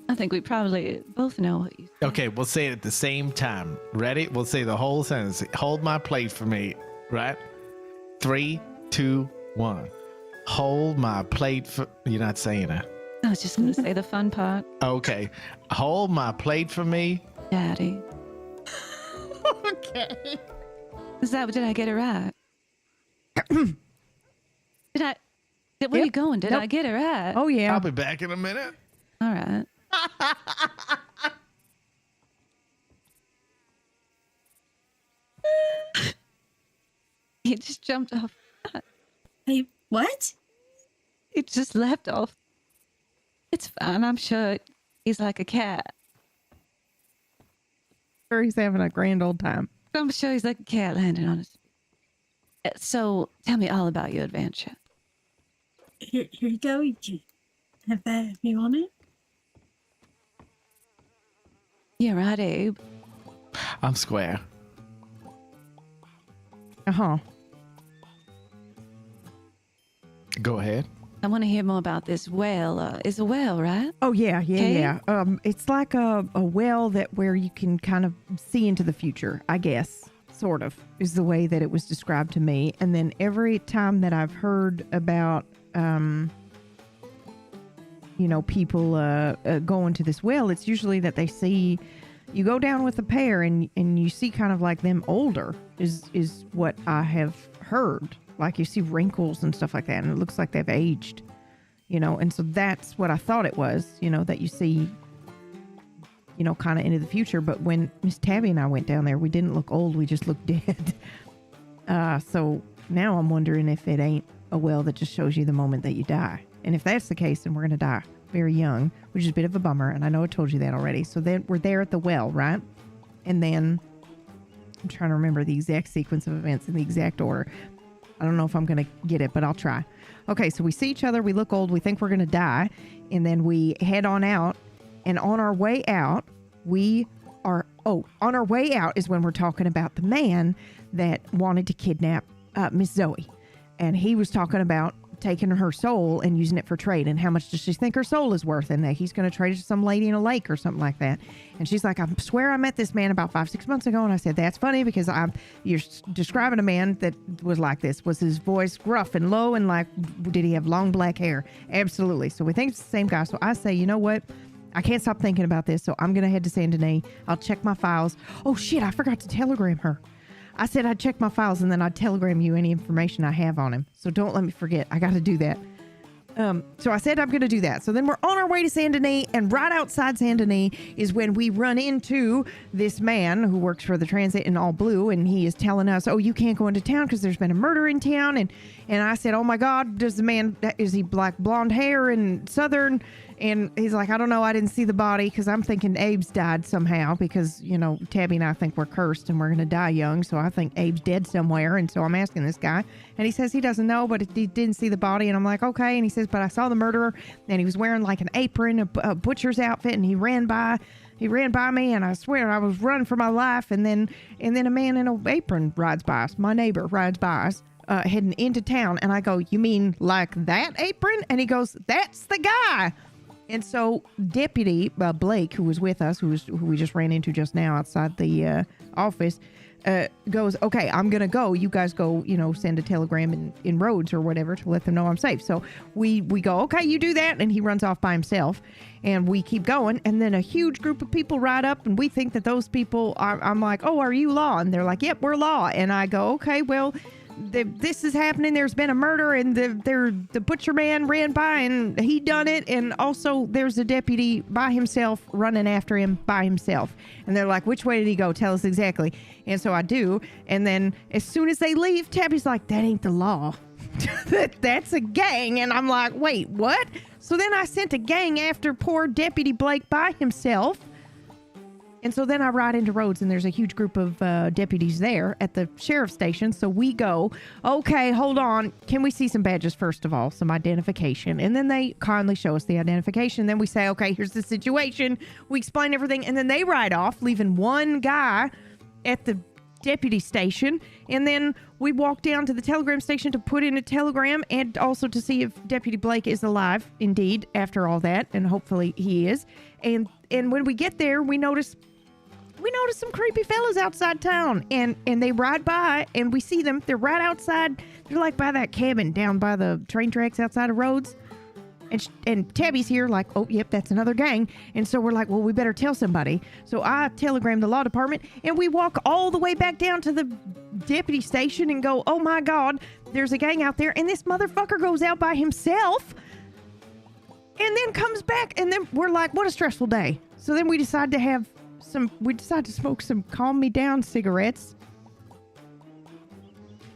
I think we probably both know what you. Okay, we'll say it at the same time. Ready? We'll say the whole sentence. Hold my plate for me. Right? 3, 2, 1. Hold my plate for. You're not saying it. I was just gonna say the fun part. Okay. Hold my plate for me, Daddy. Okay. Did I get it right? Where you going? Did I get it right? Oh yeah. I'll be back in a minute. All right. He just jumped off. Hey, what? He just left off. It's fine. I'm sure he's like a cat. Sure, he's having a grand old time. I'm sure he's like a cat landing on his feet. So tell me all about your adventure. Here you go. You can have that if you want it. You're right, Abe. I'm square. Uh-huh. Go ahead. I want to hear more about this well. It's a well, right? Oh yeah. Okay. It's like a well where you can kind of see into the future, I guess. Sort of is the way that it was described to me. And then every time that I've heard about people going to this well, it's usually that they see you go down with a pair and you see kind of like them older is what I have heard. Like you see wrinkles and stuff like that, and it looks like they've aged, and so that's what I thought it was, that you see, kind of into the future. But when Miss Tabby and I went down there, we didn't look old, we just looked dead. So now I'm wondering if it ain't a well that just shows you the moment that you die. And if that's the case, then we're going to die very young, which is a bit of a bummer. And I know I told you that already. So then we're there at the well, right? And then I'm trying to remember the exact sequence of events in the exact order. I don't know if I'm going to get it, but I'll try. Okay, so we see each other. We look old. We think we're going to die. And then we head on out. And on our way out, on our way out is when we're talking about the man that wanted to kidnap Miss Zoe. And he was talking about taking her soul and using it for trade. And how much does she think her soul is worth? And that he's going to trade it to some lady in a lake or something like that. And she's like, I swear I met this man about 5-6 months ago. And I said, that's funny because you're describing a man that was like this. Was his voice gruff and low and like, did he have long black hair? Absolutely. So we think it's the same guy. So I say, you know what? I can't stop thinking about this. So I'm going to head to Saint Denis. I'll check my files. Oh shit, I forgot to telegram her. I said I'd check my files and then I'd telegram you any information I have on him. So don't let me forget. I got to do that. So I said I'm going to do that. So then we're on our way to Saint Denis, and right outside Saint Denis is when we run into this man who works for the transit in all blue, and he is telling us, oh, you can't go into town because there's been a murder in town. And I said, oh my God, is he black blonde hair and Southern? And he's like, I don't know. I didn't see the body because I'm thinking Abe's died somehow because, Tabby and I think we're cursed and we're going to die young. So I think Abe's dead somewhere. And so I'm asking this guy, and he says he doesn't know, but he didn't see the body. And I'm like, okay. And he says, but I saw the murderer, and he was wearing like an apron, a butcher's outfit, and he ran by me, and I swear I was running for my life. And then a man in an apron rides by us. My neighbor rides by us. Heading into town. And I go, you mean like that apron? And he goes, that's the guy. And so Deputy Blake, who was with us, who we just ran into just now outside the office, goes, okay, I'm going to go. You guys go, send a telegram in Rhodes or whatever to let them know I'm safe. So we go, okay, you do that. And he runs off by himself. And we keep going. And then a huge group of people ride up, and we think that those people I'm like, oh, are you law? And they're like, yep, we're law. And I go, okay, well, this is happening. There's been a murder, and the butcher man ran by and he done it. And also there's a deputy by himself running after him by himself. And they're like, which way did he go? Tell us exactly. And so I do. And then as soon as they leave, Tabby's like, that ain't the law. That's a gang. And I'm like, wait, what? So then I sent a gang after poor Deputy Blake by himself. And so then I ride into Rhodes, and there's a huge group of deputies there at the sheriff's station. So we go, okay, hold on. Can we see some badges first of all, some identification? And then they kindly show us the identification. Then we say, okay, here's the situation. We explain everything, and then they ride off, leaving one guy at the deputy station. And then we walk down to the telegram station to put in a telegram and also to see if Deputy Blake is alive, indeed, after all that. And hopefully he is. And when we get there, we notice some creepy fellas outside town, and they ride by, and we see them. They're right outside. They're like by that cabin down by the train tracks outside of Rhodes. And Tabby's here like, oh, yep, that's another gang. And so we're like, well, we better tell somebody. So I telegram the law department, and we walk all the way back down to the deputy station and go, oh my God, there's a gang out there. And this motherfucker goes out by himself and then comes back. And then we're like, what a stressful day. So then we decide to smoke some calm me down cigarettes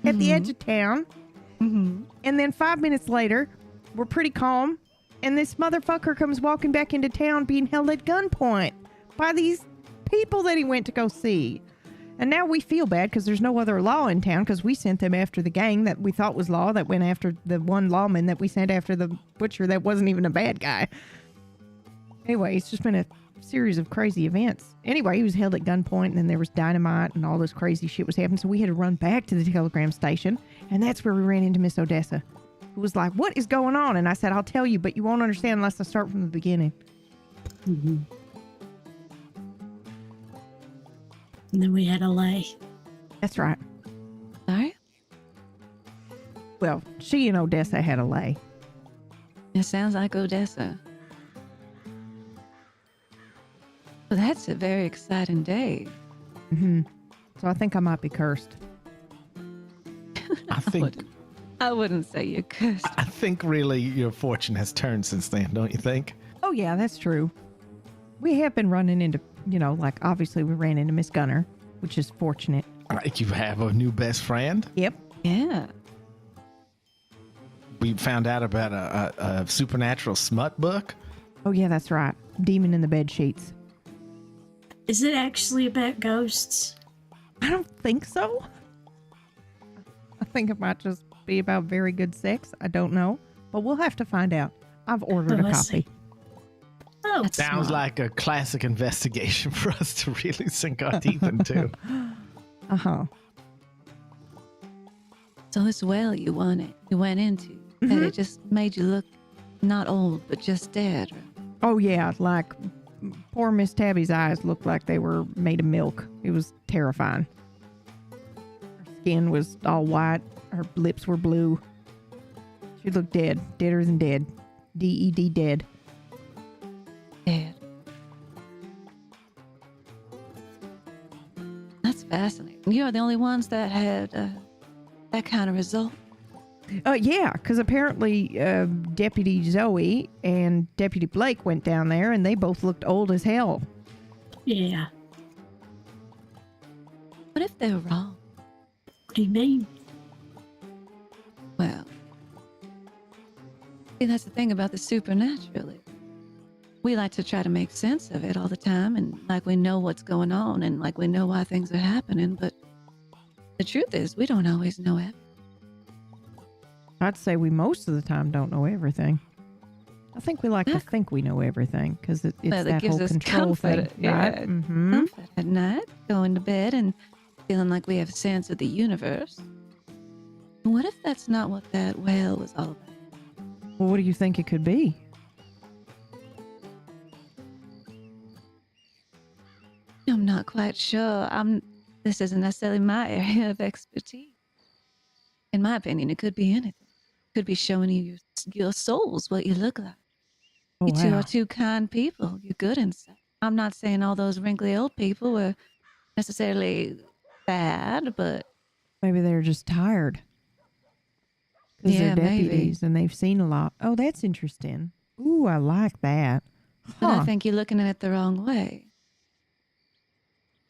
at the edge of town. And then 5 minutes later, we're pretty calm, and this motherfucker comes walking back into town being held at gunpoint by these people that he went to go see. And now we feel bad because there's no other law in town, because we sent them after the gang that we thought was law, that went after the one lawman that we sent after the butcher that wasn't even a bad guy. Anyway, it's just been a series of crazy events. Anyway, he was held at gunpoint, and then there was dynamite and all this crazy shit was happening. So we had to run back to the telegram station, and that's where we ran into Miss Odessa, who was like, what is going on? And I said, I'll tell you, but you won't understand unless I start from the beginning. And then we had a lay. That's right. Sorry? Well, she and Odessa had a lay. It sounds like Odessa. Well, that's a very exciting day. So I think I might be cursed. I think... I wouldn't say you're cursed. I think really your fortune has turned since then, don't you think? Oh, yeah, that's true. We have been running into, like, obviously we ran into Miss Gunner, which is fortunate. Like you have a new best friend? Yep. Yeah. We found out about a supernatural smut book. Oh, yeah, that's right. Demon in the bed sheets. Is it actually about ghosts? I don't think so. I think it might just be about very good sex. I don't know, but we'll have to find out. I've ordered a copy. Oh, sounds like a classic investigation for us to really sink our teeth into. So this well you went into, that it just made you look not old, but just dead. Oh yeah, like poor Miss Tabby's eyes looked like they were made of milk. It was terrifying. Her skin was all white. Her lips were blue. She looked dead. Deader than dead. D-E-D dead. Dead. That's fascinating. You are the only ones that had that kind of result. Yeah, because apparently Deputy Zoe and Deputy Blake went down there, and they both looked old as hell. Yeah. What if they're wrong? What do you mean? Well, see, that's the thing about the supernatural. We like to try to make sense of it all the time, and like we know what's going on, and like we know why things are happening, but the truth is we don't always know it. I'd say we most of the time don't know everything. I think we like to think we know everything because it's well, that gives whole us control comfort, thing, right? Mm-hmm. Comfort at night, going to bed and feeling like we have a sense of the universe. What if that's not what that whale was all about? Well, what do you think it could be? I'm not quite sure. This isn't necessarily my area of expertise. In my opinion, it could be anything. It could be showing you your souls, what you look like. Oh, You two wow. are two kind people. You're good inside. I'm not saying all those wrinkly old people were necessarily bad, but Maybe they're just tired. Because Yeah, they're maybe. deputies and they've seen a lot. Oh, that's interesting. Ooh, I like that. but I Huh. think you're looking at it the wrong way.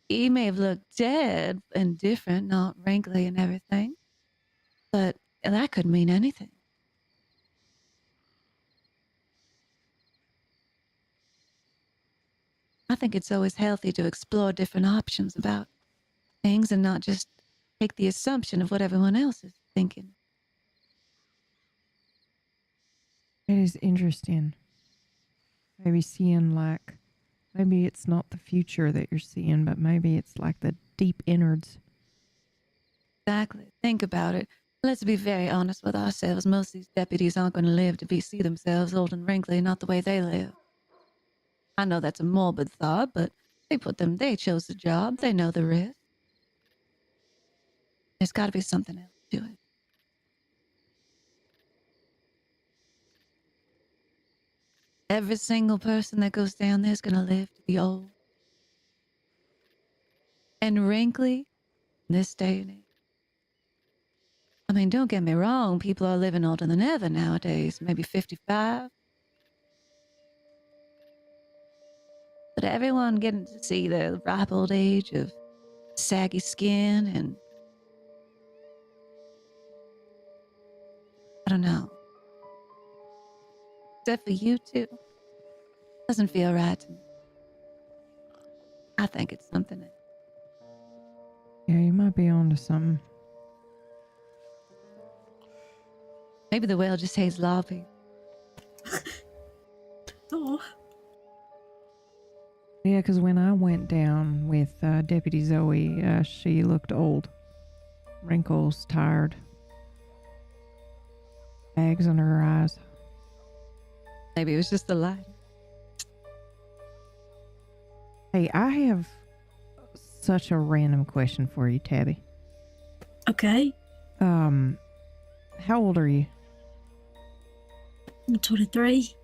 He may have looked dead and different, not wrinkly and everything, but that could mean anything. I think it's always healthy to explore different options about things and not just take the assumption of what everyone else is thinking. It is interesting. Maybe seeing like, maybe it's not the future that you're seeing, but maybe it's like the deep innards. Exactly. Think about it. Let's be very honest with ourselves. Most of these deputies aren't going to live to see themselves old and wrinkly, not the way they live. I know that's a morbid thought, but they chose the job. They know the risk. There's got to be something else to it. Every single person that goes down there is going to live to be old and wrinkly in this day and age. I mean, don't get me wrong, people are living older than ever nowadays, maybe 55. But everyone getting to see the ripe old age of saggy skin and I don't know. Except for you two. Doesn't feel right to me. I think it's something else. Yeah, you might be onto something. Maybe the whale just hates law people. Oh. Yeah, because when I went down with Deputy Zoe, she looked old. Wrinkles, tired. Bags under her eyes. Maybe it was just the light. Hey, I have such a random question for you, Tabby. Okay. How old are you? I'm 23.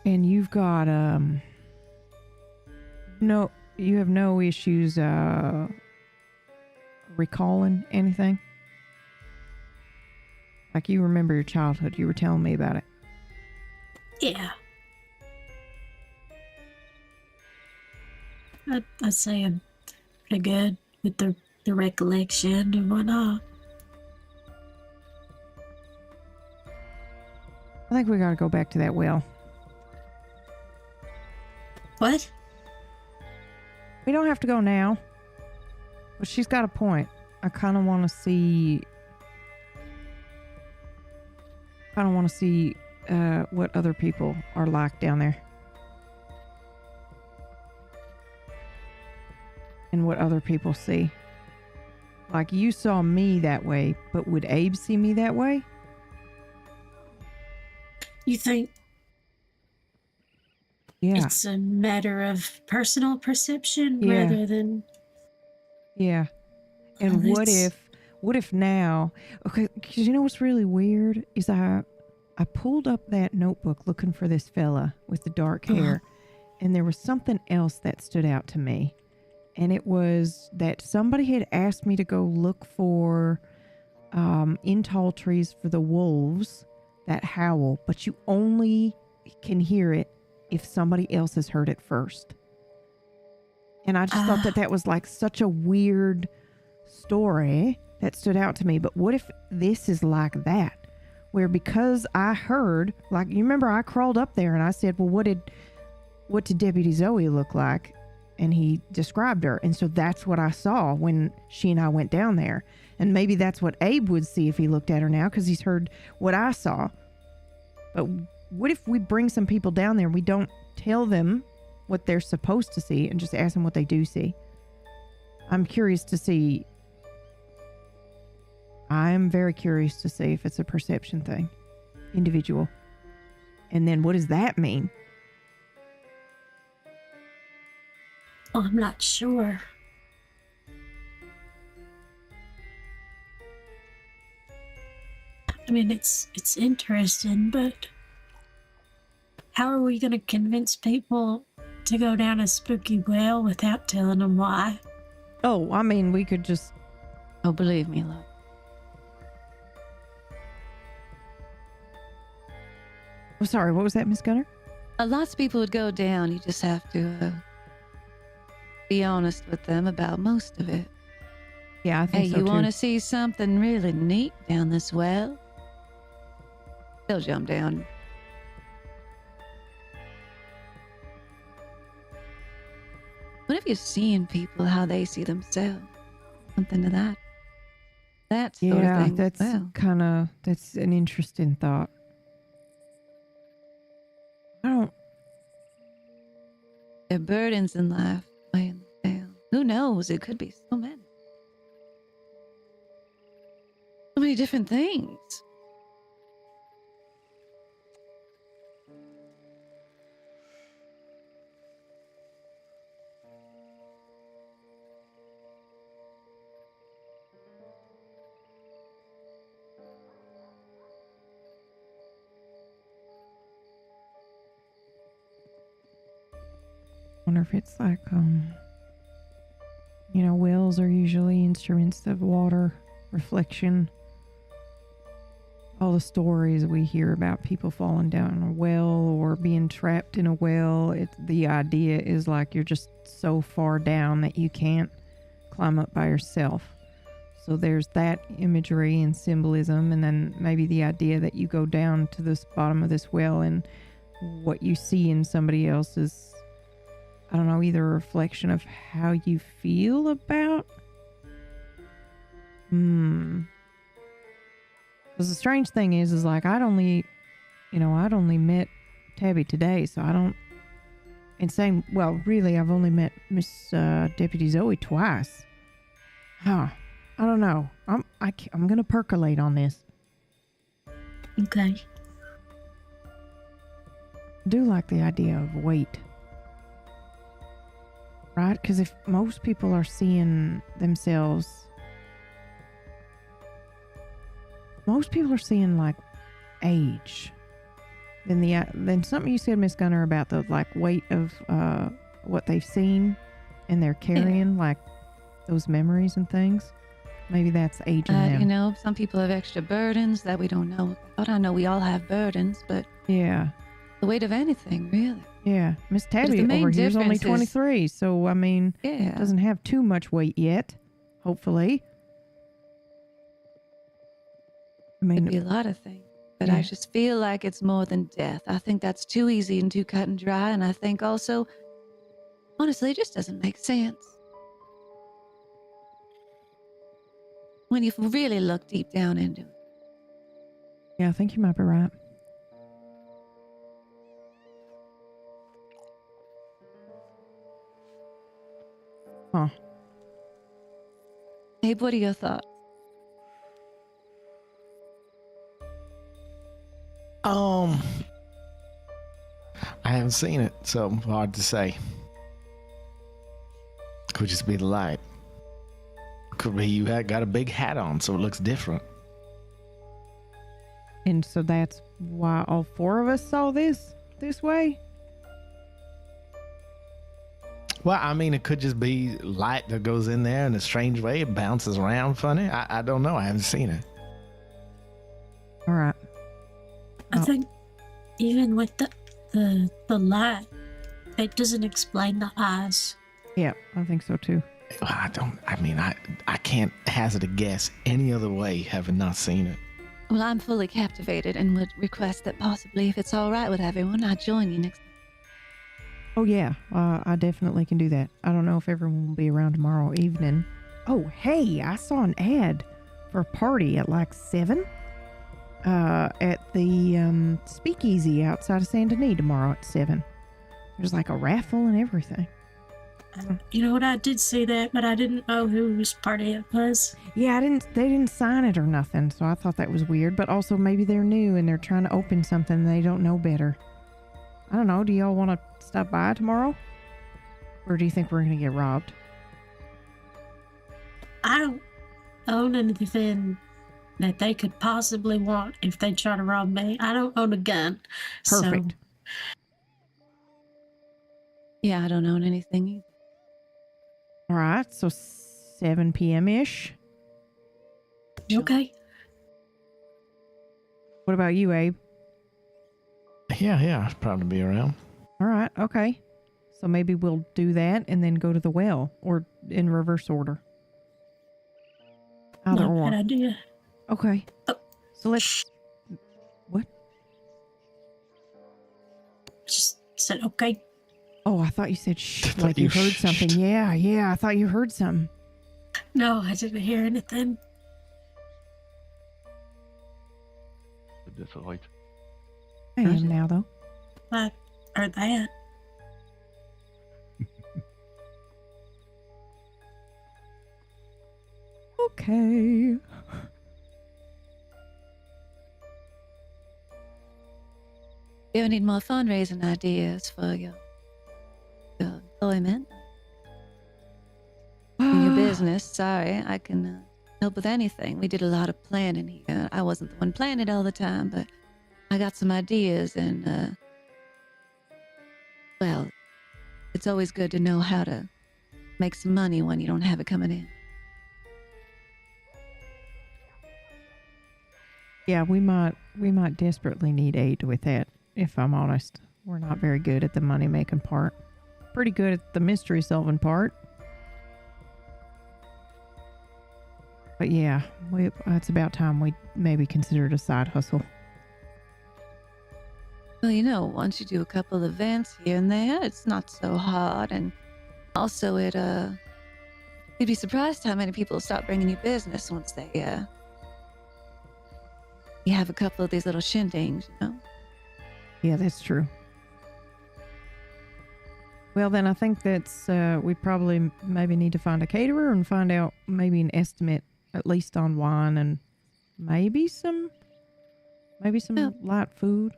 And you've got you have no issues recalling anything? Like you remember your childhood, you were telling me about it. Yeah. I'd say I'm pretty good with the recollection and whatnot. I think we gotta go back to that well. What? We don't have to go now. But she's got a point. I kind of want to see what other people are like down there. And what other people see. Like you saw me that way, but would Abe see me that way? You think it's a matter of personal perception rather than... Yeah. And what if now... Okay, because you know what's really weird is I pulled up that notebook looking for this fella with the dark hair, and there was something else that stood out to me. And it was that somebody had asked me to go look for in tall trees for the wolves that howl, but you only can hear it if somebody else has heard it first. And I just thought that was like such a weird story that stood out to me. But what if this is like that? Where because I heard, like, you remember I crawled up there and I said, well, what did Deputy Zoe look like? And he described her. And so that's what I saw when she and I went down there. And maybe that's what Abe would see if he looked at her now, because he's heard what I saw. But what if we bring some people down there and we don't tell them what they're supposed to see and just ask them what they do see? I'm very curious to see if it's a perception thing. Individual. And then what does that mean? Oh, I'm not sure. I mean, it's interesting, but how are we going to convince people to go down a spooky well without telling them why? Oh, I mean, we could just... Oh, believe me, love. I'm sorry, what was that, Miss Gunner? Lots of people would go down. You just have to be honest with them about most of it. Yeah, I think so Hey, you too. want to see something really neat down this well? They'll jump down. What if you're seeing people how they see themselves? Something to that. That sort of Yeah, thing. that's Well, that's an interesting thought. I don't. there are burdens in life weighing them down. Who knows? It could be so many. So many different things. Wonder if it's like wells are usually instruments of water reflection. All the stories we hear about people falling down a well or being trapped in a well, the idea is like you're just so far down that you can't climb up by yourself. So there's that imagery and symbolism, and then maybe the idea that you go down to this bottom of this well and what you see in somebody else is, I don't know, either a reflection of how you feel about. Because the strange thing is like I'd only met Tabby today, so I don't. And same, well, really, I've only met Miss Deputy Zoe twice. Huh? I don't know. I'm gonna percolate on this. Okay. I do like the idea of weight. Right? Because if most people are seeing themselves, most people are seeing like age. Then something you said, Miss Gunner, about the like weight of what they've seen and they're carrying, like those memories and things. Maybe that's aging them. Some people have extra burdens that we don't know about. I know we all have burdens, but yeah, the weight of anything, really. Yeah, Miss Tabby over here is only 23, so I mean, doesn't have too much weight yet. Hopefully, I mean, could be a lot of things, but I just feel like it's more than death. I think that's too easy and too cut and dry, and I think also, honestly, it just doesn't make sense when you really look deep down into it. Yeah, I think you might be right. Huh. Abe, what are your thoughts? I haven't seen it, so hard to say. Could just be the light. Could be you got a big hat on, so it looks different. And so that's why all four of us saw this way? Well, I mean, it could just be light that goes in there in a strange way. It bounces around funny. I don't know. I haven't seen it. All right. I think even with the light, it doesn't explain the eyes. Yeah, I think so too. I can't hazard a guess any other way having not seen it. Well, I'm fully captivated and would request that possibly, if it's all right with everyone, I join you next time. Oh, yeah. I definitely can do that. I don't know if everyone will be around tomorrow evening. Oh, hey, I saw an ad for a party at like 7 at the Speakeasy outside of Saint Denis tomorrow at 7. There's like a raffle and everything. You know what? I did see that, but I didn't know whose party it was. Yeah, they didn't sign it or nothing, so I thought that was weird. But also maybe they're new and they're trying to open something and they don't know better. I don't know. Do y'all want to stop by tomorrow? Or do you think we're going to get robbed? I don't own anything that they could possibly want if they try to rob me. I don't own a gun. Perfect. So. Yeah, I don't own anything either. All right, so 7 p.m.-ish. Okay. What about you, Abe? Yeah, I'll probably be around. All right, okay. So maybe we'll do that and then go to the well, or in reverse order. Either Not a or. bad idea. Okay. So let's... What? just said, okay. Oh, I thought you said shh, like you heard something. Yeah, I thought you heard something. No, I didn't hear anything. That's all right. I am now, though. I heard that. Okay. You ever need more fundraising ideas for your employment? Your business, sorry, I can help with anything. We did a lot of planning here. I wasn't the one planning it all the time, but I got some ideas and, well, it's always good to know how to make some money when you don't have it coming in. Yeah, we might desperately need aid with that, if I'm honest. We're not very good at the money-making part. Pretty good at the mystery-solving part. But yeah, it's about time we maybe considered a side hustle. Well, you know, once you do a couple of events here and there, it's not so hard. And also you'd be surprised how many people start bringing you business once they, you have a couple of these little shindigs, you know? Yeah, that's true. Well, then I think that's, we probably maybe need to find a caterer and find out maybe an estimate, at least on wine and maybe some light food.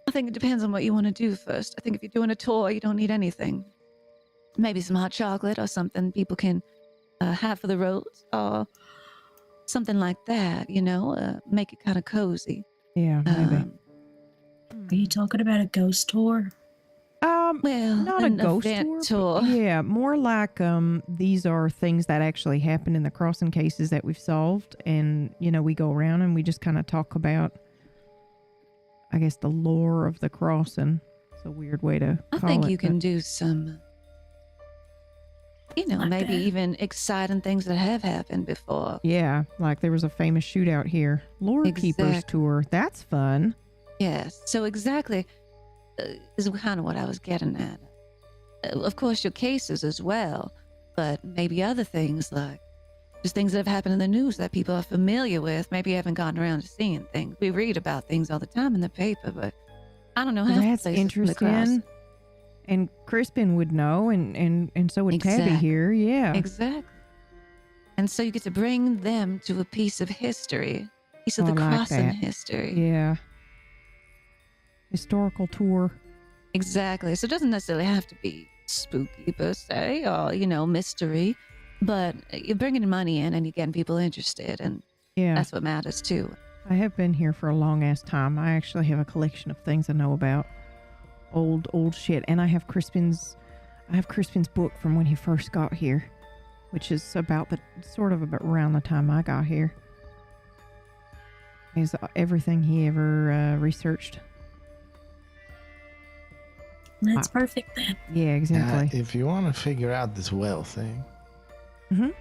I think it depends on what you want to do first. I think if you're doing a tour, you don't need anything. Maybe some hot chocolate or something people can have for the roads or something like that, you know, make it kind of cozy. Yeah, maybe. Are you talking about a ghost tour? Well, not a ghost tour. Yeah, more like these are things that actually happen in the crossing cases that we've solved, and you know, we go around and we just kind of talk about, I guess, the lore of the crossing. It's a weird way to call it. I think you can do some, you know, like maybe even exciting things that have happened before. Yeah, like there was a famous shootout here. Lore Keepers tour. That's fun. Yes. So exactly is kind of what I was getting at. Of course, your cases as well, but maybe other things like just things that have happened in the news that people are familiar with. Maybe you haven't gotten around to seeing things. We read about things all the time in the paper, but I don't know how. That's interesting. And Crispin would know, and so would Tabby here. Yeah, exactly. And so you get to bring them to a piece of history, piece of the crossing history. Yeah. Historical tour. Exactly. So it doesn't necessarily have to be spooky per se or, you know, mystery, but you're bringing money in and you're getting people interested, and that's what matters too. I have been here for a long ass time. I actually have a collection of things I know about. Old shit. And I have Crispin's book from when he first got here, which is about around the time I got here. Is everything he ever researched. That's perfect then. Yeah, exactly. If you want to figure out this well thing, mm-hmm. you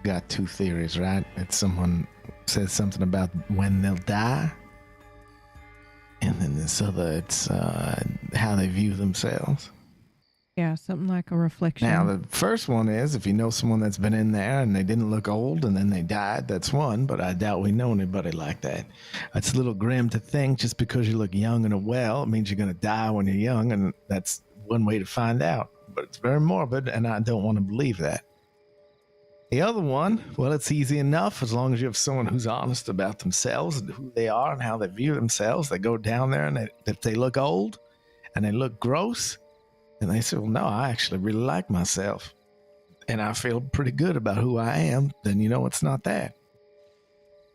got two theories, right? It's someone says something about when they'll die, and then this other, it's how they view themselves. Yeah, something like a reflection. Now, the first one is if you know someone that's been in there and they didn't look old and then they died, that's one, but I doubt we know anybody like that. It's a little grim to think just because you look young and well, it means you're going to die when you're young, and that's one way to find out. But it's very morbid, and I don't want to believe that. The other one, well, it's easy enough as long as you have someone who's honest about themselves and who they are and how they view themselves. They go down there, and if they look old and they look gross, and they say, well, no, I actually really like myself, and I feel pretty good about who I am, then you know it's not that.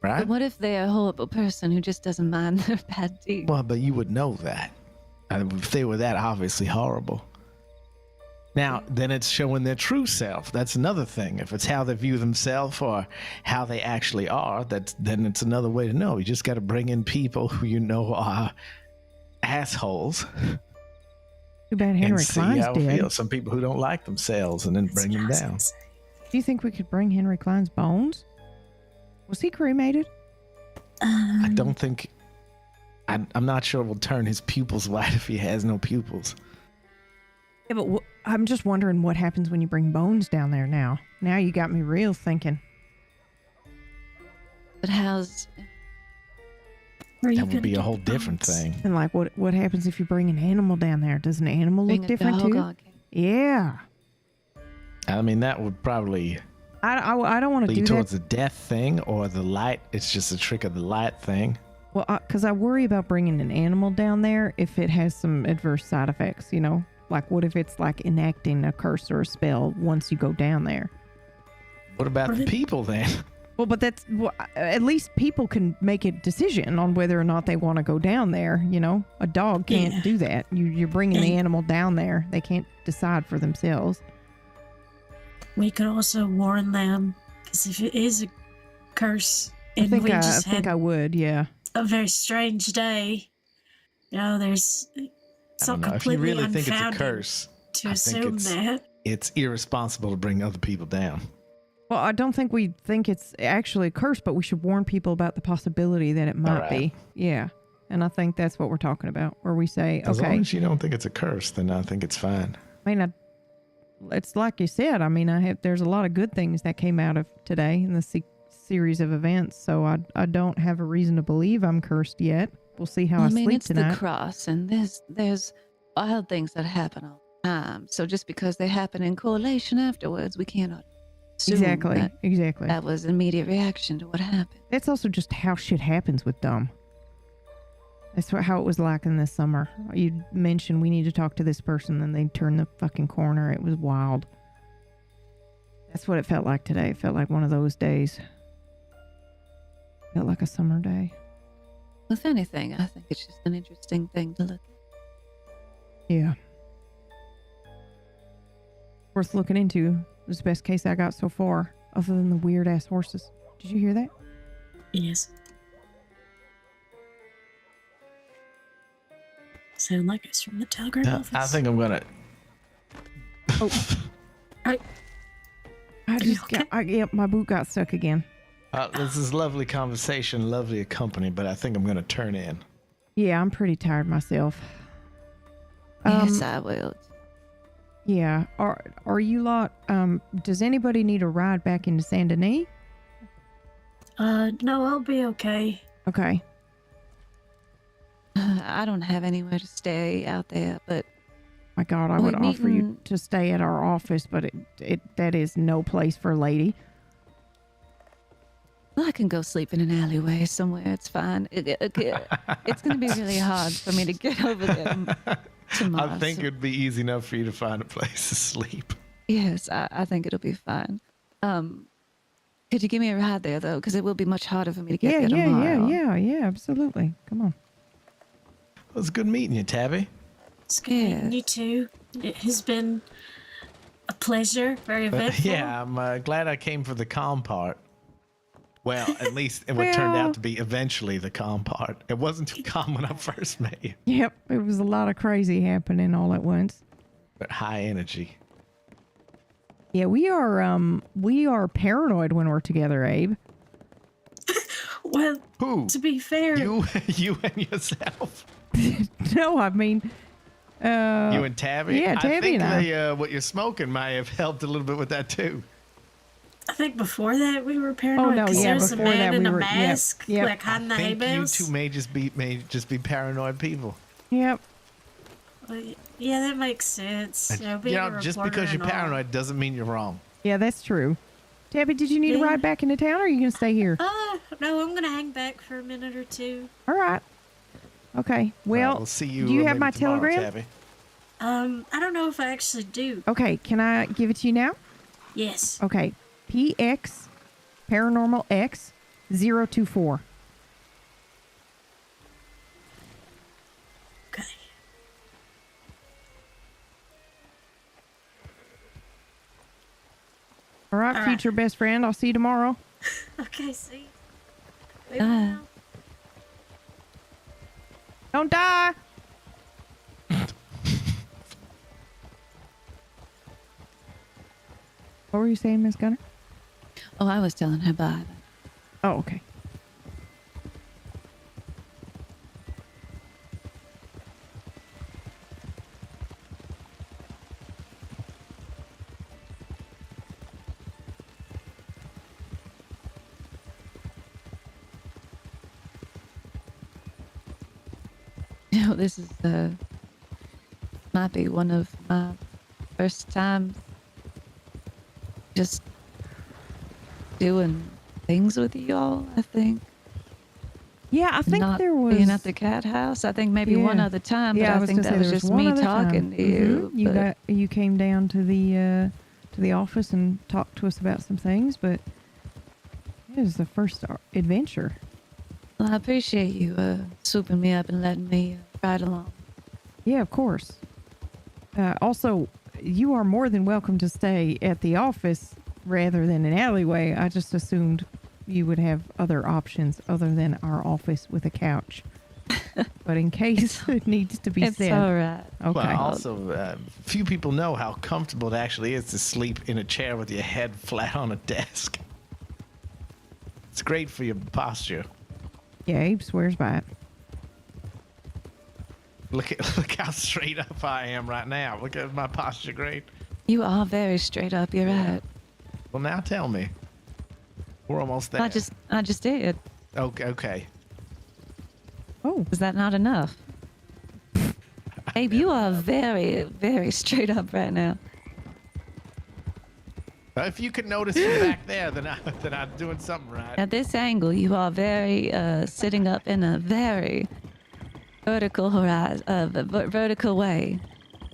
Right? But what if they're a horrible person who just doesn't mind their bad deeds? Well, but you would know that. If they were that obviously horrible. Now, then it's showing their true self. That's another thing. If it's how they view themselves or how they actually are, then it's another way to know. You just got to bring in people who you know are assholes. Too bad Henry Klein's dead. Some people who don't like themselves, and then bring them down. Do you think we could bring Henry Klein's bones? Was he cremated? I don't think. I'm not sure it will turn his pupils white if he has no pupils. Yeah, but I'm just wondering what happens when you bring bones down there now. Now you got me real thinking. But how's... That would be a whole different thing. And like, what happens if you bring an animal down there? Does an animal Bring look a different dog too? on. Yeah. I mean, that would probably I don't want to do lead that. towards the death thing or the light. It's just a trick of the light thing. Well, because I worry about bringing an animal down there if it has some adverse side effects, you know? Like, what if it's like enacting a curse or a spell once you go down there? What about the people then? Well, but at least people can make a decision on whether or not they want to go down there, you know? A dog can't do that. You're bringing the animal down there. They can't decide for themselves. We could also warn them, because if it is a curse, I and we just think had I would, yeah. a very strange day, you know, there's so I don't know. If you completely really think it's a unfounded curse, to I think assume that. it's irresponsible to bring other people down. Well, I don't think we think it's actually a curse, but we should warn people about the possibility that it might be. Yeah. And I think that's what we're talking about, where we say, As okay. long as you don't think it's a curse, then I think it's fine. I mean, it's like you said. I mean, there's a lot of good things that came out of today in the series of events, so I don't have a reason to believe I'm cursed yet. We'll see how I sleep it's tonight. the cross, and there's wild things that happen all the time. So just because they happen in correlation afterwards, we cannot assume Exactly. that was an immediate reaction to what happened. That's also just how shit happens with DUM. That's how it was like in this summer. You mentioned we need to talk to this person, then they turn the fucking corner. It was wild. That's what it felt like today. It felt like one of those days. Felt like a summer day. If anything, I think it's just an interesting thing to look at. Yeah. Worth looking into. It was the best case I got so far, other than the weird ass horses. Did you hear that? Yes. Sound like it's from the telegram office. I think I'm gonna. I just got, my boot got stuck again. This is lovely conversation, lovely company, but I think I'm gonna turn in. Yeah, I'm pretty tired myself. Yes, I will. Yeah. Are you lot, does anybody need a ride back into Saint Denis? No, I'll be okay. Okay. I don't have anywhere to stay out there, but my God, I would offer you to stay at our office, but that is no place for a lady. I can go sleep in an alleyway somewhere. It's fine. It's going to be really hard for me to get over there tomorrow. I think it'd be easy enough for you to find a place to sleep. Yes, I think it'll be fine. Could you give me a ride there, though? Because it will be much harder for me to get there tomorrow. Yeah, absolutely. Come on. It was good meeting you, Tabby. It's good meeting you too. It has been a pleasure. Very eventful. Yeah, I'm glad I came for the calm part. Well, at least what turned out to be eventually the calm part. It wasn't too calm when I first met you. Yep, it was a lot of crazy happening all at once. But high energy. Yeah, we are paranoid when we're together, Abe. Well, to be fair, you and yourself. No, I mean, you and Tabby. Yeah, Tabby and I. I think what you're smoking might have helped a little bit with that too. I think before that we were paranoid because there was a man in a mask, like hiding the hay bales. You two may just be paranoid people. Yep. Well, yeah, that makes sense. Just because you're paranoid doesn't mean you're wrong. Yeah, that's true. Tabby, did you need a ride back into town, or are you gonna stay here? No, I'm gonna hang back for a minute or two. All right. Okay. Well, we'll see you. Do you have my tomorrow, telegram? Tabby. I don't know if I actually do. Okay. Can I give it to you now? Yes. Okay. PX Paranormal X 024. Okay. All right, future best friend. I'll see you tomorrow. Okay, see. Bye. Don't die. What were you saying, Miss Gunner? Oh, I was telling her bye. Oh, okay. You know, this is might be one of my first times just doing things with you all, I think. Yeah, I think Not there was being at the cat house. I think maybe one other time, but I think that was just me talking to you. You came down to the office and talked to us about some things, but it was the first adventure. Well, I appreciate you swooping me up and letting me ride along. Yeah, of course. Also, you are more than welcome to stay at the office rather than an alleyway. I just assumed you would have other options other than our office with a couch. But in case it needs to be said. It's all right. Okay. Well, also, few people know how comfortable it actually is to sleep in a chair with your head flat on a desk. It's great for your posture. Yeah, Abe swears by it. Look how straight up I am right now. Look at my posture, great. You are very straight up. You're right. Well, now tell me. We're almost there. I just did. Okay. Oh, is that not enough? Abe, you are very, very straight up right now. If you could notice from back there, then I'm doing something right. At this angle, you are very sitting up in a very vertical vertical way.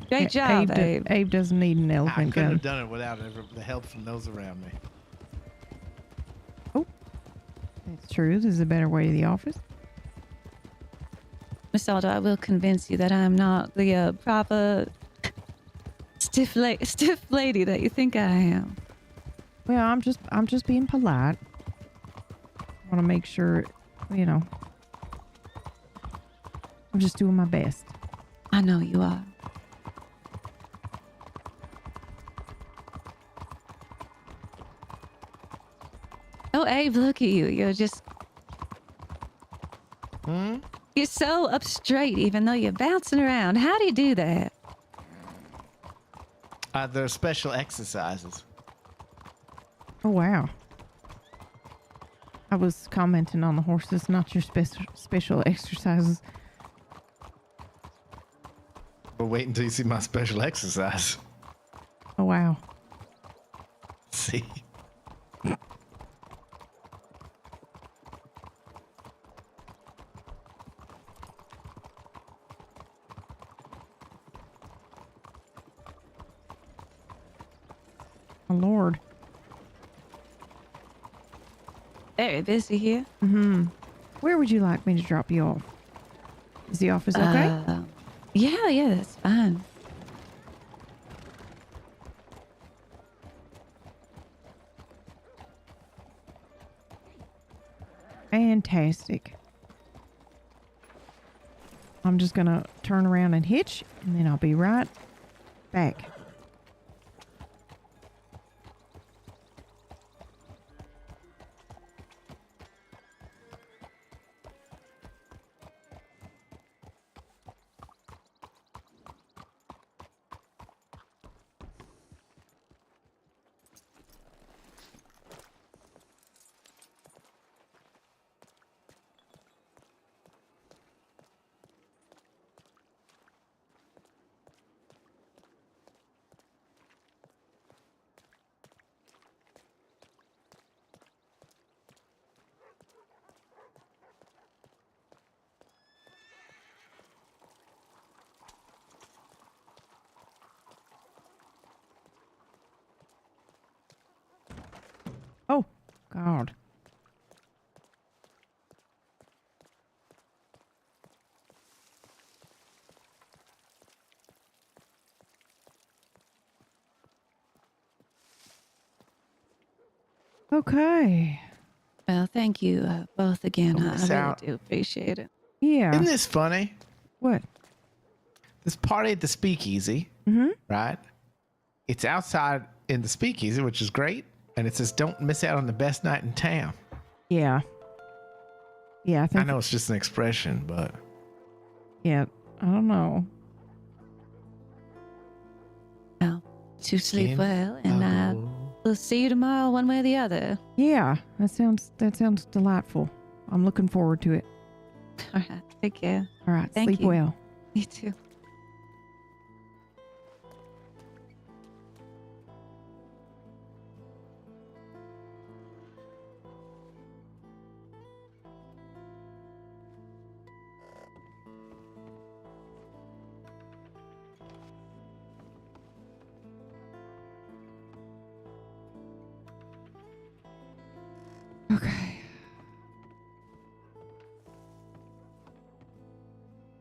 Great job, Abe. Abe doesn't need an I elephant couldn't gun. have done it without the help from those around me. That's true. This is a better way to the office. Miss Aldo, I will convince you that I am not the proper stiff lady that you think I am. Well, I'm just being polite. Want to make sure, you know. I'm just doing my best. I know you are. Oh, Abe, look at you. You're just... You're so up straight, even though you're bouncing around. How do you do that? There are special exercises. Oh, wow. I was commenting on the horses, not your special exercises. But wait until you see my special exercise. Oh, wow. See? Oh, Lord. Very busy here. Mm-hmm. Where would you like me to drop you off? Is the office okay? Yeah, that's fine. Fantastic. I'm just going to turn around and hitch, and then I'll be right back. Oh, God. Okay. Well, thank you both again. I really out. do appreciate it. Yeah. Isn't this funny? What? This party at the speakeasy, right? It's outside in the speakeasy, which is great. And it says, don't miss out on the best night in town. Yeah. Yeah, I know it's just an expression, but... Yeah, I don't know. Well, to sleep well, and we'll see you tomorrow one way or the other. Yeah, that sounds delightful. I'm looking forward to it. All right. Take care. All right. Thank Sleep you. well. You too. Okay.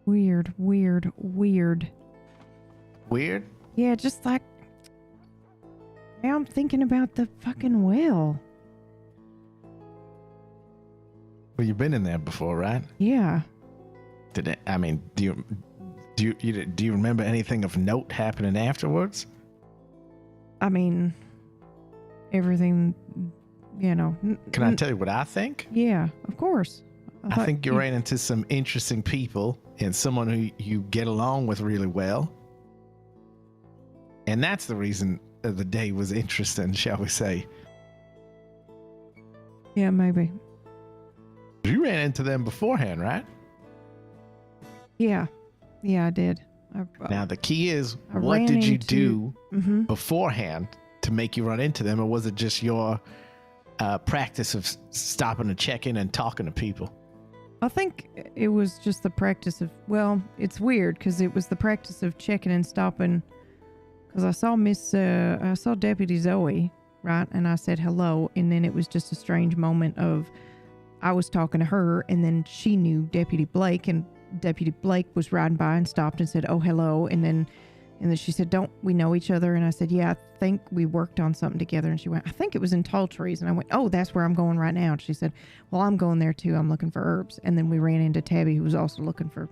Weird. Weird? Yeah, just like now I'm thinking about the fucking well. Well, you've been in there before, right? Yeah. Did it, I mean, do you remember anything of note happening afterwards? I mean, everything, you know. Can I tell you what I think? Yeah, of course. I think you ran into some interesting people and someone who you get along with really well. And that's the reason the day was interesting, shall we say. Yeah, maybe. You ran into them beforehand, right? Yeah. Yeah, I did. Now, the key is, I what ran did you into- do Mhm. beforehand to make you run into them? Or was it just your practice of stopping to check in and talking to people? I think it was just the practice of, well, it's weird because it was the practice of checking and stopping. Because I saw Deputy Zoe, right? And I said hello. And then it was just a strange moment of, I was talking to her and then she knew Deputy Blake, and Deputy Blake was riding by and stopped and said, oh, hello. And then she said, don't we know each other? And I said, yeah, I think we worked on something together. And she went, I think it was in Tall Trees. And I went, oh, that's where I'm going right now. And she said, well, I'm going there too. I'm looking for herbs. And then we ran into Tabby, who was also looking for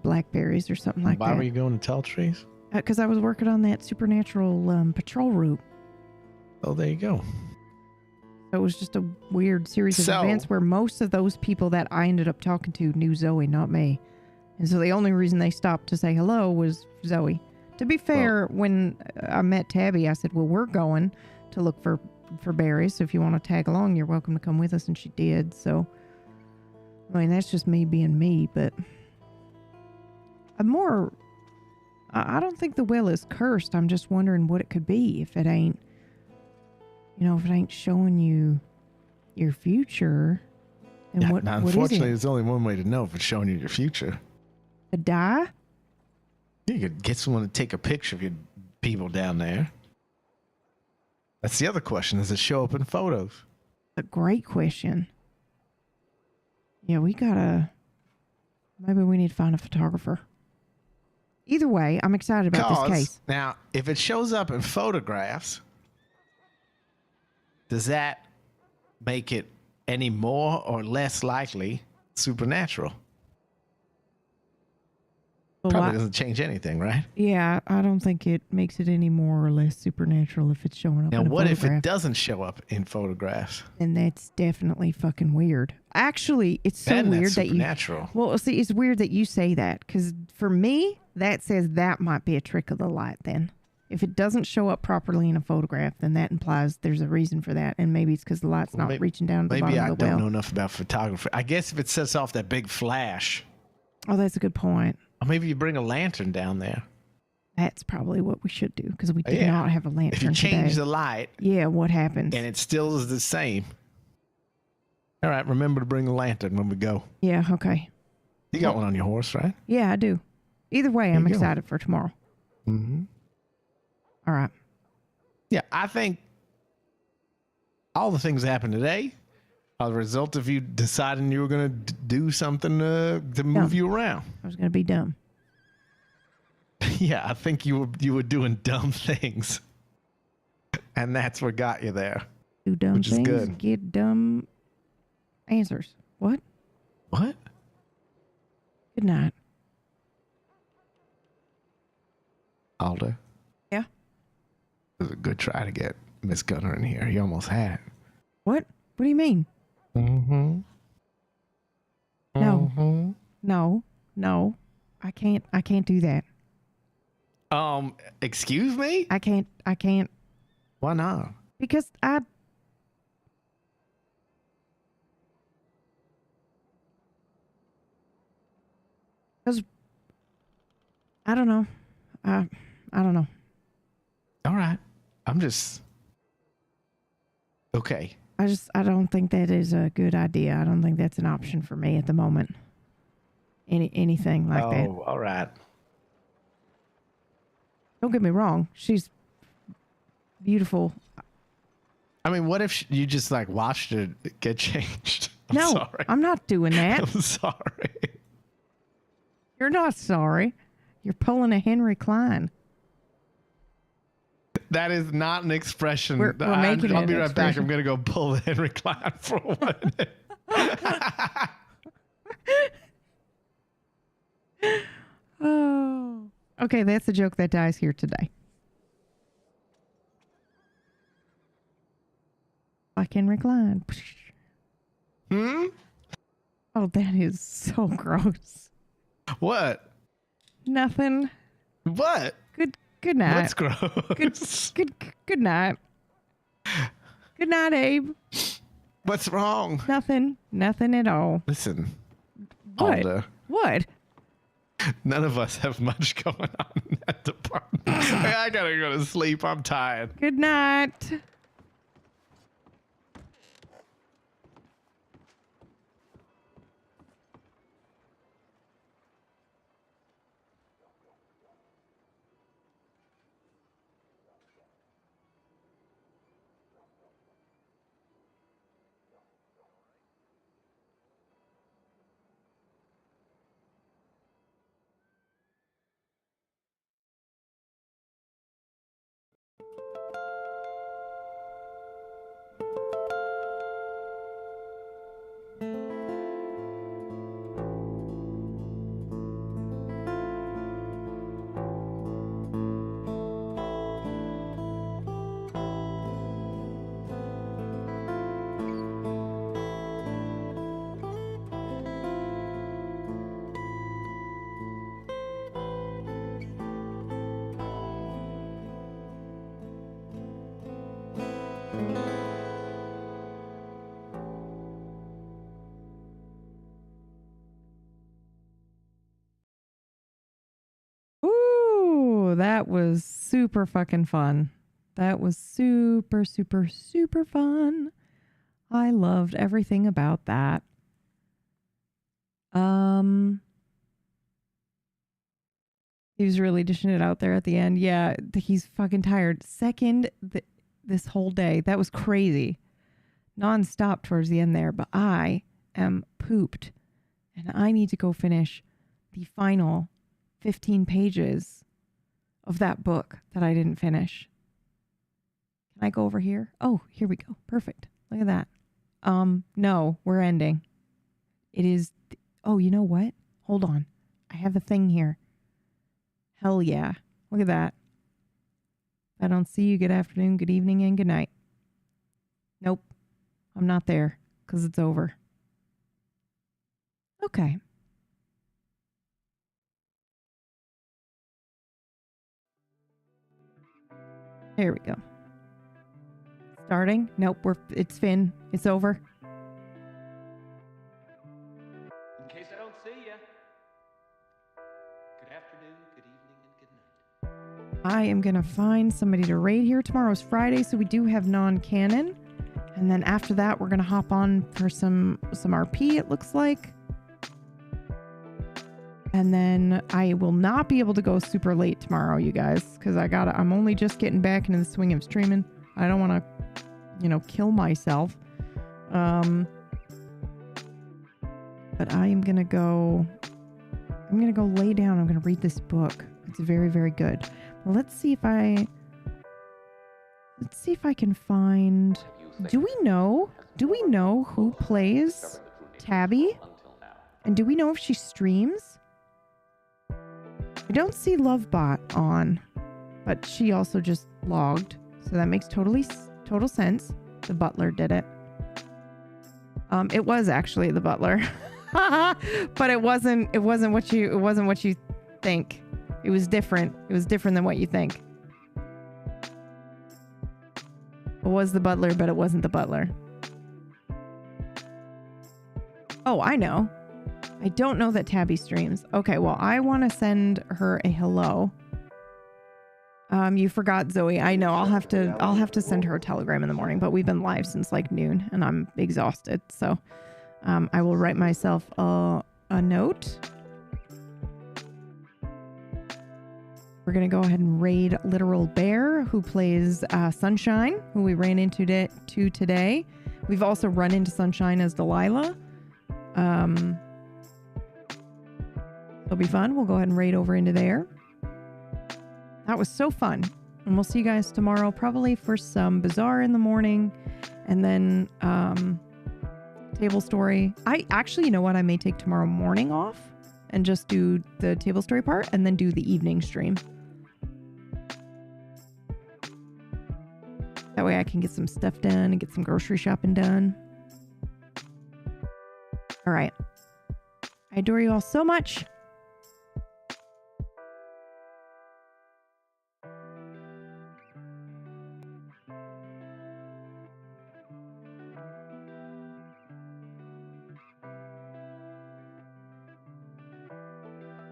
blackberries or something like Why that. were you going to Tall Trees? Because I was working on that supernatural patrol route. Oh, there you go. So it was just a weird series of So- events where most of those people that I ended up talking to knew Zoe, not me. And so the only reason they stopped to say hello was Zoe. To be fair, when I met Tabby, I said, well, we're going to look for berries. So if you want to tag along, you're welcome to come with us. And she did. So, I mean, that's just me being me. But I don't think the well is cursed. I'm just wondering what it could be if it ain't, if it ain't showing you your future. And Yeah, what now, is unfortunately, it? there's only one way to know if it's showing you your future. To die? You could get someone to take a picture of your people down there. That's the other question. Does it show up in photos? A great question. Yeah, maybe we need to find a photographer. Either way, I'm excited about this case. Now, if it shows up in photographs, does that make it any more or less likely supernatural? Well, Probably doesn't change anything, right? Yeah, I don't think it makes it any more or less supernatural if it's showing up Now, in a what if photograph. it doesn't show up in photographs? And that's definitely fucking weird. Actually, it's so Then that's weird that you... supernatural. Well, see, it's weird that you say that, because for me, that says that might be a trick of the light then. If it doesn't show up properly in a photograph, then that implies there's a reason for that, and maybe it's because the light's not reaching down to the Maybe bottom I of the well. don't know enough about photography. I guess if it sets off that big flash, Oh, that's a good point. or maybe you bring a lantern down there. That's probably what we should do, because we did Yeah. not have a lantern If you change today. the light Yeah, what happens? and it still is the same. All right, remember to bring a lantern when we go. Yeah, okay. You got one on your horse, right? Yeah, I do. Either way, I'm you go. excited for tomorrow. Mm-hmm. All right. Yeah, I think all the things that happened today are the result of you deciding you were going to do something to move you around. I was going to be dumb. Yeah, I think you were doing dumb things, and that's what got you there. Do dumb Which is things, good. get dumb answers. What? What? Good night. Alder? Yeah? It was a good try to get Miss Gunner in here. You almost had it. What? What do you mean? Mm-hmm. No. Mm-hmm. No. I can't do that. Excuse me? I can't. Why not? Because Because I don't know. I don't know. All right. I'm just okay. I don't think that is a good idea. I don't think that's an option for me at the moment. Anything like that. Oh, all right. Don't get me wrong. She's beautiful. I mean, what if you just like watched it get changed? No, sorry. I'm not doing that. I'm sorry. You're not sorry. You're pulling a Henry Klein. That is not an expression. We're making I'll it be an right back. expression. I'm gonna go pull the Henry Klein for a minute. Oh. Okay, that's the joke that dies here today. Like Henry Klein. Hmm? Oh, that is so gross. What? Nothing. What? Good night. What's gross? Good night. Good night, Abe. What's wrong? Nothing at all. Listen, What? Alda, What? none of us have much going on in that department. I gotta go to sleep. I'm tired. Good night. Ooh, that was super fucking fun. That was super, super, super fun. I loved everything about that. He was really dishing it out there at the end. Yeah, he's fucking tired. This whole day. That was crazy. Non-stop towards the end there, but I am pooped. And I need to go finish the final 15 pages of that book that I didn't finish. Can I go over here? Oh, here we go. Perfect. Look at that. No, we're ending. It is. Oh, you know what? Hold on. I have a thing here. Hell yeah. Look at that. If I don't see you, good afternoon, good evening, and good night. Nope. I'm not there because it's over. Okay. There we go. Starting? Nope, it's Finn. It's over. In case I don't see ya. Good afternoon, good evening, and good night. I am going to find somebody to raid here. Tomorrow's Friday, so we do have non-canon. And then after that, we're going to hop on for some RP, it looks like. And then I will not be able to go super late tomorrow, you guys, because I'm only just getting back into the swing of streaming. I don't want to, kill myself. But I am going to go lay down. I'm going to read this book. It's very, very good. Well, let's see if I can find, do we know who plays Tabby? And do we know if she streams? I don't see Lovebot on, but she also just logged, so that makes total sense. The butler did it. It was actually the butler, but it wasn't what you think. It was different. It was different than what you think. It was the butler, but it wasn't the butler. Oh, I know. I don't know that Tabby streams. Okay, well, I want to send her a hello. You forgot Zoe. I know. I'll have to send her a telegram in the morning, but we've been live since like noon and I'm exhausted. So I will write myself a note. We're going to go ahead and raid Literal Bear, who plays Sunshine, who we ran into today. We've also run into Sunshine as Delilah. It'll be fun. We'll go ahead and raid over into there. That was so fun. And we'll see you guys tomorrow, probably for some Bazaar in the morning. And then Table Story. You know what? I may take tomorrow morning off and just do the Table Story part and then do the evening stream. That way I can get some stuff done and get some grocery shopping done. All right. I adore you all so much.